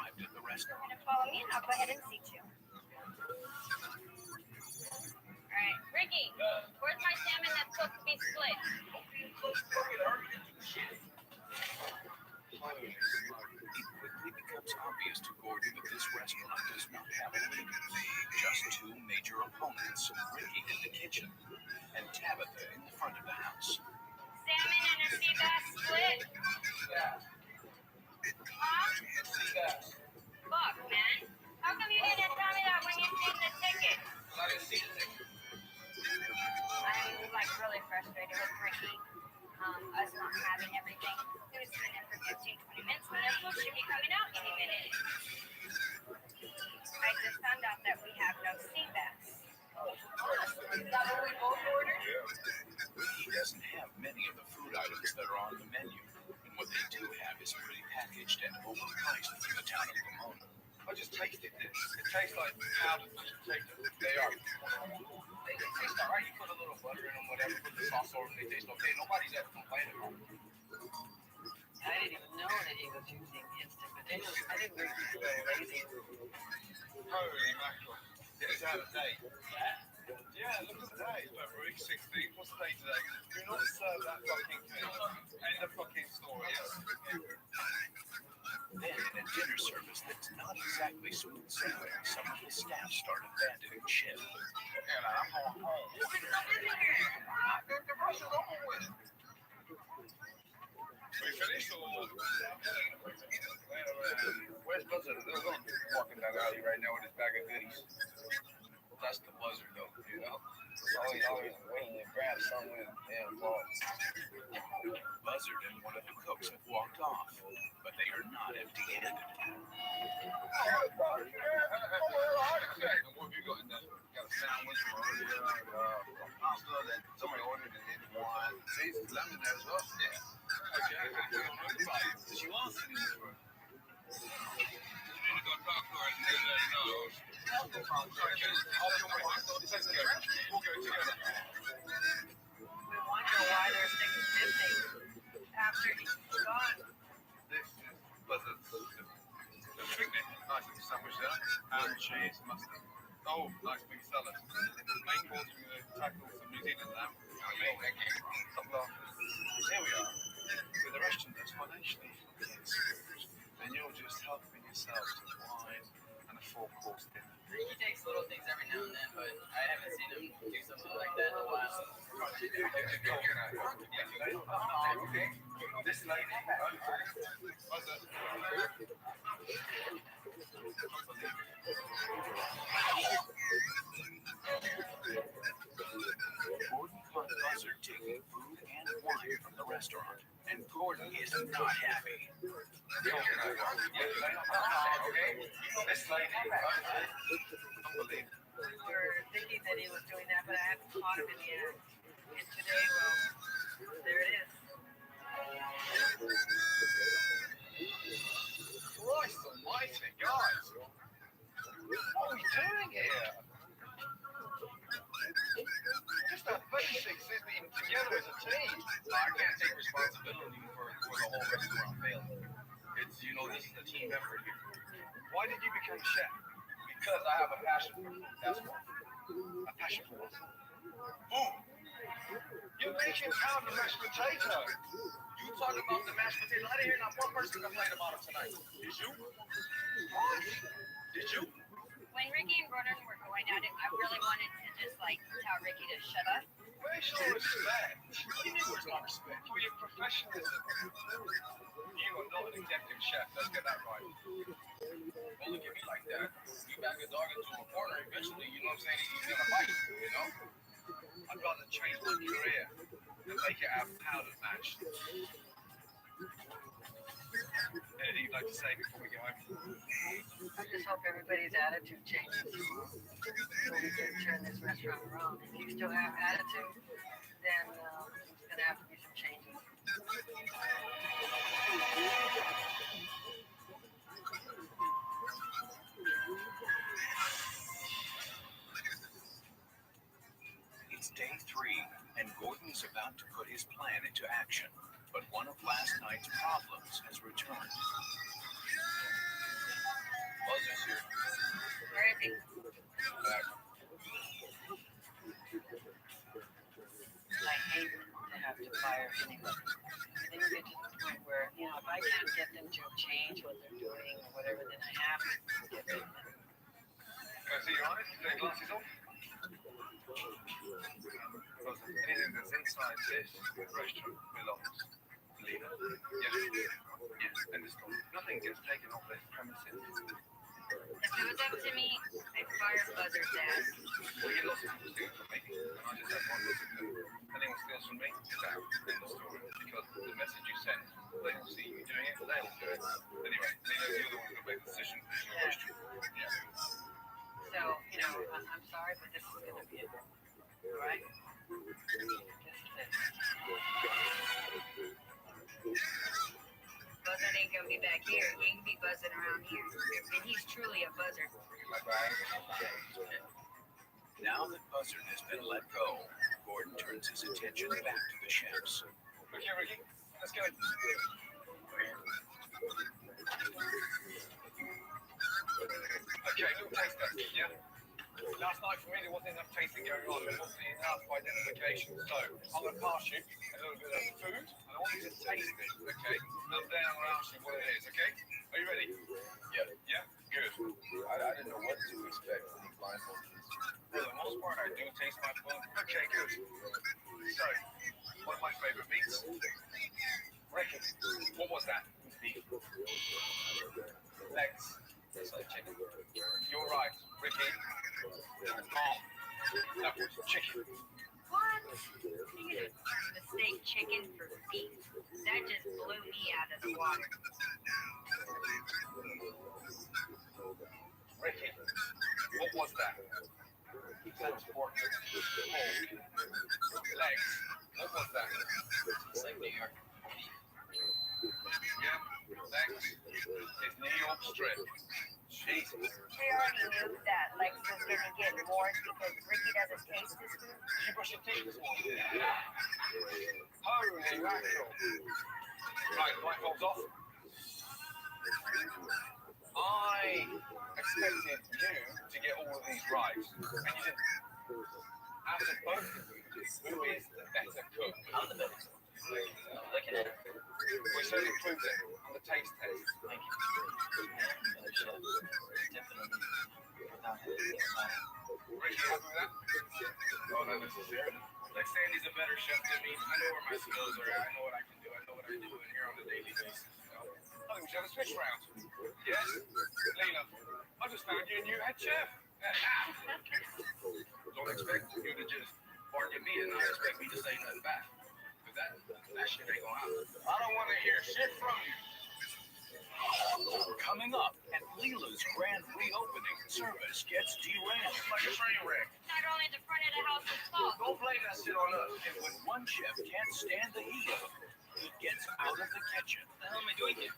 arrived at the restaurant. You're gonna follow me, and I'll go ahead and seat you. All right, Ricky, where's my salmon that's supposed to be split? It quickly becomes obvious to Gordon that this restaurant does not have a leader. Just two major opponents, Ricky in the kitchen and Tabitha in the front of the house. Salmon and a sea bass split. Huh? Fuck, man. How come you didn't tell me that when you seen the ticket? I'm like really frustrated with Ricky. Us not having everything. Food's been in for 15-20 minutes when their food should be coming out any minute. I just found out that we have no sea bass. Is that what we both ordered? Ricky doesn't have many of the food items that are on the menu, and what they do have is prepackaged and overpriced for the town of Pomona. I just tasted this. It tastes like powdered mashed potatoes. They are. They taste alright. You put a little butter in them, whatever, put the sauce over them, they taste okay. Nobody's ever complaining about them. I didn't even know that he was using instant potatoes. I didn't think he was very lazy. Holy mackerel. It's out of date. Yeah, look at the day. It's February 16th. What's the day today? Do not serve that fucking thing. End of fucking story. Then, in a dinner service that's not exactly smooth sailing, some of the staff started abandoning ship. Yeah, I'm going home. The rush is over with. We finished or? Where's Buzzard? They're walking down the alley right now with his bag of goodies. That's the Buzzard, though, you know? Always waiting to grab something in the damn box. Buzzard and one of the cooks have walked off, but they are not empty-handed. What have you got in there? Got a sandwich, pasta that somebody ordered and didn't want. Cheese, lemon there as well? Yeah. Okay. She wants to do this for her. You got popcorn and let her know. We'll go together. We wonder why they're 650 after he's gone. This is Buzzard's picnic. Nice little sandwich there. Ham, cheese, mustard. Oh, nice big salad. Main course with the tackles of New Zealand lamb. Here we are, with the restaurant explanation for kids. And you're just helping yourself to wine and a 4-course dinner. He takes little things every now and then, but I haven't seen him do something like that in a while. This lady, what's that? Gordon caught Buzzard taking food and wine from the restaurant, and Gordon is not happy. This lady, We were thinking that he was doing that, but I haven't caught him in the act. And today, well, there it is. Christ almighty, guys. What are we doing here? Just our basics is being together as a team. I can't take responsibility for the whole restaurant failing. It's, this is a team effort here. Why did you become chef? Because I have a passion for it. That's why. A passion for what? Boom! You're making powdered mashed potato. You talk about the mashed potato. I didn't hear not one person complain about it tonight. Did you? What? Did you? When Ricky and Gordon were going at it, I really wanted to just tell Ricky to shut up. Where's your respect? What do you mean where's my respect? For your professionalism. You are not an executive chef. Let's get that right. Don't look at me like that. You back a dog into a corner eventually, you know what I'm saying? He's gonna bite, you know? I'd rather change my career than make it our powdered mash. Anything you'd like to say before we go home? I just hope everybody's attitude changes so we can turn this restaurant around. If you still have attitude, then there's going to have to be some changes. It's day 3, and Gordon's about to put his plan into action. But one of last night's problems has returned. Buzzer's here. Where is he? Back. I hate to have to fire anybody. I think we get to the point where, you know, if I can't get them to change what they're doing or whatever, then I have to get rid of them. Can I see your eyes? Take your glasses off. Because anything that's inside this restaurant belongs to Lena. Yeah? Yeah, understood. Nothing gets taken off this premises. If it was up to me, I'd fire Buzzer's ass. Well, you lost something to steal from me, and I just have one discipline. Anyone steals from me, it's out in the story. Because the message you send, they don't see you doing it, they'll do it. Anyway, Lena, you're the one who's going to make the decision. It's your question. Yeah. So, you know, I'm sorry, but this is going to be it. All right? This is it. Buzzer ain't gonna be back here. He ain't gonna be buzzing around here. And he's truly a buzzard. Now that Buzzard has been let go, Gordon turns his attention back to the chefs. Look here, Ricky. Let's go. Okay, little taste test, yeah? Last night for me there wasn't enough tasting going on. There wasn't enough identification. So I'm going to pass you a little bit of food and I want you to taste it, okay? Up, down, or ask you what it is, okay? Are you ready? Yeah. Yeah? Good. I didn't know what to expect when he blindfolded me. For the most part, I do taste my food. Okay, good. So, one of my favorite meats. Ricky, what was that? Beef. Legs. It's like chicken. You're right, Ricky. That was chicken. What? You mistake chicken for beef. That just blew me out of the water. Ricky, what was that? That was pork. Legs. What was that? It's like New York. Yeah, legs. It's New York strip. Jesus. We already knew that Lex was going to get more because Ricky doesn't taste his food. Did you brush your teeth this morning? Holy mackerel. Right, blindfolds off. I expected you to get all of these right, and you didn't. Out of both of you, who is the better cook? I'm the better cook. I'm looking at it. We certainly proved it on the taste test. Thank you. Definitely. Ricky, happy with that? No, not necessarily. Like saying he's a better chef than me. I know where my skills are at. I know what I can do. I know what I do in here on a daily basis. You know? I think we should have a switch round. Yes? Lena, I just found you a new head chef. Don't expect you to just bark at me and not expect me to say nothing back. That shit ain't gonna happen. I don't want to hear shit from you. Coming up at Leela's grand reopening, service gets derailed. It's like a train wreck. Not only the front of the house is full. Don't blame that shit on us. And when one chef can't stand the heat, he gets out of the kitchen. What the hell am I doing here?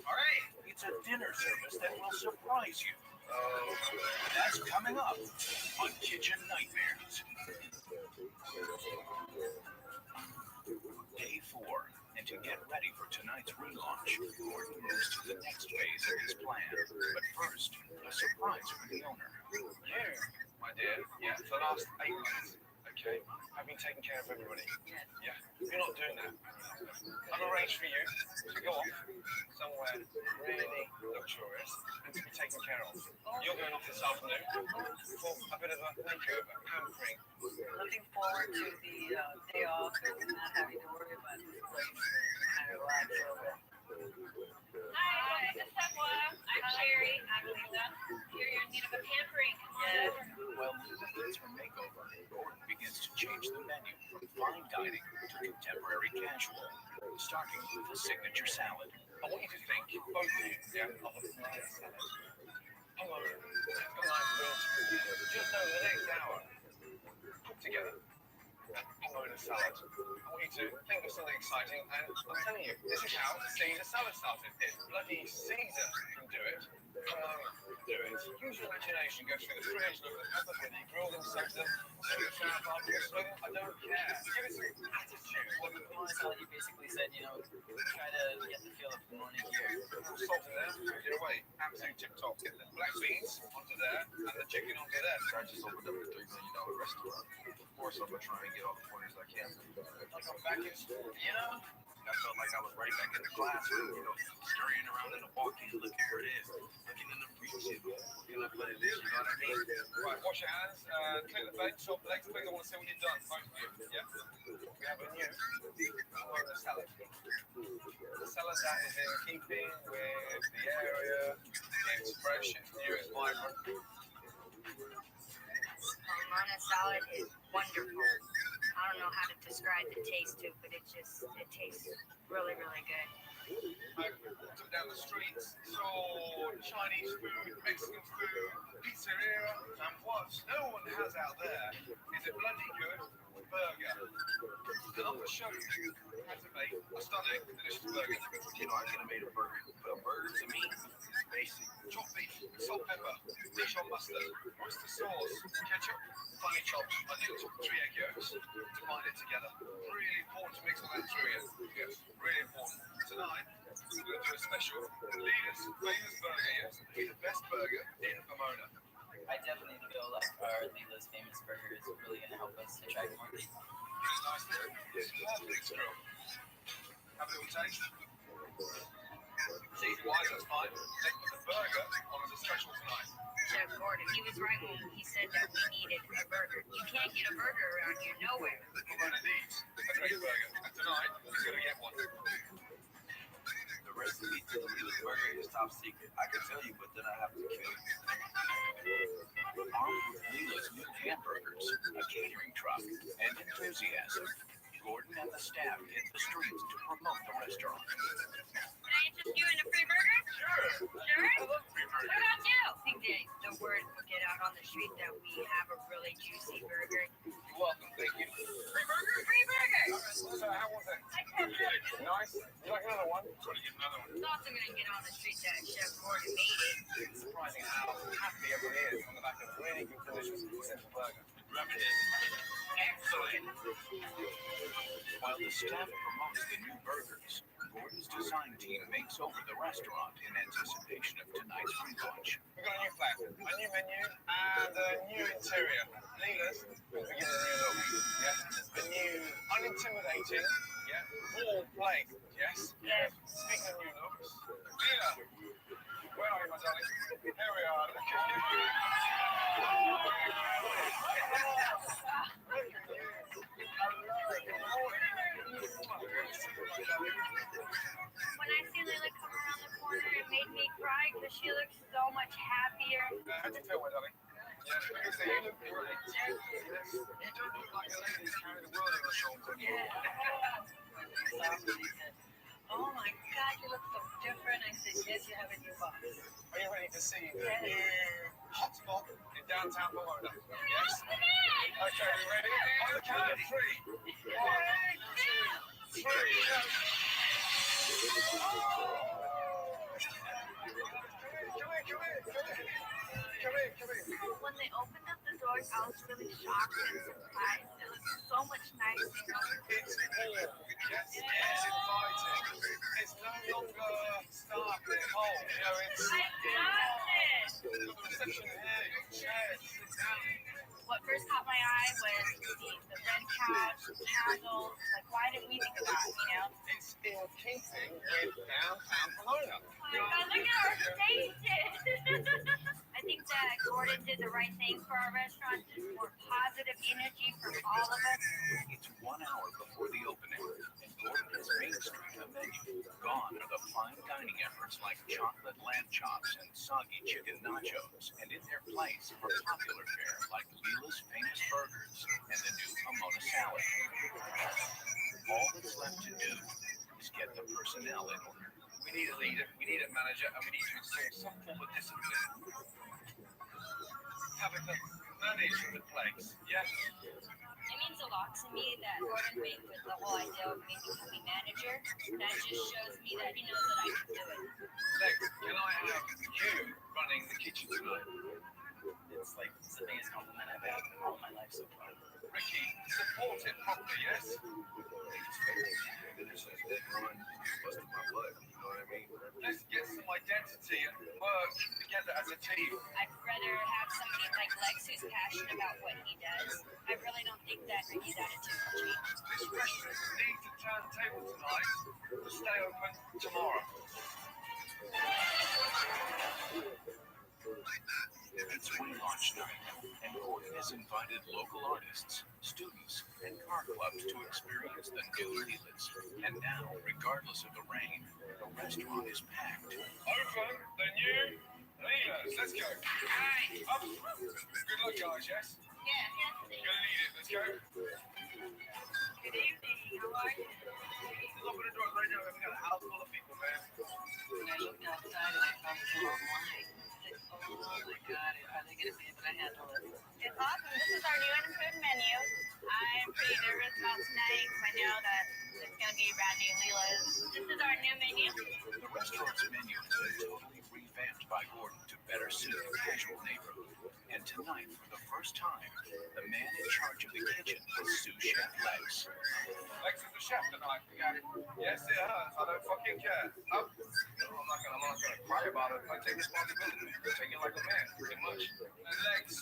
All right, it's a dinner service that will surprise you. That's coming up on Kitchen Nightmares. Day 4, and to get ready for tonight's relaunch, Gordon moves to the next phase of his plan. But first, a surprise for the owner. You, my dear, yeah, for the last 8 months, okay, I've been taking care of everybody. Yeah, you're not doing that. I've arranged for you to go off somewhere really luxurious and to be taken care of. You're going off this afternoon for a bit of a makeover, pampering. Looking forward to the day off and not having to worry about this place. Kind of relax a little bit. Hi, this is Sepwa. I'm Sherry. I'm Lisa. Here you're in need of a pampering. Yes. Well, it's her makeover. Gordon begins to change the menu from fine dining to contemporary casual, starting with a signature salad. I want you to think, both of you, yeah, of a nice salad. I'm going to take a nice meal just over the next hour. Put together. I'm going to salad. I want you to think of something exciting, and I'm telling you, this is how Caesar salad started. If bloody Caesar can do it, Do it. Use your imagination. Go through the fridge, look at the peppers when they grill them, soak them, see the sour barbecue smoke. I don't care. Give it some attitude. Well, the Pamona salad, you basically said, try to get the feel of Pamona here. Salt in there, get away. Absolute tip top. Get the black beans onto there and the chicken onto there. So I just opened up a $3 million restaurant. Of course, I'm gonna try and get all the pointers I can. Like I'm back in school, I felt like I was right back in the classroom, scurrying around in the walkie, looking where it is, looking in the region, looking up what it is, you know what I mean? Right, wash your hands, clean the plate, chop legs, please. I want to see what you've done, both of you, yeah? We have a new Pamona salad. The salad that is in keeping with the area, it's fresh, it's new, it's vibrant. Pamona salad is wonderful. I don't know how to describe the taste to it, but it tastes really, really good. I walked up down the streets, saw Chinese food, Mexican food, pizzeria, and what no one has out there is a bloody good burger. And I'm going to show you how to make a stunning, delicious burger. I could have made a burger to me. Basic, chopped beef, salt, pepper, Dijon mustard, oyster sauce, ketchup, finely chopped onions, 3 egg yolks to bind it together. Really important to mix all that through. Yes, really important. Tonight, we're going to do a special Lena's famous burger. Yes, the best burger in Pomona. I definitely feel like our Leela's famous burger is really going to help us attract more people. Really nice there. It's perfect, girl. Have a little taste. Cheese-wise, that's fine. Let's put the burger on as a special tonight. Chef Gordon, he was right when he said that we needed a burger. You can't get a burger around here nowhere. Pomona needs a great burger, and tonight he's going to get one. The recipe to the Leela's burger is top secret. I can tell you, but then I have to kill you. Armed with Leela's new hamburgers, a catering truck, and enthusiasm, Gordon and the staff hit the streets to promote the restaurant. Can I interest you in a free burger? Sure. What about you? I think the word will get out on the street that we have a really juicy burger. You're welcome, thank you. Free burger? Free burger! So how was it? Nice. You like another one? Try to get another one. It's also going to get on the street that Chef Gordon made it. It's surprising how happy everyone is on the back of a really good, delicious, simple burger. Rabbi is excellent. While the staff promotes the new burgers, Gordon's design team makes over the restaurant in anticipation of tonight's relaunch. We've got a new flag, a new menu, and a new interior. Leela's will be given a new look. Yes, a new, unintimidating, warm plate. Yes. Speaking of new looks, Leela, where are you, my darling? Here we are. Look at you. When I see Leela come around the corner, it made me cry because she looks so much happier. How do you feel, my darling? Yeah, because you look great. Yes. You don't look like a lady who's carrying the world on her shoulder. Oh my God, you look so different. I said, yes, you have a new boss. Are you ready to see the new hotspot in downtown Pomona? Yes? Okay, you ready? On the count of 3. 1, 2, 3, go. Come in. When they opened up the doors, I was really shocked and surprised. It looked so much nicer. It's warm. Yes, it's inviting. It's no longer stark and cold. It's... I love it. You've got the reception here, your chairs, sit down. What first caught my eye was the red couch, the candles. Like, why didn't we think about it, It's in keeping with downtown Pomona. Oh my God, look at our faces. I think that Gordon did the right thing for our restaurant. Just more positive energy from all of us. It's 1 hour before the opening, and Gordon has Main Street a menu. Gone are the fine dining efforts like chocolate lamb chops and soggy chicken nachos, and in their place are popular fare like Leela's famous burgers and the new Pomona salad. All that's left to do is get the personnel in order. We need a leader, we need a manager, and we need to install some form of discipline. Tabitha, manage the place, yes? It means a lot to me that Gordon made with the whole idea of me becoming manager. That just shows me that he knows that I can do it. Lex, can I have you running the kitchen tonight. It's like the biggest compliment I've had in all my life so far. Ricky, support it properly, yes? This is one busting my butt, you know what I mean? Let's get some identity and work together as a team. I'd rather have somebody like Lex who's passionate about what he does. I really don't think that Ricky's attitude will change. This restaurant needs to turn table tonight to stay open tomorrow. It's relaunch night, and Gordon has invited local artists, students, and car clubs to experience the new Leela's. And now, regardless of the rain, the restaurant is packed. Open the new Leela's. Let's go. Hey, up. Good luck, guys, yes? Yeah. You're gonna need it. Let's go. Good evening. How are you? Just open the doors right now. We got a house full of people, man. I looked outside and I found the wrong line. Oh my God, are they going to be able to handle it? It's awesome. This is our new and improved menu. I'm pretty nervous about tonight because I know that it's going to be brand new Leela's. This is our new menu. The restaurant's menu has been totally revamped by Gordon to better suit the casual neighborhood. And tonight, for the first time, the man in charge of the kitchen is sous chef Lex. Lex is the chef tonight. You got it? Yes, it has. I don't fucking care. I'm not gonna cry about it. I take responsibility. I take it like a man, pretty much. And Lex,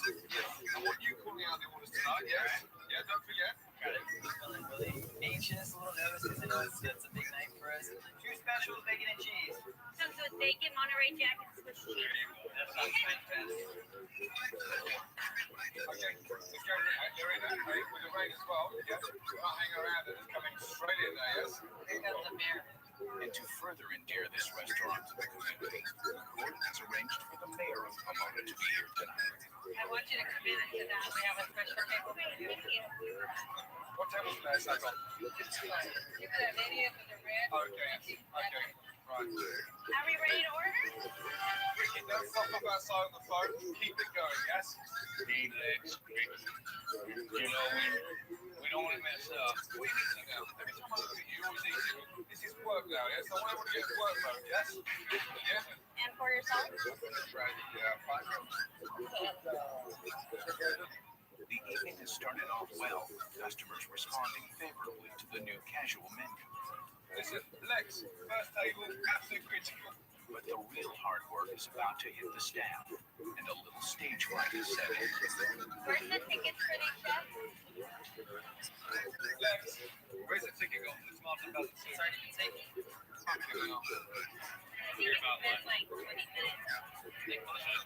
I want you calling out the orders tonight, yes? Yeah, don't forget. Got it. Feeling really anxious, a little nervous because I know it's a big night for us. 2 specials, bacon and cheese. Comes with bacon, Monterey Jack, and Swiss cheese. That sounds fantastic. Okay, let's go. You're in there, right? With the rain as well. Yeah. We're not hanging around and it's coming straight in there, yes? Here comes the beer. And to further endear this restaurant to the community, Gordon has arranged for the mayor of Pomona to be here tonight. I want you to come in and sit down. We have a special table for you. Thank you. What table's next, I got? Give me that lady up with the red. Okay, right. Are we ready to order? Ricky, don't fuck up outside on the phone. Keep it going, yes? Hey, Lex. You know, we don't want to mess up. What are you eating now? Every time I look at you, you're always eating. This is work now, yes? I want everyone to get to work mode, yes? Yeah? And for yourself? Right, yeah, fine. The evening has started off well, customers responding favorably to the new casual menu. Listen, Lex, first table, absolute critical. But the real hard work is about to hit the staff, and a little stage fright is set in. Where's the tickets for these chefs? Lex, where's the ticket gone? It's Martin Bell. It's already been taken. Fucking hell. Here about what? Like 20 minutes. They call the show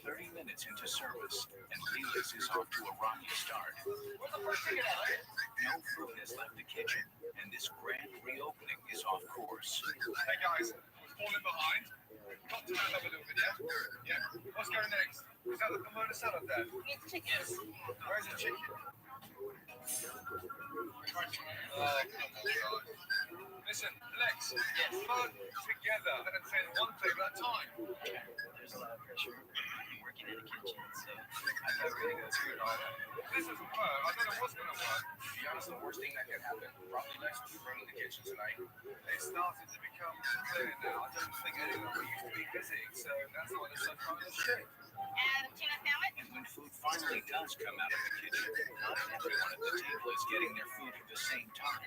30 minutes into service, and Leela's is off to a rocky start. What's the first ticket out, eh? No food has left the kitchen, and this grand reopening is off course. Hey guys, we're falling behind. Got to move up a little bit, yeah? Yeah. What's going next? Is that the Pomona salad there? It's chicken. Where's the chicken? Oh, come on. Listen, Lex, fun together and send one table at a time. There's a lot of pressure working in the kitchen, so I thought we were going to go through it all. This doesn't work. I don't know what's going to work. To be honest, the worst thing that could happen, probably Lex will be running the kitchen tonight. It's starting to become clear now. I don't think anyone used to be busy, so that's why there's so much shit. And tuna sandwich? And when food finally does come out of the kitchen, not everyone at the table is getting their food at the same time.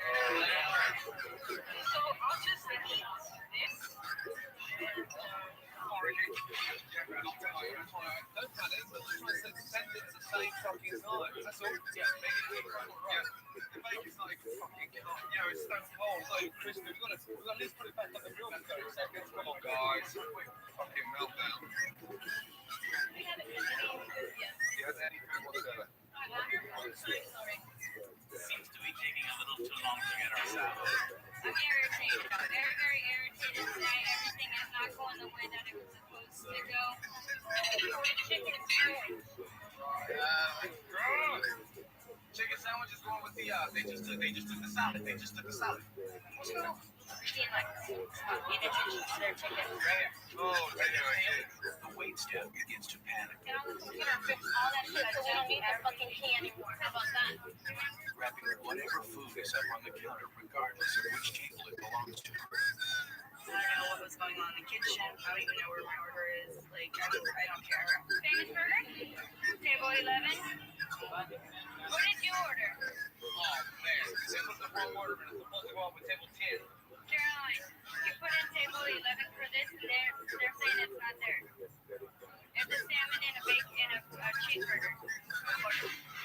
So I'll just eat this. Don't panic, but just try to send it at the same fucking time. That's all. Yeah, make it look right. Yeah. The bacon's not even fucking cold. You know, it's stone cold, it's not even crispy. We've got to at least put it back on the grill for 30 seconds. Come on, guys. Fucking meltdown. We haven't had any food yet. You had any food whatsoever? Seems to be taking a little too long to get our salad. I'm irritated. I'm very, very irritated tonight. Everything is not going the way that it was supposed to go. Chicken sandwich. Chicken sandwich is going with the they just took the salad. They just took the salad. What's going on? Their chicken. Oh, The waitstaff begins to panic. Get on the computer and fix all that shit so we don't need that fucking key anymore. How about that? Grabbing whatever food is up on the counter, regardless of which table it belongs to. know what was going on in the kitchen. I don't even know where my order is. Like, I don't care. Famous burger? Table 11? What did you order? Oh, man. This was the wrong order, and it's supposed to go off with table 10. Caroline, you put in table 11 for this, and they're saying it's not there. It's a salmon and a cheeseburger.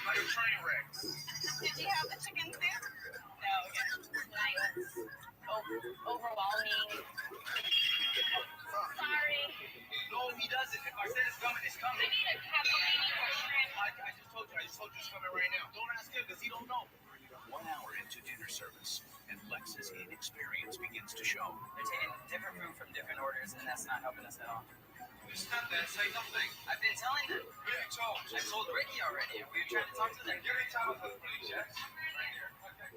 Like a train wreck. Did you have the chicken too? No, again. Overwhelming. Sorry. No, he doesn't. If I said it's coming, it's coming. I need a capellini or shrimp. I just told you it's coming right now. Don't ask him because he don't know. 1 hour into dinner service, and Lex's inexperience begins to show. They're taking different food from different orders, and that's not helping us at all. You stand there and say nothing. I've been telling them. You told. I told Ricky already. We were trying to talk to them. Give me time with please, yes?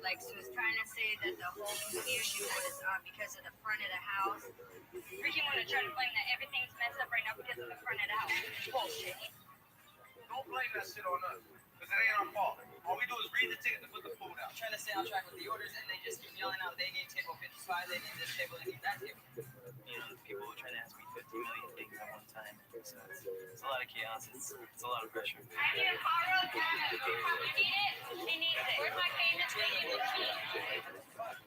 Lex was trying to say that the whole issue was because of the front of the house. Ricky wanted to try to blame that everything's messed up right now because of the front of the house. Bullshit. Don't blame that shit on us, because it ain't our fault. All we do is read the ticket and put the food out. I'm trying to stay on track with the orders, and they just keep yelling out, they need table 55, they need this table, they need that table. You know, people are trying to ask me 50 million things at one time. So it's a lot of chaos. It's a lot of pressure. I need a hot roll cabinet. You need it? She needs it. Where's my famous lady with key?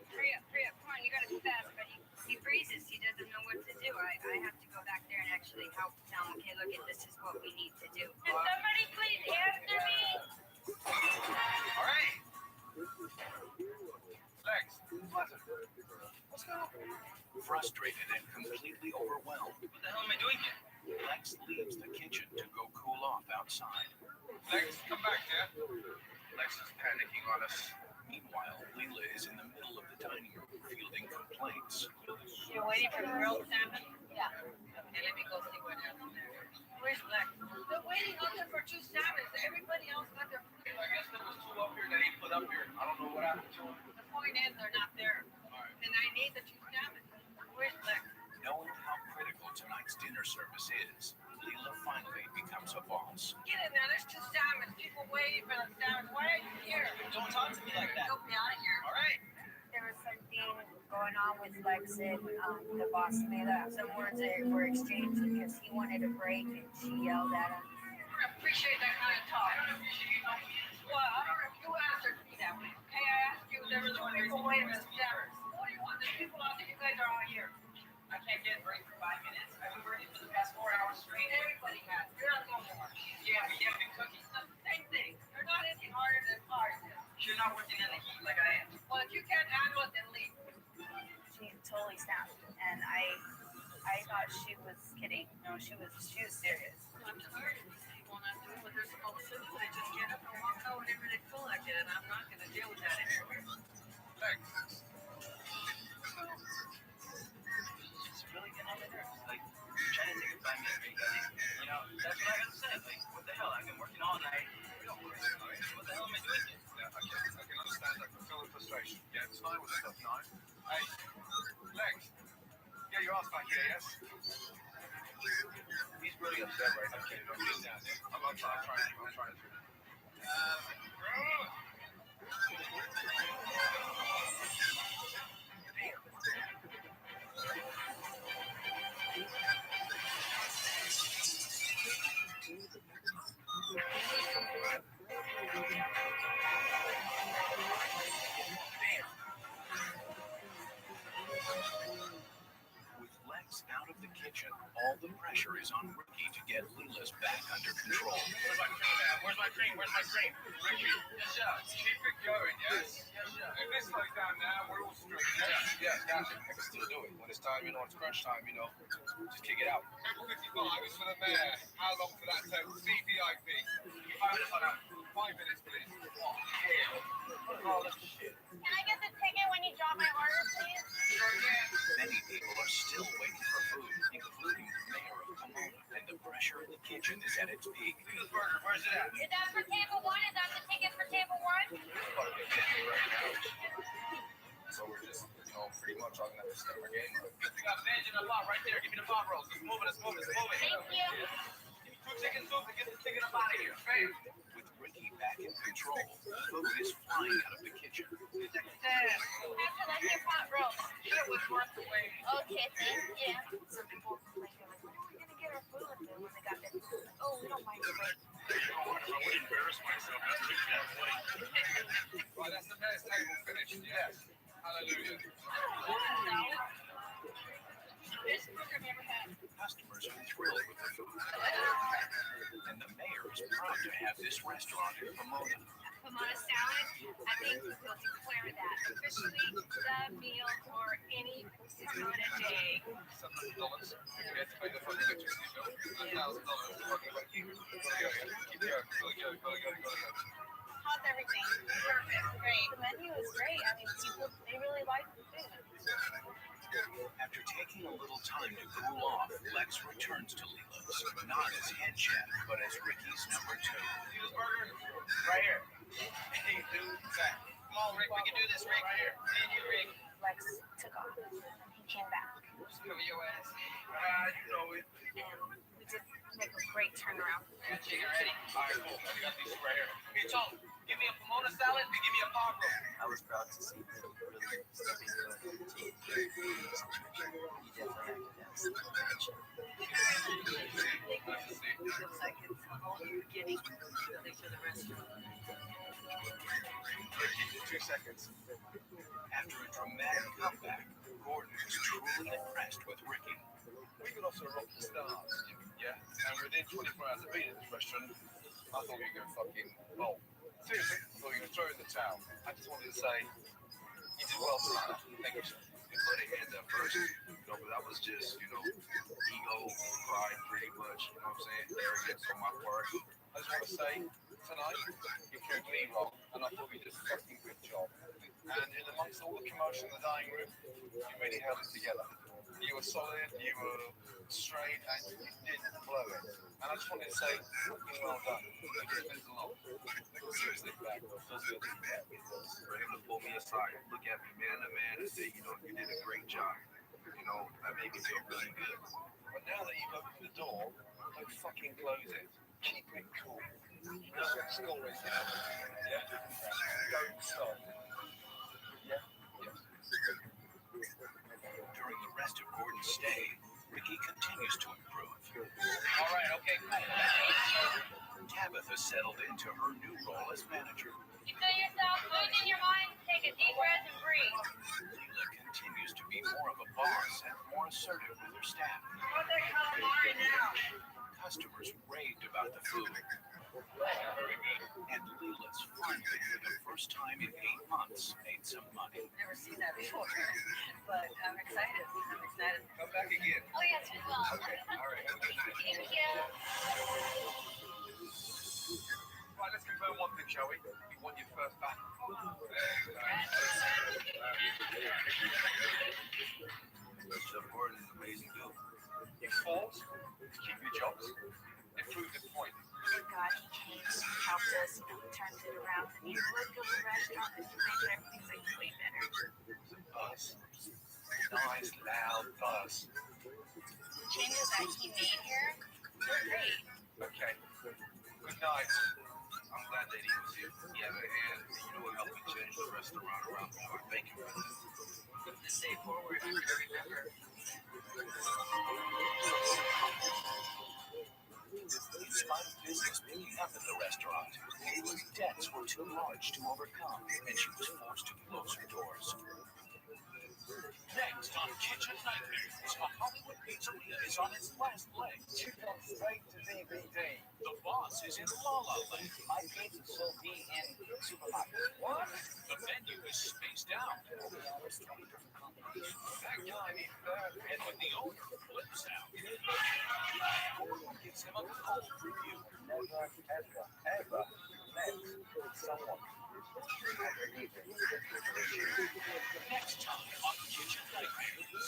Hurry up. Come on, you gotta be fast. But he freezes. He doesn't know what to do. I have to go back there and actually help tell him, okay, look, this is what we need to do. Can somebody please answer me? All right. Lex, what's going on? Frustrated and completely overwhelmed, What the hell am I doing here? Lex leaves the kitchen to go cool off outside. Lex, come back here. Lex is panicking on us. Meanwhile, Leela is in the middle of the dining room fielding complaints. You're waiting for the grilled salmon? Yeah. Okay, let me go see what happened there. Where's Lex? They're waiting out there for 2 salmons. Everybody else got their food. I guess there was 2 up here that he put up here. I don't know what happened to him. The point is, they're not there. And I need the 2 salmon. Where's Lex? Knowing how critical tonight's dinner service is, Leela finally becomes a boss. Get in there. There's 2 salmon. People waiting for the salmon. Why are you here? Don't talk to me like that. Get me out of here. All right. There was something going on with Lex and the boss made up. Some words that were exchanged because he wanted a break and she yelled at him. I appreciate that kind of talk. Well, I don't know if you answered me that way. Okay, I asked you, there was 2 people waiting for the salmon. What do you want? There's people out there. You guys are all here. I can't get a break for 5 minutes. I've been working for the past 4 hours straight. Everybody has. You're not going to work. Yeah, but you have been cooking. Same thing. You're not any harder than ours is. You're not working in the heat like I am. Well, if you can't handle it, then leave. She totally snapped, and I thought she was kidding. No, she was serious. I'm tired of these people not doing what they're supposed to do. They just get up and walk out whenever they feel like it, and I'm not going to deal with that anymore. Lex. It's really getting on my nerves. Like, you're trying to take a 5-minute break. You know, that's what I gotta say. Like, what the hell? I've been working all night. What the hell am I doing here? Yeah, I can understand. I can feel the frustration. Yeah, tonight was a tough night. Hey, Lex. Yeah, your ass back here, yes? He's really upset right now. Okay, don't get down there. I'm trying to. With Lex out of the kitchen, all the pressure is on Ricky to get Leela's back under control. Where's my cream at? Where's my cream? Ricky, yes, sir. Keep it going, yes? Yes, sir. If this slows down now, we're all screwed. Yeah, gotcha. I can still do it. When it's time, it's crunch time, just kick it out. Table 55 is for the mayor. How long for that table? CVIP. 5 minutes on that. 5 minutes, please. Oh, hell. All this shit. Can I get the ticket when you drop my order, please? Sure can. Many people are still waiting for food, including the mayor of Pomona, and the pressure in the kitchen is at its peak. This burger, where's it at? Is that for table 1? Is that the ticket for table 1? Fucking busy right now. So we're just, pretty much all gonna have to step our game up. We got veg in the pot right there. Give me the pot rolls. Let's move it. Thank you. Give me 2 chicken soup and get this ticket up out of here. Bam. With Ricky back in control, food is flying out of the kitchen. After like your pot roll. Shit, Okay, yeah. Some people complain, they're like, when are we gonna get our food? And when they got there, oh, we don't mind the wait. Right, that's the best table finished. Yes. Hallelujah. Best burger I've ever had. Customers are thrilled with the food. And the mayor is proud to have this restaurant in Pomona. Pomona salad, I think we'll declare that officially the meal for any Pomona day. $700. You have to pay the fucking electricity bill. $1,000. Fucking thank you. Keep going. How's everything? Perfect. Great. The menu is great. I mean, people, they really like the food. After taking a little time to cool off, Lex returns to Lilo's, not as head chef, but as Ricky's number 2. Burger, right here. Hey, dude, come on, Rick, we can do this, Rick. Right here. Me and you, Rick. Lex took off. He came back. Cover your ass. You know it. And we did make a great turnaround. Got chicken ready? All right, cool. We got these two right here. Here, Tom, give me a Pomona salad and give me a pop roll. I was proud to see him really stepping into the team. He definitely acted as the mentor. Looks like it's a whole new beginning building for the restaurant. 2 seconds. After a dramatic comeback, Gordon was truly impressed with Ricky. We could also rock the stars. Yeah? And within 24 hours of being in this restaurant, I thought you were going to fucking bolt. Seriously, I thought you were going to throw in the towel. I just wanted to say, you did well tonight. Thank you, sir. You put it in there first, but that was just, ego, pride, pretty much, you know what I'm saying? Arrogance on my part. I just want to say, tonight, you carried me wrong, and I thought you did a fucking good job. And in amongst all the commotion in the dining room, you really held it together. You were solid, you were straight, and you didn't blow it. And I just wanted to say, fucking well done. It means a lot. Seriously, back. Feels good to be back. For him to pull me aside, look at me man to man and say, you did a great job. That made me feel really good. But now that you've opened the door, don't fucking close it. Keep it cool. Don't score it now. Yeah? Don't stop. Yeah? During the rest of Gordon's stay, Ricky continues to improve. All right, okay, cool. Tabitha settled into her new role as manager. You feel yourself losing your mind? Take a deep breath and breathe. Leela continues to be more of a boss and more assertive with her staff. What the calamari now? Customers raved about the food. And Leela's finally, for the first time in 8 months, made some money. Never seen that before, but I'm excited. Come back again. Oh, yes, we will. Okay, all right. Thank you. Right, let's confirm one thing, shall we? You won your first battle. Chef Gordon is an amazing dude. You fought to keep your jobs. It proved the point. Thank God he came, helped us, turned it around. The look of the restaurant is making everything like way better. Buzz. Nice, loud buzz. Changes that he made here, they're great. Okay. Good night. I'm glad that he was here. He had a hand, and helped me change the restaurant around the North. Thank you for that. This day forward, I'm going to remember. In spite of business picking up at the restaurant, Leela's debts were too large to overcome, and she was forced to close her doors. Next on Kitchen Nightmares, a Hollywood pizzeria is on its last legs. You come straight to DVD. The boss is in La La Land. My pizza will be in supermarket. What? The menu is spaced out. That guy needs therapy. And when the owner flips out, Gordon gives him a cold review. Never, ever met someone. Next time on Kitchen Nightmares.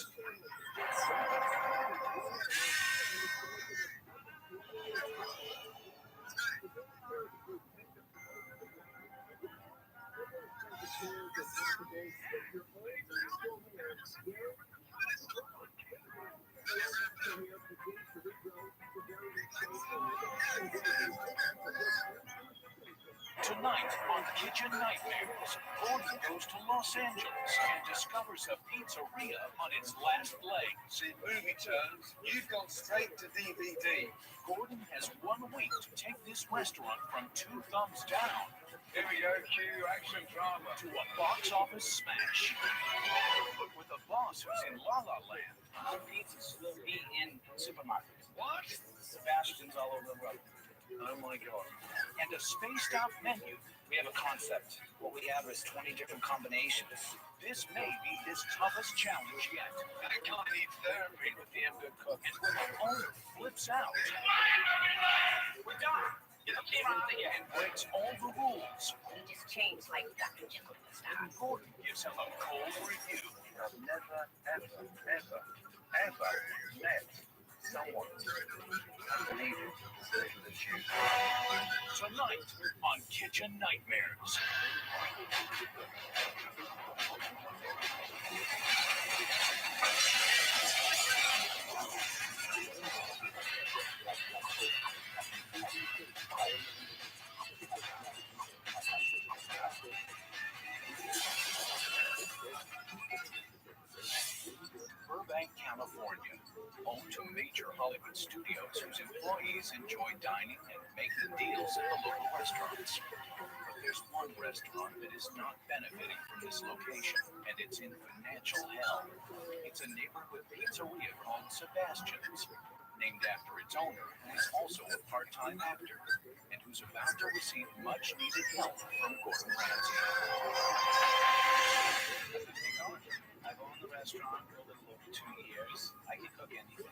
Tonight on Kitchen Nightmares, Gordon goes to Los Angeles and discovers a pizzeria on its last legs. In movie terms, you've gone straight to DVD. Gordon has 1 week to take this restaurant from 2 thumbs down. Here we go, cue action drama. To a box office smash. With a boss who's in La La Land. Pizzas will be in supermarkets. What? Sebastian's all over the world. Oh my god. And a spaced out menu. We have a concept. What we have is 20 different combinations. This may be his toughest challenge yet. That guy needs therapy. But damn good cook. And when the owner flips out. We're done. Get the team out of here. And breaks all the rules. He just changed like Dr. Jekyll and Hyde. Gordon gives him a cold review. I've never, ever met someone I believe the shoes. Tonight on Kitchen Nightmares. Burbank, California, home to major Hollywood studios whose employees enjoy dining and making deals at the local restaurants. But there's one restaurant that is not benefiting from this location, and it's in financial hell. It's a neighborhood pizzeria called Sebastian's, named after its owner, who is also a part-time actor, and who's about to receive much-needed help from Gordon Ramsay. I've owned the restaurant for a little over 2 years. I can cook anything.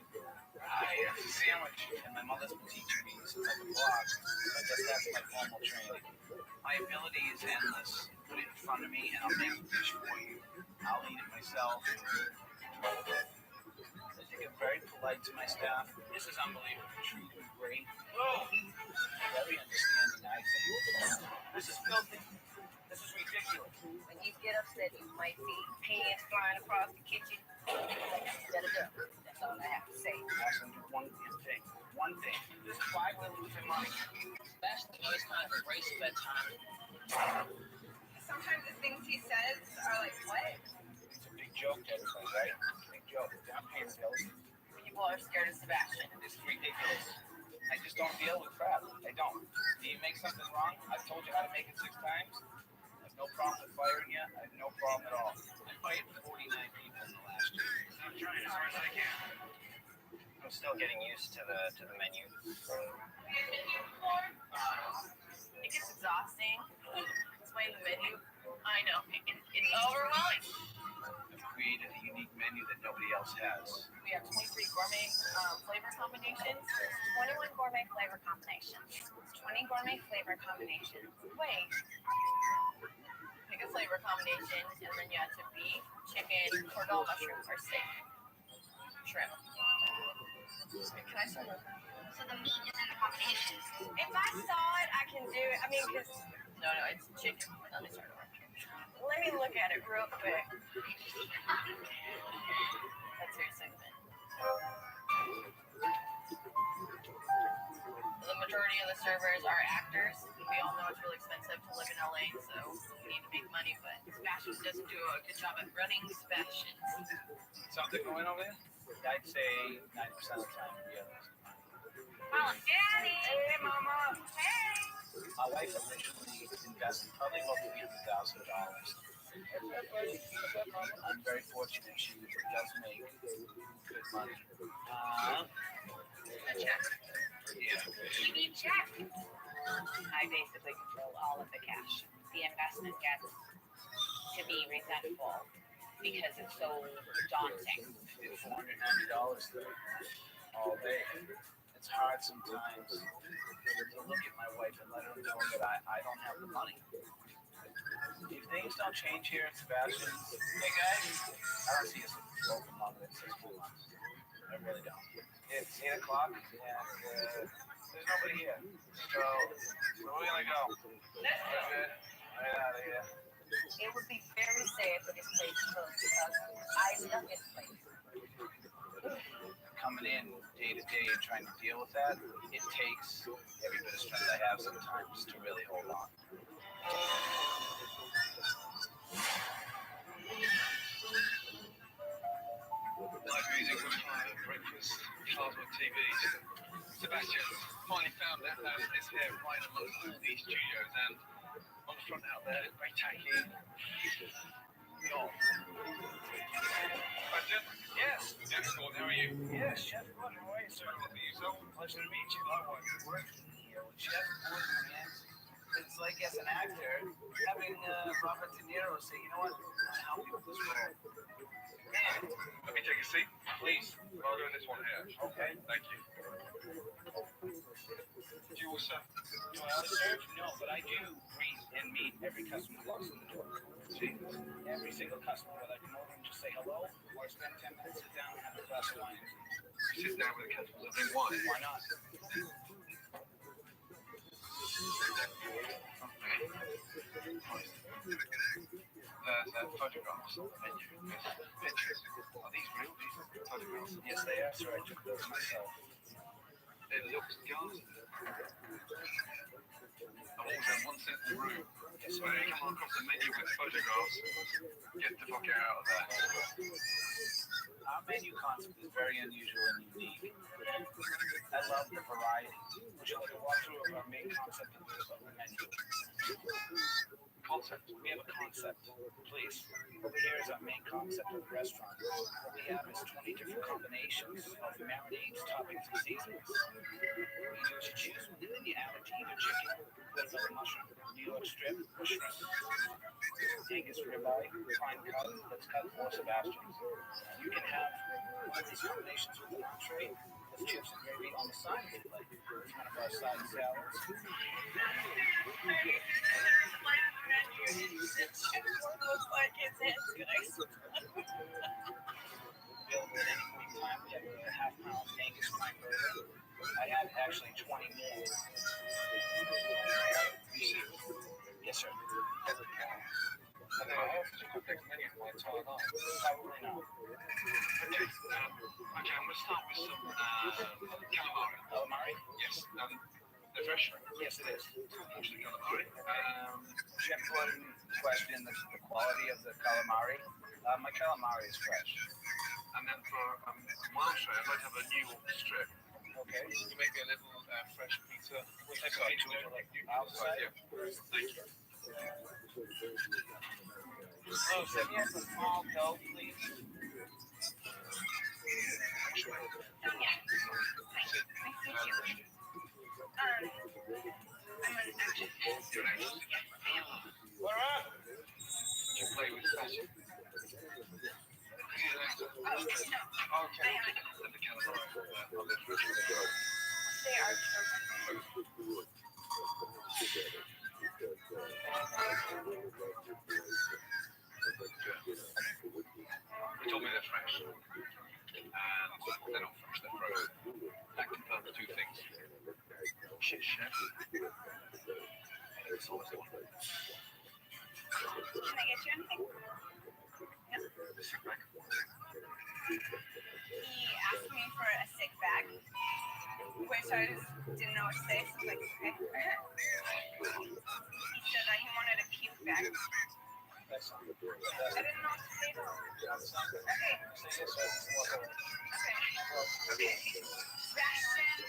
I have a sandwich. And my mother's been teaching me since I was block. So I guess that's my formal training. My ability is endless. Put it in front of me and I'll make a dish for you. I'll eat it myself. I think I'm very polite to my staff. This is unbelievable. Treat me great. Oh! Very understanding, I think. This is filthy. This is ridiculous. When you get upset, you might see pans flying across the kitchen. Instead of duck. That's all I have to say. Ask them to do one thing. One thing. This is why we're losing money. Sebastian always kind of embrace bedtime. Sometimes the things he says are like, what? It's a big joke to everybody, right? Big joke. They're not paying bills. People are scared of Sebastian. This is ridiculous. I just don't deal with crap. I don't. Do you make something wrong? I've told you how to make it 6 times. I've no problem with firing you. I have no problem at all. I fired 49 people in the last year. I'm trying as hard as I can. I'm still getting used to the menu. It gets exhausting. Explain the menu. I know. It's overwhelming. I've created a unique menu that nobody else has. We have 23 gourmet flavor combinations. 21 gourmet flavor combinations. 20 gourmet flavor combinations. Wait. Pick a flavor combination, and then you have to beef, chicken, cordon mushroom, or steak. Shrimp. Can I start over? So the meat is in the combinations. If I saw it, I can do it. I mean, because... No, it's chicken. Let me start over. Let me look at it real quick. That's your segment. The majority of the servers are actors. We all know it's really expensive to live in LA, so we need to make money, but Sebastian doesn't do a good job at running Sebastian's. Something going over there? I'd say 90% of the time, yeah. Oh, Daddy! Hey, Mama! Hey! My wife initially invested probably about $300,000. I'm very fortunate she does make good money. A check. Yeah. You need check. I basically control all of the cash. The investment gets to be resentful because it's so daunting. It's $490 all day. It's hard sometimes to look at my wife and let her know that I don't have the money. If things don't change here at Sebastian's, hey guys, I don't see us open longer than 6 months. I really don't. It's 8 o'clock and there's nobody here. So where are we gonna go? Let's go. Right out of here. It would be very safe for this place closed because I love this place. coming in day to day and trying to deal with that, it takes every bit of strength I have sometimes to really hold on. Live music was fine at breakfast, plasma TVs. Sebastian finally found that his hair right amongst all these studios, and on the front out there, very tacky. Yacht. Sebastian? Yes. Chef Gordon, how are you? Yes, Chef Gordon, how are you, sir? Good to meet you, sir. Pleasure to meet you. Likewise. Working here with Chef Gordon, man. It's like as an actor, having Robert De Niro say, you know what, I'll help you with this role. Man. Let me take a seat, please. I'll go in this one here. Okay. Thank you. Do you also? Do I always serve? No, but I do greet and meet every customer who walks in the door. Jesus. Every single customer, whether I come over and just say hello or spend 10 minutes, sit down and have a glass of wine. You sit down with the customers and drink wine? Why not? Photographs on the menu. Pictures. Are these real? These photographs? Yes, they are, sir. I took those myself. It looks ghastly. I'm always in one simple room. Yes, so when you come across the menu with photographs, get the fuck out of there. Our menu concept is very unusual and unique. I love the variety. Would you like a walkthrough of our main concept of the menu? Concept? We have a concept. Please. Over here is our main concept of the restaurant. What we have is 20 different combinations of marinades, toppings, and seasonings. What you do is you choose one, and then you add either chicken, portobello mushroom, New York strip, or shrimp. Angus ribeye, fine cut, that's cut for Sebastian. You can have one of these combinations with an entree, with chips and gravy on the side if you like. It's one of our side salads. Looks like his hands, guys. Available at any point in time. We have a half-pound Angus prime burger. I have actually 20 more. Yes, sir. I know I have to cook next menu for my entire life. Probably not. Okay, I'm going to start with some calamari. Calamari? Yes. They're fresh? Yes, it is. Unfortunately, calamari. Chef Gordon questioned the quality of the calamari. My calamari is fresh. And then for my entree, I'd like to have a New York strip. Okay. You make me a little fresh pizza. What type of pizza would you like? Outside? Yeah. Thank you. Oh, so you have a small dough, please? All right. You play with fashion. Okay. And the calamari. They are Truman. They told me they're fresh. And they're not fresh, they're frozen. That confirms two things. Shit, chef. It's always one. Can I get you anything? Yep. The sick bag. He asked me for a sick bag, which I just didn't know what to say, so I was like, okay. He said that he wanted a puke bag. I didn't know what to say though. Okay. Okay. Sebastian,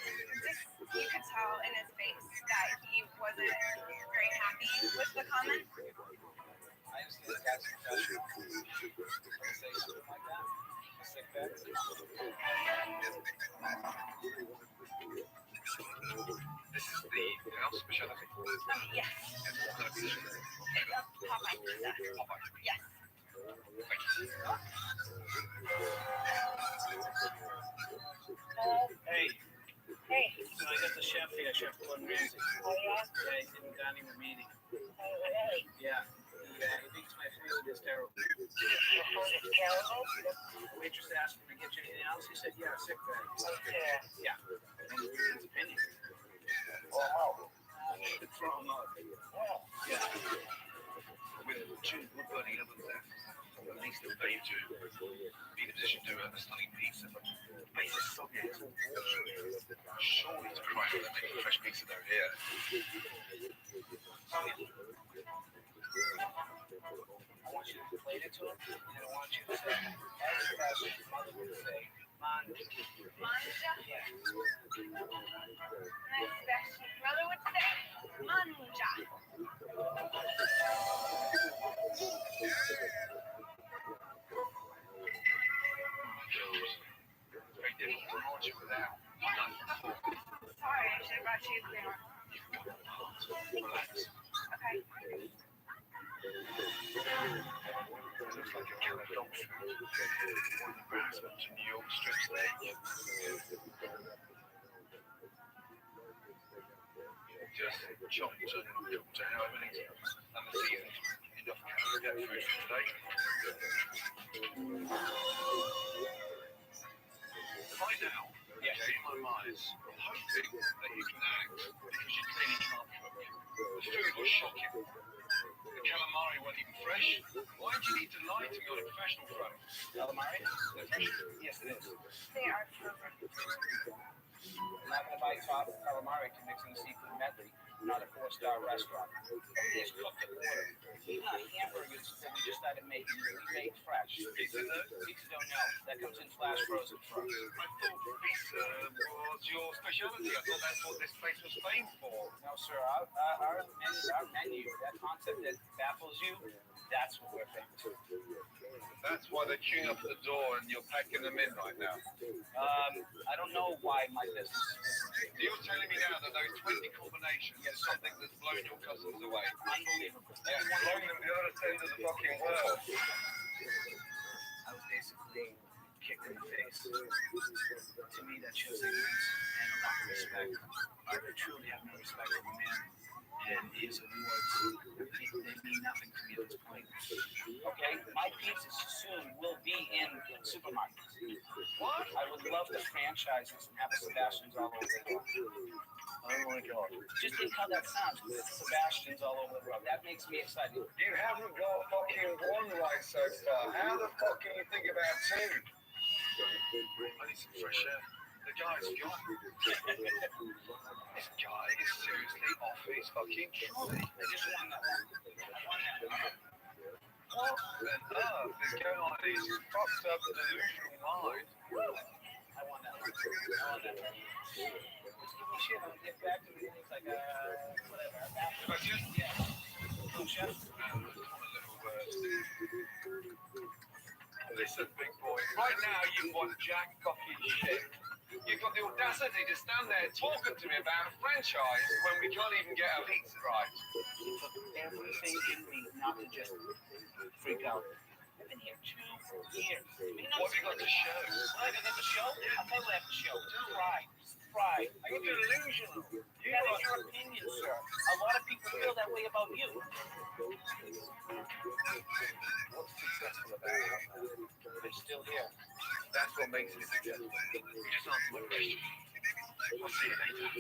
just you could tell in his face that he wasn't very happy with the comment. I understand this guy's professional. Say something like that. A sick bag. This is the house specialty. Yes. It's a Popeye pizza. Yes. Hey. Hey. So I got the chef here, Chef Gordon Ramsay. Oh, yeah? Yeah, he's in the dining room meeting. Oh, really? Yeah. He thinks my food is terrible. Your food is terrible? The waitress asked him to get you anything else. He said, yeah, sick bag. Okay. Yeah. And he gave his opinion. Oh. It's from Oh. yeah. With two wood burning ovens there. makes the day to be in a position to do a stunning pizza. But the base is soggy. Surely to Christ, they're making fresh pizza dough here. I want you to plate it to him, and I want you to say, as Sebastian's mother would say, manja. Manja? Yeah. And Sebastian's brother would say, manja. Very difficult to launch it without. Sorry, I should have brought you a cleaner. Relax. Okay. It looks like a can of dog food. One of the embarrassment to New York strips there. Just chopped and cooked to however many times. And the seasoned enough to get food for today. Right now, in my mind, I'm hoping that you can act because you clearly can't cook. The food was shocking. The calamari weren't even fresh. Why did you need to lie to me on a professional front? Calamari? They're fresh? Yes, it is. They are frozen. I'm not going to buy top calamari to mix in the seafood medley. Not a 4-star restaurant. Everything is cooked at order. Even our hamburgers that we just started making, we made fresh. Pizza dough? Pizza dough, no. That comes in flash frozen for us. I thought pizza was your specialty. I thought that's what this place was famed for. No, sir. Our menu, that concept that baffles you, that's what we're famous for. That's why they're queuing up at the door and you're packing them in right now. I don't know why my business. You're telling me now that those 20 combinations is something that's blown your customers away. Unbelievable. Yeah, blowing them the other end of the fucking world. I was basically kicked in the face. To me, that shows ignorance and a lack of respect. I truly have no respect for the man. And his awards, they mean nothing to me at this point. Okay, my pizzas soon will be in supermarkets. What? I would love to franchise this and have the Sebastians all over the world. Oh my God. Just think how that sounds. Sebastians all over the world. That makes me excited. You haven't got fucking one right so far. How the fuck can you think about two? I need some fresh air. The guy's gone. This guy is seriously off his fucking trolley. I just won that one. I won that one. What on earth is going on in his fucked up delusional mind? I won that one. I won that one. Just give me shit. I'll get back to me. It's like, whatever. Sebastian? Yeah. Cool, chef. Listen, big boy. Right now, you want jack fucking shit. You've got the audacity to stand there talking to me about a franchise when we can't even get our pizza right. It took everything in me not to just freak out. I've been here 2 years. What have you got to show? What have I got to show? I'll tell you what I have to show. Pride. Pride. You're delusional. That is your opinion, sir. A lot of people feel that way about you. What's successful about it? They're still here. That's what makes it successful. Just answer my question. I'll see you later.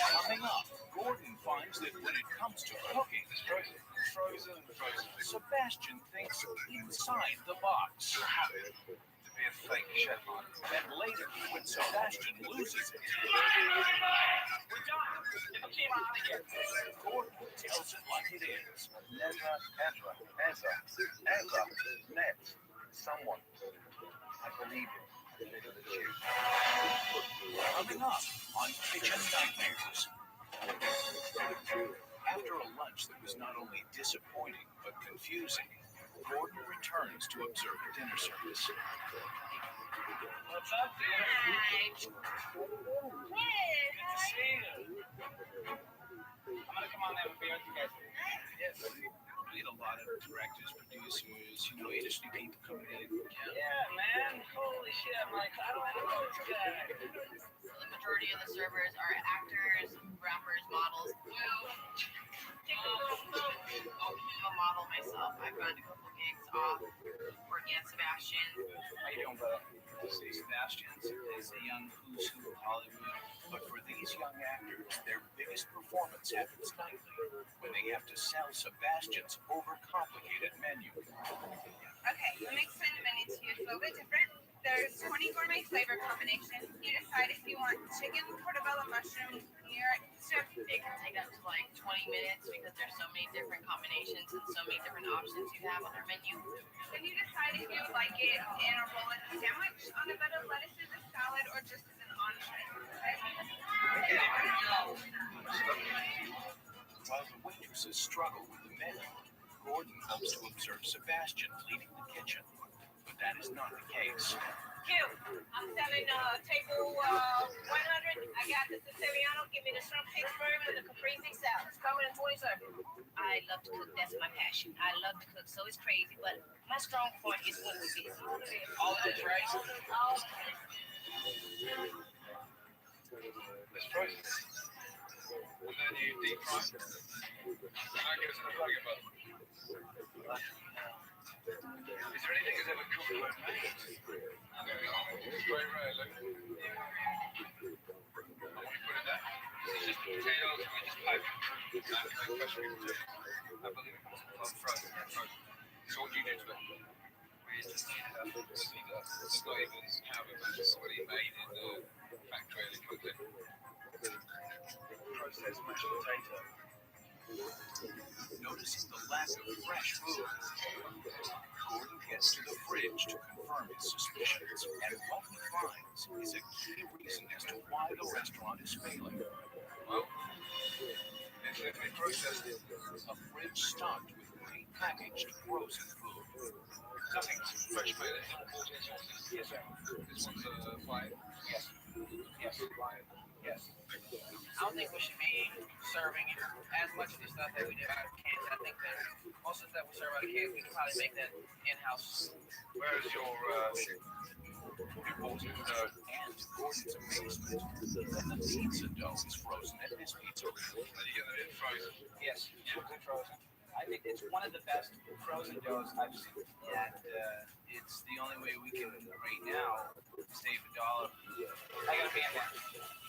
Coming up, Gordon finds that when it comes to cooking, frozen. Sebastian thinks inside the box. You're happy to be a fake chef. And later, when Sebastian loses it, We're done. Get the team out of here. Gordon tells it like it is. Never, ever met someone. I believe it. Coming up on Kitchen Nightmares. After a lunch that was not only disappointing but confusing, Gordon returns to observe a dinner service. What's up, dear? Hi. Good to see you. I'm gonna come on there and be with you guys. Yes, we had a lot of directors, producers, industry people coming in. Yeah, man. Holy shit. I'm like, how do I know this guy? The majority of the servers are actors, rappers, models. Take I'm a model myself. I've gone to a couple gigs off working at Sebastian. How you doing, brother? See, Sebastian's is a young who's who of Hollywood, but for these young actors, their biggest performance happens nightly when they have to sell Sebastian's overcomplicated menu. Okay, the mixed menu to you is a little bit different. There's 20 gourmet flavor combinations. You decide if you want chicken, portobello mushroom, carrot, soup. It can take up to like 20 minutes because there's so many different combinations and so many different options you have on their menu. Then you decide if you would like it in a roll as a sandwich, on a bed of lettuces, a salad, or just as an entree. While the waitresses struggle with the menu, Gordon helps to observe Sebastian cleaning the kitchen. But that is not the case. Kim, I'm selling table 100. I got the Siciliano. Give me the shrimp Pittsburgh and the caprese salad. It's coming in 20 seconds. I love to cook. That's my passion. I love to cook, so it's crazy. But my strong point is when we're busy. All of this, right? All It's frozen. And then you deep fry. And that goes in the burger bun. Is there anything that's ever cooked like that? It's very rare, look. And what you put in there? It's just potatoes and we just pipe it. And like fresh people do. I believe it comes from frozen. So what do you do to it? We just heat it up. It's not even how it's already made in the factory they cooked it. Processed mashed potato. Noticing the lack of fresh food, Gordon gets to the fridge to confirm his suspicions, and what he finds is a key reason as to why the restaurant is failing. Well, it's literally processed. A fridge stocked with pre-packaged frozen food. Nothing's fresh made. It's all bought in sauces. Yes, sir. This one's fine. Yes. Yes. Fine. Yes. I don't think we should be serving as much of the stuff that we do out of cans. I think that most of the stuff we serve out of cans, we can probably make that in-house. Where's your imported dough? And to Gordon's amazement, even the pizza dough is frozen at this pizzeria. And you get it frozen? Yes, it's frozen. I think it's one of the best frozen doughs I've seen. And it's the only way we can, right now, save $1. I gotta pay that.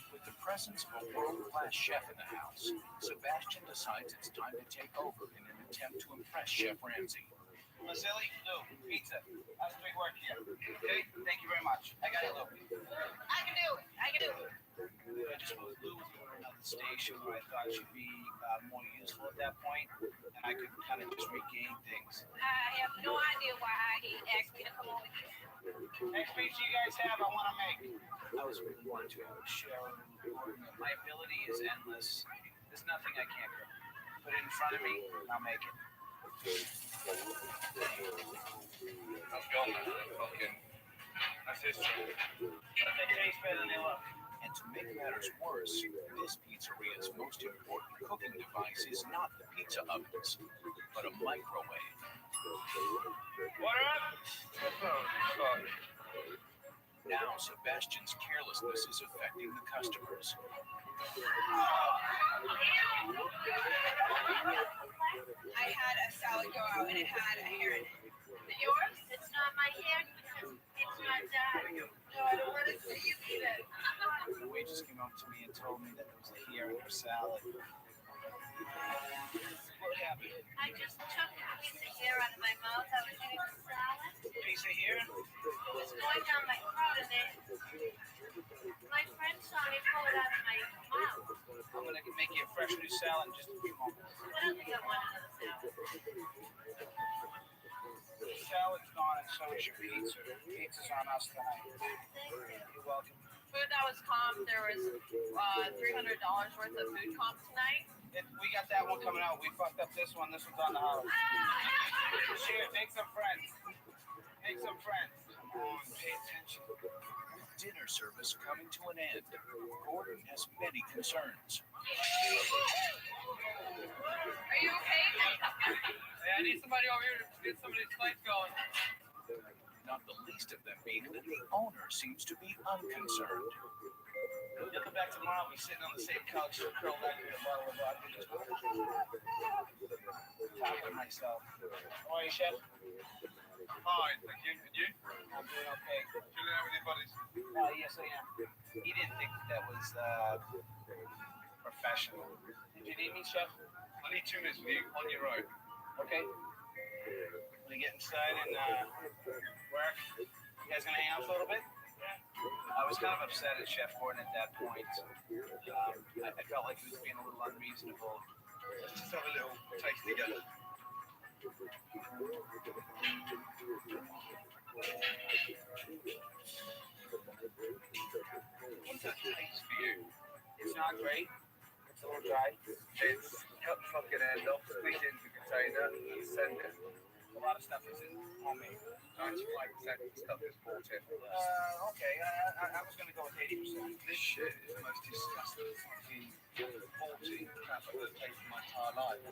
With the presence of a world-class chef in the house, Sebastian decides it's time to take over in an attempt to impress Chef Ramsay. Vasily, Lou, pizza. How's the big work here? Okay, thank you very much. I got it, Lou. I can do it. I can do it. I just moved Lou to another station where I thought she'd be more useful at that point, and I could kind of just regain things. I have no idea why he asked me to come over here. Next pizza you guys have, I want to make. I was really wanting to share with Gordon that my ability is endless. There's nothing I can't do. Put it in front of me, and I'll make it. That's gone, man. That's history. But they taste better than they look. And to make matters worse, this pizzeria's most important cooking device is not the pizza ovens, but a microwave. What up? Now, Sebastian's carelessness is affecting the customers. I had a salad go out and it had a hair in it. Is it yours? It's not my hair because it's my dad. No, I don't want to see you eat it. The waitress came up to me and told me that there was a hair in her salad. What happened? I just took a piece of hair out of my mouth. I was eating the salad. A piece of hair? It was going down my throat and then my friend saw me pull it out of my mouth. I'm going to make you a fresh new salad in just a few moments. I don't think I want another salad. The salad's gone and so is your pizza. Pizza's on us tonight. You're welcome. Food that was comped, there was $300 worth of food comp tonight. We got that one coming out. We fucked up this one. This one's on the house. Share, make some friends. Make some friends. Come on, pay attention. With dinner service coming to an end, Gordon has many concerns. Are you okay? Hey, I need somebody over here to get some of these lights going. not the least of them being that the owner seems to be unconcerned. You'll come back tomorrow, I'll be sitting on the same couch, curled up with a bottle of vodka. Talking to myself. How are you, Chef? Fine, thank you. And you? I'm doing okay. Chilling out with your buddies? Yes, I am. He didn't think that was professional. Did you need me, Chef? I need 2 minutes with you on your own. Okay. When we get inside and work, you guys gonna hang out for a little bit? I was kind of upset at Chef Gordon at that point. I felt like he was being a little unreasonable. Let's just have a little taste together. What's that taste for you? It's not great. It's a little dry. It's cut the fucking end off, squeeze it into the container, and send it. A lot of stuff is in homemade. 95% of the stuff is bought in. Okay. I was gonna go with 80%. This shit is the most disgusting fucking faulty crap I've ever tasted in my entire life.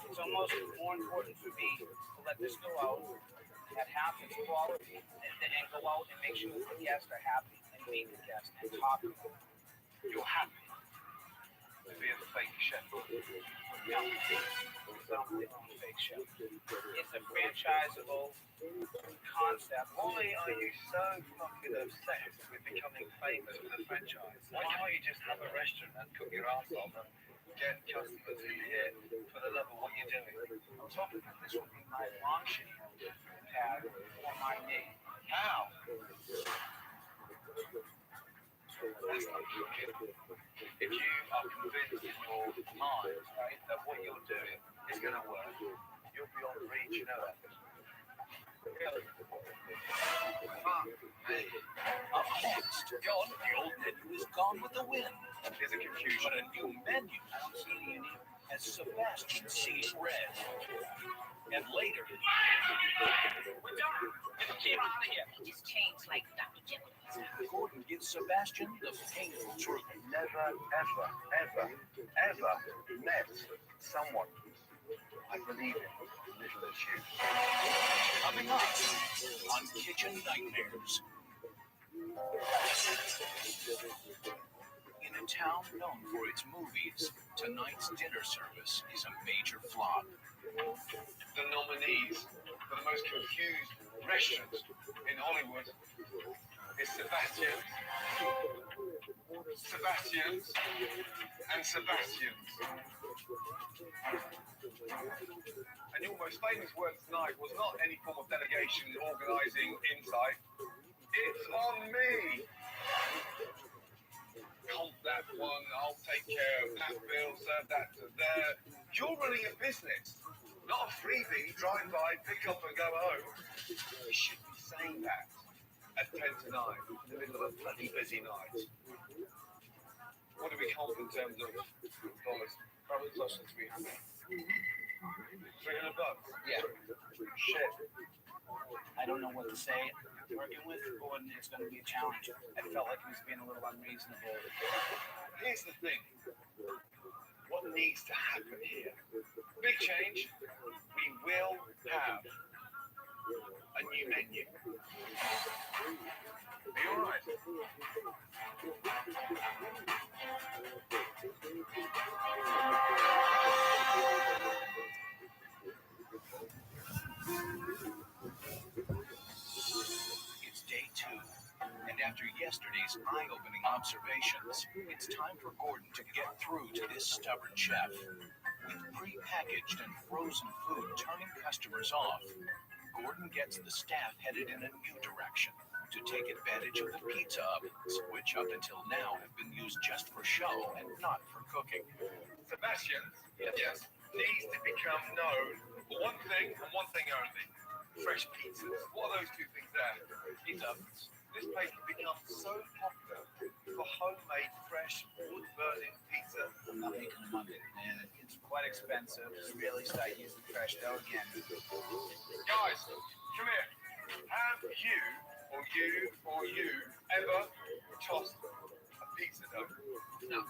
It's almost more important for me to let this go out at half its quality and go out and make sure that the guests are happy and meet the guests and talk to them. You're happy to be a fake chef. No, it's not a fake chef. It's a franchisable concept. Why are you so fucking obsessed with becoming famous with a franchise? Why can't you just have a restaurant and cook your ass off and get customers in here for the love of what you're doing? I was hoping that this would be my launching pad for my name. How? That's not cooking. If you are convinced in your mind, right, that what you're doing is going to work, you'll be on the reach, you know that. Up next, John, the old menu is gone with the wind. There's a confusion. But a new menu, I don't see any unique, as Sebastian sees red. And later, We're done. Get the kid out of here. He just changed like Dr. Jekyll. Gordon gives Sebastian the painful truth. Never, ever, ever, ever met someone I believe in little as you. Coming up on Kitchen Nightmares. In a town known for its movies, tonight's dinner service is a major flop. The nominees for the most confused restaurant in Hollywood is Sebastian's, and Sebastian's. And your most famous word tonight was not any form of delegation, organizing, insight. It's on me. Comp that one, I'll take care of that bill, serve that to there. You're running a business, not a freebie, drive by, pick up and go home. You should be saying that at 10 to 9, in the middle of a bloody busy night. What do we comp in terms of dollars? Probably closer to 300. 300 bucks? Yeah. Shit. I don't know what to say. Working with Gordon is going to be a challenge. I felt like he was being a little unreasonable. Here's the thing. What needs to happen here? Big change. We will have a new menu. Be all right. It's day 2, and after yesterday's eye-opening observations, it's time for Gordon to get through to this stubborn chef. With pre-packaged and frozen food turning customers off, Gordon gets the staff headed in a new direction to take advantage of the pizza ovens, which up until now have been used just for show and not for cooking. Sebastian, yes, needs to become known for one thing and one thing only. Fresh pizzas. What are those two things there? Pizza ovens. This place has become so popular for homemade, fresh, wood-burning pizza. I'm not making money, man. It's quite expensive to really start using fresh dough again. Guys, come here. Have you ever tossed a pizza dough? No.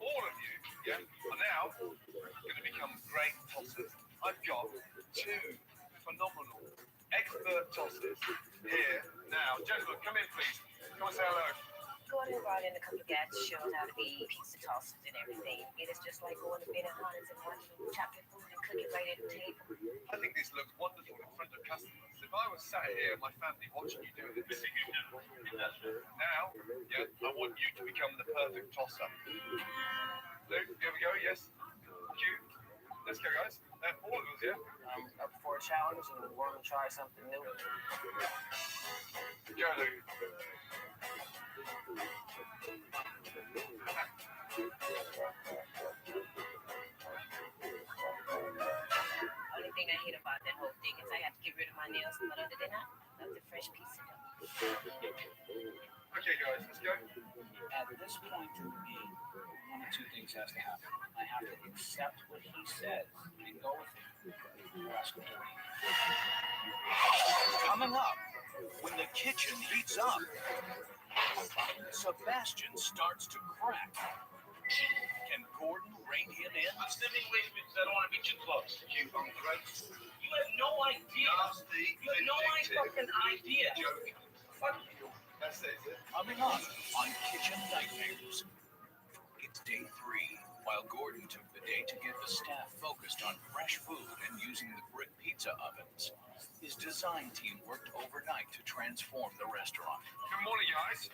All of you, yeah, are now going to become great tossers. I've got 2 tosses. Here, now. Gentlemen, come in, please. Come and say hello. Gordon brought in a couple of guys to show us how to be pizza tossers and everything. It is just like going to bed at Hunters and watching them chop your food and cook it right at the table. I think this looks wonderful in front of customers. If I was sat here, my family watching you do this, now, yeah, I want you to become the perfect tosser. Luke, here we go, yes. Cute. Let's go, guys. All of us, yeah? I'm up for a challenge and want to try something new. Go, Luke. Only thing I hate about that whole thing is I have to get rid of my nails, but other than that, I love the fresh pizza dough. Okay, guys, let's go. At this point in the game, one of two things has to happen. I have to accept what he says and go with it. Or ask him to leave. Coming up, when the kitchen heats up, Sebastian starts to crack. Can Gordon rein him in? I'm stepping away from it because I don't want to be too close. You on the road? You have no idea. Nasty, You have no fucking idea. Fuck you. That's it. Coming up on Kitchen Nightmares. It's day 3. While Gordon took the day to get the staff focused on fresh food and using the brick pizza ovens, his design team worked overnight to transform the restaurant. Good morning, guys.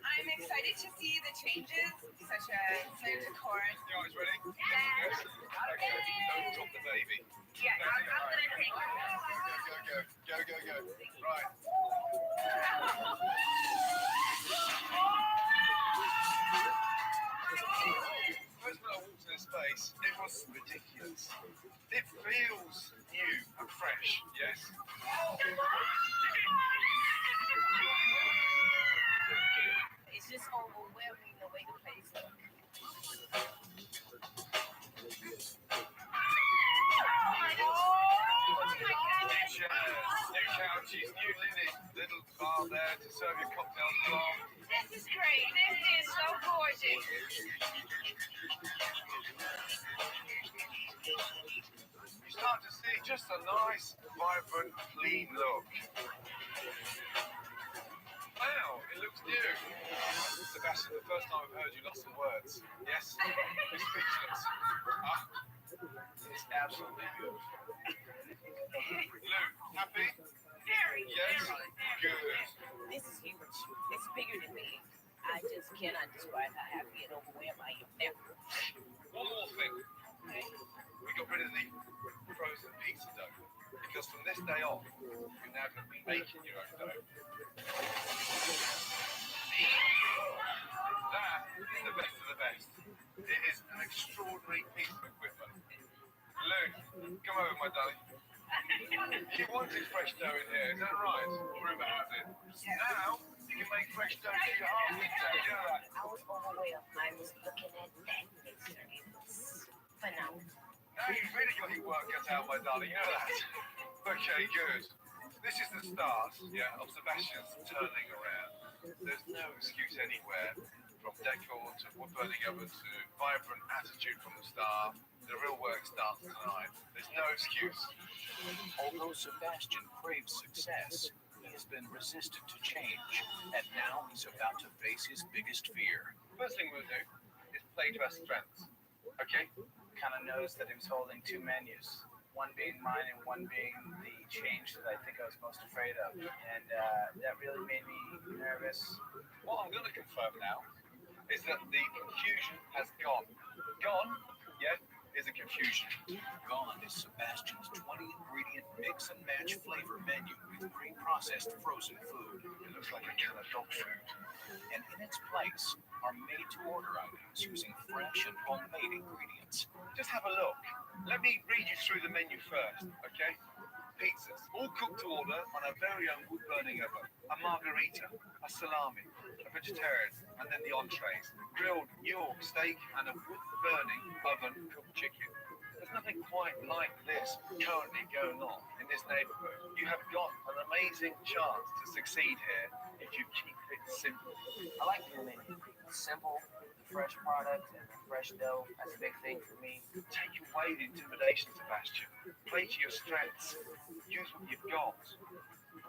I'm excited to see the changes, such as the decor. You guys ready? Yes. Okay, don't drop the baby. Yeah, I'm gonna take it. Go. Right. First when I walked in this space, it was ridiculous. It feels new and fresh, yes? It's just overwhelming the way the place looks. New couches, new linen, little bar there to serve your cocktails from. This is great. This is so gorgeous. You start to see just a nice, vibrant, clean look. Wow, it looks new. Sebastian, the first time I've heard you lost some words. Yes? You're speechless. It's absolutely beautiful. Luke, happy? Very. Yes? Good. This is huge. It's bigger than me. I just cannot describe how happy and overwhelmed I am now. One more thing. We got rid of the frozen pizza dough because from this day on, you're now going to be making your own dough. That is the best of the best. It is an extraordinary piece of equipment. Luke, come over, my darling. You wanted fresh dough in here, is that right? Rumor has it. Now, you can make fresh dough to your heart pizza. You know that? I was overwhelmed. I was looking at that mixer. It was phenomenal. Now you've really got your work cut out, my darling. You know that? Okay, good. This is the start, yeah, of Sebastian's turning around. There's no excuse anywhere, from decor to wood-burning oven to vibrant attitude from the staff. The real work starts tonight. There's no excuse. Although Sebastian craves success, he has been resistant to change, and now he's about to face his biggest fear. First thing we'll do is play to our strengths, okay? Kind of noticed that he was holding 2 menus, one being mine and one being the change that I think I was most afraid of, and that really made me nervous. What I'm going to confirm now is that the confusion has gone. Gone, yeah, is a confusion. Gone is Sebastian's 20-ingredient mix-and-match flavor menu with pre-processed frozen food. It looks like a can of dog food. And in its place are made-to-order items using fresh and homemade ingredients. Just have a look. Let me read you through the menu first, okay? Pizzas, all cooked to order on a very own wood-burning oven. A margarita, a salami, a vegetarian, and then the entrees. Grilled New York steak and a wood-burning oven-cooked chicken. There's nothing quite like this currently going on in this neighborhood. You have got an amazing chance to succeed here if you keep it simple. I like the menu. simple, the fresh product, and the fresh dough. That's a big thing for me. Take away the intimidation, Sebastian. Play to your strengths. Use what you've got.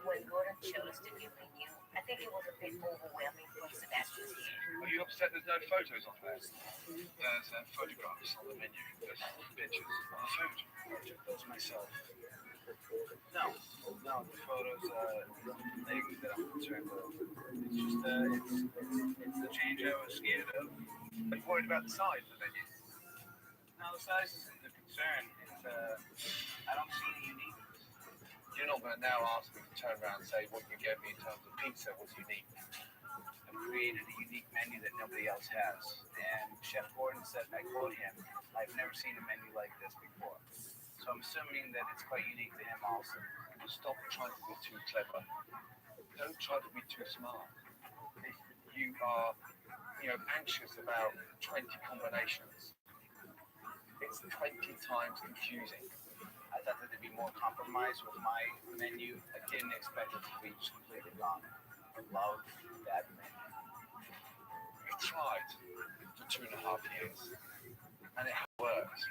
When Gordon chose the new menu, I think it was a bit overwhelming for Sebastian's ear. Are you upset there's no photos on there? There's photographs on the menu. There's pictures on the food. I took those myself. No, the photos isn't the thing that I'm concerned with. It's just it's the change I was scared of. Are you worried about the size of the menu? No, the size isn't the concern. It's I don't see the uniqueness. You're not going to now ask me to turn around and say what you gave me in terms of pizza was unique. I've created a unique menu that nobody else has. And Chef Gordon said, I quote him, I've never seen a menu like this before. So I'm assuming that it's quite unique to him also. Stop trying to be too clever. Don't try to be too smart. If you are, anxious about 20 combinations, it's 20 times confusing. I thought that there'd be more compromise with my menu. I didn't expect it to be just completely gone. I love that menu. You tried for 2.5 years, and it worked.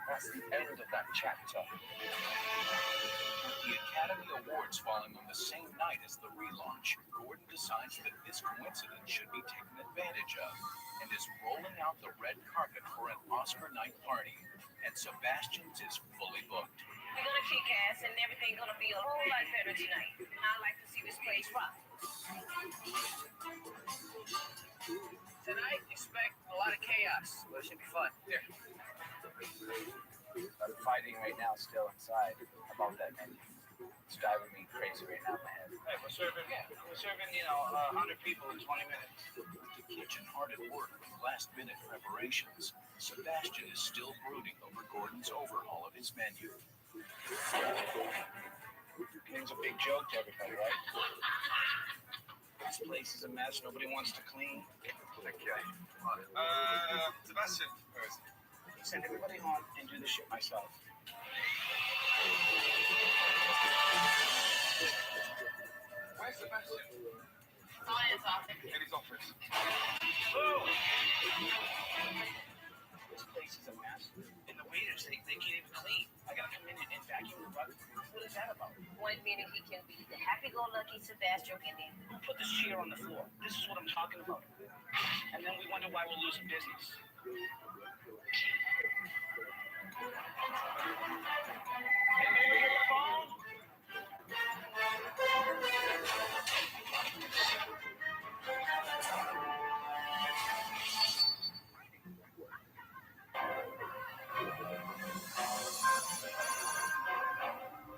That's the end of that chapter. With the Academy Awards falling on the same night as the relaunch, Gordon decides that this coincidence should be taken advantage of and is rolling out the red carpet for an Oscar night party. And Sebastian's is fully booked. We're gonna kick ass and everything's gonna be a whole lot better tonight. I like to see this place rock. Tonight, expect a lot of chaos, but it should be fun. Yeah. I'm fighting right now still inside about that menu. It's driving me crazy right now in my head. Hey, we're serving 100 people in 20 minutes. With the kitchen hard at work with last-minute preparations, Sebastian is still brooding over Gordon's overhaul of his menu. It's a big joke to everybody, right? This place is a mess. Nobody wants to clean. Okay. Sebastian, where is it? Send everybody home and do the shit myself. Where's Sebastian? On his office. In his office. Oh! This place is a mess. And the waiters, they can't even clean. I gotta come in and vacuum the rug. What is that about? One minute he can be the happy-go-lucky Sebastian, and then Who put this chair on the floor? This is what I'm talking about. And then we wonder why we're losing business.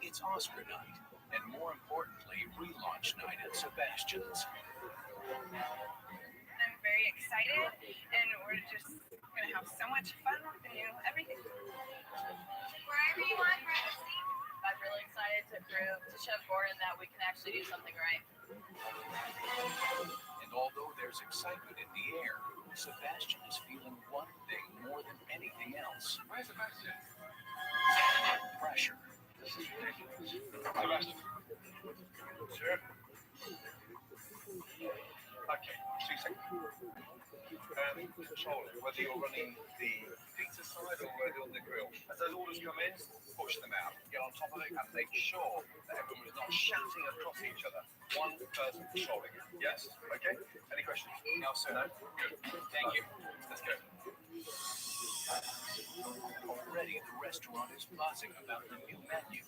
It's Oscar night, and more importantly, relaunch night at Sebastian's. I'm very excited, and we're just gonna have so much fun with the new everything. Wherever you want, privacy. I'm really excited to prove to Chef Gordon that we can actually do something right. And although there's excitement in the air, Sebastian is feeling one thing more than anything else. Where's Sebastian? Pressure. This is ridiculous. Sebastian. Sir? Okay, 2 seconds. Control it, whether you're running the pizza side or whether on the grill. As those orders come in, push them out. Get on top of it and make sure that everyone is not shouting across each other. One person controlling it. Yes? Okay? Any questions? No, sir. No? Good. Thank you. Let's go. Already, the restaurant is buzzing about the new menu.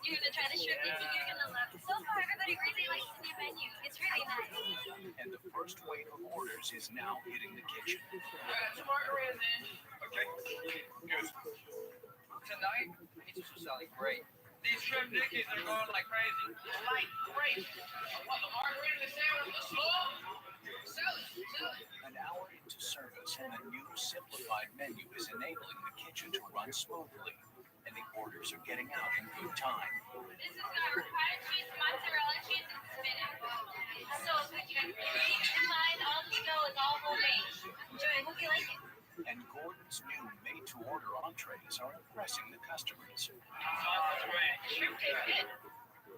You're gonna try the shrimp thinking you're gonna love it. So far, everybody really likes the new menu. It's really nice. And the first wave of orders is now hitting the kitchen. Some margaritas in. Okay. Good. Tonight, pizzas are selling great. These shrimp dickies are going like crazy. Like great. What, the margarita, the sandwich, the slaw? Sell it. An hour into service, and the new simplified menu is enabling the kitchen to run smoothly, and the orders are getting out in good time. This has got ricotta cheese, mozzarella cheese, and spinach. So good. You have ingredients in mind. All the dough is all homemade. Enjoy. Hope you like it. And Gordon's new made-to-order entrees are impressing the customers.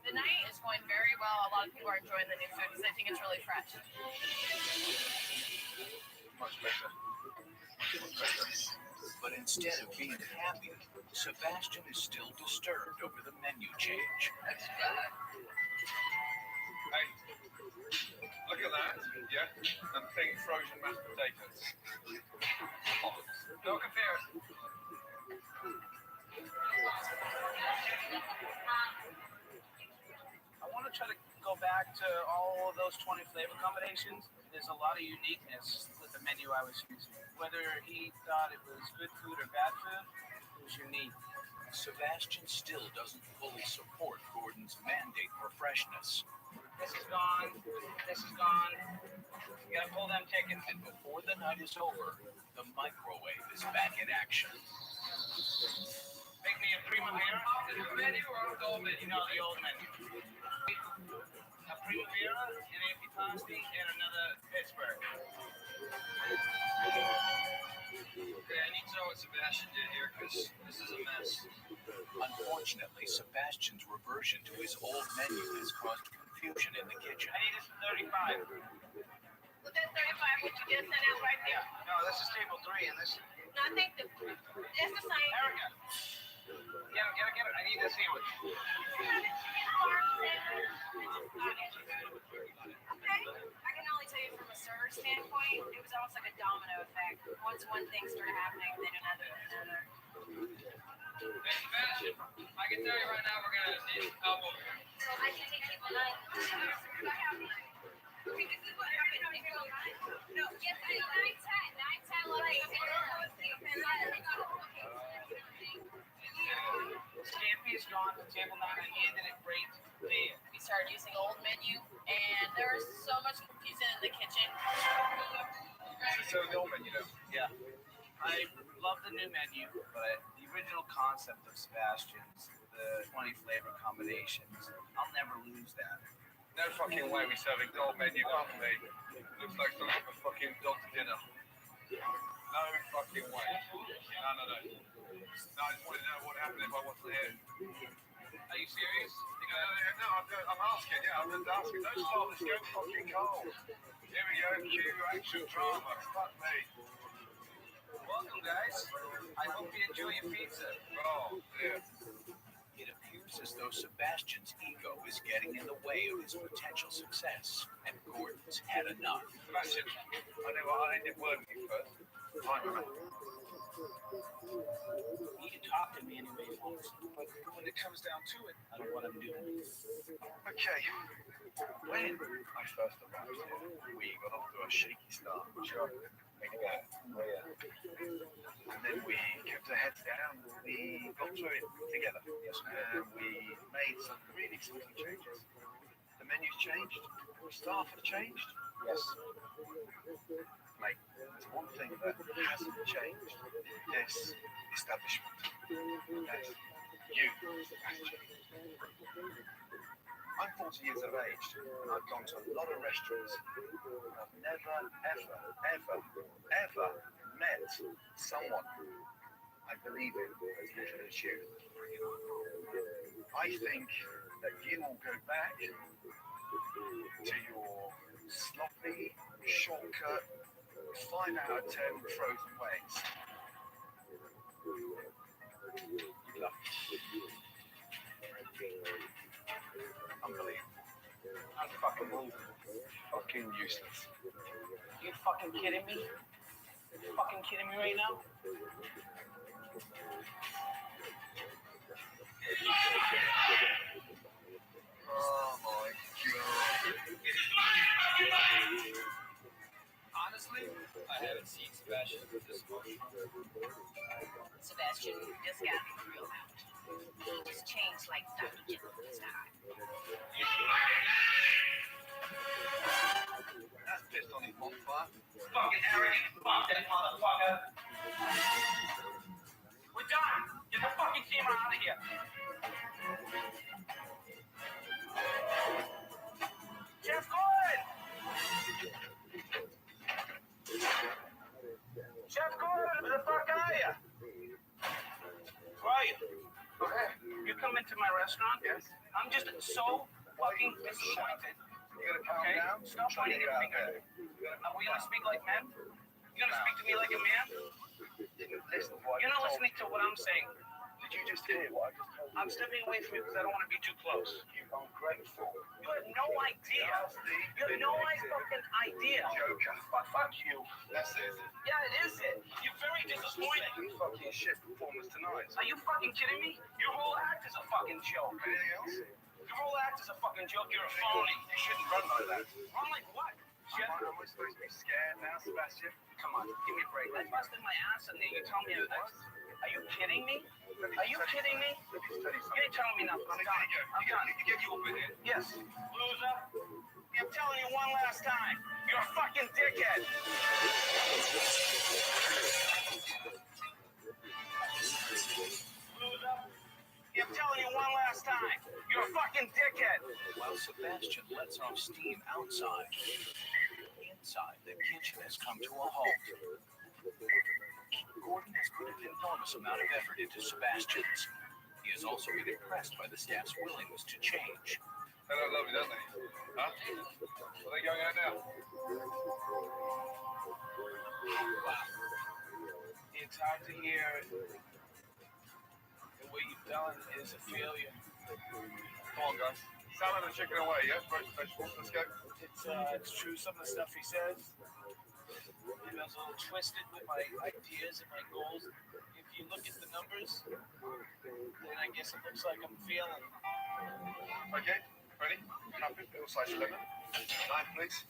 The night is going very well. A lot of people are enjoying the new food because they think it's really fresh. Much better. But instead of being happy, Sebastian is still disturbed over the menu change. That's good. Hey, look at that. Yeah, and big frozen mashed potatoes. No comparison. I want to try to go back to all of those 20 flavor combinations. There's a lot of uniqueness with the menu I was using. Whether he thought it was good food or bad food, it was unique. Sebastian still doesn't fully support Gordon's mandate for freshness. This is gone. This is gone. You gotta pull them chickens. And before the night is over, the microwave is back in action. Make me a Primavera. Is it menu or an old menu? No, the old menu. A Primavera, an antipasti, and another Pittsburgh. Okay, I need to know what Sebastian did here because this is a mess. Unfortunately, Sebastian's reversion to his old menu has caused confusion in the kitchen. I need this for 35. Well, that's 35, what you just sent out right there. No, this is table 3, and this. No, I think it's the same. Erica, get it. I need this sandwich. Okay. I can only tell you from a server standpoint, it was almost like a domino effect. Once one thing started happening, then another. Hey, Sebastian, I can tell you right now we're gonna need elbow. So I can take people like, okay, this is what happened. No, yes, 9-10, like, Stampy is gone from table 9. I handed it right there. We started using old menu, and there was so much confusion in the kitchen. So the old menu though. Yeah. I love the new menu, but the original concept of Sebastian's, the 20 flavor combinations, I'll never lose that. No fucking way we're serving the old menu, aren't we? Looks like some type of fucking dog dinner. No fucking way. No. No, I just want to know what happened if I wasn't here. Are you serious? No, I'm asking. Yeah, I'm just asking. Don't start the show fucking cold. Here we go. Cue action drama. Fuck me. Welcome, guys. I hope you enjoy your pizza. Oh, dear. It appears as though Sebastian's ego is getting in the way of his potential success, and Gordon's had enough. Sebastian, I know I ended word with you first. Fine, man. You can talk to me any way you want, but when it comes down to it, I don't want to do it. Okay. When I first arrived here, we got off to a shaky start. Sure. Make it go. Oh, yeah. And then we kept our heads down. We got through it together. Yes. And we made some really exciting changes. The menu's changed. The staff have changed. Yes. Mate, there's one thing that hasn't changed. This establishment. That's you. I'm 40 years of age, and I've gone to a lot of restaurants, and I've never, ever met someone I believe in as little as you. I think that you will go back to your sloppy, shortcut, 5 out of 10 frozen ways. Look. Unbelievable. Unfucking Fucking useless. You fucking kidding me? You fucking kidding me right now? Oh my god. Honestly, I haven't seen Sebastian this much. Sebastian just got me real out. Just changed like Dr. Jekyll this time. That's pissed on his bonfire. Fucking arrogant, fuck that motherfucker. We're done. Get the fucking camera out of here. Chef Gordon! Chef Gordon, where the fuck are you? into my restaurant? Yes. I'm just so fucking disappointed. You gotta calm down. Stop pointing your finger. Are we gonna speak like men? You gonna speak to me like a man? You're not listening to what I'm saying. Did you just hear what I just told you? I'm stepping away from you because I don't want to be too close. You ungrateful. You have no idea. You have no fucking idea. Joker. Fuck you. That's it. Yeah, it is it. You're very disappointing. Fucking shit performance tonight. Are you fucking kidding me? Your whole act is a fucking joke. Anything else? Your whole act is a fucking joke. You're a phony. You shouldn't run like that. Run like what? Jeff? Am I supposed to be scared now, Sebastian? Come on, give me a break. I busted my ass in there. You tell me Are you kidding me? Are you kidding me? You ain't telling me nothing. I'm done. I'm done. You get your bit in. Yes. Loser. I'm telling you one last time. You're a fucking dickhead. Loser. I'm telling you one last time. You're a fucking dickhead. While Sebastian lets off steam outside, inside the kitchen has come to a halt. Gordon has put an enormous amount of effort into Sebastian's. He has also been impressed by the staff's willingness to change. They don't love me, don't they? Huh? Are they going out now? Wow. It's hard to hear it. What you've done is a failure. Come on, guys. Salad and chicken away, yeah? Roast vegetables, let's go. It's true, some of the stuff he says. Maybe I was a little twisted with my ideas and my goals. If you look at the numbers, then I guess it looks like I'm failing. Okay, ready? Happy? Little slice of lemon. Knife, please.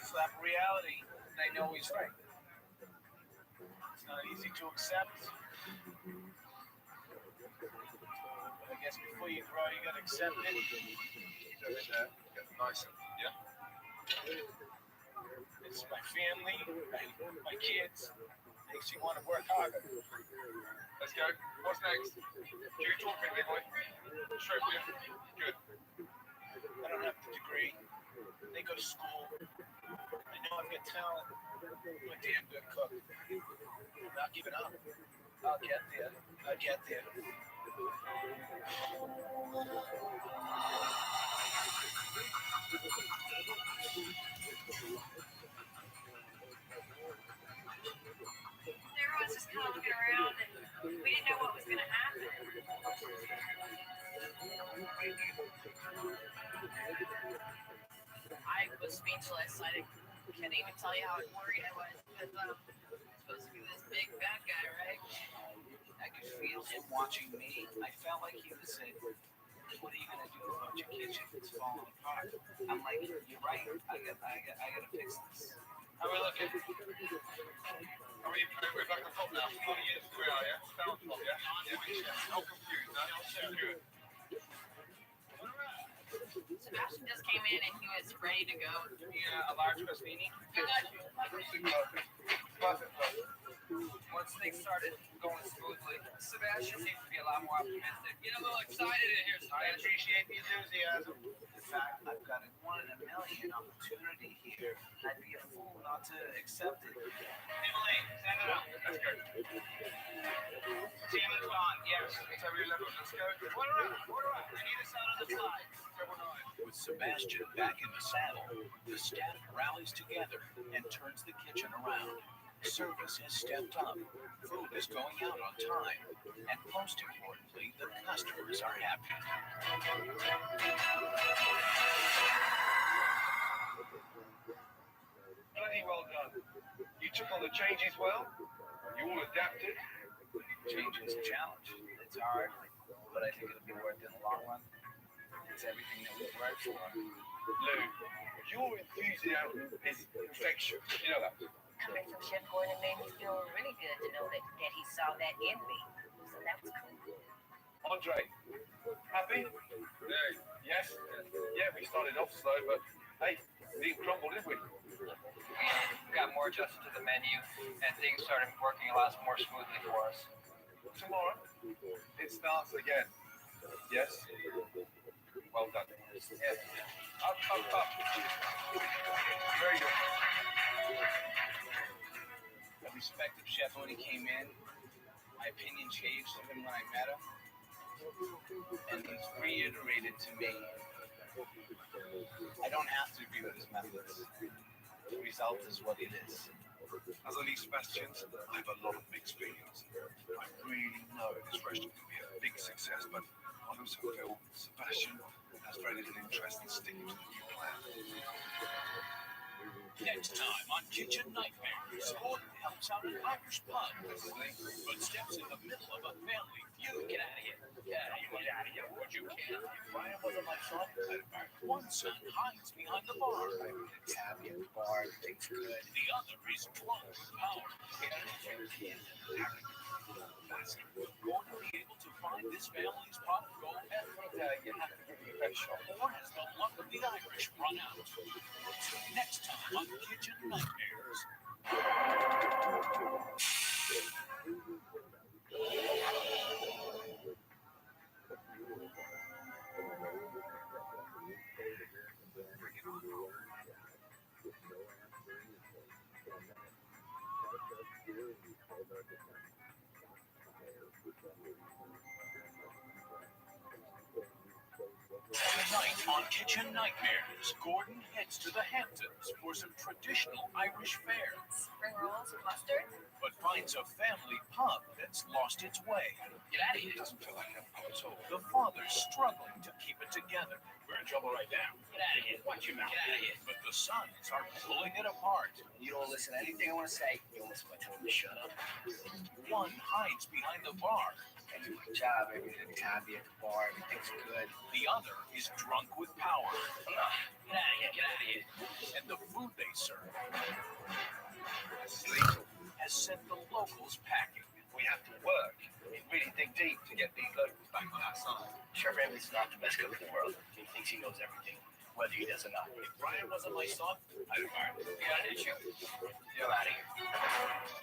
Slap reality, and I know he's right. It's not easy to accept. But I guess before you grow, you gotta accept it. Get them nice, yeah? It's my family, my kids. Makes you want to work harder. Let's go. What's next? Do you talk to me, big boy? Straight with you. Good. I don't have the degree. They go to school. I know I've got talent. I'm a damn good cook. I'm not giving up. I'll get there. I'll get there. Everyone's just kind of looking around, and we didn't know what was going to happen. I was speechless. I couldn't even tell you how worried I was because I'm supposed to be this big bad guy, right? I could feel him watching me. I felt like he was saying, what are you going to do about your kitchen? It's falling apart. I'm like, you're right. I gotta fix this. How are we looking? We're back on top now. 40 years we are, yeah? Down top, yeah? Yeah, not confused, no? Good. Sebastian just came in and he was ready to go. Yeah, a large crostini. Perfect. Once things started going smoothly, Sebastian seems to be a lot more optimistic. Get a little excited in here, Sebastian. I appreciate the enthusiasm. In fact, I've got a 1 in a million opportunity here. I'd be a fool not to accept it. Emily, send it up. Let's go. Team is on. Yes. Terry level. Let's go. Order up. I need us out on the slide. With Sebastian back in the saddle, the staff rallies together and turns the kitchen around. Service has stepped up, food is going out on time, and most importantly, the customers are happy. Bloody well done. You took on the changes well. You all adapted. Change is a challenge. It's hard, but I think it'll be worth it in the long run. It's everything that we've worked for. Lou, your enthusiasm is infectious. You know that. Coming from Chef Gordon made me feel really good to know that he saw that in me. So that was cool. Andre, happy? Yes? Yeah, we started off slow, but hey, we didn't crumble, did we? We got more adjusted to the menu, and things started working a lot more smoothly for us. Tomorrow, it starts again. Yes? Well done. Yeah. Up. Very good. I respected Chef when he came in. My opinion changed of him when I met him. And he's reiterated to me, I don't have to agree with his methods. The result is what it is. As a lead Sebastians, I have a lot of mixed feelings. I really know this restaurant can be a big success, but I also feel Sebastian has very little interest in sticking to the new plan. Next time on Kitchen Nightmares, Gordon helps out an Irish pub, but steps in the middle of a family feud. Get out of here. Get out of here. Get out of here. Would you care? Brian wasn't my son. One son hides behind the bar. Happy at the bar, things good. The other is drunk with power. Gordon be able to find this family's pot of gold? You have to give me a shot. Or has the luck of the Irish run out? Next time on Kitchen Nightmares. Tonight on Kitchen Nightmares, Gordon heads to the Hamptons for some traditional Irish fare. Spring rolls with mustard? But finds a family pub that's lost its way. Get out of here. It doesn't feel like a pub at all. The father's struggling to keep it together. We're in trouble right now. Get out of here. Watch your mouth. Get out of here. But the sons are pulling it apart. You don't listen to anything I want to say. You don't listen to me. Shut up. One hides behind the bar. I do my job. Everything's happy at the bar. Everything's good. The other is drunk with power. Get out of here. Get out of here. And the food they serve Sleep. has sent the locals packing. We have to work. We really dig deep to get these locals back on our side. Chef Ramsey's not the best cook in the world. He thinks he knows everything, whether he does or not. If Brian wasn't my son, I'd fire him. Yeah, I did you. Get out of here.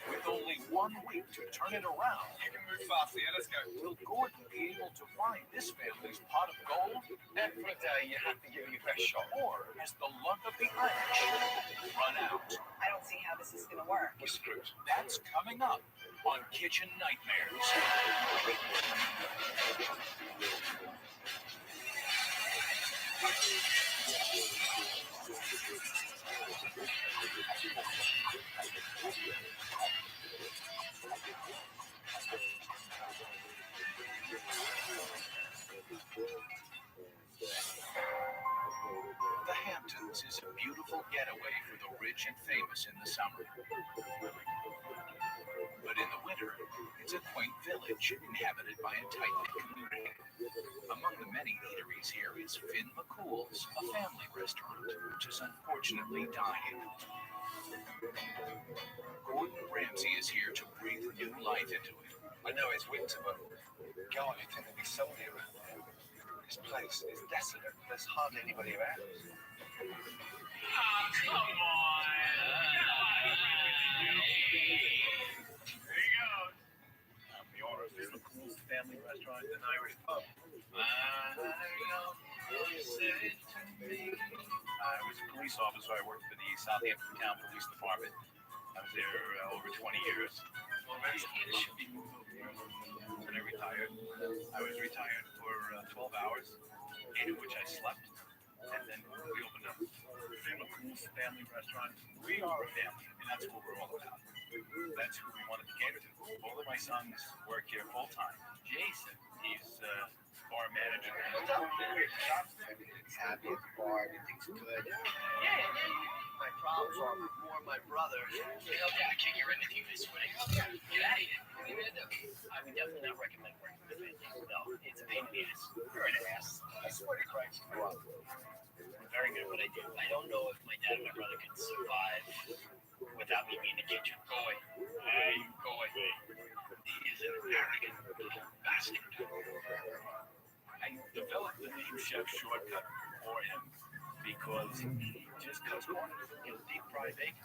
With only 1 week to turn it around, You can move faster. Yeah, let's go. will Gordon be able to find this family's pot of gold? Every day you have to give it your best shot. Or has the luck of the Irish run out? I don't see how this is going to work. We're screwed. That's coming up on Kitchen Nightmares. The Hamptons is a beautiful getaway for the rich and famous in the summer. But in the winter, it's a quaint village inhabited by a tight-knit community. Among the many eateries here is Finn McCool's, a family restaurant, which is unfortunately dying. Gordon Ramsay is here to breathe new life into it. I know it's winter, but God, you'd think there'd be somebody around there. This place is desolate. There's hardly anybody around. Oh, come on! There he goes. I'm the owner of Finn McCool's family restaurant and Irish pub. I was a police officer. I worked for the Southampton Town Police Department. I was there over 20 years. When I retired, I was retired for 12 hours, 8 of which I slept. And then we opened up Finn McCool's family restaurant. We are a family, and that's what we're all about. That's who we wanted to cater to. Both of my sons work here full time. Jason, he's bar manager. Everything's happy at the bar. Everything's good. My problems are more my brother. He'll have to kick your in if you miss winning. Get out of here. I would definitely not recommend working with him. No, it's a pain in the ass. You're an ass. I swear to Christ. I'm very good at what I do. I don't know if my dad and my brother could survive without me being in the kitchen. Go away. Hey, go away. He is an arrogant little bastard. I developed the name Chef Shortcut for him because he just cuts corners. Deep fried bacon,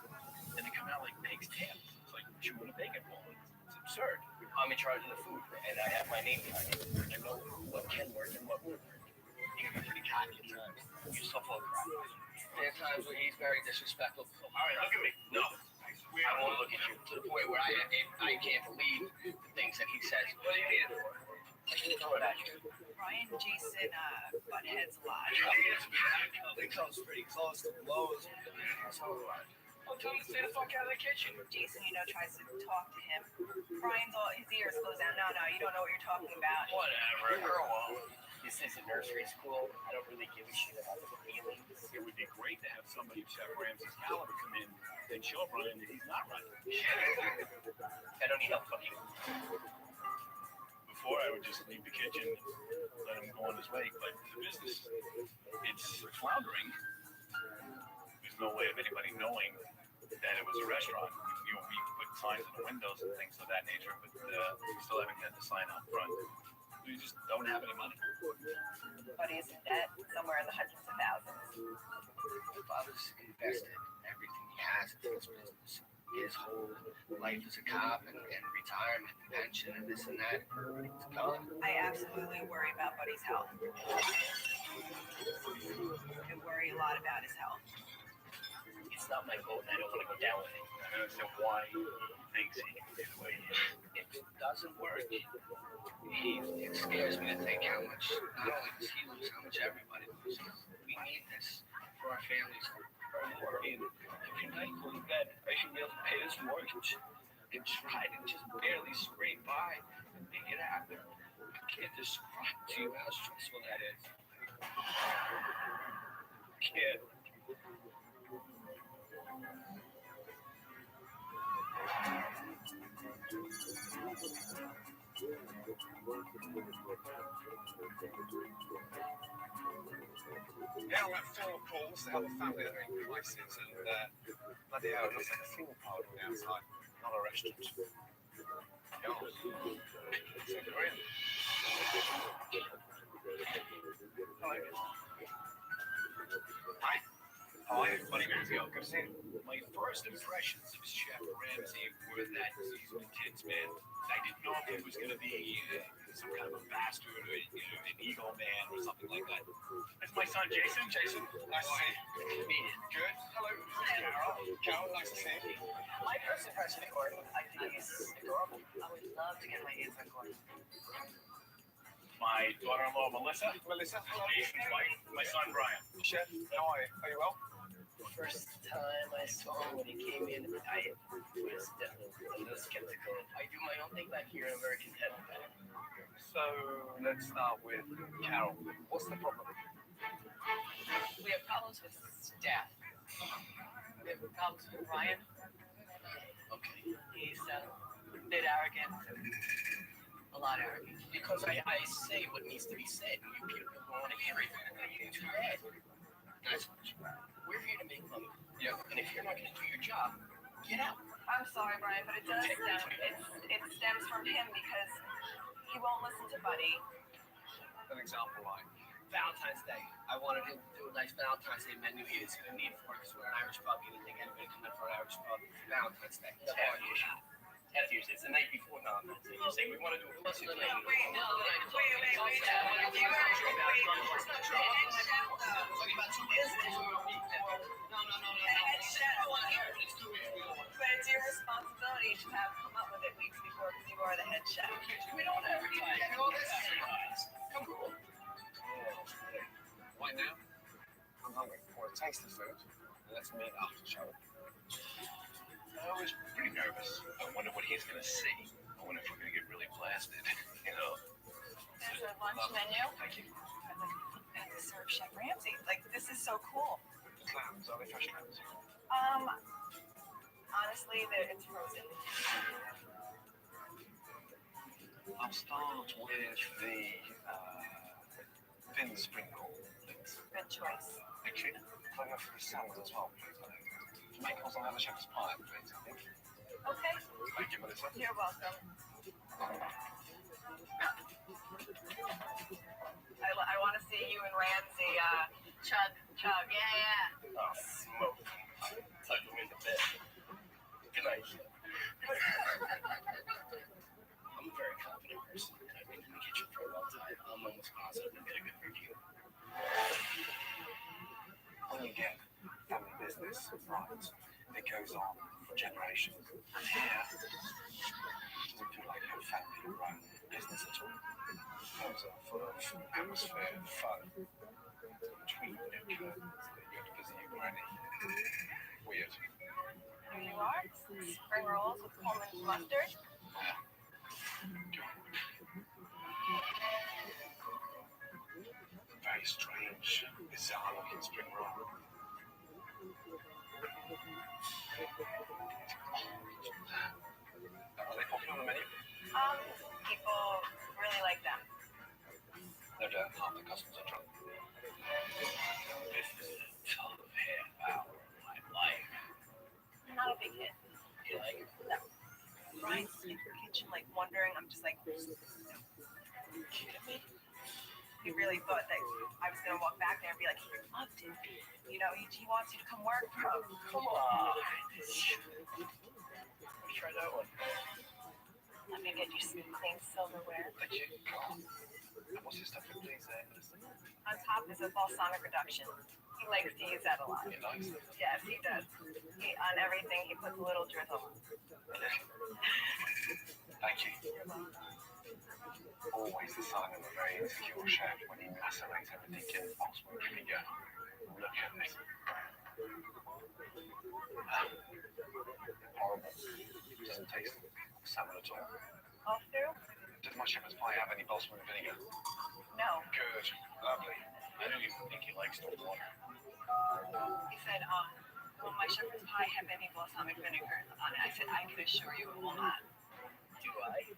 and they come out like pig's tails. It's like chewing a bacon ball. It's absurd. I'm in charge of the food, and I have my name behind it. I know what can work and what won't work. He can be pretty cocky at times. You're so full of crap. There are times where he's very disrespectful. All right, look at me. No. I won't look at you to the point where I can't believe the things that he says. What do you need it for? Throw it at you. Brian and Jason butt heads a lot. It comes pretty close to blows. So I'll tell him to stay the fuck out of the kitchen. Jason, tries to talk to him. Brian's all his ears close down. No, you don't know what you're talking about. Whatever. Girl, this isn't nursery school. I don't really give a shit about the feelings. It would be great to have somebody of Chef Ramsay's caliber come in and show Brian that he's not right. I don't need help from you. Before, I would just leave the kitchen and let him go on his way, but the business, it's floundering. There's no way of anybody knowing that it was a restaurant. We put signs in the windows and things of that nature, but we still haven't got the sign out front. We just don't have any money. Buddy is in debt, somewhere in the hundreds of thousands. My father's invested everything he has in this business. His whole life as a cop and retirement and pension and this and that. It's gone. I absolutely worry about Buddy's health. I worry a lot about his health. It's not my goal. I don't want to go down with it. I don't understand why he thinks he can get away. It doesn't work. It scares me to think how much, not only does he lose, how much everybody loses. We need this for our families. I'm worried. Every night going to bed, I should be able to pay this mortgage. I tried and just barely scraped by and make it happen. I can't describe to you how stressful that is. I can't. Yeah, I went 4 calls to help a family that are in crisis, and bloody hell, it looks like a funeral parlor on the outside, not a restaurant. Hello. Hi. How are you? Funny good to see you. Good to see you. My first impressions of Chef Ramsay were that he's an intense man. I didn't know if he was going to be some kind of a bastard or an ego man or something like that. That's my son, Jason. Jason, nice to see you. Good. Hello. Carol, nice to see you. My first impression of Gordon, I think he's adorable. I would love to get my hands on Gordon. My daughter-in-law, Melissa. Melissa, hello. Jason's wife. My son, Brian. Chef, how are you? Are you well? The first time I saw him when he came in, I was definitely a little skeptical. I do my own thing back here and I'm very content with it. So, let's start with Carol. What's the problem? We have problems with staff. We have problems with Brian. Okay. He's a bit arrogant. A lot arrogant. Because I say what needs to be said, and you people want to hear it. It's too bad. That's we're here to make money. Yeah. And if you're not going to do your job, get out. I'm sorry, Brian, but it does it stems from him because he won't listen to Buddy. An example, like Valentine's Day. I wanted him to do a nice Valentine's Day menu he is going to need for because we're an Irish pub. He didn't think anybody come in for an Irish pub for Valentine's Day. That's all I issue. It's the night before Valentine's Day. You say we want to do a Wait. Let's not But it's your responsibility to have come up with it weeks before because you are the head chef. We don't advertise. Come on. Right now, I'm hungry. I want to taste the food. Let's meet after show. I was pretty nervous. I wonder what he's going to see. I wonder if we're going to get really blasted. There's a lunch menu. Thank you. And to serve Chef Ramsay. Like, this is so cool. Clams, are they fresh clams? Honestly, it's frozen. I'll start with the thin sprinkle. Good choice. Thank you. I'll go for a salad as well, please. Tomatoes on the shepherd's pie, please. Thank you. Okay. Thank you, Melissa. You're welcome. I want to see you and Ramsay chug. Yeah. Oh, smoke. Tuck him into bed. Good night. I'm a very confident person. I've been in the kitchen for a long time. I'm almost positive to get a good review. When you get family business right, it goes on for generations. And here, it doesn't feel like a family run business at all? Homes are full of atmosphere and fun. Between new curtains that you're busy grinding. Weird. Here you are. Spring rolls with Pullman mustard. Very strange, bizarre looking spring roll. Are they popular on the menu? People really like them. No doubt half the customers are drunk. This is a tough half hour of my life. Not a big hit. You like it? No. Brian's in the kitchen, like wondering. I'm just like, no. You kidding me? He really thought that I was gonna walk back there and be like, he loved it. You know, he wants you to come work for him. Come on. Try that one. Let me get you some clean silverware. Thank you. What's your stuff, please? On top is a balsamic reduction. He likes to use that a lot. He likes it? Yes, he does. On everything, he puts a little drizzle. Thank you. Always the sign of a very insecure chef when he macerates everything in balsamic vinegar. Look at me. Horrible. Doesn't taste salmon at all. All through? Does my shepherd's pie have any balsamic vinegar? No. Good. Lovely. I don't even think he likes the water. He said, will my shepherd's pie have any balsamic vinegar on it? I said, I can assure you it will not. Do I?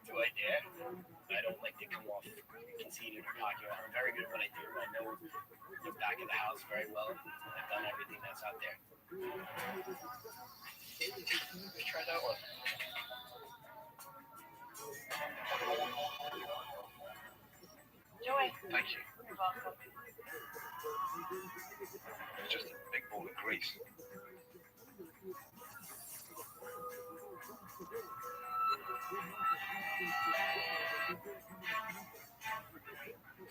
Do I dare? I don't like to come off conceited or cocky. I'm very good at what I do. I know the back of the house very well. I've done everything that's out there. Let's try that one. Joy. Thank you. You're welcome. It's just a big ball of grease.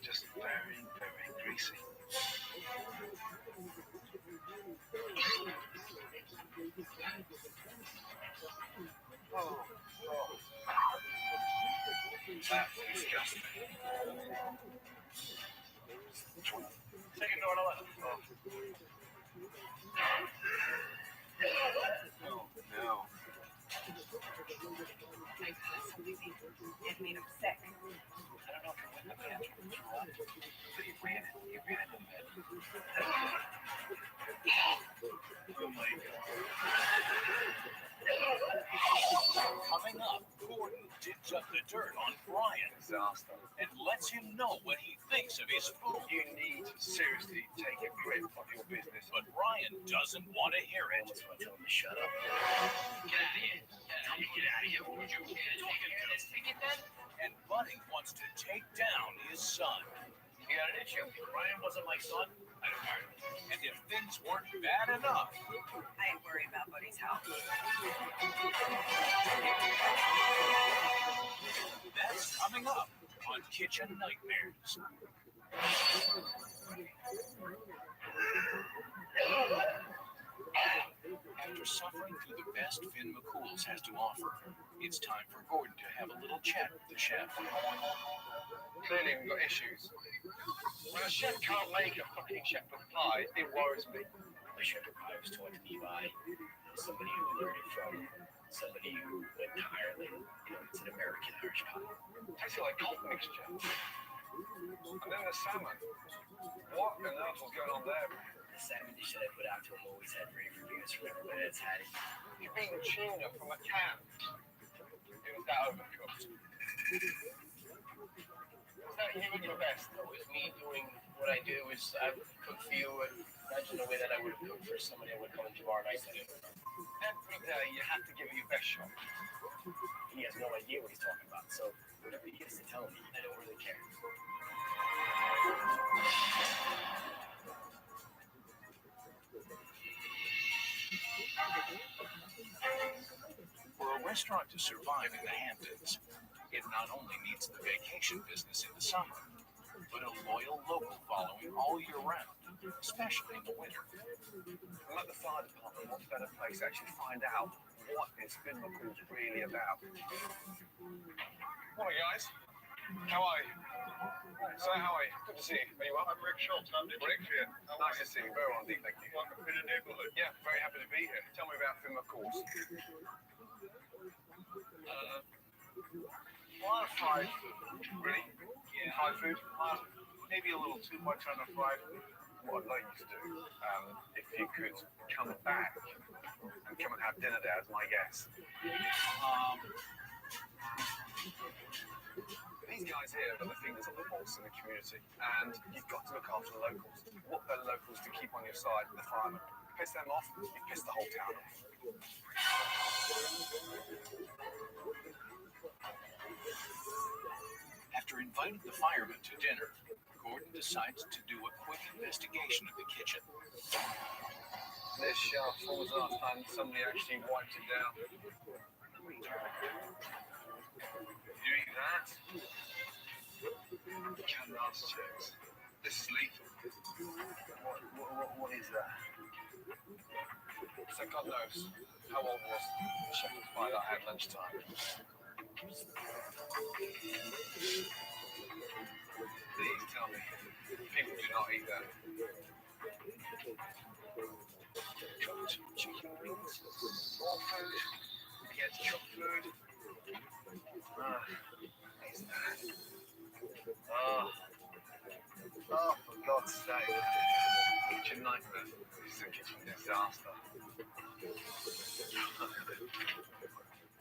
Just very, very greasy. Oh. That's disgusting. Second door to left. No. My God, somebody's eating. It made him sick. I don't know if you're with the pantry. But he ran it in bed. Oh my God. Coming up, Gordon digs up the dirt on Brian. Disaster. And lets him know what he thinks of his food. You need to seriously take a grip of your business. But Brian doesn't want to hear it. Tell him to shut up. Get out of here. Get out of here. Who would you Let's take it then. And Buddy wants to take down his son. You got an issue? Ryan wasn't my son. I don't know. And if things weren't bad enough, I ain't worried about Buddy's health. that's coming up on Kitchen Nightmares. After suffering through the best Finn McCool's has to offer, it's time for Gordon to have a little chat with the chef. Clearly we've got issues. When a chef can't make a fucking shepherd pie, it worries me. The shepherd pie was taught to me by somebody who learned it from somebody who went to Ireland. You know, it's an American Irish pie. Tastes like cold mixture. And then the salmon. What on earth was going on there? The salmon dish that I put out to him always had rave reviews from everybody that's had it. You've eaten tuna from a can. It was that overcooked. Was that you at your best? It was me doing what I do is I cook for you and imagine the way that I would have cooked for somebody that would come in tomorrow night to do. Every day you have to give it your best shot. He has no idea what he's talking about, so whatever he gets to tell me, I don't really care. For a restaurant to survive in the Hamptons, it not only needs the vacation business in the summer, but a loyal local following all year round. especially in the winter. And like the fire department, what better place to actually find out what this biblical is really about? Morning, guys. How are you? So, how are you? Good to see you. Are you well? I'm Rick Schultz. I'm Rick. Nice to see you. Very well indeed, thank you. Welcome to the neighborhood. Yeah, very happy to be here. Tell me about film, of course. A lot of fried food. Really? Yeah. Fried food? Maybe a little too much on the fried. What I'd like you to do, if you could come back and come and have dinner there, as my guest. These guys here are the fingers on the pulse in the community, and you've got to look after the locals. What better locals to keep on your side than the firemen? You piss them off, you piss the whole town off. After inviting the firemen to dinner, Gordon decides to do a quick investigation of the kitchen. This shelf falls off and somebody actually wiped it down. You eat that? Candles checks. This is lethal. What is that? So God knows how old was the shepherd's pie that I had lunchtime. Please tell me, people do not eat that. Cooked chicken wings, raw food, against chopped food. What is that? Oh, for God's sake. Kitchen nightmare. This is a kitchen disaster.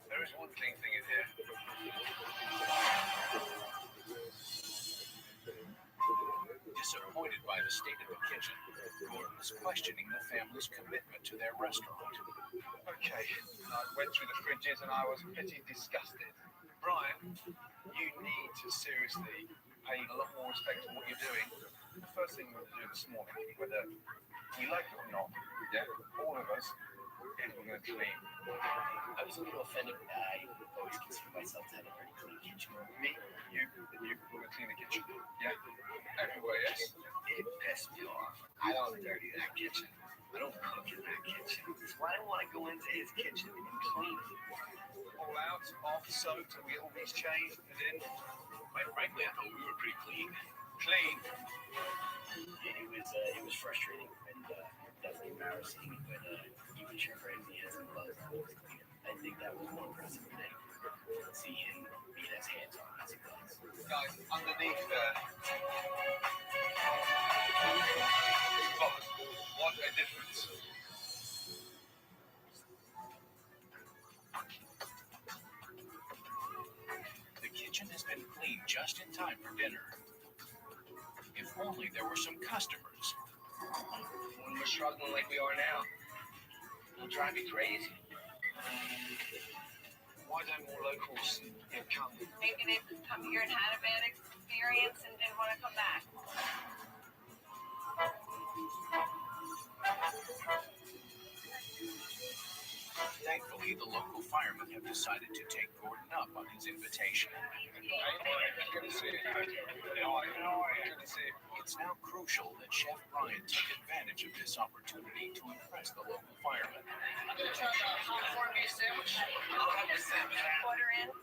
There is one clean thing in here. Disappointed by the state of the kitchen, Gordon is questioning the family's commitment to their restaurant. Okay, I went through the fridges and I was pretty disgusted. Brian, you need to seriously pay a lot more respect to what you're doing. The first thing we're going to do this morning, whether we like it or not, yeah, all of us, is we're going to clean. I was a little offended. I always consider myself to have a pretty clean kitchen. Me, you, and you, we're going to clean the kitchen. Yeah, everywhere, yes. It pissed me off. I don't dirty that kitchen. I don't cook in that kitchen. So I don't want to go into his kitchen and clean it. All out, off, soaked, and we get all these changed and in. Quite frankly, I thought we were pretty clean. Clean? It was frustrating and definitely embarrassing when even Chef Ramsay has some gloves on was cleaner. I think that was more impressive today. To see him being as hands-on as he was. Guys, underneath there. Oh, what a difference. The kitchen has been cleaned just in time for dinner. If only there were some customers. When we're struggling like we are now, it'll drive me crazy. Why don't more locals come? Maybe they've come here and had a bad experience and didn't want to come back. Thankfully, the local firemen have decided to take Gordon up on his invitation. Good to see you. Good to see you. It's now crucial that Chef Brian take advantage of this opportunity to impress the local firemen. I'm going to try the hot corned beef sandwich. I'll have the sandwich. Quarter in.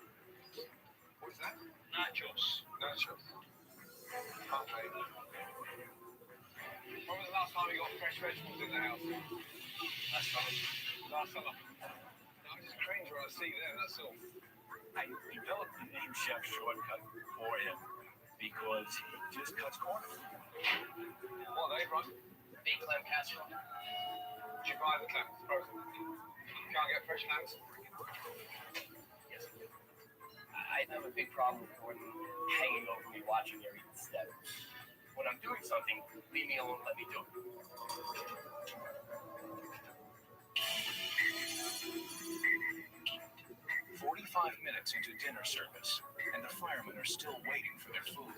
What's that? Nachos. Nachos. Okay. When was the last time we got fresh vegetables in the house? Last summer. Last summer. No, I'm just cringe when I see them, that's all. I developed the name Chef Shortcut for him because he just cuts corners. What are they, Brian? Big clam casserole. Did you buy the clams frozen? You can't get fresh clams? Yes, I do. I have a big problem with Gordon hanging over me, watching every step. When I'm doing something, leave me alone, let me do it. 45 minutes into dinner service, and the firemen are still waiting for their food.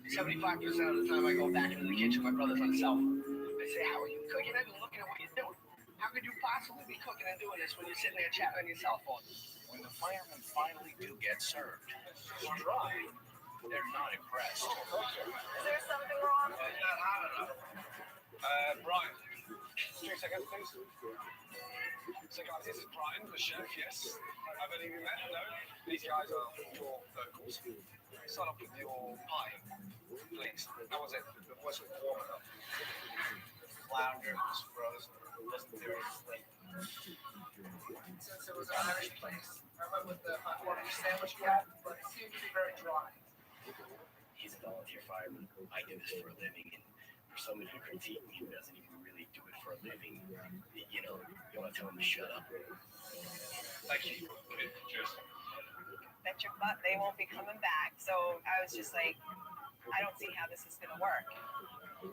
75% of the time I go back into the kitchen, my brother's on the cell phone. They say, how are you cooking? I've been looking at what you're doing. How could you possibly be cooking and doing this when you're sitting there chatting on your cell phone? When the firemen finally do get served, Try. They're not impressed. Is there something wrong? Brian, 2 seconds, please. So guys, this is Brian, the chef, yes. I've only met, no. These guys are your locals. Start off with your pie, please. How was it? It wasn't warm enough. Flounder was frozen. Wasn't there anything. Since it was an Irish place, I went with the hot water sandwich cat, but it seemed to be very dry. He's a volunteer fireman. I do this for a living, and for someone who critique me who doesn't even really do it for a living, you know, you want to tell him to shut up. Thank you. Cheers. Bet your butt they won't be coming back. So I was just like, I don't see how this is going to work.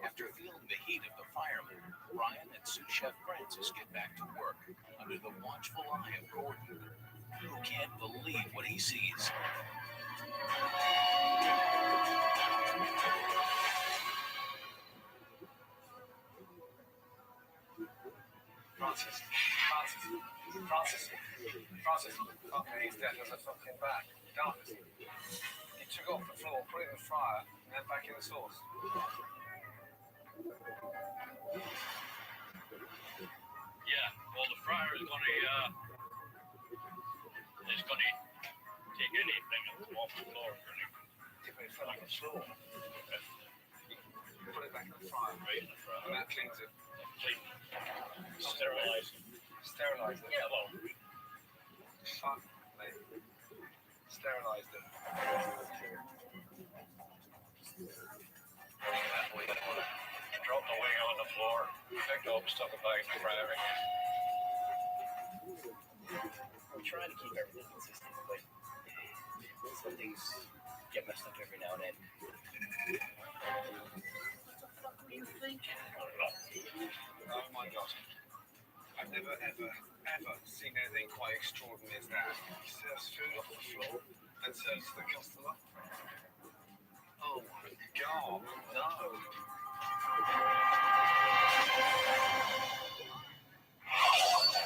After feeling the heat of the firemen, Brian and sous chef Francis get back to work under the watchful eye of Gordon, who can't believe what he sees. Francis. Okay, he's dead as a fucking bat. Darkness. He took off the floor, put it in the fryer, and then back in the sauce. Yeah, well, the fryer is gonna take anything off the floor for me. Typically, it felt like a floor. Put it back in the fryer, Right in the fryer. and that cleans it. Clean. Sterilize it. Sterilized it. Yeah, well, Fuck, mate. Sterilized it. that way, drop the wing on the floor, pick up, stuff it back in the fryer again. I'm trying to keep everything consistent, but some things get messed up every now and then. Oh my god. I've never, ever seen anything quite extraordinary as that. He serves food off the floor and serves to the customer. Oh my god, no.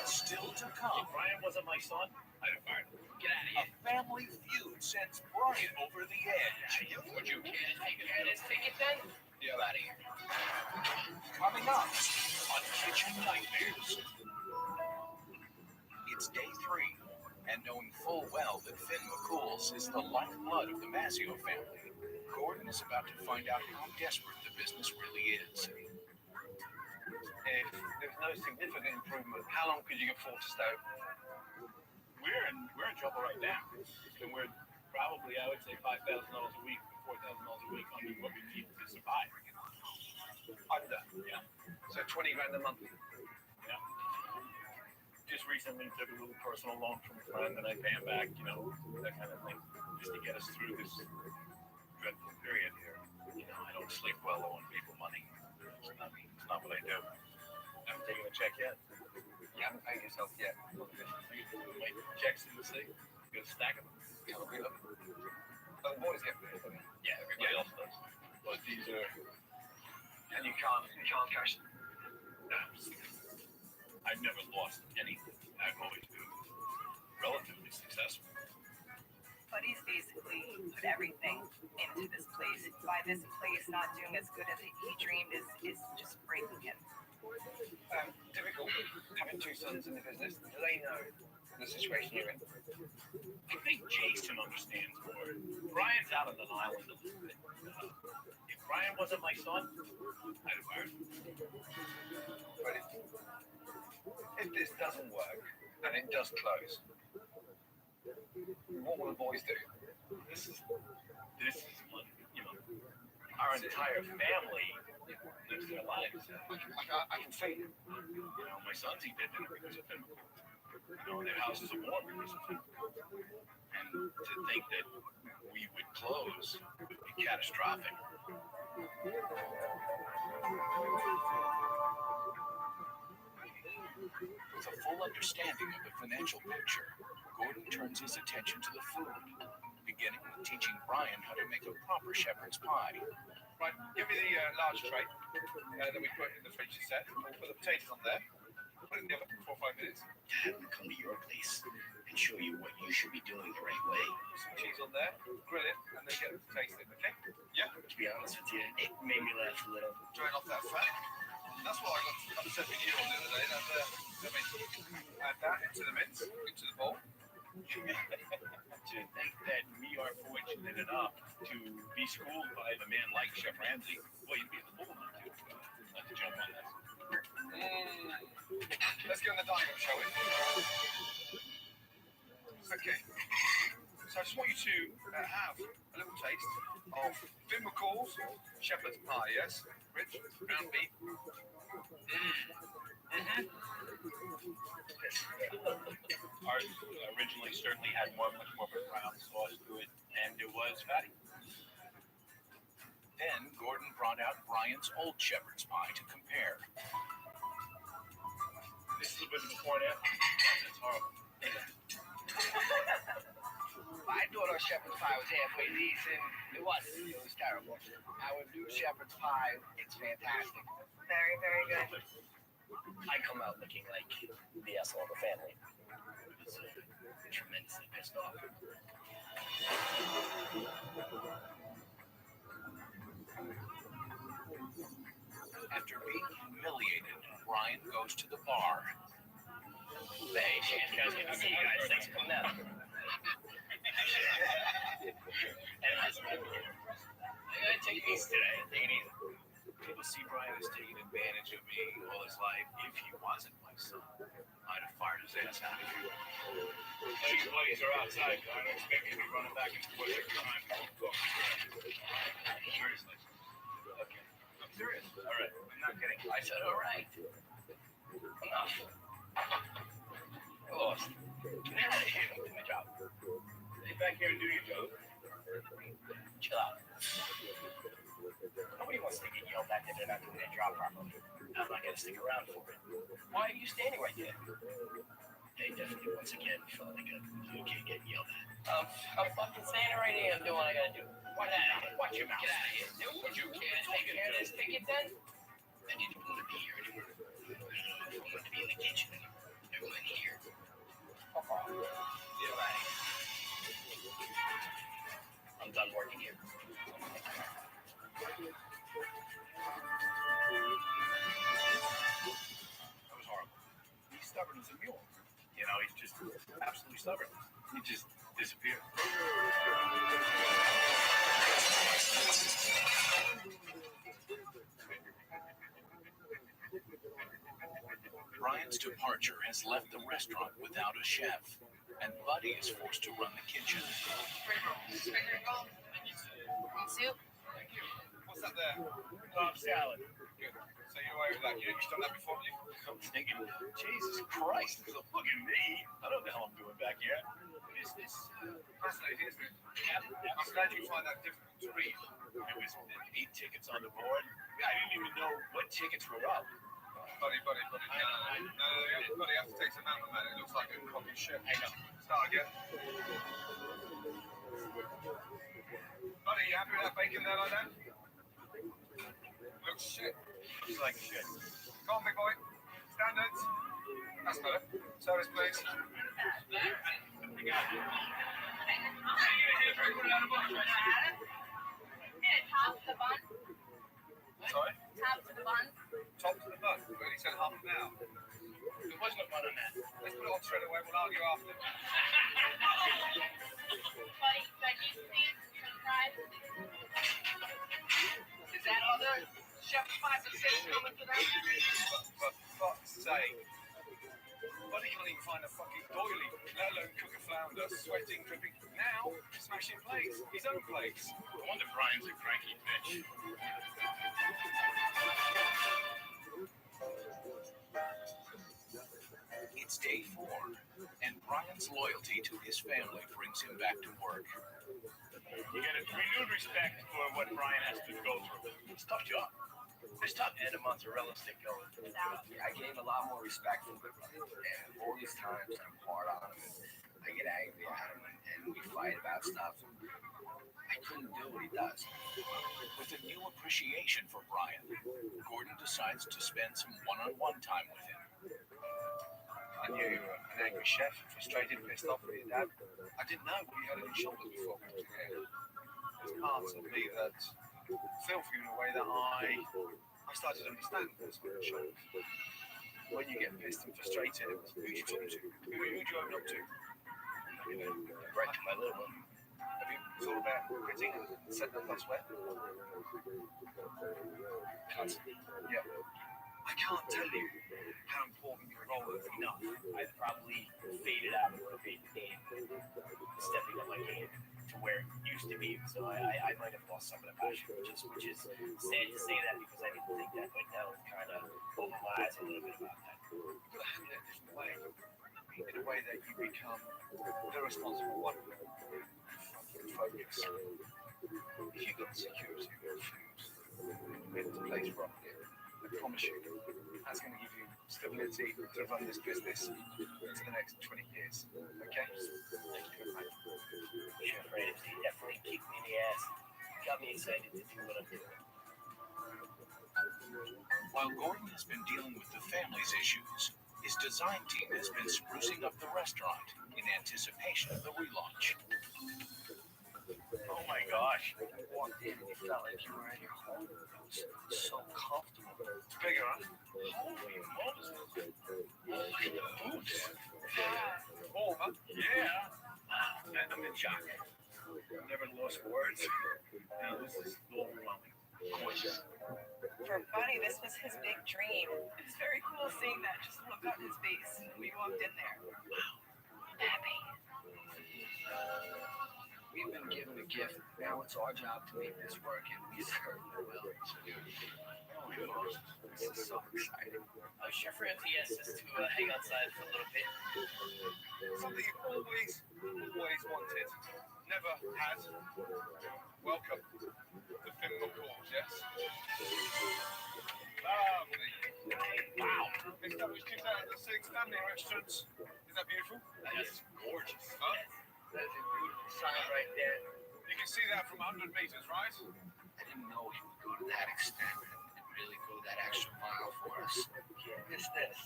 Still to come. If Brian wasn't my son, I'd have fired him. Get out of A here. family feud sends Brian over the edge. Would you care to take it then? Get out of here. Coming up on Kitchen Nightmares. It's day 3, and knowing full well that Finn McCool's is the lifeblood of the Mazzio family, Gordon is about to find out how desperate the business really is. If there's no significant improvement, how long could you afford to stay? We're in trouble right now, and we're probably, I would say, $5,000 a week, $4,000 a week under what we need to survive. Under. Yeah. So 20 grand a month. Yeah. Just recently took a little personal loan from a friend, and I pay him back, you know, that kind of thing, just to get us through this dreadful period here. You know, I don't sleep well owing people money. It's not what I do. I haven't taken a check yet. You haven't paid yourself yet. My checks in the safe. Got a stack of them. Oh, the boys get paid. Yeah, everybody else does. But these are, And you can't cash them. I've never lost anything. I've always been relatively successful. But he's basically put everything into this place. By this place not doing as good as he dreamed is just breaking him. Difficult having 2 sons in the business. Do they know the situation you're in? I think Jason understands more. Brian's out on an island a little bit. If Brian wasn't my son, I'd have fired him. But if this doesn't work and it does close, what will the boys do? This is what, you know, our entire family lives their lives. I can feel it. You know, my sons eat dinner because of him. You know, their houses are warm because of him. And to think that we would close would be catastrophic. With a full understanding of the financial picture, Gordon turns his attention to the food, beginning with teaching Brian how to make a proper shepherd's pie. Right, give me the large tray that we put in the fridge set. We'll put the potatoes on there. Put it in the oven for 4 or 5 minutes. To have them come to your place and show you what you should be doing the right way. Some cheese on there, grill it, and then get it to taste it, okay? Yeah? To be honest with you, it made me laugh a little. Drain off that fat. That's what I got upset with you on the other day. Add that into the mince, into the bowl. To think that we are fortunate enough to be schooled by a man like Chef Ramsay, well, you'd be the fool not to jump on this. Let's get on the dining room, shall we? Okay. So I just want you to have a little taste of Finn McCall's shepherd's pie, yes? Rich, ground beef. Ours originally certainly had much more of a brown sauce to it, and it was fatty. Then Gordon brought out Brian's old shepherd's pie to compare. This is a bit before and after. That's horrible. I thought our shepherd's pie was halfway decent. It wasn't. It was terrible. Our new shepherd's pie, it's fantastic. Very, very good. I come out looking like the asshole of the family. It was tremendously pissed off. After being humiliated, Brian goes to the bar. Hey, guys, good to see you guys. Thanks for coming out. Take it easy today. Take it easy. People see Brian as taking advantage of me all his life. If he wasn't my son, I'd have fired his ass out of here. These buddies are outside. I don't expect you to be running back and forth every time. Seriously. Okay. I'm serious. All right. I'm not kidding. I said all right. Enough. I lost. Get out of here. Do my job. Get back here and do your job. Chill out. Nobody wants to get yelled at if they're not doing their job properly. I'm not going to stick around for it. Why are you standing right there? They definitely, once again, felt like a little kid getting yelled at. I'm fucking standing right here. I'm doing what I gotta do. Watch your mouth. Get out of here. Do what you can. Take care of this ticket then. I didn't want to be here anymore. I wanted to be in the kitchen. I wasn't here. Get out of here. I'm done working here. That was horrible. He's stubborn as a mule. You know, he's just absolutely stubborn. He just disappeared. Brian's departure has left the restaurant without a chef, and Buddy is forced to run the kitchen. Soup? What's that there? Cobb salad. Good. So you're aware of that? You've done that before, haven't you? I'm thinking, Jesus Christ, look at me. I don't know what the hell I'm doing back here. What is this? Fascinating, isn't it? Yeah. I'm glad you find that difficult to read. It was 8 tickets on the board. I didn't even know what tickets were up. Buddy. No, buddy, have to take some out, man. It looks like a copy shit. I know. Start again. Buddy, you happy with that bacon there like that? Looks shit. Looks like shit. Come on, big boy. Standards. That's better. Service, please. Top to the bun. Sorry? Top to the bun. Top to the bun. We only said half an hour. There wasn't a bun on that. Let's put it on straight away. We'll argue after. Buddy, veggies, please. Fries. Is that other shepherd's pie for sale coming to them? For fuck's sake. Buddy can't even find a fucking doily, let alone cook a flounder, sweating, dripping. Now, smashing plates. His own plates. No wonder Brian's a cranky bitch. It's day 4, and Brian's loyalty to his family brings him back to work. You get a renewed respect for what Brian has to go through. It's a tough job. It's tough. And a mozzarella stick going. I gained a lot more respect for him. And all these times I'm hard on him and I get angry at him and we fight about stuff. I couldn't do what he does. With a new appreciation for Brian, Gordon decides to spend some one-on-one time with him. I knew you were an angry chef, frustrated, pissed off with your dad. I didn't know what you had on your shoulders before coming here. There's parts of me that feel for you in a way that I started to understand what's on your shoulders. When you get pissed and frustrated, who do you talk to? Who do you open up to? Right to my little one. Have you thought about quitting and setting up elsewhere? Yeah. I can't tell you how important your role is enough. I've probably faded out a bit in stepping up my game to where it used to be. So I might have lost some of the passion, which is sad to say that because I didn't think that, but that was kind of opened my eyes a little bit about that. You've got to handle it a different way. In a way that you become the responsible one. Focus. If you've got security of your food, made into place properly, I promise you, that's going to give you stability to run this business into the next 20 years. Okay? Chef Ramsay definitely kicked me in the ass. Got me excited to do what I'm doing. While Gordon has been dealing with the family's issues, his design team has been sprucing up the restaurant in anticipation of the relaunch. Oh my gosh. You walked in and you felt like you were in your home. It was so comfortable. It's bigger, huh? Holy moly. Boots. Warm, huh? Yeah. I'm in shock. Never lost words. Now this is overwhelming. For Buddy, this was his big dream. It's very cool seeing that just look on his face when we walked in there. Happy. We've been given a gift. Now it's our job to make this work, and we certainly will. This is so exciting. Chef Ramsay asked us to hang outside for a little bit. Something you've always wanted. Never had. Welcome. The Fimble Calls, yes? Lovely. Wow. Established 2006 family restaurants. Isn't that beautiful? That's gorgeous. Huh? That's a beautiful sign right there. You can see that from 100 meters, right? I didn't know he would go to that extent and really go that extra mile for us. Can't miss this.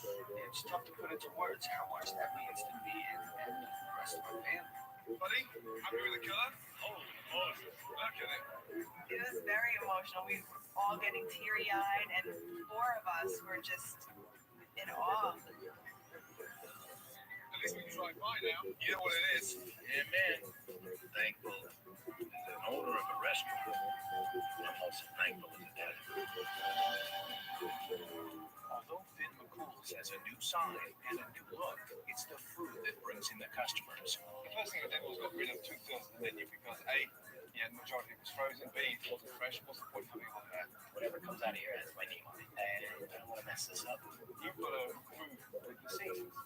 It's tough to put into words how much that means to me and the rest of my family. Buddy, happy with the color? Holy Moses. Look at it. It was very emotional. We were all getting teary-eyed, and 4 of us were just in awe. At least we can drive by now. You know what it is. Yeah, man. Thankful as an owner of a restaurant. I'm also thankful as a dad. Although Finn McCool's has a new sign and a new look, it's the food that brings in the customers. The first thing I did was got rid of 2/3 of the menu because A, yeah, the majority was frozen, B, it wasn't fresh. What's the point of putting it on there? Whatever comes out of here has my name on it. And I don't want to mess this up. You've got to move with the seasons.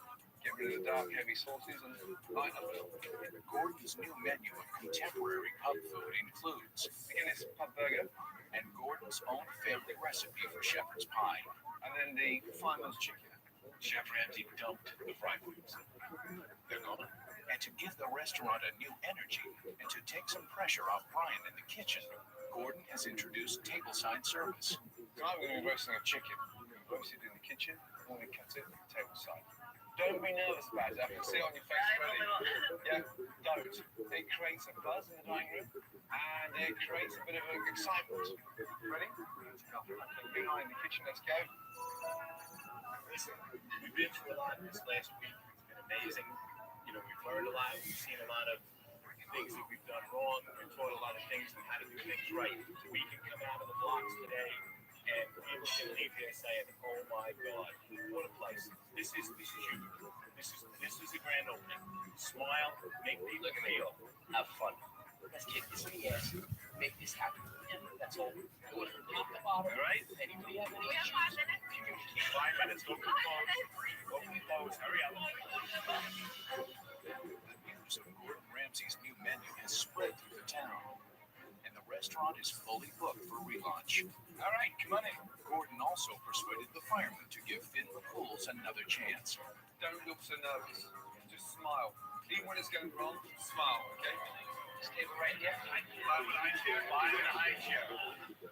Get rid of the dark, heavy sauces and lighten up a little bit. Gordon's new menu of contemporary pub food includes McGinnis pub burger and Gordon's own family recipe for shepherd's pie. and then the Fireman's chicken. Chef Ramsay dumped the fried foods. They're gone. And to give the restaurant a new energy and to take some pressure off Brian in the kitchen, Gordon has introduced tableside service. Tonight we're going to be roasting a chicken. Roast it in the kitchen, and we cut it tableside. Don't be nervous about it. I can see it on your face already. Yeah, don't. It creates a buzz in the dining room, and it creates a bit of excitement. Ready? Behind the kitchen, let's go. Listen, we've been through a lot this last week. It's been amazing. You know, we've learned a lot. We've seen a lot of things that we've done wrong. We've taught a lot of things on how to do things right. We can come out of the blocks today and people can leave here saying, "Oh my God, what a place! This is huge. This is a grand opening. Smile, make people feel, have fun. Let's kick this in the ass, make this happen. That's all. All right? Anybody have any issues? 5 minutes. 5 minutes. Go for the phones. Go for the phones. Hurry up. The news of Gordon Ramsay's new menu has spread through the town, and the restaurant is fully booked for relaunch. All right, come on in. Gordon also persuaded the firemen to give Finn McCool's another chance. Don't look so nervous. Just smile. Even when it's going wrong, smile, okay? This table right here. Five in a high chair.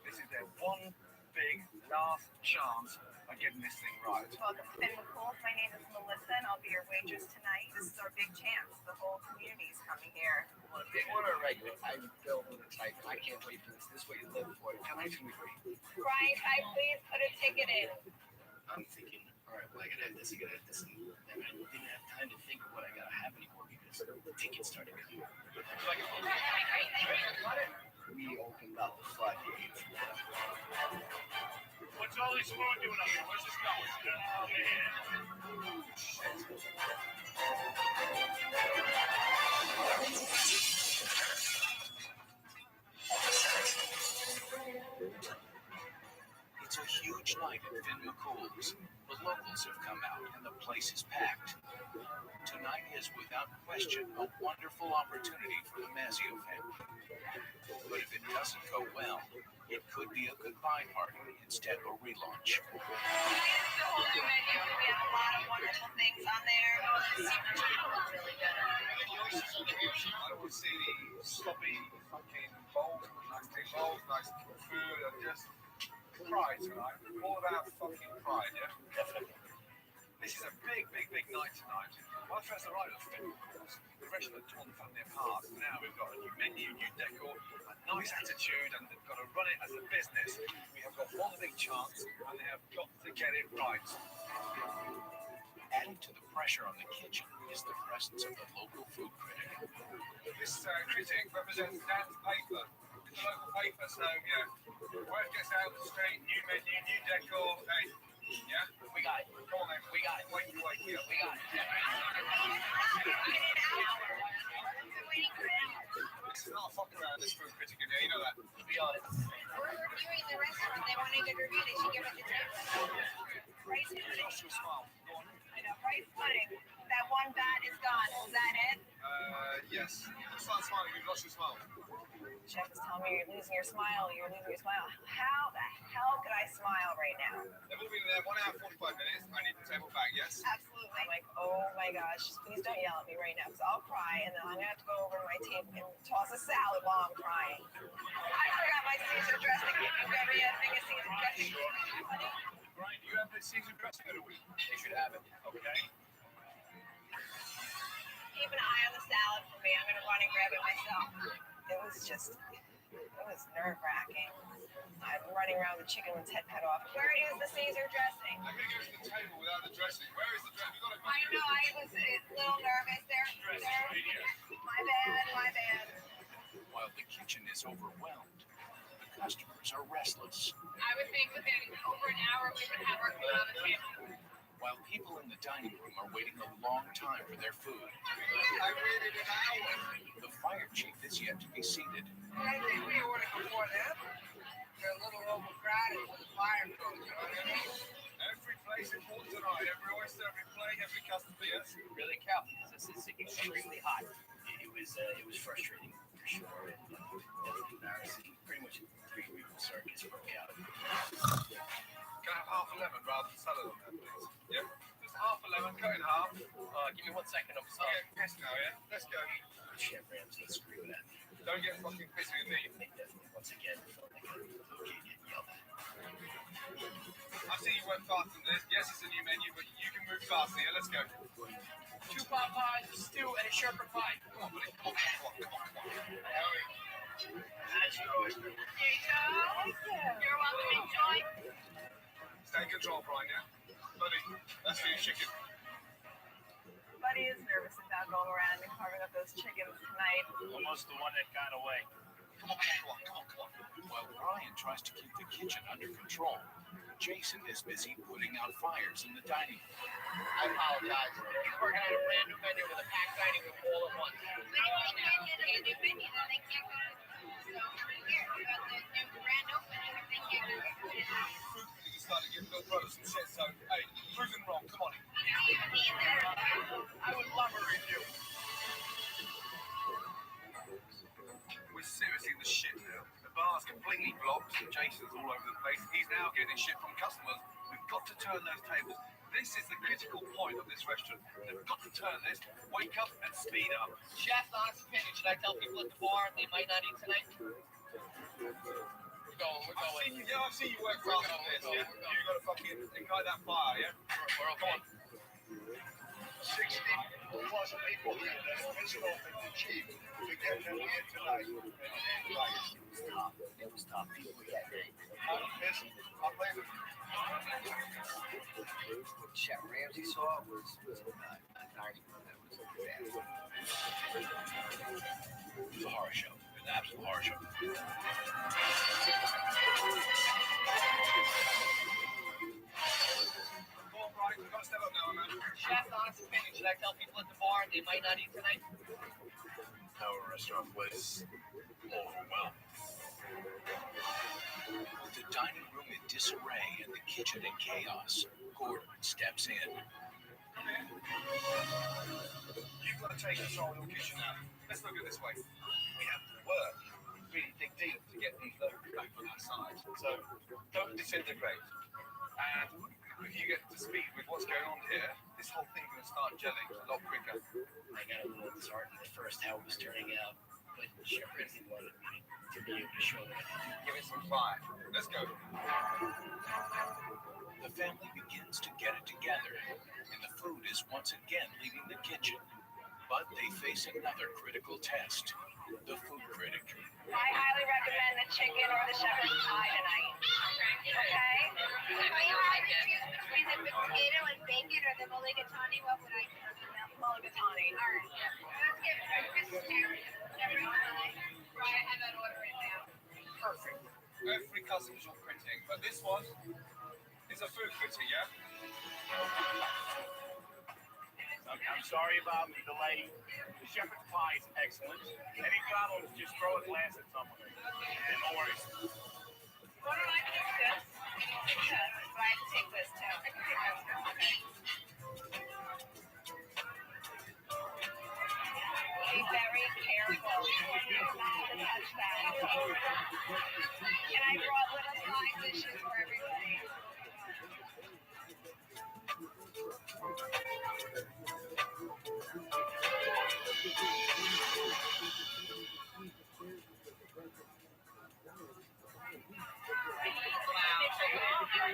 This is their one big last chance at getting this thing right. Welcome to Finn McCool. My name is Melissa, and I'll be your waitress tonight. This is our big chance. The whole community is coming here. Well, big one or regular? I'm built with a type. I can't wait for this. This is what you live for. How many can we bring? Brian, can I please put a ticket in? I'm thinking, all right, well, I gotta have this, I gotta have this. And then I didn't have time to think of what I gotta have anymore because the tickets started coming. We opened up the floodgates. What's all this spoon doing up here? Where's this going? It's a huge night at Finn McCool's. The locals have come out and the place is packed. Tonight is without question a wonderful opportunity for the Mazzio family. But if it doesn't go well, it could be a goodbye party instead of a relaunch. The whole new menu. We have a lot of wonderful things on there. The secret channel is really good. I don't want to see the sloppy fucking bowls, nice food, and just pride tonight. All about fucking pride, yeah? Definitely. This is a big night tonight. When I first arrived at Finn McCool's, the restaurant had torn the family apart. Now we've got a new menu, new decor, a nice attitude, and they've got to run it as a business. We have got one big chance, and they have got to get it right. Adding to the pressure on the kitchen is the presence of the local food critic. This critic represents Dan's paper. It's a local paper, so, word gets out the street, new menu, new decor, hey, yeah? We got it. Come on then. We got it. Wait, We got it. This is not fucking around, this food critic in here, you know that. Be honest. We're reviewing the restaurant. They want a good review. They should give us a tip. Price pudding. Joshua Smile, go on. I know, price pudding. That one bat is gone. Is that it? Yes. Start smiling, you've lost your smile. Chef is telling me you're losing your smile. You're losing your smile. How the hell could I smile right now? They've all been there 1 hour, 45 minutes. I need the table back, yes? Absolutely. I'm like, oh my gosh, please don't yell at me right now because I'll cry and then I'm going to have to go over to my table and toss a salad while I'm crying. I forgot my Caesar dressing. You got me a thing of Caesar dressing. Brian, do you have the Caesar dressing of the week? They should have it. Okay. Keep an eye on the salad for me. I'm going to run and grab it myself. It was nerve-wracking. I'm running around with the chicken with its head cut off. Where is the Caesar dressing? I'm going to go to the table without the dressing. Where is the dressing? You got to I know, I was a little nervous there. My bad. While the kitchen is overwhelmed, the customers are restless. I would think within over an hour we would have our food on the table. While people in the dining room are waiting a long time for their food, I waited an hour. the fire chief is yet to be seated. I think we ordered before that. They're a little overcrowded with the fire goes, you know what I mean? Every place important tonight. Every oyster, every plate, every customer. Yes. Really careful because this is extremely hot. It was frustrating for sure and definitely embarrassing. Pretty much 3 weeks circus broke out. Can I have half a lemon rather than salad on that, please? Yeah? Just half a lemon, cut in half. Give me 1 second. I'm sorry. Okay, yes now, yeah? Let's go. Chef Ramsay screaming at me. Don't get fucking pissy with me. They definitely, once again, felt like okay getting yelled at. I see you went fast on this. Yes, it's a new menu, but you can move faster. Yeah, let's go. 2 pot pies, a stew, and a shepherd pie. Come on, buddy. Come on. Hurry. That's your oyster. There you go. You're welcome. Enjoy. Stay in control, Brian, yeah? Buddy, that's for your chicken. Buddy is nervous about going around and carving up those chickens tonight. Almost the one that got away. Come on. While Brian tries to keep the kitchen under control, Jason is busy putting out fires in the dining room. I apologize. He's working on a brand new menu with a packed dining room all at once. But if they can't get a new menu, then they can't go to the here. We got the new grand opening. If they can't get food in there. Food critic started giving little brothers some shit, so, hey, proven wrong. Come on. We don't even need their I would love a review. We're seriously in the shit now. The bar's completely blocked. Jason's all over the place. He's now getting shit from customers. We've got to turn those tables. This is the critical point of this restaurant. They've got to turn this. Wake up and speed up. Chef's honest opinion, should I tell people at the bar they might not eat tonight? I've seen you work hard on this, yeah? You gotta fucking ignite that fire, yeah? We're okay. Come on. 60 plus people here that are pissed off at the chief to get them here tonight. Stop. It was tough. People were getting angry. I'm pissed. I'm blaming What Chef Ramsay saw was not 90. That was bad. It was a horror show. It was an absolute horror show. Right, we've got to step up now, man. Chef, honest opinion, should I tell people at the bar they might not eat tonight? Our restaurant was overwhelmed. With the dining room in disarray and the kitchen in chaos, Gordon steps in. Come in. You've got to take control of the kitchen now. Let's look at it this way. We have to work really dig deep to get these loaves back on our side. So don't disintegrate. And if you get to speed with what's going on here, this whole thing's going to start gelling a lot quicker. I got a little disheartened at first how it was turning out, but Chef Ramsay wanted me to be able to show them. Give it some fire. Let's go. The family begins to get it together, and the food is once again leaving the kitchen. But they face another critical test. The food critic. I highly recommend the chicken or the shepherd's pie tonight. Okay? If I choose between the potato and bacon or the mulligatawny, what would I choose? Mulligatawny. All right. Let's get breakfast stew, shepherd's pie. Right, I have that order in now. Perfect. Every customer's your critic, but this one is a food critic, yeah? I'm sorry about the delay. The shepherd's pie is excellent. Any problems, just throw a glass at someone. And no worries. What do I take this? Because I have to take this too. I can take this too. Okay. Be very careful. Not to touch that. And I brought little side dishes for everybody.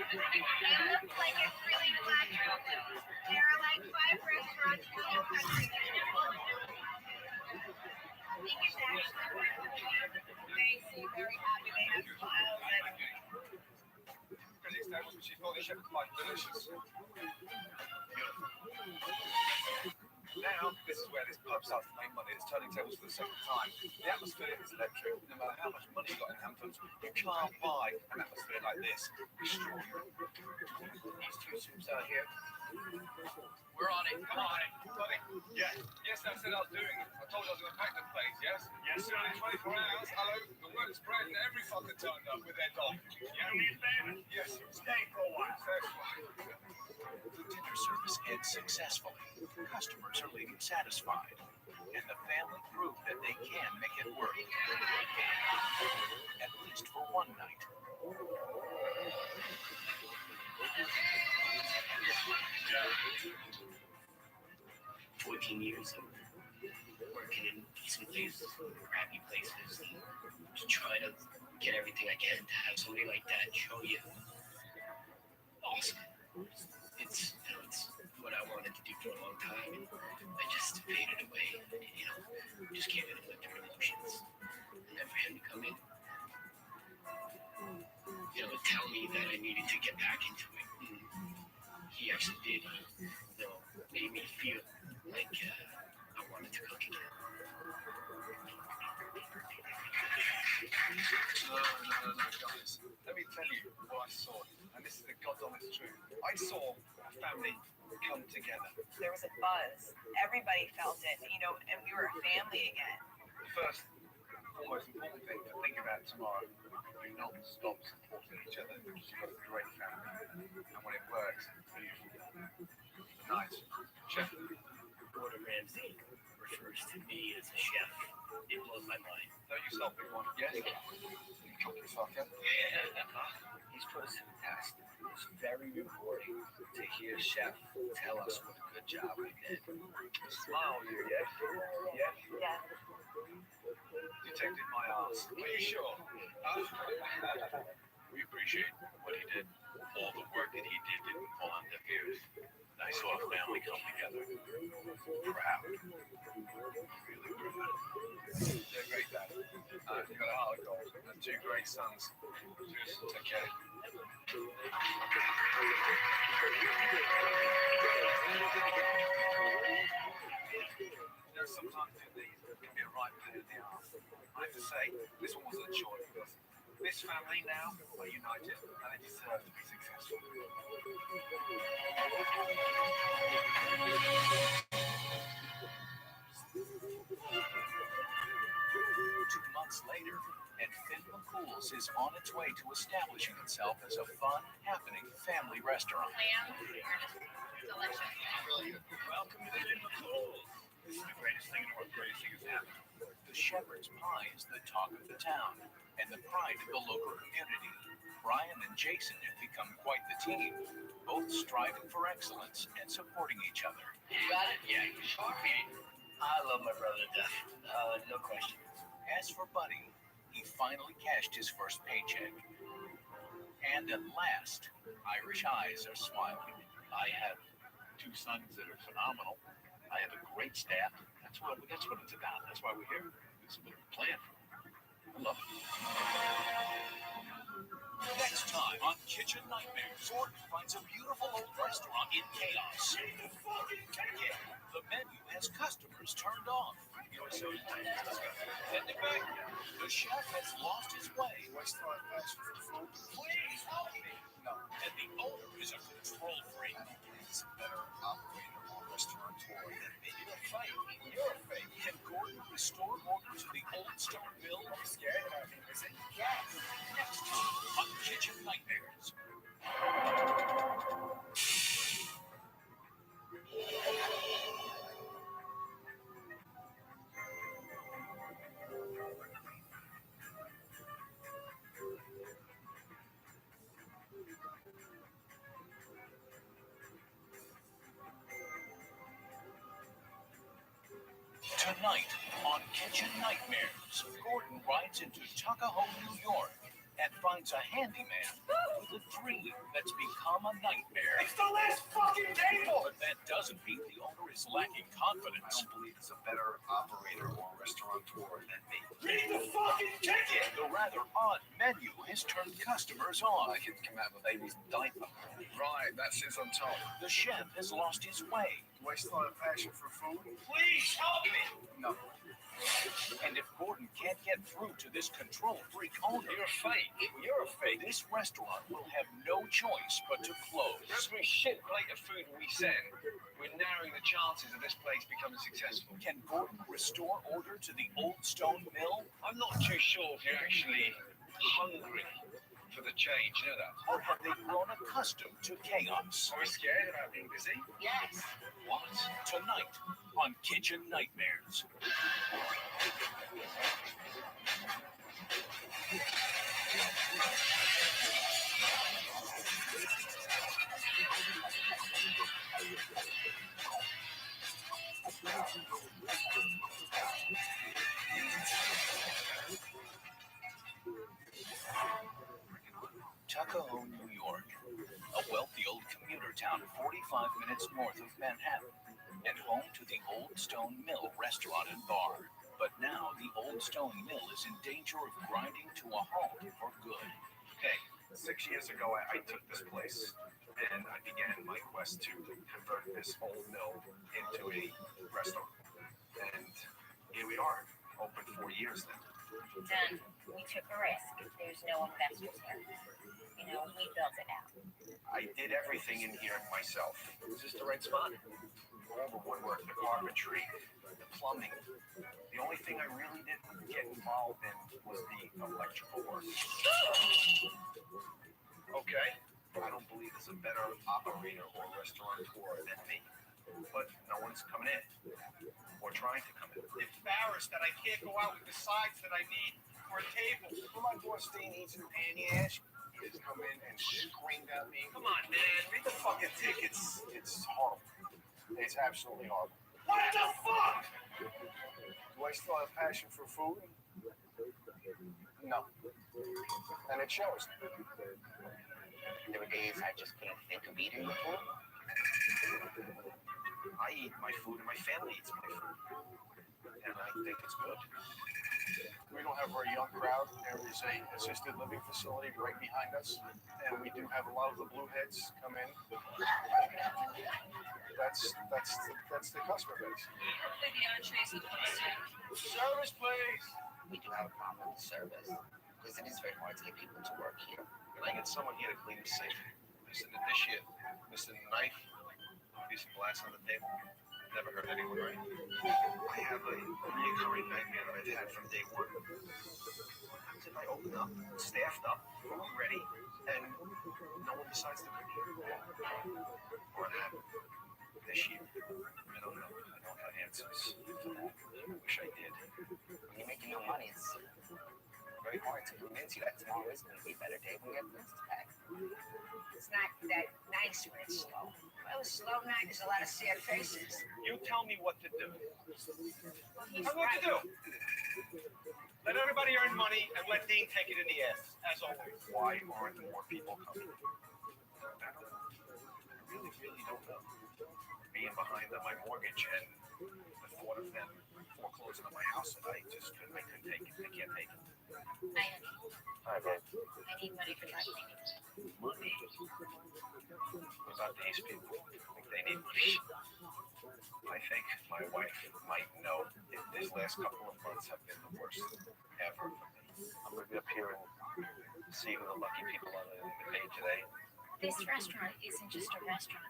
It looks like it's really flat. There are like 5 restaurants in the whole country that do it. I think it's actually worth the wait. They seem very happy. They have smiles and Critics, that was what she thought the shepherd's pie. Delicious. Now, this is where this pub starts to make money. It's turning tables for the second time. The atmosphere is electric. No matter how much money you got in Hamptons, you can't buy an atmosphere like this. Extraordinary. These two soups out here. We're on it. Come on, buddy. Yeah. Yes, that's what I was doing. I told you I was going to pack the place, yes? Yes, sir. In 24 hours, hello, the word is spread and every fucker turned up with their dog. You know me a favor? Yes. Stay for a while. The dinner service ends successfully. Customers are leaving satisfied, and the family proved that they can make it work. At least for one night. 14 years of working in decent places, crappy places, and just trying to get everything I can to have somebody like that show you. Awesome. It's what I wanted to do for a long time, and I just faded away. Just can't even live through emotions. And then for him to come in, tell me that I needed to get back into it. And he actually did. Made me feel like I wanted to cook again. No, guys. Let me tell you what I saw, and this is the God's honest truth. I saw a family come together. there was a buzz. Everybody felt it, and we were a family again. The first, most important thing to think about tomorrow, do not stop supporting each other because you've got a great family. And when it works, it's beautiful. Nice. Chef. Gordon Ramsay refers to me as a chef. It blows my mind. Know yourself, big one. Yes? You cookie fucker. He's put us in the test. It's very rewarding to hear Chef tell us what a good job we did. Smile, you, yeah? Yeah? Yeah. detected my ass. Are you sure? We appreciate what he did. All the work that he did didn't fall on deaf ears. I saw a family come together. Proud. Really proud. They're great, Dad. You've got a heart of gold and two great sons. Just take care. Sometimes these can be a right pain in the ass. I have to say, this one wasn't a choice because this family now are united and they deserve to be successful. 2 months later, and Finn McCool's is on its way to establishing itself as a fun, happening family restaurant. Delicious. Brilliant. Welcome to Finn McCool's. This is the greatest thing in the world. Greatest thing has happened. The shepherd's pie is the talk of the town and the pride of the local community. Brian and Jason have become quite the team, both striving for excellence and supporting each other. You got it? Yeah, sure. I love my brother to death. No question. As for Buddy, he finally cashed his first paycheck. And at last, Irish eyes are smiling. I have 2 sons that are phenomenal. I have a great staff. That's what it's about. That's why we're here. It's a bit of a plan. I love it. Next time on Kitchen Nightmares, Gordon finds a beautiful old restaurant in chaos. Yeah, the menu has customers turned off. You're so disgusting. Send it back. The chef has lost his way. Please help me. No. And the owner is a control freak. He's a better operator or restaurateur than me. You're fake. You're fake. Can Gordon restore order to the old stone mill? Are you scared of me? Is it? Yes. Next time on Kitchen Nightmares. Tonight on Kitchen Nightmares, Gordon rides into Tuckahoe, New York, and finds a handyman with a dream that's become a nightmare. It's the last fucking table! But that doesn't mean the owner is lacking confidence. I don't believe he's a better operator or restaurateur than me. Read the fucking ticket! The rather odd menu has turned customers on. I could come out of a baby's diaper. Right, that sits on top. The chef has lost his way. Waste a lot of passion for food. Please help me! No. And if Gordon can't get through to this control freak owner, You're fake. You're a fake. this restaurant will have no choice but to close. Every shit plate of food we send, we're narrowing the chances of this place becoming successful. Can Gordon restore order to the old stone mill? I'm not too sure if you're actually hungry for the change, you know that? Or have they grown accustomed to chaos? Are we scared about being busy? Yes. What? Tonight on Kitchen Nightmares. Tuckahoe, New York, a wealthy old commuter town 45 minutes north of Manhattan, and home to the Old Stone Mill restaurant and bar. But now the Old Stone Mill is in danger of grinding to a halt for good. Okay, 6 years ago, I took this place and I began my quest to convert this old mill into a restaurant. And here we are, open 4 years now. Then we took a risk. There's no investors here. You know, we built it out. I did everything in here myself. Is this the right spot? All the woodwork, the carpentry, the plumbing. The only thing I really didn't get involved in was the electrical work. Okay, I don't believe there's a better operator or restaurateur than me. But no one's coming in or trying to come in. Embarrassed that I can't go out with the sides that I need for a table. When my boss Steen eats an panty ash, he just come in and screamed at me. Come on, man. Read the fucking tickets. It's horrible. It's absolutely horrible. What the fuck? Do I still have passion for food? No. And it shows. There were days I just couldn't think of eating before. I eat my food and my family eats my food. And I think it's good. We don't have a very young crowd. There is a assisted living facility right behind us, and we do have a lot of the blue heads come in. That's the customer base. Service, please. We do have a problem with the service because it is very hard to get people to work here. Can I get someone here to clean the safe? Missing the dish here, missing the knife, piece of glass on the table. Never heard anyone right. I have a recurring nightmare that I've had from day one. What happens if I open up, staffed up, food ready, and no one besides the cook here? What happened this year? I don't know. I don't have answers for that. I wish I did. When you're making no money, it's very hard to convince you that tomorrow is going to be a better day when we have bills to pay. It's not that nice when it's slow. Well, a slow night, there's a lot of sad faces. You tell me what to do. He's Tell me what right. to do. Let everybody earn money and let Dean take it in the ass, as always. Why aren't more people coming? I don't know. I really don't know. Being behind on my mortgage and the thought of them foreclosing on my house, I couldn't take it. I can't take it. Hi, babe. I need money for dry cleaning. Money? What about these people? Think they need money? I think my wife might know if these last couple of months have been the worst ever for me. I'm going to be up here and see who the lucky people are in the page today. This restaurant isn't just a restaurant.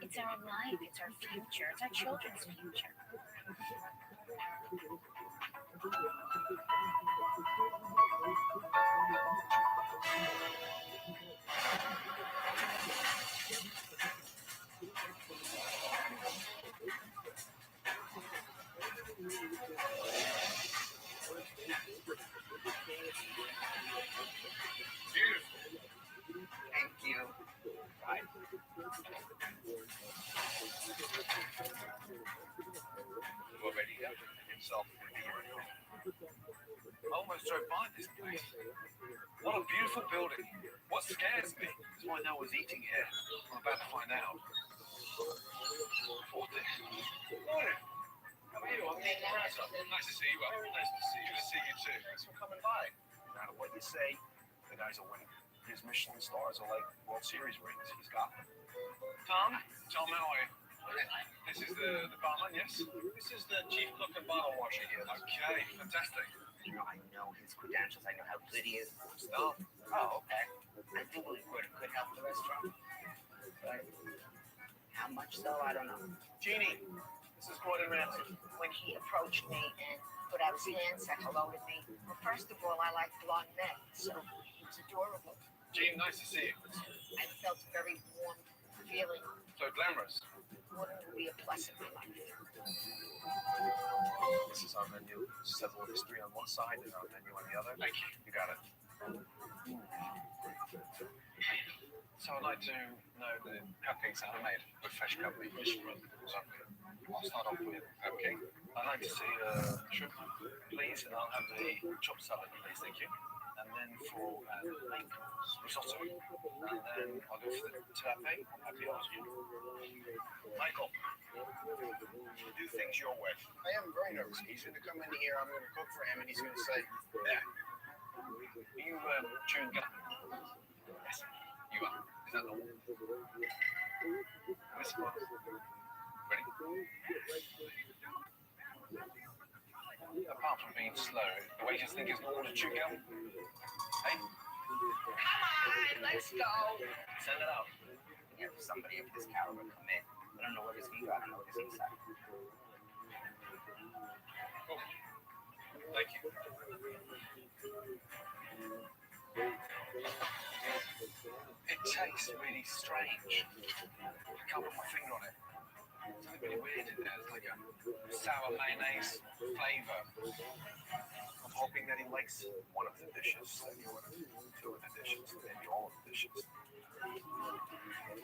It's our life. It's our future. It's our children's future. Thank you. Bye. Already himself. Almost drove by this place. What a beautiful building. What scares me is why no one's eating here. I'm about to find out. Morning. How are you? I'm Dean Lorenzo. Nice to see you. Nice to see you. Good to see you too. Thanks for coming by. No matter what you say, the guy's a winner. His Michelin stars are like World Series rings. He's got them. Tom, how are you? This is the barman, yes? This is the chief cook and bottle washer here. Okay, fantastic. You know, I know his credentials. I know how good he is. Stop. Oh, okay. I think we could help the restaurant. But how much, though, I don't know. Jeannie, this is Gordon Ramsay. When he approached me and put out his hand, said hello to me, well, first of all, I like blonde men, so he was adorable. Jean, nice to see you. I felt a very warm feeling. So glamorous. Wouldn't be a plus in my life. This is our menu. Several history on one side and our menu on the other. Thank you. You got it. So I'd like to know the cupcakes that are made with fresh cupcake. I'll start off with cupcake. I'd like to see shrimp, please, and I'll have the chopped salad, please. Thank you. And then for main course, risotto. And then I'll go for the terpe. I'll have the Michael, do things your way. I am very nervous. He's going to come in here. I'm going to cook for him, and he's going to say, yeah. Are you chewing gum? Yes. You are. Is that normal? This one. Ready? Apart from being slow, the waiters think it's normal to chew gum. Hey? Come on, let's go. Send it out. We have somebody of this caliber come in. I don't know what his ego, I don't know what his inside. Cool. Thank you. It tastes really strange. I can't put my finger on it. It's really weird in there. It's like a sour mayonnaise flavor. I'm hoping that he likes one of the dishes, then you order two of the dishes, maybe all of the dishes.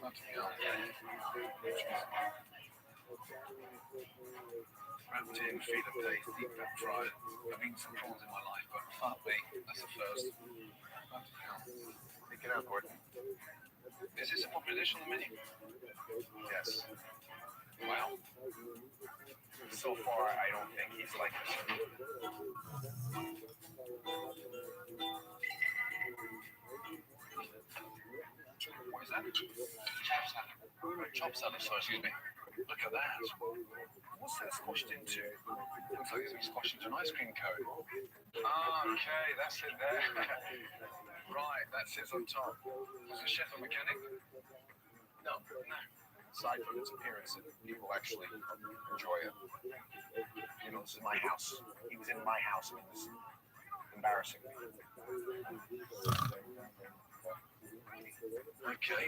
Okay. Wrapped in feeder paste, deep fat fried. I've eaten some prawns in my life, but fuck me, that's the first. Pick it out, Gordon. Is this a popular dish on the menu? Yes. Well, So far, I don't think he's like this. What is that? Chop salad. Chop salad, sorry, excuse me. Look at that. What's that squashed into? Looks like it's been squashed into an ice cream cone. Okay, that's it there. Right, that sits on top. Was the chef a mechanic? No. Aside from its appearance, people actually enjoy it. You know, this is my house. He was in my house. I mean, this is embarrassing. Okay.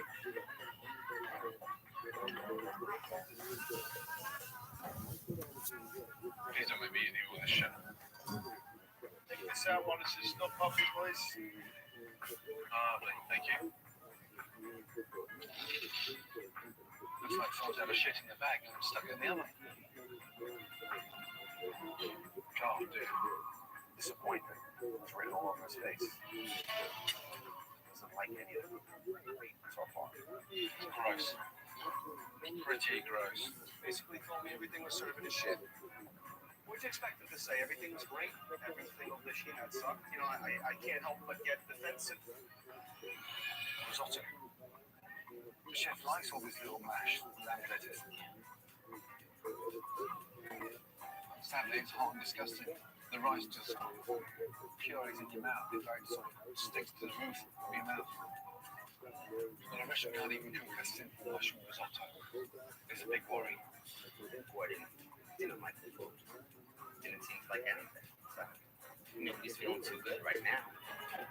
Please don't make me eat all this shit. Take this out while this is still puffy, please. Lovely, thank you. Looks like someone's had a shit in the bag and stuck it in the oven. Oh dear. Disappointment was written all over his face. Doesn't like any of it so far. Gross. Pretty gross. Basically told me everything was serving as shit. What you expect him to say? Everything was great. Every single dish he had sucked. You know, I can't help but get defensive. Risotto. The chef likes all this little mash, lamb lettuce. Sadly, it's hot and disgusting. The rice just purees in your mouth. It like sort of sticks to the roof of your mouth. Well, a restaurant can't even cook a simple mushroom risotto. It's a big worry. Gordon didn't like the food. Didn't seem like anything. So nobody's feeling too good right now.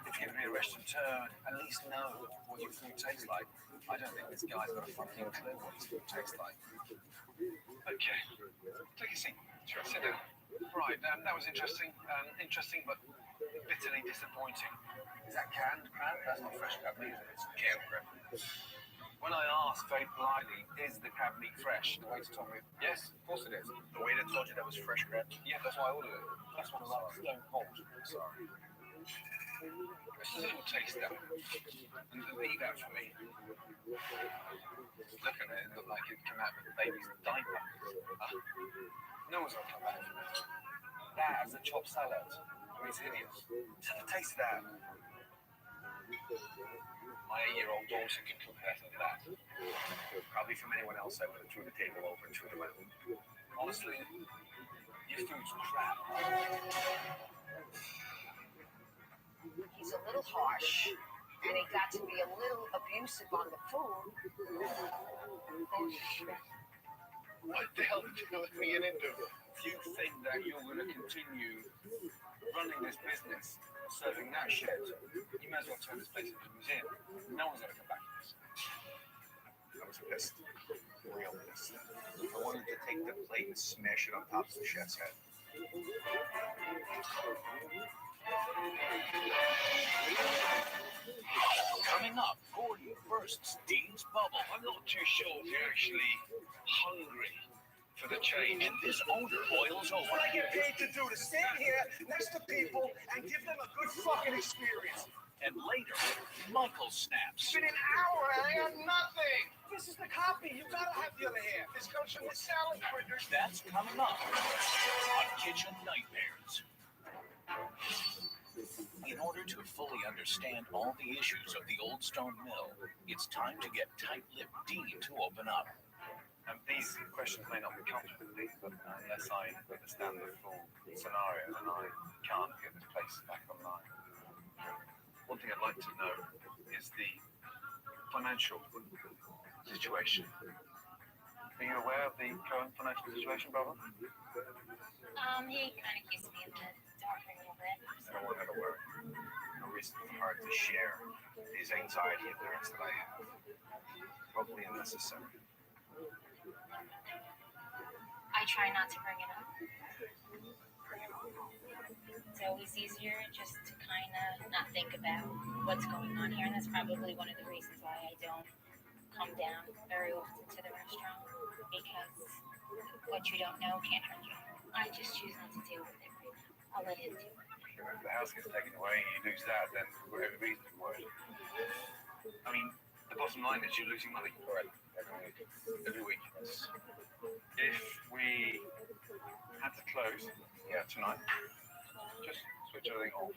If you're going to be a restaurateur, at least know what your food tastes like. I don't think this guy's got a fucking clue what his food tastes like. Okay, take a seat. Sure, sit down. Right, that was interesting. Interesting, but bitterly disappointing. Is that canned crab? That's not fresh crab either. It's canned crab. When I asked very politely, is the crab meat fresh? The waiter told me, yes, of course it is. The waiter told you that was fresh crab? Yeah, that's why I ordered it. That's one of those stone cold. Sorry. Just a little taste though. And leave that for me. Look at it, it looked like it came out of a baby's diaper. No one's gonna come back from it. That's a chopped salad. I mean, it's hideous. Just have a taste of that. My 8-year-old daughter can cook better than that. Probably from anyone else, I would have threw the table over and threw them out. Honestly, your food's crap. He's a little harsh, and he got to be a little abusive on the food. What the hell did you let me get into? If you think that you're going to continue running this business, serving that shit, you might as well turn this place into a museum. No one's going to come back to this. I was pissed. Real pissed. I wanted to take the plate and smash it on top of the chef's head. Coming up, Gordon bursts Dean's bubble. I'm not too sure if you're actually hungry for the change. And this odor boils over. What I get paid to do, to stand here next to people and give them a good fucking experience. And later, Michael snaps. It's been an hour and I got nothing. This is the copy. You gotta have the other half. This comes from the salad printer. That's coming up on Kitchen Nightmares. In order to fully understand all the issues of the Old Stone Mill, it's time to get tight-lipped Dean to open up. These questions may not be comfortable, but unless I understand the full scenario, then I can't get this place back online. One thing I'd like to know is the financial situation. Are you aware of the current financial situation, brother? He kind of keeps me in the dark a little bit. I don't want to worry. No reason for hard to share his anxiety and lyrics that I have. Probably unnecessary. I try not to bring it up. It's always easier just to kind of not think about what's going on here, and that's probably one of the reasons why I don't come down very often to the restaurant, because What you don't know can't hurt you. I just choose not to deal with it right now. I'll let him do it. If the house gets taken away and you lose that, then everybody's worried. I mean, the bottom line is you're losing money. Correct. Every week. If we had to close tonight, just switch everything off.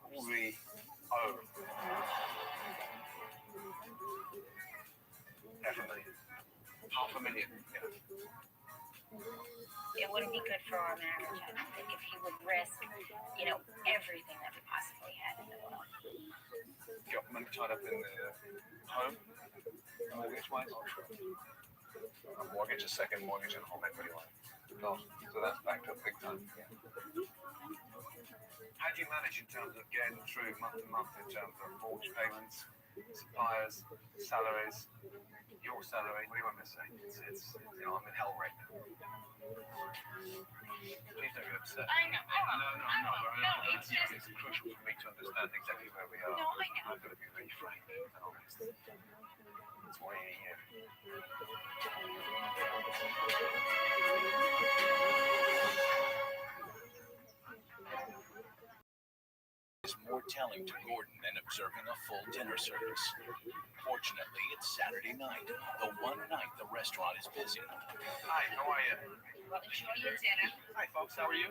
All we owe $500,000. $500,000. It wouldn't be good for our marriage, I don't think, if he would risk, everything that we possibly had in the world. Got money tied up in the home, mortgage-wise. A mortgage, a second mortgage, and home equity line. So that's backed up big time. How do you manage in terms of getting through month to month in terms of mortgage payments, suppliers, salaries, your salary? What do you want me to say? It's I'm in hell right now. Please don't get upset. I know. No, it's crucial for me to understand exactly where we are. No, I know. I've got to be really frank and honest. It's why you're here. Is more telling to Gordon than observing a full dinner service. Fortunately, it's Saturday night, the one night the restaurant is busy. Hi, how are you? Well, enjoy your dinner. Hi, folks, how are you?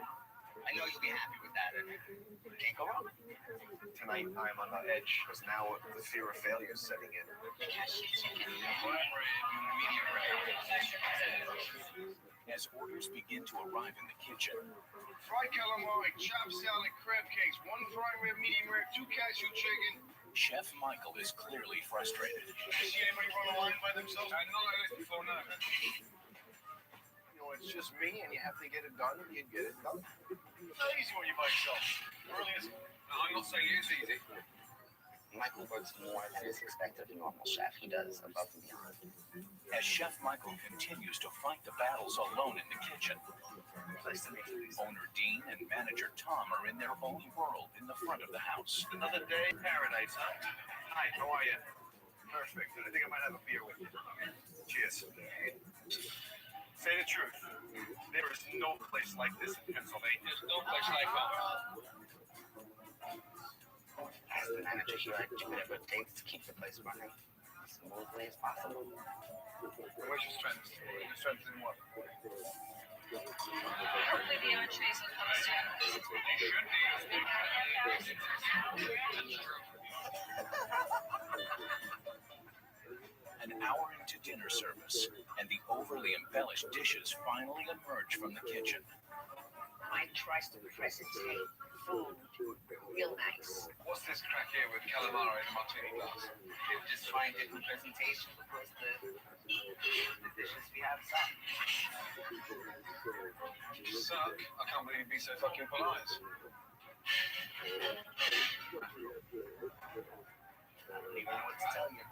I know you'll be happy with that. Can't go wrong. Tonight, I'm on the edge because now the fear of failure is setting in. As orders begin to arrive in the kitchen, Fried calamari, chopped salad, crab cakes, 1 prime rib, medium rare, 2 cashew chicken. Chef Michael is clearly frustrated. You see anybody run a line by themselves? I know like this before now. It's just me, and you have to get it done, you get it done. It's not easy when you're by yourself. It really isn't. No, I'm not saying it's easy. Michael works more than is expected of a normal chef. He does above and beyond. As Chef Michael continues to fight the battles alone in the kitchen, owner Dean and manager Tom are in their own world in the front of the house. Another day in paradise, huh? Hi, how are you? Perfect. I think I might have a beer with you. Cheers. Say the truth. There is no place like this in Pennsylvania. There's no place like that. As the manager here, I do whatever it takes to keep the place running as smoothly as possible. Where's your strength? Your strength in what? Hopefully the entrees will come soon. An hour into dinner service, and the overly embellished dishes finally emerge from the kitchen. Mike tries to presentate food real nice. What's this crack here with calamari and a martini glass? They're just trying different presentation because the dishes we have suck. Suck? I can't believe you'd be so fucking polite. I don't even know what to tell you.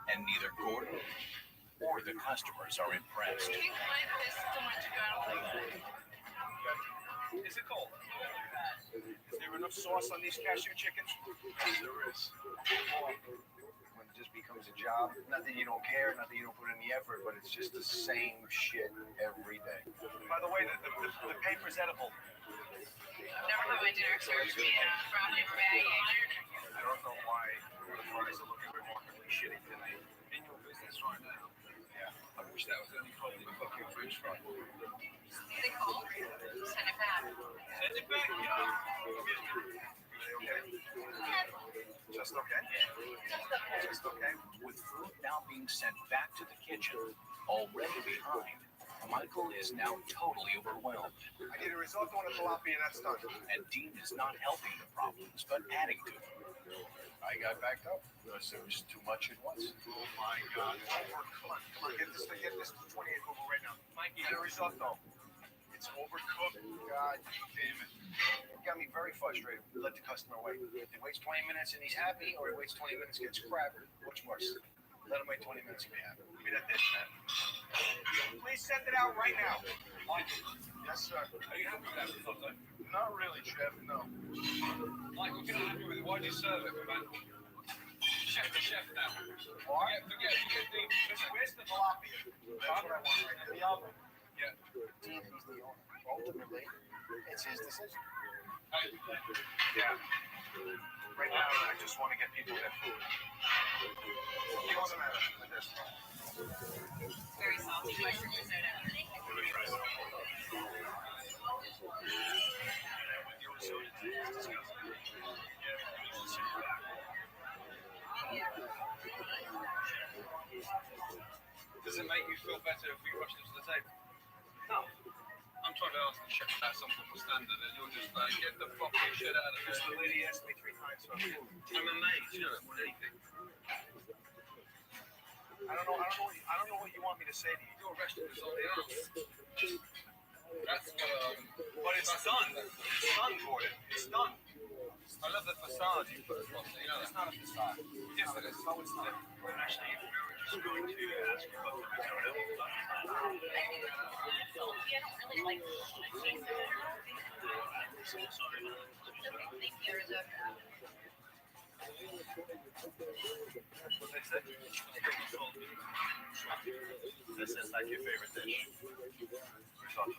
And neither Gordon or the customers are impressed. Do you find this too much garlic? Is it cold? Is there enough sauce on these cashew chickens? Yes, there is. When it just becomes a job, not that you don't care, not that you don't put in the effort, but it's just the same shit every day. By the way, the paper's edible. I've never had my dinner served me from Rabbi. I don't know why the fries are looking remarkably shitty today. In your business right now. Yeah. I wish that was only called the fucking fridge fry. See the cold? Send it back. Send it back, Okay? Just okay? Just okay? With food now being sent back to the kitchen, already behind, Michael is now totally overwhelmed. I need a risotto and a tilapia, and that's done. And Dean is not helping the problems, but adding to them. I got backed up because there was too much at once. Oh my God. Come on, get this 28 over right now. Mikey, get a risotto. It's overcooked. God damn it. It got me very frustrated. Let the customer wait. He waits 20 minutes and he's happy, or he waits 20 minutes and gets crap. Which worse? Let him wait 20 minutes and be happy. Give me that dish, man. Please send it out right now. Michael. Yes, sir. Are you happy with that risotto? Not really, Chef, no. Michael, if you're not happy with it, why do you serve it, man? Chef to chef now. Why? Forget the... Where's the tilapia? That's what I want right now. The oven. Yeah. Dean, he's the owner. Ultimately, it's his decision. Yeah. Right now, I just want to get people their food. What's the matter with this? Very salty mushroom risotto. Your risotto is disgusting. Does it make you feel better if we rush into the table? No. I'm trying to ask the chef about some sort of standard, and you're just like, get the fucking shit out of here. The lady asked me 3 times for food. I'm amazed, you know, more than anything. I don't know what you want me to say to you. Your restaurant is on the arse. That's but it's done. It's done, Gordon. It's done. I love the facade you put across it. You know, it's not a facade. Yes, it is. No, it's not. Actually, we were just going to ask you about the risotto. I don't really like the taste of it. Thank you, risotto. What they say? This is like your favorite dish. Risotto.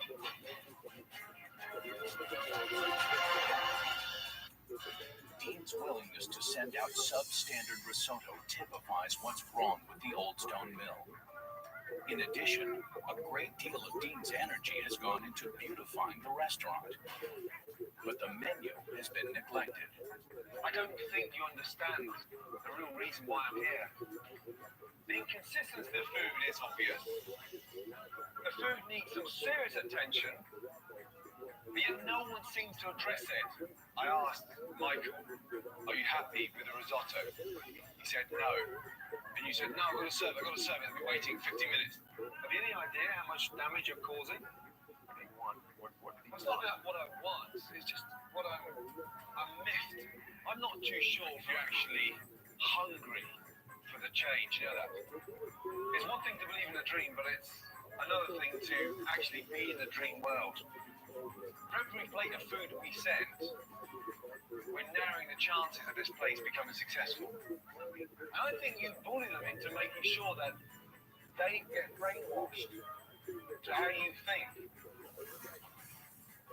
Dean's willingness to send out substandard risotto typifies what's wrong with the Old Stone Mill. In addition, a great deal of Dean's energy has gone into beautifying the restaurant. But the menu has been neglected. I don't think you understand the real reason why I'm here. The inconsistency of the food is obvious. The food needs some serious attention, but yet no one seems to address it. I asked Michael, are you happy with the risotto? He said no. And you said, no, I've got to serve it, I've been waiting 50 minutes. Have you any idea how much damage you're causing? What do you want? It's not about what I want, it's just what I'm miffed. I'm not too sure if you're actually hungry for the change, you know that? It's one thing to believe in a dream, but it's another thing to actually be in the dream world. For every plate of food we send, we're narrowing the chances of this place becoming successful. And I think you bully them into making sure that they get brainwashed to how you think.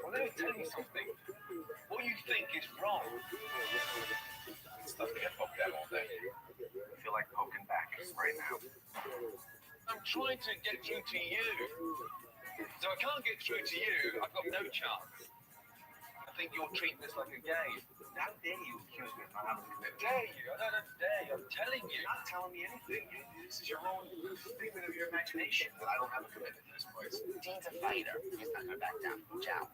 Well, let me tell you something. What you think is wrong. Stuff get poked at all day. I feel like poking back right now. I'm trying to get through to you. So I can't get through to you, I've got no chance. I think you're treating this like a game. How dare you accuse me of not having a commitment? Dare you? I don't know, dare you. I'm telling you. You're not telling me anything. This is your own figment of your imagination that I don't have a commitment to this place. Dean's a fighter. He's not gonna back down. Ciao.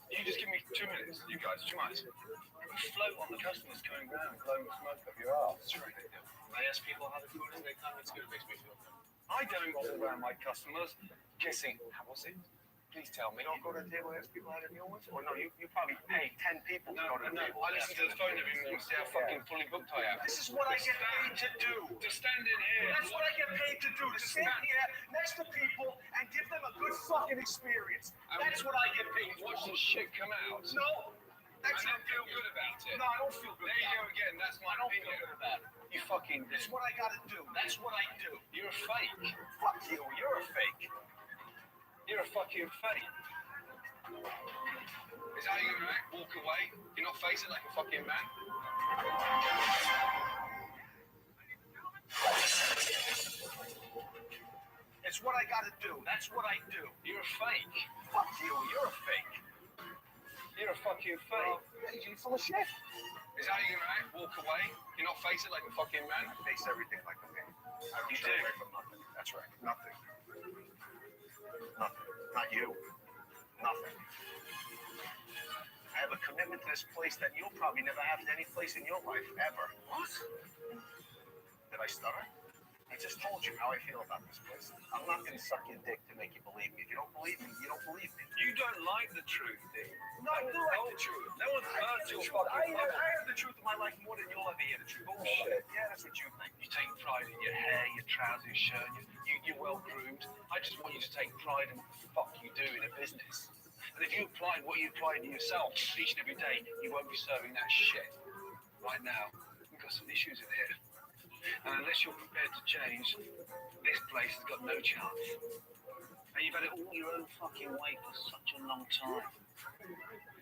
You just give me 2 minutes, you guys, 2 minutes. You float on the customers coming round, blowing smoke up your ass. That's right, I do. When I ask people how the food is, they come, it's good, it makes me feel good. I don't go around my customers kissing. How was it? Please tell me. You don't go to the table and ask people how their meal was? Or no, you probably pay 10 people to go to the table. I listen to the phone every morning to see how fucking fully booked I am. This is what I get paid to do. To stand in here. That's what I get paid to do. To stand here next to people and give them a good fucking experience. That's what I get paid to do. Watch the shit come out. No. I don't feel good about it. No, I don't feel good. There you go again. That's my opinion. I don't feel good about it. You fucking. That's what I gotta do. That's what I do. You're a fake. Fuck you. You're a fake. You're a fucking fake. Is that how you're gonna act? Walk away? You're not facing like a fucking man? It's what I gotta do. That's what I do. You're a fake. Fuck you. You're a fake. You're a fucking fake. You're full of shit. Is that how you're gonna act? Walk away? You're not facing like a fucking man? I face everything like a man. You do? Away from nothing. That's right. Nothing. Nothing. Not you. Nothing. I have a commitment to this place that you'll probably never have to any place in your life, ever. What? Did I stutter? I just told you how I feel about this place. I'm not going to suck your dick to make you believe me. If you don't believe me, you don't believe me. You don't like the truth, do you? No, I do like the truth. No one's heard your I fucking heard the truth of my life more than you'll ever hear the truth. Bullshit. Yeah, that's what you think. You take pride in your hair, your trousers, your shirt. You're well groomed. I just want you to take pride in what the fuck you do in a business. And if you applied what you applied to yourself each and every day, you won't be serving that shit. Right now, we've got some issues in here. And unless you're prepared to change, this place has got no chance. And you've had it all your own fucking way for such a long time.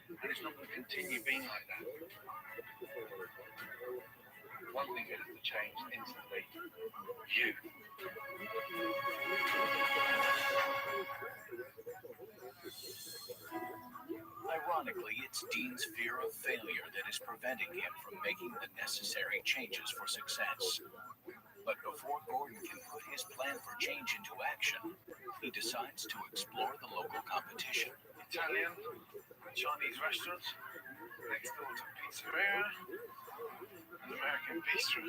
And it's not going to continue being like that. One thing that has to change instantly. You. Ironically, it's Dean's fear of failure that is preventing him from making the necessary changes for success. But before Gordon can put his plan for change into action, he decides to explore the local competition. Italian, Chinese restaurants, next door to pizzeria, American bistro.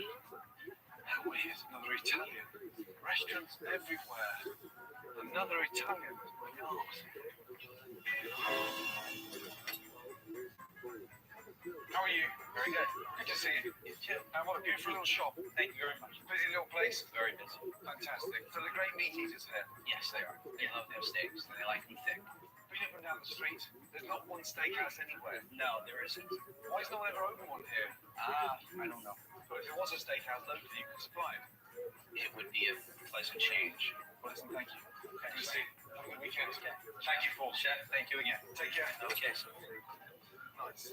How weird, another Italian. Restaurants everywhere. Another Italian. My God. How are you? Very good. Good to see you. And what a beautiful little shop. Thank you very much. Busy little place? Very busy. Fantastic. So the great meat eaters here? Yes, they are. They love their steaks and they like them thick. Have you been down the street? There's not one steakhouse anywhere. No, there isn't. Why is no one ever open one here? I don't know. But if it was a steakhouse locally, you could supply it. It would be a pleasant change. Well, listen, thank you. Good to see you. Have a good weekend. Thank you, Paul. Chef, thank you again. Take care. Okay, sir. Nice.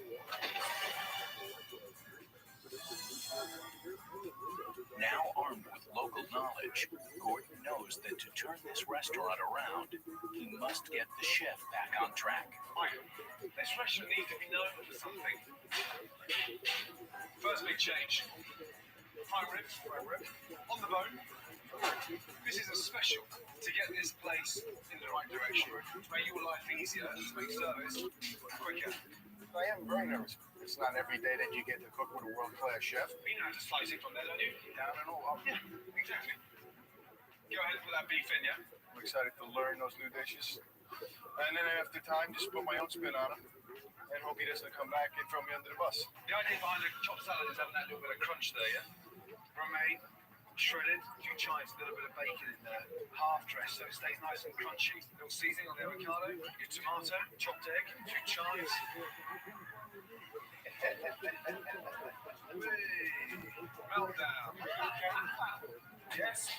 Now armed with local knowledge, Gordon knows that to turn this restaurant around, he must get the chef back on track. This restaurant needs to be known for something. First big change. Prime rib, on the bone. This is a special to get this place in the right direction, to make your life easier, to make service quicker. I am very nervous. It's not every day that you get to cook with a world-class chef. You know how to slice it from there, don't you? Down and all. Yeah, exactly. Go ahead with that beef in, yeah? I'm excited to learn those new dishes. And then after time, just put my own spin on them. And hope he doesn't come back and throw me under the bus. The idea behind a chopped salad is having that little bit of crunch there, yeah? Romaine, shredded, a few chives, a little bit of bacon in there, half dressed so it stays nice and crunchy. A little seasoning on the avocado, your tomato, chopped egg, a few chives. Meltdown. Yes?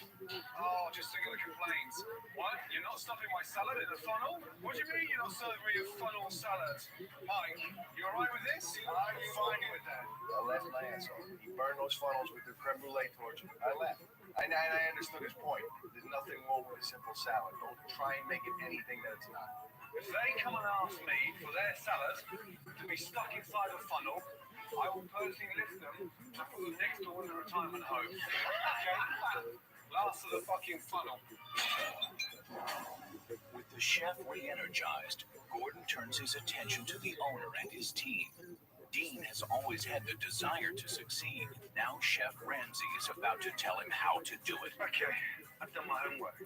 Oh, just think of the complaints. What? You're not stuffing my salad in a funnel? What do you mean you're not serving me a funnel salad? Mike, you alright with this? I'm fine with that. I left my ass off. He burned those funnels with the creme brulee torch. I left. And I understood his point. There's nothing wrong with a simple salad. Don't try and make it anything that it's not. If they come and ask me for their salad to be stuck inside a funnel, I will personally lift them and put them next door in the retirement home. Okay? Last of the fucking funnel. With the chef re-energized, Gordon turns his attention to the owner and his team. Dean has always had the desire to succeed. Now Chef Ramsay is about to tell him how to do it. Okay, I've done my homework.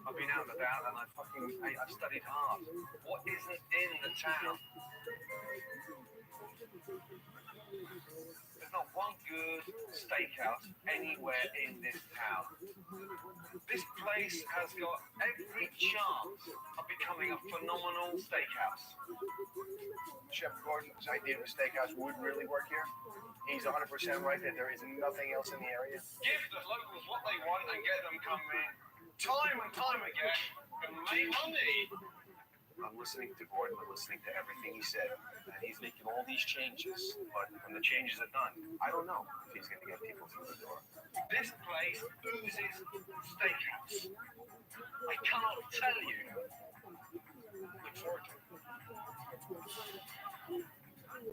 I've been out and about and I've studied hard. What isn't in the town? There's not one good steakhouse anywhere in this town. This place has got every chance of becoming a phenomenal steakhouse. Chef Gordon's idea of a steakhouse would really work here. He's 100% right that there is nothing else in the area. Give the locals what they want and get them coming time and time again and make money. I'm listening to Gordon, I'm listening to everything he said, and he's making all these changes, but when the changes are done, I don't know if he's going to get people through the door. This place oozes steakhouse. I cannot tell you. Look forward to it.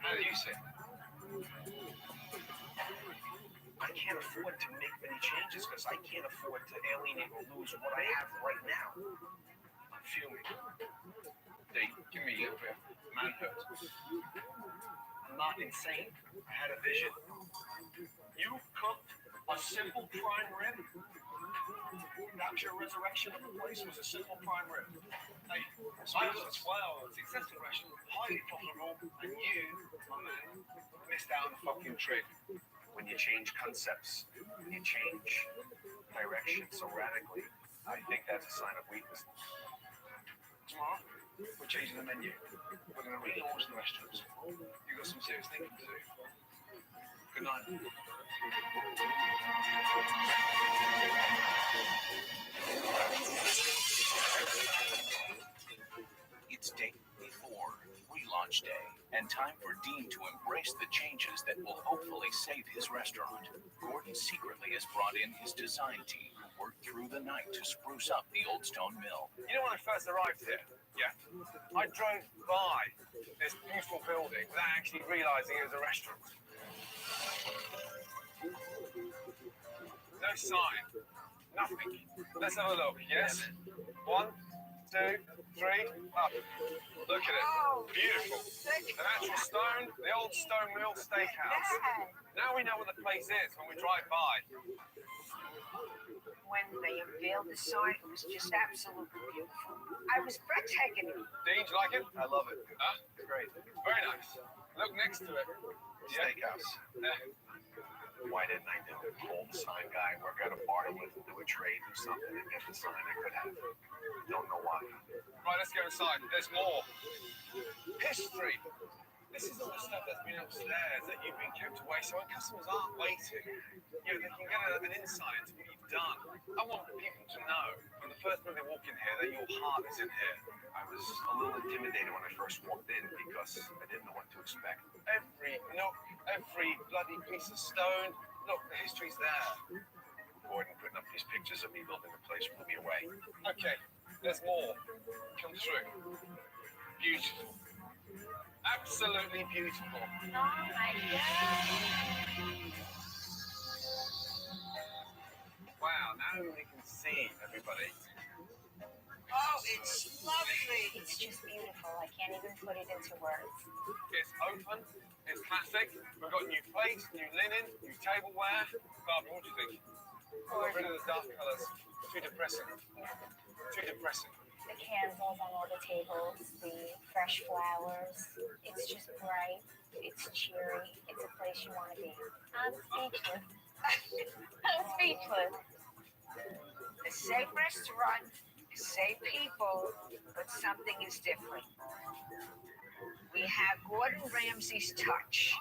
How do you see it? I can't afford to make many changes because I can't afford to alienate or lose what I have right now. I'm fuming. They give me a bit of manhood. I'm not insane. I had a vision. You cooked a simple prime rib. That was your resurrection of the place was a simple prime rib. Hey, I was 12, successful restaurant, highly profitable, and you, my man, missed out on the fucking trick. When you change concepts, when you change direction so radically, I think that's a sign of weakness. Tomorrow, we're changing the menu. We're going to relaunch the restaurants. You've got some serious thinking to do. Good night. and time for Dean to embrace the changes that will hopefully save his restaurant. Gordon secretly has brought in his design team who worked through the night to spruce up the Old Stone Mill. You know when I first arrived here? Yeah. I drove by this beautiful building without actually realizing it was a restaurant. No sign. Nothing. Let's have a look, yes? 1, 2, 3, up. Look at it. Beautiful. The natural stone, the Old Stone Mill Steakhouse. Now we know what the place is when we drive by. When they unveiled the sign, it was just absolutely beautiful. I was breathtaking. Dean, do you like it? I love it. Huh? It's great. Very nice. Look next to it. Steakhouse. Yeah. Why didn't I do it? Old sign guy, work at a bar with, do a trade or something, and get the sign. I could have. Don't know why. Right, let's go inside. There's more. History. This is all the stuff that's been upstairs that you've been kept away. So when customers aren't waiting, they can get an insight into what you've done. I want people to know from the first time they walk in here that your heart is in here. I was a little intimidated when I first walked in because I didn't know what to expect. Every nook, every bloody piece of stone. Look, the history's there. Gordon putting up these pictures of me building the place blew me away. Okay, there's more. Come through. Beautiful. Absolutely beautiful. Oh my God. Wow, now we can see everybody. Oh, it's lovely. It's just beautiful. I can't even put it into words. It's open. It's classic. We've got new plates, new linen, new tableware. Barbara, what do you think? Got rid of the dark colours. Too depressing. Too depressing. The candles on all the tables, the fresh flowers. It's just bright. It's cheery. It's a place you want to be. I'm speechless. I'm speechless. The same restaurant, the same people, but something is different. We have Gordon Ramsay's touch.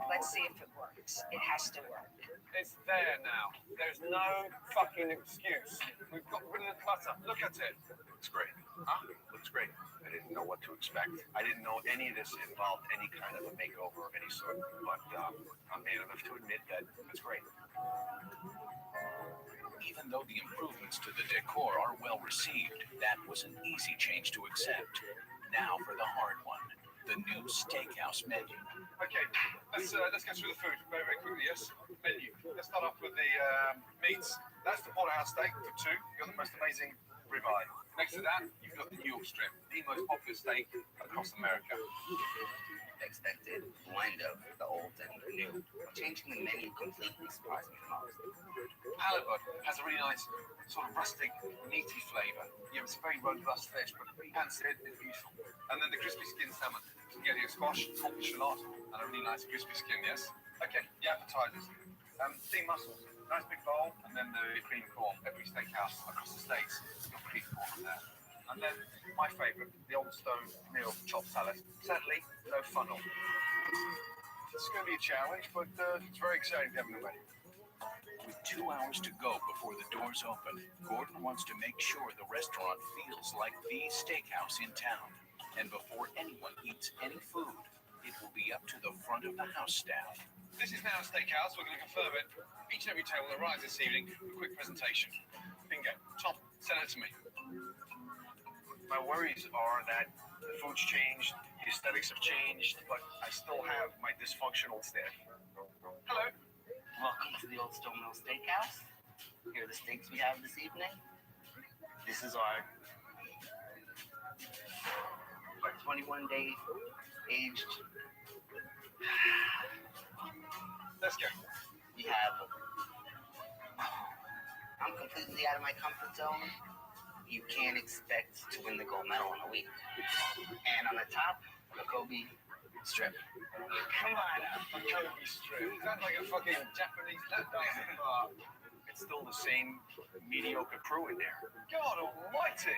Let's see if it works. It has to work. It's there now. There's no fucking excuse. We've got rid of the clutter. Look at it. Looks great. Huh? Looks great. I didn't know what to expect. I didn't know any of this involved any kind of a makeover of any sort. But I'm man enough to admit that it's great. Even though the improvements to the decor are well received, that was an easy change to accept. Now for the hard one, the new steakhouse menu. Okay, let's go through the food very, very quickly, yes? Menu. Let's start off with the meats. That's the porterhouse steak for 2. You've got the most amazing ribeye. Next to that, you've got the New York strip, the most popular steak across America. Expected blend of the old and the new. Changing the menu completely surprised me the most. Halibut has a really nice sort of rustic, meaty flavour. Yeah, it's a very robust fish, but pan-seared is beautiful. And then the crispy skin salmon. You get your squash, salted shallot, and a really nice crispy skin, yes? Okay, the appetizers. Steamed mussels, nice big bowl, and then the cream corn. Every steakhouse across the States has got cream corn in there. And then my favourite, the Old Stone Mill chopped salad. Sadly, no funnel. This is going to be a challenge, but it's very exciting to have it already. With 2 hours to go before the doors open, Gordon wants to make sure the restaurant feels like the steakhouse in town. And before anyone eats any food, it will be up to the front of the house staff. This is now a steakhouse. We're going to confirm it. Each and every table that arrives this evening, a quick presentation. Bingo. Tom, send it to me. My worries are that the food's changed, the aesthetics have changed, but I still have my dysfunctional staff. Hello. Welcome to the Old Stone Mill Steakhouse. Here are the steaks we have this evening. This is our 21-day aged. Let's go. We have. I'm completely out of my comfort zone. You can't expect to win the gold medal in a week. And on the top, the Kobe strip. Come on, a Kobe strip. Is that like a fucking Japanese lap dance? It's still the same mediocre crew in there. God almighty!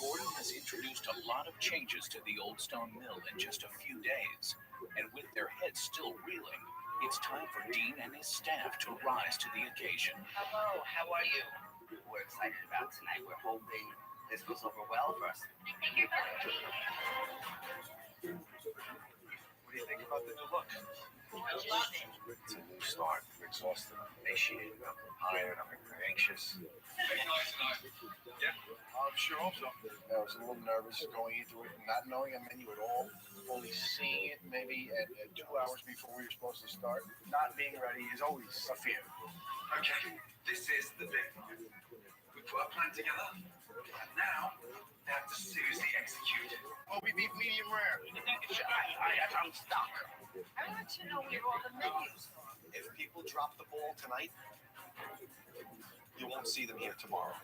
Gordon has introduced a lot of changes to the Old Stone Mill in just a few days. And with their heads still reeling, it's time for Dean and his staff to rise to the occasion. Hello, how are you? We're excited about tonight. We're hoping This goes over well for us. I think you're lucky. What do you think about the new look? I love it. It's a new start. I'm exhausted. I'm emaciated. I'm tired. I'm anxious. Hey, nice tonight. Yeah, I'm sure also. I was a little nervous going into it, not knowing a menu at all, only seeing it maybe at 2 hours before we were supposed to start. Not being ready is always a fear. Okay, this is the big one. We put a plan together, and now they have to seriously execute. Kobe beef medium rare. I'm stuck. I want to know where all the menus are. If people drop the ball tonight, you won't see them here tomorrow.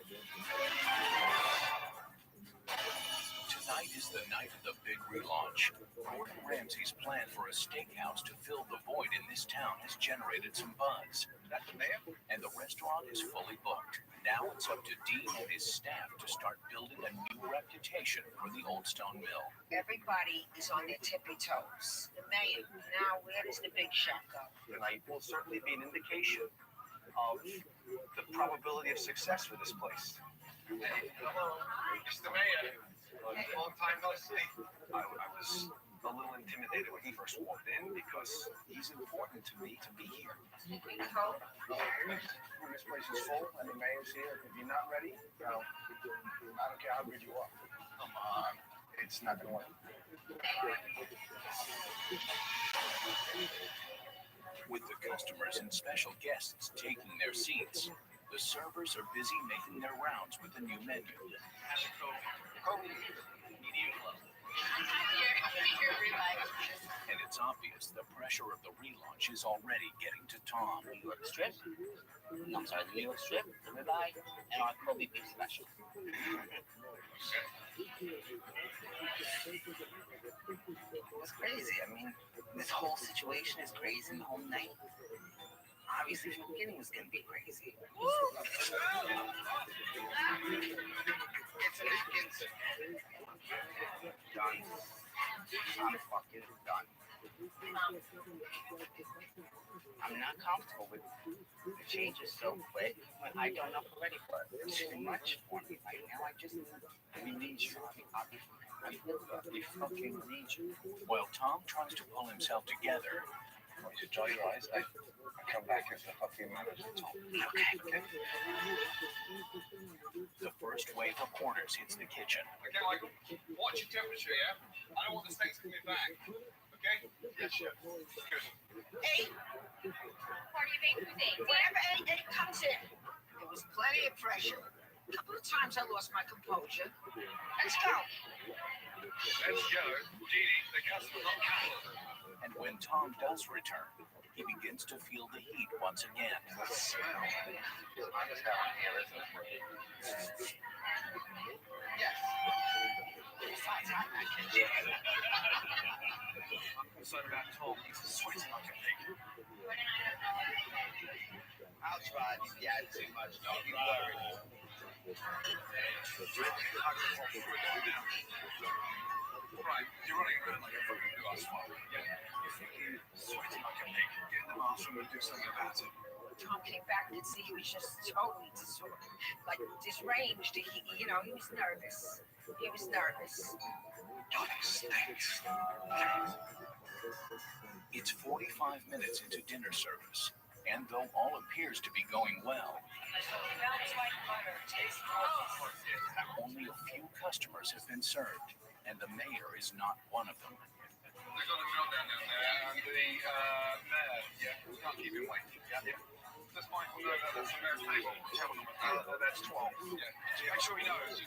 Tonight is the night of the big relaunch. Gordon Ramsay's plan for a steakhouse to fill the void in this town has generated some buzz. That's the mayor? And the restaurant is fully booked. Now it's up to Dean and his staff to start building a new reputation for the Old Stone Mill. Everybody is on their tippy toes. The mayor. Now, where does the big shot go? Tonight will certainly be an indication of the probability of success for this place. Hey, hello, Mr. Mayor. Long time no see. I was a little intimidated when he first walked in because he's important to me to be here. When this place is full and the mayor's here, if you're not ready, I don't care how good you are. Come on. It's not going to work. With the customers and special guests taking their seats, the servers are busy making their rounds with the new menu. Kobe, medium low. And it's obvious the pressure of the relaunch is already getting to Tom. New York strip. No, I'm sorry, the New York strip, the ribeye, and our Kobe beef special. It's crazy. I mean, this whole situation is crazy, and the whole night, obviously, from the beginning, was going to be crazy. It's napkins. Done. I'm fucking done. I'm not comfortable with the changes so quick when I don't know if I'm ready for it. It's too much for me right now. We need you. We fucking need you. While Tom tries to pull himself together, To dry your eyes, I come back if the fucking matters at all. Okay. the first wave of orders hits the kitchen. Okay, Michael, watch your temperature, yeah? I don't want the steaks coming back. Okay? Yes, chef. Good. 8. What do you think we think? Whenever 8 comes in, there was plenty of pressure. A couple of times I lost my composure. Let's go. Let's go. Jeannie, the customer's not cattle. And when Tom does return, he begins to feel the heat once again. The smell. I'm just down here, isn't it? Yes. Besides, I'm not kidding. I'm concerned about Tom. He's sweating like a pig. I'll try. Yeah, too much. Don't be worried. Right, you're running around like a fucking glass fire. Yeah. You think you're sweating like a pig. Get in the bathroom and do something about it. Tom came back and see he was just totally like disranged. He was nervous. He was nervous. God, it stinks. It's 45 minutes into dinner service, and though all appears to be going well, Smells like butter. Tastes delicious. only a few customers have been served, and the mayor is not one of them. They got a mill down there, and the mayor, yeah, we can't keep him waiting. Yeah. Does Michael know that that's the mayor's table? Tell him. That's 12. Yeah. Make sure he knows.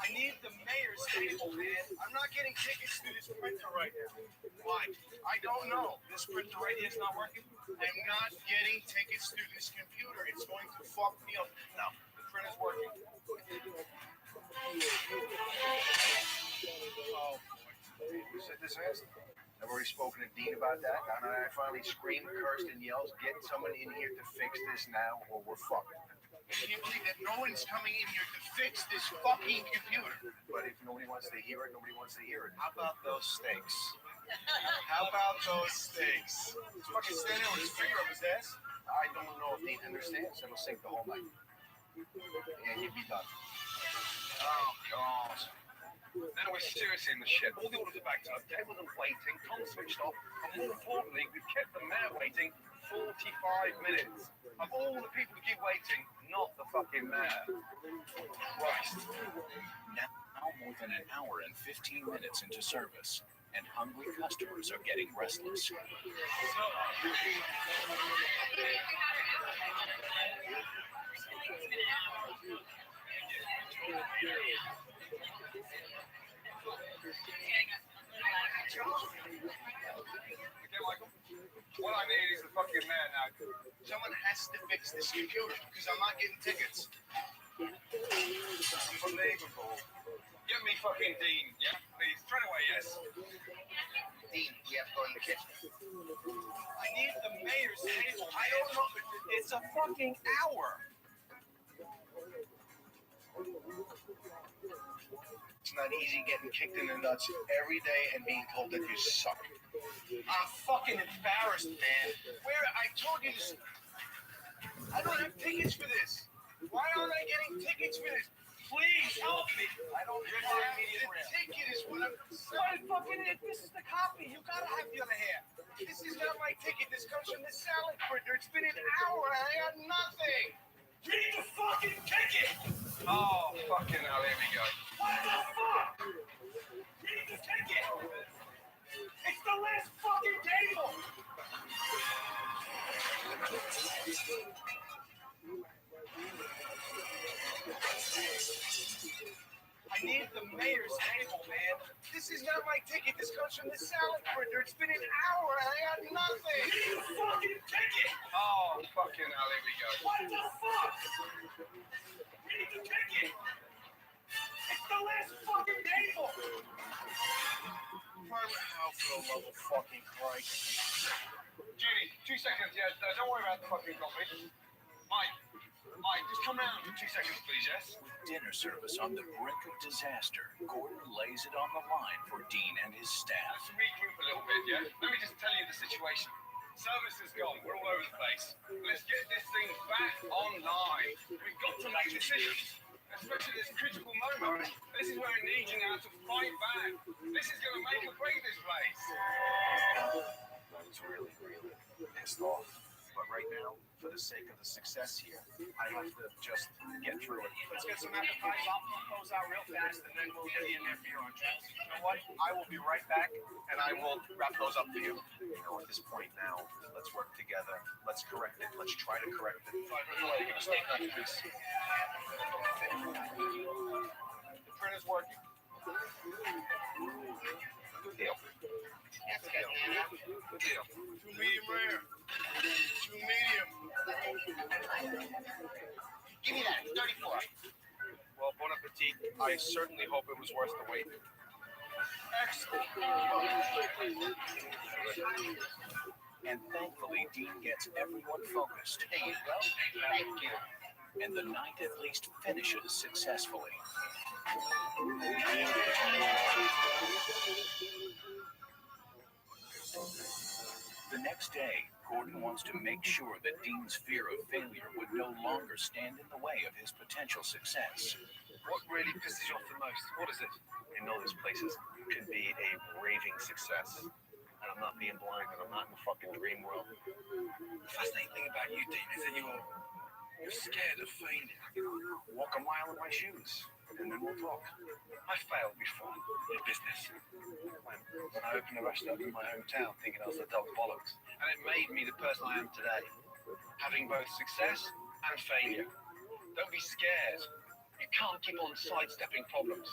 I need the mayor's table, man. I'm not getting tickets to this printer right now. Why? I don't know. This printer right here is not working. I'm not getting tickets to this computer. It's going to fuck me up. No, the printer's working. Oh, who said this last? I've already spoken to Dean about that, and I finally screamed, cursed, and yelled, get someone in here to fix this now, or we're fucked. I can't believe that no one's coming in here to fix this fucking computer. But if nobody wants to hear it, nobody wants to hear it. How about those steaks? How about those steaks? He's fucking standing there with his finger up his ass. I don't know if Dean understands. It'll sink the whole night. And you'd be done. Oh, God. Now we're seriously in the shit. All the orders are backed up, tables are waiting, comms switched off, and more importantly, we've kept the mayor waiting 45 minutes. Of all the people to keep waiting, not the fucking mayor. Christ. Now more than an hour and 15 minutes into service, and hungry customers are getting restless. Okay, Michael. What I need is the fucking man now. Someone has to fix this computer because I'm not getting tickets. Unbelievable. Get me fucking Dean, yeah? Please. Straight away, yes. Dean, we have to go in the kitchen. I need the mayor's table. I don't know. It's a fucking hour. It's not easy getting kicked in the nuts every day and being told that you suck. I'm fucking embarrassed, man. Where I told you this. I don't have tickets for this. Why aren't I getting tickets for this? Please help me. I don't have the ticket is what I'm sorry, fucking this is the copy. You gotta have the other half. This is not my ticket. This comes from the salad printer. It's been an hour and I got nothing. Read the fucking ticket! Oh, fucking hell, here we go. What the fuck? Read the ticket! It's the last fucking table! I need the mayor's table, man. This is not my ticket. This comes from the salad printer. It's been an hour and I got nothing. Read the fucking ticket! Oh, fucking hell, here we go. What the fuck? Read the ticket! It's the last fucking table! Oh, for the love of fucking Christ. Judy, 2 seconds, yeah. Don't worry about the fucking coffee. Mike, just come round for 2 seconds, please, yes? With dinner service on the brink of disaster, Gordon lays it on the line for Dean and his staff. Let's regroup a little bit, yeah? Let me just tell you the situation. Service is gone. We're all over the place. Let's get this thing back online. We've got to make decisions. Especially this critical moment. This is where we need you now to fight back. This is going to make or break this place. I was really pissed off. But right now, for the sake of the success here, I have to just get through it. Let's get some appetizers. I'll close out real fast, and then we'll get you in there for your entrees. You know what? I will be right back, and I will wrap those up for you. You know, at this point now, let's work together. Let's correct it. Let's try to correct it. Give a steak knife, please. The printer's working. Good deal. Yes, good deal. 2 medium rare. 2 medium. Give me that. 34. Well, bon appetit. I certainly hope it was worth the wait. Excellent. And thankfully, Dean gets everyone focused. There you go. Thank you. And the night at least finishes successfully. The next day, Gordon wants to make sure that Dean's fear of failure would no longer stand in the way of his potential success. What really pisses you off the most? What is it? I know this place could be a raving success. And I'm not being blind, and I'm not in the fucking dream world. The fascinating thing about you, Dean, is that you're scared of failure. Walk a mile in my shoes, and then we'll talk. I failed before in business. When I opened a restaurant in my hometown thinking I was a dog bollocks. And it made me the person I am today. Having both success and failure. Don't be scared. You can't keep on sidestepping problems.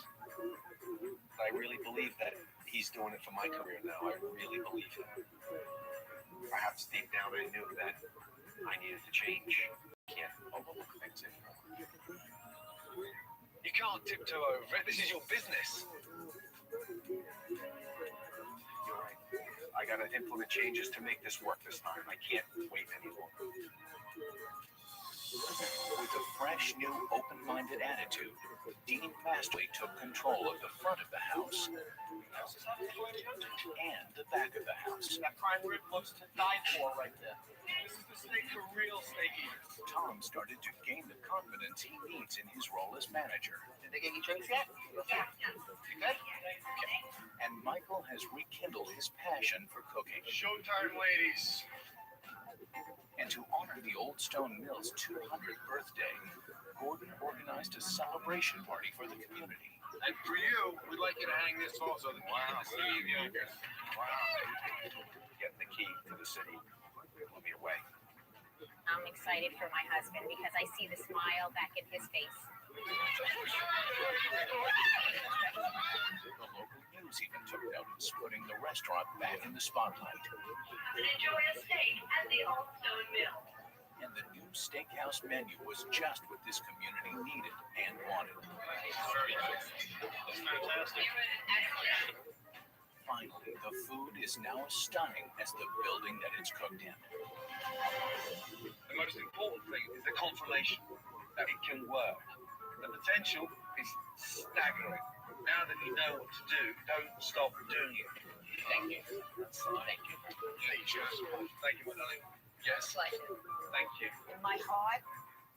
I really believe that he's doing it for my career now. I really believe it. Perhaps deep down I knew that I needed to change. I can't overlook things anymore. You can't tiptoe over it. This is your business. You're right. I gotta implement changes to make this work this time. I can't wait any longer. With a fresh, new, open-minded attitude, Dean fastly took control of the front of the house and the back of the house. That prime rib looks to die for right there. This is the steak for real steak eaters. Tom started to gain the confidence he needs in his role as manager. Did they get you drinks yet? Yeah. You good? Okay. And Michael has rekindled his passion for cooking. Showtime, ladies. And to honor the Old Stone Mill's 200th birthday, Gordon organized a celebration party for the community. And for you, we'd like you to hang this also. Wow. See you, Igers. Wow. Getting the key to the city blew me away. I'm excited for my husband because I see the smile back in his face. The local news even took notice, putting the restaurant back in the spotlight. And enjoy a steak at the Old Stone Mill. And the new steakhouse menu was just what this community needed and wanted. Very good. That's fantastic. Finally, the food is now as stunning as the building that it's cooked in. The most important thing is the confirmation that it can work. The potential is staggering. Now that you know what to do, don't stop doing it. Thank you. Thank you. Hey, cheers. Thank you, my darling. Yes. Pleasure. Thank you. In my heart,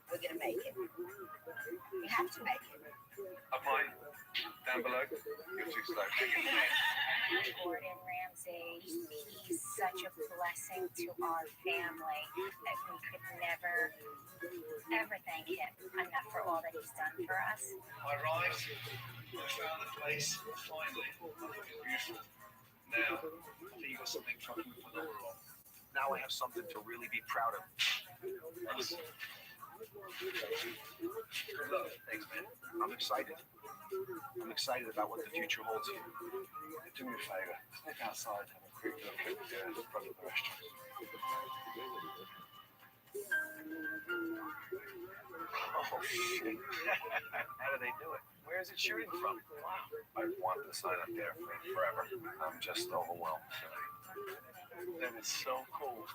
we're going to make it. We have to make it. Up mine, down below. You're too slow. Gordon Ramsay, he's such a blessing to our family that we could never, ever thank him enough for all that he's done for us. I arrived. I found the place. Finally. It's beautiful. Now, I think you got something fucking phenomenal. Now I have something to really be proud of. Thanks. Good luck. Thanks, man. I'm excited. I'm excited about what the future holds here. Do me a favor. Step outside and have a quick look at the front of the restaurant. Oh, shit. How do they do it? Where is it shooting from? Wow. I've wanted to sign up there for forever. I'm just overwhelmed. That is so cool.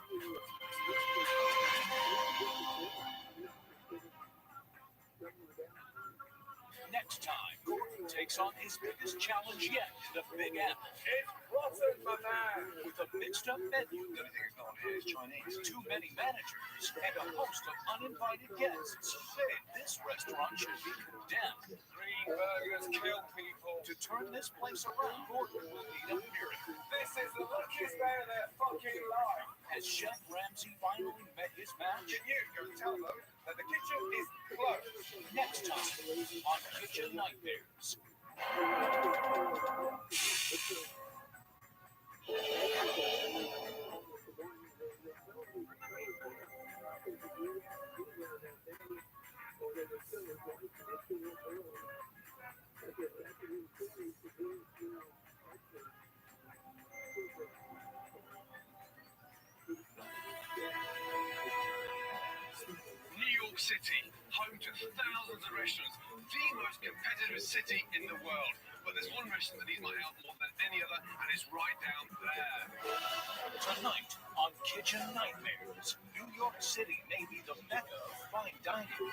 Next time, Gordon takes on his biggest challenge yet, the Big Apple. It's rotten, my man. With a mixed-up menu, The only thing that's not here is Chinese. too many managers, and a host of uninvited guests. This restaurant should be condemned. Green burgers kill people. To turn this place around, Gordon will need a miracle. This is the luckiest day of their fucking life. Has Chef Ramsay finally met his match? Can you go tell them that the kitchen is closed? Next time on Kitchen Nightmares. New York City, home to thousands of restaurants, the most competitive city in the world. But there's one restaurant that needs my help more than any other, and it's right down there. Tonight on Kitchen Nightmares, New York City may be the mecca of fine dining,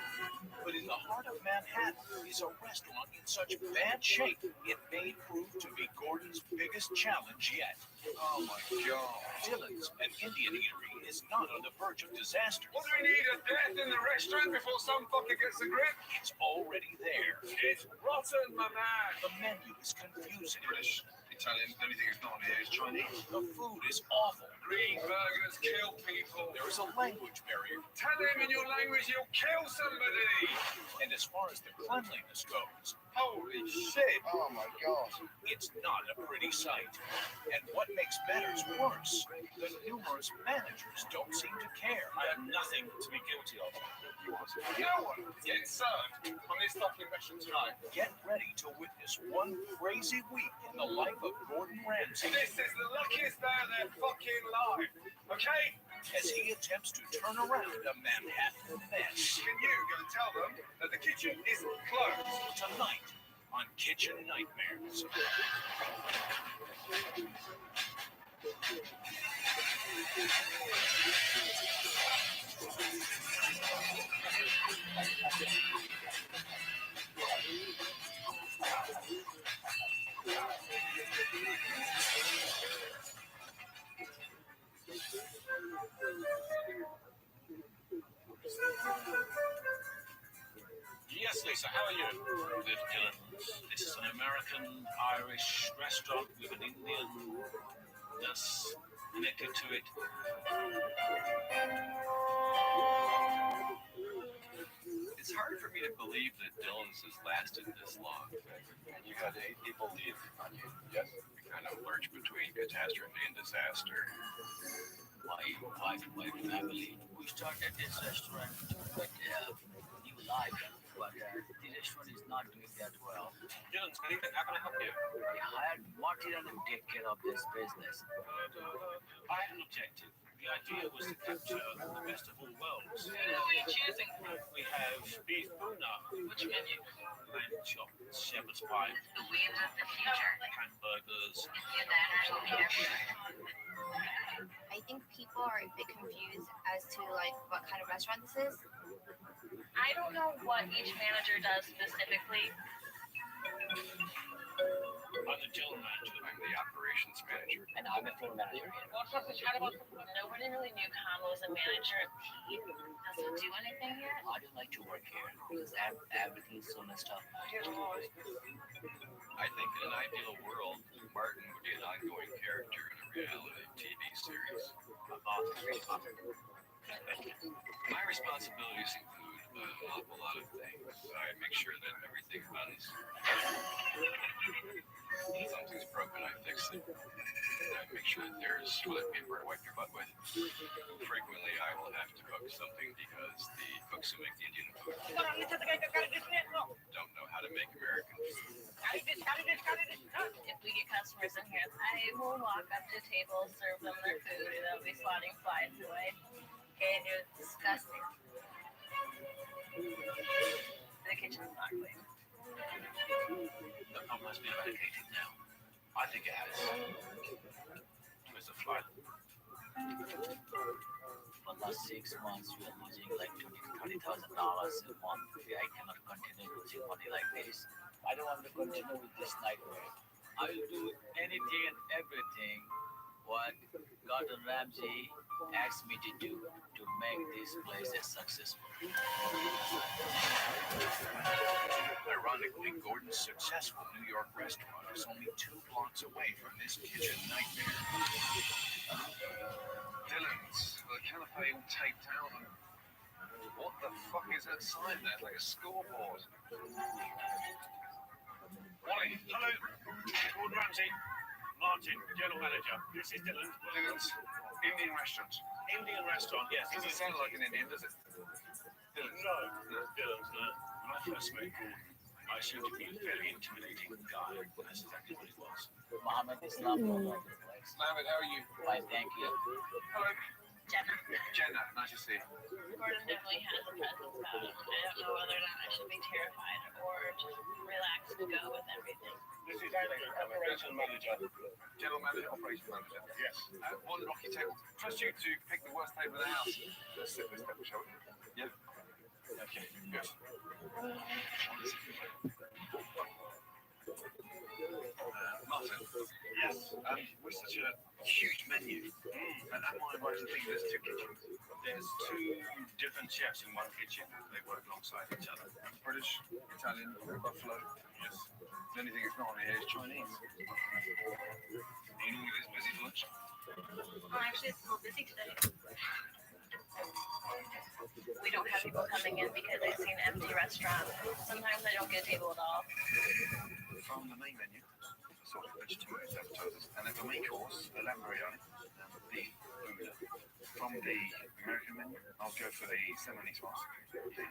but in the heart of Manhattan is a restaurant in such bad shape it may prove to be Gordon's biggest challenge yet. Oh my God. Dylan's, an Indian eatery, is not on the verge of disaster. What do we need, a death in the restaurant before some fucker gets a grip? It's already there. It's rotten, my man. The menu is confusing. British, Italian, the only thing that's not here is Chinese. The food is awful. Green burgers kill people. There is a language barrier. Tell him in your language you'll kill somebody. And as far as the cleanliness goes, holy shit. Oh my God. It's not a pretty sight. And what makes matters worse, the numerous managers don't seem to care. I have nothing to be guilty of. No one is getting served on this fucking restaurant tonight. Get ready to witness one crazy week in the life of Gordon Ramsay. This is the luckiest day of their fucking life. Okay? As he attempts to turn around a Manhattan mess. Can you go and tell them that the kitchen is closed? Tonight on Kitchen Nightmares. Teresa, how are you? Good, Dylan. This is an American-Irish restaurant with an Indian nurse connected to it. It's hard for me to believe that Dylan's has lasted this long. And you had 8 people leave on you. Yes. You kind of lurch between catastrophe and disaster. My wife and my family, we started this restaurant with new life, but the restaurant is not doing that well. Dylan speaking, how can I help you? I hired Martin to take care of this business. I had an objective. The idea was to capture the best of all worlds. Who are you choosing from? We have beef buna. Which menu? Lamb chops, shepherd's pie. The wheels of the future. Hamburgers. The banners will be everywhere. I think people are a bit confused as to like what kind of restaurant this is. I don't know what each manager does specifically. I'm the general manager. I'm the operations manager. And I'm a team manager. Nobody really knew Kama was a manager. He doesn't do anything yet. I don't like to work here because everything's so messed up. I think in an ideal world, Martin would be an ongoing character in a reality TV series. My responsibilities include an awful lot of things. I make sure that everything runs. If something's broken, I fix it. I make sure that there's toilet paper to wipe your butt with. Frequently, I will have to cook something because the cooks who make the Indian food don't know how to make American food. If we get customers in here, I will walk up to tables, serve them their food, and they'll be swatting flies away. Okay, it's disgusting. The kitchen's not clean. The pump must be eradicated now. I think it has. Where's the fly? For the last 6 months, we are losing like $20,000 a month. I cannot continue losing money like this. I don't want to continue with this nightmare. I will do anything and everything what Gordon Ramsay asked me to do to make this place a successful. Ironically, Gordon's successful New York restaurant is only 2 blocks away from this kitchen nightmare. Dylan's, the canopy all taped out. And what the fuck is that sign there? It's like a scoreboard. Wally, hello. Gordon Ramsay. Martin, general manager. This is Dylan. Dylan's Indian restaurant. Indian restaurant, yes. Doesn't sound like an Indian, does it? Dylan's. No. Dylan's, no. When I first met Gordon, I assumed he'd be a very intimidating guy. That's exactly what he was. Mohammed is not all over the place. Mohammed, how are you? Fine, thank you. Hello. Jenna. Jenna, nice to see you. Gordon definitely has a presence about him. I don't know whether or not I should be terrified or just relaxed and go with everything. This is operations manager. General manager, operations manager. Yes. One rocky table. Trust you to pick the worst table in the house. Let's sit this table, shall we? Yeah. Okay, good. Martin. Yes. With such a huge menu, and am I right to think there's 2 kitchens? There's 2 different chefs in one kitchen. They work alongside each other. British, Italian, Buffalo. Yes. The only thing that's not on here is Chinese. You know it is busy for lunch? Oh, actually, it's a little busy today. We don't have people coming in because I see an empty restaurant. Sometimes I don't get a table at all. From the main menu, assorted vegetarian appetizers, and then the main course, the lamb biryani, and the beef buna. From the American menu, I'll go for the Semolina sauce, please.